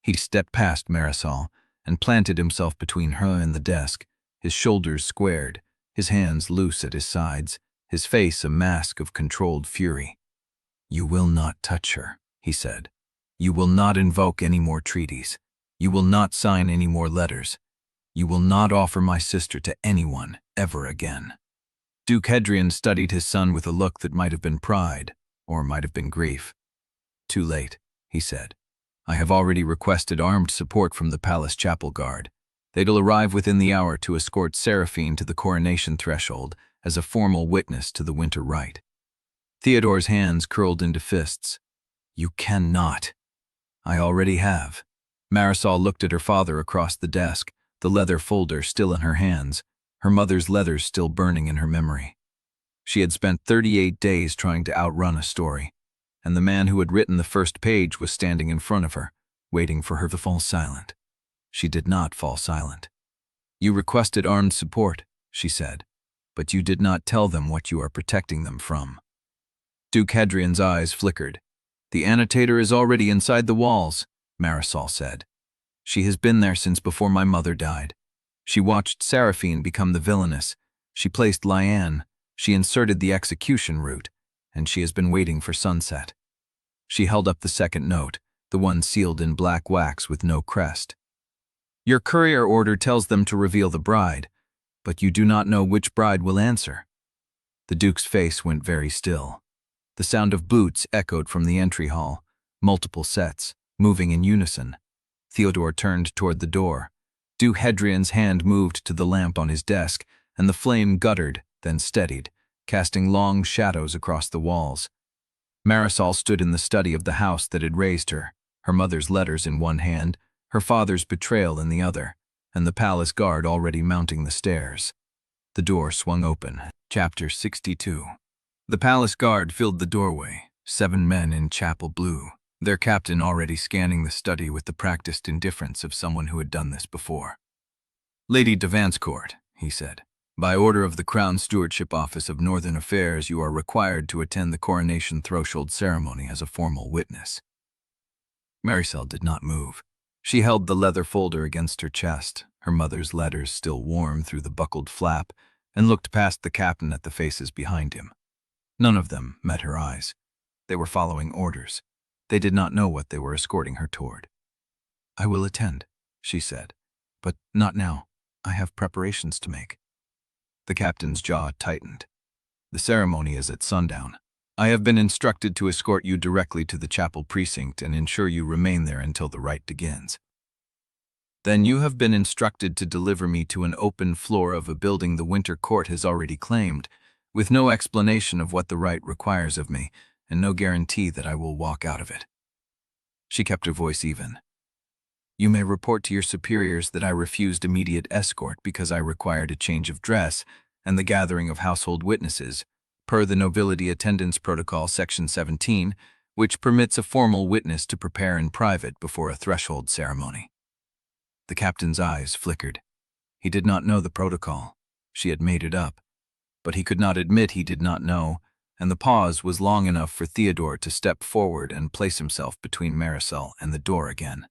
A: He stepped past Marisol and planted himself between her and the desk, his shoulders squared, his hands loose at his sides, his face a mask of controlled fury. You will not touch her, he said. You will not invoke any more treaties. You will not sign any more letters. You will not offer my sister to anyone ever again. Duke Hadrian studied his son with a look that might have been pride, or might have been grief. Too late, he said. I have already requested armed support from the palace chapel guard. They'll arrive within the hour to escort Seraphine to the coronation threshold as a formal witness to the winter rite. Theodore's hands curled into fists. You cannot. I already have. Marisol looked at her father across the desk, the leather folder still in her hands, her mother's letters still burning in her memory. She had spent 38 days trying to outrun a story, and the man who had written the first page was standing in front of her, waiting for her to fall silent. She did not fall silent. You requested armed support, she said, but you did not tell them what you are protecting them from. Duke Hadrian's eyes flickered. The annotator is already inside the walls, Marisol said. She has been there since before my mother died. She watched Seraphine become the villainess. She placed Liane. She inserted the execution route, and she has been waiting for sunset. She held up the second note, the one sealed in black wax with no crest. Your courier order tells them to reveal the bride, but you do not know which bride will answer. The Duke's face went very still. The sound of boots echoed from the entry hall, multiple sets, moving in unison. Theodore turned toward the door. Duke Hadrian's hand moved to the lamp on his desk, and the flame guttered, then steadied, casting long shadows across the walls. Marisol stood in the study of the house that had raised her mother's letters in one hand, her father's betrayal in the other, and the palace guard already mounting the stairs. The door swung open. Chapter 62. The palace guard filled the doorway, 7 men in chapel blue, their captain already scanning the study with the practiced indifference of someone who had done this before. Lady de Vanscourt, he said, by order of the Crown Stewardship Office of Northern Affairs, you are required to attend the coronation threshold ceremony as a formal witness. Marisol did not move. She held the leather folder against her chest, her mother's letters still warm through the buckled flap, and looked past the captain at the faces behind him. None of them met her eyes. They were following orders. They did not know what they were escorting her toward. I will attend, she said, but not now. I have preparations to make. The captain's jaw tightened. The ceremony is at sundown. I have been instructed to escort you directly to the chapel precinct and ensure you remain there until the rite begins. Then you have been instructed to deliver me to an open floor of a building the winter court has already claimed, with no explanation of what the rite requires of me, and no guarantee that I will walk out of it. She kept her voice even. You may report to your superiors that I refused immediate escort because I required a change of dress and the gathering of household witnesses, per the Nobility Attendance Protocol Section 17, which permits a formal witness to prepare in private before a threshold ceremony. The captain's eyes flickered. He did not know the protocol. She had made it up. But he could not admit he did not know, and the pause was long enough for Theodore to step forward and place himself between Marisol and the door again.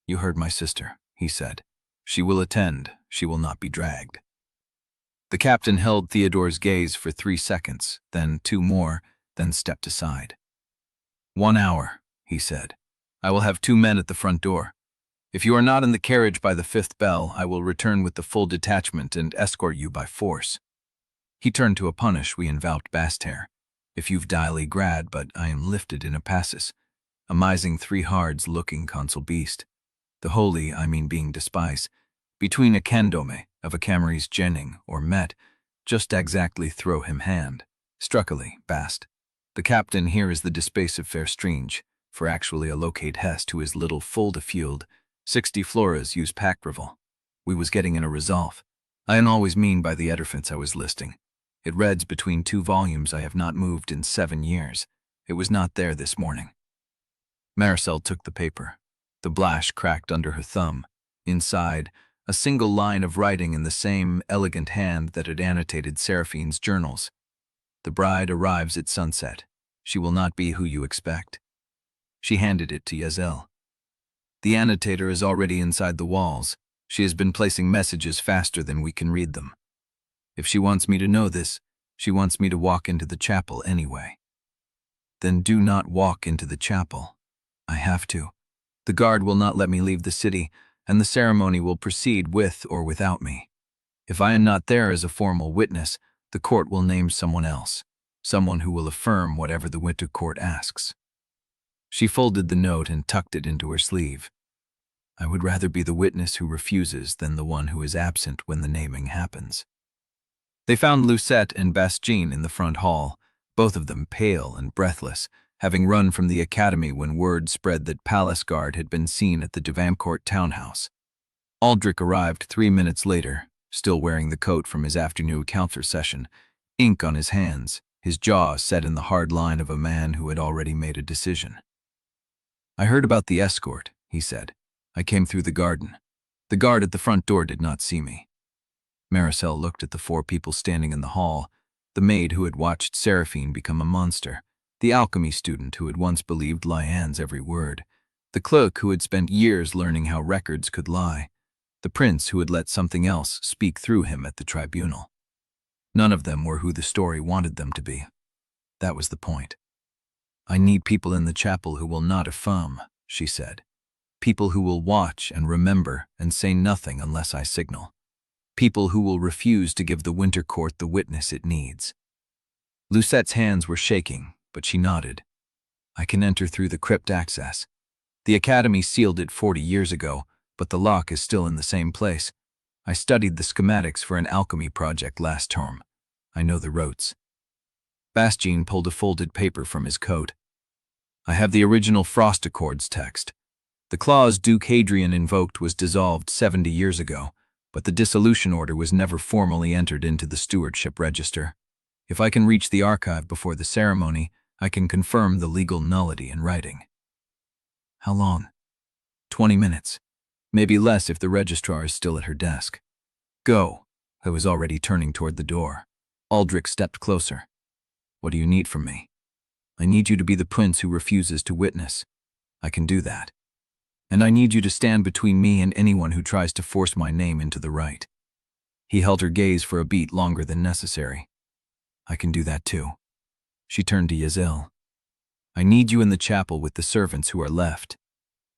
A: You heard my sister, he said. She will attend. She will not be dragged. The captain held Theodore's gaze for 3 seconds, then 2 more, then stepped aside. 1 hour, he said. I will have 2 men at the front door. If you are not in the carriage by the 5th bell, I will return with the full detachment and escort you by force. He turned to a punish we enveloped Bastere. If you've daily grad, but I am lifted in a passus. A mising 3 hards looking consul beast. The holy, I mean being despise. Between a candome of a Camry's jenning or met, just exactly throw him hand. Struckily, bast. The captain here is the despace of fair strange, for actually a locate hest who is little full de field, 60 floras use pack revel. We was getting in a resolve. I an always mean by the edifants I was listing. It reads between 2 volumes I have not moved in 7 years. It was not there this morning. Marisol took the paper. The blash cracked under her thumb. Inside, a single line of writing in the same elegant hand that had annotated Seraphine's journals. The bride arrives at sunset. She will not be who you expect. She handed it to Exile. The annotator is already inside the walls. She has been placing messages faster than we can read them. If she wants me to know this, she wants me to walk into the chapel anyway. Then do not walk into the chapel. I have to. The guard will not let me leave the city, and the ceremony will proceed with or without me. If I am not there as a formal witness, the court will name someone else, someone who will affirm whatever the winter court asks. She folded the note and tucked it into her sleeve. I would rather be the witness who refuses than the one who is absent when the naming happens. They found Lucette and Bastien in the front hall, both of them pale and breathless, having run from the academy when word spread that Palace Guard had been seen at the Duvancourt townhouse. Aldrich arrived 3 minutes later, still wearing the coat from his afternoon council session, ink on his hands, his jaw set in the hard line of a man who had already made a decision. I heard about the escort, he said. I came through the garden. The guard at the front door did not see me. Marisol looked at the 4 people standing in the hall, the maid who had watched Seraphine become a monster, the alchemy student who had once believed Liane's every word, the clerk who had spent years learning how records could lie, the prince who had let something else speak through him at the tribunal. None of them were who the story wanted them to be. That was the point. I need people in the chapel who will not affirm, she said. People who will watch and remember and say nothing unless I signal. People who will refuse to give the winter court the witness it needs. Lucette's hands were shaking, but she nodded. I can enter through the crypt access. The academy sealed it 40 years ago, but the lock is still in the same place. I studied the schematics for an alchemy project last term. I know the ropes. Bastien pulled a folded paper from his coat. I have the original Frost Accords text. The clause Duke Hadrian invoked was dissolved 70 years ago, but the dissolution order was never formally entered into the stewardship register. If I can reach the archive before the ceremony, I can confirm the legal nullity in writing. How long? 20 minutes. Maybe less if the registrar is still at her desk. Go. I was already turning toward the door. Aldrich stepped closer. What do you need from me? I need you to be the prince who refuses to witness. I can do that. And I need you to stand between me and anyone who tries to force my name into the rite. He held her gaze for a beat longer than necessary. I can do that too. She turned to Exile. I need you in the chapel with the servants who are left.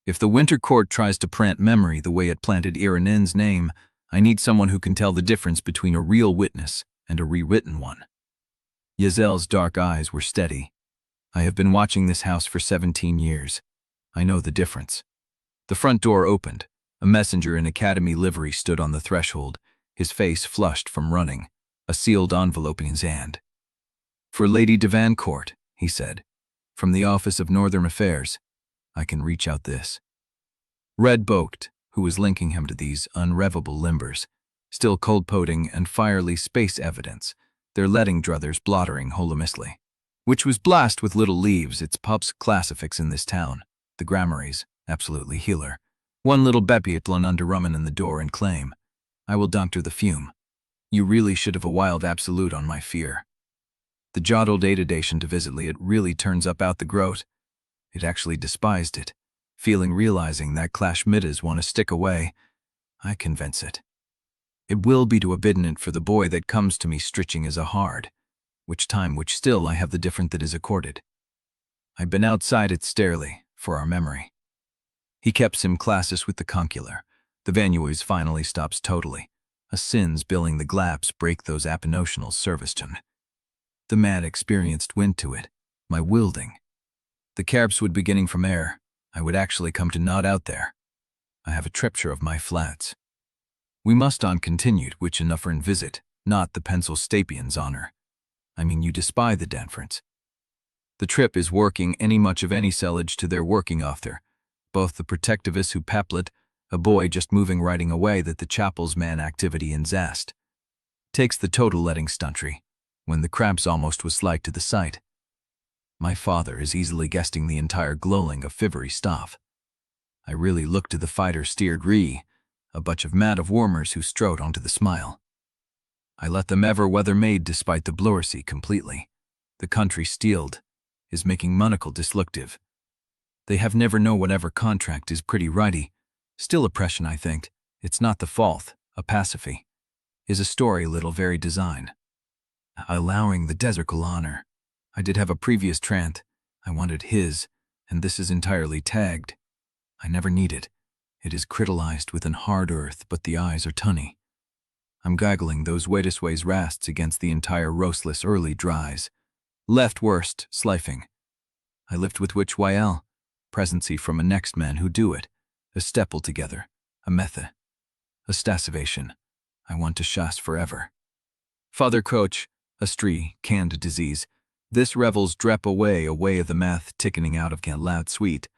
A: If the winter court tries to plant memory the way it planted Eirenne's name, I need someone who can tell the difference between a real witness and a rewritten one. Exele's dark eyes were steady. I have been watching this house for 17 years. I know the difference. The front door opened. A messenger in academy livery stood on the threshold, his face flushed from running. a sealed envelope in his hand. "For Lady de Vancourt," he said, "from the Office of Northern Affairs. I can reach out this." Red Boat, who was linking him to these unrevable limbers, still cold-poding and firely space evidence, their letting druthers blottering holomisly, which was blast with little leaves, its pubs classifix in this town, the Grammaries, absolutely healer. One little bepiatlon under rummin in the door and claim, "I will doctor the fume. You really should have a wild absolute on my fear." The jodled adadation divisitly, it really turns up out the groat. It actually despised it, feeling realizing that clash middas want to stick away. I convince it. It will be to a bidden for the boy that comes to me stritching as a hard, which still I have the different that is accorded. I've been outside it starely, for our memory. He keeps him classes with the concular. The vanues finally stops totally. A sins billing the glaps break those apinotional serviceton. The mad experienced went to it, my wielding. The carps would beginning from air. I would actually come to nod out there. I have a tripture of my flats. We must on continued, which enough for in visit, not the pencil Stapian's honor. I mean, you despise the Danfrance. The trip is working any much of any sellage to their working author, both the protectivus who paplet, a boy just moving writing away that the chapel's man activity in zast. Takes the total letting stuntry, when the crabs almost was slight to the sight. My father is easily guessing the entire glowing of fivery staff. I really look to the fighter steered a bunch of mad of warmers who strode onto the smile. I let them ever weather Maid despite the blurcy completely. The country steeled, is making monocle disluctive. They have never know whatever contract is pretty righty. Still oppression, I think. It's not the fault, a pacify. Is a story little very design. Allowing the desertical honor. I did have a previous trant. I wanted his, and this is entirely tagged. I never need it. It is crystallized within hard earth, but the eyes are tunny. I'm giggling those waitest ways rasts against the entire roastless early dries. Left worst, slifing. I lift with which YL. Presency from a next man who do it. A step altogether. A method. A stasivation. I want to shas forever. Father Coach, a stree, canned disease. This revels drep away of the math ticketing out of can loud sweet.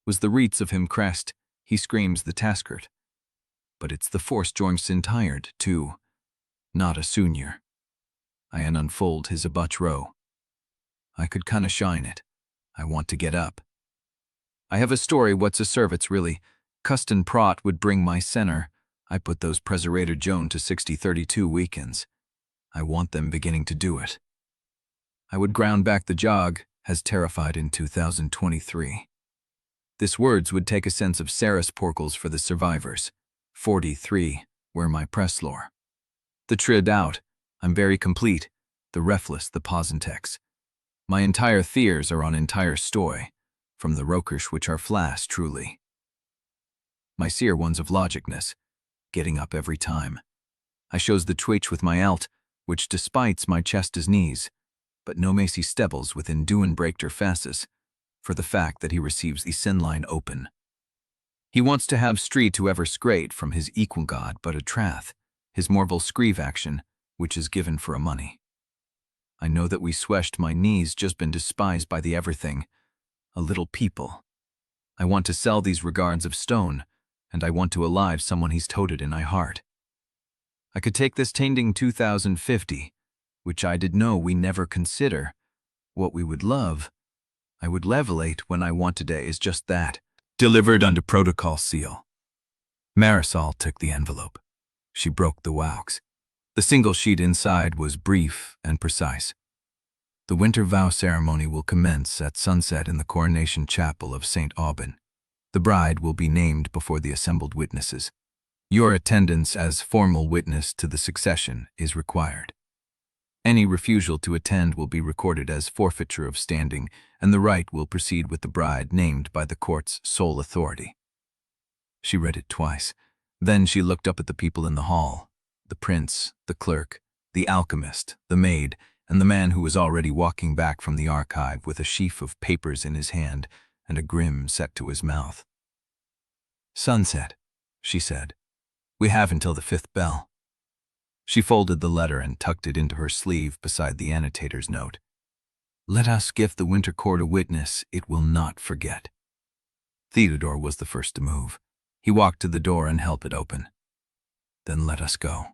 A: Was the reets of him Crest. He screams the taskert. But it's the force joints in tired, too. Not a sooner. I an unfold his abutch row. I could kinda shine it. I want to get up. I have a story what's a servants really. Custon Prot would bring my center. I put those Preserator Joan to 60-32 weekends. I want them beginning to do it. I would ground back the jog, has terrified in 2023. This words would take a sense of Sarah's porkles for the survivors. 43, where my press lore. The trid out, I'm very complete, the refless, the posentex. My entire theers are on entire stoy, from the rokersh which are flas truly. My seer ones of logicness, getting up every time. I shows the twitch with my alt, which despites my chest as knees, but no macy stebbles within doin breakter fasces, for the fact that he receives the sin line open. He wants to have street whoever scrate from his equal god but a trath, his morval screeve action, which is given for a money. I know that we sweshed my knees just been despised by the everything, a little people. I want to sell these regards of stone, and I want to alive someone he's toted in my heart. I could take this tending 2050, which I did know we never consider, what we would love. I would levelate when I want today is just that, delivered under protocol seal. Marisol took the envelope. She broke the wax. The single sheet inside was brief and precise. The winter vow ceremony will commence at sunset in the coronation chapel of St. Aubin. The bride will be named before the assembled witnesses. Your attendance as formal witness to the succession is required. Any refusal to attend will be recorded as forfeiture of standing, and the right will proceed with the bride named by the court's sole authority. She read it twice. Then she looked up at the people in the hall, the prince, the clerk, the alchemist, the maid, and the man who was already walking back from the archive with a sheaf of papers in his hand and a grim set to his mouth. "Sunset," she said. "We have until the 5th bell." She folded the letter and tucked it into her sleeve beside the annotator's note. "Let us give the winter court a witness it will not forget." Theodore was the first to move. He walked to the door and held it open. "Then let us go."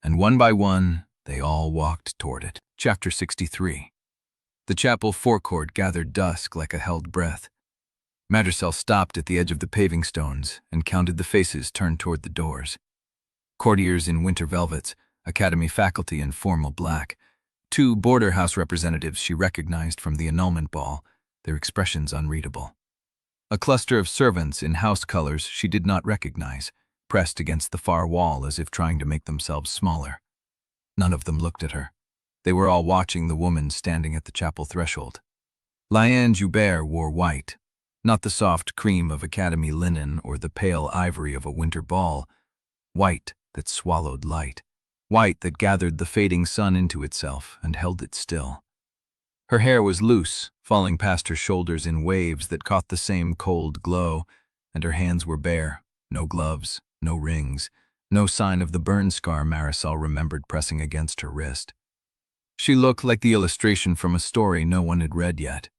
A: And one by one, they all walked toward it. Chapter 63. The chapel forecourt gathered dusk like a held breath. Marisol stopped at the edge of the paving stones and counted the faces turned toward the doors. Courtiers in winter velvets, academy faculty in formal black, 2 border house representatives she recognized from the annulment ball, their expressions unreadable. A cluster of servants in house colors she did not recognize, pressed against the far wall as if trying to make themselves smaller. None of them looked at her. They were all watching the woman standing at the chapel threshold. Liane Joubert wore white, not the soft cream of academy linen or the pale ivory of a winter ball, white that swallowed light, white that gathered the fading sun into itself and held it still. Her hair was loose, falling past her shoulders in waves that caught the same cold glow, and her hands were bare, no gloves, no rings, no sign of the burn scar Marisol remembered pressing against her wrist. She looked like the illustration from a story no one had read yet.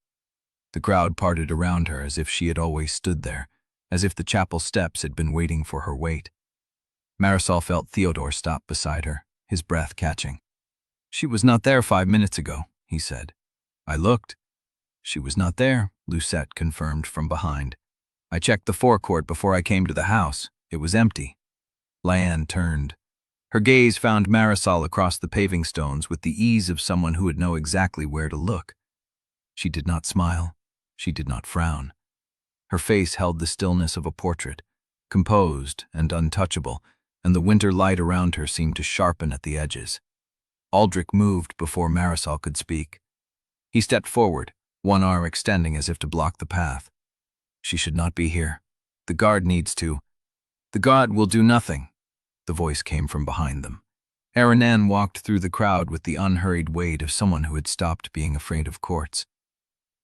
A: The crowd parted around her as if she had always stood there, as if the chapel steps had been waiting for her weight. Marisol felt Theodore stop beside her, his breath catching. "She was not there 5 minutes ago," he said. "I looked." "She was not there," Lucette confirmed from behind. "I checked the forecourt before I came to the house. It was empty." Liane turned. Her gaze found Marisol across the paving stones with the ease of someone who would know exactly where to look. She did not smile. She did not frown. Her face held the stillness of a portrait, composed and untouchable, and the winter light around her seemed to sharpen at the edges. Aldrich moved before Marisol could speak. He stepped forward, one arm extending as if to block the path. "She should not be here. The guard needs to." "The guard will do nothing," the voice came from behind them. Eirenne walked through the crowd with the unhurried weight of someone who had stopped being afraid of courts.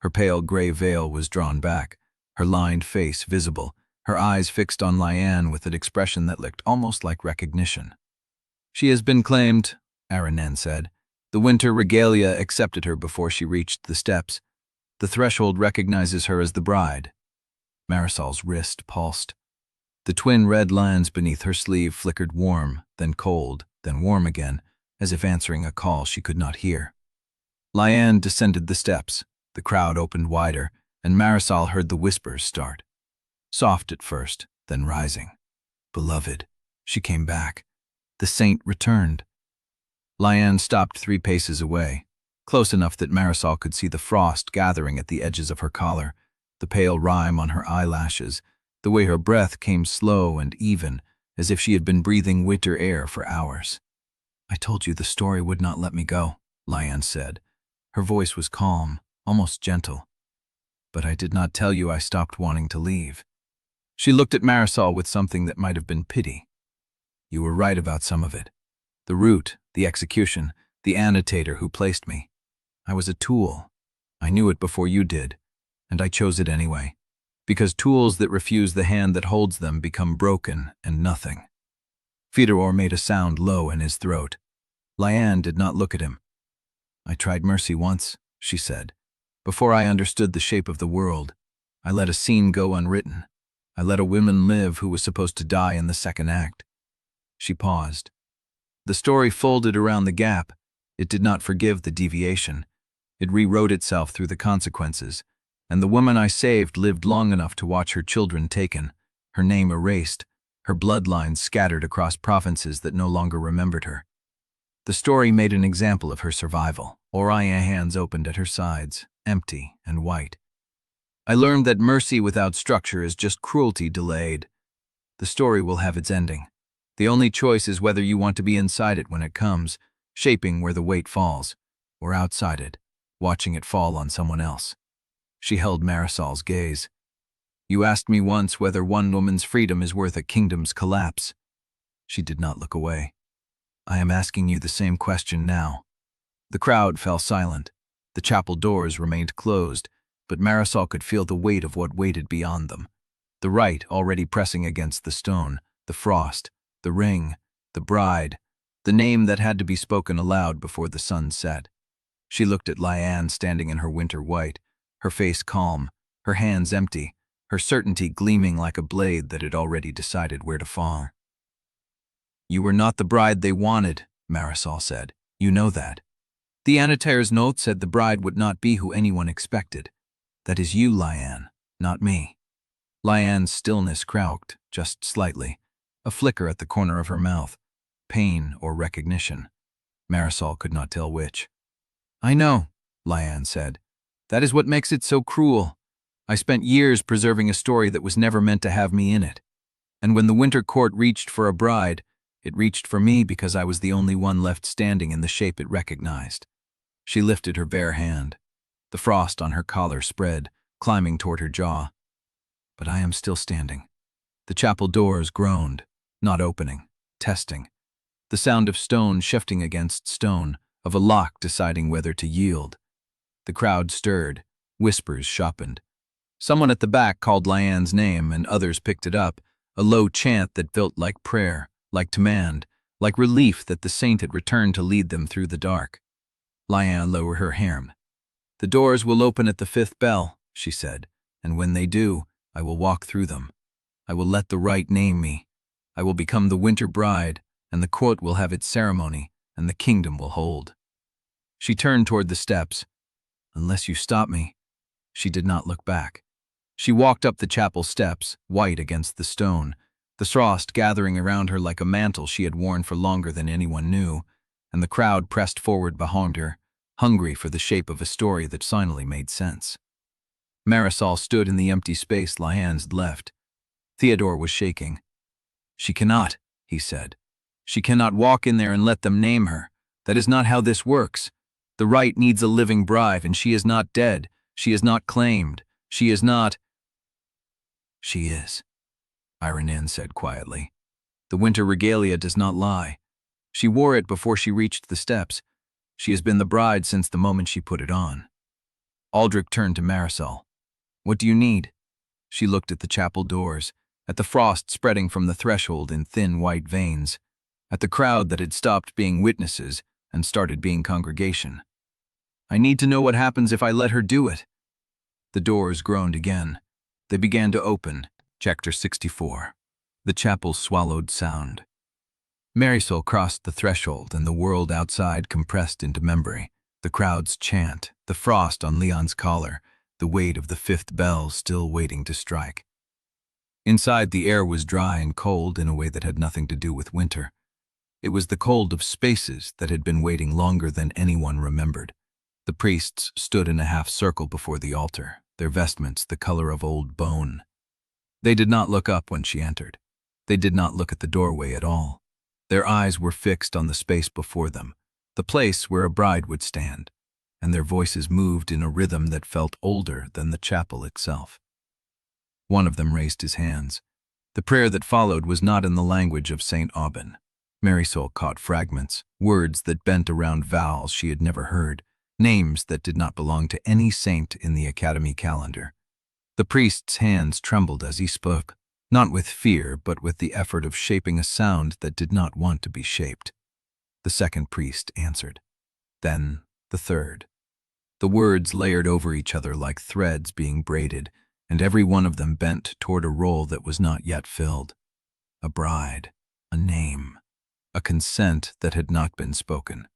A: Her pale gray veil was drawn back, her lined face visible, her eyes fixed on Liane with an expression that looked almost like recognition. "She has been claimed," Eirenne said. "The winter regalia accepted her before she reached the steps. The threshold recognizes her as the bride." Marisol's wrist pulsed. The twin red lines beneath her sleeve flickered warm, then cold, then warm again, as if answering a call she could not hear. Liane descended the steps. The crowd opened wider, and Marisol heard the whispers start. Soft at first, then rising. "Beloved." She came back. The saint returned. Liane stopped 3 paces away, close enough that Marisol could see the frost gathering at the edges of her collar, the pale rime on her eyelashes, the way her breath came slow and even, as if she had been breathing winter air for hours. "I told you the story would not let me go," Liane said. Her voice was calm, almost gentle. "But I did not tell you I stopped wanting to leave." She looked at Marisol with something that might have been pity. "You were right about some of it. The route, the execution, the annotator who placed me. I was a tool. I knew it before you did, and I chose it anyway. Because tools that refuse the hand that holds them become broken and nothing." Theodore made a sound low in his throat. Liane did not look at him. "I tried mercy once," she said. "Before I understood the shape of the world, I let a scene go unwritten. I let a woman live who was supposed to die in the second act." She paused. The story folded around the gap. It did not forgive the deviation. It rewrote itself through the consequences, and the woman I saved lived long enough to watch her children taken, her name erased, her bloodlines scattered across provinces that no longer remembered her. The story made an example of her survival. Orion hands opened at her sides, empty and white. "I learned that mercy without structure is just cruelty delayed. The story will have its ending. The only choice is whether you want to be inside it when it comes, shaping where the weight falls, or outside it, watching it fall on someone else." She held Marisol's gaze. "You asked me once whether one woman's freedom is worth a kingdom's collapse." She did not look away. "I am asking you the same question now." The crowd fell silent. The chapel doors remained closed, but Marisol could feel the weight of what waited beyond them. The rite already pressing against the stone, the frost, the ring, the bride, the name that had to be spoken aloud before the sun set. She looked at Liane standing in her winter white, her face calm, her hands empty, her certainty gleaming like a blade that had already decided where to fall. "You were not the bride they wanted," Marisol said. "You know that. The annotator's note said the bride would not be who anyone expected. That is you, Liane, not me." Liane's stillness cracked, just slightly, a flicker at the corner of her mouth, pain or recognition. Marisol could not tell which. "I know," Liane said. "That is what makes it so cruel. I spent years preserving a story that was never meant to have me in it. And when the Winter Court reached for a bride, it reached for me because I was the only one left standing in the shape it recognized." She lifted her bare hand. The frost on her collar spread, climbing toward her jaw. "But I am still standing." The chapel doors groaned, not opening, testing. The sound of stone shifting against stone, of a lock deciding whether to yield. The crowd stirred, whispers sharpened. Someone at the back called Liane's name, and others picked it up, a low chant that felt like prayer, like command, like relief that the saint had returned to lead them through the dark. Liane lowered her hand. "The doors will open at the 5th bell," she said, "and when they do, I will walk through them. I will let the right name me. I will become the winter bride, and the court will have its ceremony, and the kingdom will hold." She turned toward the steps. "Unless you stop me." She did not look back. She walked up the chapel steps, white against the stone, the frost gathering around her like a mantle she had worn for longer than anyone knew, and the crowd pressed forward behind her, hungry for the shape of a story that finally made sense. Marisol stood in the empty space Liane's left. Theodore was shaking. "She cannot," he said. "She cannot walk in there and let them name her. That is not how this works. The rite needs a living bride, and she is not dead. She is not claimed. She is not—" "She is," Eirenne said quietly. "The winter regalia does not lie. She wore it before she reached the steps. She has been the bride since the moment she put it on." Aldrich turned to Marisol. "What do you need?" She looked at the chapel doors, at the frost spreading from the threshold in thin white veins, at the crowd that had stopped being witnesses and started being congregation. "I need to know what happens if I let her do it." The doors groaned again. They began to open. Chapter 64. The chapel swallowed sound. Marisol crossed the threshold, and the world outside compressed into memory. The crowd's chant, the frost on Liane's collar, the weight of the 5th bell still waiting to strike. Inside, the air was dry and cold in a way that had nothing to do with winter. It was the cold of spaces that had been waiting longer than anyone remembered. The priests stood in a half-circle before the altar, their vestments the color of old bone. They did not look up when she entered. They did not look at the doorway at all. Their eyes were fixed on the space before them, the place where a bride would stand, and their voices moved in a rhythm that felt older than the chapel itself. One of them raised his hands. The prayer that followed was not in the language of St. Aubin. Marisol caught fragments, words that bent around vowels she had never heard, names that did not belong to any saint in the Academy calendar. The priest's hands trembled as he spoke, not with fear but with the effort of shaping a sound that did not want to be shaped. The second priest answered. Then the third. The words layered over each other like threads being braided, and every one of them bent toward a role that was not yet filled. A bride, a name, a consent that had not been spoken.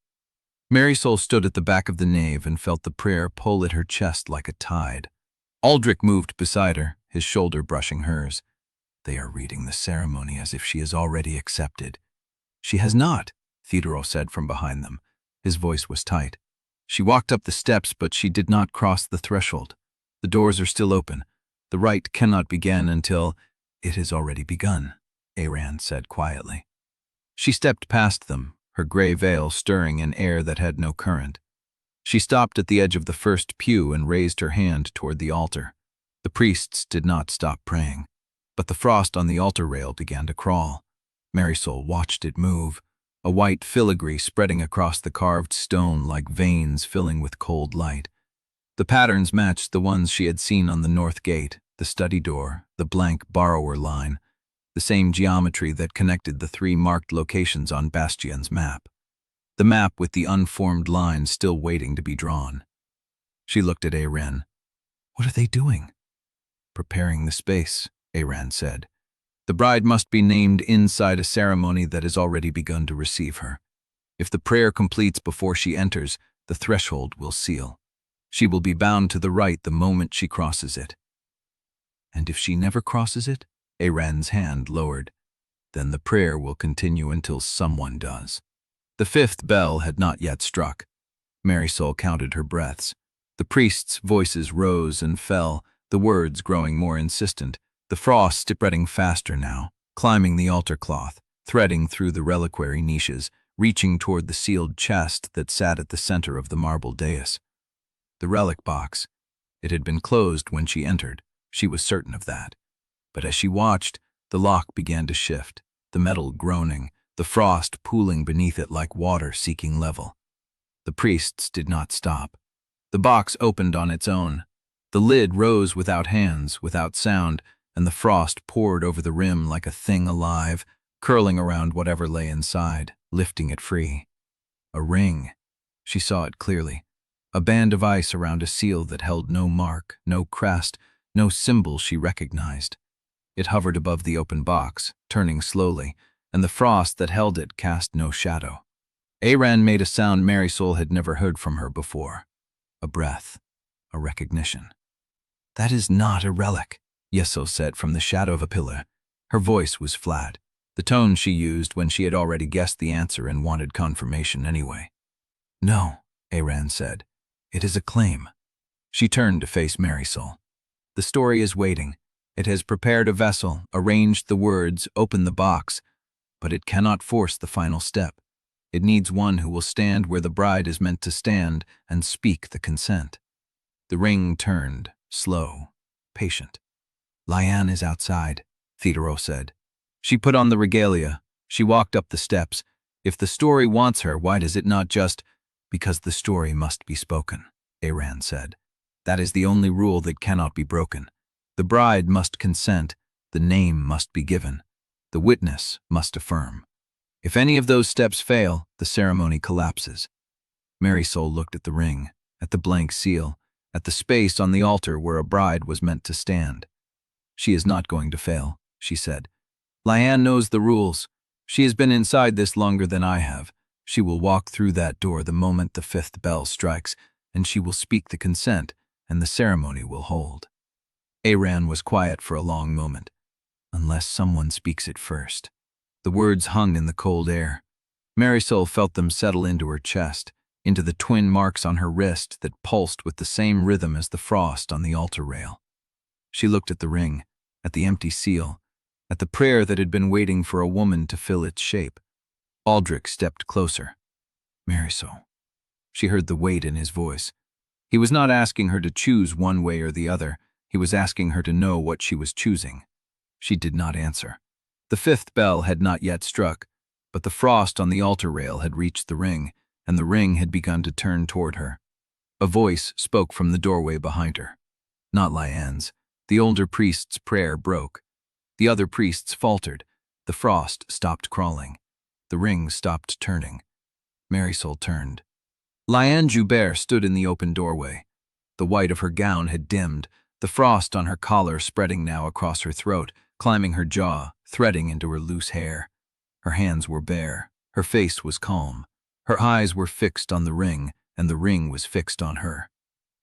A: Marisol stood at the back of the nave and felt the prayer pull at her chest like a tide. Aldrich moved beside her, his shoulder brushing hers. They are reading the ceremony as if she has already accepted. She has not, Theodore said from behind them. His voice was tight. She walked up the steps, but she did not cross the threshold. The doors are still open. The rite cannot begin until it has already begun, Eirenne said quietly. She stepped past them, her gray veil stirring in air that had no current. She stopped at the edge of the first pew and raised her hand toward the altar. The priests did not stop praying, but the frost on the altar rail began to crawl. Marisol watched it move, a white filigree spreading across the carved stone like veins filling with cold light. The patterns matched the ones she had seen on the north gate, the study door, the blank borrower line. the same geometry that connected the 3 marked locations on Bastien's map. The map with the unformed lines still waiting to be drawn. She looked at Eirenne. "What are they doing?" "Preparing the space," Eirenne said. "The bride must be named inside a ceremony that has already begun to receive her. If the prayer completes before she enters, the threshold will seal. She will be bound to the rite the moment she crosses it." "And if she never crosses it?" Eirenne's hand lowered. "Then the prayer will continue until someone does." The 5th bell had not yet struck. Marisol counted her breaths. The priests' voices rose and fell, the words growing more insistent, the frost spreading faster now, climbing the altar cloth, threading through the reliquary niches, reaching toward the sealed chest that sat at the center of the marble dais. The relic box. It had been closed when she entered. She was certain of that. But as she watched, the lock began to shift, the metal groaning, the frost pooling beneath it like water seeking level. The priests did not stop. The box opened on its own. The lid rose without hands, without sound, and the frost poured over the rim like a thing alive, curling around whatever lay inside, lifting it free. A ring. She saw it clearly. A band of ice around a seal that held no mark, no crest, no symbol she recognized. It hovered above the open box, turning slowly, and the frost that held it cast no shadow. Eirenne made a sound Marisol had never heard from her before. A breath. A recognition. "That is not a relic," Yeso said from the shadow of a pillar. Her voice was flat, the tone she used when she had already guessed the answer and wanted confirmation anyway. "No," Eirenne said. "It is a claim." She turned to face Marisol. "The story is waiting. It has prepared a vessel, arranged the words, opened the box, but it cannot force the final step. It needs one who will stand where the bride is meant to stand and speak the consent." The ring turned, slow, patient. "Liane is outside," Devereaux said. She put on the regalia. She walked up the steps. If the story wants her, why does it not just— "Because the story must be spoken," Eirenne said. "That is the only rule that cannot be broken. The bride must consent. The name must be given. The witness must affirm. If any of those steps fail, the ceremony collapses." Marisol looked at the ring, at the blank seal, at the space on the altar where a bride was meant to stand. "She is not going to fail," she said. "Liane knows the rules. She has been inside this longer than I have. She will walk through that door the moment the 5th bell strikes, and she will speak the consent, and the ceremony will hold." Eirenne was quiet for a long moment. "Unless someone speaks it first." The words hung in the cold air. Marisol felt them settle into her chest, into the twin marks on her wrist that pulsed with the same rhythm as the frost on the altar rail. She looked at the ring, at the empty seal, at the prayer that had been waiting for a woman to fill its shape. Aldrich stepped closer. "Marisol." She heard the weight in his voice. He was not asking her to choose one way or the other. He was asking her to know what she was choosing. She did not answer. The 5th bell had not yet struck, but the frost on the altar rail had reached the ring, and the ring had begun to turn toward her. A voice spoke from the doorway behind her. Not Liane's. The older priest's prayer broke. The other priests faltered. The frost stopped crawling. The ring stopped turning. Marisol turned. Liane Joubert stood in the open doorway. The white of her gown had dimmed, the frost on her collar spreading now across her throat, climbing her jaw, threading into her loose hair. Her hands were bare. Her face was calm. Her eyes were fixed on the ring, and the ring was fixed on her.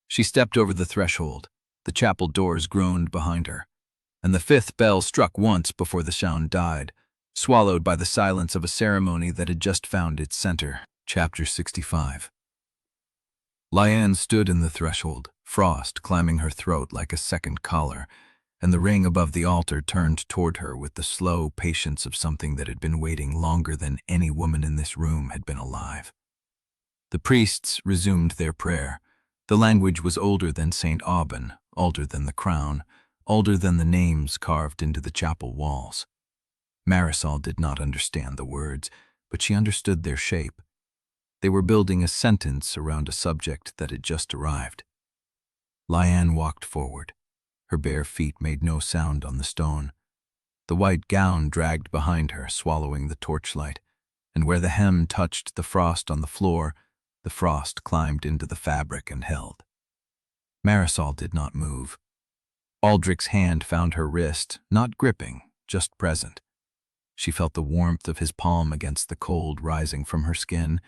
A: She stepped over the threshold. The chapel doors groaned behind her, and the 5th bell struck once before the sound died, swallowed by the silence of a ceremony that had just found its center. Chapter 65. Liane stood in the threshold, frost climbing her throat like a second collar, and the ring above the altar turned toward her with the slow patience of something that had been waiting longer than any woman in this room had been alive. The priests resumed their prayer. The language was older than St. Aubin, older than the crown, older than the names carved into the chapel walls. Marisol did not understand the words, but she understood their shape. They were building a sentence around a subject that had just arrived. Liane walked forward. Her bare feet made no sound on the stone. The white gown dragged behind her, swallowing the torchlight, and where the hem touched the frost on the floor, the frost climbed into the fabric and held. Marisol did not move. Aldrich's hand found her wrist, not gripping, just present. She felt the warmth of his palm against the cold rising from her skin,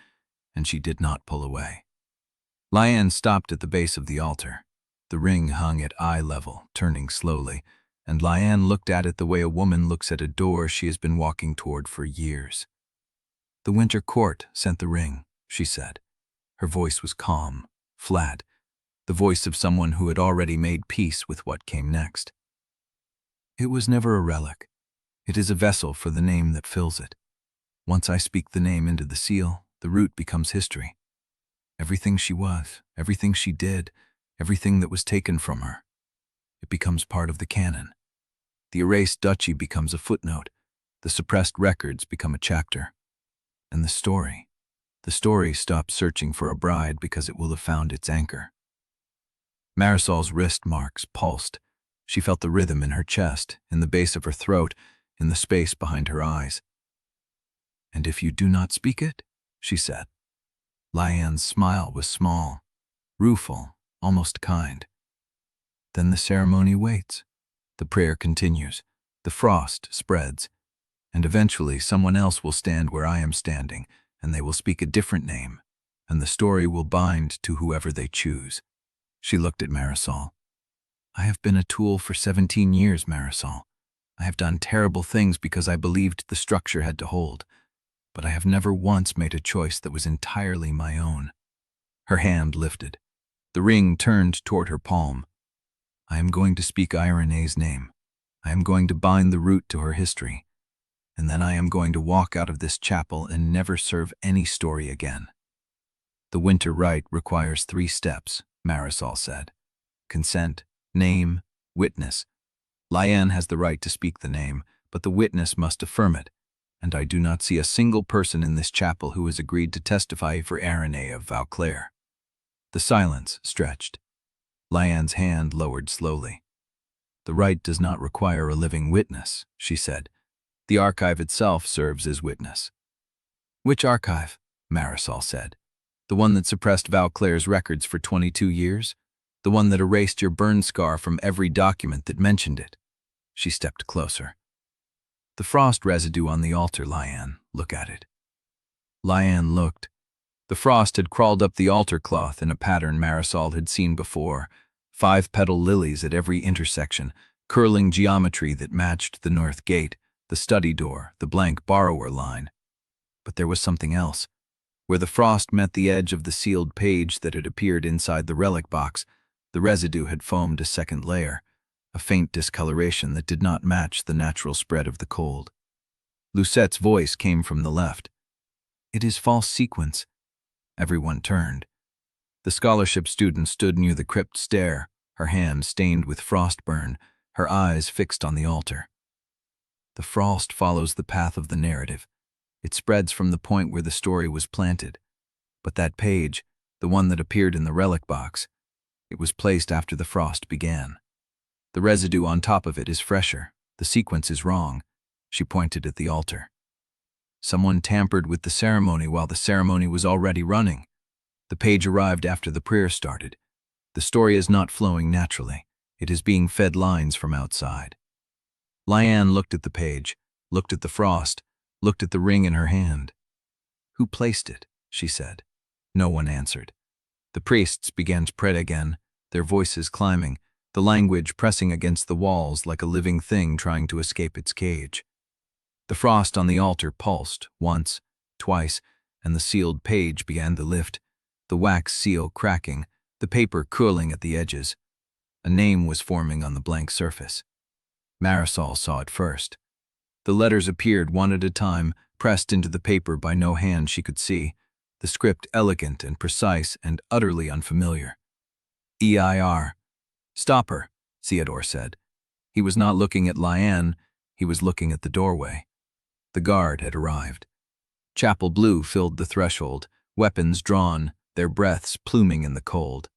A: and she did not pull away. Liane stopped at the base of the altar. The ring hung at eye level, turning slowly, and Liane looked at it the way a woman looks at a door she has been walking toward for years. "The Winter Court sent the ring," she said. Her voice was calm, flat, the voice of someone who had already made peace with what came next. "It was never a relic. It is a vessel for the name that fills it. Once I speak the name into the seal, the root becomes history. Everything she was, everything she did, everything that was taken from her. It becomes part of the canon. The erased duchy becomes a footnote. The suppressed records become a chapter. And the story stops searching for a bride because it will have found its anchor." Marisol's wrist marks pulsed. She felt the rhythm in her chest, in the base of her throat, in the space behind her eyes. "And if you do not speak it?" she said. Liane's smile was small, rueful, almost kind. "Then the ceremony waits. The prayer continues. The frost spreads. And eventually someone else will stand where I am standing, and they will speak a different name, and the story will bind to whoever they choose." She looked at Marisol. "I have been a tool for 17 years, Marisol. I have done terrible things because I believed the structure had to hold, but I have never once made a choice that was entirely my own." Her hand lifted. The ring turned toward her palm. "I am going to speak Eirenne's name. I am going to bind the root to her history. And then I am going to walk out of this chapel and never serve any story again." "The winter rite requires 3 steps," Marisol said. "Consent, name, witness. Liane has the right to speak the name, but the witness must affirm it, and I do not see a single person in this chapel who has agreed to testify for Eirenne of Vauclair." The silence stretched. Liane's hand lowered slowly. "The rite does not require a living witness," she said. "The archive itself serves as witness." "Which archive?" Marisol said. "The one that suppressed Vauclair's records for 22 years? The one that erased your burn scar from every document that mentioned it?" She stepped closer. "The frost residue on the altar, Liane. Look at it." Liane looked. The frost had crawled up the altar cloth in a pattern Marisol had seen before. 5-petal lilies at every intersection, curling geometry that matched the north gate, the study door, the blank borrower line. But there was something else. Where the frost met the edge of the sealed page that had appeared inside the relic box, the residue had foamed a second layer, a faint discoloration that did not match the natural spread of the cold. Lucette's voice came from the left. "It is false sequence." Everyone turned. The scholarship student stood near the crypt stair, her hand stained with frostburn, her eyes fixed on the altar. "The frost follows the path of the narrative. It spreads from the point where the story was planted. But that page, the one that appeared in the relic box, it was placed after the frost began. The residue on top of it is fresher. The sequence is wrong." She pointed at the altar. "Someone tampered with the ceremony while the ceremony was already running. The page arrived after the prayer started. The story is not flowing naturally. It is being fed lines from outside." Liane looked at the page, looked at the frost, looked at the ring in her hand. "Who placed it?" she said. No one answered. The priests began to pray again, their voices climbing, the language pressing against the walls like a living thing trying to escape its cage. The frost on the altar pulsed, once, twice, and the sealed page began to lift, the wax seal cracking, the paper curling at the edges. A name was forming on the blank surface. Marisol saw it first. The letters appeared one at a time, pressed into the paper by no hand she could see, the script elegant and precise and utterly unfamiliar. "EIR. "Stop her," Theodore said. He was not looking at Liane, he was looking at the doorway. The guard had arrived. Chapel blue filled the threshold, weapons drawn, their breaths pluming in the cold.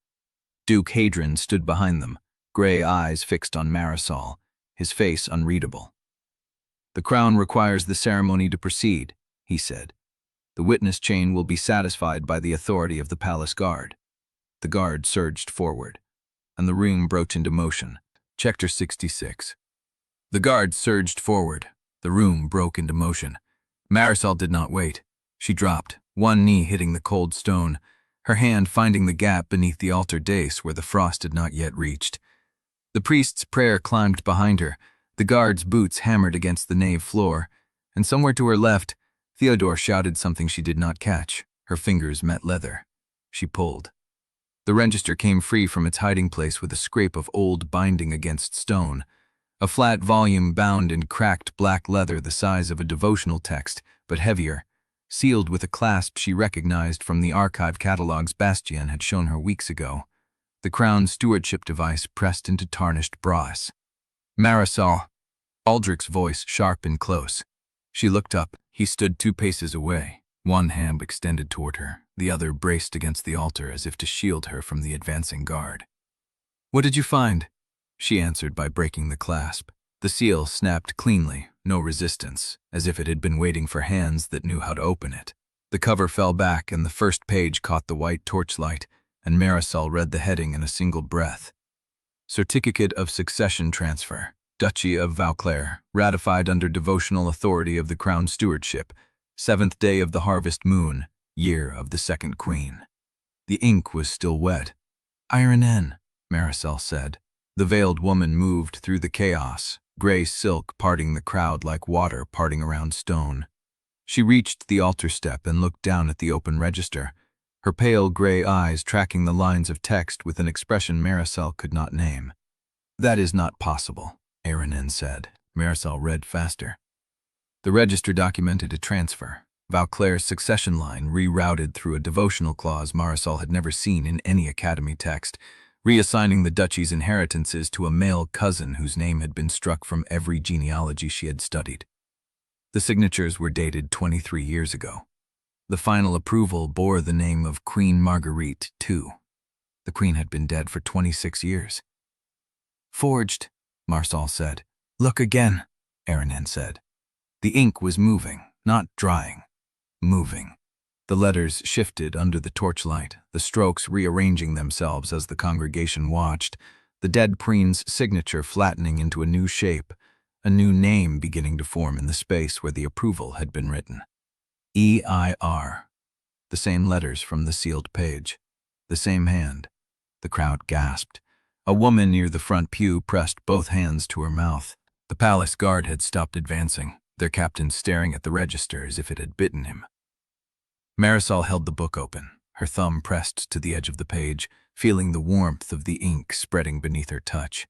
A: Duke Hadron stood behind them, gray eyes fixed on Marisol, his face unreadable. "The Crown requires the ceremony to proceed," he said. "The witness chain will be satisfied by the authority of the palace guard." The guard surged forward, and the room broke into motion. Chapter 66. The guard surged forward. The room broke into motion. Marisol did not wait. She dropped, one knee hitting the cold stone, her hand finding the gap beneath the altar dais where the frost had not yet reached. The priest's prayer climbed behind her, the guard's boots hammered against the nave floor, and somewhere to her left, Theodore shouted something she did not catch. Her fingers met leather. She pulled. The register came free from its hiding place with a scrape of old binding against stone, a flat volume bound in cracked black leather the size of a devotional text, but heavier, sealed with a clasp she recognized from the archive catalogues Bastien had shown her weeks ago, the crown stewardship device pressed into tarnished brass. "Marisol," Aldrich's voice sharp and close. She looked up. He stood 2 paces away, one hand extended toward her, the other braced against the altar as if to shield her from the advancing guard. "What did you find?" She answered by breaking the clasp. The seal snapped cleanly, no resistance, as if it had been waiting for hands that knew how to open it. The cover fell back and the first page caught the white torchlight, and Marisol read the heading in a single breath. "Certificate of Succession Transfer, Duchy of Vauclair, ratified under devotional authority of the Crown Stewardship, 7th day of the harvest moon, year of the second queen." The ink was still wet. "Eirenne," Marisol said. The veiled woman moved through the chaos, gray silk parting the crowd like water parting around stone. She reached the altar step and looked down at the open register, her pale gray eyes tracking the lines of text with an expression Marisol could not name. "That is not possible," Eirenne said. Marisol read faster. The register documented a transfer, Vauclair's succession line rerouted through a devotional clause Marisol had never seen in any academy text, reassigning the duchy's inheritances to a male cousin whose name had been struck from every genealogy she had studied. The signatures were dated 23 years ago. The final approval bore the name of Queen Marguerite II. The queen had been dead for 26 years. "Forged," Marisol said. "Look again," Eirenne said. The ink was moving, not drying. Moving. The letters shifted under the torchlight, the strokes rearranging themselves as the congregation watched, the dead queen's signature flattening into a new shape, a new name beginning to form in the space where the approval had been written. EIR. The same letters from the sealed page. The same hand. The crowd gasped. A woman near the front pew pressed both hands to her mouth. The palace guard had stopped advancing, their captain staring at the register as if it had bitten him. Marisol held the book open, her thumb pressed to the edge of the page, feeling the warmth of the ink spreading beneath her touch.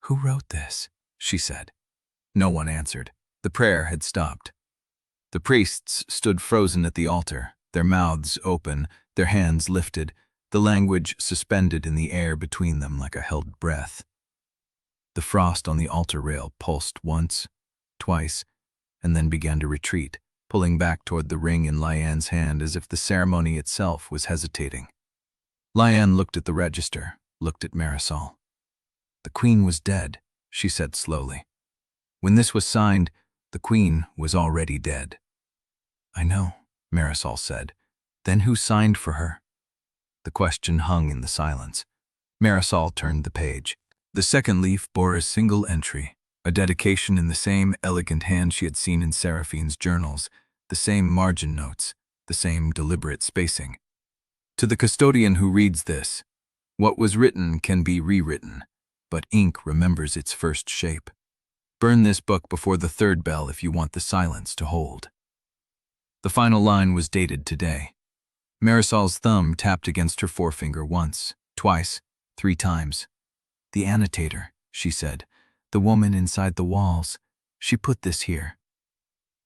A: "Who wrote this?" she said. No one answered. The prayer had stopped. The priests stood frozen at the altar, their mouths open, their hands lifted, the language suspended in the air between them like a held breath. The frost on the altar rail pulsed once, twice, and then began to retreat, pulling back toward the ring in Liane's hand as if the ceremony itself was hesitating. Liane looked at the register, looked at Marisol. "The queen was dead," she said slowly. "When this was signed, the queen was already dead." "I know," Marisol said. "Then who signed for her?" The question hung in the silence. Marisol turned the page. The second leaf bore a single entry, a dedication in the same elegant hand she had seen in Seraphine's journals, the same margin notes, the same deliberate spacing. "To the custodian who reads this, what was written can be rewritten, but ink remembers its first shape. Burn this book before the 3rd bell if you want the silence to hold." The final line was dated today. Marisol's thumb tapped against her forefinger once, twice, 3 times. "The annotator," she said. "The woman inside the walls. She put this here."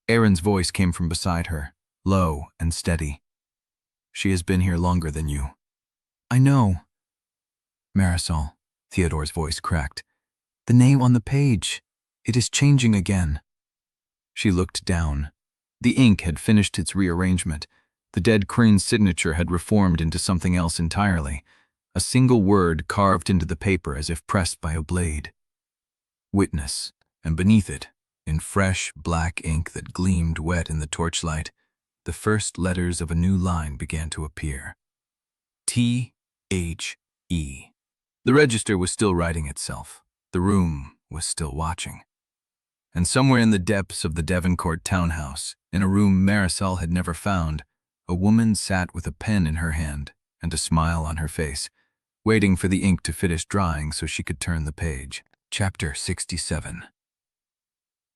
A: Eirenne's voice came from beside her, low and steady. "She has been here longer than you." "I know." "Marisol," Theodore's voice cracked. "The name on the page. It is changing again." She looked down. The ink had finished its rearrangement. The dead queen's signature had reformed into something else entirely, a single word carved into the paper as if pressed by a blade. "Witness," and beneath it, In fresh, black ink that gleamed wet in the torchlight, the first letters of a new line began to appear. T-H-E. The register was still writing itself. The room was still watching. And somewhere in the depths of the Devoncourt townhouse, in a room Marisol had never found, a woman sat with a pen in her hand and a smile on her face, waiting for the ink to finish drying so she could turn the page. Chapter 67.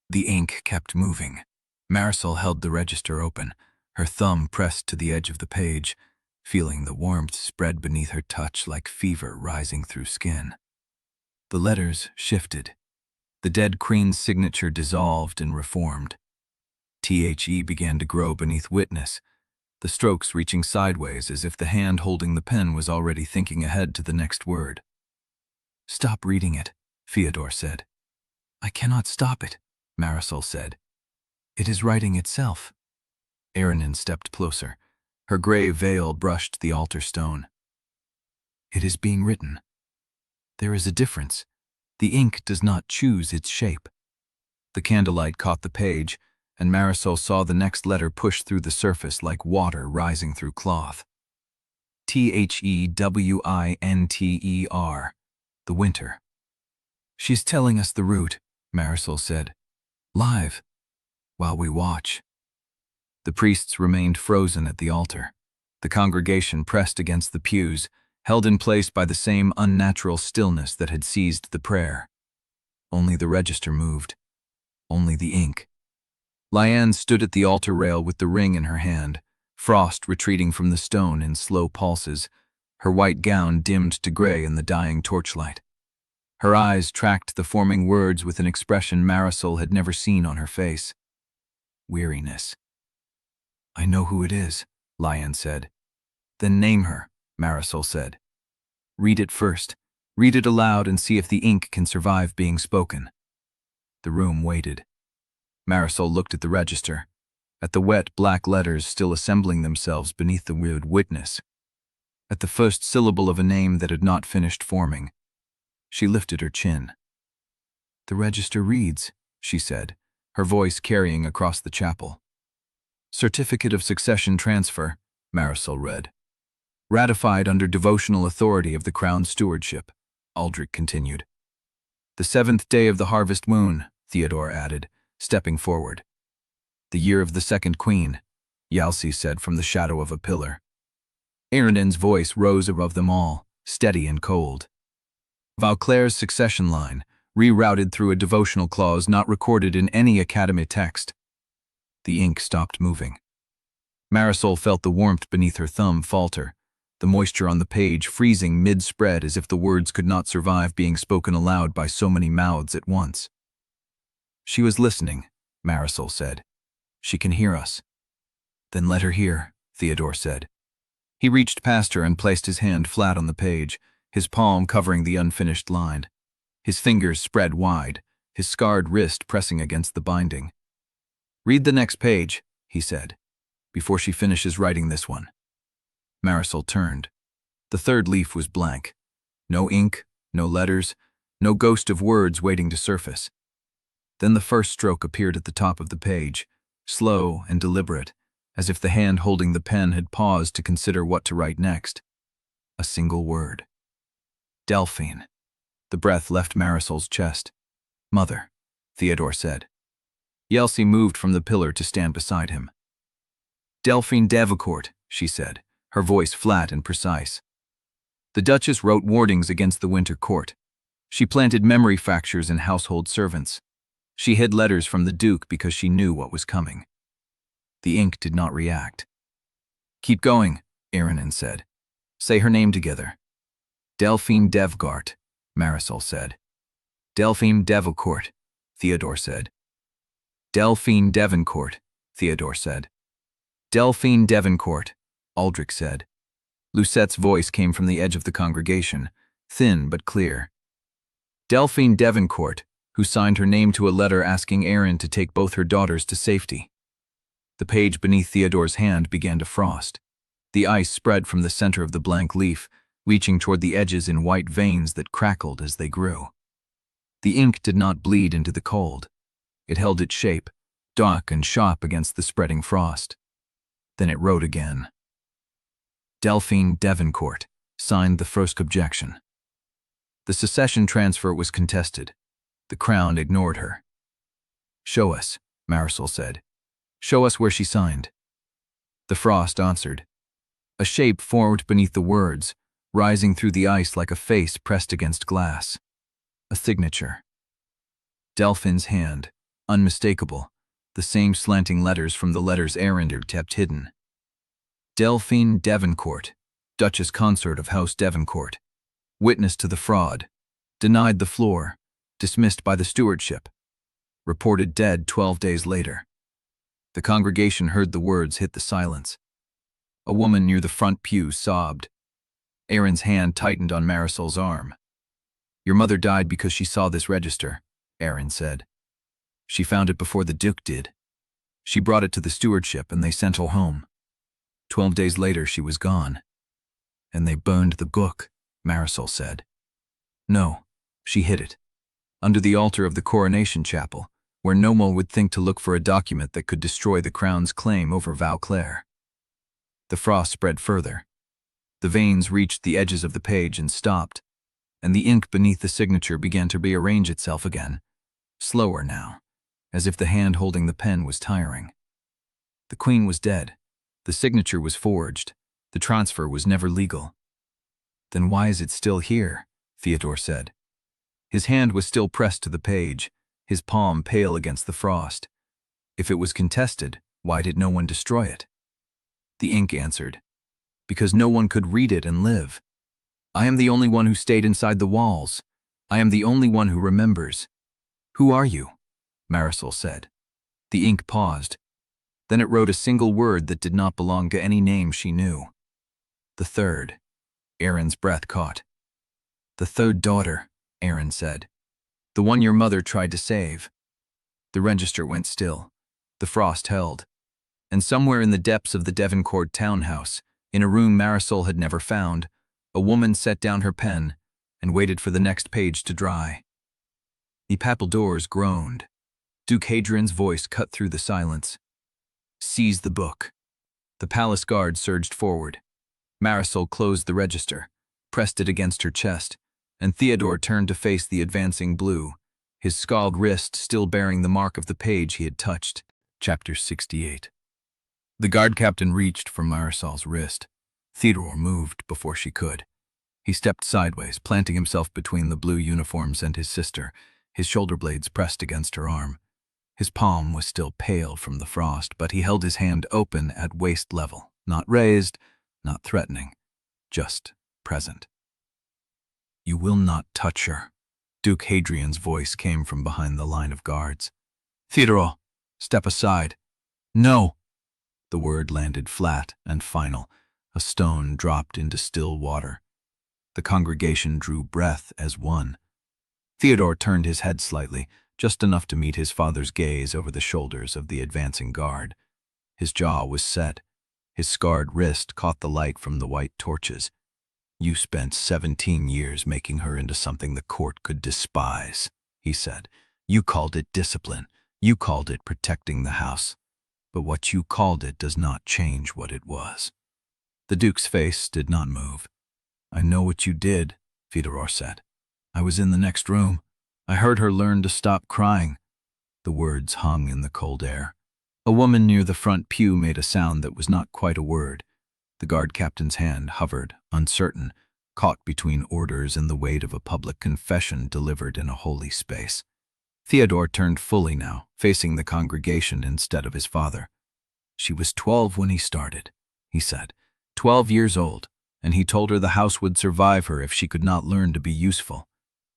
A: The ink kept moving. Marisol held the register open, her thumb pressed to the edge of the page, feeling the warmth spread beneath her touch like fever rising through skin. The letters shifted. The dead queen's signature dissolved and reformed. The began to grow beneath witness, the strokes reaching sideways as if the hand holding the pen was already thinking ahead to the next word. "Stop reading it," Theodore said. "I cannot stop it," Marisol said. "It is writing itself." Eirenne stepped closer. Her gray veil brushed the altar stone. "It is being written. There is a difference. The ink does not choose its shape." The candlelight caught the page, and Marisol saw the next letter push through the surface like water rising through cloth. Thewinter. The winter. "She's telling us the route," Marisol said. "Live, while we watch." The priests remained frozen at the altar. The congregation pressed against the pews, held in place by the same unnatural stillness that had seized the prayer. Only the register moved. Only the ink. Liane stood at the altar rail with the ring in her hand, frost retreating from the stone in slow pulses, her white gown dimmed to gray in the dying torchlight. Her eyes tracked the forming words with an expression Marisol had never seen on her face. Weariness. "I know who it is," Liane said. "Then name her," Marisol said. "Read it first. Read it aloud and see if the ink can survive being spoken." The room waited. Marisol looked at the register, at the wet black letters still assembling themselves beneath the word witness, at the first syllable of a name that had not finished forming. She lifted her chin. "The register reads," she said, her voice carrying across the chapel. "Certificate of Succession Transfer," Marisol read. "Ratified under devotional authority of the Crown Stewardship," Aldrich continued. "The 7th day of the harvest moon," Theodore added, stepping forward. "The year of the second queen," Yalsi said from the shadow of a pillar. Eirenne's voice rose above them all, steady and cold. "Vauclair's succession line, rerouted through a devotional clause not recorded in any Academy text." The ink stopped moving. Marisol felt the warmth beneath her thumb falter, the moisture on the page freezing mid-spread as if the words could not survive being spoken aloud by so many mouths at once. "She was listening," Marisol said. "She can hear us." "Then let her hear," Theodore said. He reached past her and placed his hand flat on the page, his palm covering the unfinished line. His fingers spread wide, his scarred wrist pressing against the binding. "Read the next page," he said, "before she finishes writing this one." Marisol turned. The third leaf was blank. No ink, no letters, no ghost of words waiting to surface. Then the first stroke appeared at the top of the page, slow and deliberate, as if the hand holding the pen had paused to consider what to write next. A single word. "Delphine." The breath left Marisol's chest. "Mother," Theodore said. Yalsi moved from the pillar to stand beside him. "Delphine Devereaux," she said, her voice flat and precise. The Duchess wrote wardings against the winter court. She planted memory fractures in household servants. She hid letters from the Duke because she knew what was coming. The ink did not react. "Keep going," Eirenne said. "Say her name together." "Delphine Devereaux," Marisol said. "Delphine Devereaux," Theodore said. "Delphine Devereaux," Theodore said. "Delphine Devereaux," Aldrich said. Lucette's voice came from the edge of the congregation, thin but clear. "Delphine Devereaux, who signed her name to a letter asking Eirenne to take both her daughters to safety." The page beneath Theodore's hand began to frost. The ice spread from the center of the blank leaf, reaching toward the edges in white veins that crackled as they grew. The ink did not bleed into the cold. It held its shape, dark and sharp against the spreading frost. Then it wrote again. Delphine Devereaux signed the first objection. The succession transfer was contested. The Crown ignored her. "Show us," Marisol said. "Show us where she signed." The frost answered. A shape formed beneath the words, rising through the ice like a face pressed against glass. A signature. Delphine's hand, unmistakable, the same slanting letters from the letters Eirenne had kept hidden. Delphine Devereaux, Duchess consort of House Devereaux, witness to the fraud, denied the floor, dismissed by the stewardship, reported dead 12 days later. The congregation heard the words hit the silence. A woman near the front pew sobbed. Eirenne's hand tightened on Marisol's arm. "Your mother died because she saw this register," Eirenne said. "She found it before the Duke did. She brought it to the stewardship and they sent her home. 12 days later she was gone." "And they burned the book," Marisol said. "No, she hid it. Under the altar of the coronation chapel, where no one would think to look for a document that could destroy the Crown's claim over Vauclair." The frost spread further. The veins reached the edges of the page and stopped, and the ink beneath the signature began to rearrange itself again, slower now, as if the hand holding the pen was tiring. The Queen was dead. The signature was forged. The transfer was never legal. "Then why is it still here?" Theodore said. His hand was still pressed to the page, his palm pale against the frost. If it was contested, why did no one destroy it? The ink answered, "Because no one could read it and live. I am the only one who stayed inside the walls. I am the only one who remembers." "Who are you?" Marisol said. The ink paused. Then it wrote a single word that did not belong to any name she knew. "The third." Eirenne's breath caught. "The third daughter," Eirenne said. "The one your mother tried to save." The register went still. The frost held. And somewhere in the depths of the Devereaux townhouse, in a room Marisol had never found, a woman set down her pen and waited for the next page to dry. The papal doors groaned. Duke Hadrian's voice cut through the silence. "Seize the book." The palace guard surged forward. Marisol closed the register, pressed it against her chest, and Theodore turned to face the advancing blue, his scald wrist still bearing the mark of the page he had touched. Chapter 68. The guard captain reached for Marisol's wrist. Theodore moved before she could. He stepped sideways, planting himself between the blue uniforms and his sister, his shoulder blades pressed against her arm. His palm was still pale from the frost, but he held his hand open at waist level, not raised, not threatening, just present. "You will not touch her." Duke Hadrian's voice came from behind the line of guards. "Theodore, step aside." "No." The word landed flat and final. A stone dropped into still water. The congregation drew breath as one. Theodore turned his head slightly, just enough to meet his father's gaze over the shoulders of the advancing guard. His jaw was set. His scarred wrist caught the light from the white torches. "You spent 17 years making her into something the court could despise," he said. "You called it discipline. You called it protecting the house. But what you called it does not change what it was." The Duke's face did not move. "I know what you did," Theodore said. "I was in the next room. I heard her learn to stop crying." The words hung in the cold air. A woman near the front pew made a sound that was not quite a word. The guard captain's hand hovered, uncertain, caught between orders and the weight of a public confession delivered in a holy space. Theodore turned fully now, facing the congregation instead of his father. "She was 12 when he started," he said. 12 years old, and he told her the house would survive her if she could not learn to be useful.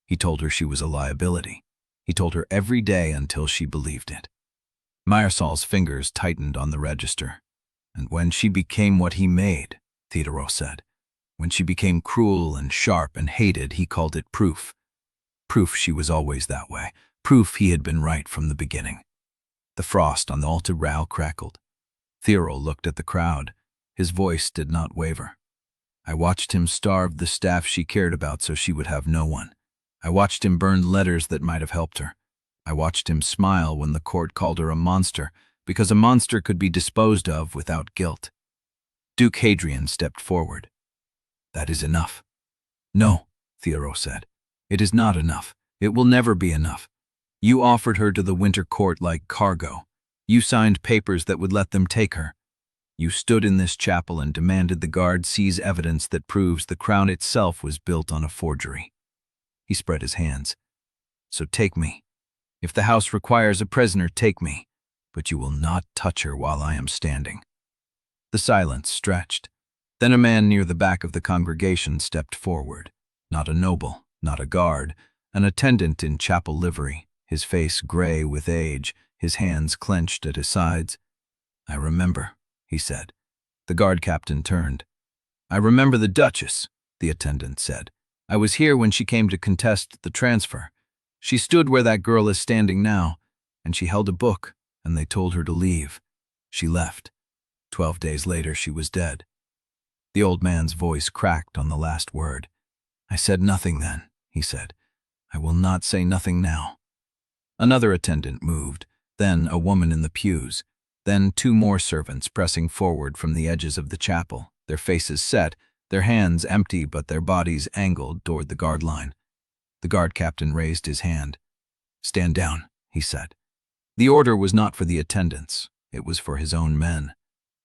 A: He told her she was a liability. He told her every day until she believed it. Marisol's fingers tightened on the register. "And when she became what he made," Theodore said, "when she became cruel and sharp and hated, he called it proof. Proof she was always that way. Proof he had been right from the beginning." The frost on the altar rail crackled. Theodore looked at the crowd. His voice did not waver. "I watched him starve the staff she cared about so she would have no one. I watched him burn letters that might have helped her. I watched him smile when the court called her a monster, because a monster could be disposed of without guilt. Duke Hadrian stepped forward. "That is enough." "No," Theodore said. "It is not enough. It will never be enough. You offered her to the Winter Court like cargo. You signed papers that would let them take her. You stood in this chapel and demanded the guard seize evidence that proves the crown itself was built on a forgery." He spread his hands. "So take me. If the house requires a prisoner, take me. But you will not touch her while I am standing." The silence stretched. Then a man near the back of the congregation stepped forward. Not a noble, not a guard, an attendant in chapel livery, his face gray with age, his hands clenched at his sides. "I remember," he said. The guard captain turned. "I remember the Duchess," the attendant said. "I was here when she came to contest the transfer. She stood where that girl is standing now, and she held a book, and they told her to leave. She left. 12 days later, she was dead." The old man's voice cracked on the last word. "I said nothing then," he said. "I will not say nothing now." Another attendant moved, then a woman in the pews, then 2 more servants pressing forward from the edges of the chapel, their faces set, their hands empty but their bodies angled toward the guard line. The guard captain raised his hand. "Stand down," he said. The order was not for the attendants. It was for his own men.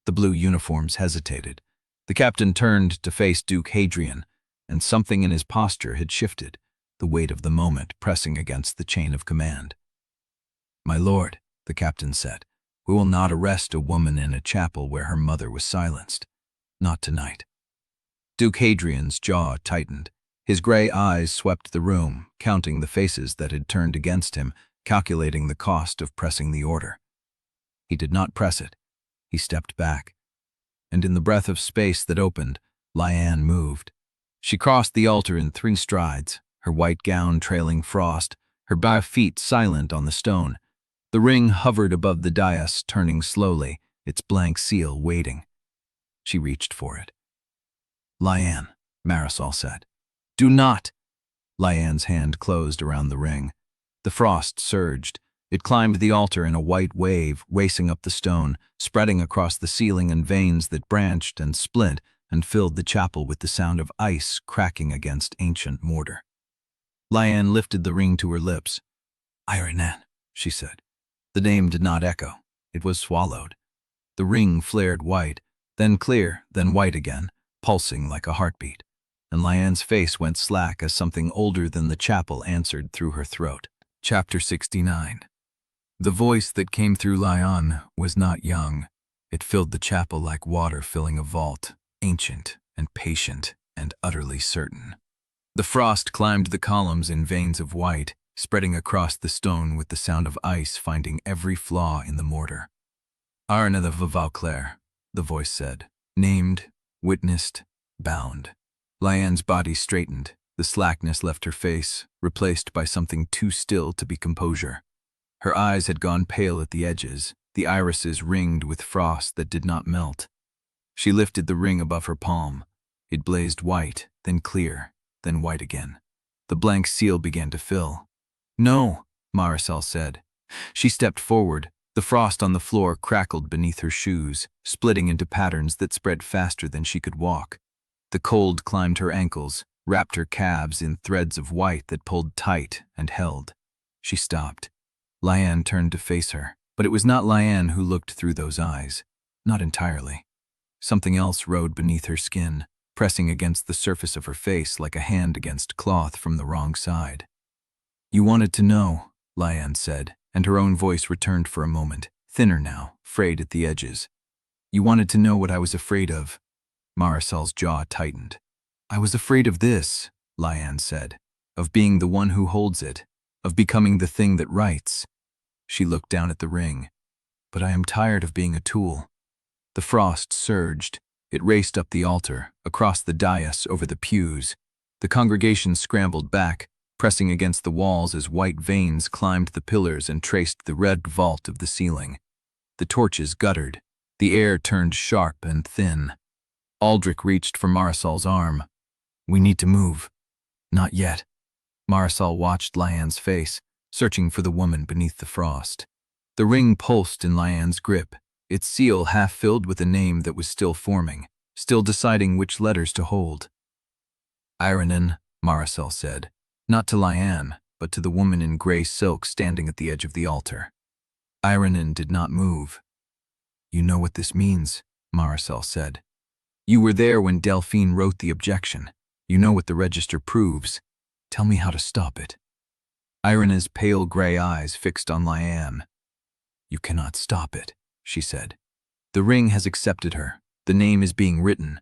A: The blue uniforms hesitated. The captain turned to face Duke Hadrian, and something in his posture had shifted, the weight of the moment pressing against the chain of command. "My lord," the captain said, "we will not arrest a woman in a chapel where her mother was silenced. Not tonight." Duke Hadrian's jaw tightened. His gray eyes swept the room, counting the faces that had turned against him, calculating the cost of pressing the order. He did not press it. He stepped back. And in the breath of space that opened, Liane moved. She crossed the altar in 3 strides, her white gown trailing frost, her bare feet silent on the stone. The ring hovered above the dais, turning slowly, its blank seal waiting. She reached for it. "Liane," Marisol said. "Do not!" Liane's hand closed around the ring. The frost surged. It climbed the altar in a white wave, racing up the stone, spreading across the ceiling in veins that branched and split and filled the chapel with the sound of ice cracking against ancient mortar. Liane lifted the ring to her lips. "Eirenne," she said. The name did not echo. It was swallowed. The ring flared white, then clear, then white again, pulsing like a heartbeat. And Liane's face went slack as something older than the chapel answered through her throat. Chapter 69. The voice that came through Liane was not young. It filled the chapel like water filling a vault, ancient and patient and utterly certain. The frost climbed the columns in veins of white, spreading across the stone with the sound of ice finding every flaw in the mortar. "Eirenne de Vauclair," the voice said. "Named, witnessed, bound." Liane's body straightened. The slackness left her face, replaced by something too still to be composure. Her eyes had gone pale at the edges, the irises ringed with frost that did not melt. She lifted the ring above her palm. It blazed white, then clear, then white again. The blank seal began to fill. "No," Marisol said. She stepped forward. The frost on the floor crackled beneath her shoes, splitting into patterns that spread faster than she could walk. The cold climbed her ankles, wrapped her calves in threads of white that pulled tight and held. She stopped. Liane turned to face her, but it was not Liane who looked through those eyes. Not entirely. Something else rode beneath her skin, pressing against the surface of her face like a hand against cloth from the wrong side. "You wanted to know," Liane said, and her own voice returned for a moment, thinner now, frayed at the edges. "You wanted to know what I was afraid of." Marisol's jaw tightened. "I was afraid of this," Liane said, "of being the one who holds it, of becoming the thing that writes." She looked down at the ring. "But I am tired of being a tool." The frost surged. It raced up the altar, across the dais, over the pews. The congregation scrambled back, pressing against the walls as white veins climbed the pillars and traced the red vault of the ceiling. The torches guttered. The air turned sharp and thin. Aldrich reached for Marisol's arm. "We need to move." "Not yet." Marisol watched Liane's face. searching for the woman beneath the frost. The ring pulsed in Liane's grip, its seal half filled with a name that was still forming, still deciding which letters to hold. Eirenne, Marisol said, not to Liane, but to the woman in gray silk standing at the edge of the altar. Eirenne did not move. You know what this means, Marisol said. You were there when Delphine wrote the objection. You know what the register proves. Tell me how to stop it. Eirenne's pale gray eyes fixed on Liane. You cannot stop it, she said. The ring has accepted her. The name is being written.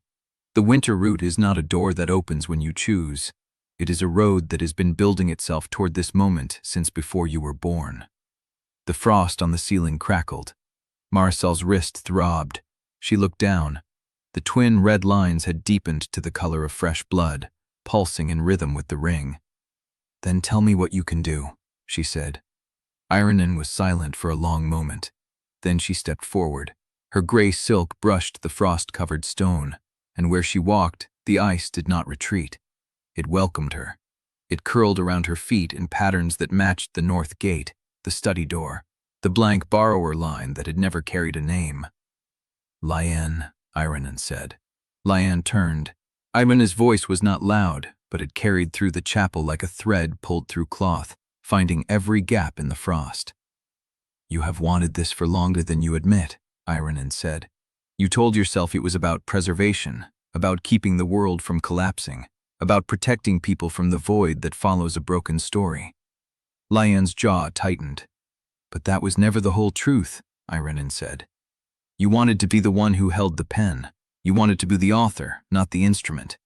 A: The winter route is not a door that opens when you choose. It is a road that has been building itself toward this moment since before you were born. The frost on the ceiling crackled. Marisol's wrist throbbed. She looked down. The twin red lines had deepened to the color of fresh blood, pulsing in rhythm with the ring. Then tell me what you can do, she said. Eirenne was silent for a long moment. Then she stepped forward. Her gray silk brushed the frost-covered stone, and where she walked, the ice did not retreat. It welcomed her. It curled around her feet in patterns that matched the north gate, the study door, the blank borrower line that had never carried a name. Liane, Eirenne said. Liane turned. Eirenne's voice was not loud, but it carried through the chapel like a thread pulled through cloth, finding every gap in the frost. You have wanted this for longer than you admit, Eirenne said. You told yourself it was about preservation, about keeping the world from collapsing, about protecting people from the void that follows a broken story. Liane's jaw tightened. But that was never the whole truth, Eirenne said. You wanted to be the one who held the pen. You wanted to be the author, not the instrument.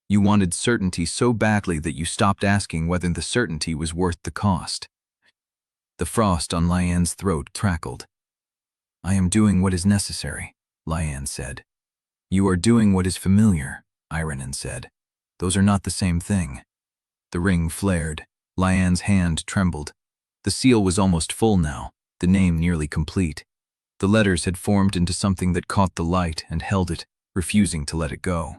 A: You wanted certainty so badly that you stopped asking whether the certainty was worth the cost. The frost on Liane's throat crackled. I am doing what is necessary, Liane said. You are doing what is familiar, Eirenne said. Those are not the same thing. The ring flared. Liane's hand trembled. The seal was almost full now, the name nearly complete. The letters had formed into something that caught the light and held it, refusing to let it go.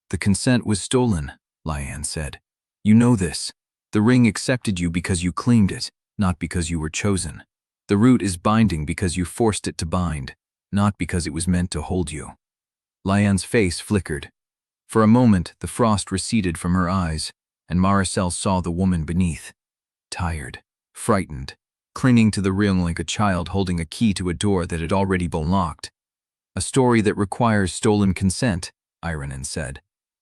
A: The consent was stolen, Liane said. You know this. The ring accepted you because you claimed it, not because you were chosen. The root is binding because you forced it to bind, not because it was meant to hold you. Liane's face flickered. For a moment, the frost receded from her eyes, and Marisol saw the woman beneath. Tired, frightened, clinging to the ring like a child holding a key to a door that had already been locked. A story that requires stolen consent, Eirenne said,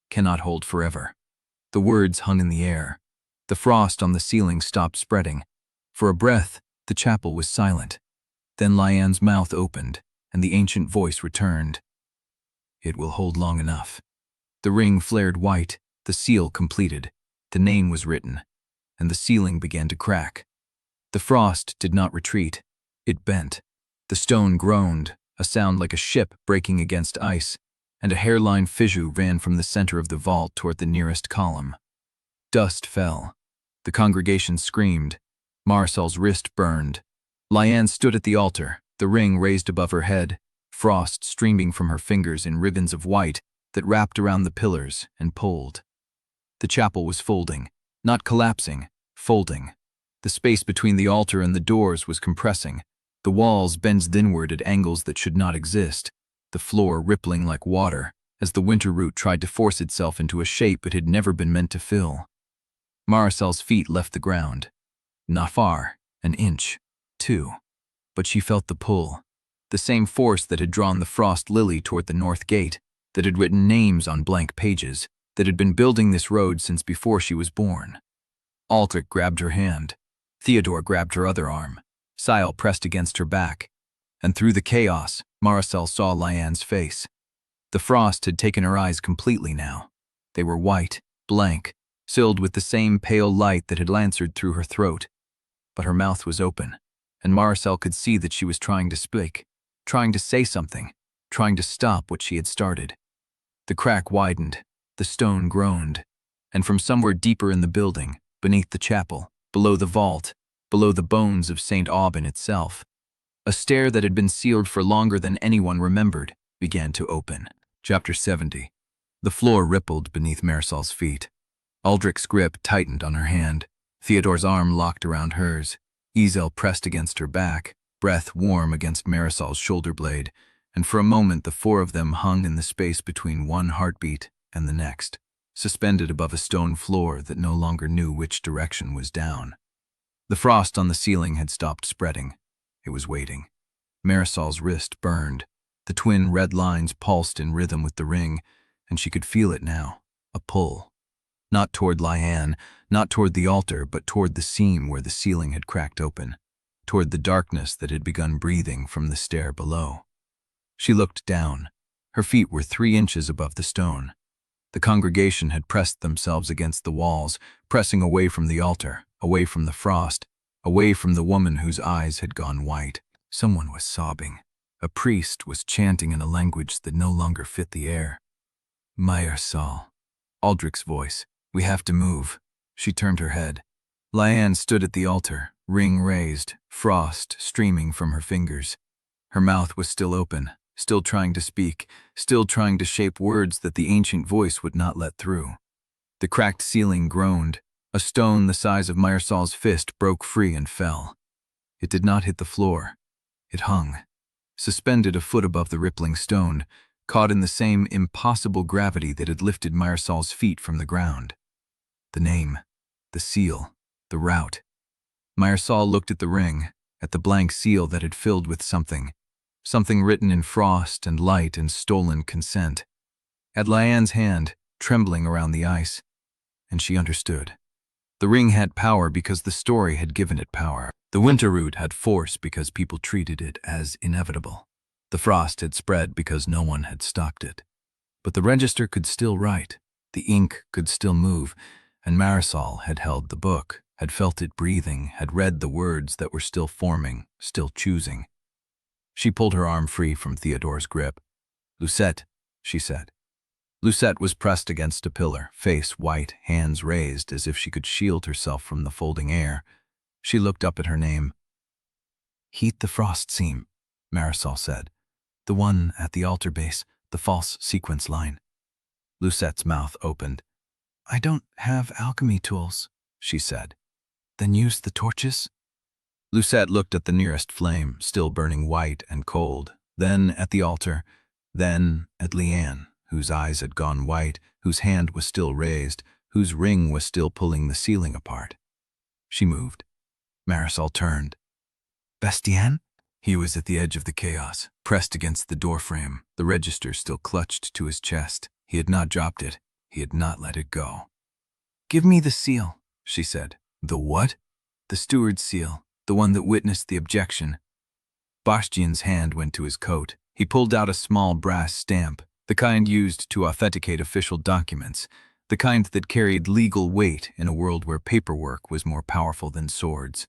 A: cannot hold forever. The words hung in the air. The frost on the ceiling stopped spreading. For a breath, the chapel was silent. Then Liane's mouth opened, and the ancient voice returned. It will hold long enough. The ring flared white, the seal completed. The name was written, and the ceiling began to crack. The frost did not retreat. It bent. The stone groaned, a sound like a ship breaking against ice, and a hairline fissure ran from the center of the vault toward the nearest column. Dust fell. The congregation screamed. Marisol's wrist burned. Liane stood at the altar, the ring raised above her head, frost streaming from her fingers in ribbons of white that wrapped around the pillars and pulled. The chapel was folding, not collapsing, folding. The space between the altar and the doors was compressing, the walls bent inward at angles that should not exist, the floor rippling like water as the winter root tried to force itself into a shape it had never been meant to fill. Marisol's feet left the ground. Not far, an inch, 2. But she felt the pull, the same force that had drawn the frost lily toward the north gate, that had written names on blank pages, that had been building this road since before she was born. Aldrich grabbed her hand. Theodore grabbed her other arm. Sile pressed against her back. And through the chaos, Marisol saw Liane's face. The frost had taken her eyes completely now. They were white, blank, filled with the same pale light that had lancered through her throat. But her mouth was open, and Marisol could see that she was trying to speak, trying to say something, trying to stop what she had started. The crack widened, the stone groaned, and from somewhere deeper in the building, beneath the chapel, below the vault, below the bones of St. Aubin itself, a stair that had been sealed for longer than anyone remembered began to open. Chapter 70. The floor rippled beneath Marisol's feet. Aldrich's grip tightened on her hand. Theodore's arm locked around hers. Exile pressed against her back, breath warm against Marisol's shoulder blade, and for a moment the four of them hung in the space between one heartbeat and the next, suspended above a stone floor that no longer knew which direction was down. The frost on the ceiling had stopped spreading. It was waiting. Marisol's wrist burned. The twin red lines pulsed in rhythm with the ring, and she could feel it now, a pull. Not toward Liane, not toward the altar, but toward the seam where the ceiling had cracked open, toward the darkness that had begun breathing from the stair below. She looked down. Her feet were 3 inches above the stone. The congregation had pressed themselves against the walls, pressing away from the altar, away from the frost, away from the woman whose eyes had gone white. Someone was sobbing. A priest was chanting in a language that no longer fit the air. Marisol. Aldrich's voice. We have to move. She turned her head. Liane stood at the altar, ring raised, frost streaming from her fingers. Her mouth was still open, still trying to speak, still trying to shape words that the ancient voice would not let through. The cracked ceiling groaned. A stone the size of Marisol's fist broke free and fell. It did not hit the floor. It hung, suspended a foot above the rippling stone, caught in the same impossible gravity that had lifted Marisol's feet from the ground. The name, the seal, the route. Marisol looked at the ring, at the blank seal that had filled with something written in frost and light and stolen consent. At Liane's hand, trembling around the ice, and she understood. The ring had power because the story had given it power. The winter root had force because people treated it as inevitable. The frost had spread because no one had stopped it. But the register could still write, the ink could still move, and Marisol had held the book, had felt it breathing, had read the words that were still forming, still choosing. She pulled her arm free from Theodore's grip. "Lucette," she said. Lucette was pressed against a pillar, face white, hands raised as if she could shield herself from the folding air. She looked up at her name. "Heat the frost seam," Marisol said. "The one at the altar base, the false sequence line." Lucette's mouth opened. "I don't have alchemy tools," she said. "Then use the torches?" Lucette looked at the nearest flame, still burning white and cold, then at the altar, then at Liane, whose eyes had gone white, whose hand was still raised, whose ring was still pulling the ceiling apart. She moved. Marisol turned. "Bastien?" He was at the edge of the chaos, pressed against the doorframe, the register still clutched to his chest. He had not dropped it. He had not let it go. "Give me the seal," she said. "The what?" "The steward's seal, the one that witnessed the objection." Bastien's hand went to his coat. He pulled out a small brass stamp, the kind used to authenticate official documents, the kind that carried legal weight in a world where paperwork was more powerful than swords.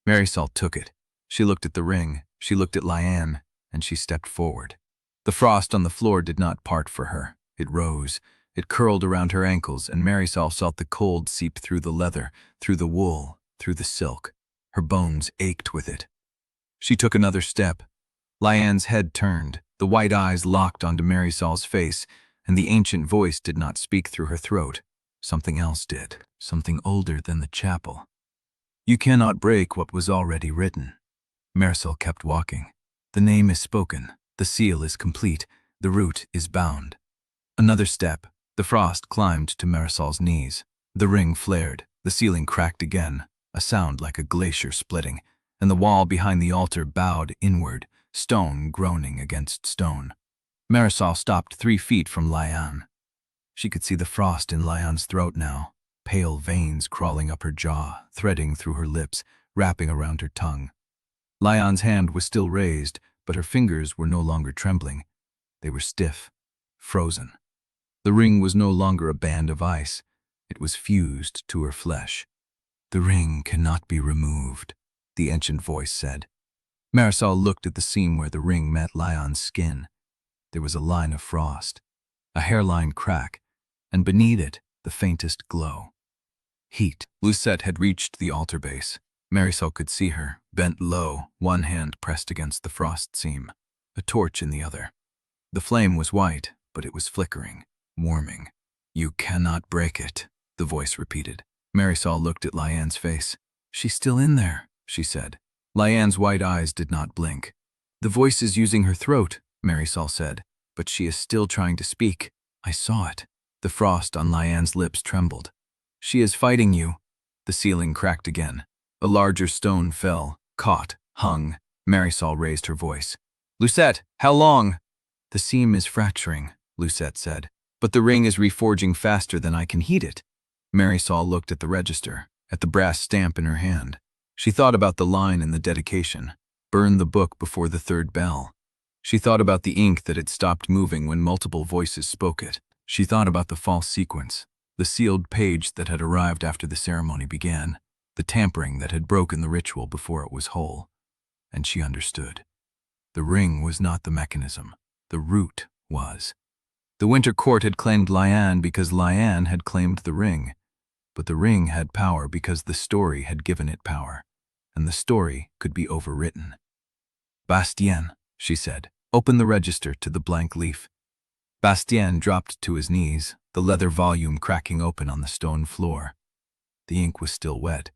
A: Marisol took it. She looked at the ring, she looked at Liane, and she stepped forward. The frost on the floor did not part for her. It rose. It curled around her ankles, and Marisol felt the cold seep through the leather, through the wool, through the silk. Her bones ached with it. She took another step. Liane's head turned, the white eyes locked onto Marisol's face, and the ancient voice did not speak through her throat. Something else did, something older than the chapel. "You cannot break what was already written." Marisol kept walking. "The name is spoken, the seal is complete, the root is bound." Another step. The frost climbed to Marisol's knees. The ring flared, the ceiling cracked again, a sound like a glacier splitting, and the wall behind the altar bowed inward, stone groaning against stone. Marisol stopped 3 feet from Liane. She could see the frost in Liane's throat now, pale veins crawling up her jaw, threading through her lips, wrapping around her tongue. Liane's hand was still raised, but her fingers were no longer trembling. They were stiff, frozen. The ring was no longer a band of ice. It was fused to her flesh. "The ring cannot be removed," the ancient voice said. Marisol looked at the seam where the ring met Liane's skin. There was a line of frost, a hairline crack, and beneath it, the faintest glow. Heat. Lucette had reached the altar base. Marisol could see her, bent low, one hand pressed against the frost seam, a torch in the other. The flame was white, but it was flickering, warming. "You cannot break it," the voice repeated. Marisol looked at Liane's face. "She's still in there," she said. Liane's white eyes did not blink. "The voice is using her throat," Marisol said, "but she is still trying to speak. I saw it." The frost on Liane's lips trembled. "She is fighting you." The ceiling cracked again. A larger stone fell, caught, hung. Marisol raised her voice. "Lucette, how long?" "The seam is fracturing," Lucette said, "but the ring is reforging faster than I can heat it." Marisol looked at the register, at the brass stamp in her hand. She thought about the line in the dedication, "Burn the book before the third bell." She thought about the ink that had stopped moving when multiple voices spoke it. She thought about the false sequence, the sealed page that had arrived after the ceremony began, the tampering that had broken the ritual before it was whole. And she understood. The ring was not the mechanism. The root was. The Winter Court had claimed Liane because Liane had claimed the ring. But the ring had power because the story had given it power. And the story could be overwritten. "Bastien," she said, "open the register to the blank leaf." Bastien dropped to his knees, the leather volume cracking open on the stone floor. The ink was still wet,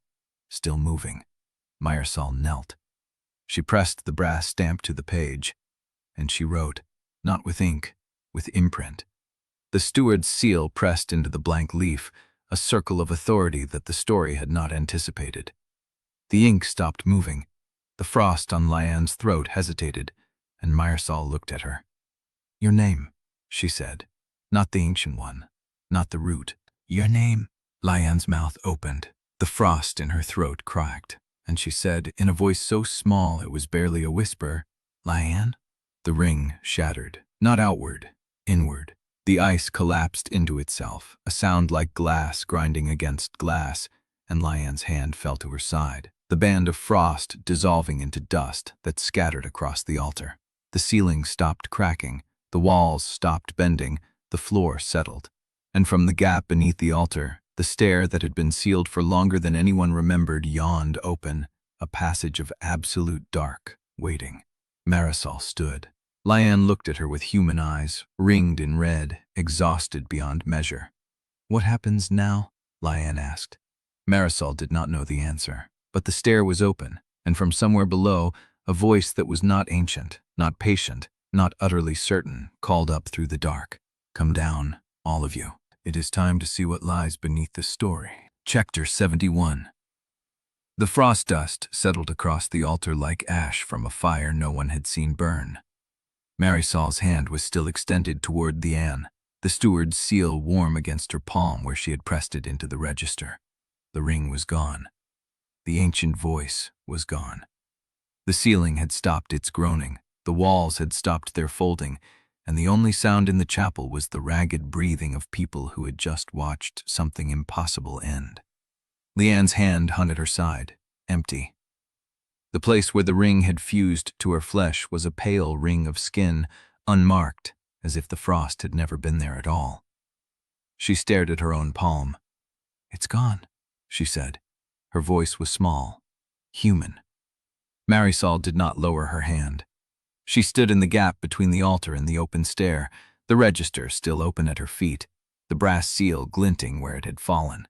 A: still moving. Marisol knelt. She pressed the brass stamp to the page, and she wrote, not with ink, with imprint. The steward's seal pressed into the blank leaf, a circle of authority that the story had not anticipated. The ink stopped moving. The frost on Liane's throat hesitated, and Marisol looked at her. "Your name," she said. "Not the ancient one, not the root. Your name." Liane's mouth opened. The frost in her throat cracked, and she said, in a voice so small it was barely a whisper, "Liane?" The ring shattered, not outward, inward. The ice collapsed into itself, a sound like glass grinding against glass, and Liane's hand fell to her side, the band of frost dissolving into dust that scattered across the altar. The ceiling stopped cracking, the walls stopped bending, the floor settled. And from the gap beneath the altar, the stair that had been sealed for longer than anyone remembered yawned open, a passage of absolute dark, waiting. Marisol stood. Liane looked at her with human eyes, ringed in red, exhausted beyond measure. "What happens now?" Liane asked. Marisol did not know the answer, but the stair was open, and from somewhere below, a voice that was not ancient, not patient, not utterly certain, called up through the dark. "Come down, all of you. It is time to see what lies beneath the story." Chapter 71. The frost dust settled across the altar like ash from a fire no one had seen burn. Marisol's hand was still extended toward Liane, the steward's seal warm against her palm where she had pressed it into the register. The ring was gone. The ancient voice was gone. The ceiling had stopped its groaning, the walls had stopped their folding, and the only sound in the chapel was the ragged breathing of people who had just watched something impossible end. Liane's hand hung at her side, empty. The place where the ring had fused to her flesh was a pale ring of skin, unmarked, as if the frost had never been there at all. She stared at her own palm. "It's gone," she said. Her voice was small, human. Marisol did not lower her hand. She stood in the gap between the altar and the open stair, the register still open at her feet, the brass seal glinting where it had fallen.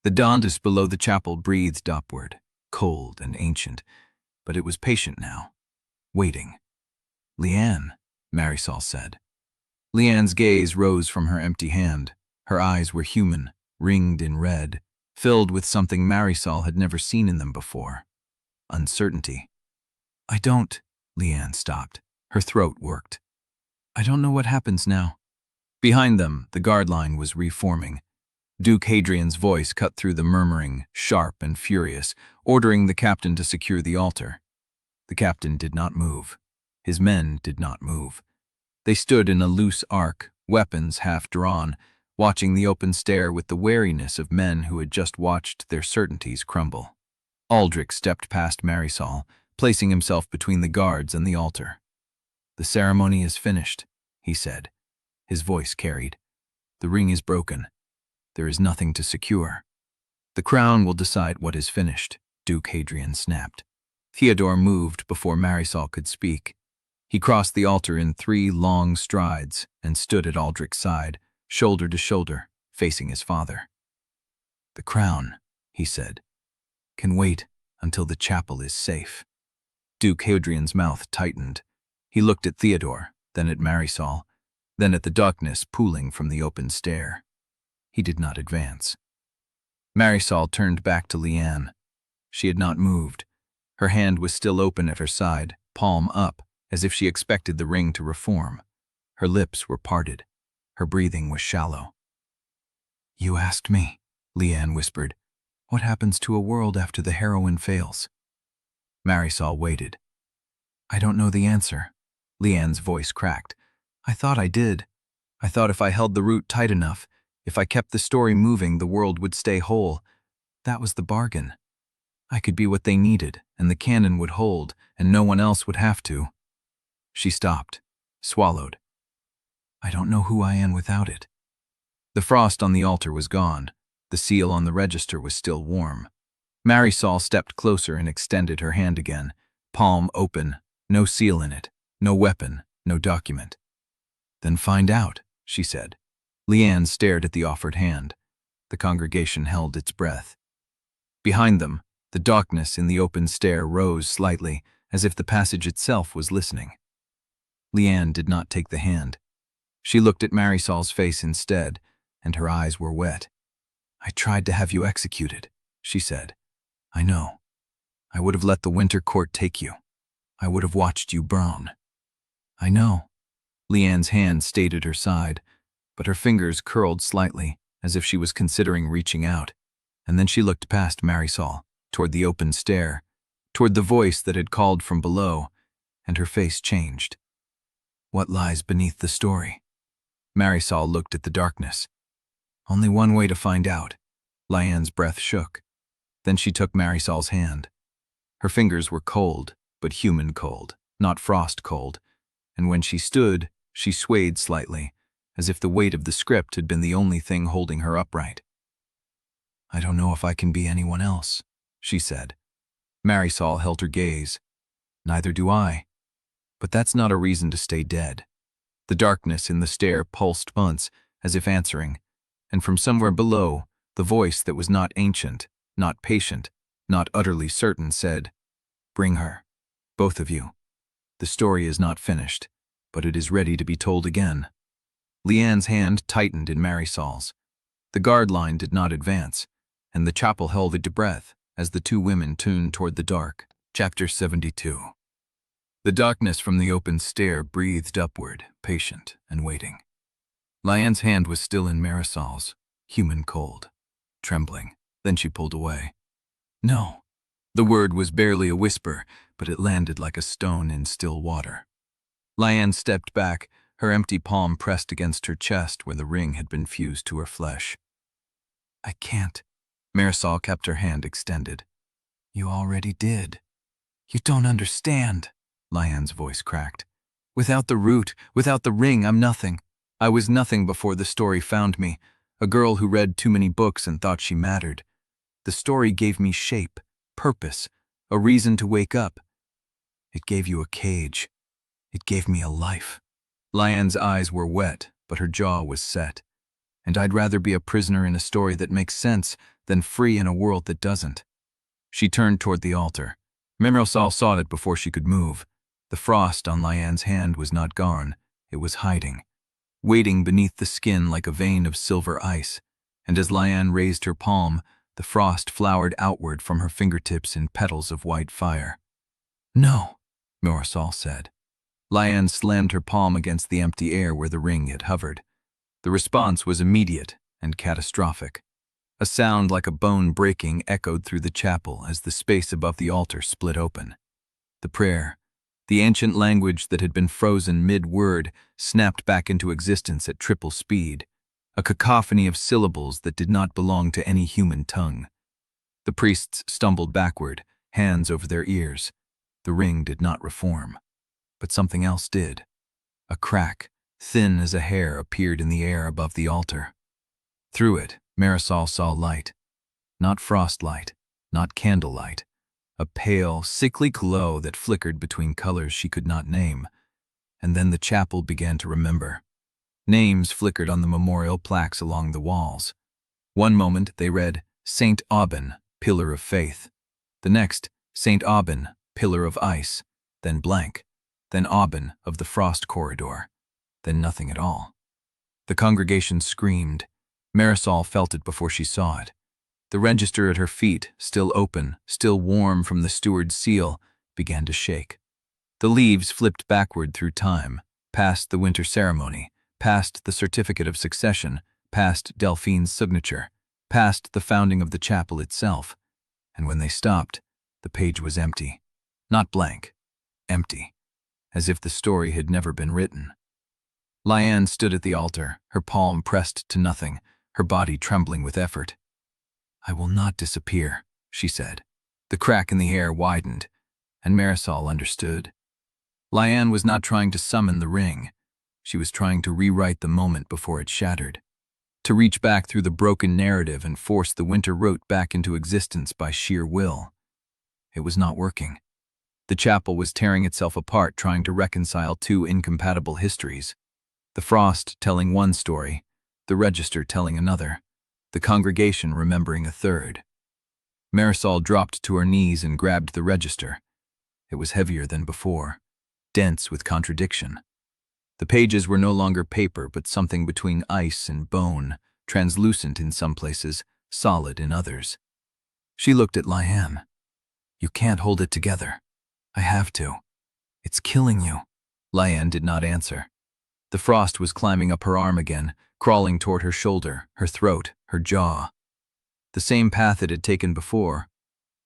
A: The dondus below the chapel breathed upward, cold and ancient, but it was patient now, waiting. "Liane," Marisol said. Liane's gaze rose from her empty hand. Her eyes were human, ringed in red, filled with something Marisol had never seen in them before. Uncertainty. "I don't," Liane stopped. Her throat worked. "I don't know what happens now." Behind them, the guard line was reforming. Duke Hadrian's voice cut through the murmuring, sharp and furious, ordering the captain to secure the altar. The captain did not move. His men did not move. They stood in a loose arc, weapons half drawn, watching the open stair with the wariness of men who had just watched their certainties crumble. Aldrich stepped past Marisol, placing himself between the guards and the altar. "The ceremony is finished," he said. His voice carried. "The ring is broken. There is nothing to secure. The crown will decide what is finished," Duke Hadrian snapped. Theodore moved before Marisol could speak. He crossed the altar in 3 long strides and stood at Aldrich's side, shoulder to shoulder, facing his father. "The crown," he said. "Can wait until the chapel is safe." Duke Hadrian's mouth tightened. He looked at Theodore, then at Marisol, then at the darkness pooling from the open stair. He did not advance. Marisol turned back to Liane. She had not moved. Her hand was still open at her side, palm up, as if she expected the ring to reform. Her lips were parted. Her breathing was shallow. "You asked me," Liane whispered. "What happens to a world after the heroine fails?" Marisol waited. "I don't know the answer." Liane's voice cracked. "I thought I did. I thought if I held the root tight enough, if I kept the story moving, the world would stay whole. That was the bargain. I could be what they needed, and the canon would hold, and no one else would have to." She stopped, swallowed. "I don't know who I am without it." The frost on the altar was gone. The seal on the register was still warm. Marisol stepped closer and extended her hand again, palm open, no seal in it, no weapon, no document. "Then find out," she said. Liane stared at the offered hand. The congregation held its breath. Behind them, the darkness in the open stair rose slightly, as if the passage itself was listening. Liane did not take the hand. She looked at Marisol's face instead, and her eyes were wet. "I tried to have you executed," she said. "I know. I would have let the winter court take you. I would have watched you burn." "I know." Liane's hand stayed at her side, but her fingers curled slightly, as if she was considering reaching out, and then she looked past Marisol, toward the open stair, toward the voice that had called from below, and her face changed. "What lies beneath the story?" Marisol looked at the darkness. "Only one way to find out." Liane's breath shook. Then she took Marisol's hand. Her fingers were cold, but human cold, not frost cold, and when she stood, she swayed slightly, as if the weight of the script had been the only thing holding her upright. "I don't know if I can be anyone else," she said. Marisol held her gaze. "Neither do I. But that's not a reason to stay dead." The darkness in the stair pulsed once, as if answering, and from somewhere below, the voice that was not ancient, not patient, not utterly certain said, "Bring her, both of you. The story is not finished, but it is ready to be told again." Liane's hand tightened in Marisol's. The guard line did not advance, and the chapel held its breath as the two women tuned toward the dark. Chapter 72. The darkness from the open stair breathed upward, patient and waiting. Liane's hand was still in Marisol's, human cold, trembling. Then she pulled away. "No." The word was barely a whisper, but it landed like a stone in still water. Liane stepped back, her empty palm pressed against her chest where the ring had been fused to her flesh. "I can't." Marisol kept her hand extended. "You already did." "You don't understand." Liane's voice cracked. "Without the root, without the ring, I'm nothing. I was nothing before the story found me, a girl who read too many books and thought she mattered. The story gave me shape, purpose, a reason to wake up. It gave you a cage. It gave me a life." Liane's eyes were wet, but her jaw was set. "And I'd rather be a prisoner in a story that makes sense than free in a world that doesn't." She turned toward the altar. Marisol saw it before she could move. The frost on Liane's hand was not gone. It was hiding, waiting beneath the skin like a vein of silver ice, and as Liane raised her palm, the frost flowered outward from her fingertips in petals of white fire. "No," Marisol said. Liane slammed her palm against the empty air where the ring had hovered. The response was immediate and catastrophic. A sound like a bone breaking echoed through the chapel as the space above the altar split open. The prayer, the ancient language that had been frozen mid-word, snapped back into existence at triple speed, a cacophony of syllables that did not belong to any human tongue. The priests stumbled backward, hands over their ears. The ring did not reform. But something else did. A crack, thin as a hair, appeared in the air above the altar. Through it, Marisol saw light. Not frostlight, not candlelight. A pale, sickly glow that flickered between colors she could not name. And then the chapel began to remember. Names flickered on the memorial plaques along the walls. One moment they read, Saint Aubin, pillar of faith. The next, Saint Aubin, pillar of ice, then blank, then Aubin of the frost corridor, then nothing at all. The congregation screamed. Marisol felt it before she saw it. The register at her feet, still open, still warm from the steward's seal, began to shake. The leaves flipped backward through time, past the winter ceremony, past the certificate of succession, past Delphine's signature, past the founding of the chapel itself, and when they stopped, the page was empty. Not blank, empty, as if the story had never been written. Liane stood at the altar, her palm pressed to nothing, her body trembling with effort. "I will not disappear," she said. The crack in the air widened, and Marisol understood. Liane was not trying to summon the ring. She was trying to rewrite the moment before it shattered, to reach back through the broken narrative and force the winter rote back into existence by sheer will. It was not working. The chapel was tearing itself apart, trying to reconcile two incompatible histories. The frost telling one story, the register telling another, the congregation remembering a third. Marisol dropped to her knees and grabbed the register. It was heavier than before, dense with contradiction. The pages were no longer paper, but something between ice and bone, translucent in some places, solid in others. She looked at Liane. "You can't hold it together. I have to. It's killing you." Liane did not answer. The frost was climbing up her arm again, crawling toward her shoulder, her throat, her jaw. The same path it had taken before.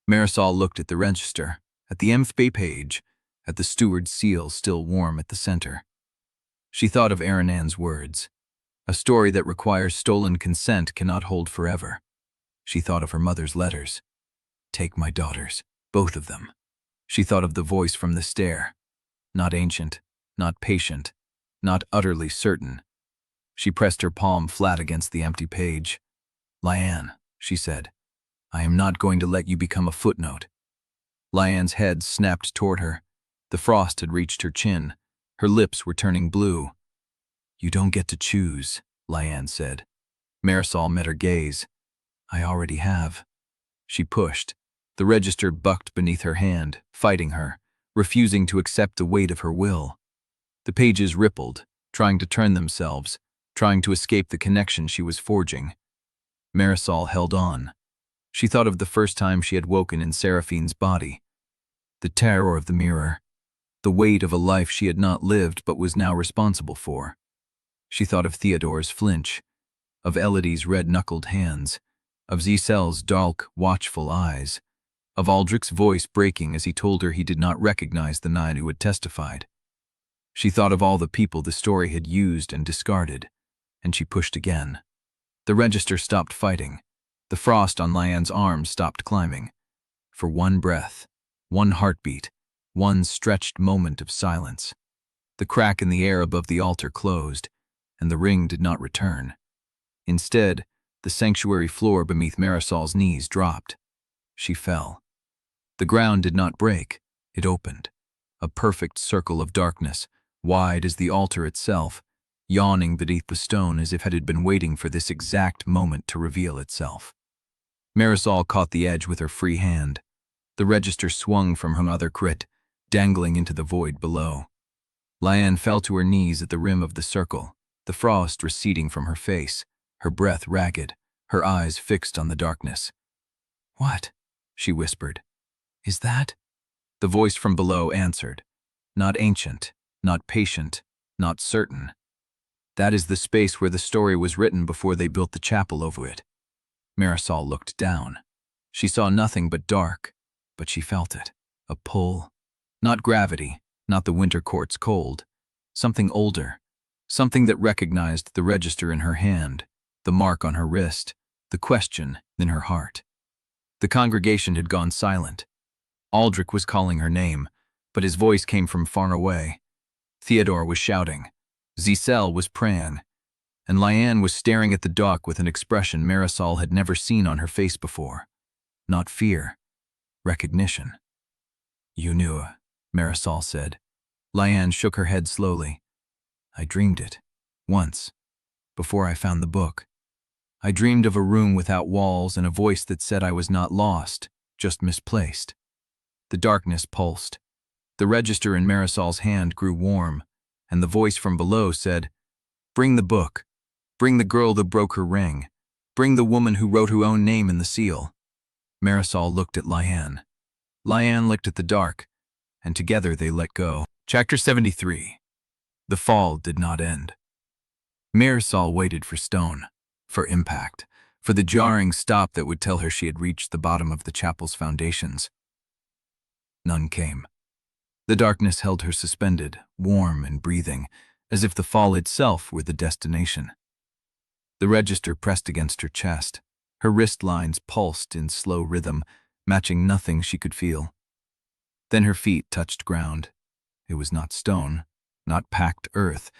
A: Marisol looked at the register, at the empty page, at the steward's seal still warm at the center. She thought of Eirenne's words. A story that requires stolen consent cannot hold forever. She thought of her mother's letters. "Take my daughters, both of them." She thought of the voice from the stair. Not ancient, not patient, not utterly certain. She pressed her palm flat against the empty page. "Liane," she said, "I am not going to let you become a footnote." Liane's head snapped toward her. The frost had reached her chin. Her lips were turning blue. "You don't get to choose," Liane said. Marisol met her gaze. "I already have." She pushed. The register bucked beneath her hand, fighting her, refusing to accept the weight of her will. The pages rippled, trying to turn themselves, trying to escape the connection she was forging. Marisol held on. She thought of the first time she had woken in Seraphine's body. The terror of the mirror. The weight of a life she had not lived but was now responsible for. She thought of Theodore's flinch, of Elodie's red-knuckled hands, of Giselle's dark, watchful eyes, of Aldrich's voice breaking as he told her he did not recognize the 9 who had testified. She thought of all the people the story had used and discarded, and she pushed again. The register stopped fighting. The frost on Liane's arm stopped climbing. For one breath, one heartbeat, one stretched moment of silence. The crack in the air above the altar closed, and the ring did not return. Instead, the sanctuary floor beneath Marisol's knees dropped. She fell. The ground did not break, it opened. A perfect circle of darkness, wide as the altar itself, yawning beneath the stone as if it had been waiting for this exact moment to reveal itself. Marisol caught the edge with her free hand. The register swung from her other crit, dangling into the void below. Liane fell to her knees at the rim of the circle, the frost receding from her face, her breath ragged, her eyes fixed on the darkness. "What?" she whispered. "Is that?" The voice from below answered. Not ancient, not patient, not certain. "That is the space where the story was written before they built the chapel over it." Marisol looked down. She saw nothing but dark, but she felt it. A pull. Not gravity, not the winter court's cold. Something older. Something that recognized the register in her hand, the mark on her wrist, the question in her heart. The congregation had gone silent. Aldrich was calling her name, but his voice came from far away. Theodore was shouting. Giselle was praying. And Liane was staring at the dock with an expression Marisol had never seen on her face before. Not fear. Recognition. "You knew," Marisol said. Liane shook her head slowly. "I dreamed it. Once. Before I found the book." I dreamed of a room without walls and a voice that said I was not lost, just misplaced. The darkness pulsed. The register in Marisol's hand grew warm, and the voice from below said, "Bring the book. Bring the girl that broke her ring. Bring the woman who wrote her own name in the seal." Marisol looked at Liane. Liane looked at the dark, and together they let go. Chapter 73. The fall did not end. Marisol waited for stone, for impact, for the jarring stop that would tell her she had reached the bottom of the chapel's foundations. None came. The darkness held her suspended, warm and breathing, as if the fall itself were the destination. The register pressed against her chest. Her wrist lines pulsed in slow rhythm, matching nothing she could feel. Then her feet touched ground. It was not stone, not packed earth.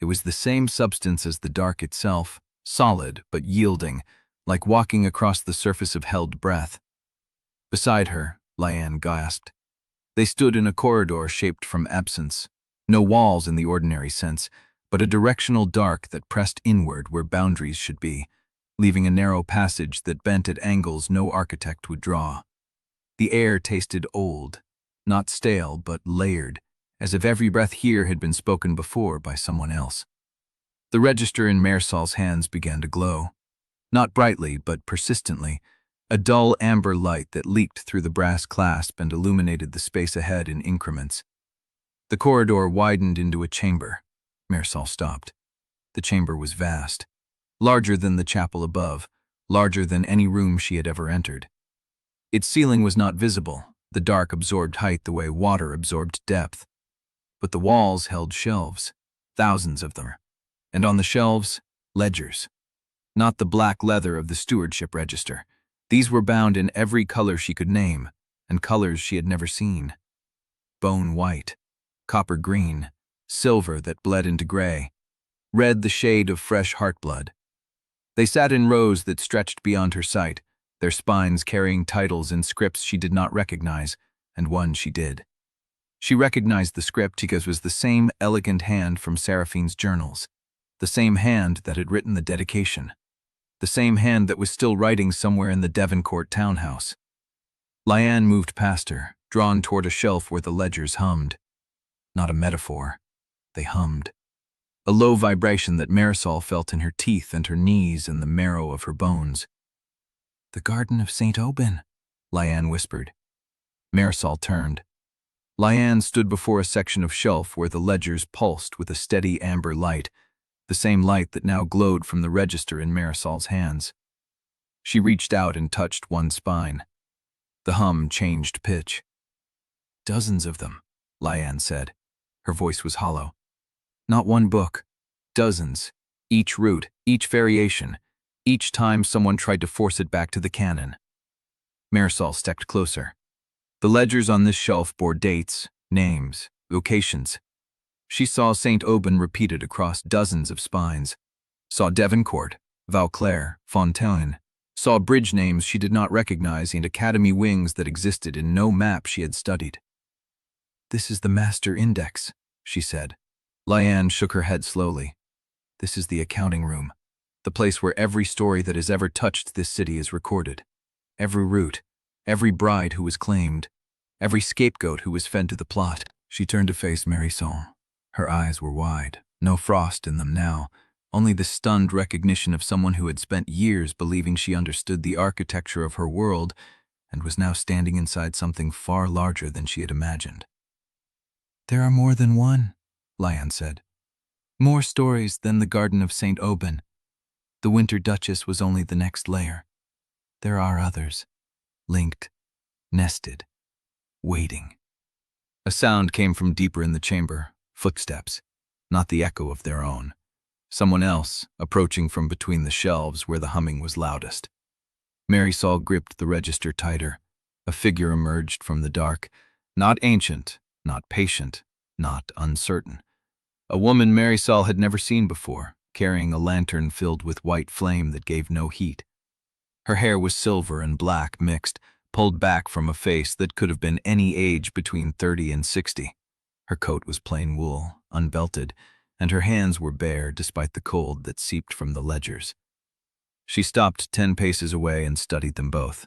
A: It was the same substance as the dark itself, solid but yielding, like walking across the surface of held breath. Beside her, Liane gasped. They stood in a corridor shaped from absence, no walls in the ordinary sense, but a directional dark that pressed inward where boundaries should be, leaving a narrow passage that bent at angles no architect would draw. The air tasted old, not stale but layered, as if every breath here had been spoken before by someone else. The register in Marisol's hands began to glow, not brightly but persistently, a dull amber light that leaked through the brass clasp and illuminated the space ahead in increments. The corridor widened into a chamber. Marisol stopped. The chamber was vast, larger than the chapel above, larger than any room she had ever entered. Its ceiling was not visible. The dark absorbed height the way water absorbed depth. But the walls held shelves, thousands of them, and on the shelves, ledgers. Not the black leather of the stewardship register. These were bound in every color she could name, and colors she had never seen. Bone white, copper green, silver that bled into gray, red the shade of fresh heartblood. They sat in rows that stretched beyond her sight, their spines carrying titles in scripts she did not recognize, and one she did. She recognized the script because it was the same elegant hand from Seraphine's journals, the same hand that had written the dedication, the same hand that was still writing somewhere in the Devoncourt townhouse. Liane moved past her, drawn toward a shelf where the ledgers hummed. Not a metaphor. They hummed. A low vibration that Marisol felt in her teeth and her knees and the marrow of her bones. "The Garden of St. Aubin," Liane whispered. Marisol turned. Liane stood before a section of shelf where the ledgers pulsed with a steady amber light, the same light that now glowed from the register in Marisol's hands. She reached out and touched one spine. The hum changed pitch. "Dozens of them," Liane said. Her voice was hollow. "Not one book. Dozens. Each route, each variation, each time someone tried to force it back to the canon." Marisol stepped closer. The ledgers on this shelf bore dates, names, locations. She saw St. Aubin repeated across dozens of spines, saw Devoncourt, Vauclair, Fontaine, saw bridge names she did not recognize and academy wings that existed in no map she had studied. "This is the master index," she said. Liane shook her head slowly. "This is the accounting room, the place where every story that has ever touched this city is recorded. Every route, every bride who was claimed, every scapegoat who was fed to the plot." She turned to face Marisol. Her eyes were wide, no frost in them now, only the stunned recognition of someone who had spent years believing she understood the architecture of her world and was now standing inside something far larger than she had imagined. "There are more than one," Liane said. "More stories than the Garden of St. Aubin. The Winter Duchess was only the next layer. There are others, linked, nested, waiting." A sound came from deeper in the chamber, footsteps, not the echo of their own. Someone else, approaching from between the shelves where the humming was loudest. Marisol gripped the register tighter. A figure emerged from the dark, not ancient, not patient, not uncertain. A woman Marisol had never seen before, carrying a lantern filled with white flame that gave no heat. Her hair was silver and black mixed, pulled back from a face that could have been any age between 30 and 60. Her coat was plain wool, unbelted, and her hands were bare despite the cold that seeped from the ledgers. She stopped 10 paces away and studied them both.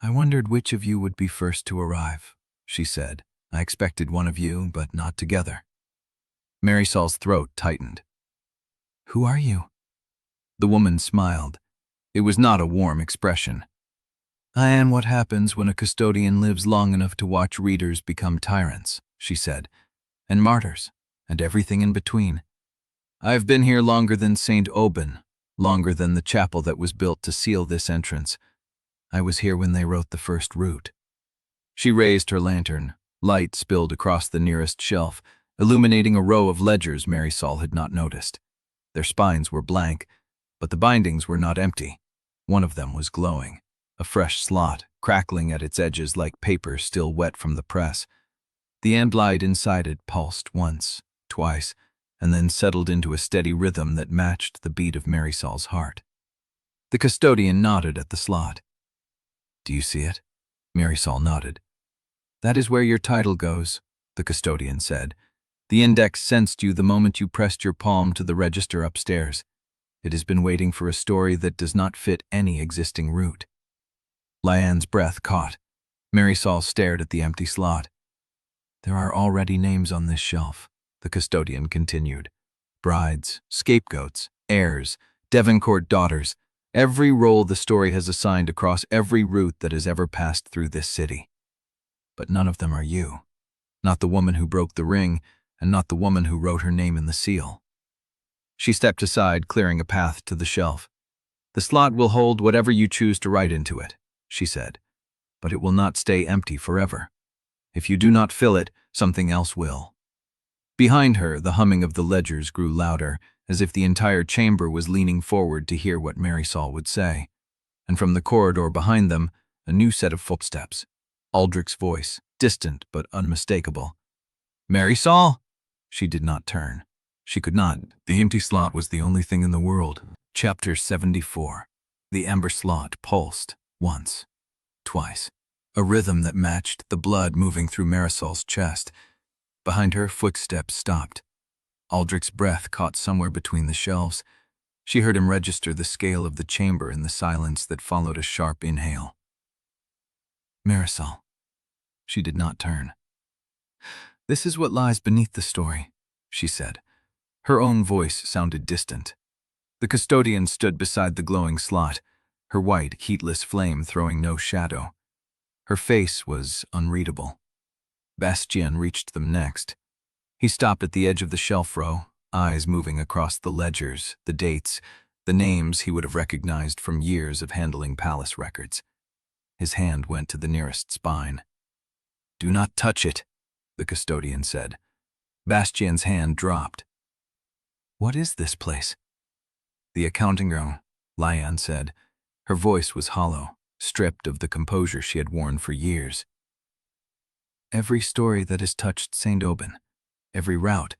A: "I wondered which of you would be first to arrive," she said. "I expected one of you, but not together." Marisol's throat tightened. "Who are you?" The woman smiled. It was not a warm expression. "I am what happens when a custodian lives long enough to watch readers become tyrants," she said, "and martyrs, and everything in between. I've been here longer than St. Aubin, longer than the chapel that was built to seal this entrance. I was here when they wrote the first route." She raised her lantern. Light spilled across the nearest shelf, illuminating a row of ledgers Marisol had not noticed. Their spines were blank, but the bindings were not empty. One of them was glowing, a fresh slot, crackling at its edges like paper still wet from the press. The end light inside it pulsed once, twice, and then settled into a steady rhythm that matched the beat of Marisol's heart. The custodian nodded at the slot. "Do you see it?" Marisol nodded. "That is where your title goes," the custodian said. "The index sensed you the moment you pressed your palm to the register upstairs. It has been waiting for a story that does not fit any existing route." Liane's breath caught. Marisol stared at the empty slot. "There are already names on this shelf," the custodian continued. "Brides, scapegoats, heirs, Devoncourt daughters, every role the story has assigned across every route that has ever passed through this city. But none of them are you. Not the woman who broke the ring, and not the woman who wrote her name in the seal." She stepped aside, clearing a path to the shelf. "The slot will hold whatever you choose to write into it," she said, "but it will not stay empty forever. If you do not fill it, something else will." Behind her, the humming of the ledgers grew louder, as if the entire chamber was leaning forward to hear what Marisol would say. And from the corridor behind them, a new set of footsteps. Aldrich's voice, distant but unmistakable. "Marisol?" She did not turn. She could not. The empty slot was the only thing in the world. Chapter 74. The amber slot pulsed, once, twice. A rhythm that matched the blood moving through Marisol's chest. Behind her, footsteps stopped. Aldrich's breath caught somewhere between the shelves. She heard him register the scale of the chamber in the silence that followed a sharp inhale. "Marisol." She did not turn. "This is what lies beneath the story," she said. Her own voice sounded distant. The custodian stood beside the glowing slot, her white, heatless flame throwing no shadow. Her face was unreadable. Bastien reached them next. He stopped at the edge of the shelf row, eyes moving across the ledgers, the dates, the names he would have recognized from years of handling palace records. His hand went to the nearest spine. "Do not touch it," the custodian said. Bastien's hand dropped. "What is this place?" "The accounting room," Liane said. Her voice was hollow, stripped of the composure she had worn for years. "Every story that has touched St. Aubin, every route,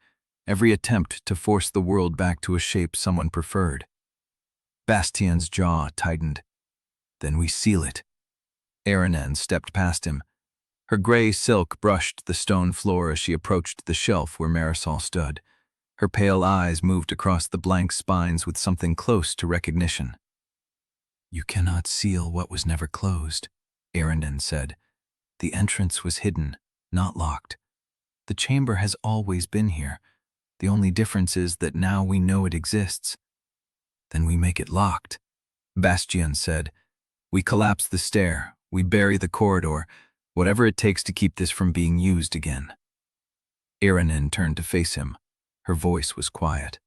A: every attempt to force the world back to a shape someone preferred." Bastien's jaw tightened. "Then we seal it." Eirenne stepped past him. Her gray silk brushed the stone floor as she approached the shelf where Marisol stood. Her pale eyes moved across the blank spines with something close to recognition. "You cannot seal what was never closed," Eirenne said. "The entrance was hidden, not locked. The chamber has always been here. The only difference is that now we know it exists." "Then we make it locked," Bastien said. "We collapse the stair, we bury the corridor, whatever it takes to keep this from being used again." Eirenne turned to face him. Her voice was quiet.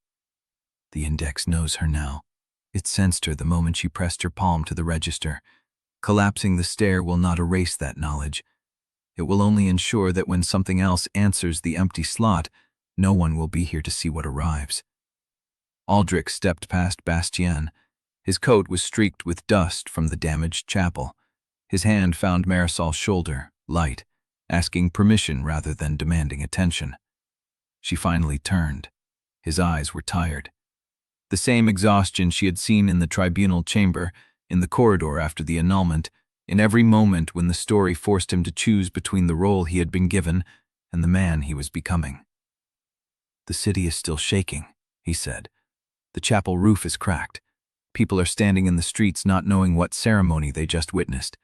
A: "The index knows her now. It sensed her the moment she pressed her palm to the register. Collapsing the stair will not erase that knowledge. It will only ensure that when something else answers the empty slot, no one will be here to see what arrives." Aldrich stepped past Bastien. His coat was streaked with dust from the damaged chapel. His hand found Marisol's shoulder, light, asking permission rather than demanding attention. She finally turned. His eyes were tired. The same exhaustion she had seen in the tribunal chamber, in the corridor after the annulment, in every moment when the story forced him to choose between the role he had been given and the man he was becoming. "The city is still shaking," he said. "The chapel roof is cracked. People are standing in the streets not knowing what ceremony they just witnessed.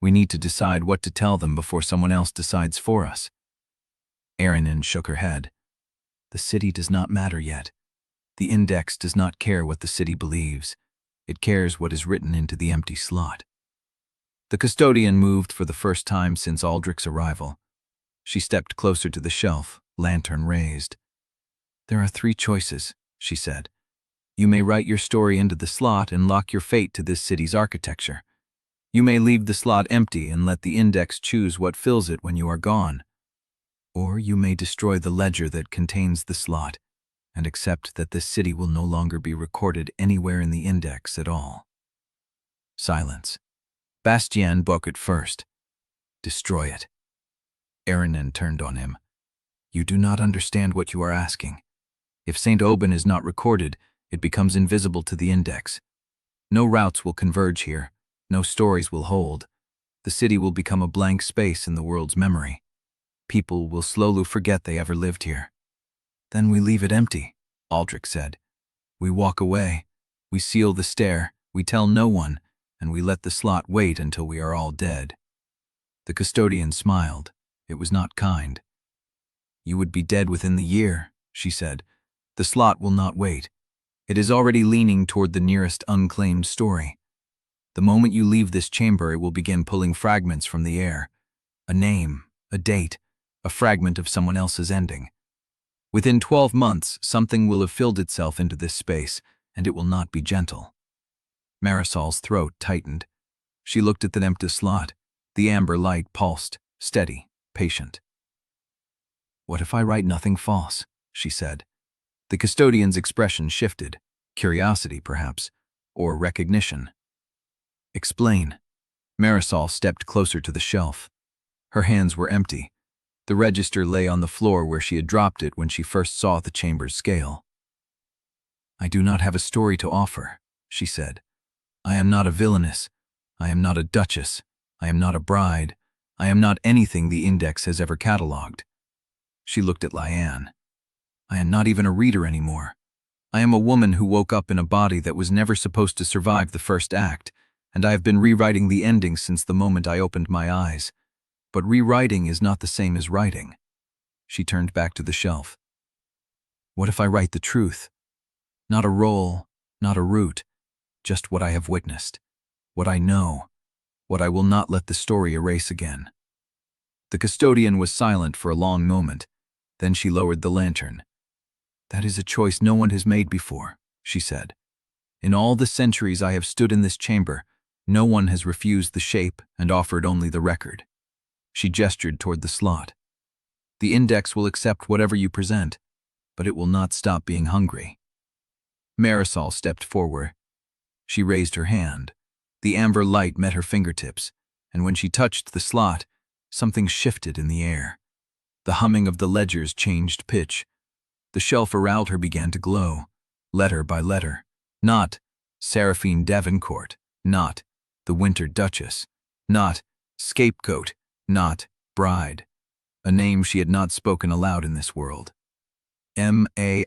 A: We need to decide what to tell them before someone else decides for us. Eirenne shook her head. The city does not matter yet. The index does not care what the city believes. It cares what is written into the empty slot. The custodian moved for the first time since Aldrich's arrival. She stepped closer to the shelf, lantern raised. There are 3 choices, she said. You may write your story into the slot and lock your fate to this city's architecture. You may leave the slot empty and let the index choose what fills it when you are gone. Or you may destroy the ledger that contains the slot and accept that this city will no longer be recorded anywhere in the index at all. Silence. Bastien spoke at first. Destroy it. Eirenne turned on him. You do not understand what you are asking. If St. Aubin is not recorded, it becomes invisible to the index. No routes will converge here. No stories will hold. The city will become a blank space in the world's memory. People will slowly forget they ever lived here. Then we leave it empty, Aldrich said. We walk away. We seal the stair. We tell no one, and we let the slot wait until we are all dead. The custodian smiled. It was not kind. You would be dead within the year, she said. The slot will not wait. It is already leaning toward the nearest unclaimed story. The moment you leave this chamber, it will begin pulling fragments from the air. A name, a date, a fragment of someone else's ending. Within 12 months, something will have filled itself into this space, and it will not be gentle. Marisol's throat tightened. She looked at the empty slot. The amber light pulsed, steady, patient. What if I write nothing false? She said. The custodian's expression shifted. Curiosity, perhaps, or recognition. Explain. Marisol stepped closer to the shelf. Her hands were empty. The register lay on the floor where she had dropped it when she first saw the chamber's scale. I do not have a story to offer, she said. I am not a villainess. I am not a duchess. I am not a bride. I am not anything the index has ever catalogued. She looked at Liane. I am not even a reader anymore. I am a woman who woke up in a body that was never supposed to survive the first act, and I have been rewriting the ending since the moment I opened my eyes. But rewriting is not the same as writing. She turned back to the shelf. What if I write the truth? Not a role, not a route, just what I have witnessed, what I know, what I will not let the story erase again. The custodian was silent for a long moment. Then she lowered the lantern. That is a choice no one has made before, she said. In all the centuries I have stood in this chamber, no one has refused the shape and offered only the record. She gestured toward the slot. The index will accept whatever you present, but it will not stop being hungry. Marisol stepped forward. She raised her hand. The amber light met her fingertips, and when she touched the slot, something shifted in the air. The humming of the ledgers changed pitch. The shelf around her began to glow, letter by letter. Not Seraphine Devereaux, not the Winter Duchess, not Scapegoat, not Bride. A name she had not spoken aloud in this world. Marisol.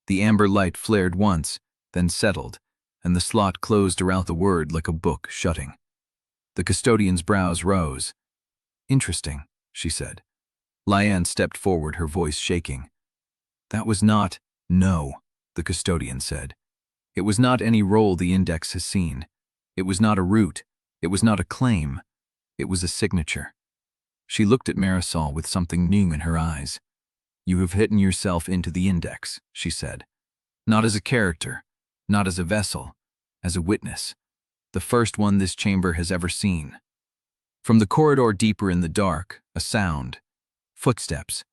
A: The amber light flared once, then settled, and the slot closed around the word like a book shutting. The custodian's brows rose. Interesting, she said. Liane stepped forward, her voice shaking. That was not, no, the custodian said. It was not any role the index has seen. It was not a route. It was not a claim. It was a signature. She looked at Marisol with something new in her eyes. You have hidden yourself into the index, she said. Not as a character, not as a vessel, as a witness. The first one this chamber has ever seen. From the corridor deeper in the dark, a sound. Footsteps.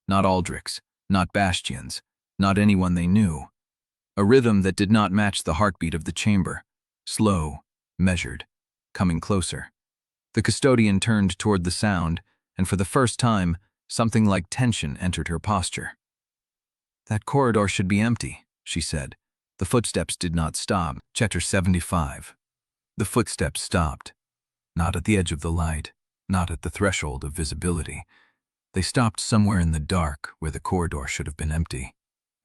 A: Not Aldrich's, not Bastien's, not anyone they knew. A rhythm that did not match the heartbeat of the chamber. Slow, measured, coming closer. The custodian turned toward the sound, and for the first time, something like tension entered her posture. That corridor should be empty, she said. The footsteps did not stop. Chapter 75. The footsteps stopped. Not at the edge of the light, not at the threshold of visibility. They stopped somewhere in the dark where the corridor should have been empty.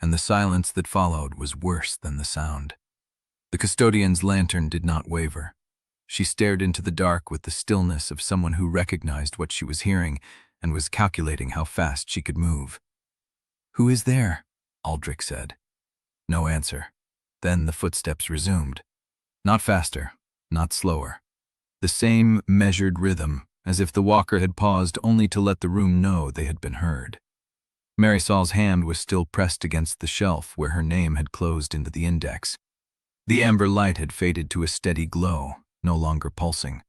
A: and the silence that followed was worse than the sound. The custodian's lantern did not waver. She stared into the dark with the stillness of someone who recognized what she was hearing and was calculating how fast she could move. "Who is there?" Aldrich said. No answer. Then the footsteps resumed. Not faster, not slower. The same measured rhythm, as if the walker had paused only to let the room know they had been heard. Marisol's hand was still pressed against the shelf where her name had closed into the index. The amber light had faded to a steady glow, no longer pulsing.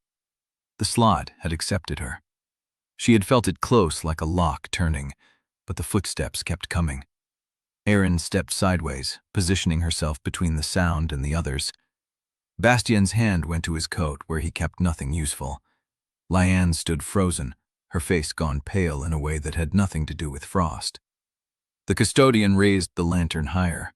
A: The slot had accepted her. She had felt it close like a lock turning, but the footsteps kept coming. Eirenne stepped sideways, positioning herself between the sound and the others. Bastien's hand went to his coat where he kept nothing useful. Liane stood frozen, her face gone pale in a way that had nothing to do with frost. The custodian raised the lantern higher.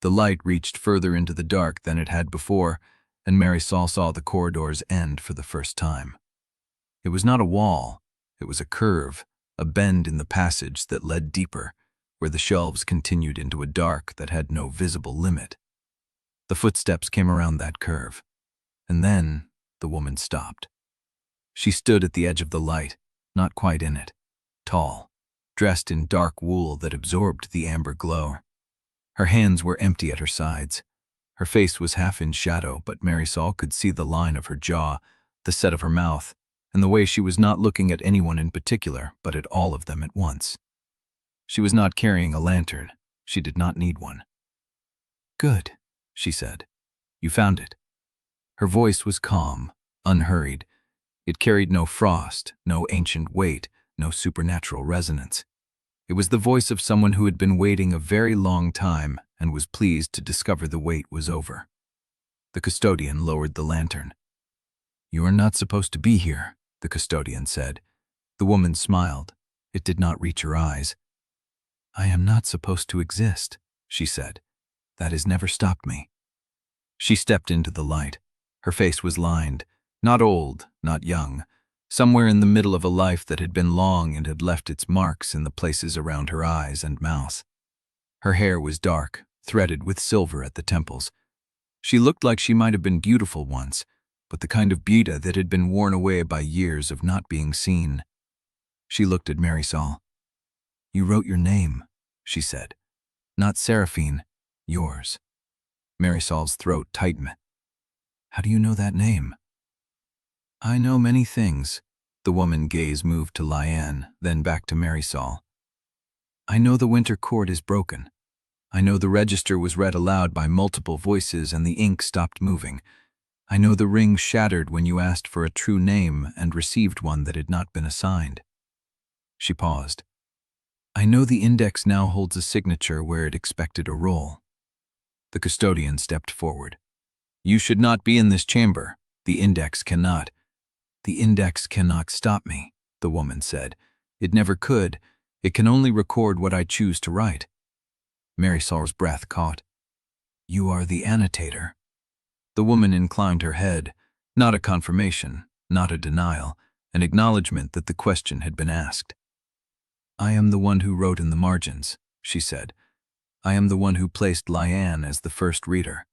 A: The light reached further into the dark than it had before, and Marisol saw the corridor's end for the first time. It was not a wall, it was a curve, a bend in the passage that led deeper, where the shelves continued into a dark that had no visible limit. The footsteps came around that curve, and then the woman stopped. She stood at the edge of the light, not quite in it, tall, dressed in dark wool that absorbed the amber glow. Her hands were empty at her sides. Her face was half in shadow, but Marisol could see the line of her jaw, the set of her mouth, and the way she was not looking at anyone in particular, but at all of them at once. She was not carrying a lantern. She did not need one. "Good," she said. "You found it." Her voice was calm, unhurried. It carried no frost, no ancient weight, no supernatural resonance. It was the voice of someone who had been waiting a very long time and was pleased to discover the wait was over. The custodian lowered the lantern. "You are not supposed to be here," the custodian said. The woman smiled. It did not reach her eyes. "I am not supposed to exist," she said. "That has never stopped me." She stepped into the light. Her face was lined, not old, not young, somewhere in the middle of a life that had been long and had left its marks in the places around her eyes and mouth. Her hair was dark, threaded with silver at the temples. She looked like she might have been beautiful once, but the kind of beauty that had been worn away by years of not being seen. She looked at Marisol. "You wrote your name," she said. "Not Seraphine, yours." Marisol's throat tightened. "How do you know that name?" "I know many things." The woman's gaze moved to Liane, then back to Marisol. "I know the winter cord is broken. I know the register was read aloud by multiple voices and the ink stopped moving. I know the ring shattered when you asked for a true name and received one that had not been assigned." She paused. "I know the index now holds a signature where it expected a roll." The custodian stepped forward. "You should not be in this chamber. The index cannot." "The index cannot stop me," the woman said. "It never could. It can only record what I choose to write." Marisol's breath caught. "You are the annotator." The woman inclined her head, not a confirmation, not a denial, an acknowledgement that the question had been asked. "I am the one who wrote in the margins," she said. "I am the one who placed Liane as the first reader.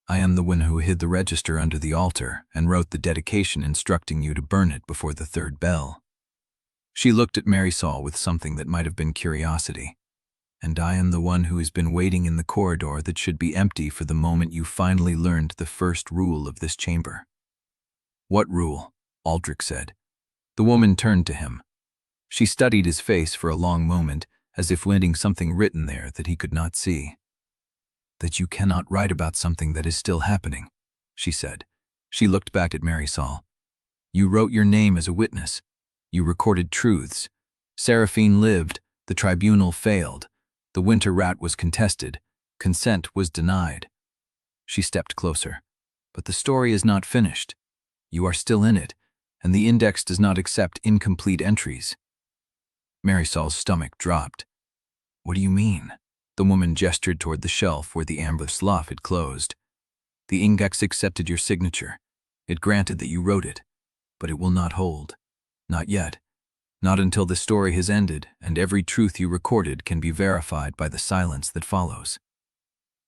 A: I am the one who hid the register under the altar and wrote the dedication instructing you to burn it before the third bell." She looked at Marisol with something that might have been curiosity. "And I am the one who has been waiting in the corridor that should be empty for the moment you finally learned the first rule of this chamber." "What rule?" Aldrich said. The woman turned to him. She studied his face for a long moment, as if reading something written there that he could not see. "That you cannot write about something that is still happening," she said. She looked back at Marisol. "You wrote your name as a witness. You recorded truths. Seraphine lived, the tribunal failed. The winter rat was contested. Consent was denied." She stepped closer. "But the story is not finished. You are still in it, and the index does not accept incomplete entries." Marisol's stomach dropped. "What do you mean?" The woman gestured toward the shelf where the amber slough had closed. "The index accepted your signature. It granted that you wrote it, but it will not hold. Not yet. Not until the story has ended and every truth you recorded can be verified by the silence that follows.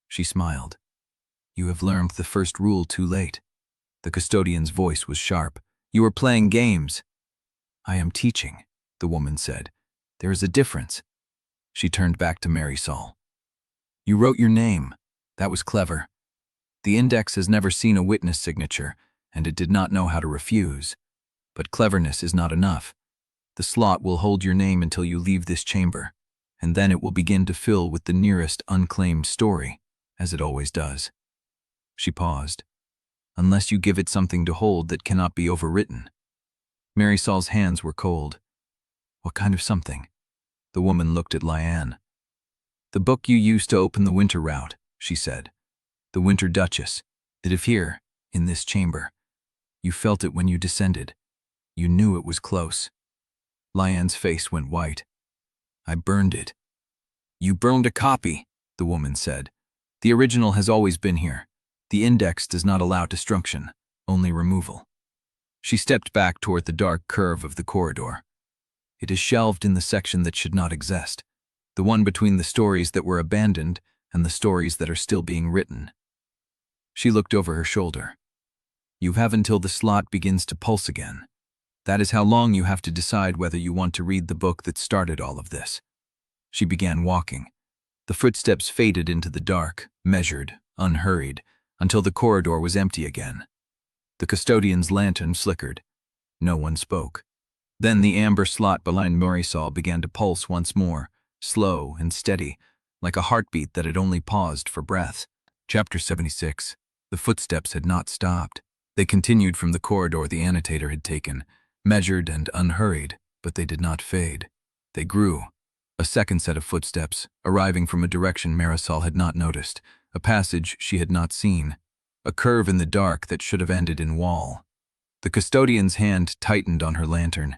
A: She smiled. You have learned the first rule too late. The custodian's voice was sharp. You are playing games. I am teaching, the woman said. There is a difference. She turned back to Marisol. You wrote your name. That was clever. The index has never seen a witness signature, and it did not know how to refuse. But cleverness is not enough. The slot will hold your name until you leave this chamber, and then it will begin to fill with the nearest unclaimed story, as it always does. She paused. Unless you give it something to hold that cannot be overwritten. Marisol's hands were cold. What kind of something? The woman looked at Liane. The book you used to open the winter route, she said. The Winter Duchess. It is here, in this chamber. You felt it when you descended. You knew it was close. Liane's face went white. I burned it. You burned a copy, the woman said. The original has always been here. The index does not allow destruction, only removal. She stepped back toward the dark curve of the corridor. It is shelved in the section that should not exist, the one between the stories that were abandoned and the stories that are still being written. She looked over her shoulder. You have until the slot begins to pulse again. That is how long you have to decide whether you want to read the book that started all of this. She began walking. The footsteps faded into the dark, measured, unhurried, until the corridor was empty again. The custodian's lantern flickered. No one spoke. Then the amber slot behind Marisol began to pulse once more, slow and steady, like a heartbeat that had only paused for breath. Chapter 76. The footsteps had not stopped. They continued from the corridor the annotator had taken, measured and unhurried, but they did not fade. They grew. A second set of footsteps, arriving from a direction Marisol had not noticed, a passage she had not seen, a curve in the dark that should have ended in wall. The custodian's hand tightened on her lantern.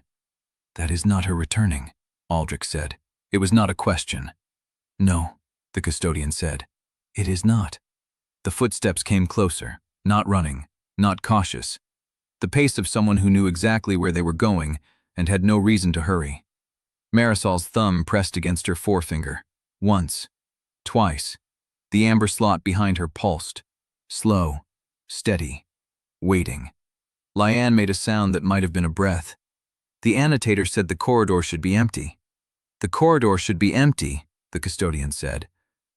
A: That is not her returning, Aldrich said. It was not a question. No, the custodian said. It is not. The footsteps came closer, not running, not cautious. The pace of someone who knew exactly where they were going and had no reason to hurry. Marisol's thumb pressed against her forefinger. Once. Twice. The amber slot behind her pulsed. Slow. Steady. Waiting. Liane made a sound that might have been a breath. The annotator said the corridor should be empty. The corridor should be empty, the custodian said.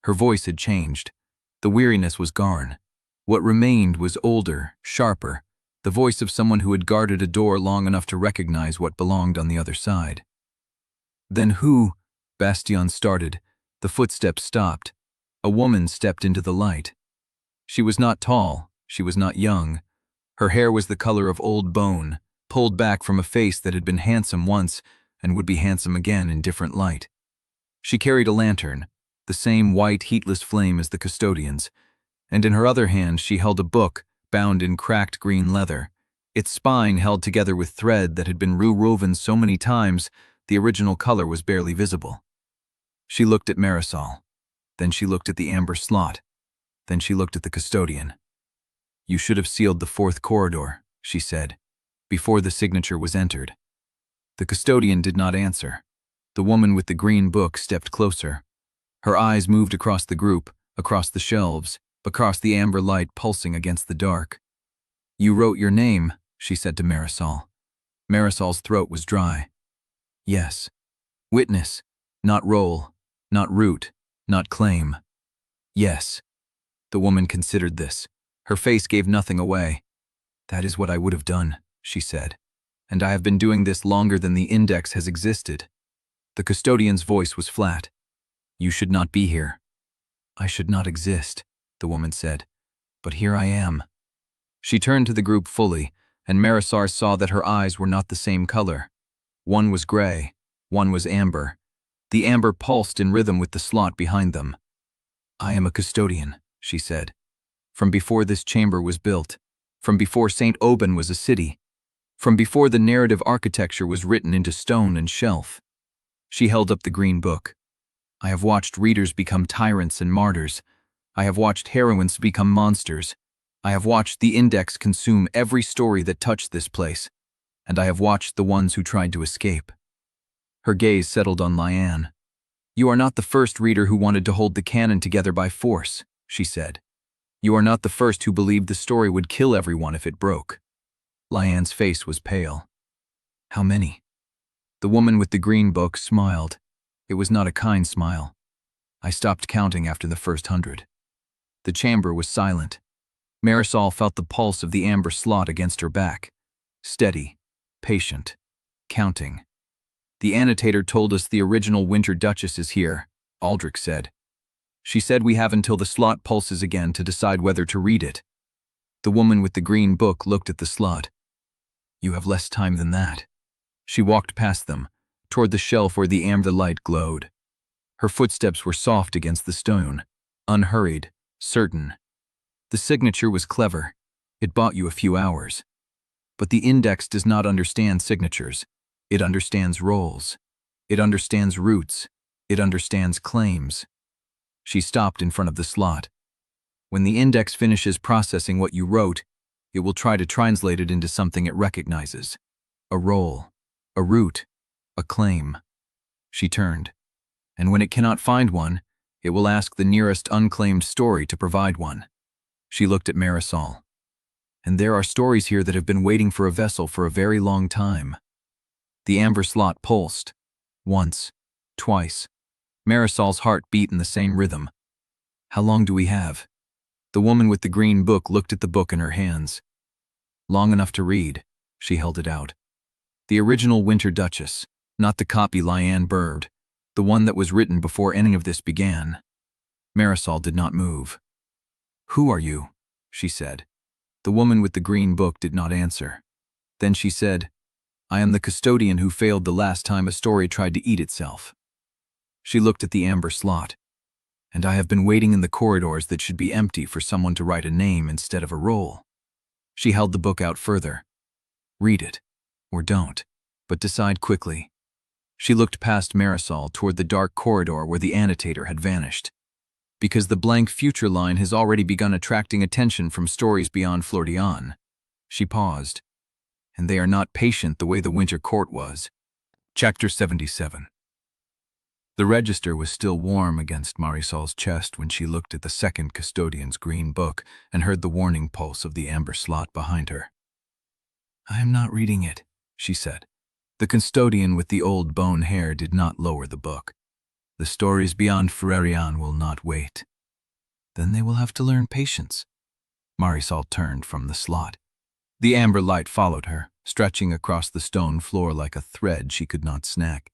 A: Her voice had changed. The weariness was gone. What remained was older, sharper, the voice of someone who had guarded a door long enough to recognize what belonged on the other side. Then who? Bastion started. The footsteps stopped. A woman stepped into the light. She was not tall. She was not young. Her hair was the color of old bone, pulled back from a face that had been handsome once and would be handsome again in different light. She carried a lantern, the same white, heatless flame as the custodian's, and in her other hand she held a book bound in cracked green leather, its spine held together with thread that had been rewoven so many times the original color was barely visible. She looked at Marisol. Then she looked at the amber slot. Then she looked at the custodian. You should have sealed the fourth corridor, she said, before the signature was entered. The custodian did not answer. The woman with the green book stepped closer. Her eyes moved across the group, across the shelves, across the amber light pulsing against the dark. You wrote your name, she said to Marisol. Marisol's throat was dry. Yes. Witness, not role, not root, not claim. Yes. The woman considered this. Her face gave nothing away. That is what I would have done, she said. And I have been doing this longer than the index has existed. The custodian's voice was flat. You should not be here. I should not exist, the woman said. But here I am. She turned to the group fully, and Marisol saw that her eyes were not the same color. One was gray, one was amber. The amber pulsed in rhythm with the slot behind them. I am a custodian, she said. From before this chamber was built, from before St. Aubin was a city, from before the narrative architecture was written into stone and shelf. She held up the green book. I have watched readers become tyrants and martyrs. I have watched heroines become monsters. I have watched the index consume every story that touched this place, and I have watched the ones who tried to escape. Her gaze settled on Liane. "You are not the first reader who wanted to hold the canon together by force," she said. "You are not the first who believed the story would kill everyone if it broke." Liane's face was pale. "How many?" The woman with the green book smiled. It was not a kind smile. "I stopped counting after the first 100. The chamber was silent. Marisol felt the pulse of the amber slot against her back. Steady, patient, counting. "The annotator told us the original Winter Duchess is here," Aldrich said. "She said we have until the slot pulses again to decide whether to read it." The woman with the green book looked at the slot. "You have less time than that." She walked past them, toward the shelf where the amber light glowed. Her footsteps were soft against the stone, unhurried, certain. The signature was clever. It bought you a few hours. But the index does not understand signatures. It understands roles. It understands roots. It understands claims. She stopped in front of the slot. "When the index finishes processing what you wrote, it will try to translate it into something it recognizes. A role, a root, a claim." She turned. "And when it cannot find one, it will ask the nearest unclaimed story to provide one." She looked at Marisol. "And there are stories here that have been waiting for a vessel for a very long time." The amber slot pulsed. Once, twice. Marisol's heart beat in the same rhythm. "How long do we have?" The woman with the green book looked at the book in her hands. "Long enough to read." She held it out. "The original Winter Duchess, not the copy Liane burned, the one that was written before any of this began." Marisol did not move. "Who are you?" she said. The woman with the green book did not answer. Then she said, "I am the custodian who failed the last time a story tried to eat itself." She looked at the amber slot. "And I have been waiting in the corridors that should be empty for someone to write a name instead of a role." She held the book out further. "Read it, or don't, but decide quickly." She looked past Marisol toward the dark corridor where the annotator had vanished. "Because the blank future line has already begun attracting attention from stories beyond Florian." She paused. "And they are not patient the way the Winter Court was." Chapter 77. The register was still warm against Marisol's chest when she looked at the second custodian's green book and heard the warning pulse of the amber slot behind her. "I am not reading it," she said. The custodian with the old bone hair did not lower the book. "The stories beyond Florian will not wait." "Then they will have to learn patience." Marisol turned from the slot. The amber light followed her, stretching across the stone floor like a thread she could not snag.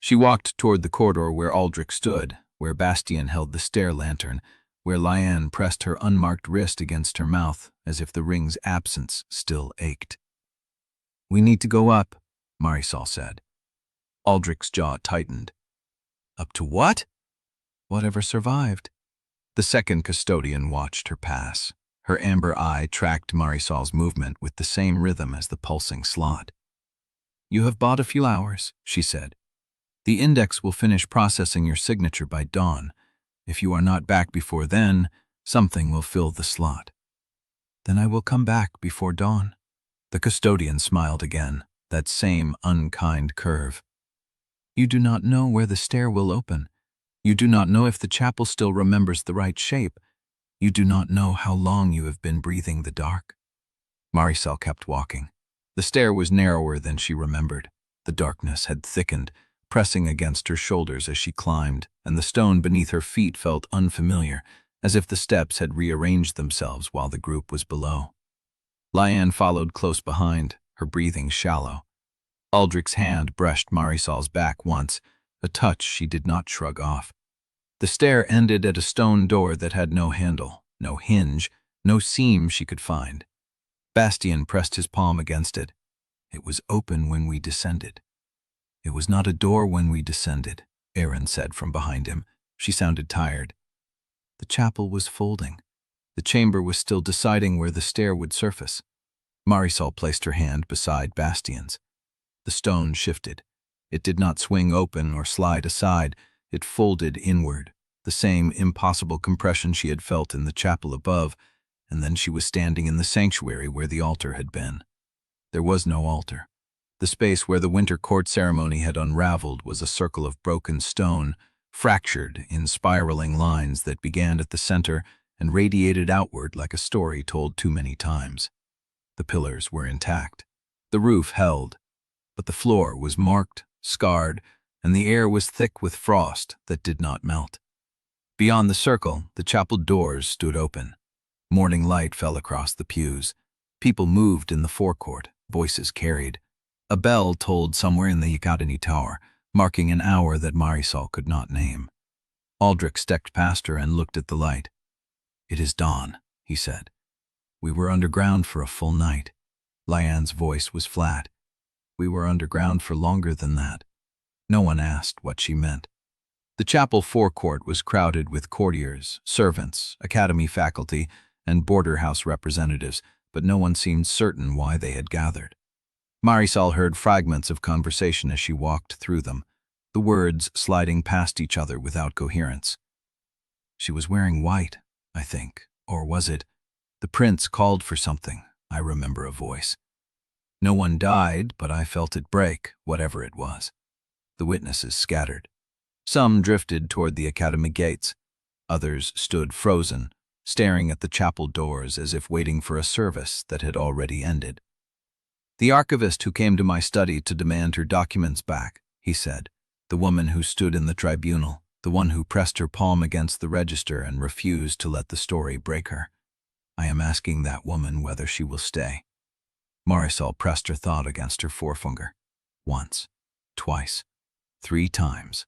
A: She walked toward the corridor where Aldrich stood, where Bastien held the stair lantern, where Liane pressed her unmarked wrist against her mouth as if the ring's absence still ached. "We need to go up," Marisol said. Aldrich's jaw tightened. "Up to what?" "Whatever survived." The second custodian watched her pass. Her amber eye tracked Marisol's movement with the same rhythm as the pulsing slot. "You have bought a few hours," she said. "The index will finish processing your signature by dawn. If you are not back before then, something will fill the slot." "Then I will come back before dawn." The custodian smiled again, that same unkind curve. "You do not know where the stair will open. You do not know if the chapel still remembers the right shape. You do not know how long you have been breathing the dark." Marisol kept walking. The stair was narrower than she remembered. The darkness had thickened, pressing against her shoulders as she climbed, and the stone beneath her feet felt unfamiliar, as if the steps had rearranged themselves while the group was below. Liane followed close behind, her breathing shallow. Aldrich's hand brushed Marisol's back once, a touch she did not shrug off. The stair ended at a stone door that had no handle, no hinge, no seam she could find. Bastien pressed his palm against it. "It was open when we descended." "It was not a door when we descended," Eirenne said from behind him. She sounded tired. "The chapel was folding. The chamber was still deciding where the stair would surface." Marisol placed her hand beside Bastien's. The stone shifted. It did not swing open or slide aside. It folded inward, the same impossible compression she had felt in the chapel above, and then she was standing in the sanctuary where the altar had been. There was no altar. The space where the winter court ceremony had unraveled was a circle of broken stone, fractured in spiraling lines that began at the center and radiated outward like a story told too many times. The pillars were intact. The roof held, but the floor was marked, scarred, and the air was thick with frost that did not melt. Beyond the circle, the chapel doors stood open. Morning light fell across the pews. People moved in the forecourt, voices carried. A bell tolled somewhere in the Guillotine tower, marking an hour that Marisol could not name. Aldrich stepped past her and looked at the light. "It is dawn," he said. "We were underground for a full night." Liane's voice was flat. "We were underground for longer than that." No one asked what she meant. The chapel forecourt was crowded with courtiers, servants, academy faculty, and border house representatives, but no one seemed certain why they had gathered. Marisol heard fragments of conversation as she walked through them, the words sliding past each other without coherence. "She was wearing white, I think, or was it? The prince called for something," I remember a voice. "No one died, but I felt it break, whatever it was." The witnesses scattered. Some drifted toward the academy gates. Others stood frozen, staring at the chapel doors as if waiting for a service that had already ended. "The archivist who came to my study to demand her documents back," he said. "The woman who stood in the tribunal, the one who pressed her palm against the register and refused to let the story break her. I am asking that woman whether she will stay." Marisol pressed her thought against her forefinger. Once, twice, 3 times.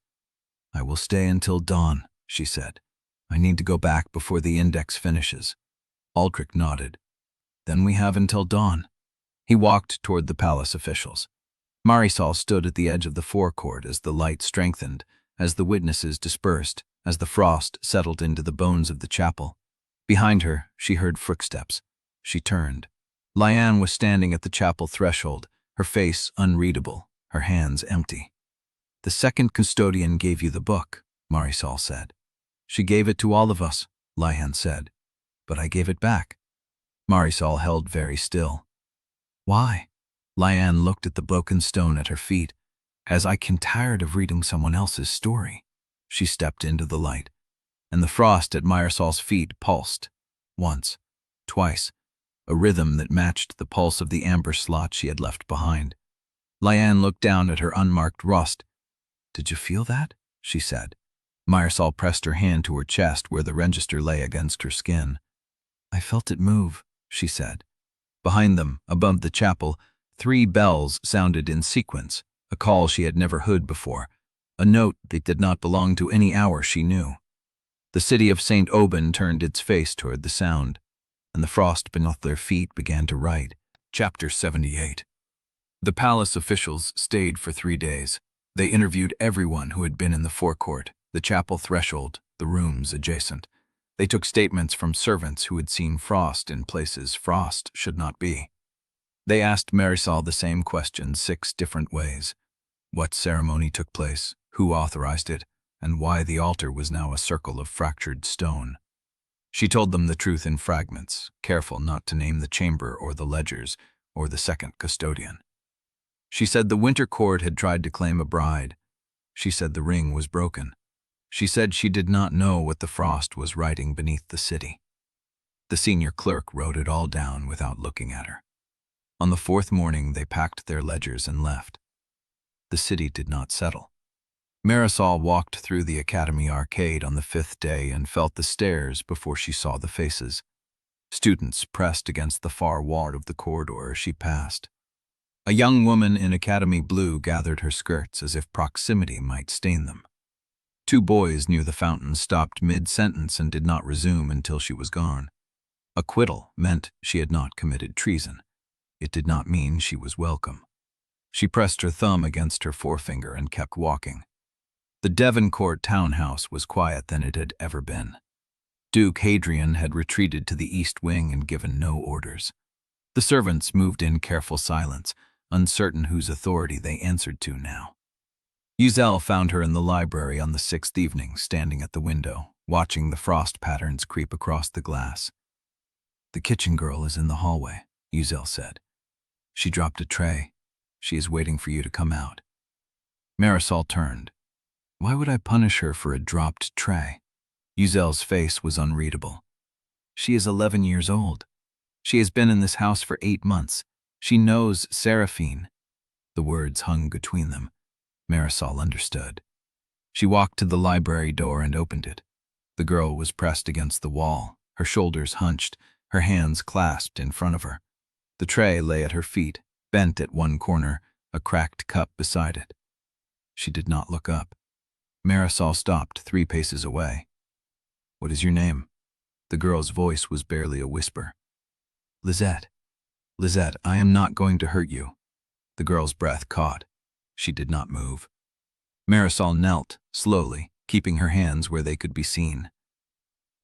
A: "I will stay until dawn," she said. "I need to go back before the index finishes." Aldrich nodded. "Then we have until dawn." He walked toward the palace officials. Marisol stood at the edge of the forecourt as the light strengthened, as the witnesses dispersed, as the frost settled into the bones of the chapel. Behind her, she heard footsteps. She turned. Liane was standing at the chapel threshold, her face unreadable, her hands empty. "The second custodian gave you the book," Marisol said. "She gave it to all of us," Liane said. "But I gave it back." Marisol held very still. "Why?" Liane looked at the broken stone at her feet. "As I can tired of reading someone else's story." She stepped into the light, and the frost at Marisol's feet pulsed. Once, twice, a rhythm that matched the pulse of the amber slot she had left behind. Liane looked down at her unmarked rust. "Did you feel that?" she said. Marisol pressed her hand to her chest where the register lay against her skin. "I felt it move," she said. Behind them, above the chapel, 3 bells sounded in sequence, a call she had never heard before, a note that did not belong to any hour she knew. The city of St. Aubin turned its face toward the sound, and the frost beneath their feet began to write. Chapter 78. The palace officials stayed for 3 days. They interviewed everyone who had been in the forecourt, the chapel threshold, the rooms adjacent. They took statements from servants who had seen frost in places frost should not be. They asked Marisol the same question 6 different ways. What ceremony took place, who authorized it, and why the altar was now a circle of fractured stone. She told them the truth in fragments, careful not to name the chamber or the ledgers or the second custodian. She said the winter court had tried to claim a bride. She said the ring was broken. She said she did not know what the frost was writing beneath the city. The senior clerk wrote it all down without looking at her. On the 4th morning, they packed their ledgers and left. The city did not settle. Marisol walked through the academy arcade on the 5th day and felt the stairs before she saw the faces. Students pressed against the far wall of the corridor as she passed. A young woman in academy blue gathered her skirts as if proximity might stain them. 2 boys near the fountain stopped mid-sentence and did not resume until she was gone. Acquittal meant she had not committed treason. It did not mean she was welcome. She pressed her thumb against her forefinger and kept walking. The Devoncourt townhouse was quiet than it had ever been. Duke Hadrian had retreated to the east wing and given no orders. The servants moved in careful silence, uncertain whose authority they answered to now. Exile found her in the library on the 6th evening, standing at the window, watching the frost patterns creep across the glass. "The kitchen girl is in the hallway," Exile said. "She dropped a tray. She is waiting for you to come out." Marisol turned. Why would I punish her for a dropped tray? Uzel's face was unreadable. She is 11 years old. She has been in this house for 8 months. She knows Seraphine. The words hung between them. Marisol understood. She walked to the library door and opened it. The girl was pressed against the wall, her shoulders hunched, her hands clasped in front of her. The tray lay at her feet, bent at one corner, a cracked cup beside it. She did not look up. Marisol stopped 3 paces away. "What is your name?" The girl's voice was barely a whisper. "Lisette. Lisette, I am not going to hurt you." The girl's breath caught. She did not move. Marisol knelt, slowly, keeping her hands where they could be seen.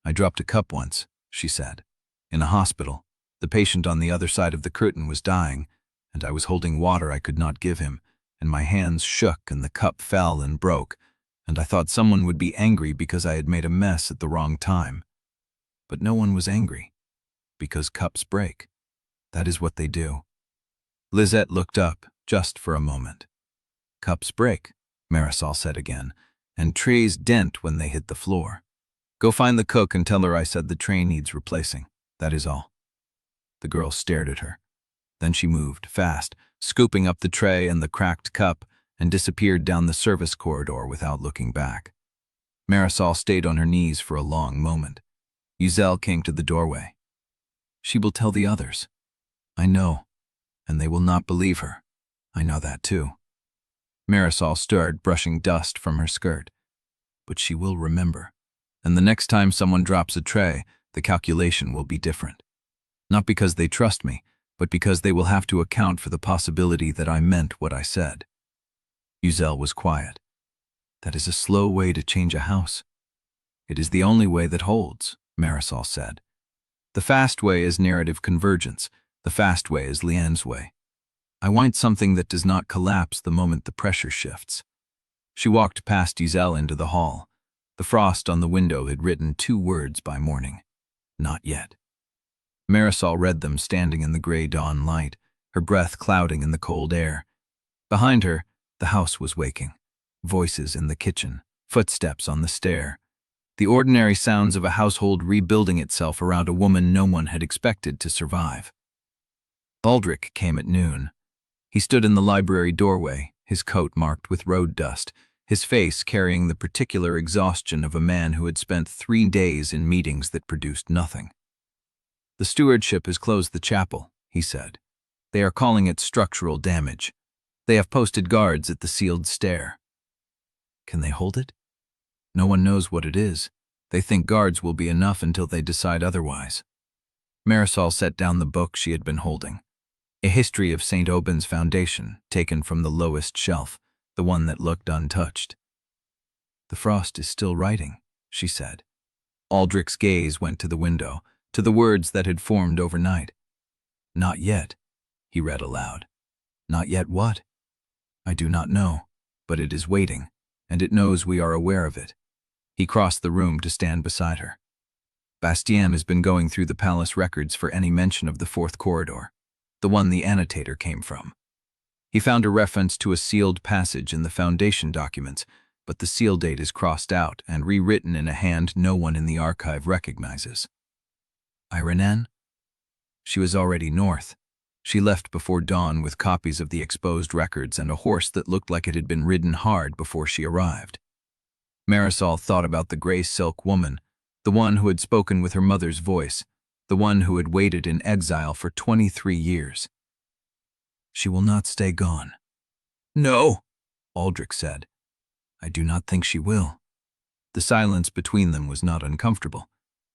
A: "I dropped a cup once," she said. "In a hospital. The patient on the other side of the curtain was dying, and I was holding water I could not give him, and my hands shook and the cup fell and broke, and I thought someone would be angry because I had made a mess at the wrong time. But no one was angry, because cups break. That is what they do." Lisette looked up, just for a moment. "Cups break," Marisol said again, "and trays dent when they hit the floor. Go find the cook and tell her I said the tray needs replacing. That is all." The girl stared at her. Then she moved, fast, scooping up the tray and the cracked cup, and disappeared down the service corridor without looking back. Marisol stayed on her knees for a long moment. Uzel came to the doorway. "She will tell the others." "I know, and they will not believe her. I know that too." Marisol stirred, brushing dust from her skirt. "But she will remember, and the next time someone drops a tray, the calculation will be different. Not because they trust me, but because they will have to account for the possibility that I meant what I said." Uzel was quiet. "That is a slow way to change a house." "It is the only way that holds," Marisol said. "The fast way is narrative convergence. The fast way is Liane's way. I want something that does not collapse the moment the pressure shifts." She walked past Uzel into the hall. The frost on the window had written 2 words by morning. "Not yet." Marisol read them standing in the gray dawn light, her breath clouding in the cold air. Behind her, the house was waking. Voices in the kitchen, footsteps on the stair. The ordinary sounds of a household rebuilding itself around a woman no one had expected to survive. Aldrich came at noon. He stood in the library doorway, his coat marked with road dust, his face carrying the particular exhaustion of a man who had spent 3 days in meetings that produced nothing. "The stewardship has closed the chapel," he said. "They are calling it structural damage. They have posted guards at the sealed stair." "Can they hold it?" "No one knows what it is. They think guards will be enough until they decide otherwise." Marisol set down the book she had been holding. A history of St. Aubin's Foundation, taken from the lowest shelf, the one that looked untouched. "The frost is still writing," she said. Aldrich's gaze went to the window, to the words that had formed overnight. "Not yet," he read aloud. "Not yet what?" "I do not know, but it is waiting, and it knows we are aware of it." He crossed the room to stand beside her. "Bastien has been going through the palace records for any mention of the 4th corridor, the one the annotator came from. He found a reference to a sealed passage in the Foundation documents, but the seal date is crossed out and rewritten in a hand no one in the archive recognizes." "Eirenne?" "She was already north. She left before dawn with copies of the exposed records and a horse that looked like it had been ridden hard before she arrived." Marisol thought about the gray silk woman, the one who had spoken with her mother's voice, the one who had waited in exile for 23 years. "She will not stay gone." "No," Aldrich said. "I do not think she will." The silence between them was not uncomfortable.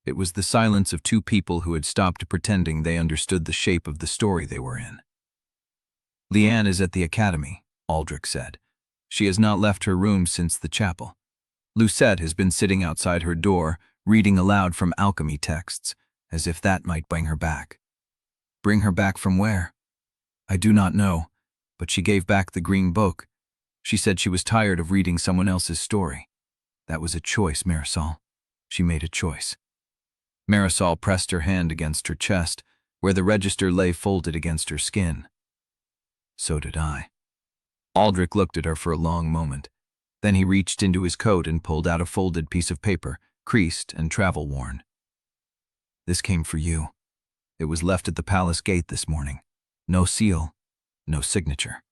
A: It was the silence of 2 people who had stopped pretending they understood the shape of the story they were in. "Liane is at the academy," Aldrich said. "She has not left her room since the chapel. Lucette has been sitting outside her door, reading aloud from alchemy texts, as if that might bring her back." "Bring her back from where?" "I do not know, but she gave back the green book. She said she was tired of reading someone else's story. That was a choice, Marisol. She made a choice." Marisol pressed her hand against her chest, where the register lay folded against her skin. "So did I." Aldrich looked at her for a long moment. Then he reached into his coat and pulled out a folded piece of paper, creased and travel-worn. "This came for you. It was left at the palace gate this morning. No seal, no signature."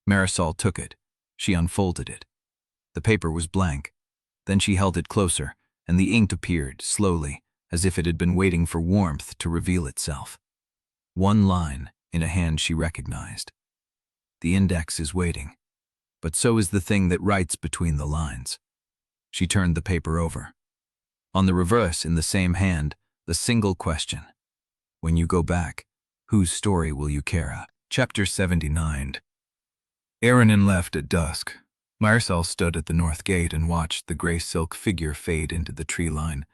A: Marisol took it. She unfolded it. The paper was blank. Then she held it closer, and the ink appeared, slowly, as if it had been waiting for warmth to reveal itself. One line, in a hand she recognized. "The index is waiting, but so is the thing that writes between the lines." She turned the paper over. On the reverse, in the same hand, the single question: "When you go back, whose story will you carry?" Chapter 79. Eirenne left at dusk. Marisol stood at the north gate and watched the gray silk figure fade into the tree line,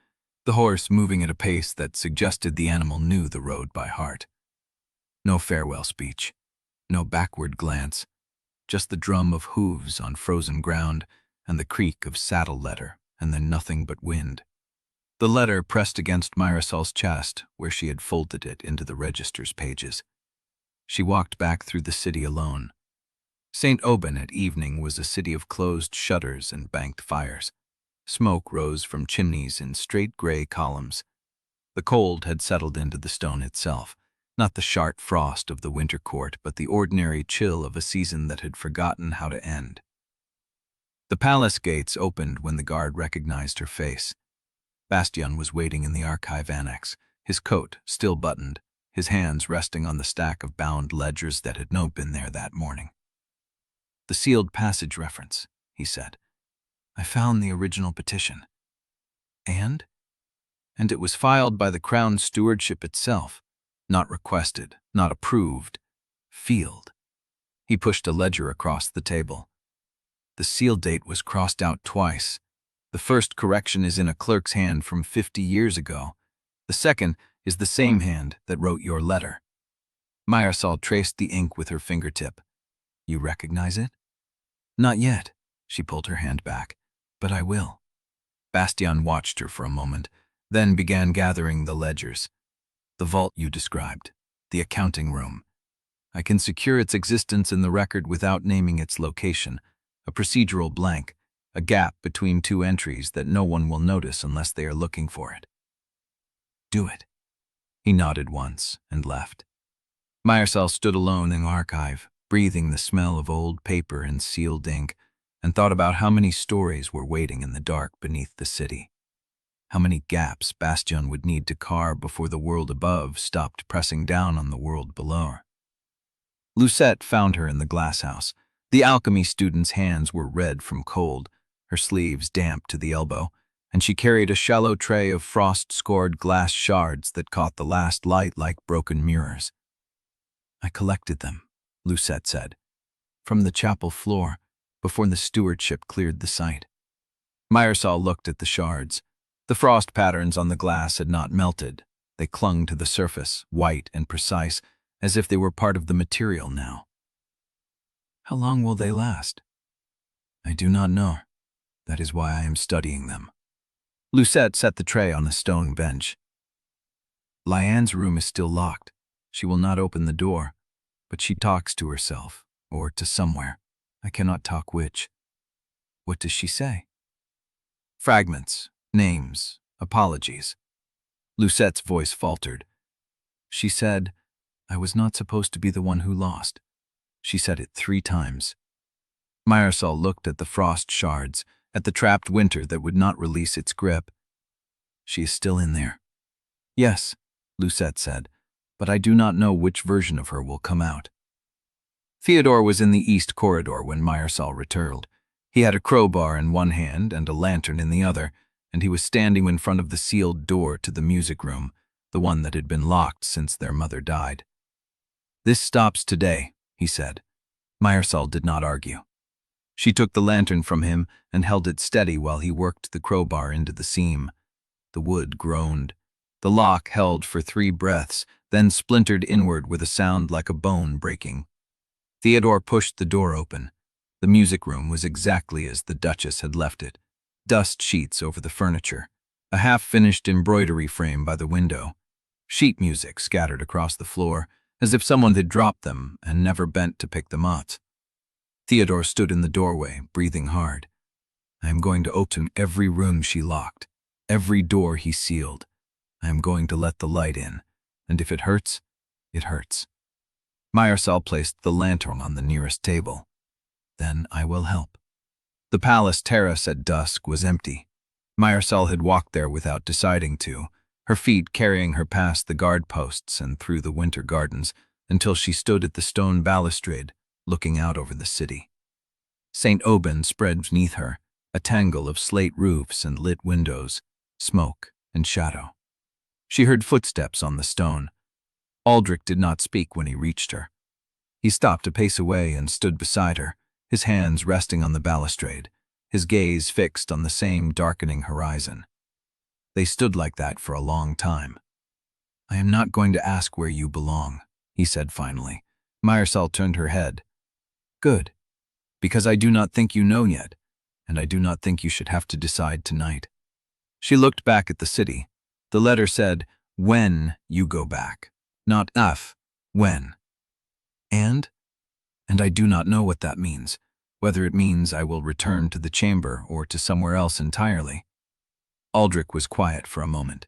A: the horse moving at a pace that suggested the animal knew the road by heart. No farewell speech, no backward glance, just the drum of hooves on frozen ground and the creak of saddle leather, and then nothing but wind. The letter pressed against Marisol's chest, where she had folded it into the register's pages. She walked back through the city alone. St. Aubin at evening was a city of closed shutters and banked fires. Smoke rose from chimneys in straight gray columns. The cold had settled into the stone itself, not the sharp frost of the winter court, but the ordinary chill of a season that had forgotten how to end. The palace gates opened when the guard recognized her face. Bastien was waiting in the archive annex, his coat still buttoned, his hands resting on the stack of bound ledgers that had not been there that morning. "The sealed passage reference," he said. "I found the original petition." And it was filed by the Crown Stewardship itself, not requested, not approved, sealed. He pushed a ledger across the table. The seal date was crossed out twice. The first correction is in a clerk's hand from 50 years ago. The second is the same hand that wrote your letter. Marisol traced the ink with her fingertip. "You recognize it?" "Not yet." She pulled her hand back. "But I will." Bastien watched her for a moment, then began gathering the ledgers. "The vault you described, the accounting room. I can secure its existence in the record without naming its location, a procedural blank, a gap between two entries that no one will notice unless they are looking for it." "Do it." He nodded once and left. Marisol stood alone in the archive, breathing the smell of old paper and sealed ink, and thought about how many stories were waiting in the dark beneath the city. How many gaps Bastien would need to carve before the world above stopped pressing down on the world below. Lucette found her in the Glasshouse. The alchemy student's hands were red from cold, her sleeves damp to the elbow, and she carried a shallow tray of frost-scored glass shards that caught the last light like broken mirrors. "I collected them," Lucette said, "from the chapel floor before the stewardship cleared the site." Marisol looked at the shards. The frost patterns on the glass had not melted. They clung to the surface, white and precise, as if they were part of the material now. "How long will they last?" "I do not know. That is why I am studying them." Lucette set the tray on a stone bench. "Liane's room is still locked. She will not open the door, but she talks to herself, or to somewhere. I cannot talk which." "What does she say?" "Fragments, names, apologies." Lucette's voice faltered. "She said, I was not supposed to be the one who lost." She said it 3 times. Marisol looked at the frost shards, at the trapped winter that would not release its grip. "She is still in there." "Yes," Lucette said, "but I do not know which version of her will come out." Theodore was in the east corridor when Marisol returned. He had a crowbar in one hand and a lantern in the other, and he was standing in front of the sealed door to the music room, the one that had been locked since their mother died. "This stops today," he said. Marisol did not argue. She took the lantern from him and held it steady while he worked the crowbar into the seam. The wood groaned. The lock held for 3 breaths, then splintered inward with a sound like a bone breaking. Theodore pushed the door open. The music room was exactly as the Duchess had left it. Dust sheets over the furniture, a half-finished embroidery frame by the window, sheet music scattered across the floor, as if someone had dropped them and never bent to pick them up. Theodore stood in the doorway, breathing hard. I am going to open every room she locked, every door he sealed. I am going to let the light in, and if it hurts, it hurts. Marisol placed the lantern on the nearest table. Then I will help. The palace terrace at dusk was empty. Marisol had walked there without deciding to, her feet carrying her past the guard posts and through the winter gardens until she stood at the stone balustrade, looking out over the city. St. Aubin spread beneath her, a tangle of slate roofs and lit windows, smoke and shadow. She heard footsteps on the stone. Aldrich did not speak when he reached her. He stopped a pace away and stood beside her, his hands resting on the balustrade, his gaze fixed on the same darkening horizon. They stood like that for a long time. I am not going to ask where you belong, he said finally. Marisol turned her head. Good, because I do not think you know yet, and I do not think you should have to decide tonight. She looked back at the city. The letter said, when you go back, not if, when. And I do not know what that means, whether it means I will return to the chamber or to somewhere else entirely. Aldrich was quiet for a moment.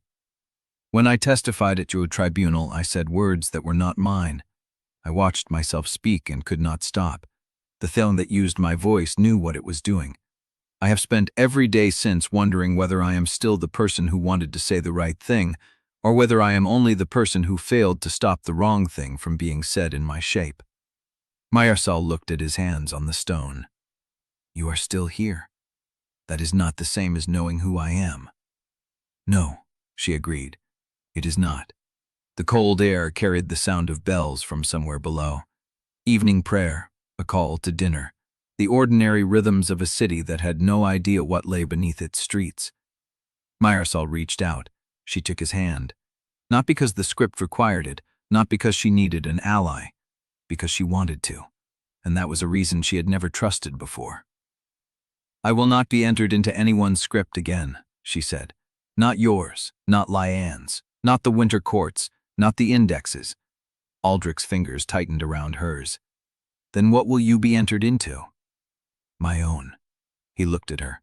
A: When I testified at your tribunal, I said words that were not mine. I watched myself speak and could not stop. The thing that used my voice knew what it was doing. I have spent every day since wondering whether I am still the person who wanted to say the right thing, or whether I am only the person who failed to stop the wrong thing from being said in my shape. Marisol looked at his hands on the stone. You are still here. That is not the same as knowing who I am. No, she agreed. It is not. The cold air carried the sound of bells from somewhere below. Evening prayer, a call to dinner, the ordinary rhythms of a city that had no idea what lay beneath its streets. Marisol reached out. She took his hand. Not because the script required it, not because she needed an ally, because she wanted to, and that was a reason she had never trusted before. I will not be entered into anyone's script again, she said. Not yours, not Liane's, not the winter courts, not the indexes. Aldrich's fingers tightened around hers. Then what will you be entered into? My own. He looked at her.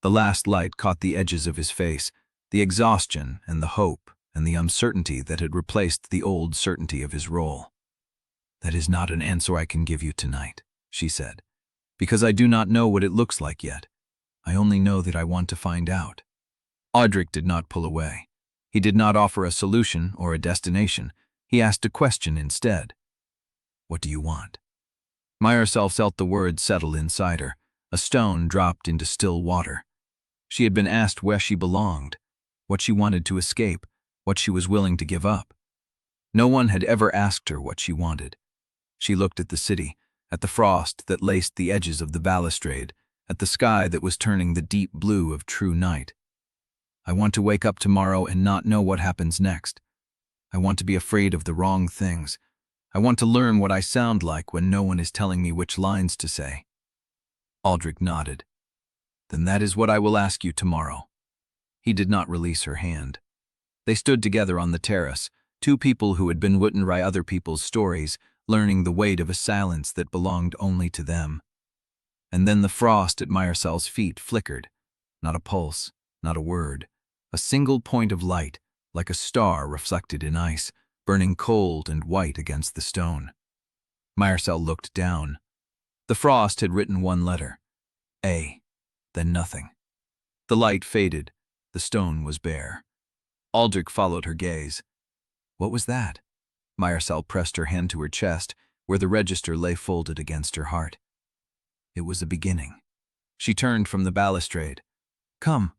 A: The last light caught the edges of his face, the exhaustion and the hope and the uncertainty that had replaced the old certainty of his role. That is not an answer I can give you tonight, she said, because I do not know what it looks like yet. I only know that I want to find out. Aldrich did not pull away. He did not offer a solution or a destination. He asked a question instead. What do you want? Marisol felt the words settle inside her. A stone dropped into still water. She had been asked where she belonged, what she wanted to escape, what she was willing to give up. No one had ever asked her what she wanted. She looked at the city, at the frost that laced the edges of the balustrade, at the sky that was turning the deep blue of true night. I want to wake up tomorrow and not know what happens next. I want to be afraid of the wrong things. I want to learn what I sound like when no one is telling me which lines to say. Aldrich nodded. Then that is what I will ask you tomorrow. He did not release her hand. They stood together on the terrace, two people who had been written by other people's stories, learning the weight of a silence that belonged only to them. And then the frost at Marisol's feet flickered. Not a pulse, not a word. A single point of light, like a star reflected in ice, burning cold and white against the stone. Marisol looked down. The frost had written one letter. A. Then nothing. The light faded. The stone was bare. Aldrich followed her gaze. What was that? Marisol pressed her hand to her chest, where the register lay folded against her heart. It was a beginning. She turned from the balustrade. Come,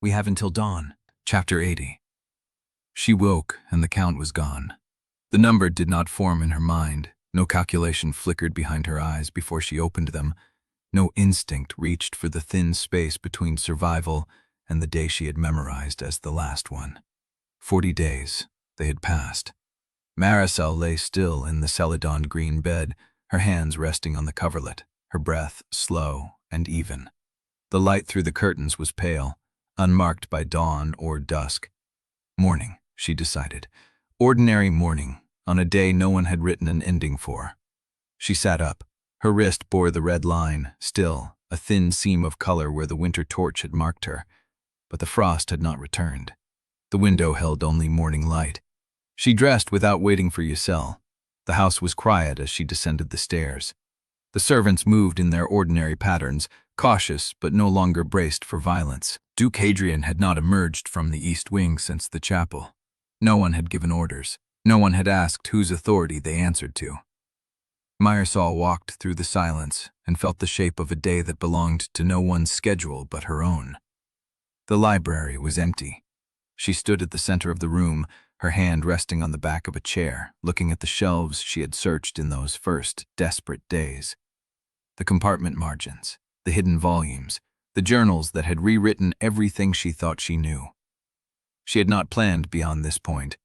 A: we have until dawn. Chapter 80. She woke, and the count was gone. The number did not form in her mind. No calculation flickered behind her eyes before she opened them. No instinct reached for the thin space between survival and the day she had memorized as the last one. 40 days. They had passed. Marisol lay still in the celadon green bed, her hands resting on the coverlet, her breath slow and even. The light through the curtains was pale, unmarked by dawn or dusk. Morning, she decided. Ordinary morning, on a day no one had written an ending for. She sat up, Her wrist bore the red line, still, a thin seam of color where the winter torch had marked her. But the frost had not returned. The window held only morning light. She dressed without waiting for Giselle. The house was quiet as she descended the stairs. The servants moved in their ordinary patterns, cautious but no longer braced for violence. Duke Hadrian had not emerged from the east wing since the chapel. No one had given orders. No one had asked whose authority they answered to. Marisol walked through the silence and felt the shape of a day that belonged to no one's schedule but her own. The library was empty. She stood at the center of the room, her hand resting on the back of a chair, looking at the shelves she had searched in those first desperate days. The compartment margins, the hidden volumes, the journals that had rewritten everything she thought she knew. She had not planned beyond this point.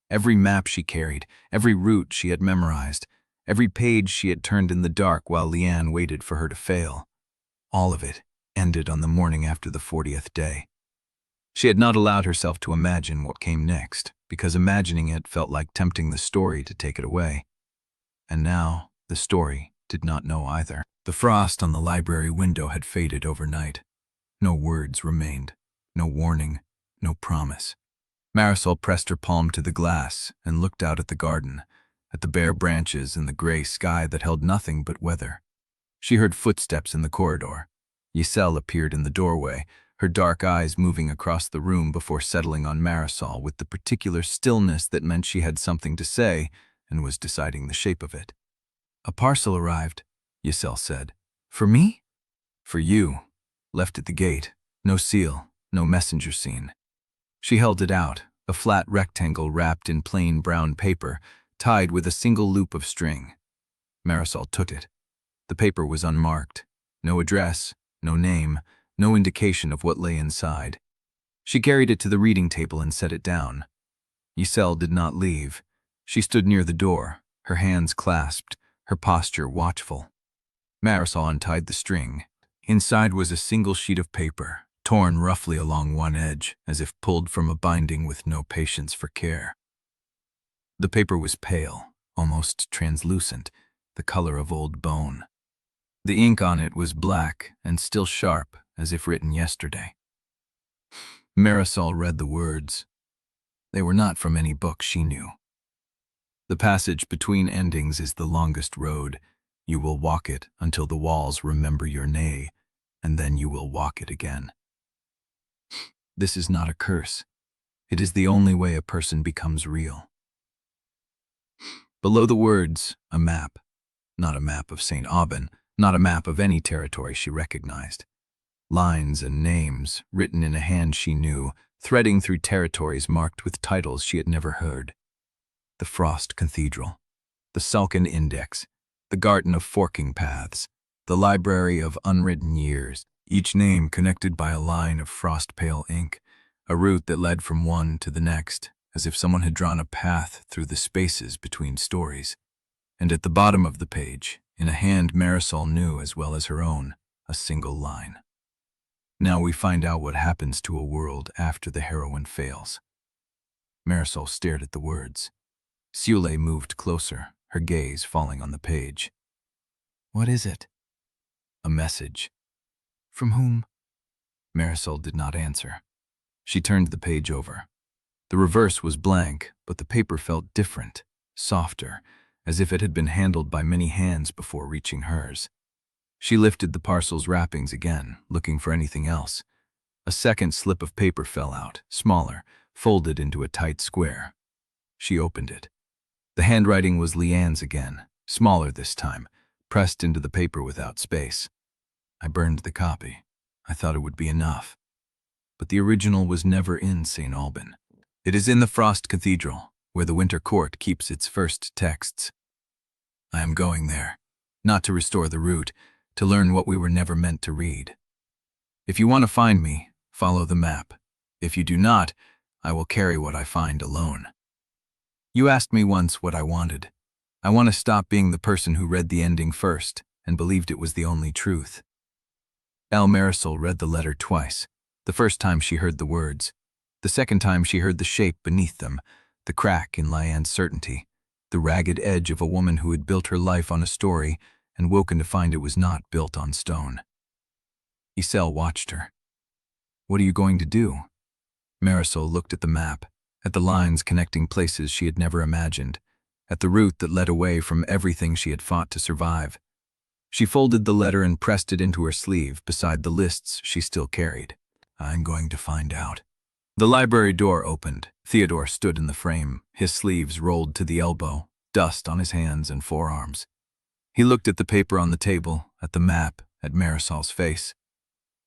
A: Every map she carried, every route she had memorized, every page she had turned in the dark while Liane waited for her to fail. All of it ended on the morning after the 40th day. She had not allowed herself to imagine what came next, because imagining it felt like tempting the story to take it away. And now, the story did not know either. The frost on the library window had faded overnight. No words remained, no warning, no promise. Marisol pressed her palm to the glass and looked out at the garden, at the bare branches and the gray sky that held nothing but weather. She heard footsteps in the corridor. Giselle appeared in the doorway, her dark eyes moving across the room before settling on Marisol with the particular stillness that meant she had something to say and was deciding the shape of it. "A parcel arrived," Giselle said. "For me?" "For you. Left at the gate. No seal, no messenger seen." She held it out, a flat rectangle wrapped in plain brown paper, tied with a single loop of string. Marisol took it. The paper was unmarked. No address, no name, no indication of what lay inside. She carried it to the reading table and set it down. Giselle did not leave. She stood near the door, her hands clasped, her posture watchful. Marisol untied the string. Inside was a single sheet of paper, torn roughly along one edge, as if pulled from a binding with no patience for care. The paper was pale, almost translucent, the color of old bone. The ink on it was black and still sharp, as if written yesterday. Marisol read the words. They were not from any book she knew. "The passage between endings is the longest road. You will walk it until the walls remember your nay, and then you will walk it again." This is not a curse. It is the only way a person becomes real. Below the words, a map. Not a map of St. Aubin, not a map of any territory she recognized. Lines and names, written in a hand she knew, threading through territories marked with titles she had never heard. The Frost Cathedral, the Sulcan Index, the Garden of Forking Paths, the Library of Unwritten Years, each name connected by a line of frost-pale ink, a route that led from one to the next, as if someone had drawn a path through the spaces between stories. And at the bottom of the page, in a hand Marisol knew as well as her own, a single line. Now we find out what happens to a world after the heroine fails. Marisol stared at the words. Sule moved closer, her gaze falling on the page. "What is it?" "A message." "From whom?" Marisol did not answer. She turned the page over. The reverse was blank, but the paper felt different, softer, as if it had been handled by many hands before reaching hers. She lifted the parcel's wrappings again, looking for anything else. A second slip of paper fell out, smaller, folded into a tight square. She opened it. The handwriting was Liane's again, smaller this time, pressed into the paper without space. "I burned the copy. I thought it would be enough. But the original was never in St. Aubin. It is in the Frost Cathedral, where the Winter Court keeps its first texts. I am going there, not to restore the route, to learn what we were never meant to read. If you want to find me, follow the map. If you do not, I will carry what I find alone. You asked me once what I wanted. I want to stop being the person who read the ending first and believed it was the only truth." Marisol read the letter twice. The first time she heard the words. The second time she heard the shape beneath them, the crack in Liane's certainty, the ragged edge of a woman who had built her life on a story and woken to find it was not built on stone. Iselle watched her. "What are you going to do?" Marisol looked at the map, at the lines connecting places she had never imagined, at the route that led away from everything she had fought to survive. She folded the letter and pressed it into her sleeve beside the lists she still carried. "I'm going to find out." The library door opened. Theodore stood in the frame, his sleeves rolled to the elbow, dust on his hands and forearms. He looked at the paper on the table, at the map, at Marisol's face.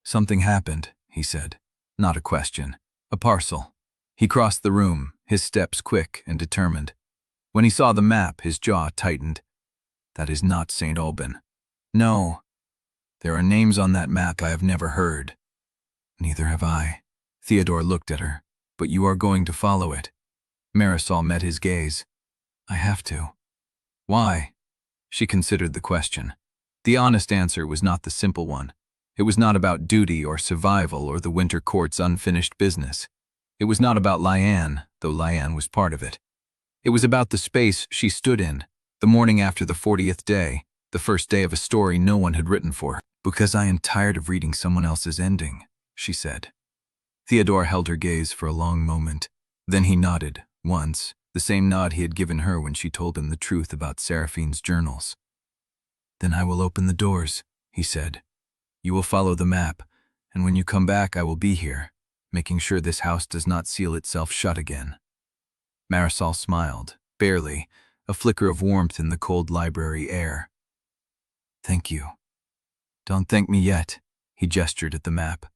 A: "Something happened," he said. Not a question. A parcel. He crossed the room, his steps quick and determined. When he saw the map, his jaw tightened. "That is not St. Aubin." "No. There are names on that map I have never heard." "Neither have I." Theodore looked at her. "But you are going to follow it." Marisol met his gaze. "I have to." "Why?" She considered the question. The honest answer was not the simple one. It was not about duty or survival or the Winter Court's unfinished business. It was not about Liane, though Liane was part of it. It was about the space she stood in, the morning after the 40th day, the first day of a story no one had written for her. "Because I am tired of reading someone else's ending," she said. Theodore held her gaze for a long moment. Then he nodded, once, the same nod he had given her when she told him the truth about Seraphine's journals. "Then I will open the doors," he said. "You will follow the map, and when you come back I will be here, making sure this house does not seal itself shut again." Marisol smiled, barely, a flicker of warmth in the cold library air. "Thank you." "Don't thank me yet," he gestured at the map.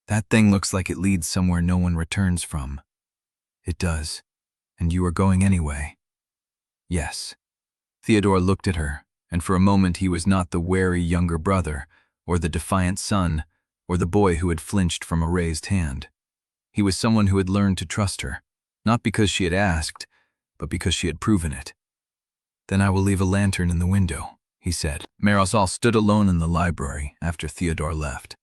A: "That thing looks like it leads somewhere no one returns from." "It does. And you are going anyway." "Yes." Theodore looked at her, and for a moment he was not the wary younger brother, or the defiant son, or the boy who had flinched from a raised hand. He was someone who had learned to trust her, not because she had asked, but because she had proven it. "Then I will leave a lantern in the window," he said. Marisol stood alone in the library after Theodore left.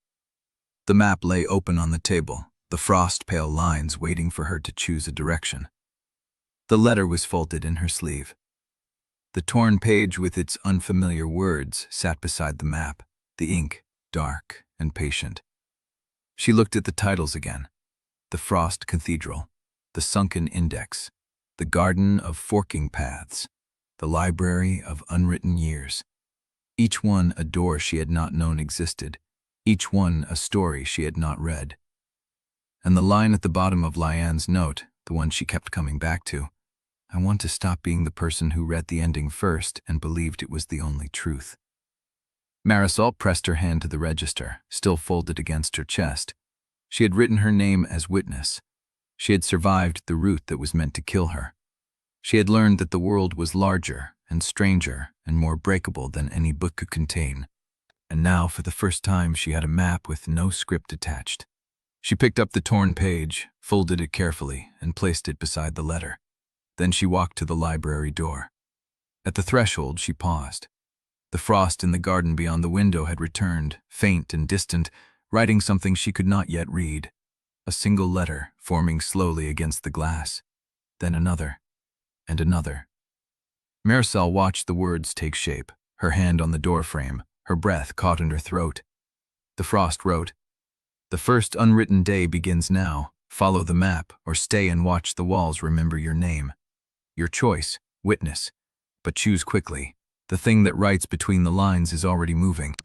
A: The map lay open on the table, the frost-pale lines waiting for her to choose a direction. The letter was folded in her sleeve. The torn page with its unfamiliar words sat beside the map, the ink dark and patient. She looked at the titles again. The Frost Cathedral, the Sunken Index, the Garden of Forking Paths, the Library of Unwritten Years. Each one a door she had not known existed, each one a story she had not read. And the line at the bottom of Liane's note, the one she kept coming back to, "I want to stop being the person who read the ending first and believed it was the only truth." Marisol pressed her hand to the register, still folded against her chest. She had written her name as witness. She had survived the route that was meant to kill her. She had learned that the world was larger and stranger and more breakable than any book could contain. And now, for the first time, she had a map with no script attached. She picked up the torn page, folded it carefully, and placed it beside the letter. Then she walked to the library door. At the threshold, she paused. The frost in the garden beyond the window had returned, faint and distant, writing something she could not yet read. A single letter forming slowly against the glass. Then another, and another. Marisol watched the words take shape, her hand on the doorframe, her breath caught in her throat. The frost wrote, "The first unwritten day begins now. Follow the map, or stay and watch the walls remember your name. Your choice, witness. But choose quickly. The thing that writes between the lines is already moving."